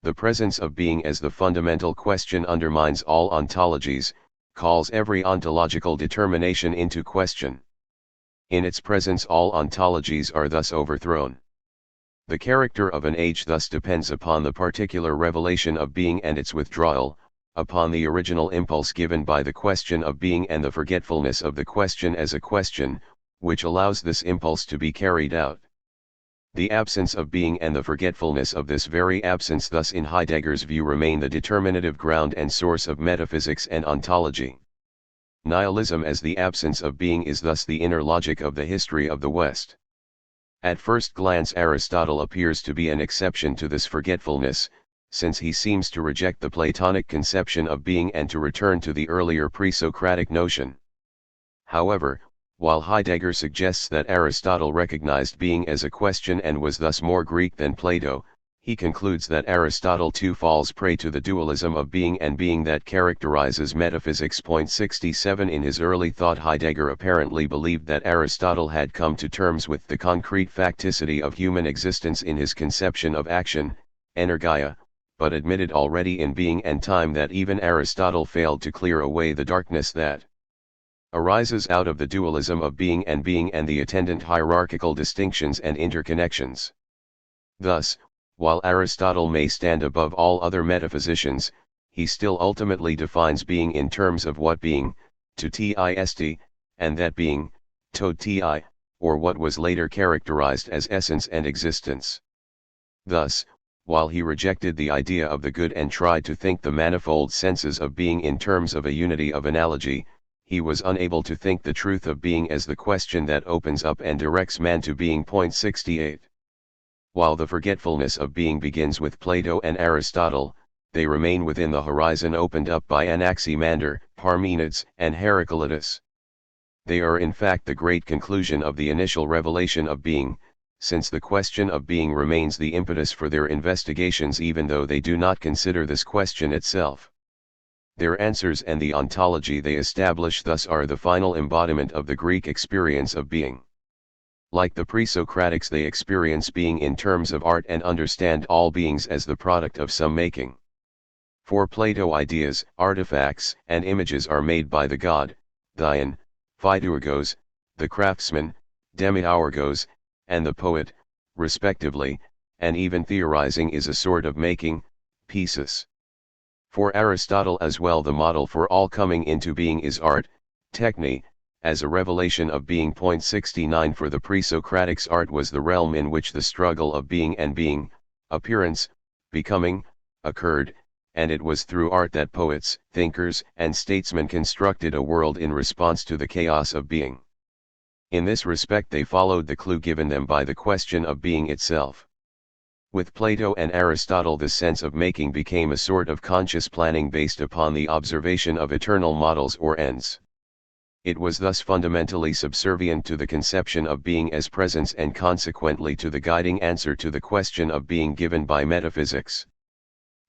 A: The presence of being as the fundamental question undermines all ontologies, calls every ontological determination into question. In its presence all ontologies are thus overthrown. The character of an age thus depends upon the particular revelation of being and its withdrawal, upon the original impulse given by the question of being and the forgetfulness of the question as a question, which allows this impulse to be carried out. The absence of being and the forgetfulness of this very absence thus in Heidegger's view remain the determinative ground and source of metaphysics and ontology. Nihilism as the absence of being is thus the inner logic of the history of the West. At first glance Aristotle appears to be an exception to this forgetfulness, since he seems to reject the Platonic conception of being and to return to the earlier pre-Socratic notion. However, while Heidegger suggests that Aristotle recognized being as a question and was thus more Greek than Plato, he concludes that Aristotle too falls prey to the dualism of being and being that characterizes metaphysics. 67 In his early thought, Heidegger apparently believed that Aristotle had come to terms with the concrete facticity of human existence in his conception of action, energia, but admitted already in being and time that even Aristotle failed to clear away the darkness that arises out of the dualism of being and the attendant hierarchical distinctions and interconnections. Thus, while Aristotle may stand above all other metaphysicians, he still ultimately defines being in terms of what being, to TIST, and that being, to TI, or what was later characterized as essence and existence. Thus, while he rejected the idea of the good and tried to think the manifold senses of being in terms of a unity of analogy, he was unable to think the truth of being as the question that opens up and directs man to being. 68. While the forgetfulness of being begins with Plato and Aristotle, they remain within the horizon opened up by Anaximander, Parmenides, and Heraclitus. They are in fact the great conclusion of the initial revelation of being, since the question of being remains the impetus for their investigations even though they do not consider this question itself. Their answers and the ontology they establish thus are the final embodiment of the Greek experience of being. Like the pre-Socratics, they experience being in terms of art and understand all beings as the product of some making. For Plato, ideas, artifacts, and images are made by the god, Dion, Phaidurgos, the craftsman, Demiurgos, and the poet, respectively, and even theorizing is a sort of making, pieces. For Aristotle as well, the model for all coming into being is art, techne, as a revelation of being. 69 For the pre-Socratics, art was the realm in which the struggle of being and being, appearance, becoming, occurred, and it was through art that poets, thinkers, and statesmen constructed a world in response to the chaos of being. In this respect they followed the clue given them by the question of being itself. With Plato and Aristotle, the sense of making became a sort of conscious planning based upon the observation of eternal models or ends. It was thus fundamentally subservient to the conception of being as presence and consequently to the guiding answer to the question of being given by metaphysics.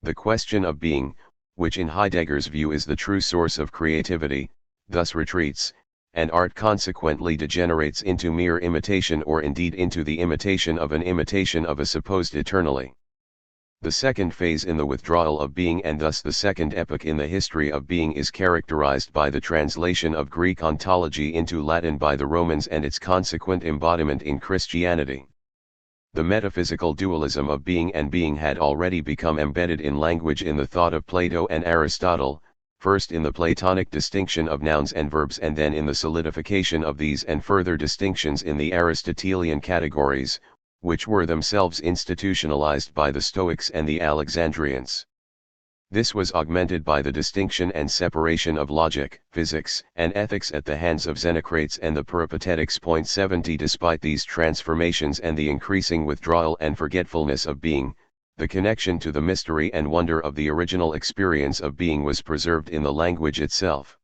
A: The question of being, which in Heidegger's view is the true source of creativity, thus retreats, and art consequently degenerates into mere imitation or indeed into the imitation of a supposed eternally. The second phase in the withdrawal of being and thus the second epoch in the history of being is characterized by the translation of Greek ontology into Latin by the Romans and its consequent embodiment in Christianity. The metaphysical dualism of being and being had already become embedded in language in the thought of Plato and Aristotle, first in the Platonic distinction of nouns and verbs and then in the solidification of these and further distinctions in the Aristotelian categories, which were themselves institutionalized by the Stoics and the Alexandrians. This was augmented by the distinction and separation of logic, physics, and ethics at the hands of Xenocrates and the Peripatetics. 70 Despite these transformations and the increasing withdrawal and forgetfulness of being, the connection to the mystery and wonder of the original experience of being was preserved in the language itself.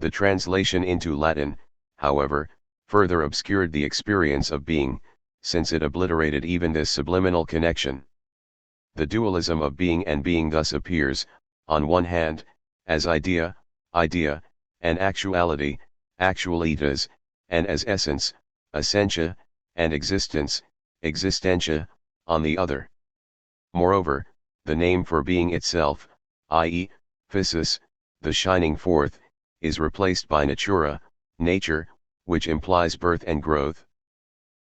A: The translation into Latin, however, further obscured the experience of being, since it obliterated even this subliminal connection. The dualism of being and being thus appears, on one hand, as idea, and actuality, actualitas, and as essence, essentia, and existence, existentia, on the other. Moreover, the name for being itself, i.e., physis, the shining forth, is replaced by natura, nature, which implies birth and growth.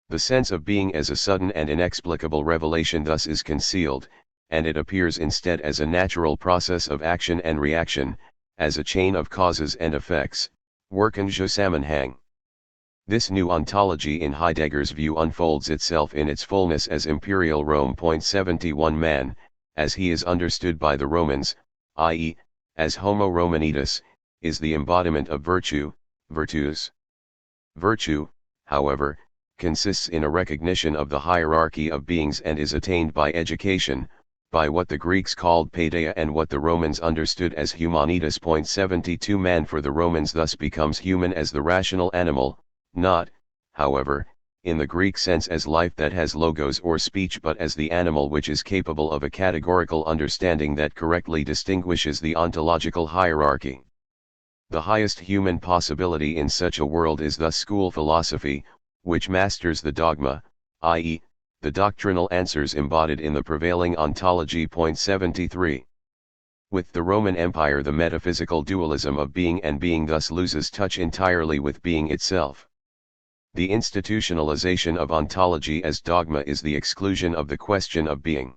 A: The sense of being as a sudden and inexplicable revelation thus is concealed, and it appears instead as a natural process of action and reaction, as a chain of causes and effects, Wirkungszusammenhang. This new ontology in Heidegger's view unfolds itself in its fullness as imperial Rome. 71 Man, as he is understood by the Romans, i.e., as Homo Romanitas, is the embodiment of virtue, virtus. Virtue, however, consists in a recognition of the hierarchy of beings and is attained by education, by what the Greeks called paideia and what the Romans understood as humanitas. 72 Man for the Romans thus becomes human as the rational animal, not, however, in the Greek sense as life that has logos or speech, but as the animal which is capable of a categorical understanding that correctly distinguishes the ontological hierarchy. The highest human possibility in such a world is thus school philosophy, which masters the dogma, i.e., the doctrinal answers embodied in the prevailing ontology. 73. With the Roman Empire, the metaphysical dualism of being and being thus loses touch entirely with being itself. The institutionalization of ontology as dogma is the exclusion of the question of being.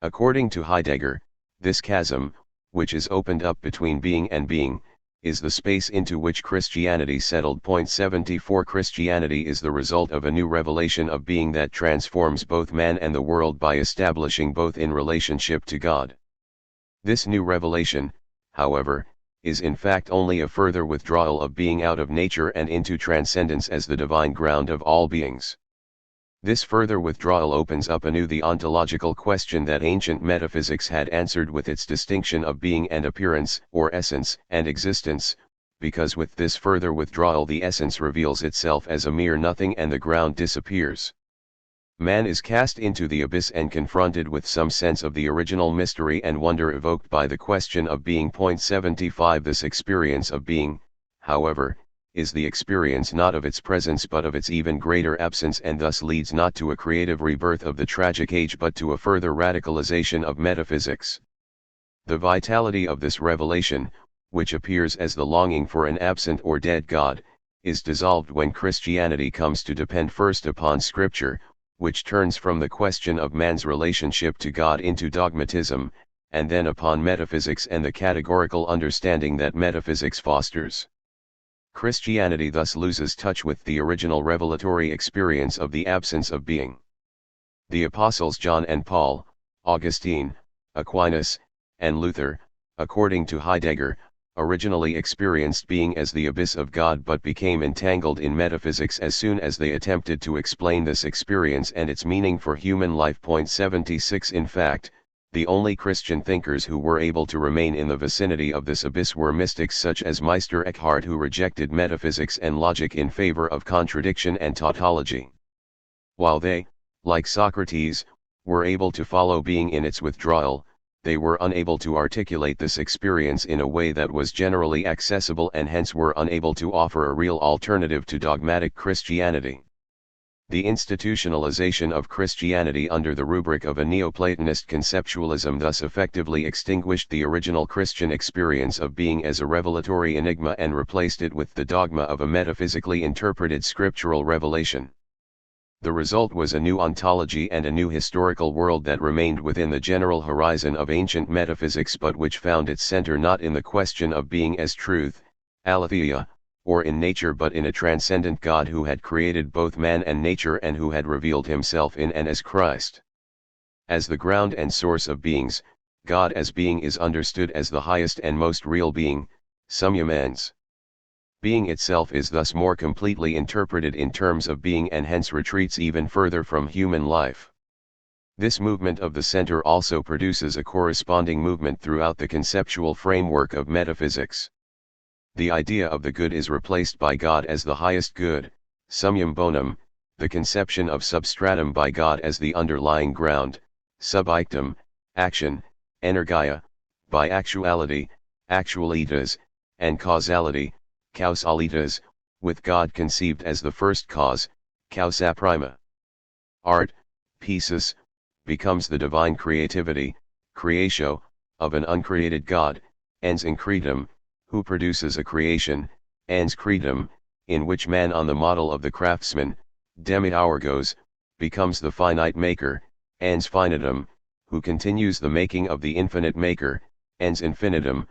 A: According to Heidegger, this chasm, which is opened up between being and being, is the space into which Christianity settled. 74 Christianity is the result of a new revelation of being that transforms both man and the world by establishing both in relationship to God. This new revelation, however, is in fact only a further withdrawal of being out of nature and into transcendence as the divine ground of all beings. This further withdrawal opens up anew the ontological question that ancient metaphysics had answered with its distinction of being and appearance, or essence and existence, because with this further withdrawal the essence reveals itself as a mere nothing and the ground disappears. Man is cast into the abyss and confronted with some sense of the original mystery and wonder evoked by the question of being. 75 This experience of being, however, is the experience not of its presence but of its even greater absence, and thus leads not to a creative rebirth of the tragic age but to a further radicalization of metaphysics. The vitality of this revelation, which appears as the longing for an absent or dead God, is dissolved when Christianity comes to depend first upon Scripture, which turns from the question of man's relationship to God into dogmatism, and then upon metaphysics and the categorical understanding that metaphysics fosters. Christianity thus loses touch with the original revelatory experience of the absence of being. The apostles John and Paul, Augustine, Aquinas, and Luther, according to Heidegger, originally experienced being as the abyss of God but became entangled in metaphysics as soon as they attempted to explain this experience and its meaning for human life. 76 In fact, the only Christian thinkers who were able to remain in the vicinity of this abyss were mystics such as Meister Eckhart, who rejected metaphysics and logic in favor of contradiction and tautology. While they, like Socrates, were able to follow being in its withdrawal, they were unable to articulate this experience in a way that was generally accessible and hence were unable to offer a real alternative to dogmatic Christianity. The institutionalization of Christianity under the rubric of a Neoplatonist conceptualism thus effectively extinguished the original Christian experience of being as a revelatory enigma and replaced it with the dogma of a metaphysically interpreted scriptural revelation. The result was a new ontology and a new historical world that remained within the general horizon of ancient metaphysics but which found its center not in the question of being as truth, aletheia, or in nature but in a transcendent God who had created both man and nature and who had revealed himself in and as Christ. As the ground and source of beings, God as being is understood as the highest and most real being, summum ens. Being itself is thus more completely interpreted in terms of being and hence retreats even further from human life. This movement of the center also produces a corresponding movement throughout the conceptual framework of metaphysics. The idea of the good is replaced by God as the highest good, summum bonum, the conception of substratum by God as the underlying ground, subictum, action, energia, by actuality, actualitas, and causality, causalitas, with God conceived as the first cause, causa prima. Art, pieces, becomes the divine creativity, creatio, of an uncreated God, ens incretum, who produces a creation, ens cretum, in which man on the model of the craftsman, demiurgos, becomes the finite maker, ens finitum, who continues the making of the infinite maker, ens infinitum.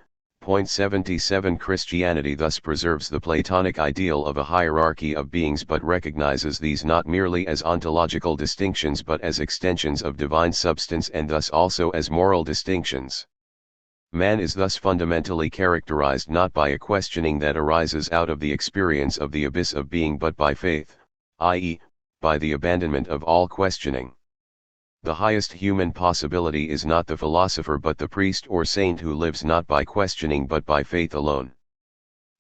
A: 77 Christianity thus preserves the Platonic ideal of a hierarchy of beings but recognizes these not merely as ontological distinctions but as extensions of divine substance and thus also as moral distinctions. Man is thus fundamentally characterized not by a questioning that arises out of the experience of the abyss of being but by faith, i.e., by the abandonment of all questioning. The highest human possibility is not the philosopher but the priest or saint who lives not by questioning but by faith alone.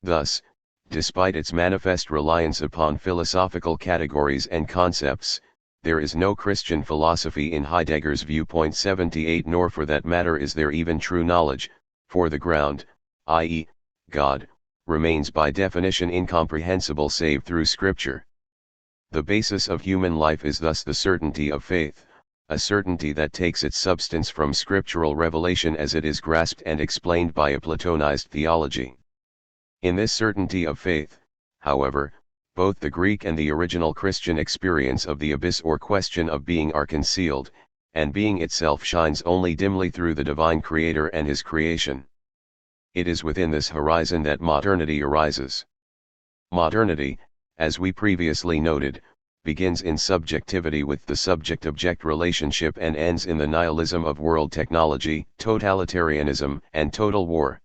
A: Thus, despite its manifest reliance upon philosophical categories and concepts, there is no Christian philosophy in Heidegger's viewpoint 78, nor for that matter is there even true knowledge, for the ground, i.e., God, remains by definition incomprehensible save through Scripture. The basis of human life is thus the certainty of faith, a certainty that takes its substance from scriptural revelation as it is grasped and explained by a Platonized theology. In this certainty of faith, however, both the Greek and the original Christian experience of the abyss or question of being are concealed, and being itself shines only dimly through the divine Creator and His creation. It is within this horizon that modernity arises. Modernity, as we previously noted, begins in subjectivity with the subject-object relationship and ends in the nihilism of world technology, totalitarianism, and total war.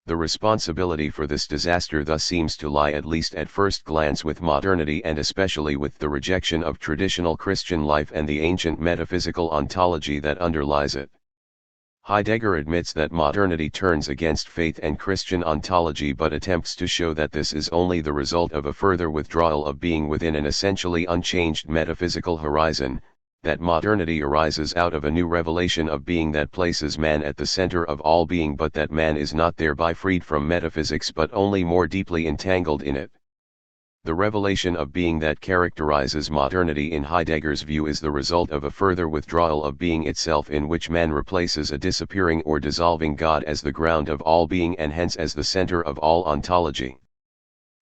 A: The responsibility for this disaster thus seems to lie, at least at first glance, with modernity, and especially with the rejection of traditional Christian life and the ancient metaphysical ontology that underlies it. Heidegger admits that modernity turns against faith and Christian ontology, but attempts to show that this is only the result of a further withdrawal of being within an essentially unchanged metaphysical horizon, that modernity arises out of a new revelation of being that places man at the center of all being, but that man is not thereby freed from metaphysics but only more deeply entangled in it. The revelation of being that characterizes modernity in Heidegger's view is the result of a further withdrawal of being itself, in which man replaces a disappearing or dissolving God as the ground of all being and hence as the center of all ontology.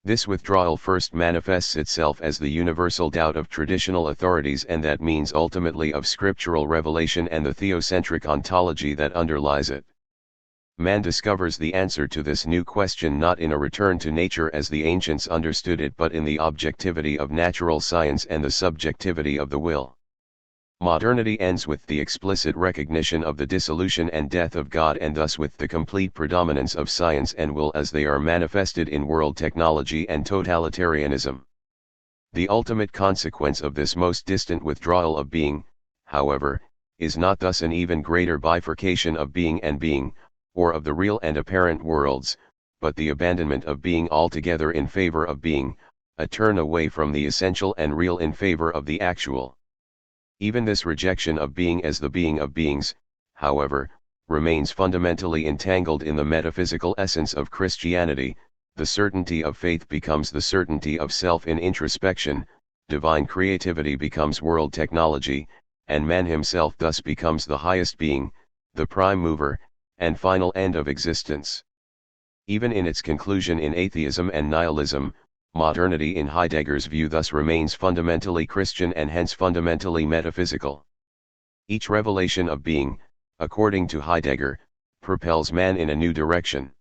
A: This withdrawal first manifests itself as the universal doubt of traditional authorities, and that means ultimately of scriptural revelation and the theocentric ontology that underlies it. Man discovers the answer to this new question not in a return to nature as the ancients understood it, but in the objectivity of natural science and the subjectivity of the will. Modernity ends with the explicit recognition of the dissolution and death of God, and thus with the complete predominance of science and will as they are manifested in world technology and totalitarianism. The ultimate consequence of this most distant withdrawal of being, however, is not thus an even greater bifurcation of being and being, or of the real and apparent worlds, but the abandonment of being altogether in favor of being, a turn away from the essential and real in favor of the actual. Even this rejection of being as the being of beings, however, remains fundamentally entangled in the metaphysical essence of Christianity. The certainty of faith becomes the certainty of self in introspection, divine creativity becomes world technology, and man himself thus becomes the highest being, the prime mover, and final end of existence. Even in its conclusion in atheism and nihilism, modernity in Heidegger's view thus remains fundamentally Christian and hence fundamentally metaphysical. Each revelation of being, according to Heidegger, propels man in a new direction.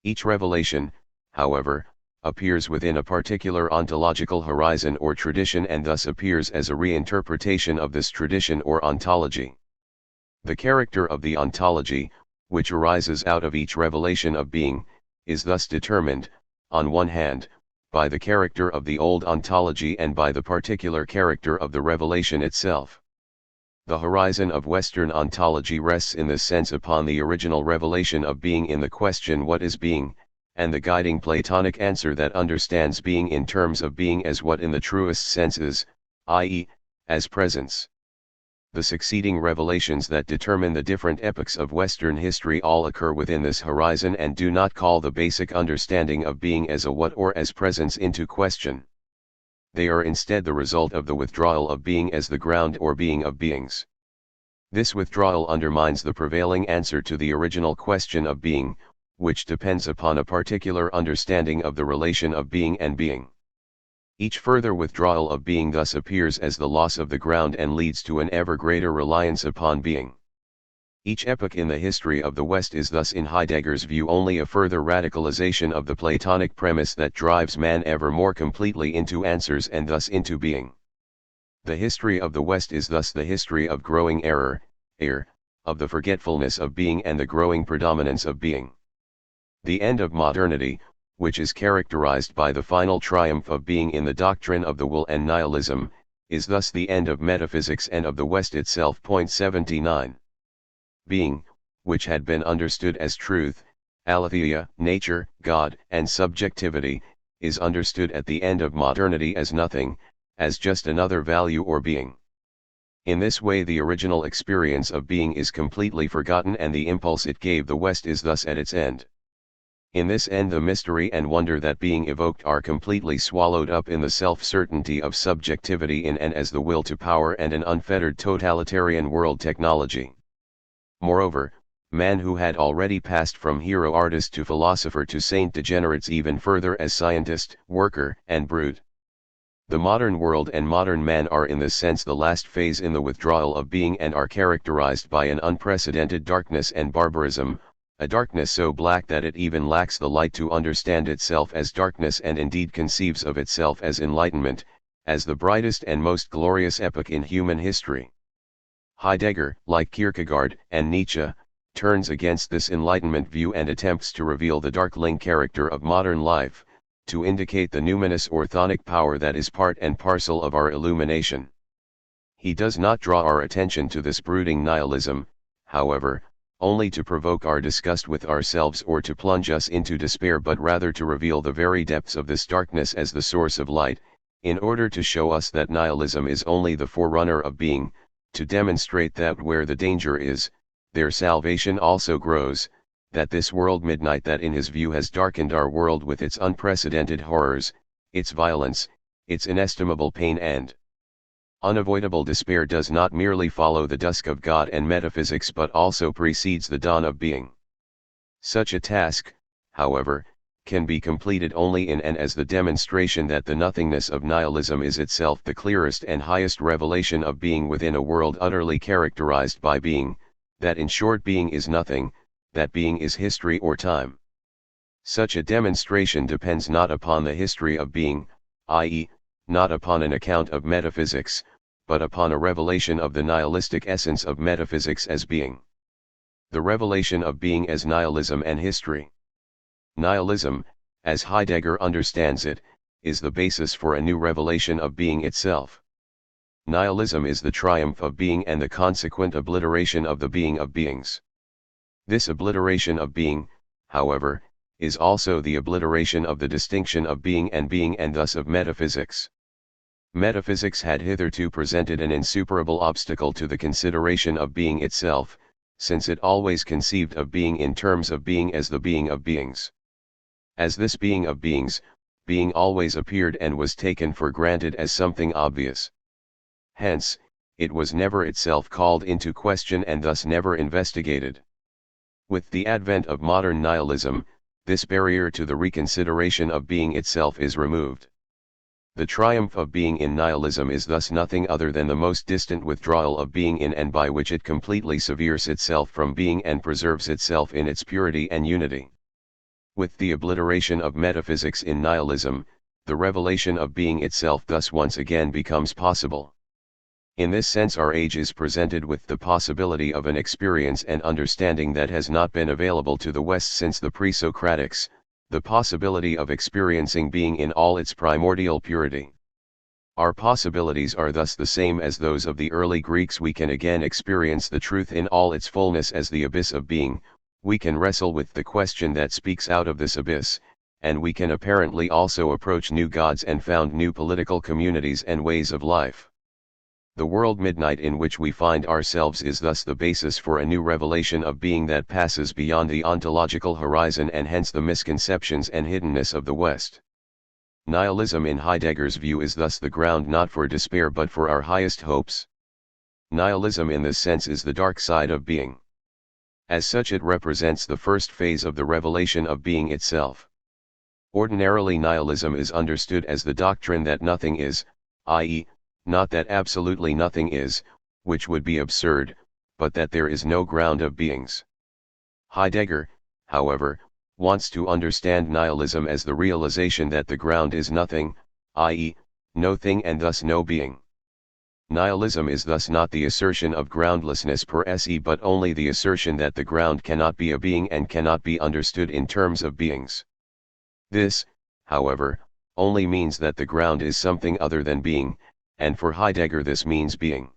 A: Each revelation, however, appears within a particular ontological horizon or tradition, and thus appears as a reinterpretation of this tradition or ontology. The character of the ontology, which arises out of each revelation of being, is thus determined, on one hand, by the character of the old ontology and by the particular character of the revelation itself. The horizon of Western ontology rests in this sense upon the original revelation of being in the question what is being, and the guiding Platonic answer that understands being in terms of being as what in the truest sense is, i.e., as presence. The succeeding revelations that determine the different epochs of Western history all occur within this horizon and do not call the basic understanding of being as a what or as presence into question. They are instead the result of the withdrawal of being as the ground or being of beings. This withdrawal undermines the prevailing answer to the original question of being, which depends upon a particular understanding of the relation of being and being. Each further withdrawal of being thus appears as the loss of the ground and leads to an ever greater reliance upon being. Each epoch in the history of the West is thus in Heidegger's view only a further radicalization of the Platonic premise that drives man ever more completely into answers and thus into being. The history of the West is thus the history of growing error, of the forgetfulness of being and the growing predominance of being. The end of modernity, which is characterized by the final triumph of being in the doctrine of the will, and nihilism, is thus the end of metaphysics and of the West itself. 79. Being, which had been understood as truth, aletheia, nature, God, and subjectivity, is understood at the end of modernity as nothing, as just another value or being. In this way the original experience of being is completely forgotten, and the impulse it gave the West is thus at its end. In this end the mystery and wonder that being evoked are completely swallowed up in the self-certainty of subjectivity in and as the will to power and an unfettered totalitarian world technology. Moreover, man, who had already passed from hero artist to philosopher to saint, degenerates even further as scientist, worker, and brute. The modern world and modern man are in this sense the last phase in the withdrawal of being, and are characterized by an unprecedented darkness and barbarism, a darkness so black that it even lacks the light to understand itself as darkness, and indeed conceives of itself as enlightenment, as the brightest and most glorious epoch in human history. Heidegger, like Kierkegaard and Nietzsche, turns against this enlightenment view and attempts to reveal the darkling character of modern life, to indicate the numinous orthonic power that is part and parcel of our illumination. He does not draw our attention to this brooding nihilism, however, only to provoke our disgust with ourselves or to plunge us into despair, but rather to reveal the very depths of this darkness as the source of light, in order to show us that nihilism is only the forerunner of being, to demonstrate that where the danger is, there salvation also grows, that this world midnight that in his view has darkened our world with its unprecedented horrors, its violence, its inestimable pain and unavoidable despair does not merely follow the dusk of God and metaphysics, but also precedes the dawn of being. Such a task, however, can be completed only in and as the demonstration that the nothingness of nihilism is itself the clearest and highest revelation of being within a world utterly characterized by being, that in short being is nothing, that being is history or time. Such a demonstration depends not upon the history of being, i.e., not upon an account of metaphysics, but upon a revelation of the nihilistic essence of metaphysics as being. The revelation of being as nihilism and history. Nihilism, as Heidegger understands it, is the basis for a new revelation of being itself. Nihilism is the triumph of being and the consequent obliteration of the being of beings. This obliteration of being, however, is also the obliteration of the distinction of being, and thus of metaphysics. Metaphysics had hitherto presented an insuperable obstacle to the consideration of being itself, since it always conceived of being in terms of being as the being of beings. As this being of beings, being always appeared and was taken for granted as something obvious. Hence, it was never itself called into question and thus never investigated. With the advent of modern nihilism, this barrier to the reconsideration of being itself is removed. The triumph of being in nihilism is thus nothing other than the most distant withdrawal of being in, and by which it completely severes itself from being and preserves itself in its purity and unity. With the obliteration of metaphysics in nihilism, the revelation of being itself thus once again becomes possible. In this sense our age is presented with the possibility of an experience and understanding that has not been available to the West since the pre-Socratics, the possibility of experiencing being in all its primordial purity. Our possibilities are thus the same as those of the early Greeks. We can again experience the truth in all its fullness as the abyss of being, we can wrestle with the question that speaks out of this abyss, and we can apparently also approach new gods and found new political communities and ways of life. The world midnight in which we find ourselves is thus the basis for a new revelation of being that passes beyond the ontological horizon and hence the misconceptions and hiddenness of the West. Nihilism in Heidegger's view is thus the ground not for despair but for our highest hopes. Nihilism in this sense is the dark side of being. As such it represents the first phase of the revelation of being itself. Ordinarily nihilism is understood as the doctrine that nothing is, i.e., not that absolutely nothing is, which would be absurd, but that there is no ground of beings. Heidegger, however, wants to understand nihilism as the realization that the ground is nothing, i.e., no thing and thus no being. Nihilism is thus not the assertion of groundlessness per se but only the assertion that the ground cannot be a being and cannot be understood in terms of beings. This, however, only means that the ground is something other than being, and for Heidegger this means being.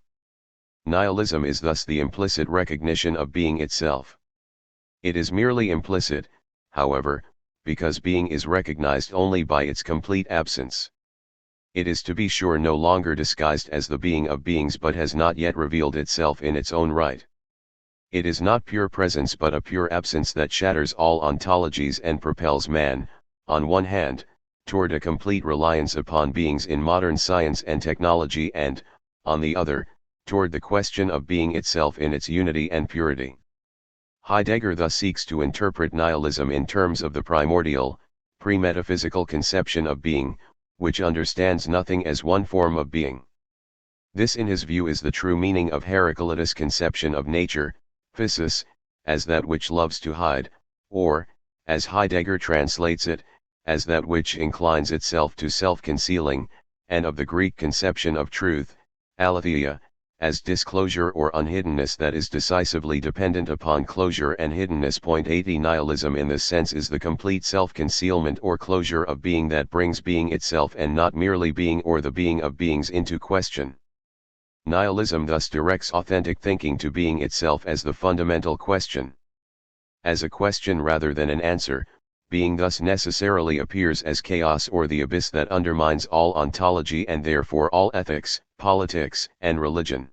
A: Nihilism is thus the implicit recognition of being itself. It is merely implicit, however, because being is recognized only by its complete absence. It is to be sure no longer disguised as the being of beings but has not yet revealed itself in its own right. It is not pure presence but a pure absence that shatters all ontologies and propels man, on one hand, toward a complete reliance upon beings in modern science and technology and, on the other, toward the question of being itself in its unity and purity. Heidegger thus seeks to interpret nihilism in terms of the primordial, pre-metaphysical conception of being, which understands nothing as one form of being. This in his view is the true meaning of Heraclitus' conception of nature, physis, as that which loves to hide, or, as Heidegger translates it, as that which inclines itself to self-concealing, and of the Greek conception of truth, aletheia, as disclosure or unhiddenness that is decisively dependent upon closure and hiddenness. 80 Nihilism in this sense is the complete self-concealment or closure of being that brings being itself and not merely being or the being of beings into question. Nihilism thus directs authentic thinking to being itself as the fundamental question. As a question rather than an answer, being thus necessarily appears as chaos or the abyss that undermines all ontology and therefore all ethics, politics, and religion.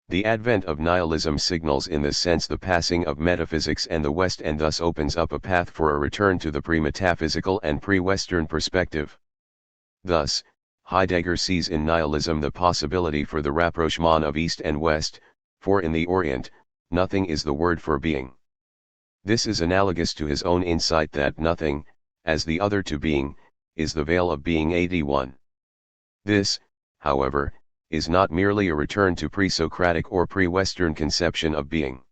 A: The advent of nihilism signals in this sense the passing of metaphysics and the West and thus opens up a path for a return to the pre-metaphysical and pre-Western perspective. Thus, Heidegger sees in nihilism the possibility for the rapprochement of East and West, for in the Orient, nothing is the word for being. This is analogous to his own insight that nothing, as the other to being, is the veil of being. 81. This, however, is not merely a return to pre-Socratic or pre-Western conception of being.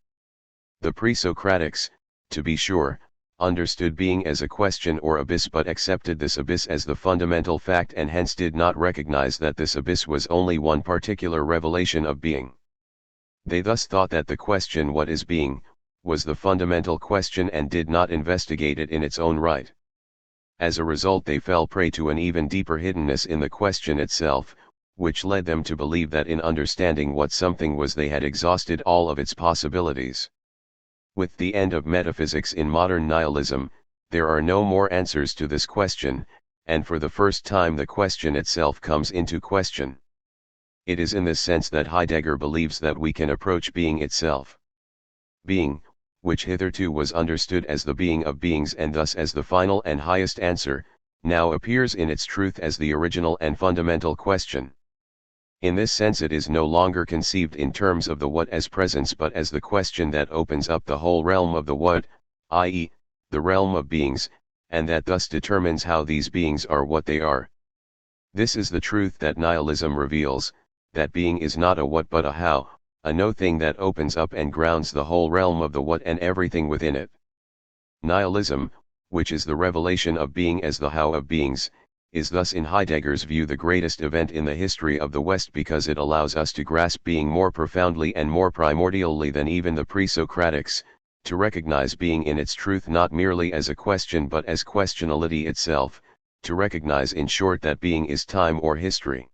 A: The pre-Socratics, to be sure, understood being as a question or abyss but accepted this abyss as the fundamental fact and hence did not recognize that this abyss was only one particular revelation of being. They thus thought that the question "what is being?" was the fundamental question and did not investigate it in its own right. As a result they fell prey to an even deeper hiddenness in the question itself, which led them to believe that in understanding what something was they had exhausted all of its possibilities. With the end of metaphysics in modern nihilism, there are no more answers to this question, and for the first time the question itself comes into question. It is in this sense that Heidegger believes that we can approach being itself. Being, which hitherto was understood as the being of beings and thus as the final and highest answer, now appears in its truth as the original and fundamental question. In this sense it is no longer conceived in terms of the what as presence but as the question that opens up the whole realm of the what, i.e., the realm of beings, and that thus determines how these beings are what they are. This is the truth that nihilism reveals, that being is not a what but a how, a no thing that opens up and grounds the whole realm of the what and everything within it. Nihilism, which is the revelation of being as the how of beings, is thus in Heidegger's view the greatest event in the history of the West because it allows us to grasp being more profoundly and more primordially than even the pre-Socratics, to recognize being in its truth not merely as a question but as questionality itself, to recognize in short that being is time or history.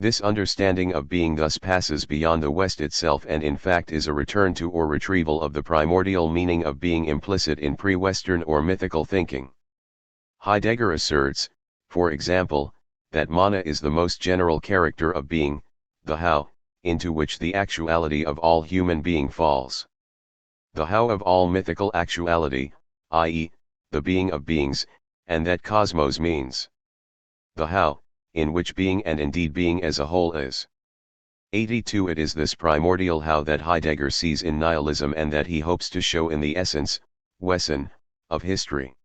A: This understanding of being thus passes beyond the West itself and in fact is a return to or retrieval of the primordial meaning of being implicit in pre-Western or mythical thinking. Heidegger asserts, for example, that mana is the most general character of being, the how, into which the actuality of all human being falls. The how of all mythical actuality, i.e., the being of beings, and that cosmos means. The how, in which being and indeed being as a whole is. 82 It is this primordial how that Heidegger sees in nihilism and that he hopes to show in the essence, Wesen, of history.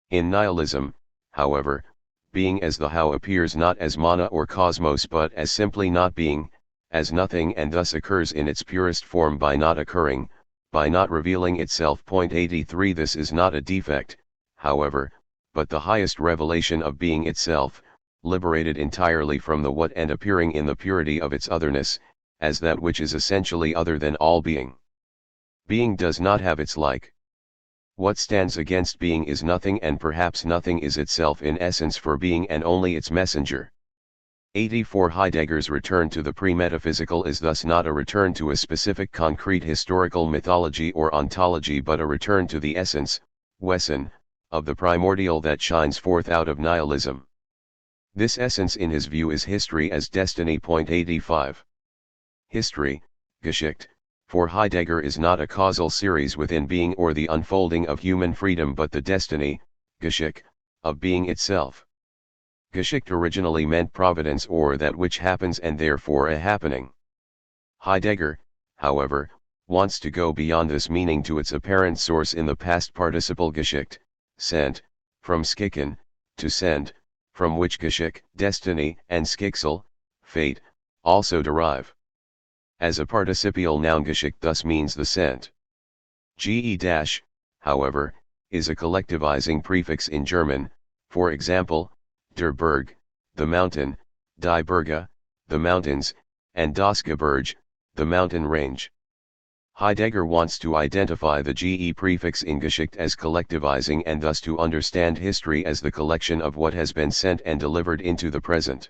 A: In nihilism, however, being as the how appears not as mana or cosmos but as simply not being, as nothing and thus occurs in its purest form by not occurring, by not revealing itself. 83 This is not a defect, however, but the highest revelation of being itself, liberated entirely from the what and appearing in the purity of its otherness, as that which is essentially other than all being. Being does not have its like. What stands against being is nothing, and perhaps nothing is itself in essence for being and only its messenger. 84. Heidegger's return to the pre-metaphysical is thus not a return to a specific concrete historical mythology or ontology, but a return to the essence, Wesen, of the primordial that shines forth out of nihilism. This essence in his view is history as destiny. 85. History, Geschichte, for Heidegger is not a causal series within being or the unfolding of human freedom, but the destiny, Geschichte, of being itself. Geschichte originally meant providence or that which happens and therefore a happening. Heidegger, however, wants to go beyond this meaning to its apparent source in the past participle Geschichte, sent, from Schicken, to send, from which Geschick, destiny, and Schicksal, fate, also derive. As a participial noun, Geschick thus means the sent. Ge-, however, is a collectivizing prefix in German, for example, der Berg, the mountain, die Berge, the mountains, and das Gebirge, the mountain range. Heidegger wants to identify the ge prefix in Geschichte as collectivizing and thus to understand history as the collection of what has been sent and delivered into the present.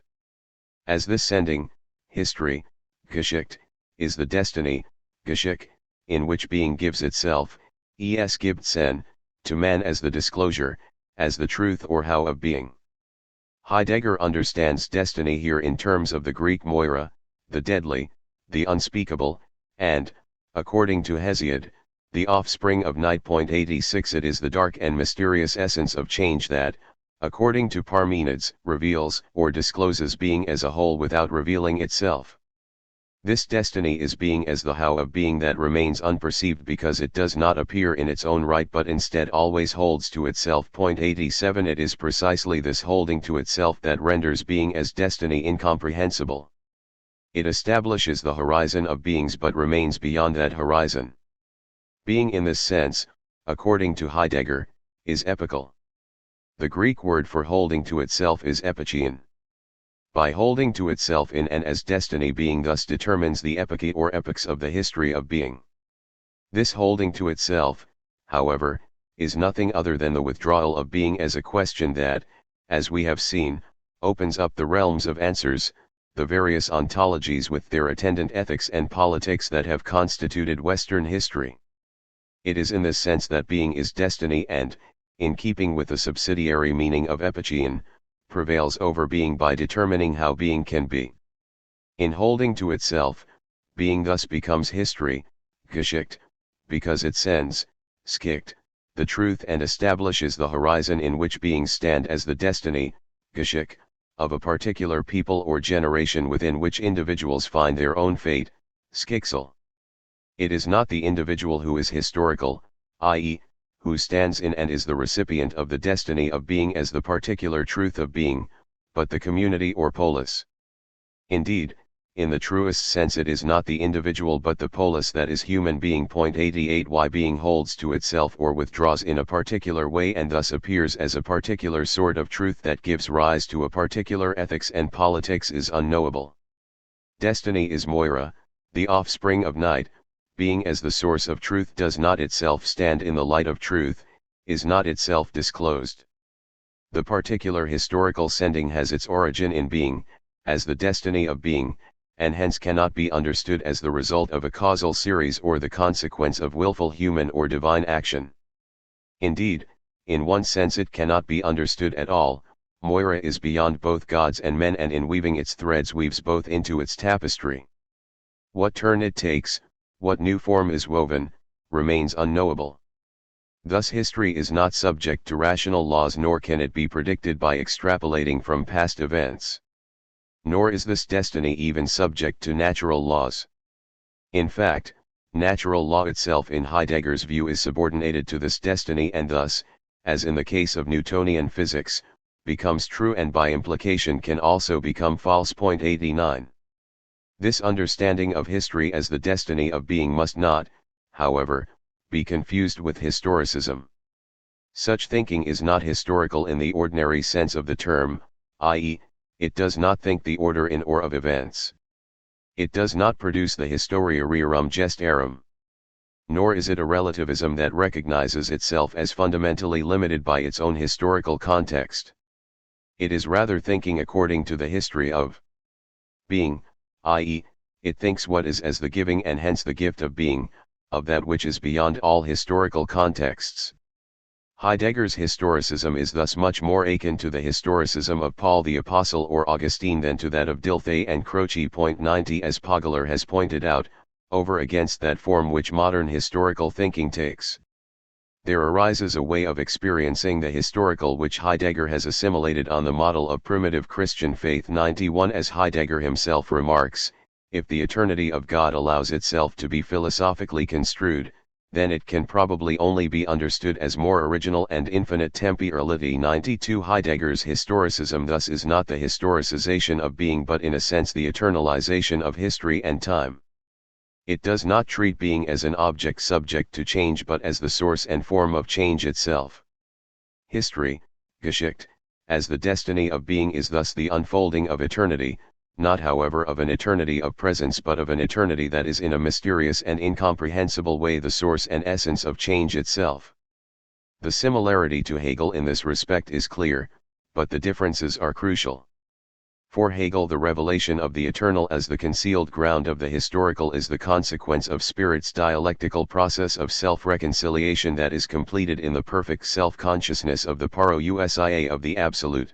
A: As this sending, history, Geschichte, is the destiny, Geschick, in which being gives itself, es gibt Sinn, to man as the disclosure, as the truth or how of being. Heidegger understands destiny here in terms of the Greek moira, the deadly, the unspeakable, and, according to Hesiod, the offspring of night. 86. It is the dark and mysterious essence of change that, according to Parmenides, reveals or discloses being as a whole without revealing itself. This destiny is being as the how of being that remains unperceived because it does not appear in its own right but instead always holds to itself. 87. It is precisely this holding to itself that renders being as destiny incomprehensible. It establishes the horizon of beings but remains beyond that horizon. Being in this sense, according to Heidegger, is epical. The Greek word for holding to itself is epichein. By holding to itself in and as destiny, being thus determines the epoche or epochs of the history of being. This holding to itself, however, is nothing other than the withdrawal of being as a question that, as we have seen, opens up the realms of answers, the various ontologies with their attendant ethics and politics that have constituted Western history. It is in this sense that being is destiny and, in keeping with the subsidiary meaning of epichein, prevails over being by determining how being can be. In holding to itself, being thus becomes history, Geschichte, because it sends, Schicht, the truth and establishes the horizon in which beings stand as the destiny, Geschick, of a particular people or generation within which individuals find their own fate, Schicksal. It is not the individual who is historical, i.e., who stands in and is the recipient of the destiny of being as the particular truth of being, but the community or polis. Indeed, in the truest sense it is not the individual but the polis that is human being. 88. Why being holds to itself or withdraws in a particular way and thus appears as a particular sort of truth that gives rise to a particular ethics and politics is unknowable. Destiny is moira, the offspring of night. Being as the source of truth does not itself stand in the light of truth, is not itself disclosed. The particular historical sending has its origin in being, as the destiny of being, and hence cannot be understood as the result of a causal series or the consequence of willful human or divine action. Indeed, in one sense it cannot be understood at all. Moira is beyond both gods and men, and in weaving its threads weaves both into its tapestry. What turn it takes, what new form is woven, remains unknowable. Thus history is not subject to rational laws, nor can it be predicted by extrapolating from past events. Nor is this destiny even subject to natural laws. In fact, natural law itself in Heidegger's view is subordinated to this destiny and thus, as in the case of Newtonian physics, becomes true and by implication can also become false. 89. This understanding of history as the destiny of being must not, however, be confused with historicism. Such thinking is not historical in the ordinary sense of the term, i.e., it does not think the order in or of events. It does not produce the historia rerum gestarum. Nor is it a relativism that recognizes itself as fundamentally limited by its own historical context. It is rather thinking according to the history of being, i.e., it thinks what is as the giving and hence the gift of being, of that which is beyond all historical contexts. Heidegger's historicism is thus much more akin to the historicism of Paul the Apostle or Augustine than to that of Dilthey and Croce. 90 As Pogler has pointed out, over against that form which modern historical thinking takes. There arises a way of experiencing the historical which Heidegger has assimilated on the model of primitive Christian faith. 91 As Heidegger himself remarks, if the eternity of God allows itself to be philosophically construed, then it can probably only be understood as more original and infinite temporality. 92 Heidegger's historicism thus is not the historicization of being but in a sense the eternalization of history and time. It does not treat being as an object subject to change but as the source and form of change itself. History, Geschichte, as the destiny of being is thus the unfolding of eternity, not however of an eternity of presence but of an eternity that is in a mysterious and incomprehensible way the source and essence of change itself. The similarity to Hegel in this respect is clear, but the differences are crucial. For Hegel the revelation of the eternal as the concealed ground of the historical is the consequence of spirit's dialectical process of self-reconciliation that is completed in the perfect self-consciousness of the parousia of the absolute.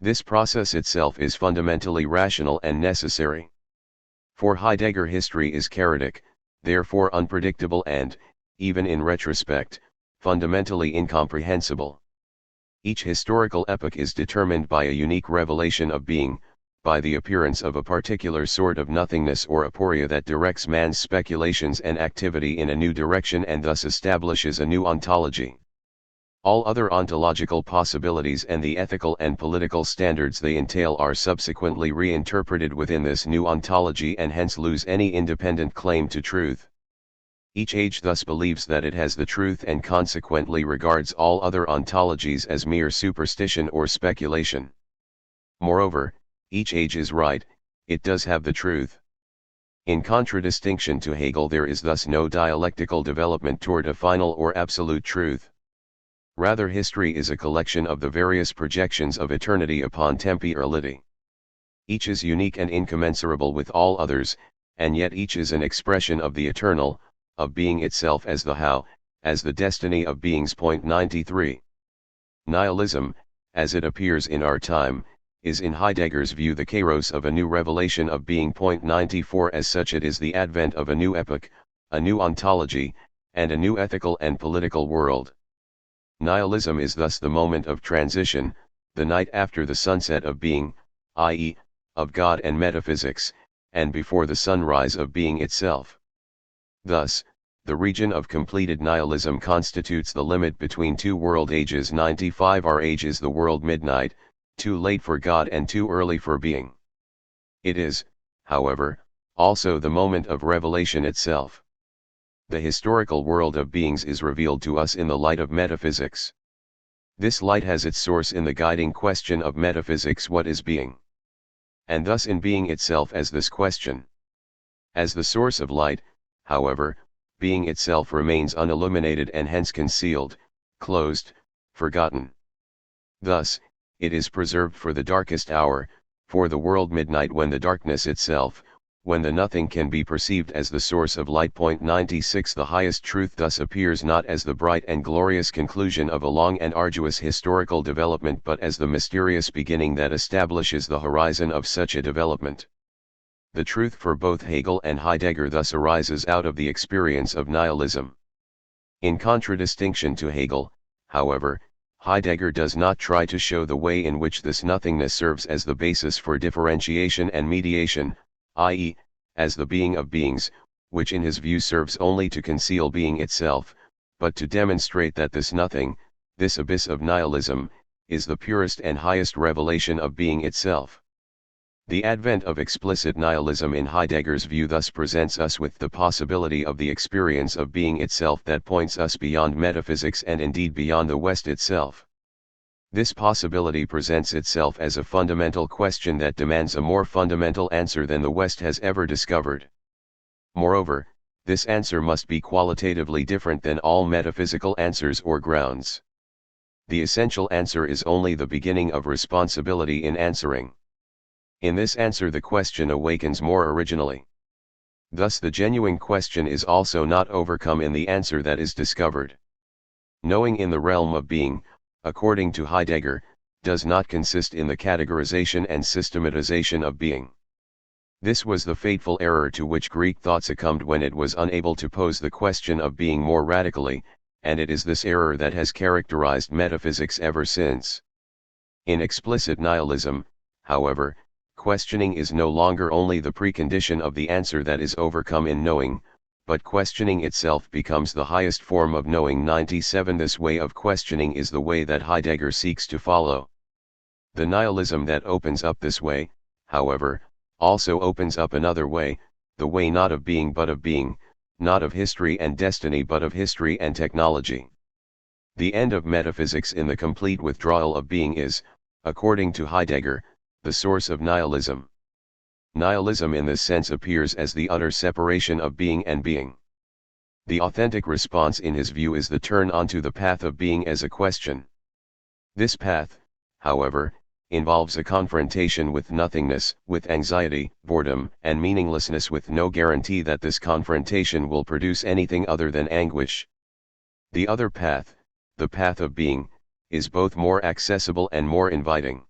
A: This process itself is fundamentally rational and necessary. For Heidegger history is chaotic, therefore unpredictable and, even in retrospect, fundamentally incomprehensible. Each historical epoch is determined by a unique revelation of being, by the appearance of a particular sort of nothingness or aporia that directs man's speculations and activity in a new direction and thus establishes a new ontology. All other ontological possibilities and the ethical and political standards they entail are subsequently reinterpreted within this new ontology and hence lose any independent claim to truth. Each age thus believes that it has the truth and consequently regards all other ontologies as mere superstition or speculation. Moreover, each age is right, it does have the truth. In contradistinction to Hegel there is thus no dialectical development toward a final or absolute truth. Rather history is a collection of the various projections of eternity upon temporality. Each is unique and incommensurable with all others, and yet each is an expression of the eternal, of being itself as the how, as the destiny of beings. 93. Nihilism, as it appears in our time, is in Heidegger's view the kairos of a new revelation of being. 94 As such it is the advent of a new epoch, a new ontology, and a new ethical and political world. Nihilism is thus the moment of transition, the night after the sunset of being, i.e., of God and metaphysics, and before the sunrise of being itself. Thus, the region of completed nihilism constitutes the limit between two world ages. 95 Our age is the world midnight, too late for God and too early for being. It is, however, also the moment of revelation itself. The historical world of beings is revealed to us in the light of metaphysics. This light has its source in the guiding question of metaphysics: what is being? And thus in being itself as this question. As the source of light, however, being itself remains unilluminated and hence concealed, closed, forgotten. Thus, it is preserved for the darkest hour, for the world midnight, when the darkness itself, when the nothing can be perceived as the source of light. 96 The highest truth thus appears not as the bright and glorious conclusion of a long and arduous historical development but as the mysterious beginning that establishes the horizon of such a development. The truth for both Hegel and Heidegger thus arises out of the experience of nihilism. In contradistinction to Hegel, however, Heidegger does not try to show the way in which this nothingness serves as the basis for differentiation and mediation, i.e., as the being of beings, which in his view serves only to conceal being itself, but to demonstrate that this nothing, this abyss of nihilism, is the purest and highest revelation of being itself. The advent of explicit nihilism in Heidegger's view thus presents us with the possibility of the experience of being itself that points us beyond metaphysics and indeed beyond the West itself. This possibility presents itself as a fundamental question that demands a more fundamental answer than the West has ever discovered. Moreover, This answer must be qualitatively different than all metaphysical answers or grounds. The essential answer is only the beginning of responsibility in answering. In this answer the question awakens more originally. Thus the genuine question is also not overcome in the answer that is discovered. Knowing in the realm of being, according to Heidegger, does not consist in the categorization and systematization of being. This was the fateful error to which Greek thought succumbed when it was unable to pose the question of being more radically, and it is this error that has characterized metaphysics ever since. In explicit nihilism, however, questioning is no longer only the precondition of the answer that is overcome in knowing, but questioning itself becomes the highest form of knowing. 97 This way of questioning is the way that Heidegger seeks to follow. The nihilism that opens up this way, however, also opens up another way, the way not of being but of being, not of history and destiny but of history and technology. The end of metaphysics in the complete withdrawal of being is, according to Heidegger, the source of nihilism. Nihilism in this sense appears as the utter separation of being and being. The authentic response in his view is the turn onto the path of being as a question. This path, however, involves a confrontation with nothingness, with anxiety, boredom, and meaninglessness, with no guarantee that this confrontation will produce anything other than anguish. The other path, the path of being, is both more accessible and more inviting.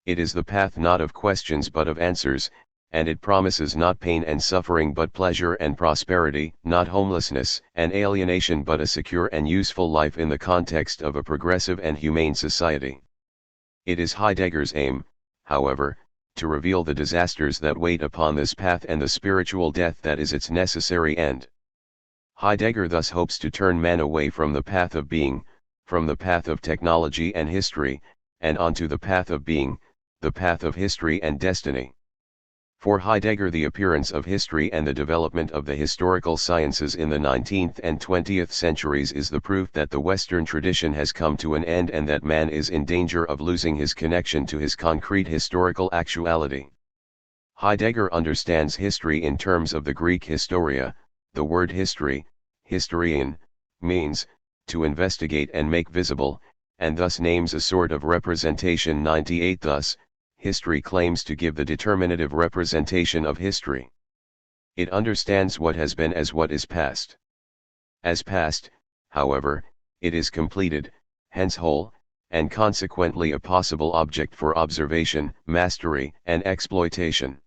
A: It is the path not of questions but of answers, and it promises not pain and suffering but pleasure and prosperity, not homelessness and alienation but a secure and useful life in the context of a progressive and humane society. It is Heidegger's aim, however, to reveal the disasters that wait upon this path and the spiritual death that is its necessary end. Heidegger thus hopes to turn man away from the path of being, from the path of technology and history, and onto the path of being, the path of history and destiny. For Heidegger, the appearance of history and the development of the historical sciences in the 19th and 20th centuries is the proof that the Western tradition has come to an end and that man is in danger of losing his connection to his concrete historical actuality. Heidegger understands history in terms of the Greek historia. The word history, historian, means to investigate and make visible, and thus names a sort of representation. 98 Thus, history claims to give the determinative representation of history. It understands what has been as what is past. As past, however, it is completed, hence whole, and consequently a possible object for observation, mastery, and exploitation.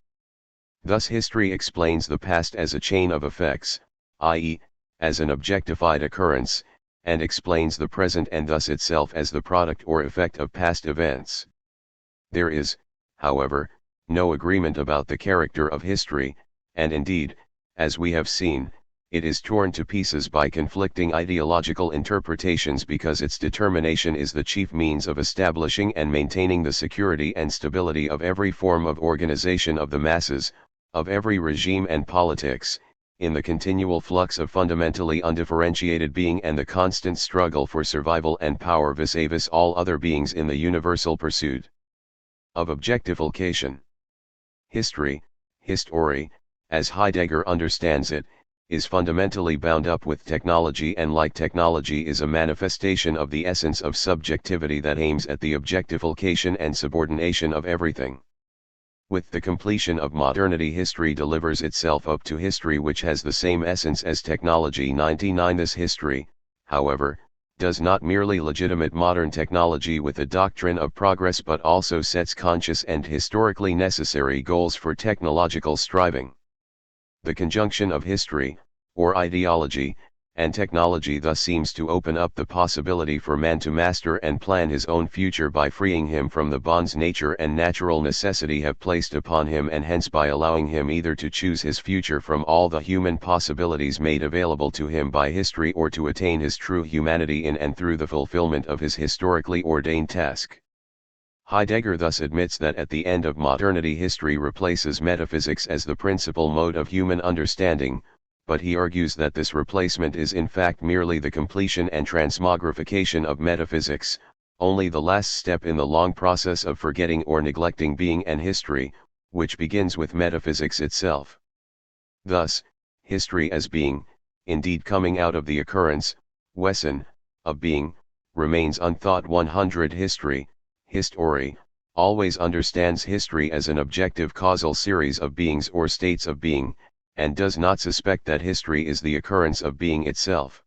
A: Thus history explains the past as a chain of effects, i.e., as an objectified occurrence, and explains the present and thus itself as the product or effect of past events. There is, however, no agreement about the character of history, and indeed, as we have seen, it is torn to pieces by conflicting ideological interpretations because its determination is the chief means of establishing and maintaining the security and stability of every form of organization of the masses, of every regime and politics, in the continual flux of fundamentally undifferentiated being and the constant struggle for survival and power vis-a-vis all other beings in the universal pursuit of objectification. History, history, as Heidegger understands it, is fundamentally bound up with technology, and like technology is a manifestation of the essence of subjectivity that aims at the objectification and subordination of everything. With the completion of modernity, history delivers itself up to history which has the same essence as technology. 99 This history, however, does not merely legitimate modern technology with a doctrine of progress but also sets conscious and historically necessary goals for technological striving. The conjunction of history, or ideology, and technology thus seems to open up the possibility for man to master and plan his own future by freeing him from the bonds nature and natural necessity have placed upon him, and hence by allowing him either to choose his future from all the human possibilities made available to him by history, or to attain his true humanity in and through the fulfillment of his historically ordained task. Heidegger thus admits that at the end of modernity history replaces metaphysics as the principal mode of human understanding, but he argues that this replacement is in fact merely the completion and transmogrification of metaphysics, only the last step in the long process of forgetting or neglecting being and history, which begins with metaphysics itself. Thus, history as being, indeed coming out of the occurrence, Wesen, of being, remains unthought. 100 History, history, always understands history as an objective causal series of beings or states of being, and does not suspect that history is the occurrence of being itself.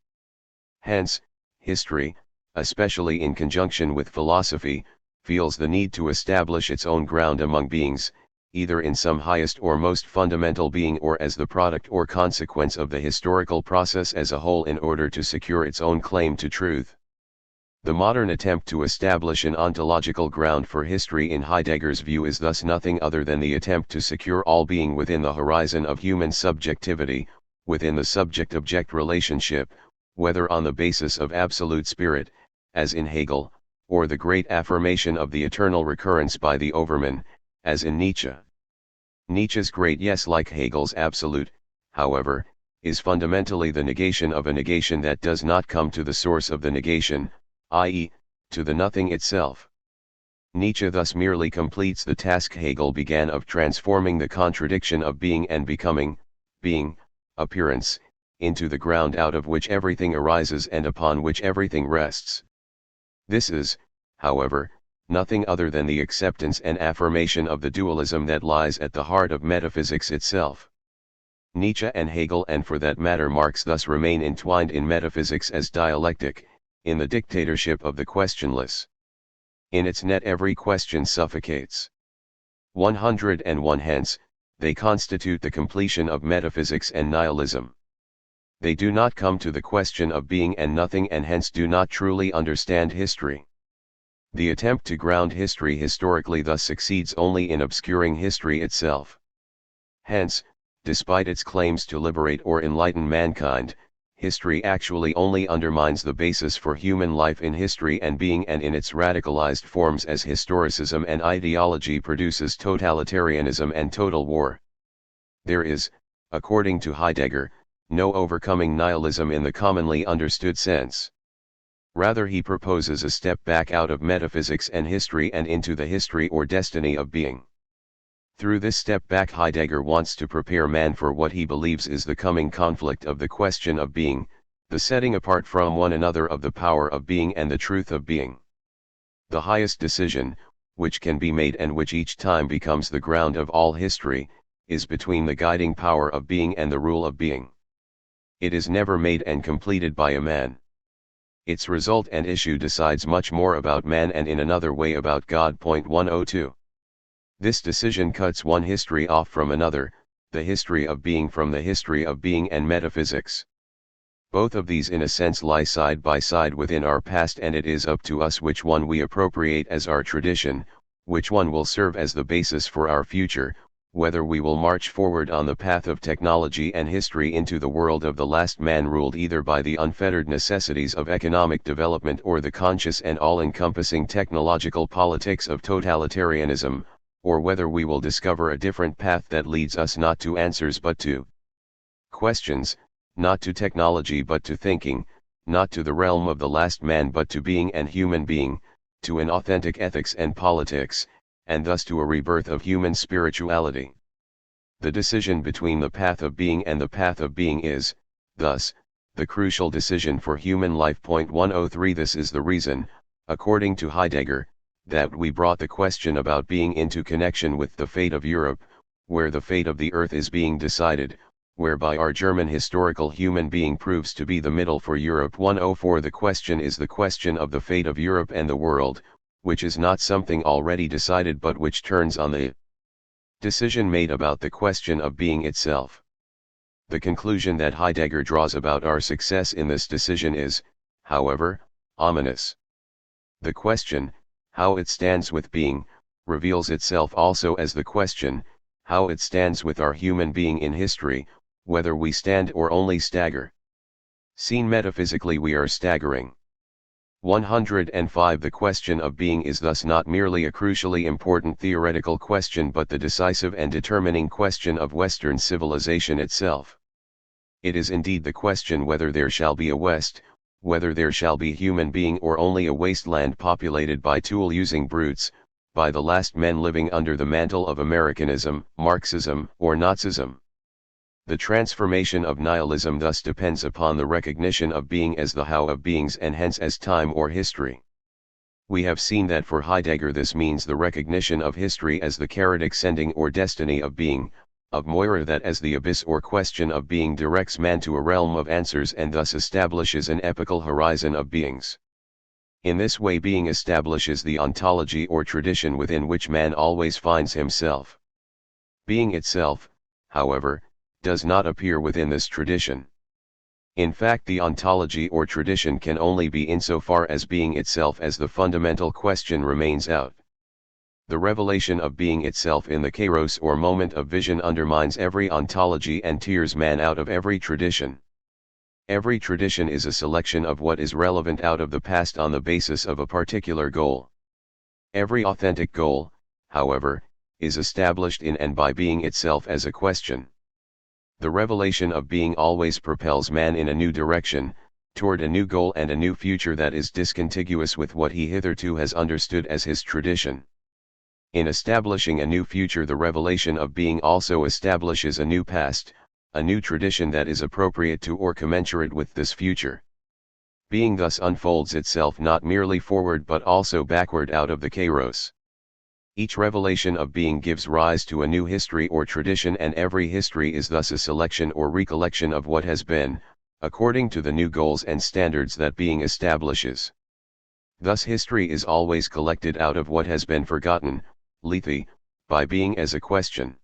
A: Hence, history, especially in conjunction with philosophy, feels the need to establish its own ground among beings, either in some highest or most fundamental being or as the product or consequence of the historical process as a whole in order to secure its own claim to truth. The modern attempt to establish an ontological ground for history in Heidegger's view is thus nothing other than the attempt to secure all being within the horizon of human subjectivity, within the subject-object relationship, whether on the basis of absolute spirit, as in Hegel, or the great affirmation of the eternal recurrence by the Overman, as in Nietzsche. Nietzsche's great yes, like Hegel's absolute, however, is fundamentally the negation of a negation that does not come to the source of the negation, i.e., to the nothing itself. Nietzsche thus merely completes the task Hegel began of transforming the contradiction of being and becoming, being, appearance, into the ground out of which everything arises and upon which everything rests. This is, however, nothing other than the acceptance and affirmation of the dualism that lies at the heart of metaphysics itself. Nietzsche and Hegel, and for that matter Marx, thus remain entwined in metaphysics as dialectic, in the dictatorship of the questionless. In its net every question suffocates. 101 Hence, they constitute the completion of metaphysics and nihilism. They do not come to the question of being and nothing, and hence do not truly understand history. The attempt to ground history historically thus succeeds only in obscuring history itself. Hence, despite its claims to liberate or enlighten mankind, history actually only undermines the basis for human life in history and being, and in its radicalized forms as historicism and ideology produces totalitarianism and total war. There is, according to Heidegger, no overcoming nihilism in the commonly understood sense. Rather, he proposes a step back out of metaphysics and history and into the history or destiny of being. Through this step back, Heidegger wants to prepare man for what he believes is the coming conflict of the question of being, the setting apart from one another of the power of being and the truth of being. The highest decision, which can be made and which each time becomes the ground of all history, is between the guiding power of being and the rule of being. It is never made and completed by a man. Its result and issue decides much more about man and in another way about God. 102. This decision cuts one history off from another, the history of being from the history of being and metaphysics. Both of these in a sense lie side by side within our past, and it is up to us which one we appropriate as our tradition, which one will serve as the basis for our future, whether we will march forward on the path of technology and history into the world of the last man ruled either by the unfettered necessities of economic development or the conscious and all-encompassing technological politics of totalitarianism, or whether we will discover a different path that leads us not to answers but to questions, not to technology but to thinking, not to the realm of the last man but to being and human being, to an authentic ethics and politics, and thus to a rebirth of human spirituality. The decision between the path of being and the path of being is, thus, the crucial decision for human life. 103 This is the reason, according to Heidegger, that we brought the question about being into connection with the fate of Europe, where the fate of the earth is being decided, whereby our German historical human being proves to be the middle for Europe. 104 The question is the question of the fate of Europe and the world, which is not something already decided but which turns on the decision made about the question of being itself. The conclusion that Heidegger draws about our success in this decision is, however, ominous. The question, how it stands with being, reveals itself also as the question, how it stands with our human being in history, whether we stand or only stagger. Seen metaphysically, we are staggering. 105 The question of being is thus not merely a crucially important theoretical question but the decisive and determining question of Western civilization itself. It is indeed the question whether there shall be a West, whether there shall be human being or only a wasteland populated by tool-using brutes, by the last men living under the mantle of Americanism, Marxism, or Nazism. The transformation of nihilism thus depends upon the recognition of being as the how of beings and hence as time or history. We have seen that for Heidegger this means the recognition of history as the keratic sending or destiny of being, of Moira that as the abyss or question of being directs man to a realm of answers and thus establishes an epical horizon of beings. In this way being establishes the ontology or tradition within which man always finds himself. Being itself, however, does not appear within this tradition. In fact, the ontology or tradition can only be insofar as being itself as the fundamental question remains out. The revelation of being itself in the kairos or moment of vision undermines every ontology and tears man out of every tradition. Every tradition is a selection of what is relevant out of the past on the basis of a particular goal. Every authentic goal, however, is established in and by being itself as a question. The revelation of being always propels man in a new direction, toward a new goal and a new future that is discontiguous with what he hitherto has understood as his tradition. In establishing a new future, the revelation of being also establishes a new past, a new tradition that is appropriate to or commensurate with this future. Being thus unfolds itself not merely forward but also backward out of the kairos. Each revelation of being gives rise to a new history or tradition, and every history is thus a selection or recollection of what has been, according to the new goals and standards that being establishes. Thus history is always collected out of what has been forgotten, lethe, by being as a question.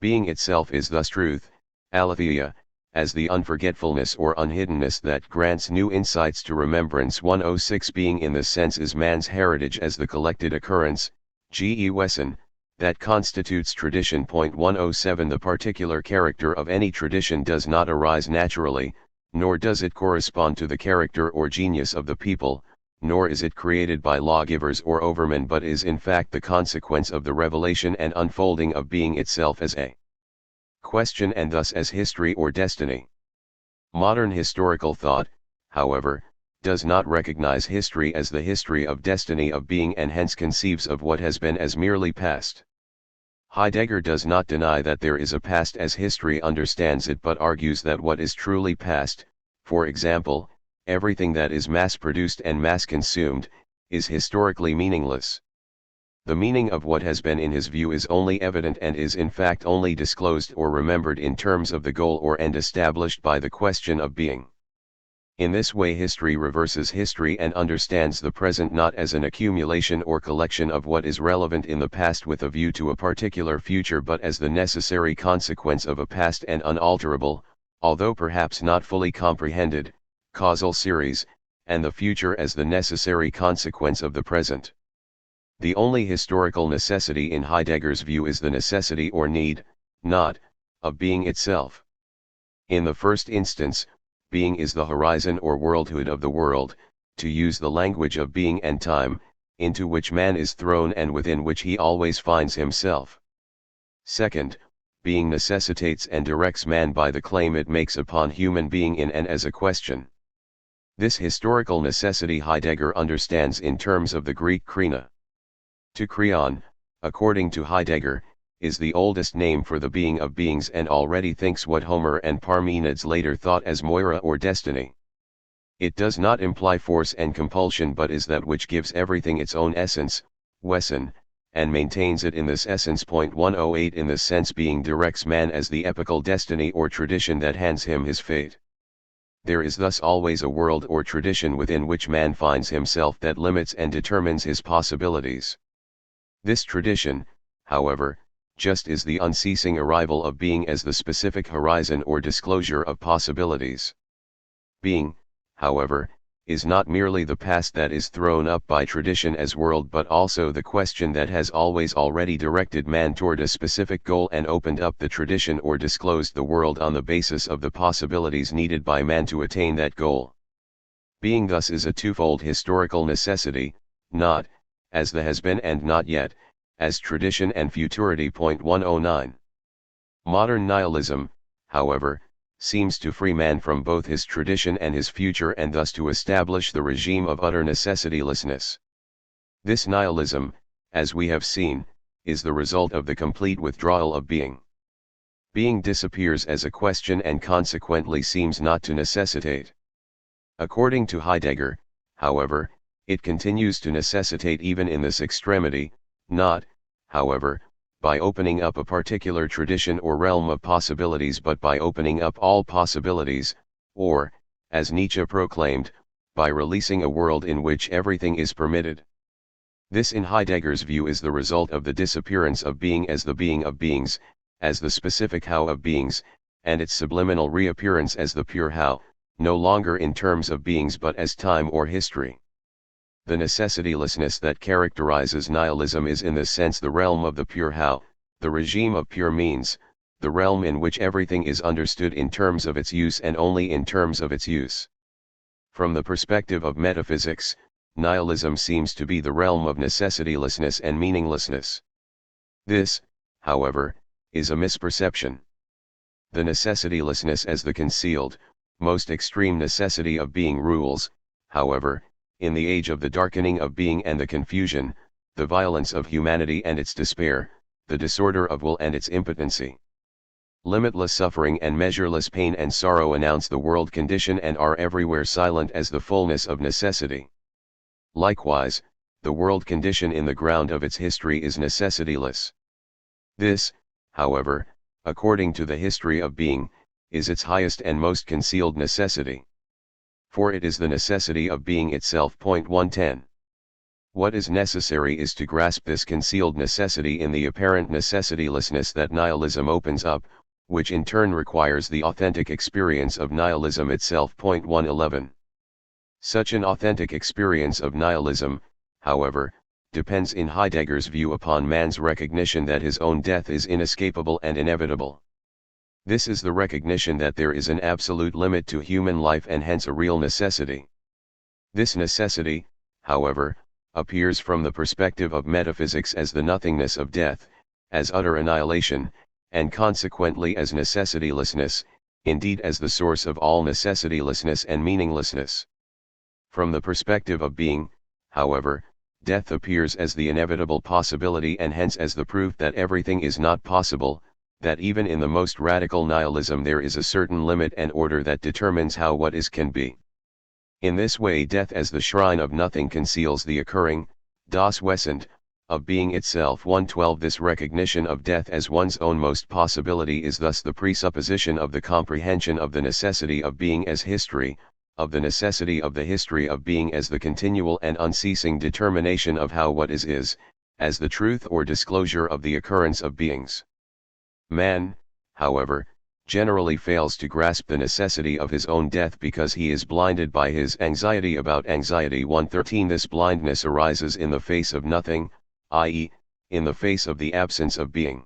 A: Being itself is thus truth, aletheia, as the unforgetfulness or unhiddenness that grants new insights to remembrance. 106 Being in this sense is man's heritage as the collected occurrence, G. E. Wesson, that constitutes tradition. 107 The particular character of any tradition does not arise naturally, nor does it correspond to the character or genius of the people, nor is it created by lawgivers or overmen, but is in fact the consequence of the revelation and unfolding of being itself as a question and thus as history or destiny. Modern historical thought, however, does not recognize history as the history of destiny of being and hence conceives of what has been as merely past. Heidegger does not deny that there is a past as history understands it, but argues that what is truly past, for example, everything that is mass-produced and mass-consumed, is historically meaningless. The meaning of what has been in his view is only evident and is in fact only disclosed or remembered in terms of the goal or end established by the question of being. In this way history reverses history and understands the present not as an accumulation or collection of what is relevant in the past with a view to a particular future, but as the necessary consequence of a past and unalterable, although perhaps not fully comprehended, causal series, and the future as the necessary consequence of the present. The only historical necessity in Heidegger's view is the necessity or need, not, of being itself. In the first instance, being is the horizon or worldhood of the world, to use the language of being and time, into which man is thrown and within which he always finds himself. Second, being necessitates and directs man by the claim it makes upon human being in and as a question. This historical necessity Heidegger understands in terms of the Greek krina. To kreon, according to Heidegger, is the oldest name for the being of beings and already thinks what Homer and Parmenides later thought as moira or destiny. It does not imply force and compulsion but is that which gives everything its own essence, Wesson, and maintains it in this essence. 108 In this sense being directs man as the epical destiny or tradition that hands him his fate. There is thus always a world or tradition within which man finds himself that limits and determines his possibilities. This tradition, however, just is the unceasing arrival of being as the specific horizon or disclosure of possibilities. Being, however, is not merely the past that is thrown up by tradition as world but also the question that has always already directed man toward a specific goal and opened up the tradition or disclosed the world on the basis of the possibilities needed by man to attain that goal. Being thus is a twofold historical necessity, not, as the has been and not yet, as tradition and futurity. 109. Modern nihilism, however, seems to free man from both his tradition and his future and thus to establish the regime of utter necessitylessness. This nihilism, as we have seen, is the result of the complete withdrawal of being. Being disappears as a question and consequently seems not to necessitate. According to Heidegger, however, it continues to necessitate even in this extremity, not, however, by opening up a particular tradition or realm of possibilities but by opening up all possibilities, or, as Nietzsche proclaimed, by releasing a world in which everything is permitted. This in Heidegger's view is the result of the disappearance of being as the being of beings, as the specific how of beings, and its subliminal reappearance as the pure how, no longer in terms of beings but as time or history. The necessitylessness that characterizes nihilism is in this sense the realm of the pure how, the regime of pure means, the realm in which everything is understood in terms of its use and only in terms of its use. From the perspective of metaphysics, nihilism seems to be the realm of necessitylessness and meaninglessness. This, however, is a misperception. The necessitylessness as the concealed, most extreme necessity of being rules, however, in the age of the darkening of being and the confusion, the violence of humanity and its despair, the disorder of will and its impotency. Limitless suffering and measureless pain and sorrow announce the world condition and are everywhere silent as the fullness of necessity. Likewise, the world condition in the ground of its history is necessityless. This, however, according to the history of being, is its highest and most concealed necessity. For it is the necessity of being itself. 110. What is necessary is to grasp this concealed necessity in the apparent necessitylessness that nihilism opens up, which in turn requires the authentic experience of nihilism itself. 111. Such an authentic experience of nihilism, however, depends in Heidegger's view upon man's recognition that his own death is inescapable and inevitable. This is the recognition that there is an absolute limit to human life and hence a real necessity. This necessity, however, appears from the perspective of metaphysics as the nothingness of death, as utter annihilation, and consequently as necessitylessness, indeed as the source of all necessitylessness and meaninglessness. From the perspective of being, however, death appears as the inevitable possibility and hence as the proof that everything is not possible, that even in the most radical nihilism there is a certain limit and order that determines how what is can be. In this way death as the shrine of nothing conceals the occurring, das Wesend, of being itself. 112. This recognition of death as one's own most possibility is thus the presupposition of the comprehension of the necessity of being as history, of the necessity of the history of being as the continual and unceasing determination of how what is, as the truth or disclosure of the occurrence of beings. Man, however, generally fails to grasp the necessity of his own death because he is blinded by his anxiety about anxiety. 113. This blindness arises in the face of nothing, i.e., in the face of the absence of being.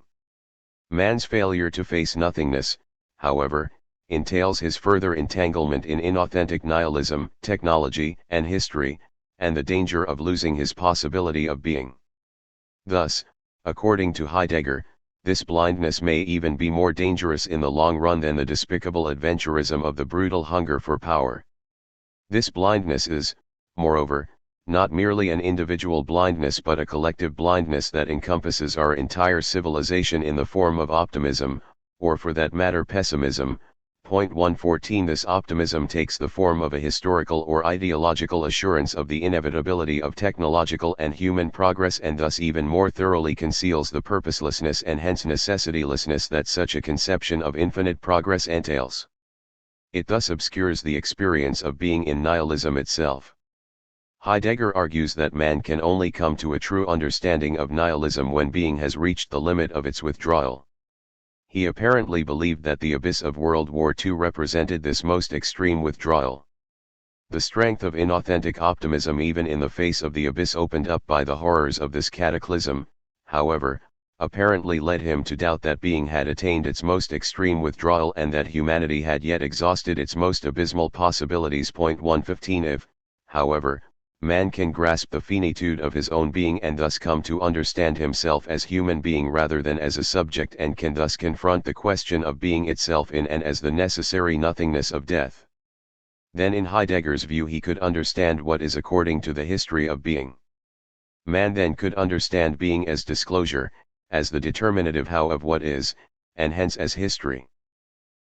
A: Man's failure to face nothingness, however, entails his further entanglement in inauthentic nihilism, technology, and history, and the danger of losing his possibility of being. Thus, according to Heidegger, this blindness may even be more dangerous in the long run than the despicable adventurism of the brutal hunger for power. This blindness is, moreover, not merely an individual blindness but a collective blindness that encompasses our entire civilization in the form of optimism, or for that matter pessimism. 114. This optimism takes the form of a historical or ideological assurance of the inevitability of technological and human progress and thus even more thoroughly conceals the purposelessness and hence necessitylessness that such a conception of infinite progress entails. It thus obscures the experience of being in nihilism itself. Heidegger argues that man can only come to a true understanding of nihilism when being has reached the limit of its withdrawal. He apparently believed that the abyss of World War II represented this most extreme withdrawal. The strength of inauthentic optimism even in the face of the abyss opened up by the horrors of this cataclysm, however, apparently led him to doubt that being had attained its most extreme withdrawal and that humanity had yet exhausted its most abysmal possibilities. 115. If, however, man can grasp the finitude of his own being and thus come to understand himself as human being rather than as a subject and can thus confront the question of being itself in and as the necessary nothingness of death. Then in Heidegger's view he could understand what is according to the history of being. Man then could understand being as disclosure, as the determinative how of what is, and hence as history.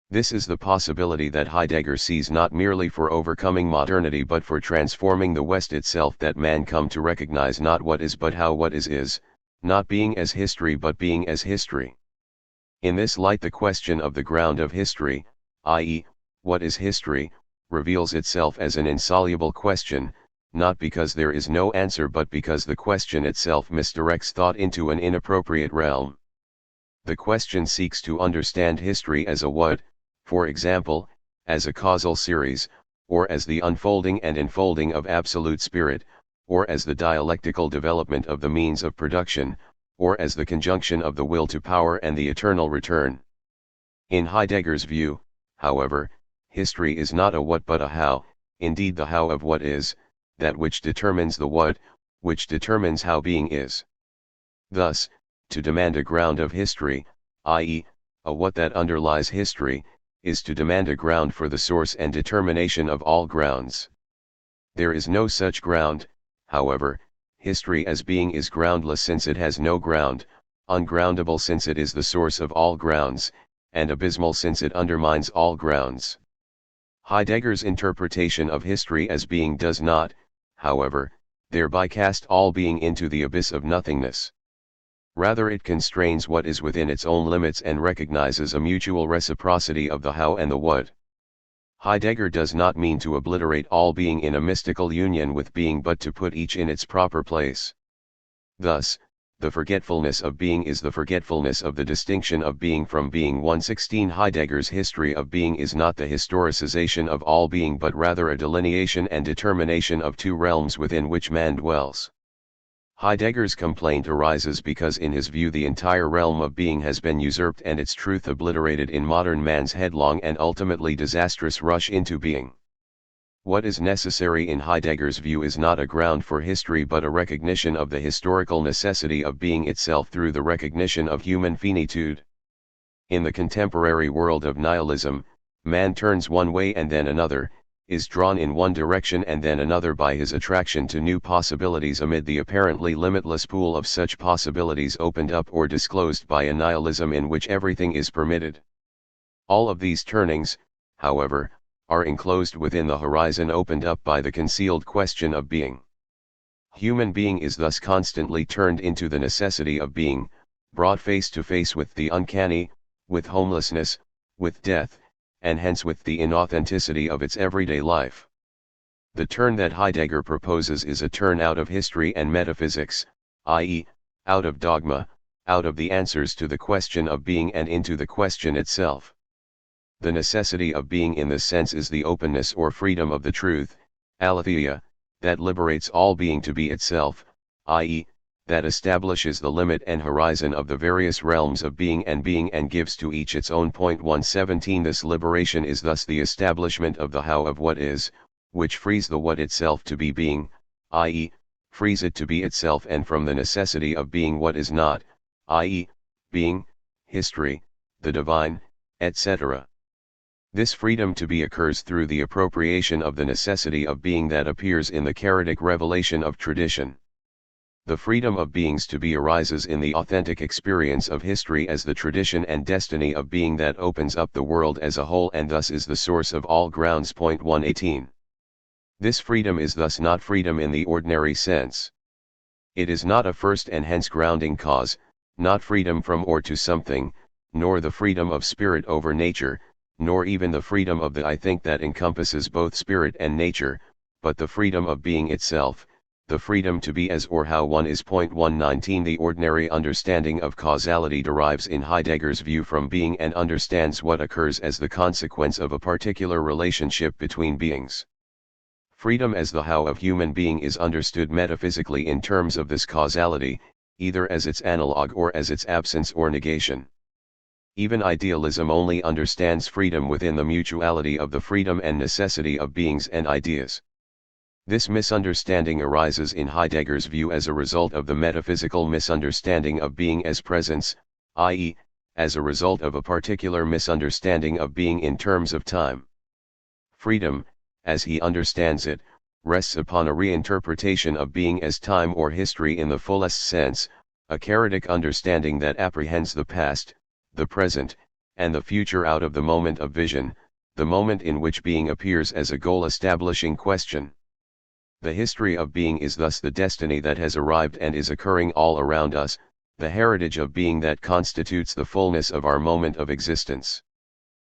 A: This is the possibility that Heidegger sees not merely for overcoming modernity but for transforming the West itself, that man come to recognize not what is but how what is, not being as history but being as history. In this light the question of the ground of history, i.e., what is history, reveals itself as an insoluble question, not because there is no answer but because the question itself misdirects thought into an inappropriate realm. The question seeks to understand history as a what, for example, as a causal series, or as the unfolding and enfolding of absolute spirit, or as the dialectical development of the means of production, or as the conjunction of the will to power and the eternal return. In Heidegger's view, however, history is not a what but a how, indeed the how of what is, that which determines the what, which determines how being is. Thus, to demand a ground of history, i.e., a what that underlies history, is to demand a ground for the source and determination of all grounds. There is no such ground, however. History as being is groundless since it has no ground, ungroundable since it is the source of all grounds, and abysmal since it undermines all grounds. Heidegger's interpretation of history as being does not, however, thereby cast all being into the abyss of nothingness. Rather it constrains what is within its own limits and recognizes a mutual reciprocity of the how and the what. Heidegger does not mean to obliterate all being in a mystical union with being but to put each in its proper place. Thus, the forgetfulness of being is the forgetfulness of the distinction of being from being. 116 Heidegger's history of being is not the historicization of all being but rather a delineation and determination of two realms within which man dwells. Heidegger's complaint arises because in his view the entire realm of being has been usurped and its truth obliterated in modern man's headlong and ultimately disastrous rush into being. What is necessary in Heidegger's view is not a ground for history but a recognition of the historical necessity of being itself through the recognition of human finitude. In the contemporary world of nihilism, man turns one way and then another, is drawn in one direction and then another by his attraction to new possibilities amid the apparently limitless pool of such possibilities opened up or disclosed by a nihilism in which everything is permitted. All of these turnings, however, are enclosed within the horizon opened up by the concealed question of being. Human being is thus constantly turned into the necessity of being, brought face to face with the uncanny, with homelessness, with death, and hence with the inauthenticity of its everyday life. The turn that Heidegger proposes is a turn out of history and metaphysics, i.e., out of dogma, out of the answers to the question of being and into the question itself. The necessity of being in this sense is the openness or freedom of the truth, aletheia, that liberates all being to be itself, i.e., that establishes the limit and horizon of the various realms of being and gives to each its own point. 117 This liberation is thus the establishment of the how of what is, which frees the what itself to be being, i.e., frees it to be itself and from the necessity of being what is not, i.e., being, history, the divine, etc. This freedom to be occurs through the appropriation of the necessity of being that appears in the charismatic revelation of tradition. The freedom of beings to be arises in the authentic experience of history as the tradition and destiny of being that opens up the world as a whole and thus is the source of all grounds. 118. This freedom is thus not freedom in the ordinary sense. It is not a first and hence grounding cause, not freedom from or to something, nor the freedom of spirit over nature, nor even the freedom of the I think that encompasses both spirit and nature, but the freedom of being itself, the freedom to be as or how one is. 119 The ordinary understanding of causality derives in Heidegger's view from being and understands what occurs as the consequence of a particular relationship between beings. Freedom as the how of human being is understood metaphysically in terms of this causality, either as its analog or as its absence or negation. Even idealism only understands freedom within the mutuality of the freedom and necessity of beings and ideas. This misunderstanding arises in Heidegger's view as a result of the metaphysical misunderstanding of being as presence, i.e., as a result of a particular misunderstanding of being in terms of time. Freedom, as he understands it, rests upon a reinterpretation of being as time or history in the fullest sense, a charismatic understanding that apprehends the past, the present, and the future out of the moment of vision, the moment in which being appears as a goal-establishing question. The history of being is thus the destiny that has arrived and is occurring all around us, the heritage of being that constitutes the fullness of our moment of existence.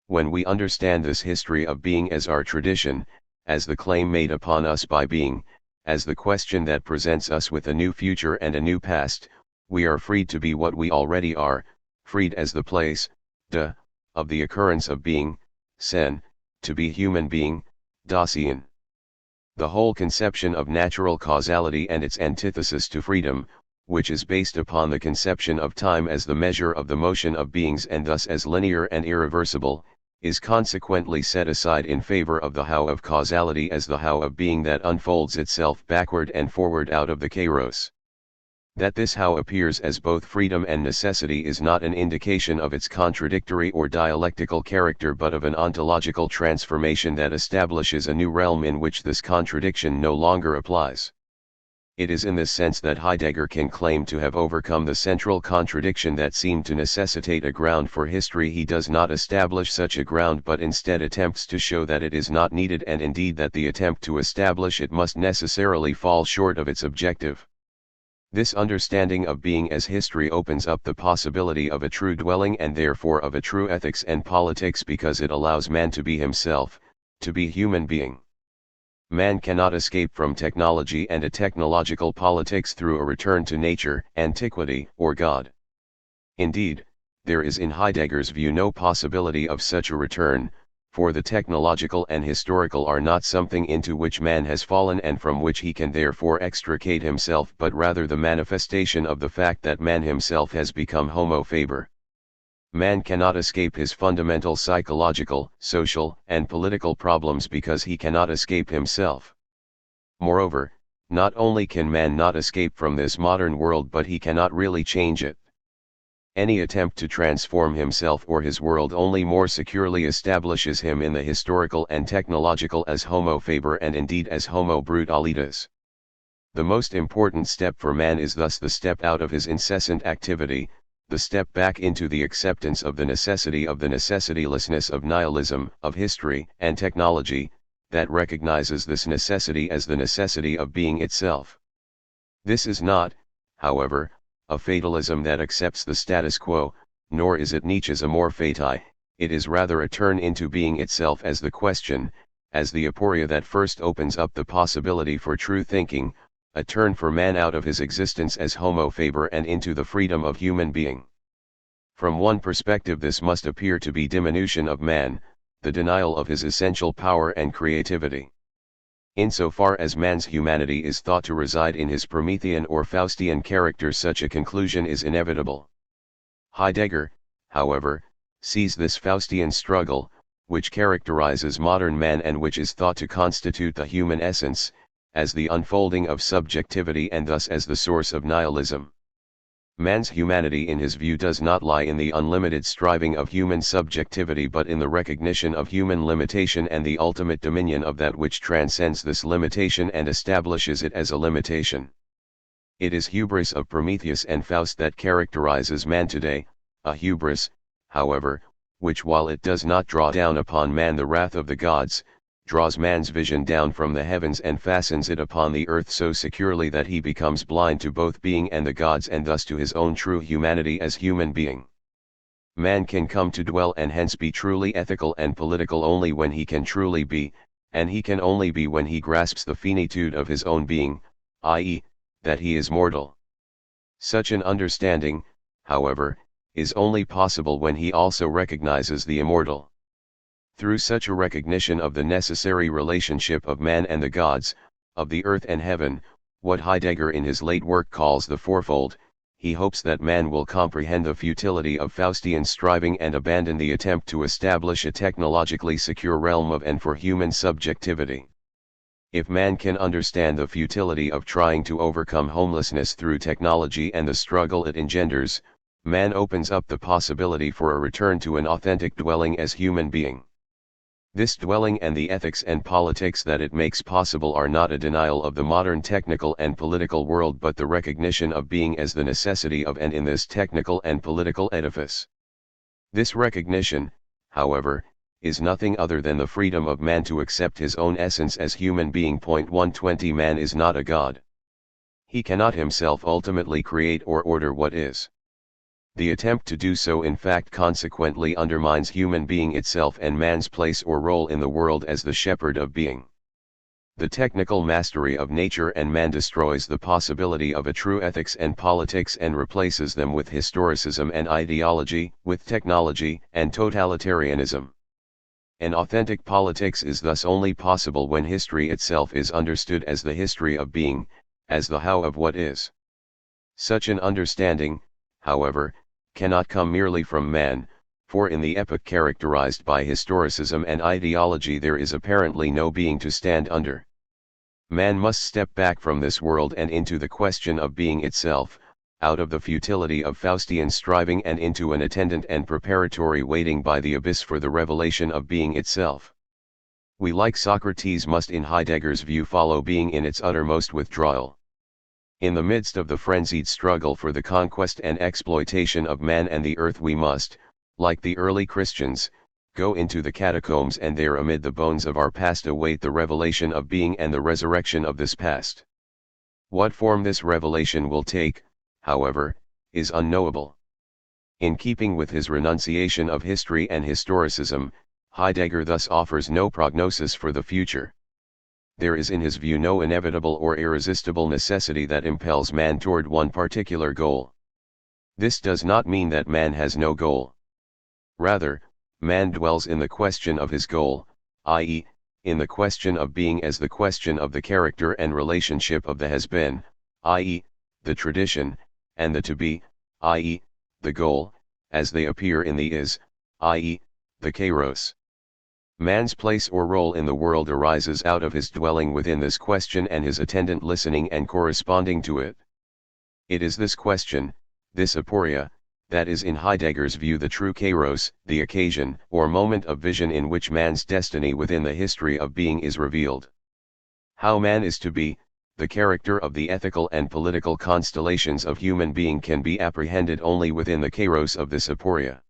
A: When we understand this history of being as our tradition, as the claim made upon us by being, as the question that presents us with a new future and a new past, we are freed to be what we already are, freed as the place, of the occurrence of being, sen, to be human being, Dasein. The whole conception of natural causality and its antithesis to freedom, which is based upon the conception of time as the measure of the motion of beings and thus as linear and irreversible, is consequently set aside in favor of the how of causality as the how of being that unfolds itself backward and forward out of the kairos. That this how appears as both freedom and necessity is not an indication of its contradictory or dialectical character but of an ontological transformation that establishes a new realm in which this contradiction no longer applies. It is in this sense that Heidegger can claim to have overcome the central contradiction that seemed to necessitate a ground for history. He does not establish such a ground but instead attempts to show that it is not needed and indeed that the attempt to establish it must necessarily fall short of its objective. This understanding of being as history opens up the possibility of a true dwelling and therefore of a true ethics and politics because it allows man to be himself, to be human being. Man cannot escape from technology and a technological politics through a return to nature, antiquity, or God. Indeed, there is in Heidegger's view no possibility of such a return, for the technological and historical are not something into which man has fallen and from which he can therefore extricate himself but rather the manifestation of the fact that man himself has become homo faber. Man cannot escape his fundamental psychological, social, and political problems because he cannot escape himself. Moreover, not only can man not escape from this modern world but he cannot really change it. Any attempt to transform himself or his world only more securely establishes him in the historical and technological as homo faber and indeed as homo brutalitas. The most important step for man is thus the step out of his incessant activity, the step back into the acceptance of the necessitylessness of nihilism, of history and technology, that recognizes this necessity as the necessity of being itself. This is not, however, a fatalism that accepts the status quo, nor is it Nietzsche's amor fati, it is rather a turn into being itself as the question, as the aporia that first opens up the possibility for true thinking, a turn for man out of his existence as homo faber and into the freedom of human being. From one perspective this must appear to be diminution of man, the denial of his essential power and creativity. Insofar as man's humanity is thought to reside in his Promethean or Faustian character, such a conclusion is inevitable. Heidegger, however, sees this Faustian struggle, which characterizes modern man and which is thought to constitute the human essence, as the unfolding of subjectivity and thus as the source of nihilism. Man's humanity in his view does not lie in the unlimited striving of human subjectivity but in the recognition of human limitation and the ultimate dominion of that which transcends this limitation and establishes it as a limitation. It is hubris of Prometheus and Faust that characterizes man today, a hubris, however, which while it does not draw down upon man the wrath of the gods, draws man's vision down from the heavens and fastens it upon the earth so securely that he becomes blind to both being and the gods and thus to his own true humanity as human being. Man can come to dwell and hence be truly ethical and political only when he can truly be, and he can only be when he grasps the finitude of his own being, i.e., that he is mortal. Such an understanding, however, is only possible when he also recognizes the immortal. Through such a recognition of the necessary relationship of man and the gods, of the earth and heaven, what Heidegger in his late work calls the fourfold, he hopes that man will comprehend the futility of Faustian striving and abandon the attempt to establish a technologically secure realm of and for human subjectivity. If man can understand the futility of trying to overcome homelessness through technology and the struggle it engenders, man opens up the possibility for a return to an authentic dwelling as human being. This dwelling and the ethics and politics that it makes possible are not a denial of the modern technical and political world but the recognition of being as the necessity of and in this technical and political edifice. This recognition, however, is nothing other than the freedom of man to accept his own essence as human being. 120 Man is not a god. He cannot himself ultimately create or order what is. The attempt to do so in fact consequently undermines human being itself and man's place or role in the world as the shepherd of being. The technical mastery of nature and man destroys the possibility of a true ethics and politics and replaces them with historicism and ideology, with technology and totalitarianism. An authentic politics is thus only possible when history itself is understood as the history of being, as the how of what is. Such an understanding, however, cannot come merely from man, for in the epoch characterized by historicism and ideology there is apparently no being to stand under. Man must step back from this world and into the question of being itself, out of the futility of Faustian striving and into an attendant and preparatory waiting by the abyss for the revelation of being itself. We, like Socrates, must in Heidegger's view follow being in its uttermost withdrawal. In the midst of the frenzied struggle for the conquest and exploitation of man and the earth we must, like the early Christians, go into the catacombs and there amid the bones of our past await the revelation of being and the resurrection of this past. What form this revelation will take, however, is unknowable. In keeping with his renunciation of history and historicism, Heidegger thus offers no prognosis for the future. There is in his view no inevitable or irresistible necessity that impels man toward one particular goal. This does not mean that man has no goal. Rather, man dwells in the question of his goal, i.e., in the question of being as the question of the character and relationship of the has-been, i.e., the tradition, and the to-be, i.e., the goal, as they appear in the is, i.e., the kairos. Man's place or role in the world arises out of his dwelling within this question and his attendant listening and corresponding to it. It is this question, this aporia, that is in Heidegger's view the true kairos, the occasion or moment of vision in which man's destiny within the history of being is revealed. How man is to be, the character of the ethical and political constellations of human being can be apprehended only within the kairos of this aporia.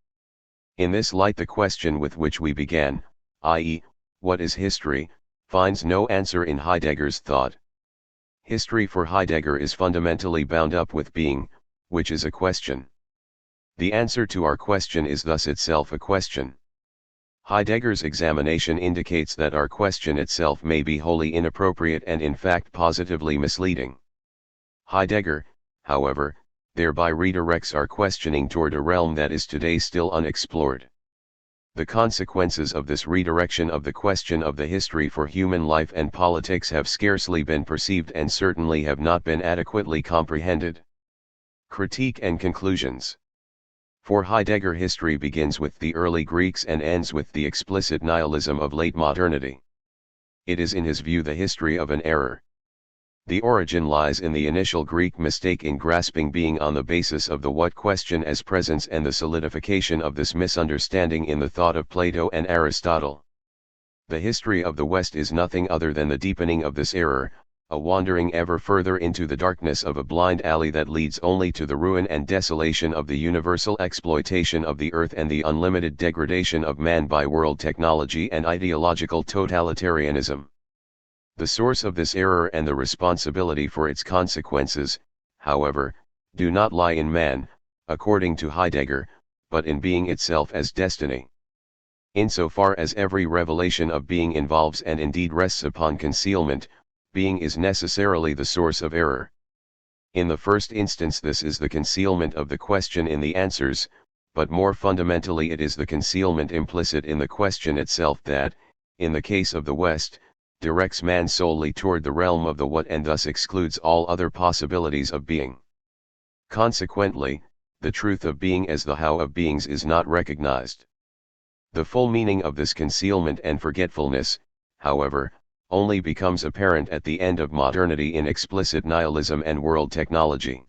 A: In this light the question with which we began, i.e., what is history, finds no answer in Heidegger's thought. History for Heidegger is fundamentally bound up with being, which is a question. The answer to our question is thus itself a question. Heidegger's examination indicates that our question itself may be wholly inappropriate and in fact positively misleading. Heidegger, however, thereby redirects our questioning toward a realm that is today still unexplored. The consequences of this redirection of the question of the history for human life and politics have scarcely been perceived and certainly have not been adequately comprehended. Critique and conclusions. For Heidegger, history begins with the early Greeks and ends with the explicit nihilism of late modernity. It is in his view the history of an error. The origin lies in the initial Greek mistake in grasping being on the basis of the what question as presence and the solidification of this misunderstanding in the thought of Plato and Aristotle. The history of the West is nothing other than the deepening of this error, a wandering ever further into the darkness of a blind alley that leads only to the ruin and desolation of the universal exploitation of the earth and the unlimited degradation of man by world technology and ideological totalitarianism. The source of this error and the responsibility for its consequences, however, do not lie in man, according to Heidegger, but in being itself as destiny. Insofar as every revelation of being involves and indeed rests upon concealment, being is necessarily the source of error. In the first instance this is the concealment of the question in the answers, but more fundamentally it is the concealment implicit in the question itself that, in the case of the West, directs man solely toward the realm of the what and thus excludes all other possibilities of being. Consequently, the truth of being as the how of beings is not recognized. The full meaning of this concealment and forgetfulness, however, only becomes apparent at the end of modernity in explicit nihilism and world technology.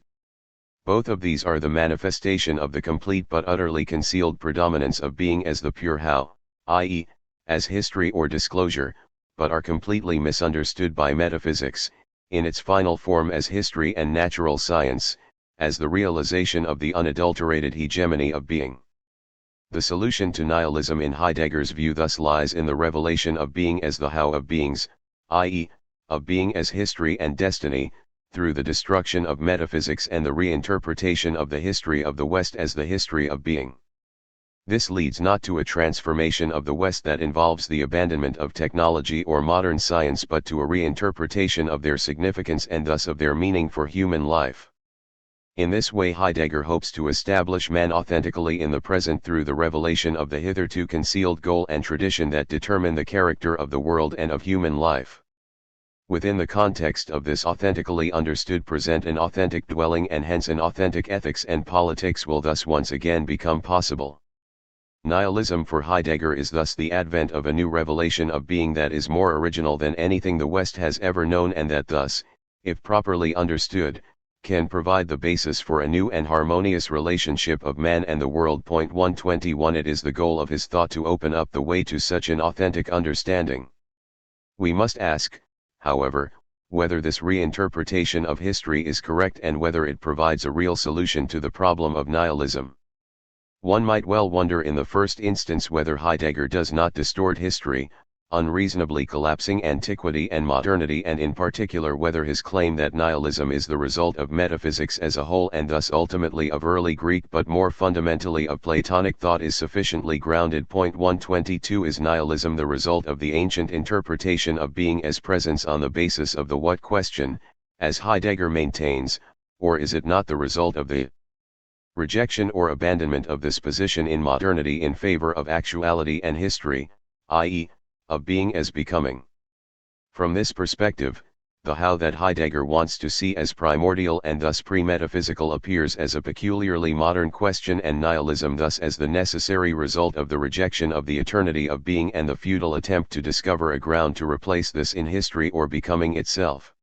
A: Both of these are the manifestation of the complete but utterly concealed predominance of being as the pure how, i.e., as history or disclosure, but are completely misunderstood by metaphysics, in its final form as history and natural science, as the realization of the unadulterated hegemony of being. The solution to nihilism in Heidegger's view thus lies in the revelation of being as the how of beings, i.e., of being as history and destiny, through the destruction of metaphysics and the reinterpretation of the history of the West as the history of being. This leads not to a transformation of the West that involves the abandonment of technology or modern science but to a reinterpretation of their significance and thus of their meaning for human life. In this way Heidegger hopes to establish man authentically in the present through the revelation of the hitherto concealed goal and tradition that determine the character of the world and of human life. Within the context of this authentically understood present, an authentic dwelling and hence an authentic ethics and politics will thus once again become possible. Nihilism for Heidegger is thus the advent of a new revelation of being that is more original than anything the West has ever known and that thus, if properly understood, can provide the basis for a new and harmonious relationship of man and the world. 121 It is the goal of his thought to open up the way to such an authentic understanding. We must ask, however, whether this reinterpretation of history is correct and whether it provides a real solution to the problem of nihilism. One might well wonder in the first instance whether Heidegger does not distort history, unreasonably collapsing antiquity and modernity, and in particular whether his claim that nihilism is the result of metaphysics as a whole and thus ultimately of early Greek but more fundamentally of Platonic thought is sufficiently grounded. 122 Is nihilism the result of the ancient interpretation of being as presence on the basis of the what question, as Heidegger maintains, or is it not the result of the rejection or abandonment of this position in modernity in favor of actuality and history, i.e., of being as becoming? From this perspective, the how that Heidegger wants to see as primordial and thus pre-metaphysical appears as a peculiarly modern question, and nihilism thus as the necessary result of the rejection of the eternity of being and the futile attempt to discover a ground to replace this in history or becoming itself.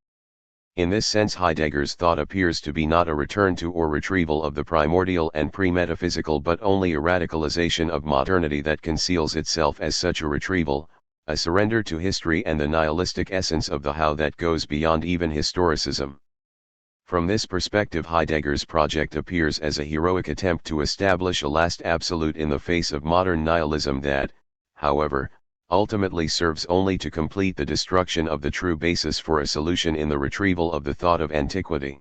A: In this sense Heidegger's thought appears to be not a return to or retrieval of the primordial and pre-metaphysical but only a radicalization of modernity that conceals itself as such a retrieval, a surrender to history and the nihilistic essence of the how that goes beyond even historicism. From this perspective Heidegger's project appears as a heroic attempt to establish a last absolute in the face of modern nihilism that, however, ultimately serves only to complete the destruction of the true basis for a solution in the retrieval of the thought of antiquity.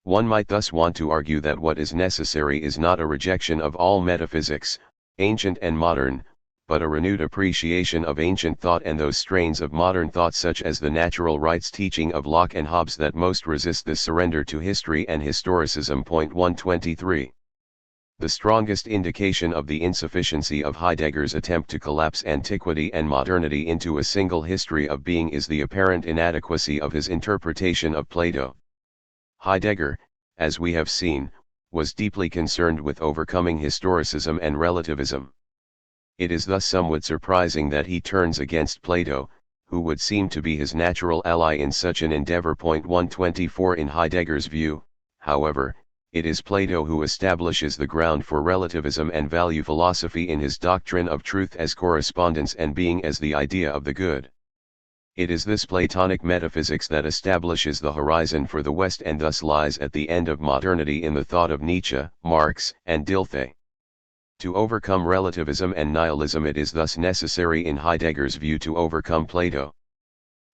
A: One might thus want to argue that what is necessary is not a rejection of all metaphysics, ancient and modern, but a renewed appreciation of ancient thought and those strains of modern thought such as the natural rights teaching of Locke and Hobbes that most resist this surrender to history and historicism. 123. The strongest indication of the insufficiency of Heidegger's attempt to collapse antiquity and modernity into a single history of being is the apparent inadequacy of his interpretation of Plato. Heidegger, as we have seen, was deeply concerned with overcoming historicism and relativism. It is thus somewhat surprising that he turns against Plato, who would seem to be his natural ally in such an endeavor. 124 In Heidegger's view, however, it is Plato who establishes the ground for relativism and value philosophy in his doctrine of truth as correspondence and being as the idea of the good. It is this Platonic metaphysics that establishes the horizon for the West and thus lies at the end of modernity in the thought of Nietzsche, Marx, and Dilthey. To overcome relativism and nihilism it is thus necessary in Heidegger's view to overcome Plato.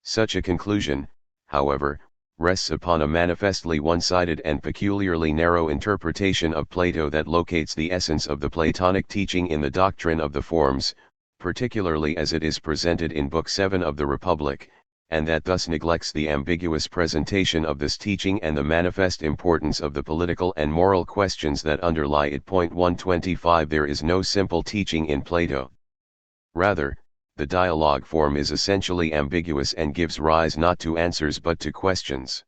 A: Such a conclusion, however, rests upon a manifestly one-sided and peculiarly narrow interpretation of Plato that locates the essence of the Platonic teaching in the doctrine of the forms, particularly as it is presented in Book 7 of the Republic, and that thus neglects the ambiguous presentation of this teaching and the manifest importance of the political and moral questions that underlie it. 125 There is no simple teaching in Plato. Rather, the dialogue form is essentially ambiguous and gives rise not to answers but to questions.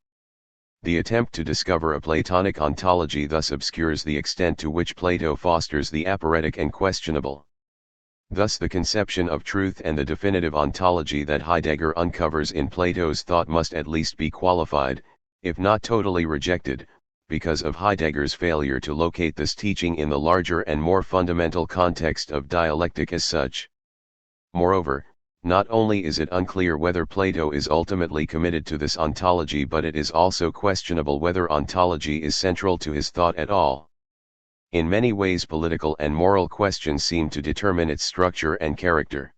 A: The attempt to discover a Platonic ontology thus obscures the extent to which Plato fosters the aporetic and questionable. Thus the conception of truth and the definitive ontology that Heidegger uncovers in Plato's thought must at least be qualified, if not totally rejected, because of Heidegger's failure to locate this teaching in the larger and more fundamental context of dialectic as such. Moreover, not only is it unclear whether Plato is ultimately committed to this ontology, but it is also questionable whether ontology is central to his thought at all. In many ways political and moral questions seem to determine its structure and character.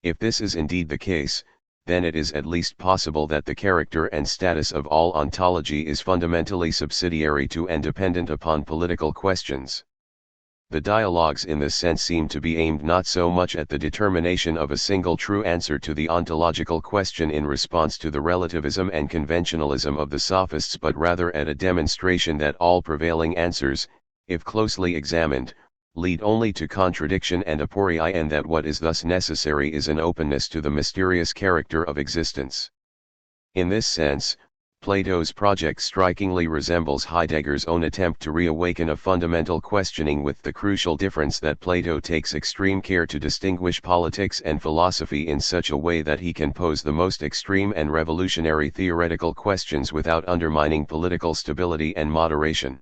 A: If this is indeed the case, then it is at least possible that the character and status of all ontology is fundamentally subsidiary to and dependent upon political questions. The dialogues in this sense seem to be aimed not so much at the determination of a single true answer to the ontological question in response to the relativism and conventionalism of the sophists, but rather at a demonstration that all prevailing answers, if closely examined, lead only to contradiction and aporia, and that what is thus necessary is an openness to the mysterious character of existence. In this sense, Plato's project strikingly resembles Heidegger's own attempt to reawaken a fundamental questioning, with the crucial difference that Plato takes extreme care to distinguish politics and philosophy in such a way that he can pose the most extreme and revolutionary theoretical questions without undermining political stability and moderation.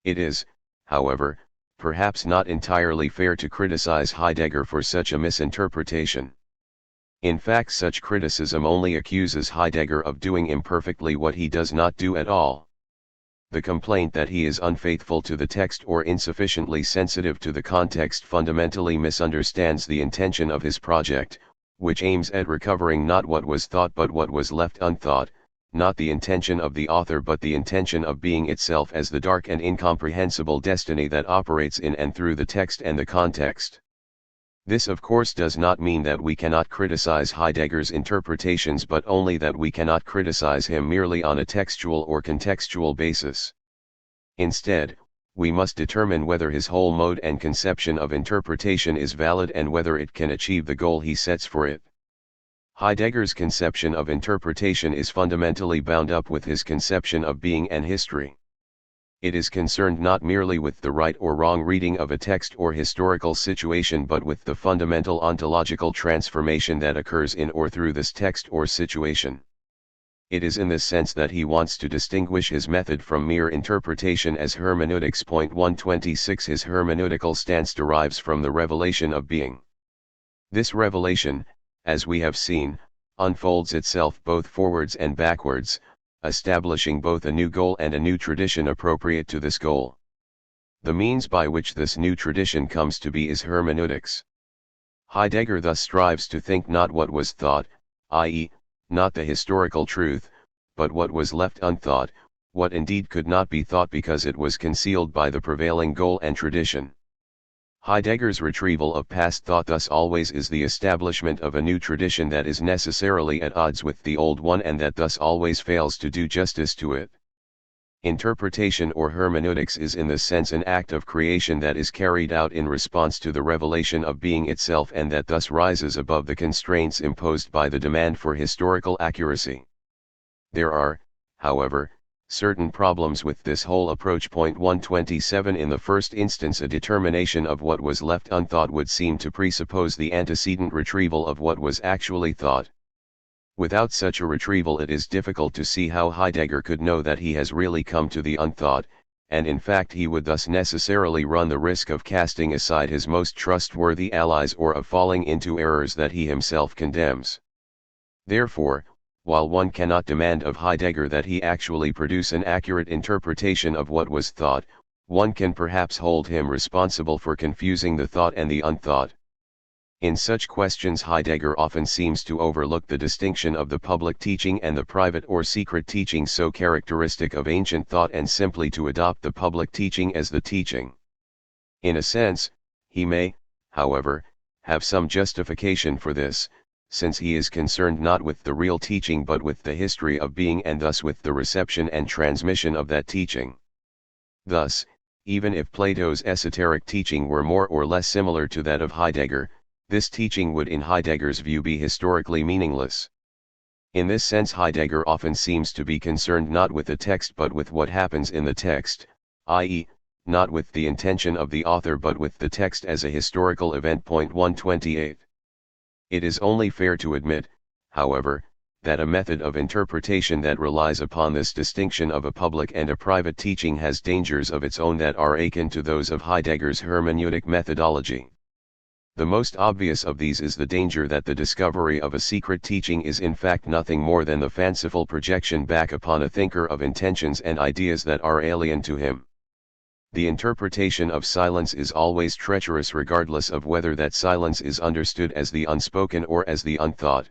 A: It is, however, perhaps not entirely fair to criticize Heidegger for such a misinterpretation. In fact, such criticism only accuses Heidegger of doing imperfectly what he does not do at all. The complaint that he is unfaithful to the text or insufficiently sensitive to the context fundamentally misunderstands the intention of his project, which aims at recovering not what was thought but what was left unthought, not the intention of the author but the intention of being itself as the dark and incomprehensible destiny that operates in and through the text and the context. This of course does not mean that we cannot criticize Heidegger's interpretations, but only that we cannot criticize him merely on a textual or contextual basis. Instead, we must determine whether his whole mode and conception of interpretation is valid and whether it can achieve the goal he sets for it. Heidegger's conception of interpretation is fundamentally bound up with his conception of being and history. It is concerned not merely with the right or wrong reading of a text or historical situation, but with the fundamental ontological transformation that occurs in or through this text or situation. It is in this sense that he wants to distinguish his method from mere interpretation as hermeneutics. 126 His hermeneutical stance derives from the revelation of being. This revelation, as we have seen, unfolds itself both forwards and backwards, establishing both a new goal and a new tradition appropriate to this goal. The means by which this new tradition comes to be is hermeneutics. Heidegger thus strives to think not what was thought, i.e., not the historical truth, but what was left unthought, what indeed could not be thought because it was concealed by the prevailing goal and tradition. Heidegger's retrieval of past thought thus always is the establishment of a new tradition that is necessarily at odds with the old one and that thus always fails to do justice to it. Interpretation or hermeneutics is in this sense an act of creation that is carried out in response to the revelation of being itself, and that thus rises above the constraints imposed by the demand for historical accuracy. There are, however, certain problems with this whole approach. 127 In the first instance, a determination of what was left unthought would seem to presuppose the antecedent retrieval of what was actually thought. Without such a retrieval, it is difficult to see how Heidegger could know that he has really come to the unthought, and in fact he would thus necessarily run the risk of casting aside his most trustworthy allies or of falling into errors that he himself condemns. Therefore, while one cannot demand of Heidegger that he actually produce an accurate interpretation of what was thought, one can perhaps hold him responsible for confusing the thought and the unthought. In such questions, Heidegger often seems to overlook the distinction of the public teaching and the private or secret teaching so characteristic of ancient thought, and simply to adopt the public teaching as the teaching. In a sense, he may, however, have some justification for this, since he is concerned not with the real teaching but with the history of being, and thus with the reception and transmission of that teaching. Thus, even if Plato's esoteric teaching were more or less similar to that of Heidegger, this teaching would in Heidegger's view be historically meaningless. In this sense, Heidegger often seems to be concerned not with the text but with what happens in the text, i.e., not with the intention of the author but with the text as a historical event. 128. It is only fair to admit, however, that a method of interpretation that relies upon this distinction of a public and a private teaching has dangers of its own that are akin to those of Heidegger's hermeneutic methodology. The most obvious of these is the danger that the discovery of a secret teaching is in fact nothing more than the fanciful projection back upon a thinker of intentions and ideas that are alien to him. The interpretation of silence is always treacherous regardless of whether that silence is understood as the unspoken or as the unthought.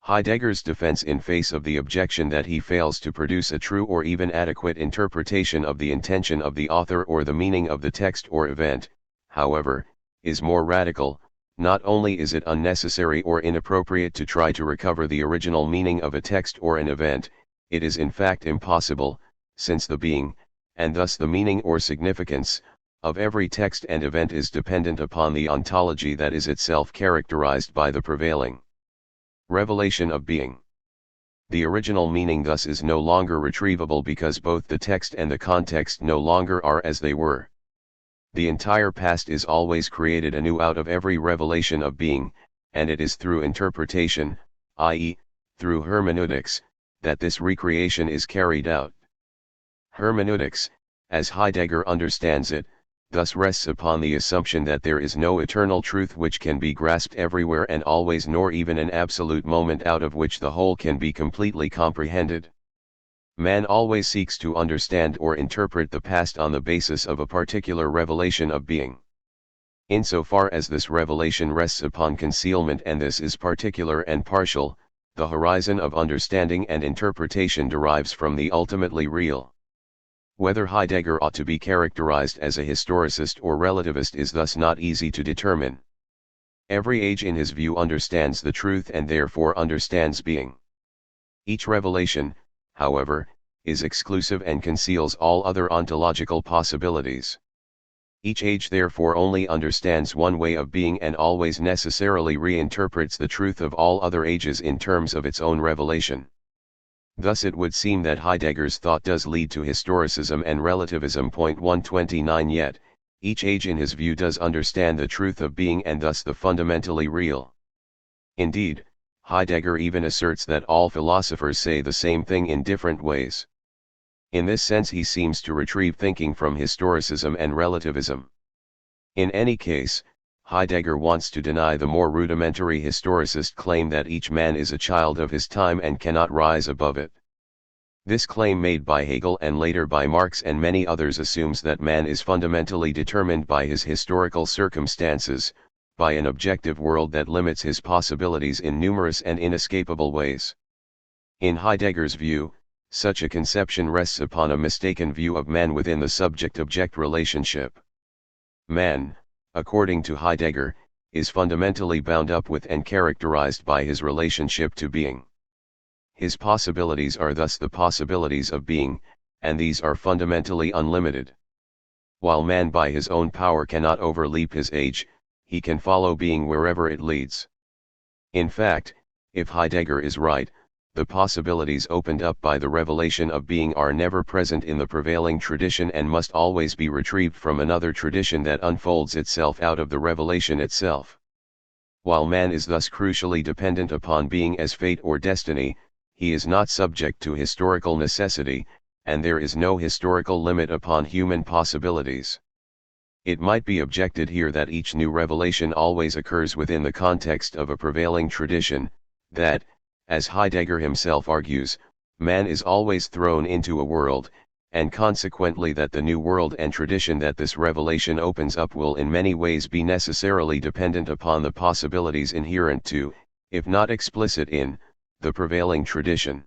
A: Heidegger's defense in face of the objection that he fails to produce a true or even adequate interpretation of the intention of the author or the meaning of the text or event, however, is more radical. Not only is it unnecessary or inappropriate to try to recover the original meaning of a text or an event, it is in fact impossible, since the being, and thus the meaning or significance, of every text and event is dependent upon the ontology that is itself characterized by the prevailing revelation of being. The original meaning thus is no longer retrievable because both the text and the context no longer are as they were. The entire past is always created anew out of every revelation of being, and it is through interpretation, i.e., through hermeneutics, that this recreation is carried out. Hermeneutics, as Heidegger understands it, thus rests upon the assumption that there is no eternal truth which can be grasped everywhere and always, nor even an absolute moment out of which the whole can be completely comprehended. Man always seeks to understand or interpret the past on the basis of a particular revelation of being. Insofar as this revelation rests upon concealment and this is particular and partial, the horizon of understanding and interpretation derives from the ultimately real. Whether Heidegger ought to be characterized as a historicist or relativist is thus not easy to determine. Every age in his view understands the truth and therefore understands being. Each revelation, however, is exclusive and conceals all other ontological possibilities. Each age therefore only understands one way of being and always necessarily reinterprets the truth of all other ages in terms of its own revelation. Thus it would seem that Heidegger's thought does lead to historicism and relativism. 129 Yet, each age in his view does understand the truth of being and thus the fundamentally real. Indeed, Heidegger even asserts that all philosophers say the same thing in different ways. In this sense he seems to retrieve thinking from historicism and relativism. In any case, Heidegger wants to deny the more rudimentary historicist claim that each man is a child of his time and cannot rise above it. This claim, made by Hegel and later by Marx and many others, assumes that man is fundamentally determined by his historical circumstances, by an objective world that limits his possibilities in numerous and inescapable ways. In Heidegger's view, such a conception rests upon a mistaken view of man within the subject-object relationship. Man, according to Heidegger, is fundamentally bound up with and characterized by his relationship to being. His possibilities are thus the possibilities of being, and these are fundamentally unlimited. While man by his own power cannot overleap his age, he can follow being wherever it leads. In fact, if Heidegger is right, the possibilities opened up by the revelation of being are never present in the prevailing tradition and must always be retrieved from another tradition that unfolds itself out of the revelation itself. While man is thus crucially dependent upon being as fate or destiny, he is not subject to historical necessity, and there is no historical limit upon human possibilities. It might be objected here that each new revelation always occurs within the context of a prevailing tradition, that, as Heidegger himself argues, man is always thrown into a world, and consequently that the new world and tradition that this revelation opens up will in many ways be necessarily dependent upon the possibilities inherent to, if not explicit in, the prevailing tradition.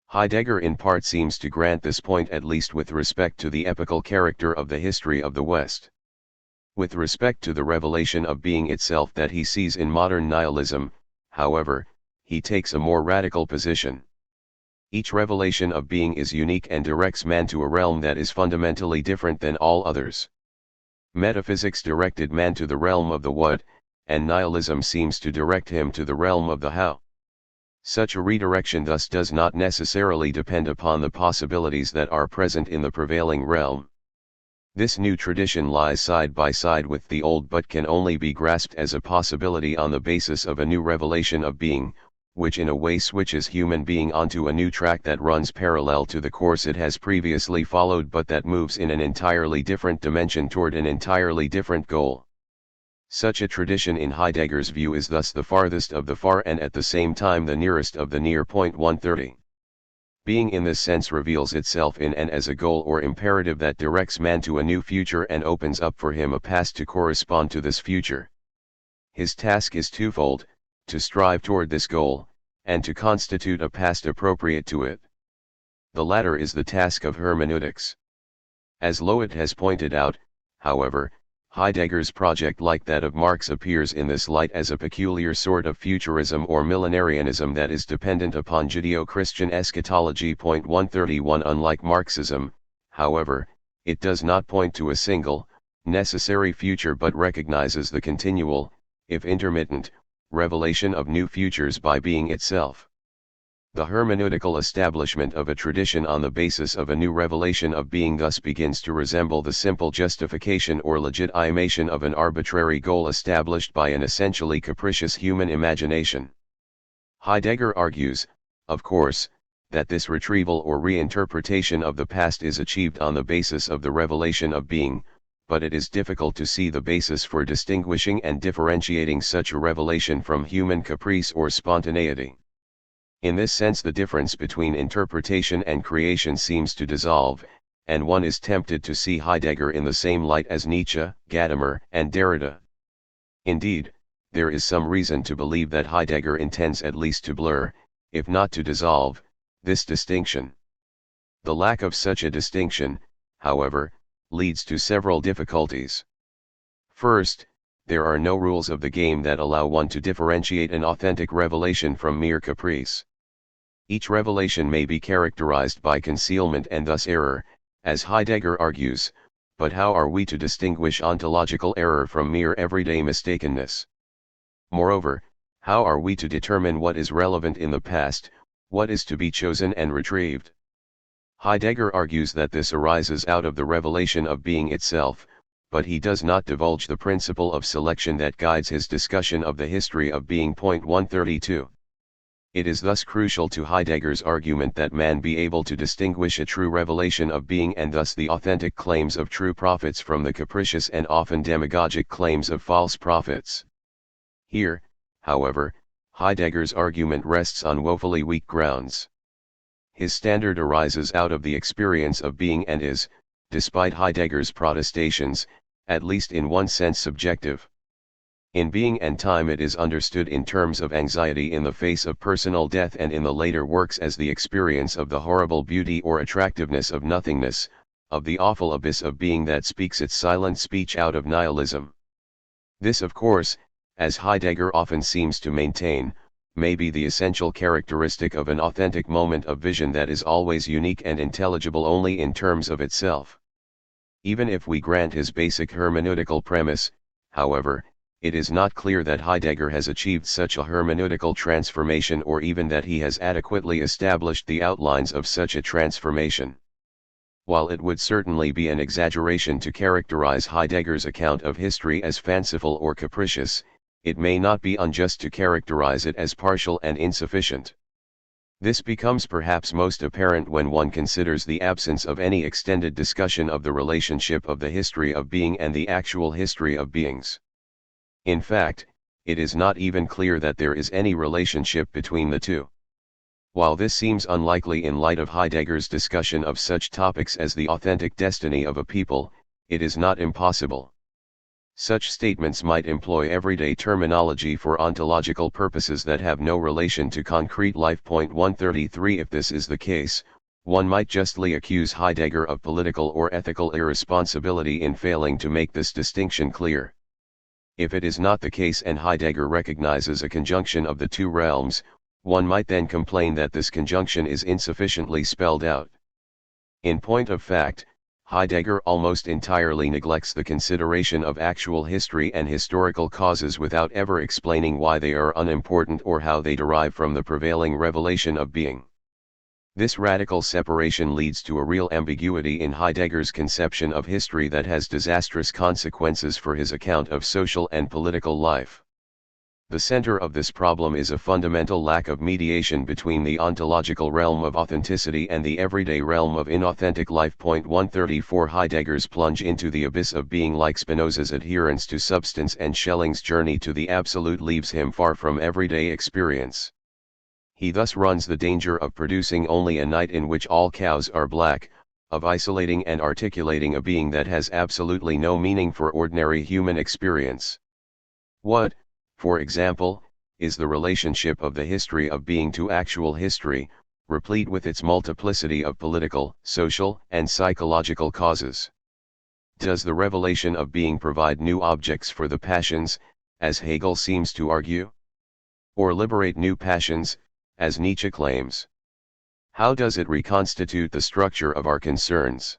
A: Heidegger in part seems to grant this point, at least with respect to the epical character of the history of the West. With respect to the revelation of being itself that he sees in modern nihilism, however, he takes a more radical position. Each revelation of being is unique and directs man to a realm that is fundamentally different than all others. Metaphysics directed man to the realm of the what, and nihilism seems to direct him to the realm of the how. Such a redirection thus does not necessarily depend upon the possibilities that are present in the prevailing realm. This new tradition lies side by side with the old but can only be grasped as a possibility on the basis of a new revelation of being, which in a way switches human being onto a new track that runs parallel to the course it has previously followed but that moves in an entirely different dimension toward an entirely different goal. Such a tradition in Heidegger's view is thus the farthest of the far and at the same time the nearest of the near. 130. Being in this sense reveals itself in and as a goal or imperative that directs man to a new future and opens up for him a past to correspond to this future. His task is twofold: to strive toward this goal, and to constitute a past appropriate to it. The latter is the task of hermeneutics. As Löwit has pointed out, however, Heidegger's project, like that of Marx, appears in this light as a peculiar sort of futurism or millenarianism that is dependent upon Judeo-Christian eschatology. 131 Unlike Marxism, however, it does not point to a single, necessary future but recognizes the continual, if intermittent, revelation of new futures by being itself. The hermeneutical establishment of a tradition on the basis of a new revelation of being thus begins to resemble the simple justification or legitimation of an arbitrary goal established by an essentially capricious human imagination. Heidegger argues, of course, that this retrieval or reinterpretation of the past is achieved on the basis of the revelation of being, but it is difficult to see the basis for distinguishing and differentiating such a revelation from human caprice or spontaneity. In this sense, the difference between interpretation and creation seems to dissolve, and one is tempted to see Heidegger in the same light as Nietzsche, Gadamer, and Derrida. Indeed, there is some reason to believe that Heidegger intends at least to blur, if not to dissolve, this distinction. The lack of such a distinction, however, leads to several difficulties. First, there are no rules of the game that allow one to differentiate an authentic revelation from mere caprice. Each revelation may be characterized by concealment and thus error, as Heidegger argues, but how are we to distinguish ontological error from mere everyday mistakenness? Moreover, how are we to determine what is relevant in the past, what is to be chosen and retrieved? Heidegger argues that this arises out of the revelation of being itself, but he does not divulge the principle of selection that guides his discussion of the history of being. 132. It is thus crucial to Heidegger's argument that man be able to distinguish a true revelation of being and thus the authentic claims of true prophets from the capricious and often demagogic claims of false prophets. Here, however, Heidegger's argument rests on woefully weak grounds. His standard arises out of the experience of being and is, despite Heidegger's protestations, at least in one sense subjective. In being and time it is understood in terms of anxiety in the face of personal death, and in the later works as the experience of the horrible beauty or attractiveness of nothingness, of the awful abyss of being that speaks its silent speech out of nihilism. This, of course, as Heidegger often seems to maintain, may be the essential characteristic of an authentic moment of vision that is always unique and intelligible only in terms of itself. Even if we grant his basic hermeneutical premise, however, it is not clear that Heidegger has achieved such a hermeneutical transformation, or even that he has adequately established the outlines of such a transformation. While it would certainly be an exaggeration to characterize Heidegger's account of history as fanciful or capricious, it may not be unjust to characterize it as partial and insufficient. This becomes perhaps most apparent when one considers the absence of any extended discussion of the relationship of the history of being and the actual history of beings. In fact, it is not even clear that there is any relationship between the two. While this seems unlikely in light of Heidegger's discussion of such topics as the authentic destiny of a people, it is not impossible. Such statements might employ everyday terminology for ontological purposes that have no relation to concrete life. 133 If this is the case, one might justly accuse Heidegger of political or ethical irresponsibility in failing to make this distinction clear. If it is not the case and Heidegger recognizes a conjunction of the two realms, one might then complain that this conjunction is insufficiently spelled out. In point of fact, Heidegger almost entirely neglects the consideration of actual history and historical causes without ever explaining why they are unimportant or how they derive from the prevailing revelation of being. This radical separation leads to a real ambiguity in Heidegger's conception of history that has disastrous consequences for his account of social and political life. The center of this problem is a fundamental lack of mediation between the ontological realm of authenticity and the everyday realm of inauthentic life. 134 Heidegger's plunge into the abyss of being, like Spinoza's adherence to substance and Schelling's journey to the absolute, leaves him far from everyday experience. He thus runs the danger of producing only a night in which all cows are black, of isolating and articulating a being that has absolutely no meaning for ordinary human experience. What, for example, is the relationship of the history of being to actual history, replete with its multiplicity of political, social, and psychological causes? Does the revelation of being provide new objects for the passions, as Hegel seems to argue? Or liberate new passions, as Nietzsche claims? How does it reconstitute the structure of our concerns?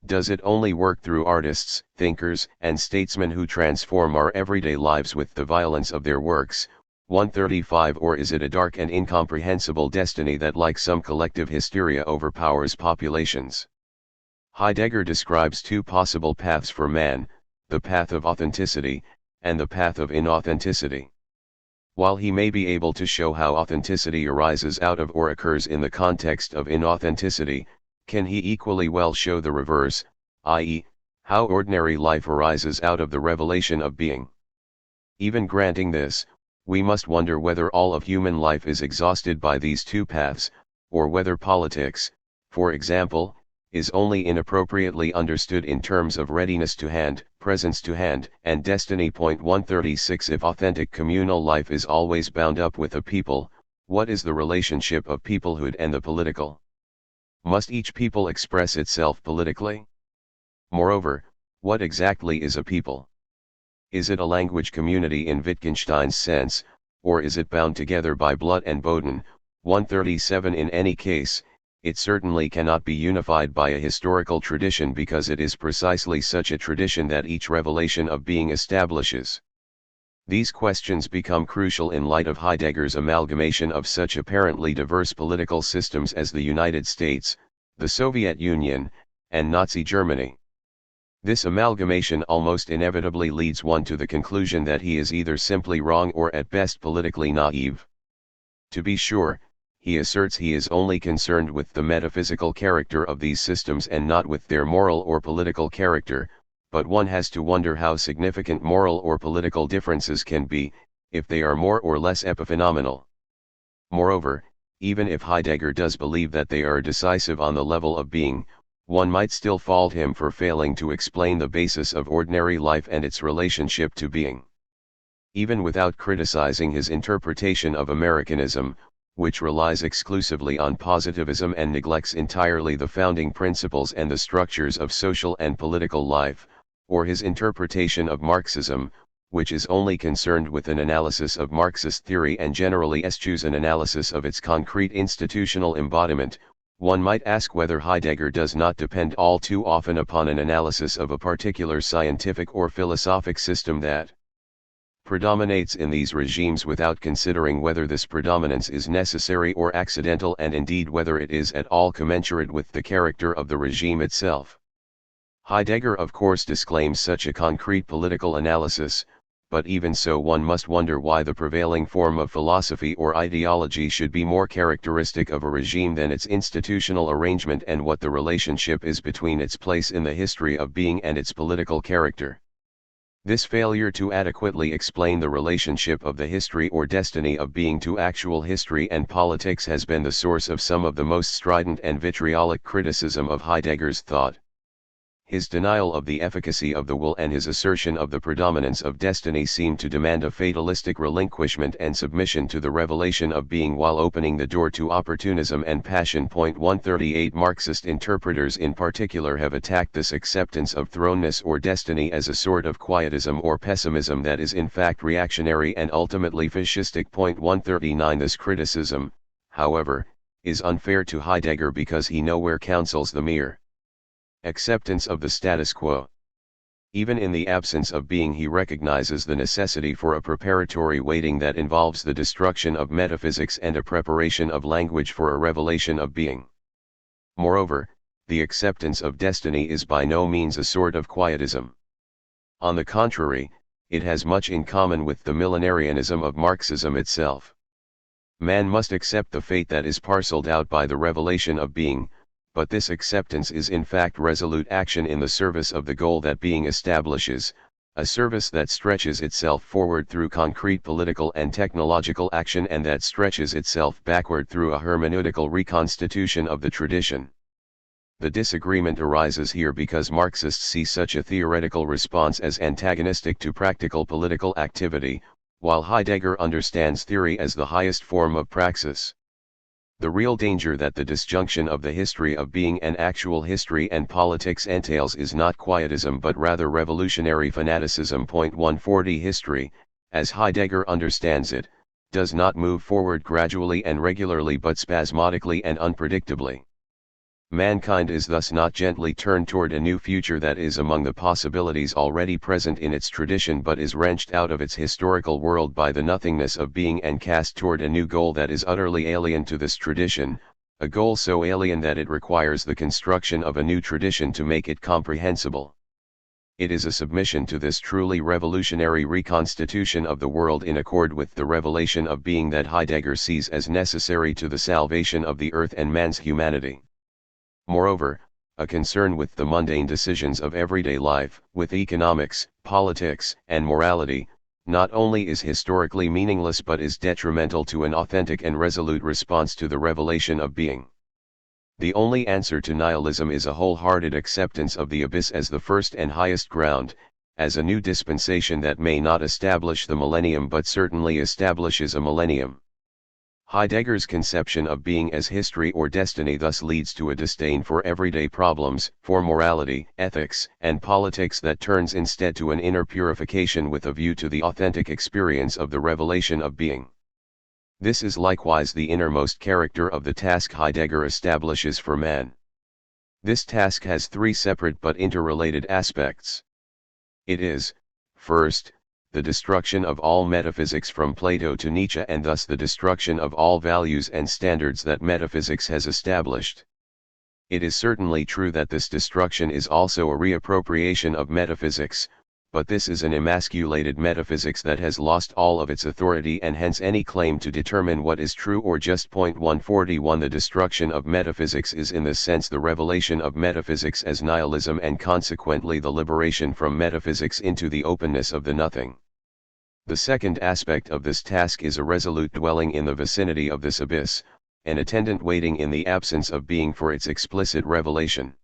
A: Does it only work through artists, thinkers, and statesmen who transform our everyday lives with the violence of their works? 135. Or is it a dark and incomprehensible destiny that, like some collective hysteria, overpowers populations? Heidegger describes two possible paths for man, the path of authenticity, and the path of inauthenticity. While he may be able to show how authenticity arises out of or occurs in the context of inauthenticity, can he equally well show the reverse, i.e., how ordinary life arises out of the revelation of being? Even granting this, we must wonder whether all of human life is exhausted by these two paths, or whether politics, for example, is only inappropriately understood in terms of readiness to hand, presence to hand, and destiny. 136. If authentic communal life is always bound up with a people, what is the relationship of peoplehood and the political? Must each people express itself politically? Moreover, what exactly is a people? Is it a language community in Wittgenstein's sense, or is it bound together by blood and Boden? 137. In any case, it certainly cannot be unified by a historical tradition, because it is precisely such a tradition that each revelation of being establishes. These questions become crucial in light of Heidegger's amalgamation of such apparently diverse political systems as the United States, the Soviet Union, and Nazi Germany. This amalgamation almost inevitably leads one to the conclusion that he is either simply wrong or at best politically naive. To be sure, he asserts he is only concerned with the metaphysical character of these systems and not with their moral or political character, but one has to wonder how significant moral or political differences can be, if they are more or less epiphenomenal. Moreover, even if Heidegger does believe that they are decisive on the level of being, one might still fault him for failing to explain the basis of ordinary life and its relationship to being. Even without criticizing his interpretation of Americanism, which relies exclusively on positivism and neglects entirely the founding principles and the structures of social and political life, or his interpretation of Marxism, which is only concerned with an analysis of Marxist theory and generally eschews an analysis of its concrete institutional embodiment, one might ask whether Heidegger does not depend all too often upon an analysis of a particular scientific or philosophic system that predominates in these regimes, without considering whether this predominance is necessary or accidental, and indeed whether it is at all commensurate with the character of the regime itself. Heidegger of course disclaims such a concrete political analysis, but even so one must wonder why the prevailing form of philosophy or ideology should be more characteristic of a regime than its institutional arrangement, and what the relationship is between its place in the history of being and its political character. This failure to adequately explain the relationship of the history or destiny of being to actual history and politics has been the source of some of the most strident and vitriolic criticism of Heidegger's thought. His denial of the efficacy of the will and his assertion of the predominance of destiny seem to demand a fatalistic relinquishment and submission to the revelation of being, while opening the door to opportunism and passion. 138. Marxist interpreters in particular have attacked this acceptance of thrownness or destiny as a sort of quietism or pessimism that is in fact reactionary and ultimately fascistic. 139. This criticism, however, is unfair to Heidegger because he nowhere counsels the mere acceptance of the status quo. Even in the absence of being, he recognizes the necessity for a preparatory waiting that involves the destruction of metaphysics and a preparation of language for a revelation of being. Moreover, the acceptance of destiny is by no means a sort of quietism. On the contrary, it has much in common with the millenarianism of Marxism itself. Man must accept the fate that is parceled out by the revelation of being, but this acceptance is in fact resolute action in the service of the goal that being establishes, a service that stretches itself forward through concrete political and technological action and that stretches itself backward through a hermeneutical reconstitution of the tradition. The disagreement arises here because Marxists see such a theoretical response as antagonistic to practical political activity, while Heidegger understands theory as the highest form of praxis. The real danger that the disjunction of the history of being and actual history and politics entails is not quietism but rather revolutionary fanaticism. 140 History, as Heidegger understands it, does not move forward gradually and regularly but spasmodically and unpredictably. Mankind is thus not gently turned toward a new future that is among the possibilities already present in its tradition but is wrenched out of its historical world by the nothingness of being and cast toward a new goal that is utterly alien to this tradition, a goal so alien that it requires the construction of a new tradition to make it comprehensible. It is a submission to this truly revolutionary reconstitution of the world in accord with the revelation of being that Heidegger sees as necessary to the salvation of the earth and man's humanity. Moreover, a concern with the mundane decisions of everyday life, with economics, politics, and morality, not only is historically meaningless but is detrimental to an authentic and resolute response to the revelation of being. The only answer to nihilism is a wholehearted acceptance of the abyss as the first and highest ground, as a new dispensation that may not establish the millennium but certainly establishes a millennium. Heidegger's conception of being as history or destiny thus leads to a disdain for everyday problems, for morality, ethics, and politics that turns instead to an inner purification with a view to the authentic experience of the revelation of being. This is likewise the innermost character of the task Heidegger establishes for man. This task has three separate but interrelated aspects. It is, first, the destruction of all metaphysics from Plato to Nietzsche and thus the destruction of all values and standards that metaphysics has established. It is certainly true that this destruction is also a reappropriation of metaphysics, but this is an emasculated metaphysics that has lost all of its authority and hence any claim to determine what is true or just. 141 The destruction of metaphysics is in this sense the revelation of metaphysics as nihilism and consequently the liberation from metaphysics into the openness of the nothing. The second aspect of this task is a resolute dwelling in the vicinity of this abyss, an attendant waiting in the absence of being for its explicit revelation.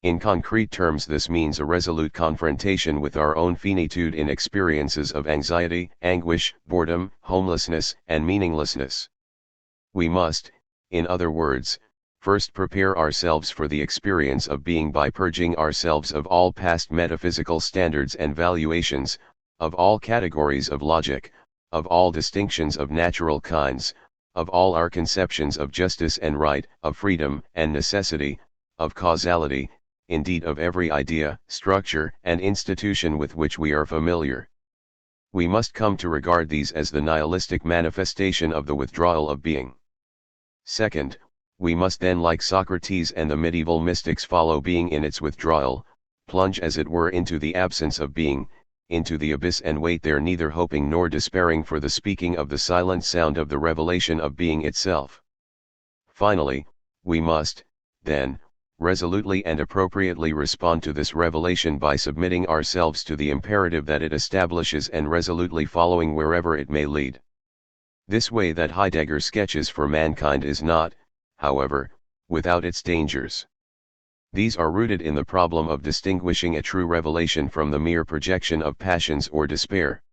A: In concrete terms this means a resolute confrontation with our own finitude in experiences of anxiety, anguish, boredom, homelessness, and meaninglessness. We must, in other words, first prepare ourselves for the experience of being by purging ourselves of all past metaphysical standards and valuations, of all categories of logic, of all distinctions of natural kinds, of all our conceptions of justice and right, of freedom and necessity, of causality, indeed of every idea, structure, and institution with which we are familiar. We must come to regard these as the nihilistic manifestation of the withdrawal of being. Second, we must then like Socrates and the medieval mystics follow being in its withdrawal, plunge as it were into the absence of being, into the abyss and wait there neither hoping nor despairing for the speaking of the silent sound of the revelation of being itself. Finally, we must, then, resolutely and appropriately respond to this revelation by submitting ourselves to the imperative that it establishes and resolutely following wherever it may lead. This way that Heidegger sketches for mankind is not, however, without its dangers. These are rooted in the problem of distinguishing a true revelation from the mere projection of passions or despair.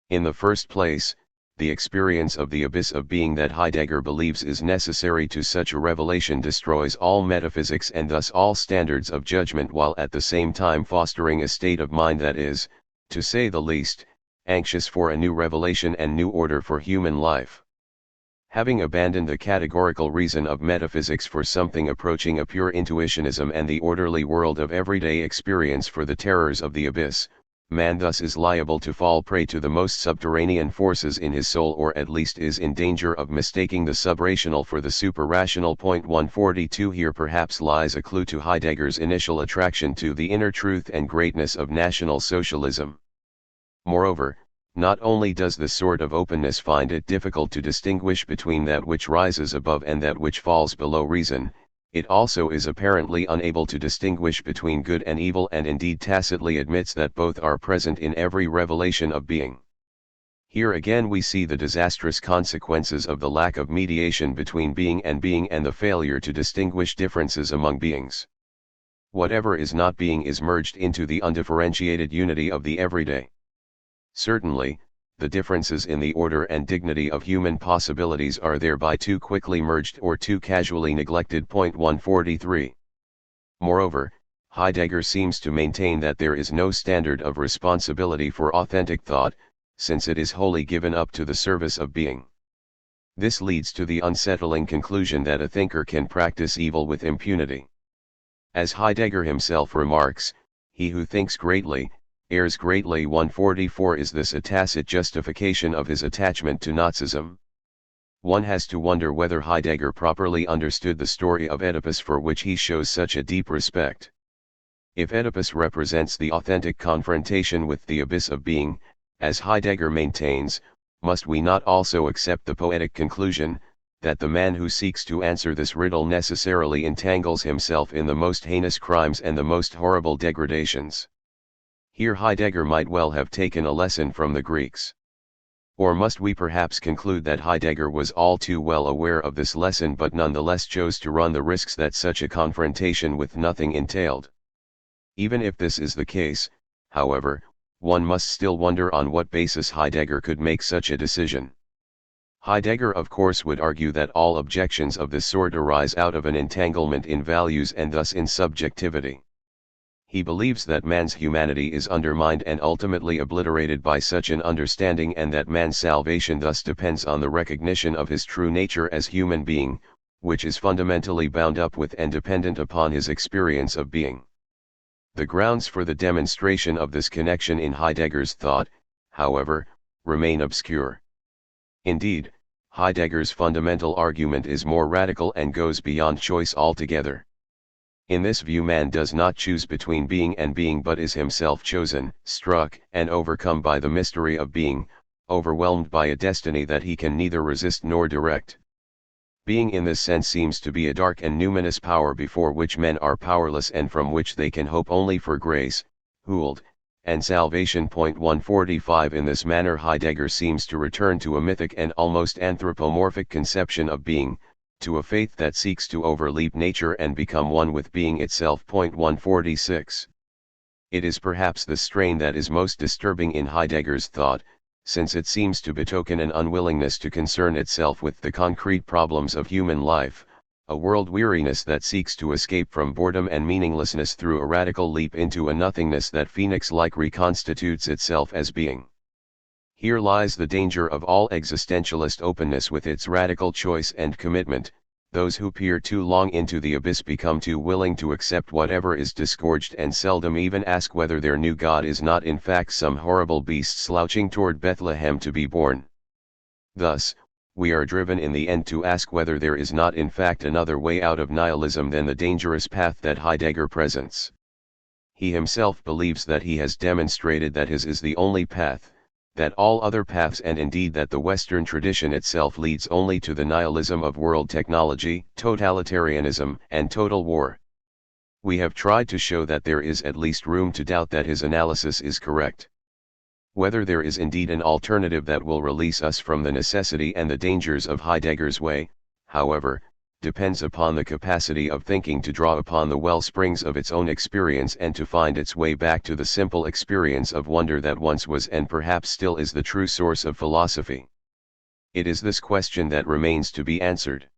A: In the first place, the experience of the abyss of being that Heidegger believes is necessary to such a revelation destroys all metaphysics and thus all standards of judgment while at the same time fostering a state of mind that is, to say the least, anxious for a new revelation and new order for human life. Having abandoned the categorical reason of metaphysics for something approaching a pure intuitionism and the orderly world of everyday experience for the terrors of the abyss, man thus is liable to fall prey to the most subterranean forces in his soul or at least is in danger of mistaking the subrational for the suprarational. 142 Here perhaps lies a clue to Heidegger's initial attraction to the inner truth and greatness of National Socialism. Moreover, not only does this sort of openness find it difficult to distinguish between that which rises above and that which falls below reason, It also is apparently unable to distinguish between good and evil, and indeed tacitly admits that both are present in every revelation of being. Here again we see the disastrous consequences of the lack of mediation between being and the failure to distinguish differences among beings. Whatever is not being is merged into the undifferentiated unity of the everyday. Certainly, the differences in the order and dignity of human possibilities are thereby too quickly merged or too casually neglected. 143. Moreover, Heidegger seems to maintain that there is no standard of responsibility for authentic thought, since it is wholly given up to the service of being. This leads to the unsettling conclusion that a thinker can practice evil with impunity. As Heidegger himself remarks, he who thinks greatly, errs greatly. 144. Is this a tacit justification of his attachment to Nazism? One has to wonder whether Heidegger properly understood the story of Oedipus, for which he shows such a deep respect. If Oedipus represents the authentic confrontation with the abyss of being, as Heidegger maintains, must we not also accept the poetic conclusion, that the man who seeks to answer this riddle necessarily entangles himself in the most heinous crimes and the most horrible degradations? Here Heidegger might well have taken a lesson from the Greeks. Or must we perhaps conclude that Heidegger was all too well aware of this lesson, but nonetheless chose to run the risks that such a confrontation with nothing entailed? Even if this is the case, however, one must still wonder on what basis Heidegger could make such a decision. Heidegger of course would argue that all objections of this sort arise out of an entanglement in values and thus in subjectivity. He believes that man's humanity is undermined and ultimately obliterated by such an understanding, and that man's salvation thus depends on the recognition of his true nature as human being, which is fundamentally bound up with and dependent upon his experience of being. The grounds for the demonstration of this connection in Heidegger's thought, however, remain obscure. Indeed, Heidegger's fundamental argument is more radical and goes beyond choice altogether. In this view, man does not choose between being and being, but is himself chosen, struck and overcome by the mystery of being, overwhelmed by a destiny that he can neither resist nor direct. Being in this sense seems to be a dark and numinous power before which men are powerless, and from which they can hope only for grace, Huld, and salvation. 145. In this manner Heidegger seems to return to a mythic and almost anthropomorphic conception of being, to a faith that seeks to overleap nature and become one with being itself. 146. It is perhaps the strain that is most disturbing in Heidegger's thought, since it seems to betoken an unwillingness to concern itself with the concrete problems of human life, a world weariness that seeks to escape from boredom and meaninglessness through a radical leap into a nothingness that phoenix-like reconstitutes itself as being. Here lies the danger of all existentialist openness with its radical choice and commitment. Those who peer too long into the abyss become too willing to accept whatever is disgorged, and seldom even ask whether their new God is not in fact some horrible beast slouching toward Bethlehem to be born. Thus, we are driven in the end to ask whether there is not in fact another way out of nihilism than the dangerous path that Heidegger presents. He himself believes that he has demonstrated that his is the only path, that all other paths, and indeed that the Western tradition itself, leads only to the nihilism of world technology, totalitarianism, and total war. We have tried to show that there is at least room to doubt that his analysis is correct. Whether there is indeed an alternative that will release us from the necessity and the dangers of Heidegger's way, however, depends upon the capacity of thinking to draw upon the well springs of its own experience and to find its way back to the simple experience of wonder that once was and perhaps still is the true source of philosophy. It is this question that remains to be answered.